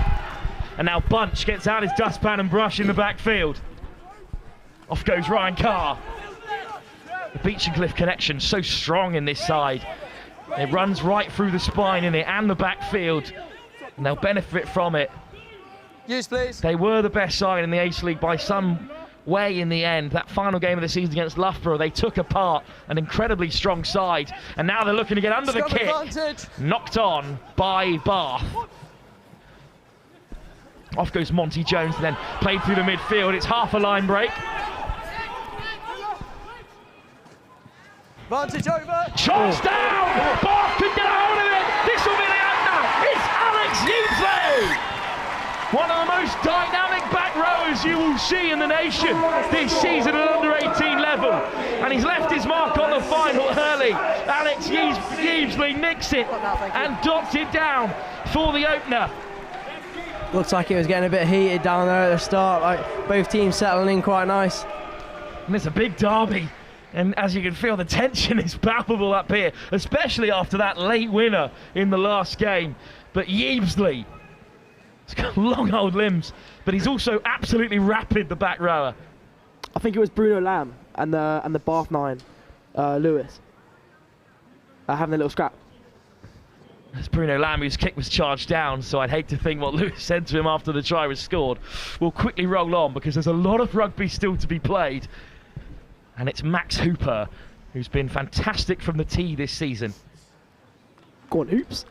And now Bunch gets out his dustpan and brush in the backfield. Off goes Ryan Carr. The Beach and Cliff connection so strong in this side. It runs right through the spine in it and the backfield. And they'll benefit from it. Use, please. They were the best side in the Ace League by some way in the end. That final game of the season against Loughborough, they took apart an incredibly strong side. And now they're looking to get under the kick. Advantage. Knocked on by Bath. Off goes Monty Jones, and then played through the midfield. It's half a line break. Advantage over. Charge down! Bath can get a hold of it! This will be the opener! It's Alex Yeasley! One of the most dynamic back rowers you will see in the nation this season at under 18 level. And he's left his mark on the final early. Alex Yeasley nicks it and dots it down for the opener. Looks like it was getting a bit heated down there at the start, like both teams settling in quite nice. And it's a big derby. And as you can feel, the tension is palpable up here, especially after that late winner in the last game. But Yeasley, he's got long old limbs, but he's also absolutely rapid, the back rower. I think it was Bruno Lamb and the Bath 9, Lewis, having a little scrap. It's Bruno Lamb whose kick was charged down, so I'd hate to think what Lewis said to him after the try was scored. We'll quickly roll on because there's a lot of rugby still to be played. And it's Max Hooper, who's been fantastic from the tee this season. Go on, Hoops.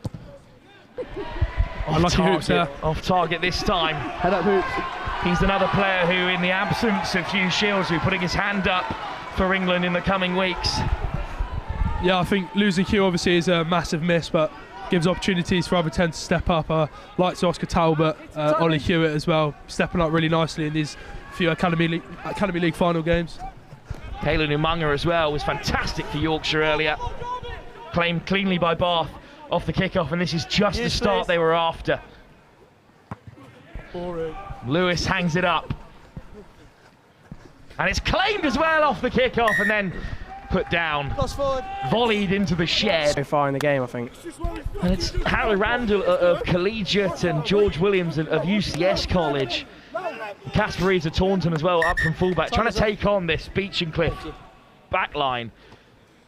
Off target this time. Head up, Hoops. He's another player who, in the absence of Hugh Shields, who's putting his hand up for England in the coming weeks. Yeah, I think losing Hugh obviously is a massive miss, but gives opportunities for other 10 to step up. Like to Oscar Talbot, Ollie Hewitt as well, stepping up really nicely in these few Academy League final games. Caelan Umunga as well was fantastic for Yorkshire earlier. Claimed cleanly by Bath off the kickoff, and this is just the start they were after. Lewis hangs it up. And it's claimed as well off the kickoff and then put down. Volleyed into the shed. So far in the game, I think. And it's Harry Randall of Collegiate and George Williams of UCS College. Casper Reeves of Taunton as well, up from fullback, trying to take on this Beach and Cliff backline,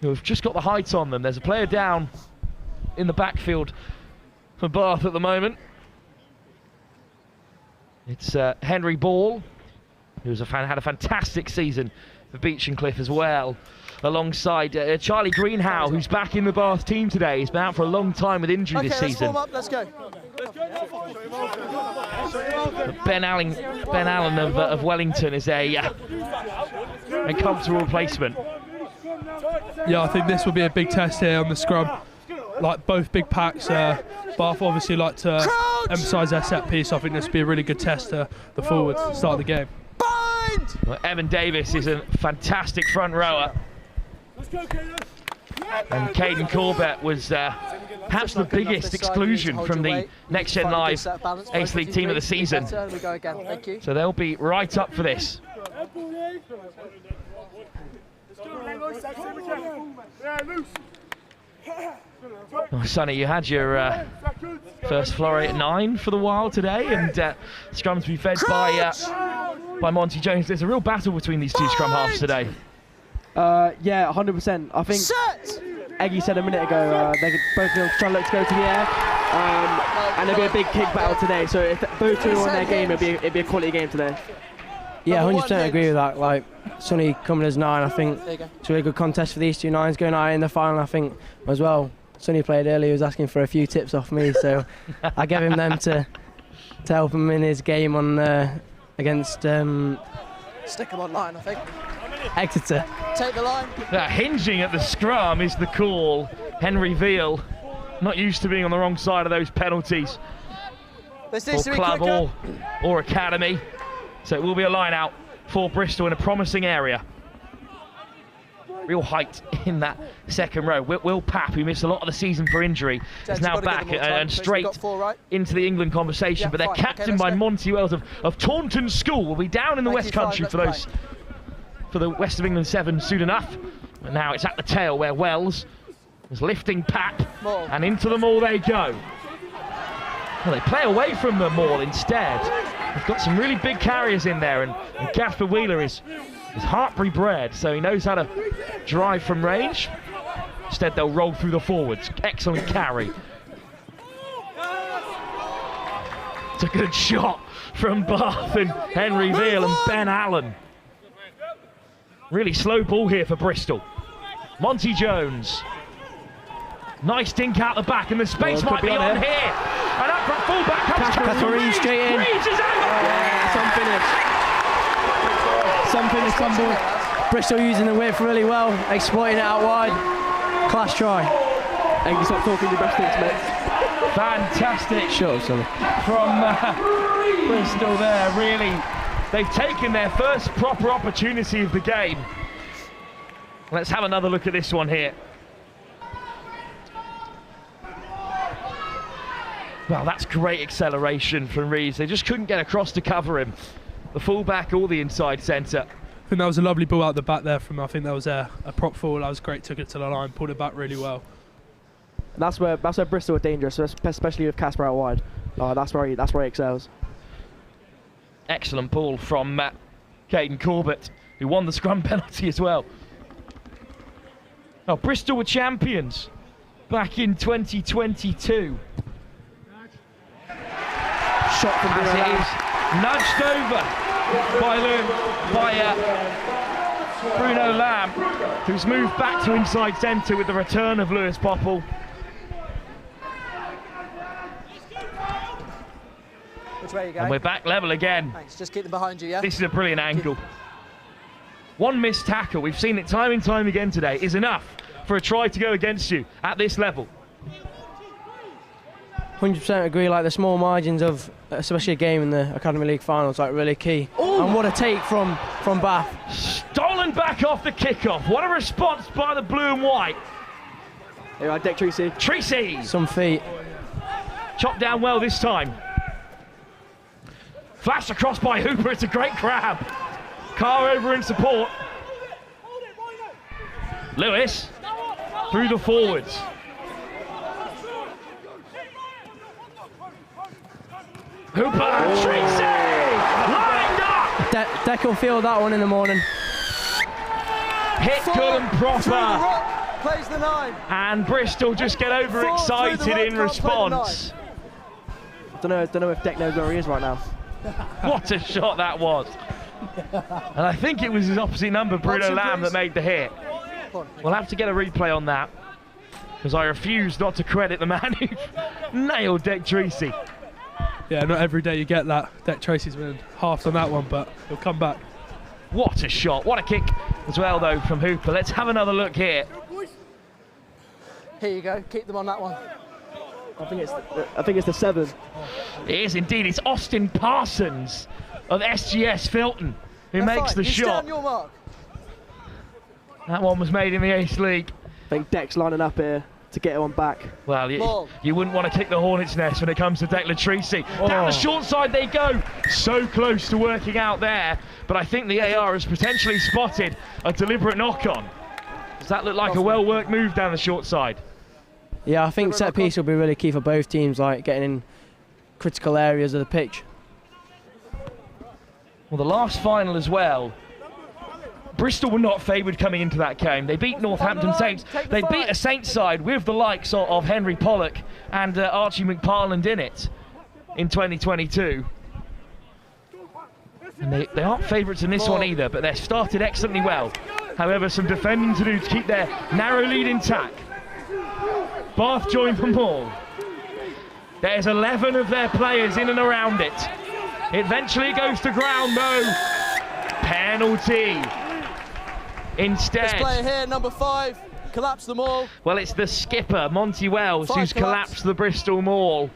who have just got the height on them. There's a player down in the backfield for Bath at the moment. It's Henry Ball, who's had a fantastic season for Beach and Cliff as well, alongside Charlie Greenhow, who's back in the Bath team today. He's been out for a long time with injury this season. Form up, let's go. Ben Allen of Wellington is a comfortable replacement. Yeah, I think this will be a big test here on the scrum. Like both big packs, Bath obviously like to emphasise their set piece. I think this will be a really good test to the forwards to start the game. Well, Evan Davis is a fantastic front rower. And Caden Corbett was perhaps the biggest exclusion from the Next Gen Live Ace League team of the season. So they'll be right up for this. Oh, Sonny, you had your first flurry at 9 for the Wild today, and scrums to be fed by Monty Jones. There's a real battle between these two scrum halves today. Yeah, 100%. I think Eggy said a minute ago they could both try to look to go to the air, and there'll be a big kick battle today. So if those two are on their game, it'd be a quality game today. Yeah, 100% agree with that. Like Sonny coming as 9, I think it's a really good contest for these two 9s going out in the final, I think, as well. Sonny played earlier, he was asking for a few tips off me, so I gave him them to help him in his game on against Stick him on line, I think. Exeter. Take the line. Hinging at the scrum is the call. Henry Veal, not used to being on the wrong side of those penalties for club or academy. So it will be a line out for Bristol in a promising area. Real height in that second row. Will Papp, who missed a lot of the season for injury, is now back and straight into the England conversation. But they're captained by Monty Wells of Taunton School. Will be down in the West Country for the West of England 7 soon enough. And now it's at the tail where Wells is lifting Papp, and into the maul they go. Well, they play away from the maul instead. They've got some really big carriers in there, and Gaffer Wheeler is Hartbury bred, so he knows how to drive from range. Instead, they'll roll through the forwards. Excellent carry. It's a good shot from Bath and Henry Veal and Ben Allen. Really slow ball here for Bristol. Monty Jones. Nice dink out the back, and the space might be on here. And up from full-back comes Reeves straight in. Reeves is out. Some finish, some ball. Bristol using the width really well, exploiting it out wide. Class try. And you stop talking your best things, mate. Fantastic. Sure, sorry. From Bristol there, really. They've taken their first proper opportunity of the game. Let's have another look at this one here. Well, that's great acceleration from Reeves. They just couldn't get across to cover him. The full-back or the inside centre. I think that was a lovely ball out the back there from, I think that was a prop forward. That was great, took it to the line, pulled it back really well. And that's where Bristol are dangerous, especially with Casper out wide. That's where he excels. Excellent ball from Caden Corbett, who won the scrum penalty as well. Oh, Bristol were champions back in 2022. Shot from as it is nudged over by Bruno Lamb, who's moved back to inside centre with the return of Lewis Popple. Which way you go? And we're back level again. Thanks, just keep them behind you, yeah? This is a brilliant angle. One missed tackle, we've seen it time and time again today, is enough for a try to go against you at this level. 100% agree, like the small margins of especially a game in the Academy League finals, like really key. Ooh. And what a take from Bath. Stolen back off the kickoff. What a response by the blue and white. Here, right, Dick Treacy. Treacy. Some feet. Chopped down well this time. Flashed across by Hooper. It's a great grab. Carr over in support. Lewis through the forwards. Hooper and Treacy lined up. Deck will feel that one in the morning. Hit good and proper. Plays the 9. And Bristol just get overexcited in response. Don't know if Deck knows where he is right now. What a shot that was. And I think it was his opposite number, Bruno Lamb, that made the hit. We'll have to get a replay on that, because I refuse not to credit the man who nailed Dick Treacy. Yeah, not every day you get that. Dick Treacy's been half on that one, but he'll come back. What a shot. What a kick as well, though, from Hooper. Let's have another look here. Here you go. Keep them on that one. I think it's the 7. It is indeed. It's Austin Parsons of SGS Filton who makes the shot. Stand your mark. That one was made in the Ace League. I think Deck's lining up here to get one back. Well, you wouldn't want to kick the hornet's nest when it comes to Declan Treacy. Down the short side they go. So close to working out there, but I think the AR has potentially spotted a deliberate knock-on. Does that look like a well-worked move down the short side? Yeah, I think set piece will be really key for both teams, like getting in critical areas of the pitch. Well, the last final as well, Bristol were not favoured coming into that game. They beat Northampton Saints. They beat a Saints side with the likes of Henry Pollock and Archie McParland in it in 2022. And they aren't favourites in this one either, but they're started excellently well. However, some defending to do to keep their narrow lead intact. Bath join the maul. There's 11 of their players in and around it. Eventually it goes to ground though. Penalty. Instead. This player here, number 5, collapsed the maul. Well, it's the skipper, Monty Wells, who's collapsed the Bristol maul.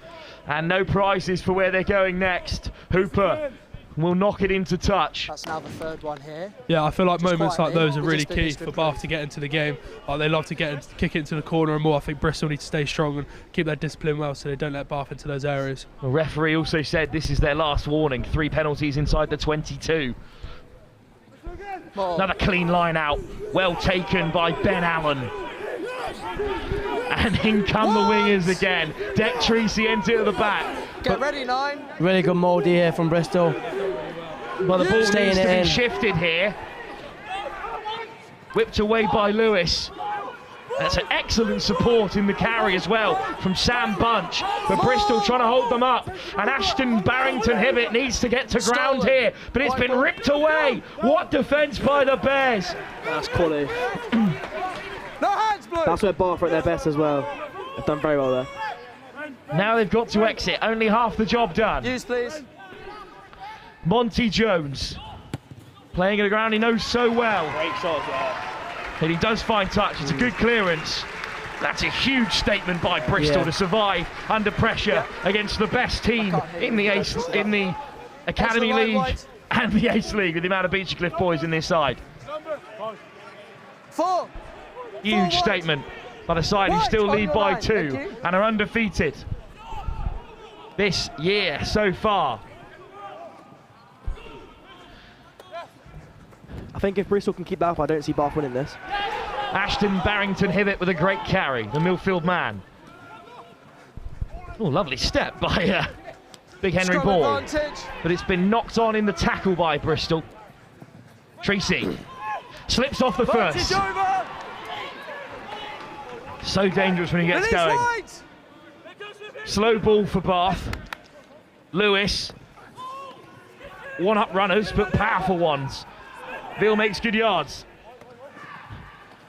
And no prizes for where they're going next. Hooper will knock it into touch. That's now the 3rd one here. Yeah, I feel like Just moments like quietly, those are really key for Bath to get into the game. They love to kick it into the corner and more. I think Bristol need to stay strong and keep their discipline well so they don't let Bath into those areas. The referee also said this is their last warning. 3 penalties inside the 22. Another clean line out. Well taken by Ben Allen. And in come the wingers again. Deck Treacy into the back. Get ready, 9. Really good mouldy here from Bristol. Well, the ball Staying needs to in. be shifted here. Whipped away by Lewis. That's an excellent support in the carry as well from Sam Bunch. But Bristol trying to hold them up. And Ashton Barrington-Hibbett needs to get to ground here. But it's been ripped away. What defence by the Bears. That's quality. No hands, Blue. That's where Bath are at their best as well. They've done very well there. Now they've got to exit. Only half the job done. Use, please. Monty Jones. Playing at the ground he knows so well. Great shot as well. And he does find touch. It's a good clearance. That's a huge statement by Bristol to survive under pressure against the best team in the Academy League and the Ace League with the amount of Beachy-Cliff boys in this side. 4. Huge statement by the side who still lead by 2 and are undefeated this year so far. I think if Bristol can keep that up, I don't see Bath winning this. Ashton Barrington-Hibbett with a great carry, the Millfield man. Oh, lovely step by Big Henry Scrum Ball. advantage. But it's been knocked on in the tackle by Bristol. Treacy slips off the first. Over. So dangerous when he gets going. Right. Slow ball for Bath. Lewis. One-up runners, but powerful ones. Veal makes good yards.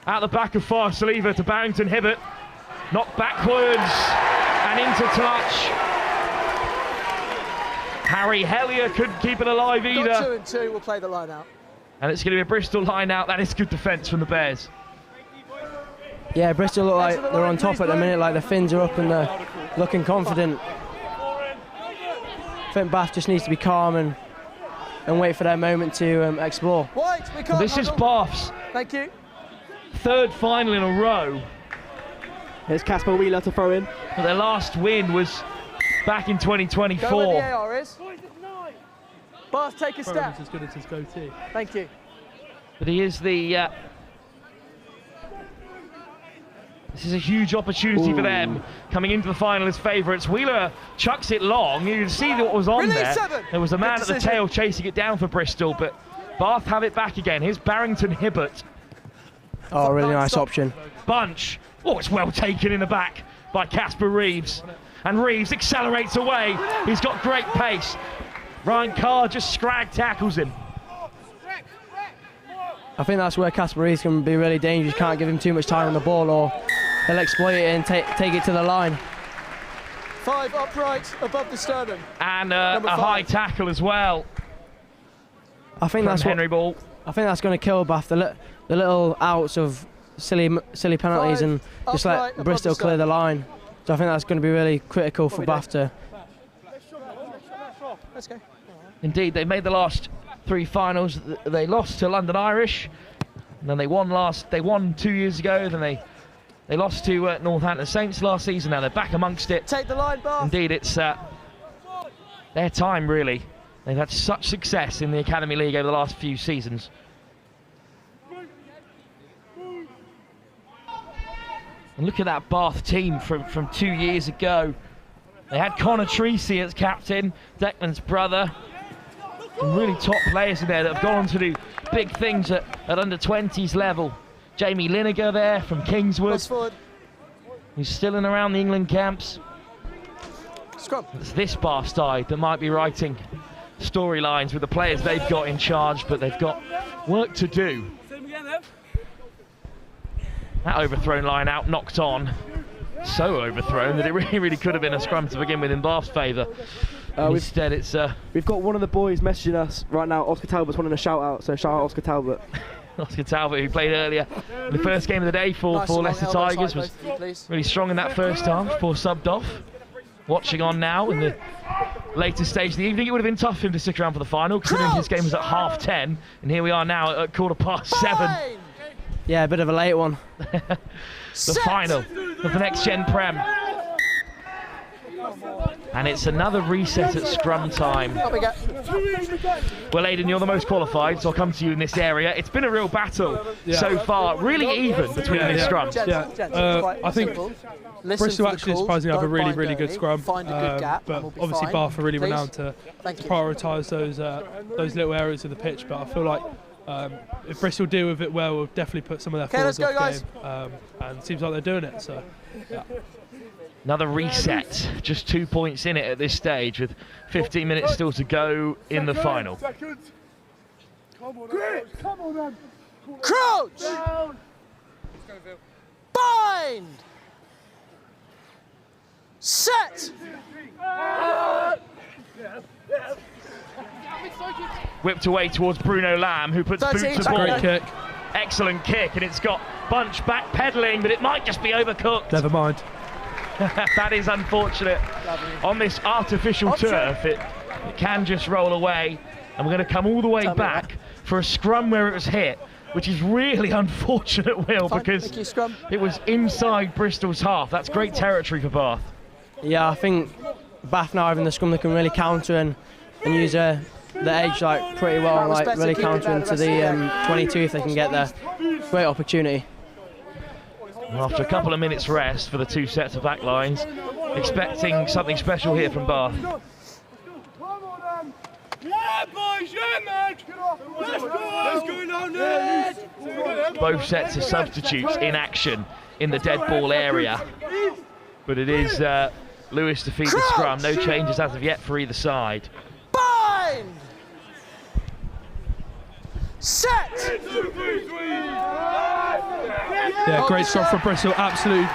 Out the back of Far-Saliva to Barrington-Hibbett. Knocked backwards and into touch. Harry Hellier couldn't keep it alive either. Got 2 and 2, we'll play the line out. And it's going to be a Bristol line out. That is good defence from the Bears. Yeah, Bristol look like they're on top at the minute, like the fins are up and they're looking confident. I think Bath just needs to be calm and wait for their moment to explore. This is Bath's Thank you. 3rd final in a row. Here's Casper Wheeler to throw in. But their last win was back in 2024. Go where the AR is. Bath, take a step. As good as his goatee. Thank you. But he is the... this is a huge opportunity for them coming into the final as favourites. Wheeler chucks it long. You can see what was on there. 7. There was a man at the tail chasing it down for Bristol, but Bath have it back again. Here's Barrington-Hibbett. Oh, really nice option. Bunch. Oh, it's well taken in the back by Casper Reeves. And Reeves accelerates away. He's got great pace. Ryan Carr just scrag tackles him. I think that's where Casper Reeves can be really dangerous. Can't give him too much time on the ball or he'll exploit it and take it to the line. 5 upright above the sternum. And a high tackle as well. I think that's Henry Ball. I think that's going to kill Bath. The little outs of silly penalties 5 and just let Bristol clear the line. So I think that's going to be really critical for Bath to. Let's go. Indeed, they made the last 3 finals. They lost to London Irish, and then they won 2 years ago. Then they lost to Northampton Saints last season. Now they're back amongst it. Take the line, Bath. Indeed, it's their time really. They've had such success in the Academy League over the last few seasons. And look at that Bath team from 2 years ago. They had Connor Treacy as captain, Declan's brother. Some really top players in there that have gone on to do big things at under-20s level. Jamie Lineker there from Kingswood, who's still in around the England camps. Scrum. It's this Bath side that might be writing storylines with the players they've got in charge, but they've got work to do. That overthrown line out, knocked on. So overthrown that it really could have been a scrum to begin with in Bath's favour. Instead, it's... We've got one of the boys messaging us right now. Oscar Talbot's wanting a shout-out, so shout-out Oscar Talbot. Oscar Talbot, who played earlier in the first game of the day for Leicester Tigers, was really strong in that first half before subbed off. Watching on now in the later stage of the evening, it would have been tough for him to stick around for the final, considering his game was at 10:30, and here we are now at 7:15. Yeah, a bit of a late one. The final of the Next Gen Prem. And it's another reset at scrum time. Well, Aidan, you're the most qualified, so I'll come to you in this area. It's been a real battle so far, really even between these scrums. I think Bristol actually surprisingly have a really good scrum, but obviously Bath are really renowned to prioritise those little areas of the pitch. But I feel like if Bristol deal with it well, we'll definitely put some of their forwards off game, and it seems like they're doing it. So, yeah. Another reset, just 2 points in it at this stage, with 15 minutes still to go in the final. Crouch! Bind! Set! Whipped away towards Bruno Lamb, who puts boot to ball. Great kick. Excellent kick, and it's got Bunch backpedaling, but it might just be overcooked. Never mind. That is unfortunate. On this artificial turf, it can just roll away, and we're going to come all the way back for a scrum where it was hit, which is really unfortunate, Will, because it was inside Bristol's half. That's great territory for Bath. Yeah, I think Bath now having the scrum, they can really counter and use the edge like pretty well, like really counter into the 22 if they can get there. Great opportunity. After a couple of minutes rest for the two sets of back lines, expecting something special here from Bath. Yeah, boys, yeah, man! Let's go now, Ned! Both sets of substitutes in action in the dead ball area. But it is Lewis to feed the scrum. No changes as of yet for either side. Bind! Set! Yeah, great scrum from Bristol, absolute.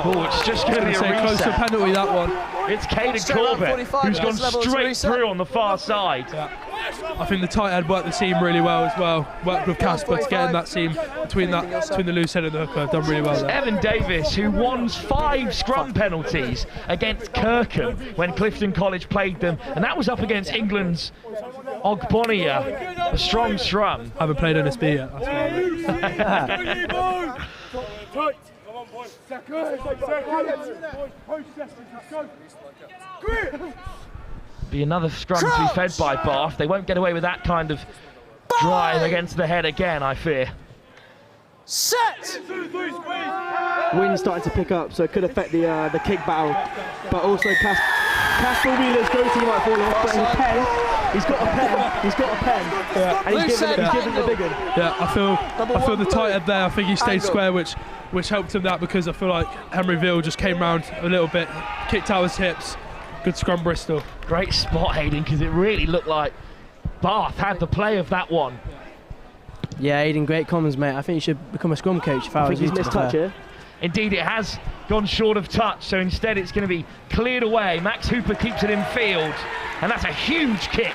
Oh, it's just going to be a reset. Close to a penalty, that one. It's Caden Corbett, who's gone straight through on the far side. Yeah. I think the tight head worked the seam really well as well. Worked with Casper to get in that seam between the loose head and the hooker. Done really well there. Evan Davis, who won 5 scrum penalties against Kirkham when Clifton College played them, and that was up against England's Ogbonia, a strong scrum. Haven't played NSB yet. That's why. Be another scrum to be fed by Bath. They won't get away with that kind of drive against the head again, I fear. Set! Wind's starting to pick up, so it could affect the kick battle. But also Casper Wheeler's go-to might fall off, but his pen. He's got a pen. He's got a pen. Yeah. And he's given the big one. Yeah, I feel the tight head there. I think he stayed square, which helped him that, because I feel like Henry Veal just came round a little bit, kicked out his hips. Good scrum, Bristol. Great spot, Hayden, because it really looked like Bath had the play of that one. Yeah, Aidan, great comments, mate. I think you should become a scrum coach if I was you. He's missed touch here. Indeed, it has gone short of touch, so instead it's going to be cleared away. Max Hooper keeps it in field, and that's a huge kick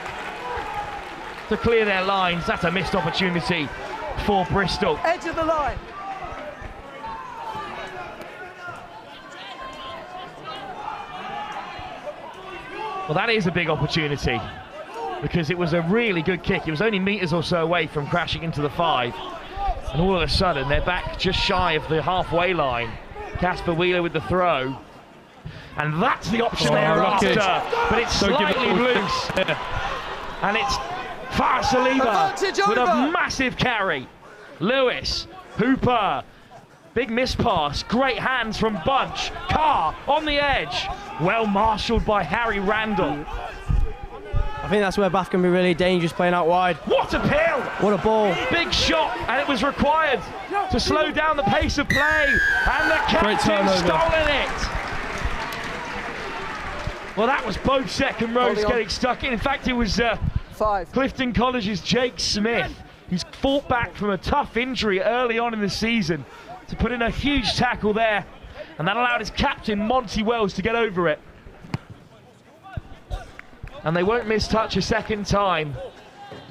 to clear their lines. That's a missed opportunity for Bristol. Edge of the line. Well, that is a big opportunity, because it was a really good kick. It was only metres or so away from crashing into the 5. And all of a sudden, they're back just shy of the halfway line. Casper Wheeler with the throw. And that's the option thereafter. But it's slightly loose. And it's Far Saliba with a massive carry. Lewis, Hooper, big miss pass. Great hands from Bunch. Carr on the edge. Well marshalled by Harry Randall. I think that's where Bath can be really dangerous, playing out wide. What a pill! What a ball! Big shot, and it was required to slow down the pace of play, and the captain's stolen it. Well, that was both second rows getting stuck in. In fact, it was Clifton College's Jake Smith, who's fought back from a tough injury early on in the season to put in a huge tackle there, and that allowed his captain, Monty Wells, to get over it. And they won't miss touch a second time.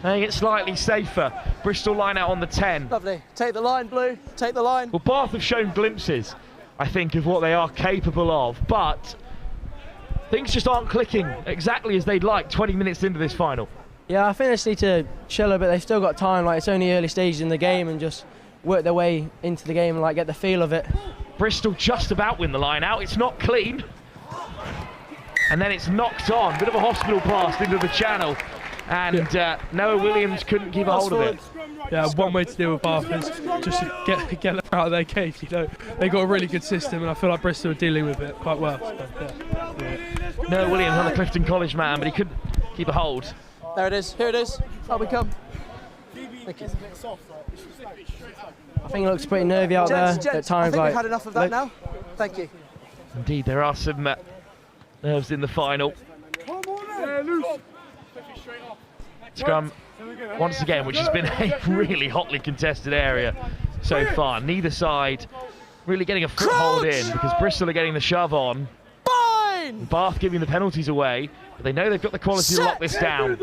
Making it slightly safer. Bristol line out on the 10. Lovely. Take the line, Blue. Take the line. Well, Bath have shown glimpses, I think, of what they are capable of, but things just aren't clicking exactly as they'd like 20 minutes into this final. Yeah, I think they just need to chill a bit. They've still got time. Like, it's only early stages in the game, and just work their way into the game and like get the feel of it. Bristol just about win the line out. It's not clean. And then it's knocked on. Bit of a hospital pass into the channel. And Noah Williams couldn't keep a hold of it. Yeah, one way to deal with Bath is just to get them out of their cave. You know, they got a really good system, and I feel like Bristol are dealing with it quite well. So, yeah. Noah Williams on the Clifton College man, but he couldn't keep a hold. There it is. Here it is. Up we come. Thank you. I think it looks pretty nervy out there at times. I think like, we've had enough of that now. Thank you. Indeed, there are some nerves in the final. Scrum once again, which has been a really hotly contested area so far. Neither side really getting a foothold in, because Bristol are getting the shove on. Bath giving the penalties away, but they know they've got the quality to lock this down.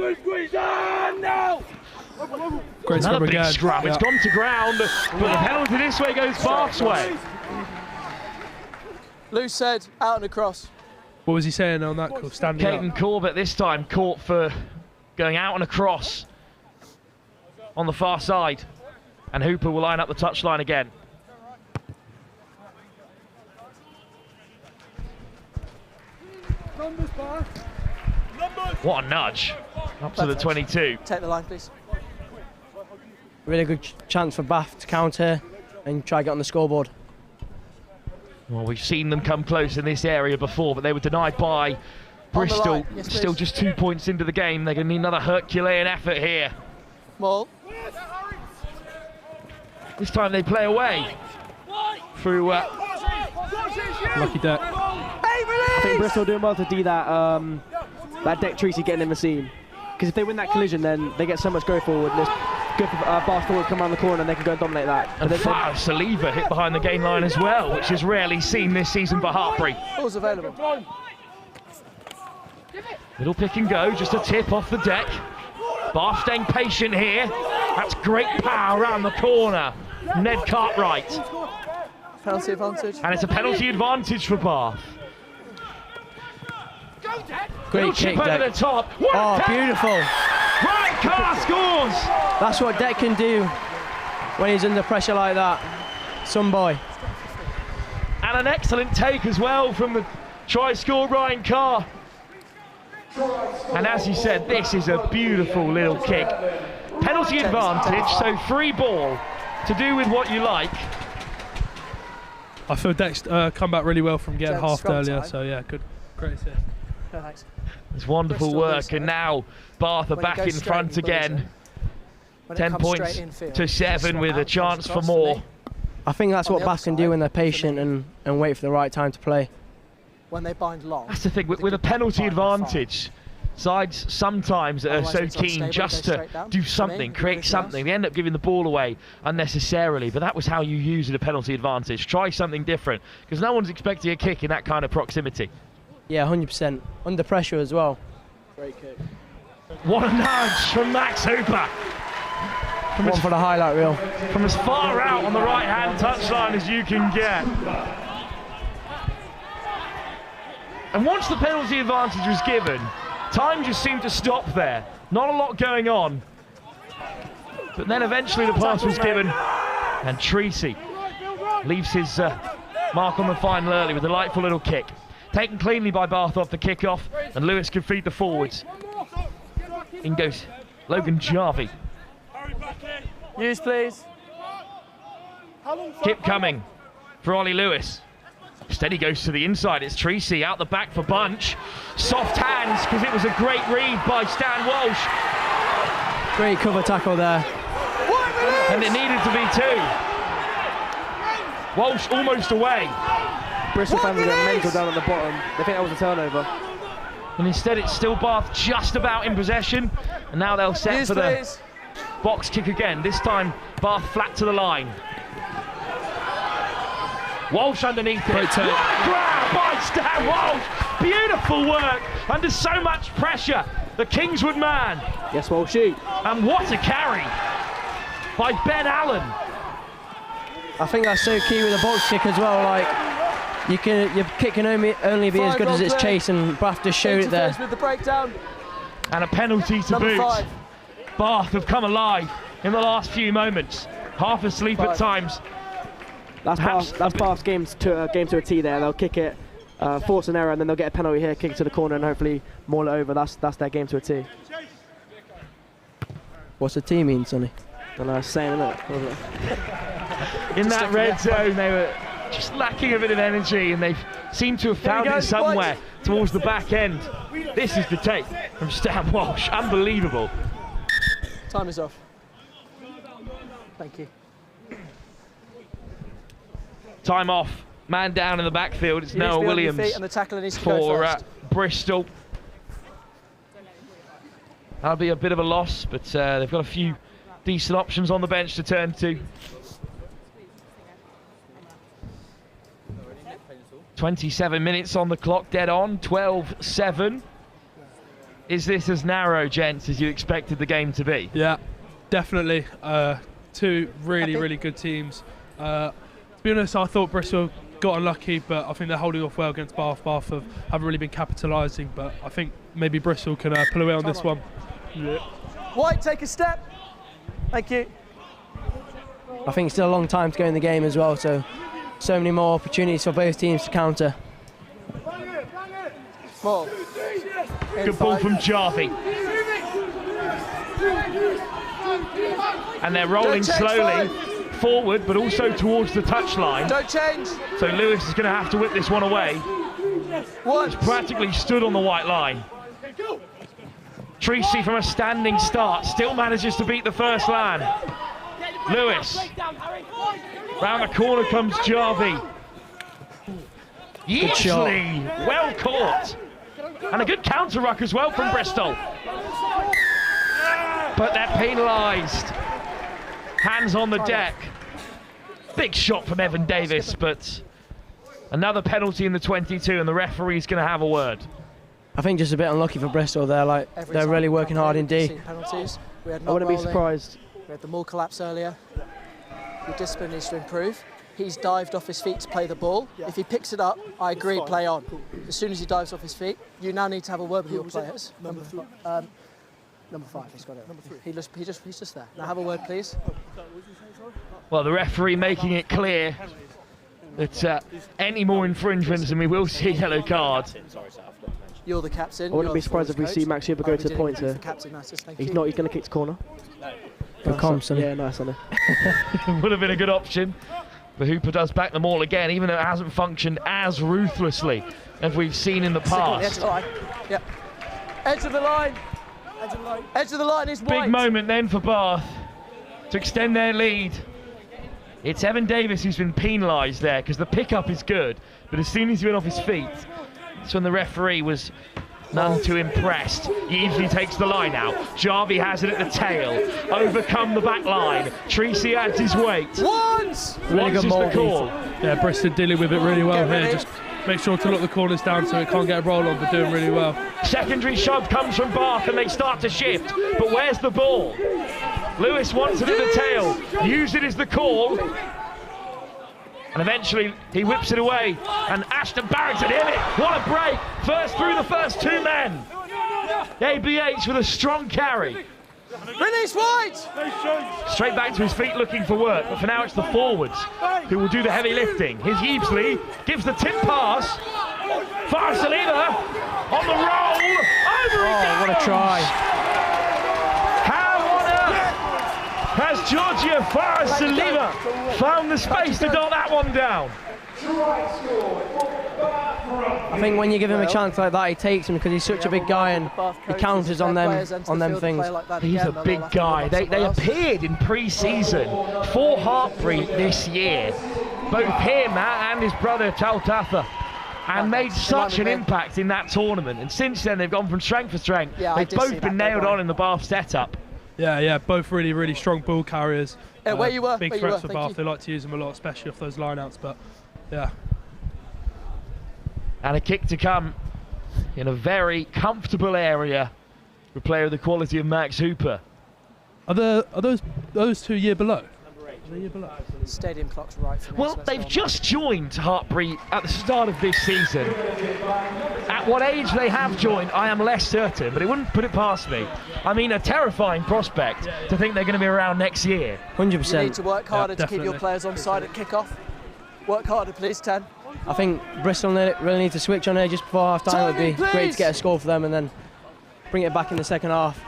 Great Another big again. scrum. It's gone to ground, but the penalty this way goes Bath's way. Lou said out and across. What was he saying on that call? Standing Caden up. Corbett this time caught for going out and across on the far side, and Hooper will line up the touchline again. What a nudge up to the 22. Take the line, please. Really good chance for Bath to counter and try to get on the scoreboard. Well, we've seen them come close in this area before, but they were denied by Bristol. Yes, still just 2 points into the game. They're going to need another Herculean effort here. Maul. This time they play away through Lucky Deck. I think Bristol are doing well to do that, that Deck Treaty getting in the seam. Because if they win that collision, then they get so much go forward. And there's good for Bath forward come around the corner and they can go and dominate that. And Saliva hit behind the gain line as well, which is rarely seen this season for Hartbury. Ball's available. Little pick and go, just a tip off the deck. Bath staying patient here. That's great power around the corner. Ned Cartwright. Penalty advantage. And it's a penalty advantage for Bath. Great kick, over Deck. the top. What Oh, beautiful. Ryan Carr scores. That's what Deck can do when he's under pressure like that. Some boy. And an excellent take as well from the try scorer Ryan Carr. And as you said, this is a beautiful little kick. Penalty advantage, so free ball to do with what you like. I feel Deck's come back really well from getting halved scrum earlier, time. so yeah, good. Great assist. No, thanks. It's wonderful Bristol work, lose and now Bath are When it back goes in straight front in, again. When it 10 comes points straight infield, to 7 just with swap a out, chance comes for across to more. me. I think that's On what the Bath can other do when they're side, for patient me. and wait for the right time to play. When they bind long. That's the thing, with a penalty advantage, sides sometimes that are Otherwise so it's keen unstable, just it goes to straight down. do For something, me, create really something. They end up giving the ball away unnecessarily, but that was how you use a penalty advantage. Try something different, because no one's expecting a kick in that kind of proximity. Yeah, 100%. Under pressure as well. Great kick. What a nudge from Max Hooper. One for the highlight reel. From as far out on the right-hand touchline as you can get. And once the penalty advantage was given, time just seemed to stop there. Not a lot going on. But then eventually the pass was given, and Treacy leaves his mark on the final early with a delightful little kick. Taken cleanly by Bath off the kickoff, and Lewis can feed the forwards. In goes Logan Jarvie. Use, please. Kip coming for Ollie Lewis. Steady goes to the inside. It's Treacy out the back for Bunch. Soft hands, because it was a great read by Stan Walsh. Great cover tackle there. And it needed to be 2. Walsh almost away. Bristol fans are getting mental down at the bottom. They think that was a turnover. And instead it's still Bath just about in possession. And now they'll set for the box kick again. This time Bath flat to the line. Walsh underneath it. Great grab by Stan Walsh. Beautiful work under so much pressure. The Kingswood man. Yes, Walshy. And what a carry by Ben Allen. I think that's so key with a box kick as well. Like your kick can only be as good as its chase, and Bath just showed it there. With the breakdown. And a penalty to boot. Bath have come alive in the last few moments. Half asleep at times. That's Bath's game to a T there. They'll kick it, force an error, and then they'll get a penalty here, kick it to the corner, and hopefully maul it over. That's their game to a T. What's a T mean, Sonny? I don't know, saying it. In that red zone, they were just lacking a bit of energy, and they seem to have found it somewhere towards the back end. This is the take from Stan Walsh. Unbelievable. Time is off. Thank you. Time off. Man down in the backfield. It's Noah Williams and the tackler needs to go for first. Bristol. That'll be a bit of a loss, but they've got a few decent options on the bench to turn to. 27 minutes on the clock, dead on, 12-7. Is this as narrow, gents, as you expected the game to be? Yeah, definitely. Two really good teams. To be honest, I thought Bristol got unlucky, but I think they're holding off well against Bath. Bath haven't really been capitalising, but I think maybe Bristol can pull away on this one. Yeah. White, take a step. Thank you. I think still a long time to go in the game as well, so many more opportunities for both teams to counter. Ball. Good ball from Jarvie. And they're rolling slowly forward, but also towards the touchline. Don't change. So Lewis is going to have to whip this one away. He's practically stood on the white line. Treacy from a standing start still manages to beat the first man. Lewis. Round the corner comes Jarvie. Yeasley, well caught. And a good counter ruck as well from Bristol. But they're penalised. Hands on the deck. Big shot from Evan Davis, but another penalty in the 22, and the referee's going to have a word. I think just a bit unlucky for Bristol. They're really working hard indeed. Penalties. I wouldn't be surprised. We had the maul collapse earlier. Your discipline needs to improve. He's dived off his feet to play the ball. If he picks it up, I agree, play on. As soon as he dives off his feet, you now need to have a word with your players. Number 5, he's got it. Number 3. He's just there. Now have a word, please. Well, the referee making it clear that any more infringements and we will see a yellow card. You're the captain. I wouldn't be surprised if we see Max Huber go to the points here. He's not. He's going to kick to corner. Good comms, Sonny. Yeah, nice, Sonny. Would have been a good option. But Hooper does back them all again, even though it hasn't functioned as ruthlessly as we've seen in the past. Yep. Edge of the line. Edge of the line is White. Big moment then for Bath to extend their lead. It's Evan Davis who's been penalised there because the pickup is good, but as soon as he went off his feet, that's when the referee was none too impressed. He easily takes the line out. Jarvie has it at the tail. Overcome the back line. Treacy adds his weight. Once is the call. Yeah, Bristol dealing with it really well here. Just make sure to lock the corners down so it can't get a roll on, but doing really well. Secondary shove comes from Bath and they start to shift. But where's the ball? Lewis wants it at the tail. Use it as the call. And eventually he whips it away. And Ashton Barrington hit it. What a break. First through the first two men. ABH with a strong carry. Release White! Straight back to his feet looking for work. But for now it's the forwards who will do the heavy lifting. Here's Yeasley. Gives the tip pass. Farsalina on the roll. Over he goes. What a try. How on earth has Georgia Farsalina found the space to dot that one down? I think when you give him a chance like that, he takes him because he's such a big guy and he counters on them things. He's a big guy. They appeared in pre-season for Hartbury this year. Both him and his brother Taltatha. and made such an impact in that tournament. And since then, they've gone from strength to strength. Yeah, they've both been nailed on in the Bath setup. Yeah, both really, really strong ball carriers. Where you were, big where you threats were, for thank Bath. They like to use them a lot, especially off those lineouts. But yeah. And a kick to come in a very comfortable area for a player of the quality of Max Hooper. Are those two year below? Year below? Stadium clock's right for Well, they've just joined Hartbury at the start of this season. At what age they have joined, I am less certain, but it wouldn't put it past me. I mean, a terrifying prospect to think they're going to be around next year. 100%. You need to work harder to keep your players on side at kick-off. Work harder, please, 10. I think Bristol really need to switch on here just before half-time. It would be great to get a score for them and then bring it back in the second half.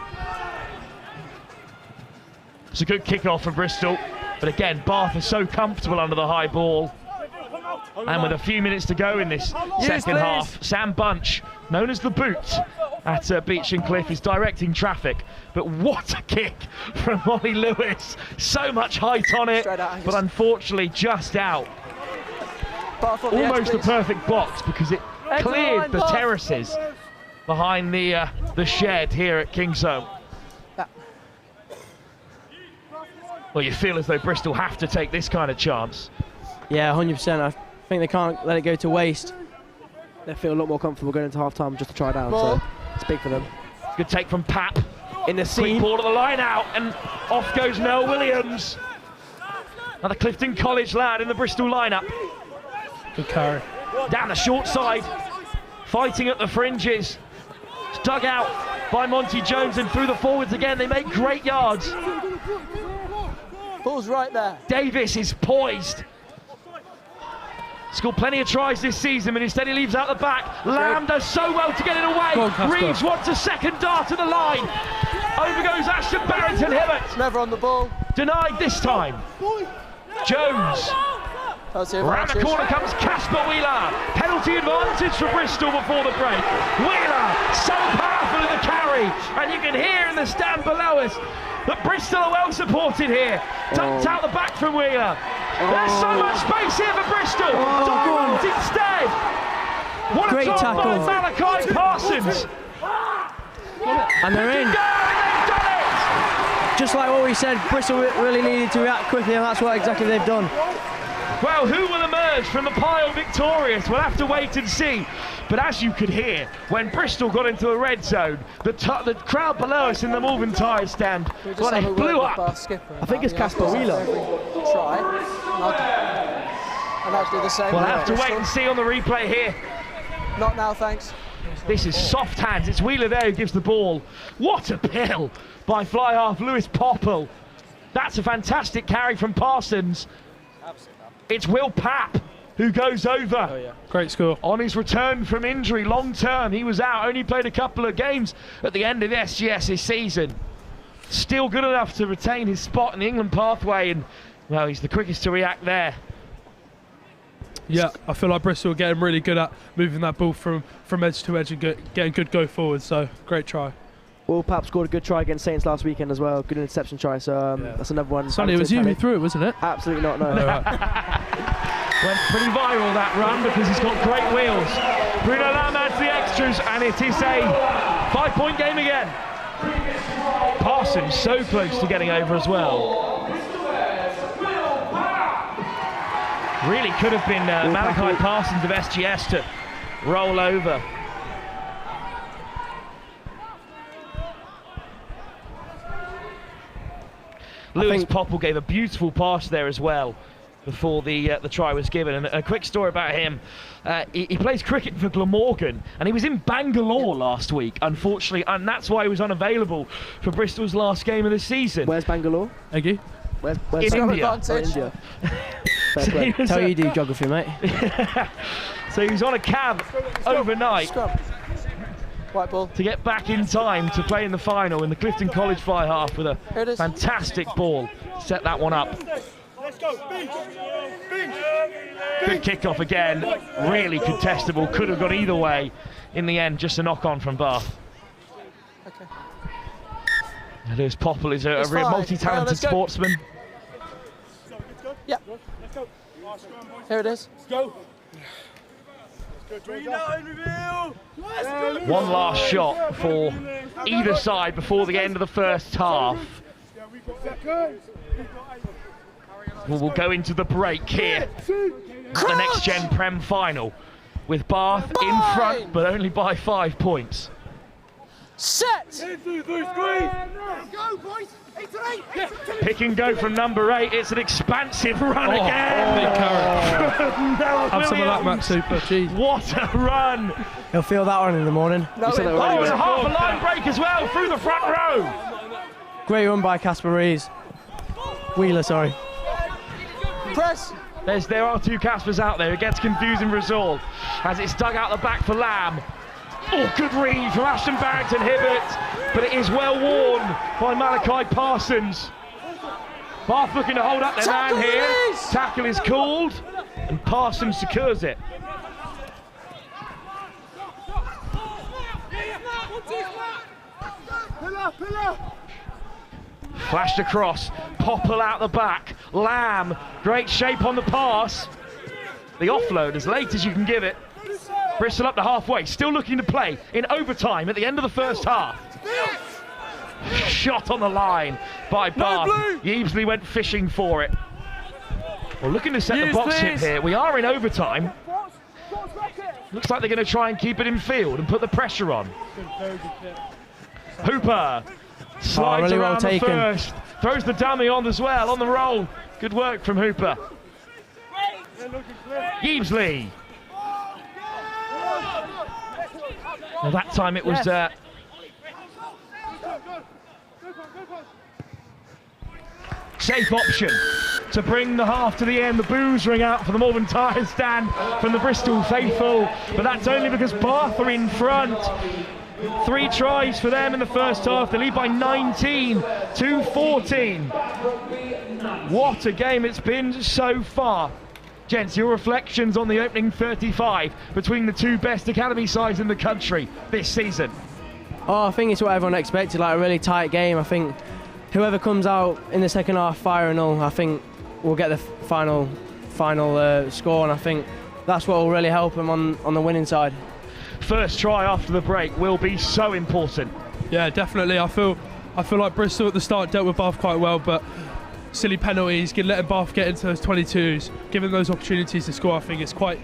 It's a good kick-off for Bristol, but again, Bath is so comfortable under the high ball. And with a few minutes to go in this second half, Sam Bunch, known as the Boot at Beach and Cliff, is directing traffic. But what a kick from Ollie Lewis. So much height on it, but unfortunately just out. Almost the perfect box because it cleared the terraces behind the shed here at Kingsholm. Well, you feel as though Bristol have to take this kind of chance. Yeah, 100%. I think they can't let it go to waste. They feel a lot more comfortable going into half-time just to try down, so it's big for them. Good take from Pap. In the seam. Quick ball to the line out, and off goes Noel Williams. Another Clifton College lad in the Bristol lineup. Good carry. Down the short side, fighting at the fringes. It's dug out by Monty Jones and through the forwards again. They make great yards. Ball's right there. Davis is poised. Scored plenty of tries this season, but instead he leaves out the back. Lamb does so well to get it away. Reeves wants a second dart to the line. Over goes Ashton Barrington-Hibbert. Never on the ball. Denied this time. Jones. Round the corner comes Casper Wheeler. Penalty advantage for Bristol before the break. Wheeler, so powerful in the carry. And you can hear in the stand below us that Bristol are well supported here. Dumped out the back from Wheeler. There's so much space here for Bristol. Diamond instead. What Great a drop by tackle. Malachi Parsons. And they're in. They've done it. Just like what we said, Bristol really needed to react quickly, and that's what exactly they've done. Well, who will emerge from the pile victorious? We'll have to wait and see. But as you could hear, when Bristol got into the red zone, the crowd below us in the Malvern Tyre stand, well, they blew up. I think it's Casper Wheeler. Try. And I'll do the same. We'll have to wait and see on the replay here. Not now, thanks. This is soft hands. It's Wheeler there who gives the ball. What a pill by fly half Lewis Popple. That's a fantastic carry from Parsons. It's Will Papp who goes over. Great score. On his return from injury, long term, he was out, only played a couple of games at the end of the SGS this season. Still good enough to retain his spot in the England pathway, and well, he's the quickest to react there. Yeah, I feel like Bristol are getting really good at moving that ball from edge to edge and getting good go forward, so great try. Will Papp scored a good try against Saints last weekend as well. Good interception try, so that's another one. Sonny, it was you who threw it, wasn't it? Absolutely not, no. Went pretty viral that run because he's got great wheels. Bruno Lamb adds the extras, and it is a 5-point game again. Parsons so close to getting over as well. Really could have been Malachi Parsons of SGS to roll over. Lewis Popple gave a beautiful pass there as well before the try was given. And a quick story about him. He plays cricket for Glamorgan, and he was in Bangalore last week, unfortunately, and that's why he was unavailable for Bristol's last game of the season. Where's Bangalore? Eggy? Where's in India. India. That's how you do geography, mate. So he was on a cab overnight White ball. to get back in time to play in the final in the Clifton College fly half with a fantastic ball. Set that one up. Let's go. Good kick-off again. Really contestable. Could have gone either way. In the end, just a knock-on from Bath. Okay. Lewis Popple is a real multi-talented sportsman. Yeah. Here it is. Let's go. One last shot for either side before the end of the first half. We'll go into the break here. The Next Gen Prem final with Bath in front, but only by 5 points. Set! Go, boys! Pick and go from number 8. It's an expansive run again. Big carrot. Noah Have some of that, Williams. Max Super. Jeez. What a run! He'll feel that one in the morning. Oh, it's a half a line break as well through the front row. Great run by Casper Reeves. Wheeler, sorry. Press! There are 2 Caspers out there. It gets confusing for us all as it's dug out the back for Lamb. Oh, good read from Ashton Barrington Hibbert, but it is well worn by Malachi Parsons. Bath looking to hold up their man here. Tackle is called, and Parsons secures it. Pillar! Flashed across, Popple out the back. Lamb, great shape on the pass. The offload as late as you can give it. Bristol up to halfway, still looking to play in overtime at the end of the first half. Shot on the line by Bath. Yeabesley went fishing for it. Well, looking to set the box hit here. We are in overtime. Looks like they're going to try and keep it in field and put the pressure on. Hooper slides really around well the taken. first. Throws the dummy on as well, on the roll. Good work from Hooper. Yeabesley. Well, that time it was safe option to bring the half to the end. The boos ring out for the Malvern Tyres stand from the Bristol faithful, but that's only because Bath are in front. 3 tries for them in the first half. They lead by 19 to 14. What a game it's been so far. Gents, your reflections on the opening 35 between the 2 best academy sides in the country this season. Oh, I think it's what everyone expected, like a really tight game. I think whoever comes out in the second half firing all, I think we'll get the final score, and I think that's what will really help them on the winning side. First try after the break will be so important. Yeah, definitely. I feel like Bristol at the start dealt with Bath quite well, but silly penalties, letting Bath get into those 22s, giving those opportunities to score, I think it's quite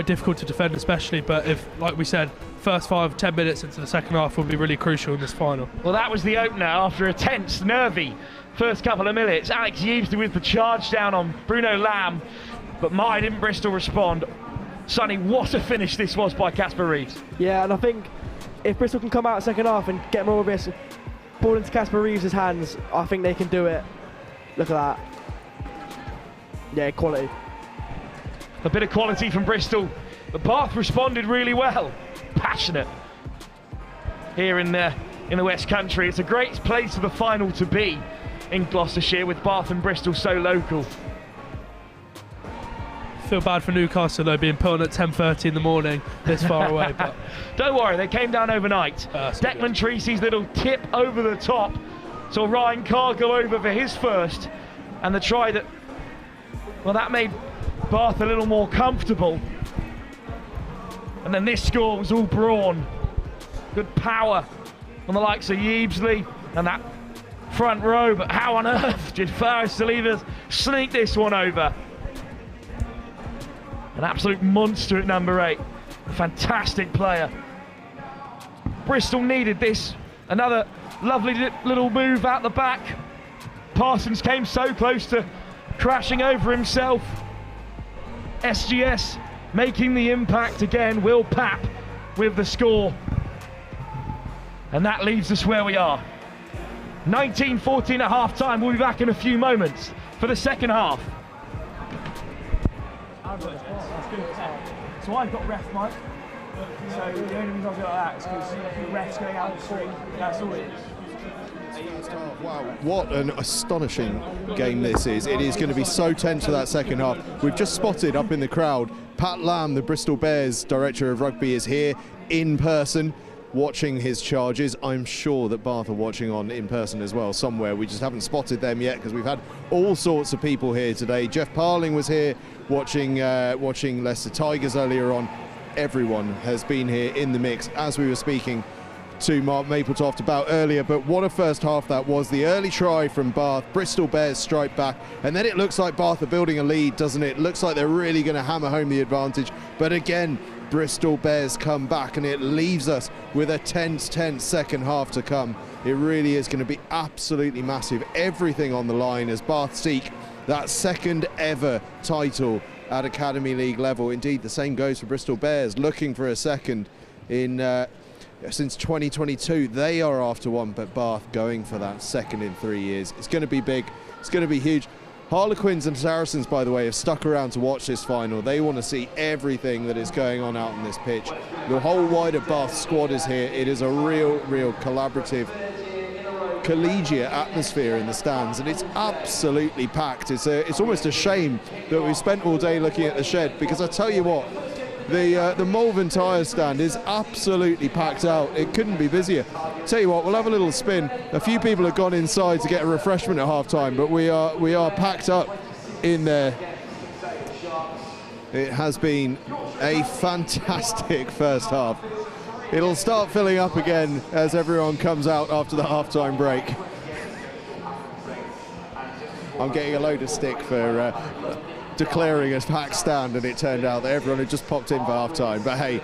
difficult to defend, especially. But if, like we said, first 5-10 minutes into the second half will be really crucial in this final. Well, that was the opener after a tense, nervy first couple of minutes. Alex Yeabesley with the charge down on Bruno Lamb, but my didn't Bristol respond. Sonny, what a finish this was by Casper Reeves. Yeah, and I think if Bristol can come out second half and get more of this ball into Casper Reeves' hands, I think they can do it. Look at that. Yeah, quality. A bit of quality from Bristol, but Bath responded really well. Passionate here in the West Country. It's a great place for the final to be in Gloucestershire, with Bath and Bristol so local. Feel bad for Newcastle though, being put on at 10:30 in the morning this far away. But don't worry, they came down overnight. Declan Treacy's little tip over the top, so Ryan Carr go over for his first, and the try that, well, that made Bath a little more comfortable. And then this score was all brawn. Good power on the likes of Yeabesley and that front row, but how on earth did Faris Saliba sneak this one over? An absolute monster at number 8. A fantastic player. Bristol needed this. Another lovely little move out the back. Parsons came so close to crashing over himself. SGS making the impact again. Will Papp with the score. And that leaves us where we are. 19-14 at half time. We'll be back in a few moments for the second half. So I've got ref mic. So the only reason I do that is because the ref's going out the screen. That's all it is. Wow, what an astonishing game this is. It is going to be so tense for that second half. We've just spotted up in the crowd, Pat Lamb, the Bristol Bears Director of Rugby, is here in person watching his charges. I'm sure that Bath are watching on in person as well somewhere. We just haven't spotted them yet because we've had all sorts of people here today. Jeff Parling was here watching Leicester Tigers earlier on. everyone has been here in the mix, as we were speaking to Mark Mapletoft about earlier. But what a first half that was. The early try from Bath, Bristol Bears strike back, and then it looks like Bath are building a lead, doesn't it? It looks like they're really going to hammer home the advantage, but again, Bristol Bears come back, and it leaves us with a tense second half to come. It really is going to be absolutely massive. Everything on the line as Bath seek that second ever title at Academy League level. Indeed, the same goes for Bristol Bears, looking for a second in since 2022. They are after one, but Bath going for that second in 3 years. It's going to be big. It's going to be huge. Harlequins and Saracens, by the way, have stuck around to watch this final. They want to see everything that is going on out on this pitch. The whole wider Bath squad is here. It is a real collaborative, collegiate atmosphere in the stands, and it's absolutely packed. It's almost a shame that we've spent all day looking at the shed, because I tell you what, the Malvern tyre stand is absolutely packed out. It couldn't be busier. Tell you what, we'll have a little spin. A few people have gone inside to get a refreshment at half time, but we are packed up in there. It has been a fantastic first half. It'll start filling up again as everyone comes out after the half-time break. I'm getting a load of stick for declaring a packed stand, and it turned out that everyone had just popped in for half-time. But hey,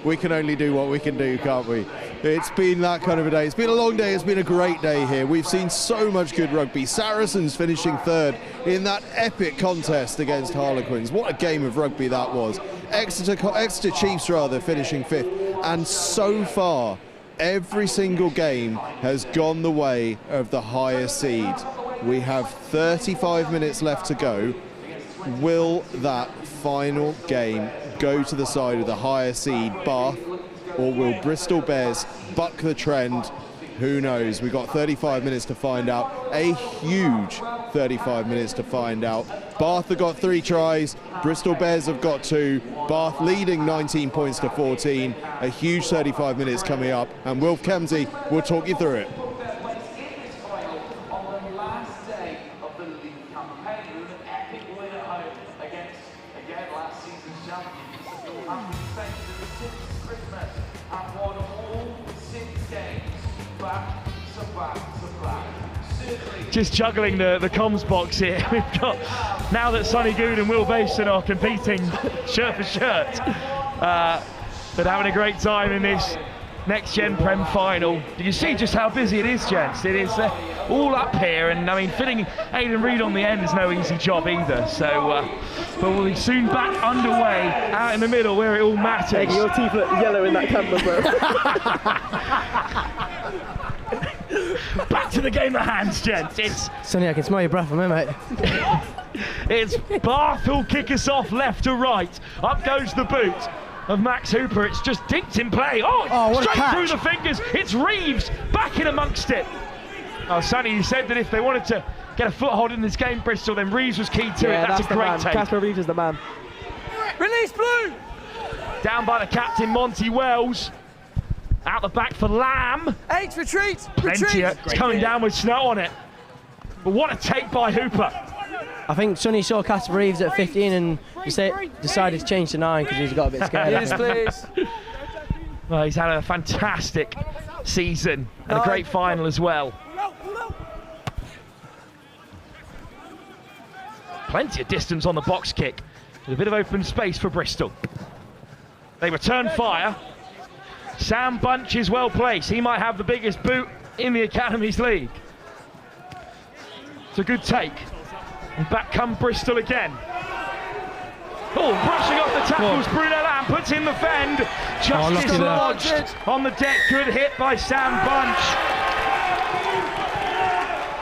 we can only do what we can do, can't we? It's been that kind of a day. It's been a long day. It's been a great day here. We've seen so much good rugby. Saracens finishing third in that epic contest against Harlequins. What a game of rugby that was. Exeter Chiefs rather finishing fifth. And so far, every single game has gone the way of the higher seed. We have 35 minutes left to go. Will that final game go to the side of the higher seed, Bath, or will Bristol Bears buck the trend? Who knows? We've got 35 minutes to find out. A huge 35 minutes to find out. Bath have got 3 tries, Bristol Bears have got 2. Bath leading 19 points to 14. A huge 35 minutes coming up, and Wilf Kemsey will talk you through it. Just juggling the comms box here. We've got, now that Sonny Good and Will Basin are competing shirt for shirt, but having a great time in this next gen Prem final. You see just how busy it is, gents. It is all up here, and I mean, fitting Aidan Reid on the end is no easy job either. So, but we'll be soon back underway out in the middle where it all matters. Eggy, your teeth look yellow in that camera, bro. Back to the game at hands, gents. It's Sonny, I can smell your breath from here, mate. It's Bath who'll kick us off left to right. Up goes the boot of Max Hooper. It's just dinked in play. Oh, straight through the fingers. It's Reeves back in amongst it. Oh, Sonny, you said that if they wanted to get a foothold in this game, Bristol, then Reeves was key to it. That's a great take. Casper Reeves is the man. Release blue! Down by the captain, Monty Wells. Out the back for Lamb. H, retreat! Plenty. It's coming down with snow on it. But what a take by Hooper. I think Sonny saw Casper Reeves at 15 and decided to change to 9 because he's got a bit scared. Yes, please. Well, he's had a fantastic season and a great final as well. Plenty of distance on the box kick. With a bit of open space for Bristol. They return fire. Sam Bunch is well placed. He might have the biggest boot in the Academies League. It's a good take. And back come Bristol again. Oh, brushing off the tackles, Bruno Lamb puts in the fend. Just dislodged on the deck. Good hit by Sam Bunch.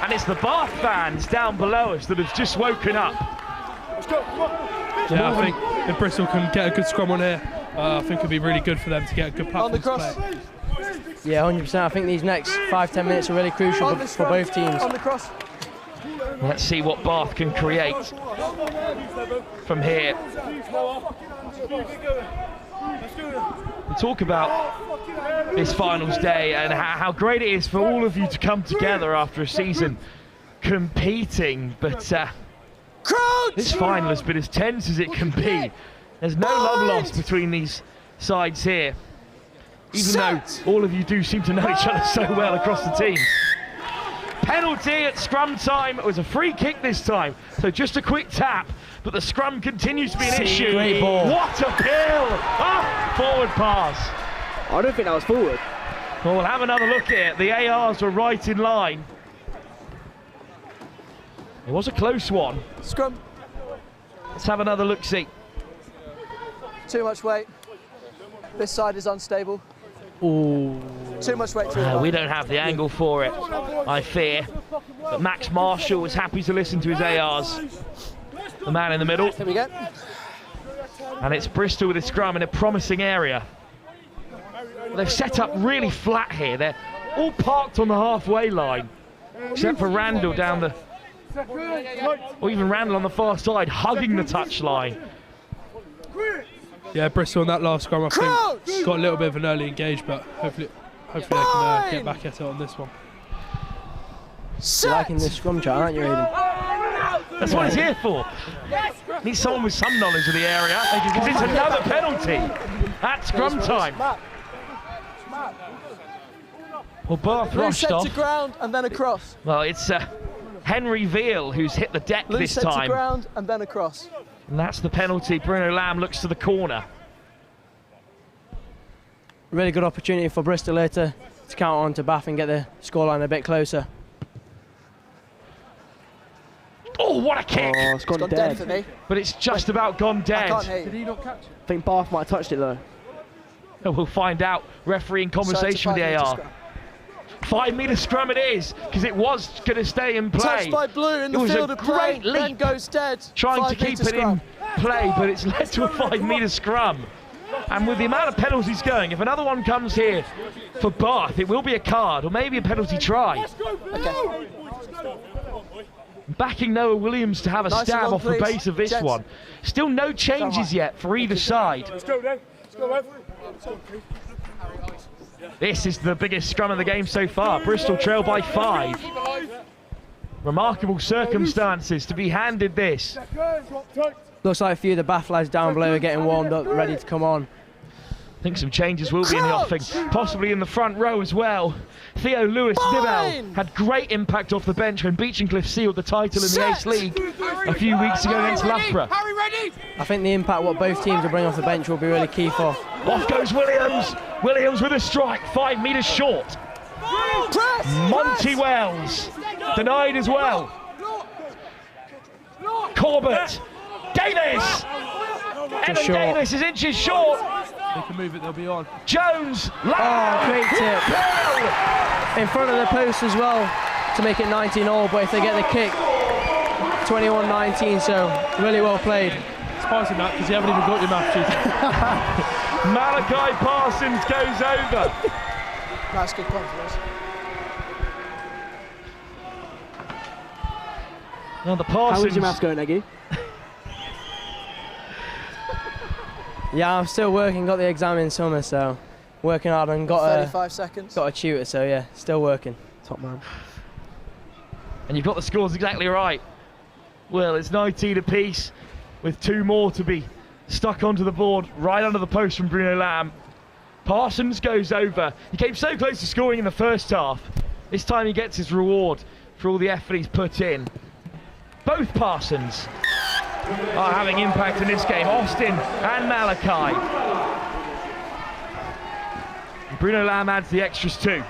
And it's the Bath fans down below us that have just woken up. Yeah, I think if Bristol can get a good scrum on here, I think it'll be really good for them to get a good platform to play. Yeah, 100%. I think these next 5-10 minutes are really crucial for both teams. On the cross. Let's see what Bath can create from here. We talk about this finals day and how great it is for all of you to come together after a season competing, but this final has been as tense as it can be. There's no love lost between these sides here. Even though all of you do seem to know each other so well across the teams. Penalty at scrum time. It was a free kick this time, so just a quick tap, but the scrum continues to be an issue. Great ball. What a kill! Ah, forward pass. I don't think that was forward. Well, we'll have another look at it. The ARs were right in line. It was a close one. Scrum. Let's have another look-see. Too much weight. This side is unstable. Ooh. Too much weight through the We line. don't have the angle for it, I fear. But Max Marshall was happy to listen to his ARs. The man in the middle. Here we go. And it's Bristol with a scrum in a promising area. They've set up really flat here. They're all parked on the halfway line, except for Randall down the... Or even Randall on the far side, hugging the touchline. Yeah, Bristol on that last scrum, I think, got a little bit of an early engage, but hopefully they can get back at it on this one. You're liking this scrum chat, aren't you, Aidan? That's what it's here for. Need someone with some knowledge of the area, because it's another penalty at scrum time. Well, Bath Loose rushed head off. to ground and then across. Well, it's Henry Veal who's hit the deck Loose this head to time. ground and then across. And that's the penalty. Bruno Lamb looks to the corner. Really good opportunity for Bristol later to count on to Bath and get the scoreline a bit closer. Oh, what a kick! Oh, it's gone dead for me. But it's just about gone dead. I can't hear you. Did he not catch it? I think Bath might have touched it though. We'll find out. Referee in conversation with the AR. 5 metre scrum it is, because it was going to stay in play. Touched by Blue in the it was field a of play, great then leap, goes dead. trying to 5 keep metre it scrum. in play, but it's led to a 5 metre scrum. And with the amount of penalties going, if another one comes here for Bath, it will be a card, or maybe a penalty try. Okay. Backing Noah Williams to have a Nice stab and long, off the please. base of this Gents. one. Still no changes yet for either side. Let's go then. Let's go, Ev. This is the biggest scrum of the game so far. Bristol trail by 5. Remarkable circumstances to be handed this. Looks like a few of the Bath lads down below are getting warmed up, ready to come on. I think some changes will be in the offing, possibly in the front row as well. Theo Lewis-Dibell had great impact off the bench when Beachcliff sealed the title in the Ace League a few weeks ago against Loughborough. I think the impact what both teams will bring off the bench will be really key for. Off goes Williams. Williams with a strike, 5 metres short. Monty Wells denied as well. Corbett. Davis. Emma Davis is inches short. They can move it, they'll be on. Jones. Oh, great tip. In front of the post as well to make it 19-all, but if they get the kick, 21-19, so really well played. Surprising that, because you haven't even got your math sheet. Malachi Parsons goes over. That's good confidence. Now the Parsons. How is your maths going, Eggy? Yeah, I'm still working, got the exam in summer, so working hard and got 35 seconds. Got a tutor, so yeah, still working. Top man. And you've got the scores exactly right. Well, it's 19 apiece with 2 more to be stuck onto the board right under the post from Bruno Lamb. Parsons goes over. He came so close to scoring in the first half. This time he gets his reward for all the effort he's put in. Both Parsons are having impact in this game, Austin and Malachi. And Bruno Lamb adds the extras too.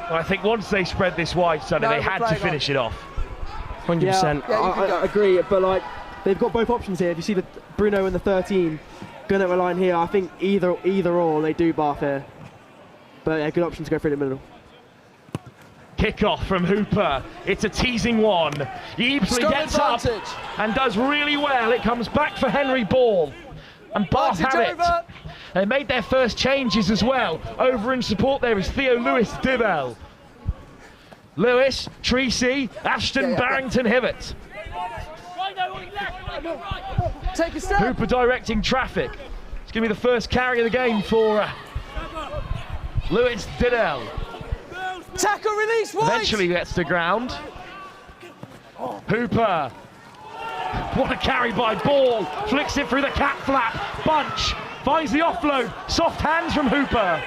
Well, I think once they spread this wide, Sonny, they had to finish it off. 100%. Yeah, I agree, but like they've got both options here. If you see the Bruno and the 13 going at the line here, I think either or they do Bath here. But yeah, good option to go through the middle. Kick-off from Hooper. It's a teasing one. Yeebsley gets up and does really well. It comes back for Henry Ball. And Bath have it. They made their first changes as well. Over in support there is Theo Lewis-Dibell. Lewis, Treacy, Ashton, Barrington, Hibbert. Take a step. Hooper directing traffic. It's going to be the first carry of the game for Lewis-Dibell. Tackle release, White. Eventually gets to ground. Hooper. What a carry by Ball. Flicks it through the cap flap. Bunch finds the offload. Soft hands from Hooper.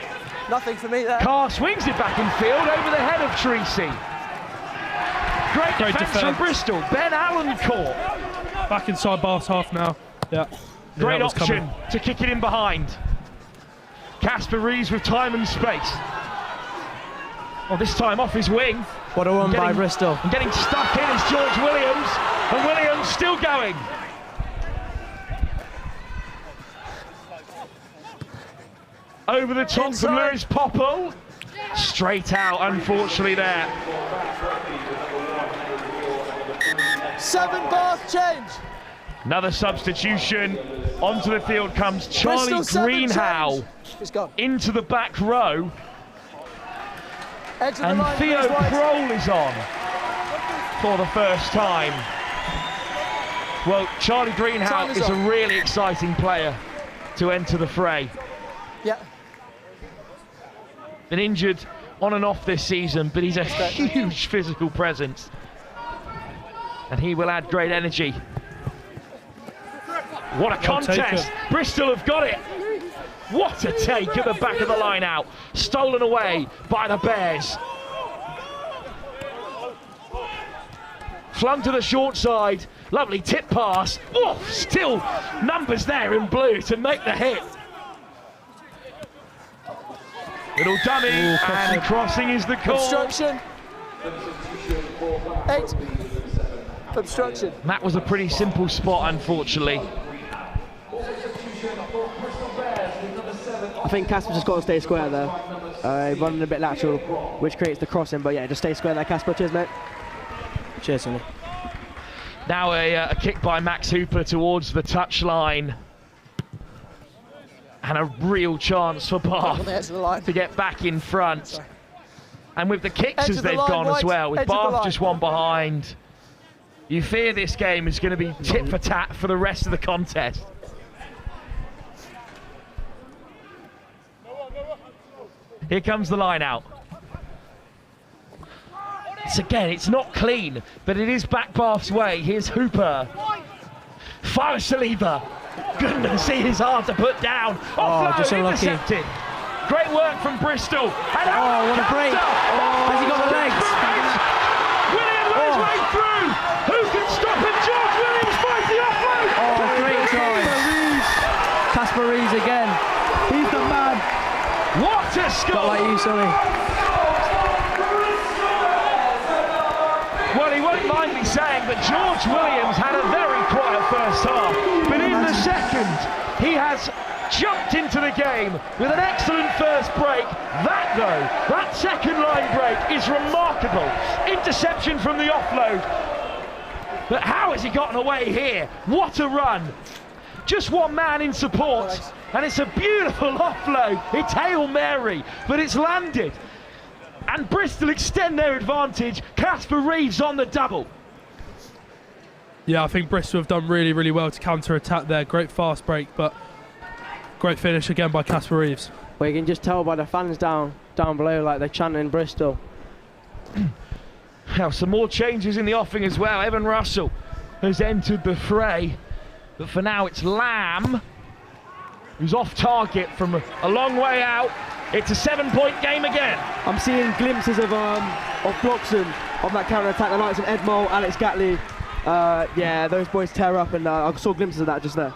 Nothing for me there. Carr swings it back in field over the head of Treacy. Great defence from Bristol. Ben Allen caught. Back inside Bath's half now. Yeah. Great option to kick it in behind. Casper Reeves with time and space. Well, this time off his wing. What a run by Bristol. And getting stuck in is George Williams. And Williams still going. Over the top from Lewis Popple. Straight out, unfortunately, there. 7 Bath change. Another substitution. Onto the field comes Charlie Greenhow. Into the back row. And Theo Kroll is on for the first time. Well, Charlie Greenhow is a really exciting player to enter the fray. Yeah. Been injured on and off this season, but he's a huge physical presence. And he will add great energy. What a contest! Bristol have got it. What a take at the back of the line out. Stolen away by the Bears. Flung to the short side. Lovely tip pass. Oh, still numbers there in blue to make the hit. Little dummy, and crossing is the call. Obstruction. 8. Obstruction. That was a pretty simple spot, unfortunately. I think Casper just got to stay square there. Running a bit lateral, which creates the crossing, but yeah, just stay square there, Casper. Cheers, mate. Cheers, Sonny. Now a kick by Max Hooper towards the touchline. And a real chance for Bath to get back in front. And with the kicks as they've gone as well, with Bath just one behind, you fear this game is going to be tit for tat for the rest of the contest. Here comes the line out. It's not clean, but it is back Bath's way. Here's Hooper. Fires Saliba. Goodness, he is hard to put down. Offload, just unlucky. Intercepted. Great work from Bristol. And what a break. Has he got the legs? Williams on his way through. Who can stop him? George Williams finds the offload. Great try. Casper Reeves again. He's the man. What a score. Not like you, Sonny. Well, he won't mind me saying, but George Williams had a very quiet first half. But in the second, he has jumped into the game with an excellent first break. That second line break is remarkable. Interception from the offload. But how has he gotten away here? What a run. Just one man in support. And it's a beautiful offload. It's Hail Mary, but it's landed. And Bristol extend their advantage. Casper Reeves on the double. Yeah, I think Bristol have done really, really well to counter-attack there. Great fast break, but great finish again by Casper Reeves. Well, you can just tell by the fans down below, like they're chanting Bristol. Now, some more changes in the offing as well. Evan Russell has entered the fray. But for now, it's Lamb, who's off target from a long way out. It's a 7-point game again. I'm seeing glimpses of Bloxham on that counter-attack. The likes of Ed Mole, Alex Gatley. Yeah, those boys tear up, and I saw glimpses of that just there.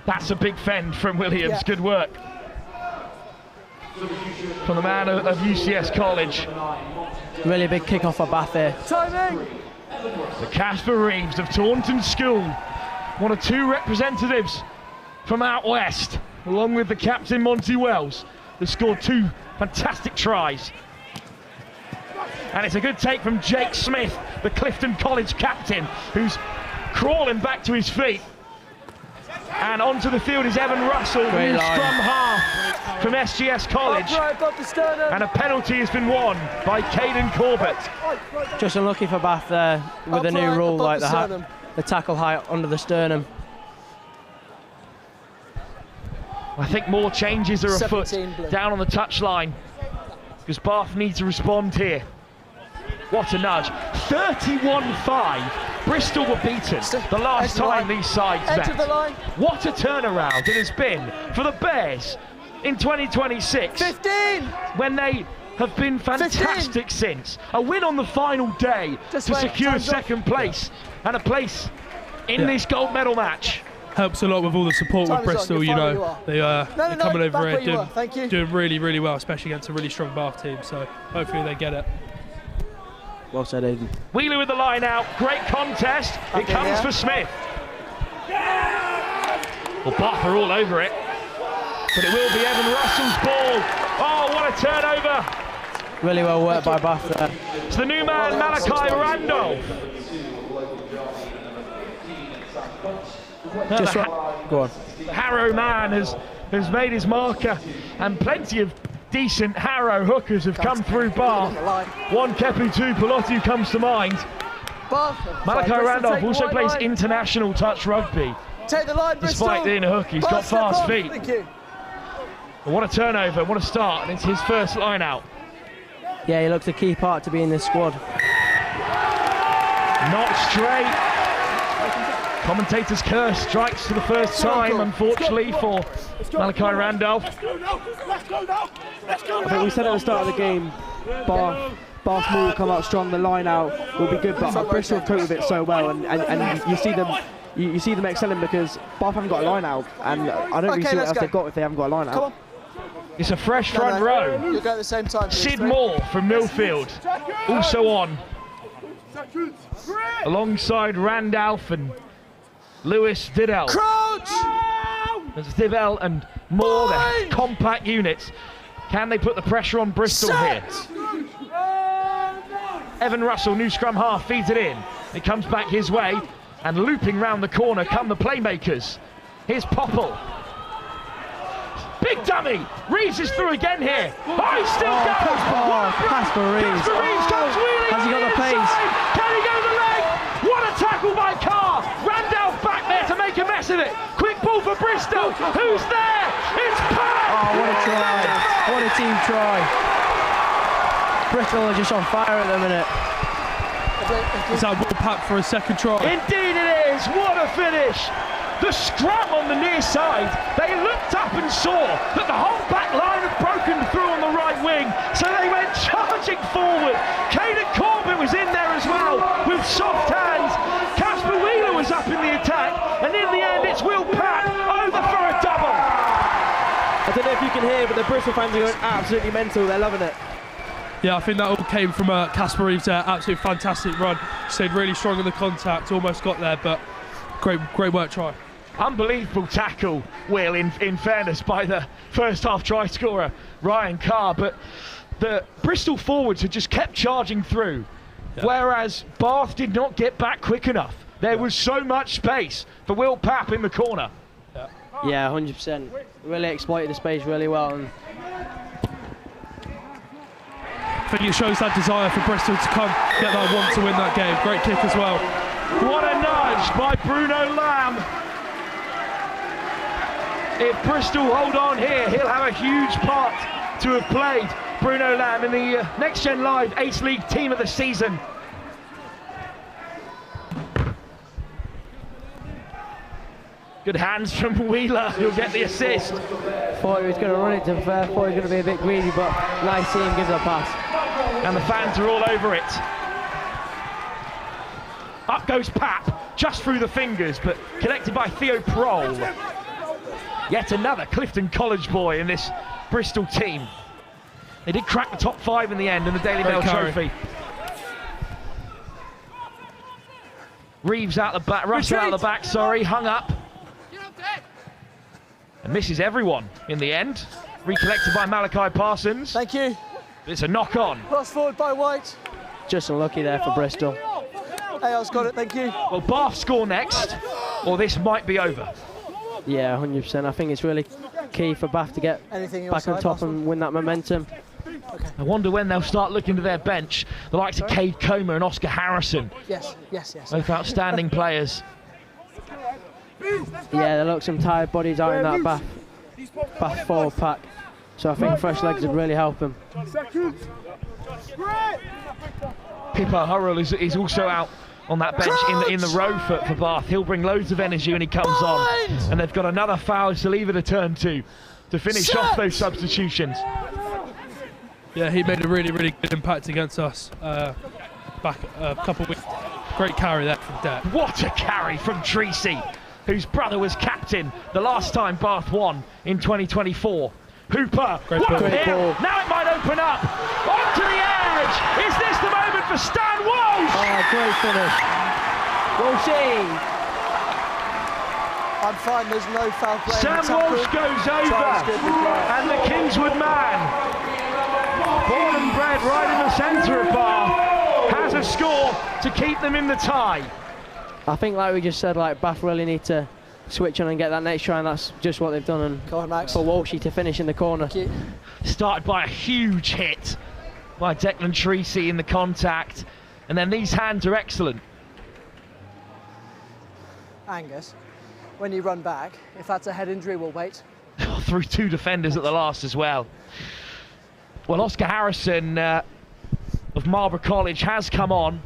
That's a big fend from Williams. Yeah. Good work from the man of UCS College. Really big kick-off for Bath there. Timing! The Casper Reeves of Taunton School, one of 2 representatives from out west, along with the captain Monty Wells, who scored 2 fantastic tries. And it's a good take from Jake Smith, the Clifton College captain, who's crawling back to his feet. And onto the field is Evan Russell, the new scrum half from SGS College. And a penalty has been won by Caden Corbett. Just unlucky for Bath there with the new rule, like the tackle height under the sternum. I think more changes are afoot down on the touchline, because Bath need to respond here. What a nudge. 31-5 Bristol were beaten the last time these sides met. What a turnaround it has been for the Bears in 2026. 15! When they have been fantastic since. A win on the final day to secure second place and a place in this gold medal match. Helps a lot with all the support with Bristol, you know. They're coming over here doing really, really well, especially against a really strong Bath team. So hopefully they get it. Well said, Aidan. Wheeler with the line out. Great contest. It comes for Smith. Well, Bath are all over it. But it will be Evan Russell's ball. Oh, what a turnover. Really well worked by Bath there. It's the new man, Malachi Randolph. Just go on. Harrow man has made his marker, and plenty of decent Harrow hookers have come through Bath. One Kepu, two Pelotti comes to mind. Malachi Randolph also plays international touch rugby. Take the line, despite being a hook, he's got fast feet. Thank you. But what a turnover, what a start, and it's his first line out. Yeah, he looks a key part to be in this squad. Not straight. Commentator's curse strikes for the first time, unfortunately, for Malachi Randolph. I think we said at the start of the game, Bath will come out strong, the line out will be good, but Bristol have coped with it so well, and you see them excelling because Bath haven't got a line out, and I don't really see what else they've got if they haven't got a line out. Come on. It's a fresh front row. You'll go at the same time. Sid Moore from Millfield, also on. Alongside Randolph and Lewis Didell. Crouch! There's Didell and Moore, they're compact units. Can they put the pressure on Bristol here? Evan Russell, new scrum half, feeds it in. It comes back his way, and looping round the corner come the playmakers. Here's Popple. Big dummy! Reeves is through again here. Oh, he still goes! Pass for Reeves. Comes wheeling. Has he got the pace? Can he go the leg? What a tackle by Carr! Randolph back there to make a mess of it. Quick ball for Bristol. Who's there? It's Pat! Oh, what a try. What a team try. Bristol are just on fire at the minute. Is that Will Pack for a second try? Indeed it is. What a finish. The scrum on the near side, they looked up and saw that the whole back line had broken through on the right wing, so they went charging forward. Caden Corbett was in there as well with soft hands. Casper Wheeler was up in the attack, and in the end it's Will Pratt over for a double. I don't know if you can hear, but the Bristol fans are going absolutely mental. They're loving it. Yeah, I think that all came from Casper Reeves there. Absolutely fantastic run. Stayed really strong in the contact, almost got there, but great work try. Unbelievable tackle, Will, in fairness, by the first half try scorer, Ryan Carr, but the Bristol forwards had just kept charging through, whereas Bath did not get back quick enough. There was so much space for Will Papp in the corner. Yeah, 100%. Really exploited the space really well. And I think it shows that desire for Bristol to come get that want to win that game. Great kick as well. What a nudge by Bruno Lamb. If Bristol hold on here, he'll have a huge part to have played. Bruno Lamb in the Next Gen Live Ace League Team of the Season. Good hands from Wheeler, who'll get the assist. Thought he was going to run it to fair, thought he was going to be a bit greedy, but nice team, gives it a pass. And the fans are all over it. Up goes Pap, just through the fingers, but connected by Theo Prohl. Yet another Clifton College boy in this Bristol team. They did crack the top 5 in the end in the Daily Mail Trophy. Reeves out the back, Russell out the back, sorry, hung up. And misses everyone in the end. Recollected by Malachi Parsons. Thank you. It's a knock on. Cross forward by White. Just unlucky there for Bristol. Ayle's got it, thank you. Well, Bath score next, or this might be over. Yeah, 100%. I think it's really key for Bath to get back on top and win that momentum. I wonder when they'll start looking to their bench. The likes of Cade Comer and Oscar Harrison. Yes. Both outstanding players. Yeah, there look some tired bodies out in that Bath forward pack. So I think fresh legs would really help him. Pippa Hurrell is also out on that bench in the row for Bath. He'll bring loads of energy when he comes on. And they've got another foul Saliva to turn to finish off those substitutions. Yeah, he made a really, really good impact against us back a couple of weeks. Great carry there from Depp. What a carry from Treacy, whose brother was captain the last time Bath won in 2024. Hooper, great what ball. a hit! Now it might open up. Onto the edge! Is this the moment for Stan Walsh? Oh, great finish. Walshy! I'm fine, there's no foul play. Sam Walsh goes over, and the Kingswood man, born and bred right in the centre of Bath, has a score to keep them in the tie. I think, like we just said, like Bath really need to switch on and get that next try, and that's just what they've done. And go on, Max. For Walshy to finish in the corner. Started by a huge hit by Declan Treacy in the contact, and then these hands are excellent. Angus, when you run back, if that's a head injury, we'll wait. Through two defenders at the last as well. Well, Oscar Harrison of Marlborough College has come on,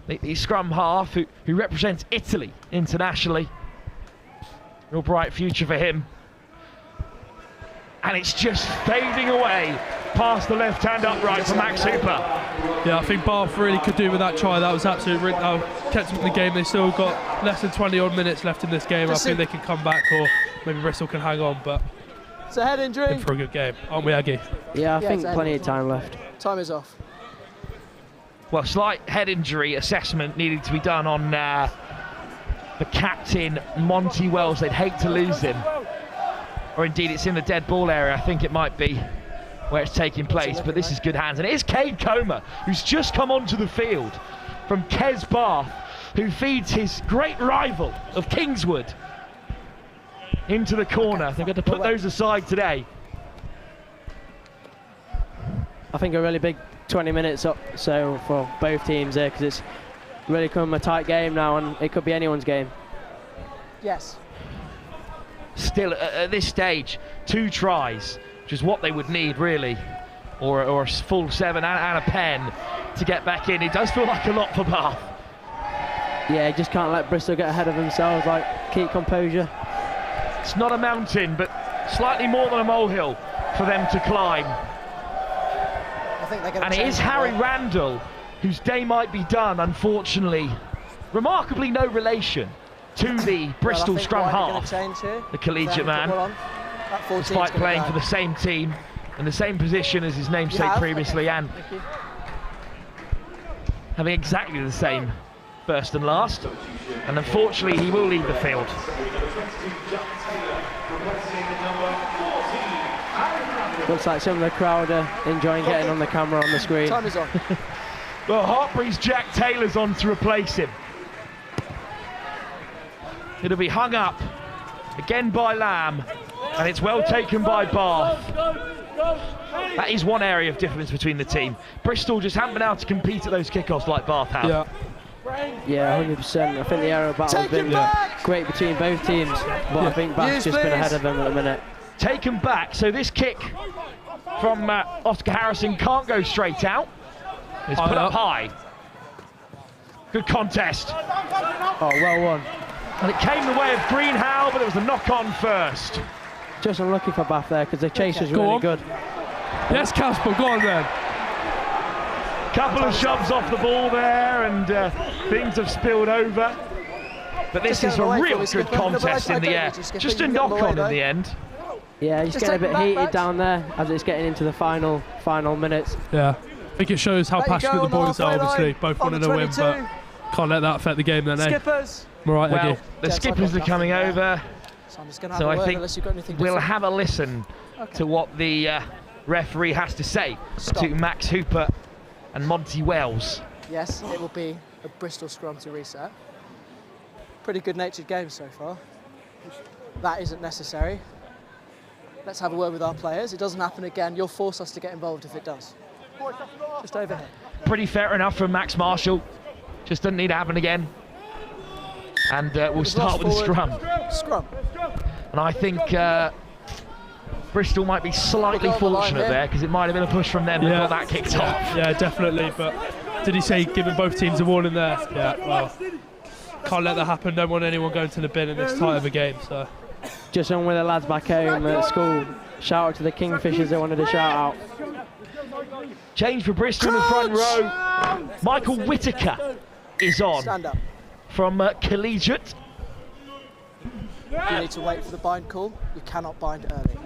the scrum half who represents Italy internationally. Real bright future for him. And it's just fading away past the left-hand upright for Max Hooper. Yeah, I think Bath really could do with that try. That was absolutely kept them in the game. They still got less than 20 odd minutes left in this game. I think they can come back, or maybe Bristol can hang on, but it's a head injury. In for a good game, aren't we, Aggie? Yeah, I think plenty of time left. Time is off. Well, slight head injury assessment needed to be done on the captain, Monty Wells. They'd hate to lose him. Or indeed, it's in the dead ball area, I think it might be, where it's taking place. But this is good hands. And it is Cade Comer, who's just come onto the field from Kes Bath, who feeds his great rival of Kingswood into the corner. They've got to put those aside today. I think a really big 20 minutes up so for both teams there, because it's really become a tight game now, and it could be anyone's game. Yes. Still at this stage, 2 tries, which is what they would need really, or a full 7 and a pen to get back in. It does feel like a lot for Bath. Yeah, you just can't let Bristol get ahead of themselves, like keep composure. It's not a mountain, but slightly more than a molehill for them to climb. I think they're and it is Harry Randall, whose day might be done, unfortunately. Remarkably no relation to the Bristol scrum half, the collegiate man, despite playing for the same team and the same position as his namesake previously, and having exactly the same first and last. And unfortunately, he will leave the field. Looks like some of the crowd are enjoying getting on the camera on the screen. Time is on. Well, Hartbury's Jack Taylor's on to replace him. It'll be hung up again by Lamb, and it's well taken by Bath. That is one area of difference between the team. Bristol just haven't been able to compete at those kickoffs like Bath have. Yeah, 100%. I think the aerial battle has been great between both teams, but I think Bath's just been ahead of them at the minute. Taken back, so this kick from Oscar Harrison can't go straight out. It's put up high. Good contest. Oh, well won. And it came the way of Greenhow, but it was a knock-on first. Just unlucky for Bath there, because the chase was really good. Yes, Casper, go on then. Couple of shoves off the ball there, and things have spilled over. But this is a real good contest in the air. Just a knock-on in the end. Yeah, he's getting a bit heated down there as it's getting into the final minutes. Yeah, I think it shows how passionate the boys are, obviously. Both wanting to win, but can't let that affect the game then, eh? Skippers. Right, well, the skippers are coming over, so I think we'll have a listen to what the referee has to say to Max Hooper and Monty Wells. Yes, it will be a Bristol scrum to reset. Pretty good-natured game so far. That isn't necessary. Let's have a word with our players. It doesn't happen again. You'll force us to get involved if it does. Just over here. Pretty fair enough from Max Marshall. Just doesn't need to happen again. And we'll start with the scrum. And I think Bristol might be slightly fortunate there, because it might have been a push from them that got that kicked off. Yeah, definitely. But Did he say giving both teams a warning there? Yeah, well, can't let that happen. Don't want anyone going to the bin in this tight of a game. So, just on with the lads back home at school. Shout out to the Kingfishers. They wanted to shout out. Change for Bristol in the front row. Michael Whitaker is on from Collegiate. You need to wait for the bind call. You cannot bind early.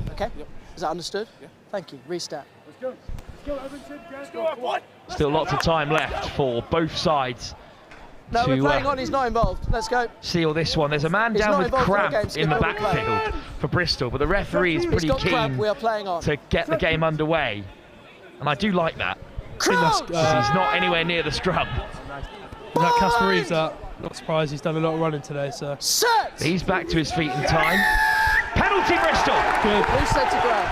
Okay? Yep. Is that understood? Yeah. Thank you. Restart. Let's go. Let's go. Still lots of time left for both sides. No, we're playing on. He's not involved. Let's go. Seal this one. There's a man down with cramp in the backfield for Bristol, but the referee is pretty keen to get the game underway. And I do like that. He's not anywhere near the scrum. Is that Casper Reeves? Not surprised, he's done a lot of running today, so. He's back to his feet in time. Penalty, Bristol! Good. Loose head to ground.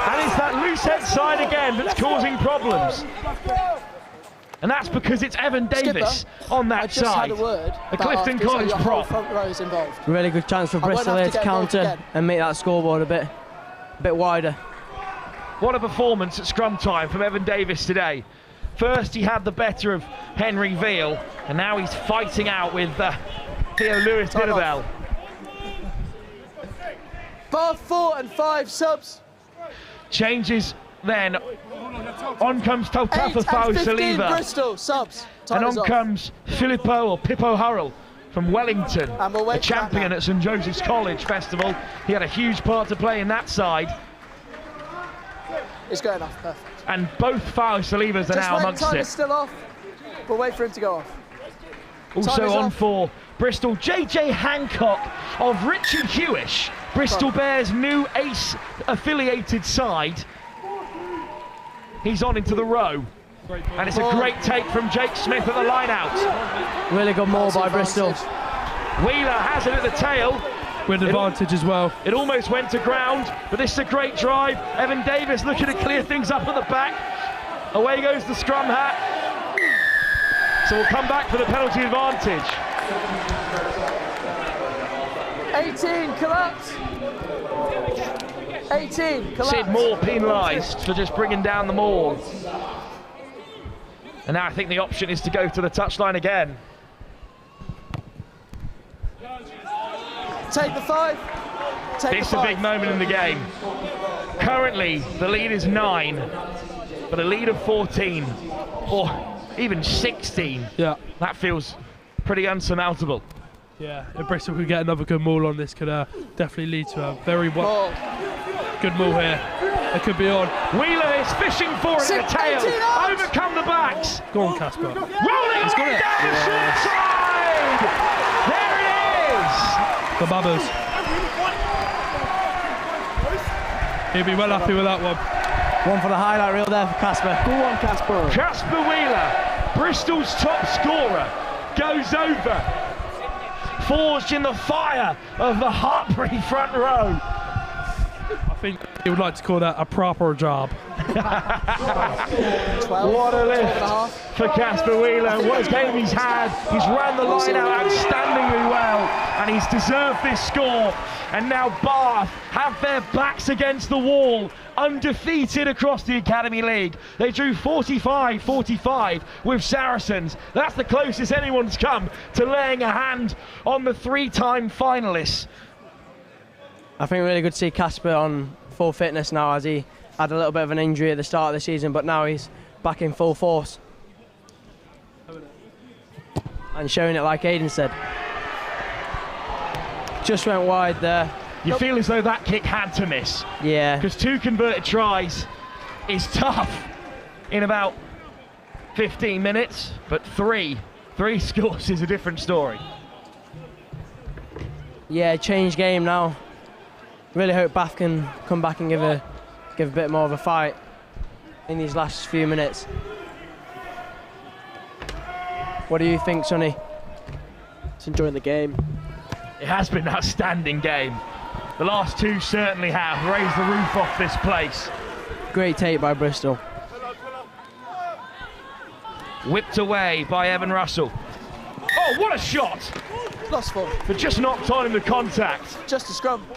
And it's that loose head side again that's causing problems. And that's because it's Evan Davis on that side. The Clifton College prop. Front row is involved. Really good chance for Bristol here to counter and make that scoreboard a bit wider. What a performance at scrum time from Evan Davis today. First he had the better of Henry Veal, and now he's fighting out with Theo Lewis Didabel. Bar 4 and 5 subs. Changes then. On comes Tautafa Fau-Saliva. Bristol subs. And on comes Filippo or Pippo Hurrell from Wellington, a champion at St Joseph's College Festival. He had a huge part to play in that side. It's going off, perfect. And both Fau-Salivas are now amongst time it. Is still off, but wait for him to go off. Also on for Bristol, JJ Hancock of Richard Hewish, Bristol Bears' new ace affiliated side. He's on into the row. And it's a great take from Jake Smith at the line out. Really good maul by Bristol. Wheeler has it at the tail. With advantage as well. It almost went to ground, but this is a great drive. Evan Davis looking to clear things up at the back. Away goes the scrum hat. So we'll come back for the penalty advantage. 18, collapse. 18, collapse. Sid Moore penalised for just bringing down the maul. And now I think the option is to go to the touchline again. Take the 5. This is a big moment in the game. Currently, the lead is 9, but a lead of 14, or even 16. Yeah. That feels pretty unsurmountable. Yeah, if Bristol could get another good maul on this, could definitely lead to a very good maul here. It could be on. Wheeler is fishing for it at the tail. Overcome the backs. Go on, Casper. Rolling away down the short side. There it is. The Babbers. He'll be well happy with that one. One for the highlight reel there for Casper. Go on, Casper. Casper Wheeler, Bristol's top scorer, goes over. Forged in the fire of the Hartbury front row. I think he would like to call that a proper job. 12, what a lift for Casper Wheeler. What a game he's had. He's ran the line out outstandingly well, and he's deserved this score. And now Bath have their backs against the wall, undefeated across the Academy League. They drew 45-45 with Saracens. That's the closest anyone's come to laying a hand on the 3-time finalists. I think really good to see Casper on full fitness now, as he had a little bit of an injury at the start of the season, but now he's back in full force. And showing it like Aidan said. Just went wide there. You feel as though that kick had to miss. Yeah. Because 2 converted tries is tough in about 15 minutes, but 3 scores is a different story. Yeah, change game now. Really hope Bath can come back and give a bit more of a fight in these last few minutes. What do you think, Sonny? Just enjoying the game. It has been an outstanding game. The last 2 certainly have raised the roof off this place. Great take by Bristol. Whipped away by Evan Russell. Oh, what a shot! Lost 4. But just knocked on in the contact. Just a scrum.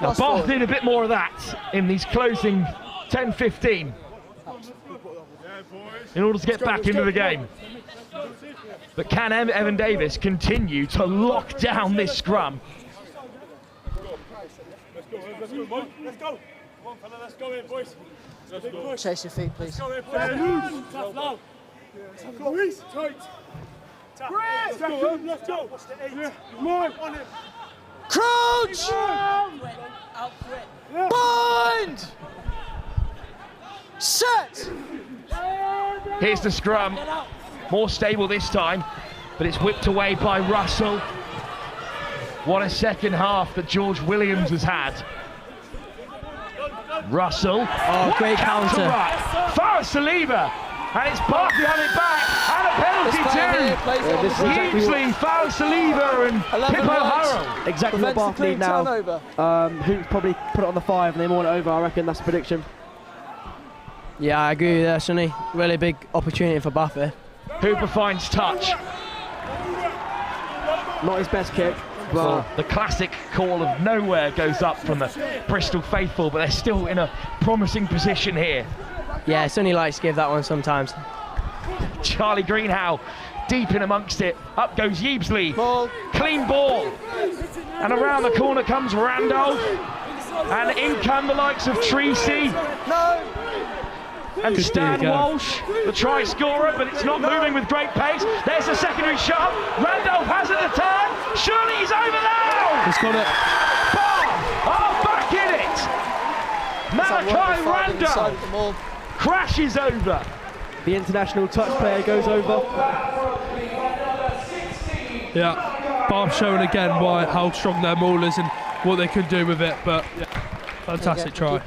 Now Bath need a bit more of that in these closing 10-15. in order to get back into the game. But can Evan Davis continue to lock down this scrum? Let's go. Come on, fella, let's go in, boys. Chase your feet, please. Tough love. Tight. Let's go. Come on. Crouch! Bind! Set! Here's the scrum. More stable this time, but it's whipped away by Russell. What a second half that George Williams has had. Russell. Oh, great counter. Farah Saliba. And it's Barkley having it back. And a penalty too. Usually Farah Saliba and Pippo Harrell. Exactly what Bath need now. Who's probably put it on the 5 and they want it over. I reckon that's the prediction. Yeah, I agree with that, Sonny. Really big opportunity for Bath here. Hooper finds touch. Not his best kick. But the classic call of nowhere goes up from the Bristol faithful, but they're still in a promising position here. Yeah, Sonny likes to give that one sometimes. Charlie Greenhow deep in amongst it. Up goes Yeebsley. Clean ball. And around the corner comes Randolph. And in come the likes of Treacy. And Good Stan Walsh, the try scorer, but it's not moving with great pace. There's a secondary shot. Randolph has it the turn. Surely he's over now. He's got it. Back in it. Malachi Randolph crashes over. The international touch player goes over. Yeah, Bath showing again how strong their maul is and what they can do with it, but yeah, fantastic try.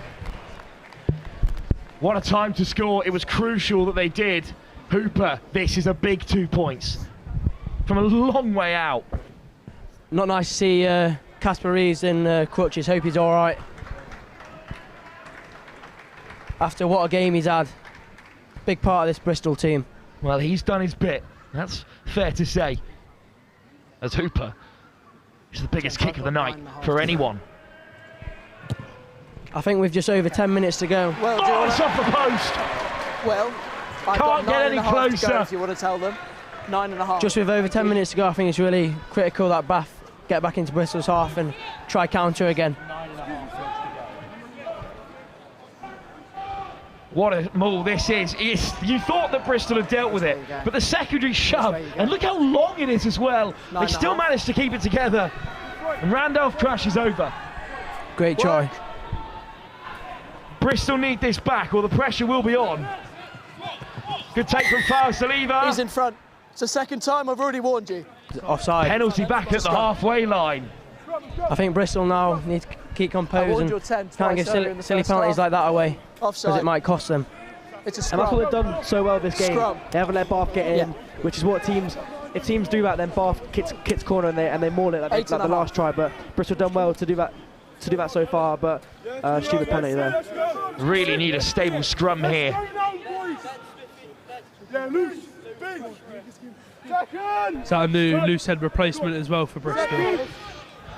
What a time to score. It was crucial that they did. Hooper, this is a big 2 points from a long way out. Not nice to see Casper Reeves in crutches. Hope he's all right. After what a game he's had. Big part of this Bristol team. Well, he's done his bit. That's fair to say. As Hooper is the biggest kick of the night for anyone. I think we've just over 10 minutes to go. Well, it's off the post. Well, Can't get any closer. If you want to tell them, 9.5. Just with over 10 minutes to go, I think it's really critical that Bath get back into Bristol's half and try counter again. What a maul this is. You thought that Bristol had dealt with it, but the secondary shove, and look how long it is as well. They still managed to keep it together. And Randolph crashes over. Great try. Bristol need this back or the pressure will be on. Good take from Farah Saliba. He's in front. It's the second time, I've already warned you. Offside. Penalty back at the halfway line. I think Bristol now need to keep composed and can't give silly penalties like that away because it might cost them. It's a scrum. And that's what they've done so well this game. They haven't let Bath get in, which is what if teams do that, then Bath kicks corner and they maul it like the last try. But Bristol done well to do that so far, but stupid penalty there. Really need a stable scrum here. Is that a new loose head replacement as well for Bristol?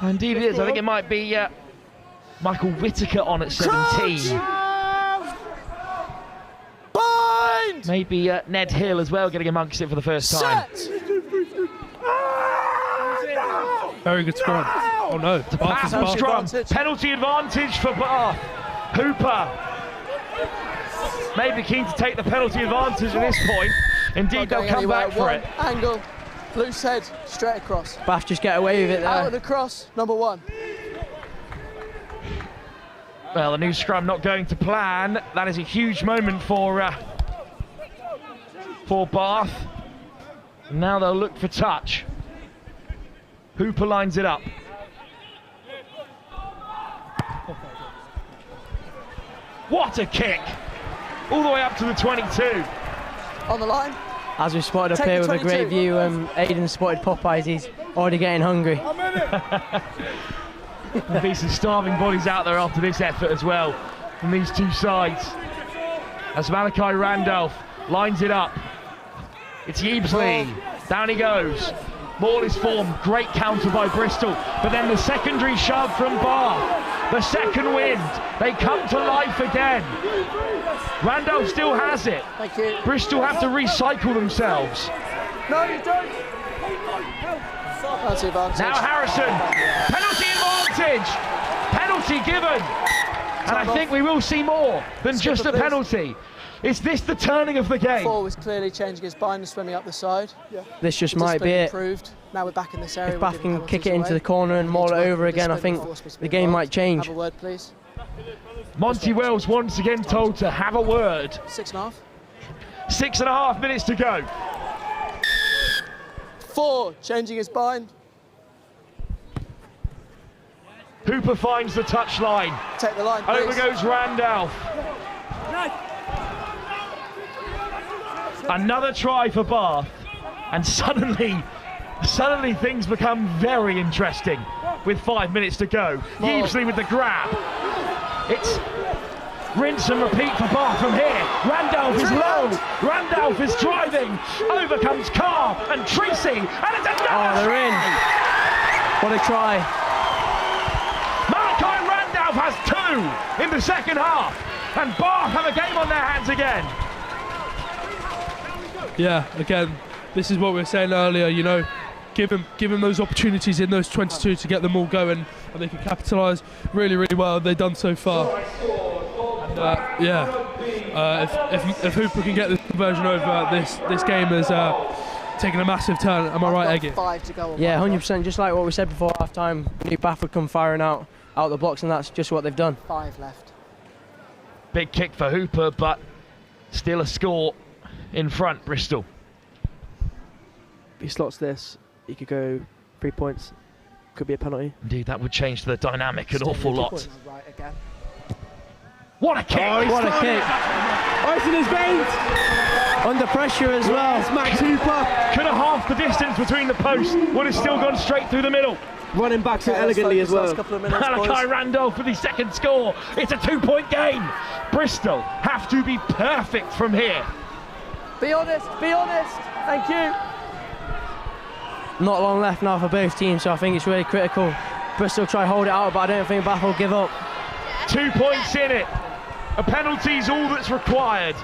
Indeed it is. I think it might be Michael Whittaker on at 17. Bind! Maybe Ned Hill as well getting amongst it for the first time. Very good scrum. Oh no, Bath and scrum. Penalty advantage for Bath. Hooper maybe keen to take the penalty advantage at this point. Indeed, they'll come back for it. Angle, loose head, straight across. Bath just get away with it there. Out and across, number 1. Well, the new scrum not going to plan. That is a huge moment for Bath. Now they'll look for touch. Hooper lines it up. What a kick! All the way up to the 22. On the line. As we spotted up here with a great view, Aidan spotted Popeyes. He's already getting hungry. There'll be some starving bodies out there after this effort as well from these two sides. As Malachi Randolph lines it up. It's Yeebsley. Down he goes. Ball is formed. Great counter by Bristol. But then the secondary shove from Bath. The second wind. They come to life again. Randolph still has it. Thank you. Bristol have to recycle themselves. No, you don't. Penalty advantage. Now Harrison. Penalty advantage. Penalty given. And I think we will see more than just a penalty. Is this the turning of the game? Four was clearly changing his bind and swimming up the side. Yeah. This just might be it. Improved. Now we're back in this area. If Bath can kick it into the corner and maul it over again, I think the game might change. Have a word, please. Monty Wells once again told to have a word. 6.5. 6.5 minutes to go. Four, changing his bind. Hooper finds the touchline. Take the line, please. Over goes Randolph. Another try for Bath, and suddenly things become very interesting with 5 minutes to go. Yeavesley with the grab. It's rinse and repeat for Bath from here. Randolph is low. Randolph is driving. Over comes Carr and Tracy, and it's another they're in. What a try. Malachi Randolph has 2 in the second half, and Bath have a game on their hands again. Yeah, again, this is what we were saying earlier, you know, give them those opportunities in those 22 to get them all going, and they can capitalise really, really well. They've done so far. And, if Hooper can get this conversion over, this game has taken a massive turn. Am I right, Eggy? 5 to go. Yeah, 100%. Just like what we said before half time, we knew Bath would come firing out the blocks, and that's just what they've done. 5 left. Big kick for Hooper, but still a score in front, Bristol. If he slots this, he could go 3 points. Could be a penalty. Indeed, that would change the dynamic an awful lot. Right again. What a kick! What a kick! Ice in his veins! Under pressure as well. Yes, Max Hooper. Could have half the distance between the posts. Would have still gone straight through the middle. Running back so elegantly as well. Malachi Randolph for the second score. It's a 2-point game. Bristol have to be perfect from here. Be honest, be honest. Thank you. Not long left now for both teams, so I think it's really critical. Bristol try hold it out, but I don't think Bath will give up. 2 points in it. A penalty's all that's required.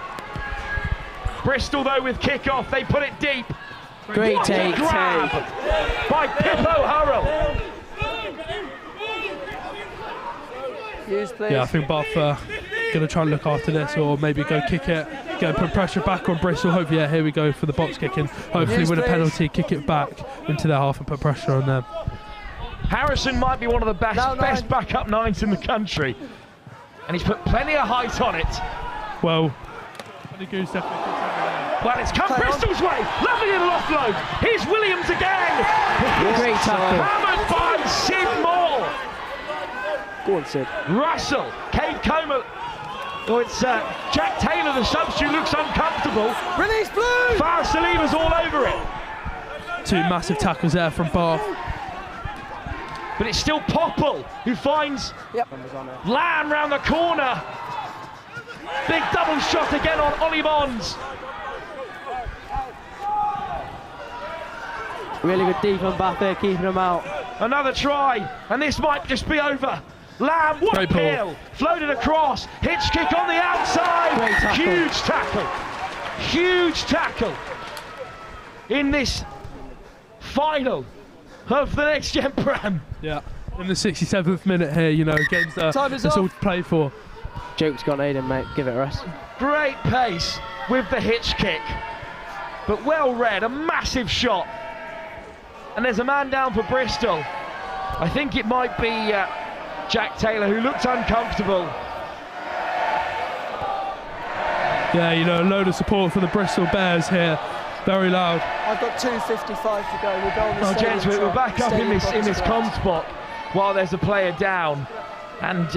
Bristol, though, with kick-off, they put it deep. Great take. Grab by Pippo Hurrell. Use, please. Yeah, I think Bath going to try and look after this, or maybe go kick it, put pressure back on Bristol. Hopefully, yeah, here we go for the box kicking. Hopefully win a penalty, kick it back into their half and put pressure on them. Harrison might be one of the best backup 9s in the country, and he's put plenty of height on it. Well, it's come Bristol's way. Lovely little offload. Here's Williams again. Great tackle. Hammered by Sid Moore. Go on, Sid. Russell, Cade Comer. Oh, it's Jack Taylor, the substitute, looks uncomfortable. Release blue. Farah Salima's all over it. 2 massive tackles there from Bath. But it's still Popple who finds Lamb round the corner. Big double shot again on Ollie Mons. Really good deep on Bath there, keeping them out. Another try, and this might just be over. Lamb, what a peel! Floated across, hitch kick on the outside. Tackle. Huge tackle. Huge tackle in this final of the Next Gen Prem. Yeah, in the 67th minute here, you know, games that's all to play for. Joke's gone, Aiden, mate. Give it a rest. Great pace with the hitch kick, but well read, a massive shot. And there's a man down for Bristol. I think it might be Jack Taylor, who looked uncomfortable. Yeah, you know, a load of support for the Bristol Bears here. Very loud. I've got 2:55 to go. We'll go on the gents, we're back up in this comms spot while there's a player down. And,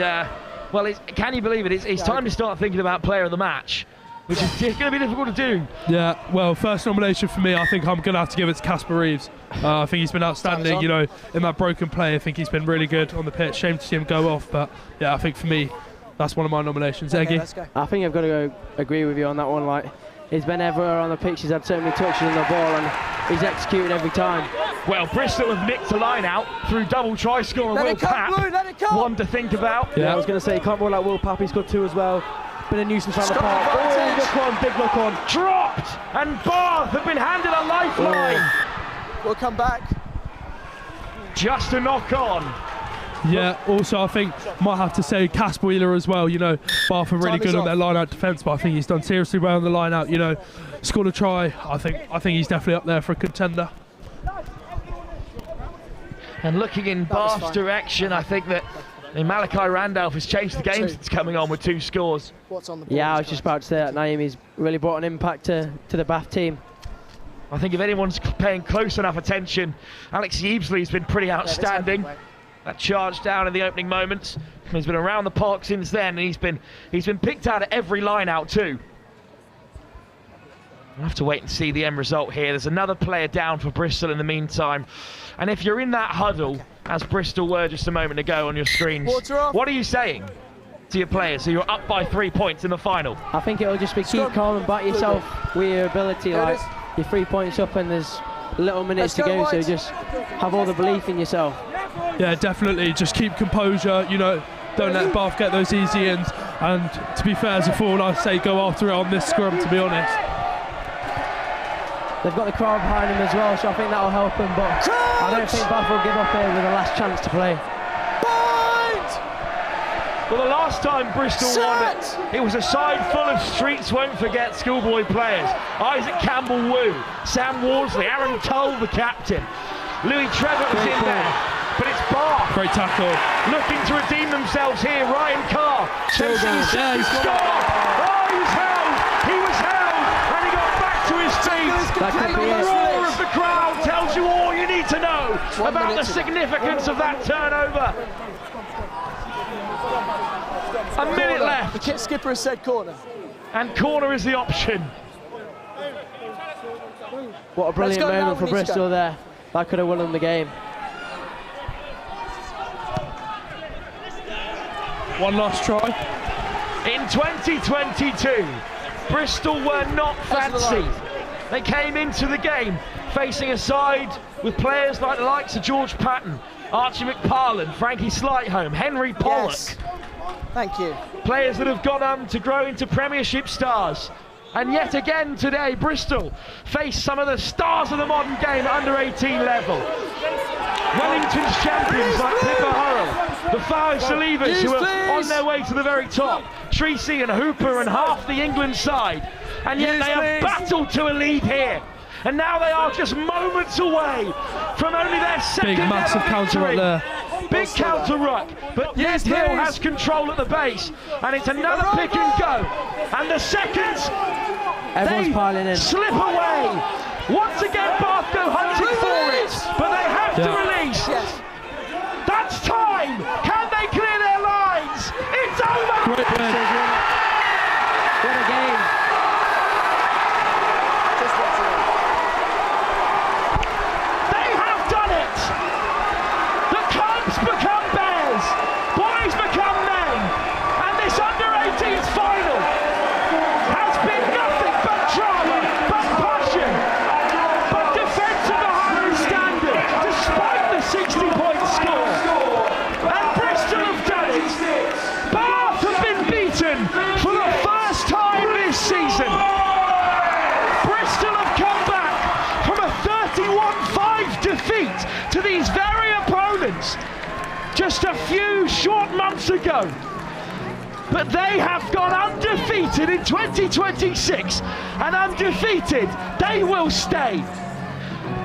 well, can you believe it? It's time to start thinking about player of the match, which is going to be difficult to do. Yeah, well, first nomination for me, I think I'm going to have to give it to Casper Reeves. I think he's been outstanding, you know, in that broken play. I think he's been really good on the pitch. Shame to see him go off, but yeah, I think for me, that's one of my nominations. Okay, Eggy? let's go. I think I've got to go agree with you on that one. Like, he's been everywhere on the pitch. He's had so many touches on the ball, and he's executed every time. Well, Bristol have nicked a line out through double try scorer Will Papp. Let it come. One to think about. Yeah, I was going to say, he can't roll out Will Papp. He's got 2 as well. been a nuisance around the park. Oh, look on, big look on. Dropped, and Bath have been handed a lifeline. We'll come back. Just a knock on. Yeah, also I think might have to say Casper Wheeler as well. You know, Bath are really good on their line-out defence, but I think he's done seriously well on the line-out. You know, scored a try. I think he's definitely up there for a contender. And looking in Bath's direction, I think that Malachi Randolph has changed the game since coming on with 2 scores. What's on the board? Yeah, I was just about to say that, Naeem. He's really brought an impact to the Bath team. I think if anyone's paying close enough attention, Alex Ebesley's been pretty outstanding. That charge down in the opening moments. He's been around the park since then, and he's been picked out at every line out too. We'll have to wait and see the end result here. There's another player down for Bristol in the meantime. And if you're in that huddle, as Bristol were just a moment ago on your screens, what are you saying to your players? So you're up by 3 points in the final. I think it'll just be keep calm and back yourself with your ability. Like, you're 3 points up and there's little minutes to go, so just have all the belief in yourself. Yeah, definitely. Just keep composure. You know, don't let Bath get those easy ends. And to be fair, as a forward, I'd say go after it on this scrum, to be honest. They've got the crowd behind them as well, so I think that'll help them. But I don't think Bath will give up here with the last chance to play. Well, the last time Bristol won it was a side full of streets won't forget schoolboy players. Isaac Campbell-Wu, Sam Worsley, Aaron Tull, the captain. Louis Trevor was in there, but it's Bath. Great tackle. Looking to redeem themselves here. Ryan Carr. Yeah, he's scored. Oh, he was held. He was held, and he got back to his feet. And the roar of the crowd tells you all you need to know about the significance of that turnover. A minute left. The kit skipper has said corner. And corner is the option. What a brilliant moment for Bristol there. That could have won them the game. One last try. In 2022, Bristol were not fancy. They came into the game facing a side with players like the likes of George Patton, Archie McParland, Frankie Slightholme, Henry Pollock. Yes. Thank you. Players that have gone on to grow into Premiership stars. And yet again today, Bristol face some of the stars of the modern game at under 18 level. Wellington's champions like Pippa Hurrell, the Forest Believers who are on their way to the very top, Treacy and Hooper and half the England side. And yet they have battled to a lead here. And now they are just moments away from only their second big massive counter right there. Big counter ruck, but Ned Hill has control at the base, and it's another pick and go. And the seconds, everyone's piling in. Slip away. Once again, Bath go hunting for it, but they have to release. That's time. Can they clear their lines? It's over. Great win. What a game. They have done it. The Cubs become bears. Boys become men. And this under-18s final has been nothing but drama, but passion, but defence of the highest standard, despite the 60-point score. And Bristol have done it. Bath have been beaten for the first time this season. Bristol have come back from a 31-5 defeat to these very opponents just a few short months ago. But they have gone undefeated in 2026, and undefeated they will stay.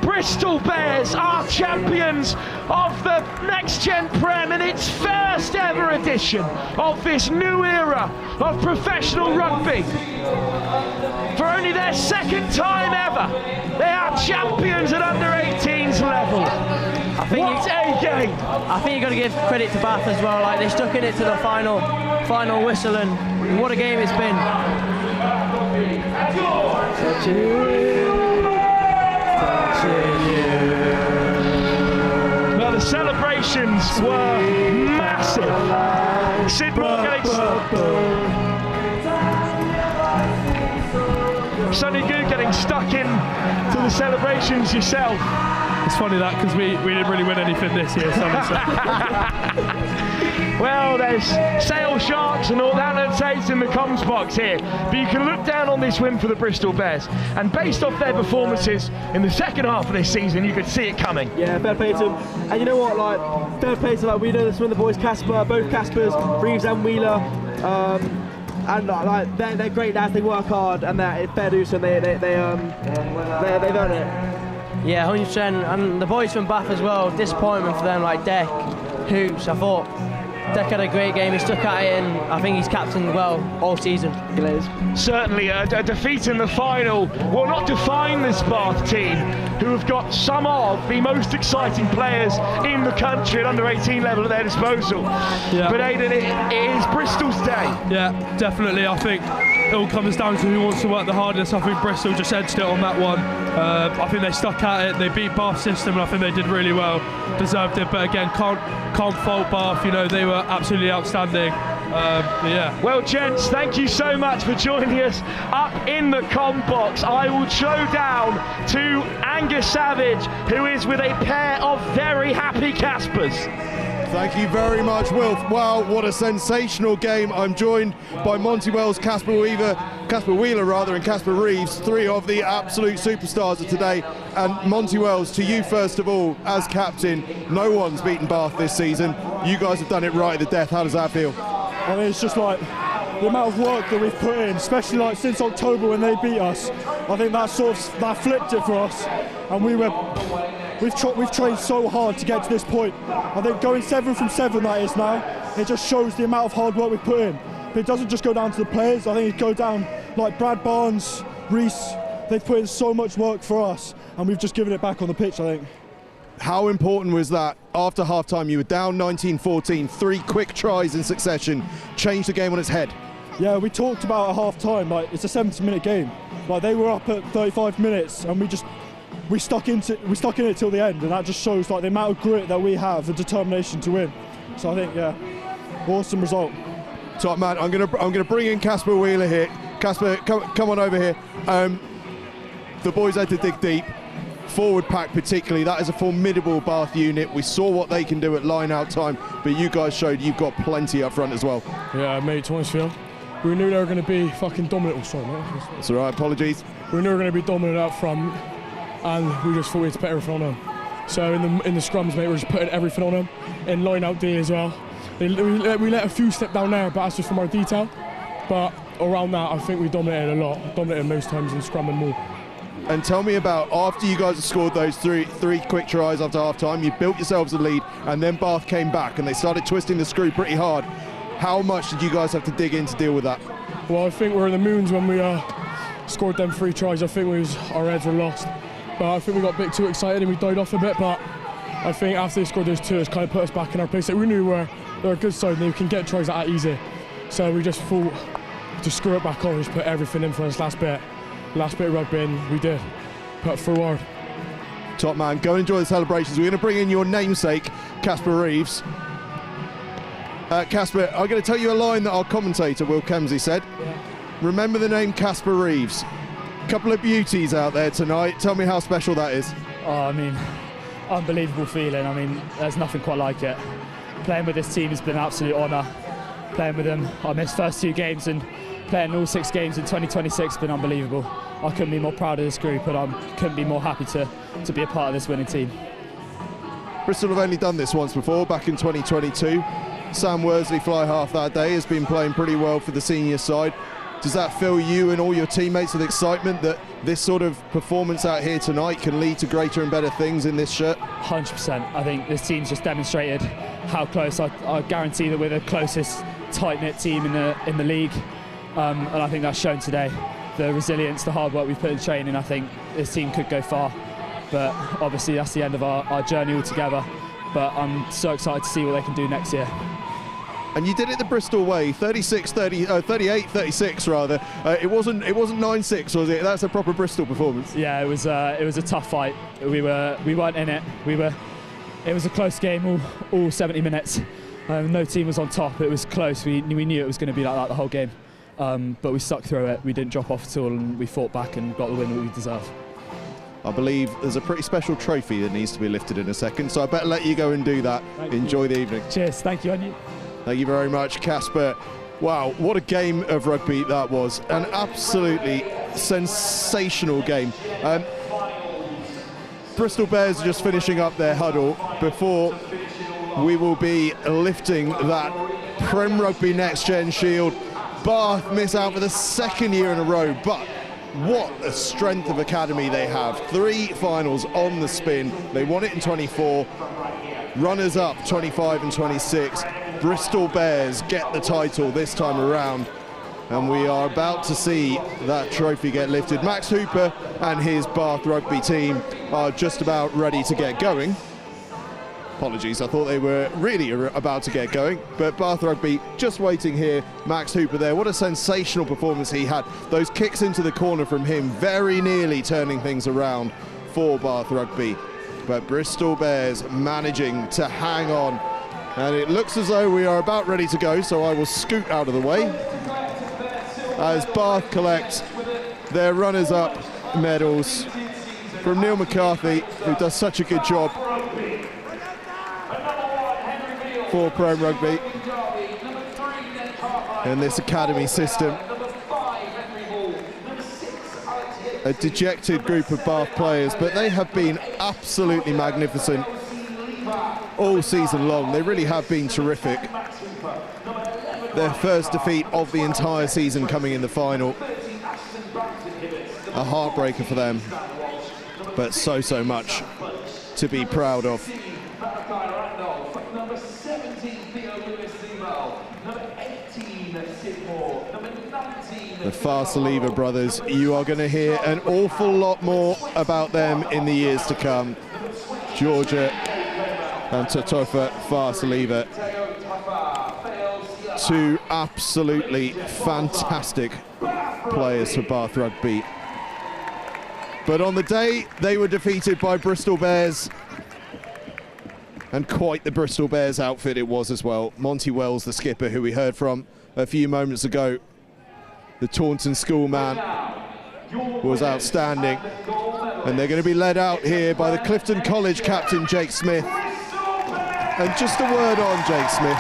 Bristol Bears are champions of the Next Gen Prem in its first ever edition of this new era of professional rugby. For only their second time ever, they are champions at under 18s level. I think what a game! I think you've got to give credit to Bath as well. Like, they stuck in it to the final whistle, and what a game it's been. Well, the celebrations were massive. Sid Moore Sonny Good getting stuck in to the celebrations yourself. It's funny that because we didn't really win anything this year, so. Well, there's Sale Sharks and Northampton Saints in the comms box here, but you can look down on this win for the Bristol Bears, and based off their performances in the second half of this season, you could see it coming. Yeah, fair play to them. And you know what, like, fair play to them. We know this from the boys, both Caspers, Reeves and Wheeler. And like they're great lads. They work hard, and they're fair dues, and they've earned it. Yeah, 100%. And the boys from Bath as well. Disappointment for them, like Deck, Hoops. I thought Deck had a great game. He stuck at it, and I think he's captained well all season. Certainly a defeat in the final will not define this Bath team, who have got some of the most exciting players in the country at under 18 level at their disposal. Yeah. But Aidan, it is Bristol's day. Yeah, definitely. I think it all comes down to who wants to work the hardest. I think Bristol just edged it on that one. I think they stuck at it. They beat Bath's system, and I think they did really well. Deserved it, but again, can't fault Bath. You know, they were absolutely outstanding. Yeah. Well, gents, thank you so much for joining us up in the comm box. I will show down to Angus Savage, who is with a pair of very happy Caspers. Thank you very much, Wilf. Wow, what a sensational game. I'm joined by Monty Wells, Casper Wheeler, and Casper Reeves, three of the absolute superstars of today. And Monty Wells, to you first of all, as captain, no one's beaten Bath this season. You guys have done it right to death. How does that feel? I mean, it's just like the amount of work that we've put in, especially like since October when they beat us. I think that flipped it for us, and we've trained so hard to get to this point. I think going 7 from 7 that is now, it just shows the amount of hard work we put in. But it doesn't just go down to the players. I think it goes down like Brad Barnes, Reese. They've put in so much work for us, and we've just given it back on the pitch, I think. How important was that? After half-time, you were down 19-14, 3 quick tries in succession, changed the game on its head. Yeah, we talked about at half-time, like it's a 70-minute game. Like they were up at 35 minutes, and we stuck in it till the end, and that just shows like the amount of grit that we have, the determination to win. So I think, yeah, awesome result. Top man, I'm gonna bring in Casper Wheeler here. Casper, come on over here. The boys had to dig deep. Forward pack particularly, that is a formidable Bath unit. We saw what they can do at line out time, but you guys showed you've got plenty up front as well. Yeah, mate, to be honest with you, we knew they were going to be fucking dominant. Oh, sorry, mate. That's all right, apologies. We knew we were going to be dominant up front, and we just thought we had to put everything on them. So in the scrums, mate, we're just putting everything on them. In line out D as well. We let a few step down there, but that's just from our detail. But around that, I think we dominated a lot. Dominated most times in scrum and more. And tell me about, after you guys have scored those three quick tries after half-time, you built yourselves a lead, and then Bath came back and they started twisting the screw pretty hard. How much did you guys have to dig in to deal with that? Well, I think we're in the moons when we scored them 3 tries. I think our heads were lost. But I think we got a bit too excited and we died off a bit. But I think after they scored those 2, it's kind of put us back in our place. Like, we knew they're a good side and they can get tries that easy. So we just thought to screw it back on and just put everything in for this last bit of rugby, and we did. Put forward. Top man, go and enjoy the celebrations. We're going to bring in your namesake, Casper Reeves. Casper, I'm going to tell you a line that our commentator, Will Kemsey, said. Yeah. Remember the name Casper Reeves. Couple of beauties out there tonight. Tell me how special that is. Oh, I mean, unbelievable feeling. I mean, there's nothing quite like it. Playing with this team has been an absolute honour. Playing with them, I missed first 2 games, and playing all 6 games in 2026 has been unbelievable. I couldn't be more proud of this group, and I couldn't be more happy to be a part of this winning team. Bristol have only done this once before, back in 2022. Sam Worsley, fly half that day, has been playing pretty well for the senior side. Does that fill you and all your teammates with excitement that this sort of performance out here tonight can lead to greater and better things in this shirt? 100%. I think this team's just demonstrated how close. I guarantee that we're the closest tight-knit team in the league, and I think that's shown today. The resilience, the hard work we've put in training, I think this team could go far. But obviously that's the end of our journey altogether. But I'm so excited to see what they can do next year. And you did it the Bristol way, 38-36 rather. It wasn't 9-6, was it? That's a proper Bristol performance. Yeah, it was a tough fight. We weren't in it. It was a close game all 70 minutes. No team was on top. It was close. We knew it was going to be like that the whole game. But we stuck through it. We didn't drop off at all, and we fought back and got the win that we deserve. I believe there's a pretty special trophy that needs to be lifted in a second, so I better let you go and do that. Enjoy the evening. Cheers, thank you, Andy. Thank you very much, Casper. Wow, what a game of rugby that was. An absolutely sensational game. Bristol Bears are just finishing up their huddle before we will be lifting that Prem Rugby Next Gen Shield. Bath miss out for the second year in a row, but what a strength of academy they have. 3 finals on the spin. They won it in 24. Runners up 25 and 26. Bristol Bears get the title this time around, and we are about to see that trophy get lifted. Max Hooper and his Bath Rugby team are just about ready to get going. Apologies, I thought they were really about to get going, but Bath Rugby just waiting here. Max Hooper there, what a sensational performance he had. Those kicks into the corner from him, very nearly turning things around for Bath Rugby. But Bristol Bears managing to hang on, and it looks as though we are about ready to go, so I will scoot out of the way as Bath collect their runners-up medals from Neil McCarthy, who does such a good job for PREM Rugby in this academy system. A dejected group of Bath players, but they have been absolutely magnificent all season long. They really have been terrific. Their first defeat of the entire season coming in the final. A heartbreaker for them, but so much to be proud of. The Farsaliva brothers, you are going to hear an awful lot more about them in the years to come. Georgia and Totofa Farsaliva, 2 absolutely fantastic players for Bath Rugby. But on the day they were defeated by Bristol Bears, and quite the Bristol Bears outfit it was as well. Monty Wells, the skipper, who we heard from a few moments ago, the Taunton schoolman, was outstanding. And they're going to be led out here by the Clifton College captain, Jake Smith. And just a word on Jake Smith,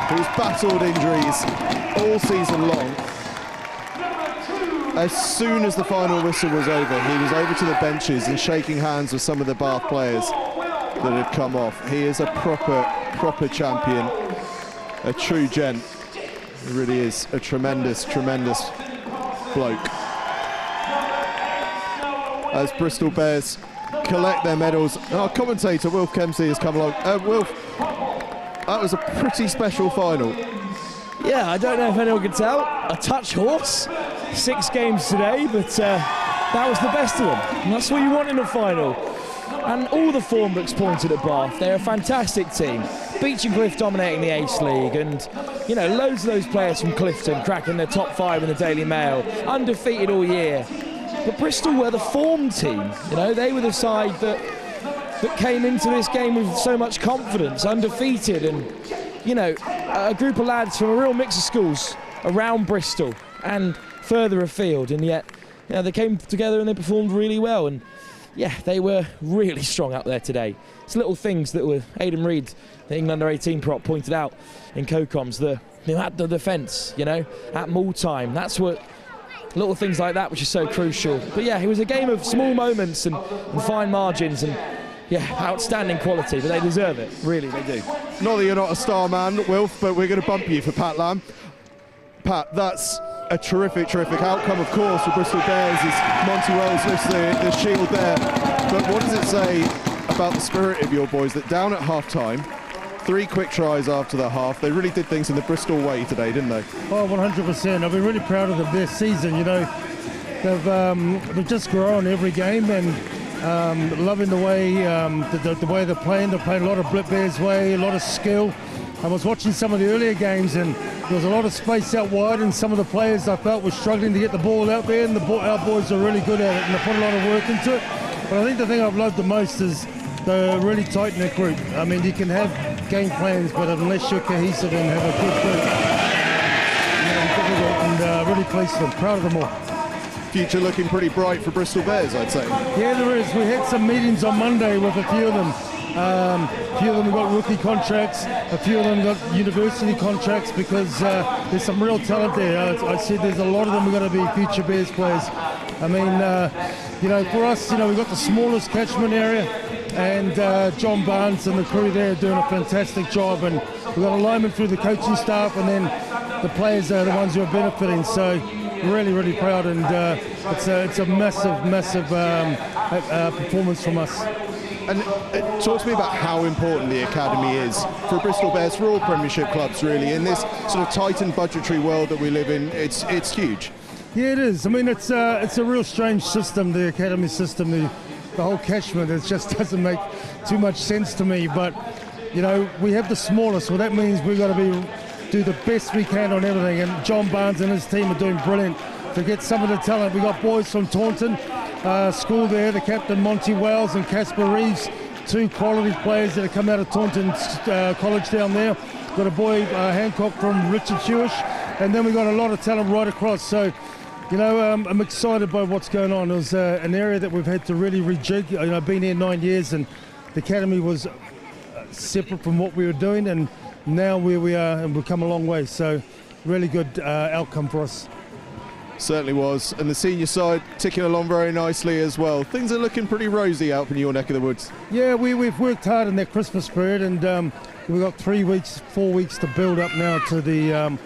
who's battled injuries all season long. As soon as the final whistle was over, he was over to the benches and shaking hands with some of the Bath players that had come off. He is a proper champion, a true gent. He really is a tremendous bloke. As Bristol Bears collect their medals, our commentator Wilf Kempsey has come along. Wilf, that was a pretty special final. Yeah, I don't know if anyone can tell. A touch horse, 6 games today, but that was the best of them. And that's what you want in a final. And all the form books pointed at Bath. They're a fantastic team. Beach and Cliff dominating the Ace League, and you know, loads of those players from Clifton cracking their top 5 in the Daily Mail, undefeated all year. But Bristol were the form team. You know, they were the side that came into this game with so much confidence, undefeated, and you know, a group of lads from a real mix of schools around Bristol and further afield, and yet, you know, they came together and they performed really well. And yeah, they were really strong out there today. It's little things that were Aidan Reid, the England under-18 prop, pointed out in co-coms. At the defence, you know, at maul time. That's what, little things like that, which is so crucial. But yeah, it was a game of small moments and fine margins, and yeah, outstanding quality. But they deserve it, really, they do. Not that you're not a star man, Wilf, but we're going to bump you for Pat Lamb. Pat, that's a terrific outcome, of course, for Bristol Bears as Monty Wells lifts the shield there. But what does it say about the spirit of your boys that down at half-time, 3 quick tries after the half, they really did things in the Bristol way today, didn't they? Oh, 100%. I've been really proud of them this season. You know, they've just grown every game, and loving the way the way they're playing. They're playing a lot of Blip Bears way, a lot of skill. I was watching some of the earlier games, and there was a lot of space out wide, and some of the players I felt were struggling to get the ball out there, and our boys are really good at it, and they put a lot of work into it. But I think the thing I've loved the most is the really tight-knit group. I mean, you can have game plans, but unless you're cohesive and have a good group, you know, difficult, and really pleased with them, proud of them all. future looking pretty bright for Bristol Bears, I'd say. Yeah, there is. We had some meetings on Monday with a few of them. A few of them have got rookie contracts, a few of them got university contracts because there's some real talent there. I said there's a lot of them are going to be future Bears players. I mean, you know, for us, you know, we've got the smallest catchment area, and John Barnes and the crew there are doing a fantastic job, and we've got alignment through the coaching staff, and then the players are the ones who are benefiting. So really, really proud, and it's a massive performance from us. And talk to me about how important the academy is for Bristol Bears, for all Premiership clubs really, in this sort of tightened budgetary world that we live in. It's huge. Yeah, it is. I mean, it's a real strange system, the academy system, the whole catchment. It just doesn't make too much sense to me. But you know, we have the smallest, well, that means we've got to do the best we can on everything. And John Barnes and his team are doing brilliant to get some of the talent. We got boys from Taunton school there, the captain Monty Wells and Casper Reeves, two quality players that have come out of Taunton College down there. Got a boy Hancock from Richard Hewish, and then we got a lot of talent right across. So, you know, I'm excited by what's going on. It was an area that we've had to really rejig. You know, I've been here 9 years, and the academy was separate from what we were doing, and now where we are, and we've come a long way. So, really good outcome for us. Certainly was, and the senior side ticking along very nicely as well. Things are looking pretty rosy out in your neck of the woods. Yeah, we've worked hard in that Christmas period, and we've got 4 weeks to build up now to the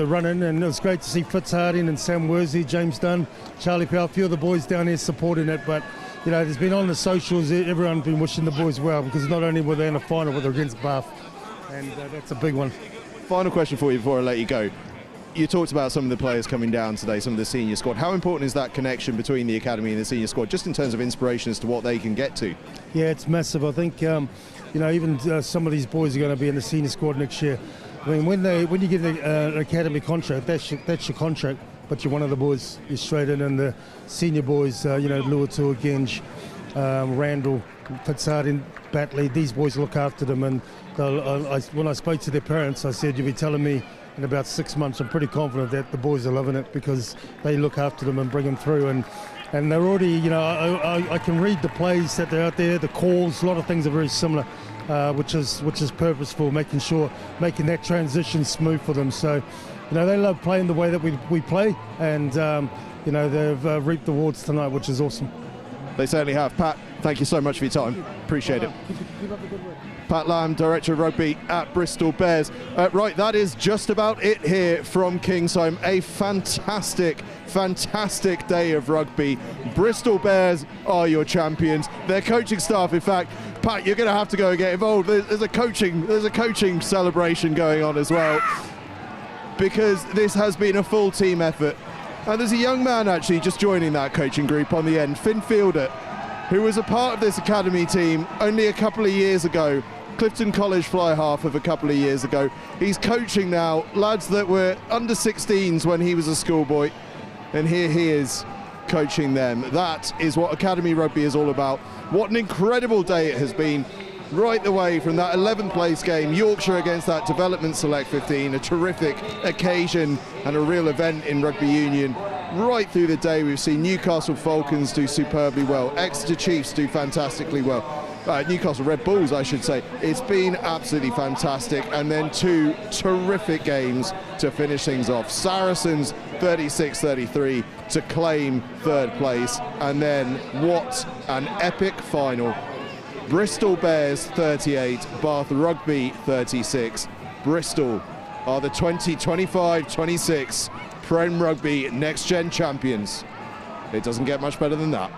run-in, and it was great to see Fitz Harding and Sam Worsley, James Dunn, Charlie Powell, a few of the boys down there supporting it. But you know, there's been on the socials, everyone's been wishing the boys well, because not only were they in a final, but they're against Bath, and that's a big one. Final question for you before I let you go. You talked about some of the players coming down today, some of the senior squad. How important is that connection between the academy and the senior squad, just in terms of inspiration as to what they can get to? Yeah, it's massive. I think you know, even some of these boys are going to be in the senior squad next year. I mean, when you get an academy contract, that's your contract, but you're one of the boys. You're straight in, and the senior boys, you know, Luatua, Genge, Randall, Fitzharding, Batley, these boys look after them. And when I spoke to their parents, I said, you'll be telling me in about 6 months, I'm pretty confident that the boys are loving it, because they look after them and bring them through. And they're already, you know, I can read the plays that they're out there, the calls, a lot of things are very similar, which is purposeful, making that transition smooth for them. So, you know, they love playing the way that we play, and you know, they've reaped the rewards tonight, which is awesome. They certainly have. Pat, thank you so much for your time. Appreciate it. Keep up the good work. Pat Lamb, Director of Rugby at Bristol Bears. Right, that is just about it here from Kingsholm. A fantastic day of rugby. Bristol Bears are your champions. Their coaching staff, in fact, Pat, you're going to have to go and get involved. There's a coaching celebration going on as well, because this has been a full team effort. And there's a young man actually just joining that coaching group on the end, Finn Fielder, who was a part of this academy team only a couple of years ago. Clifton College fly half of a couple of years ago. He's coaching now lads that were under 16s when he was a schoolboy, and here he is coaching them. That is what academy rugby is all about. What an incredible day it has been, right the way from that 11th place game, Yorkshire against that development select 15, a terrific occasion and a real event in rugby union. Right through the day, we've seen Newcastle Falcons do superbly well, Exeter Chiefs do fantastically well, Newcastle Red Bulls, I should say. It's been absolutely fantastic, and then two terrific games to finish things off. Saracens 36-33 to claim third place, and then what an epic final. Bristol Bears 38, Bath Rugby 36. Bristol are the 2025-26 Prem Rugby Next Gen champions. It doesn't get much better than that.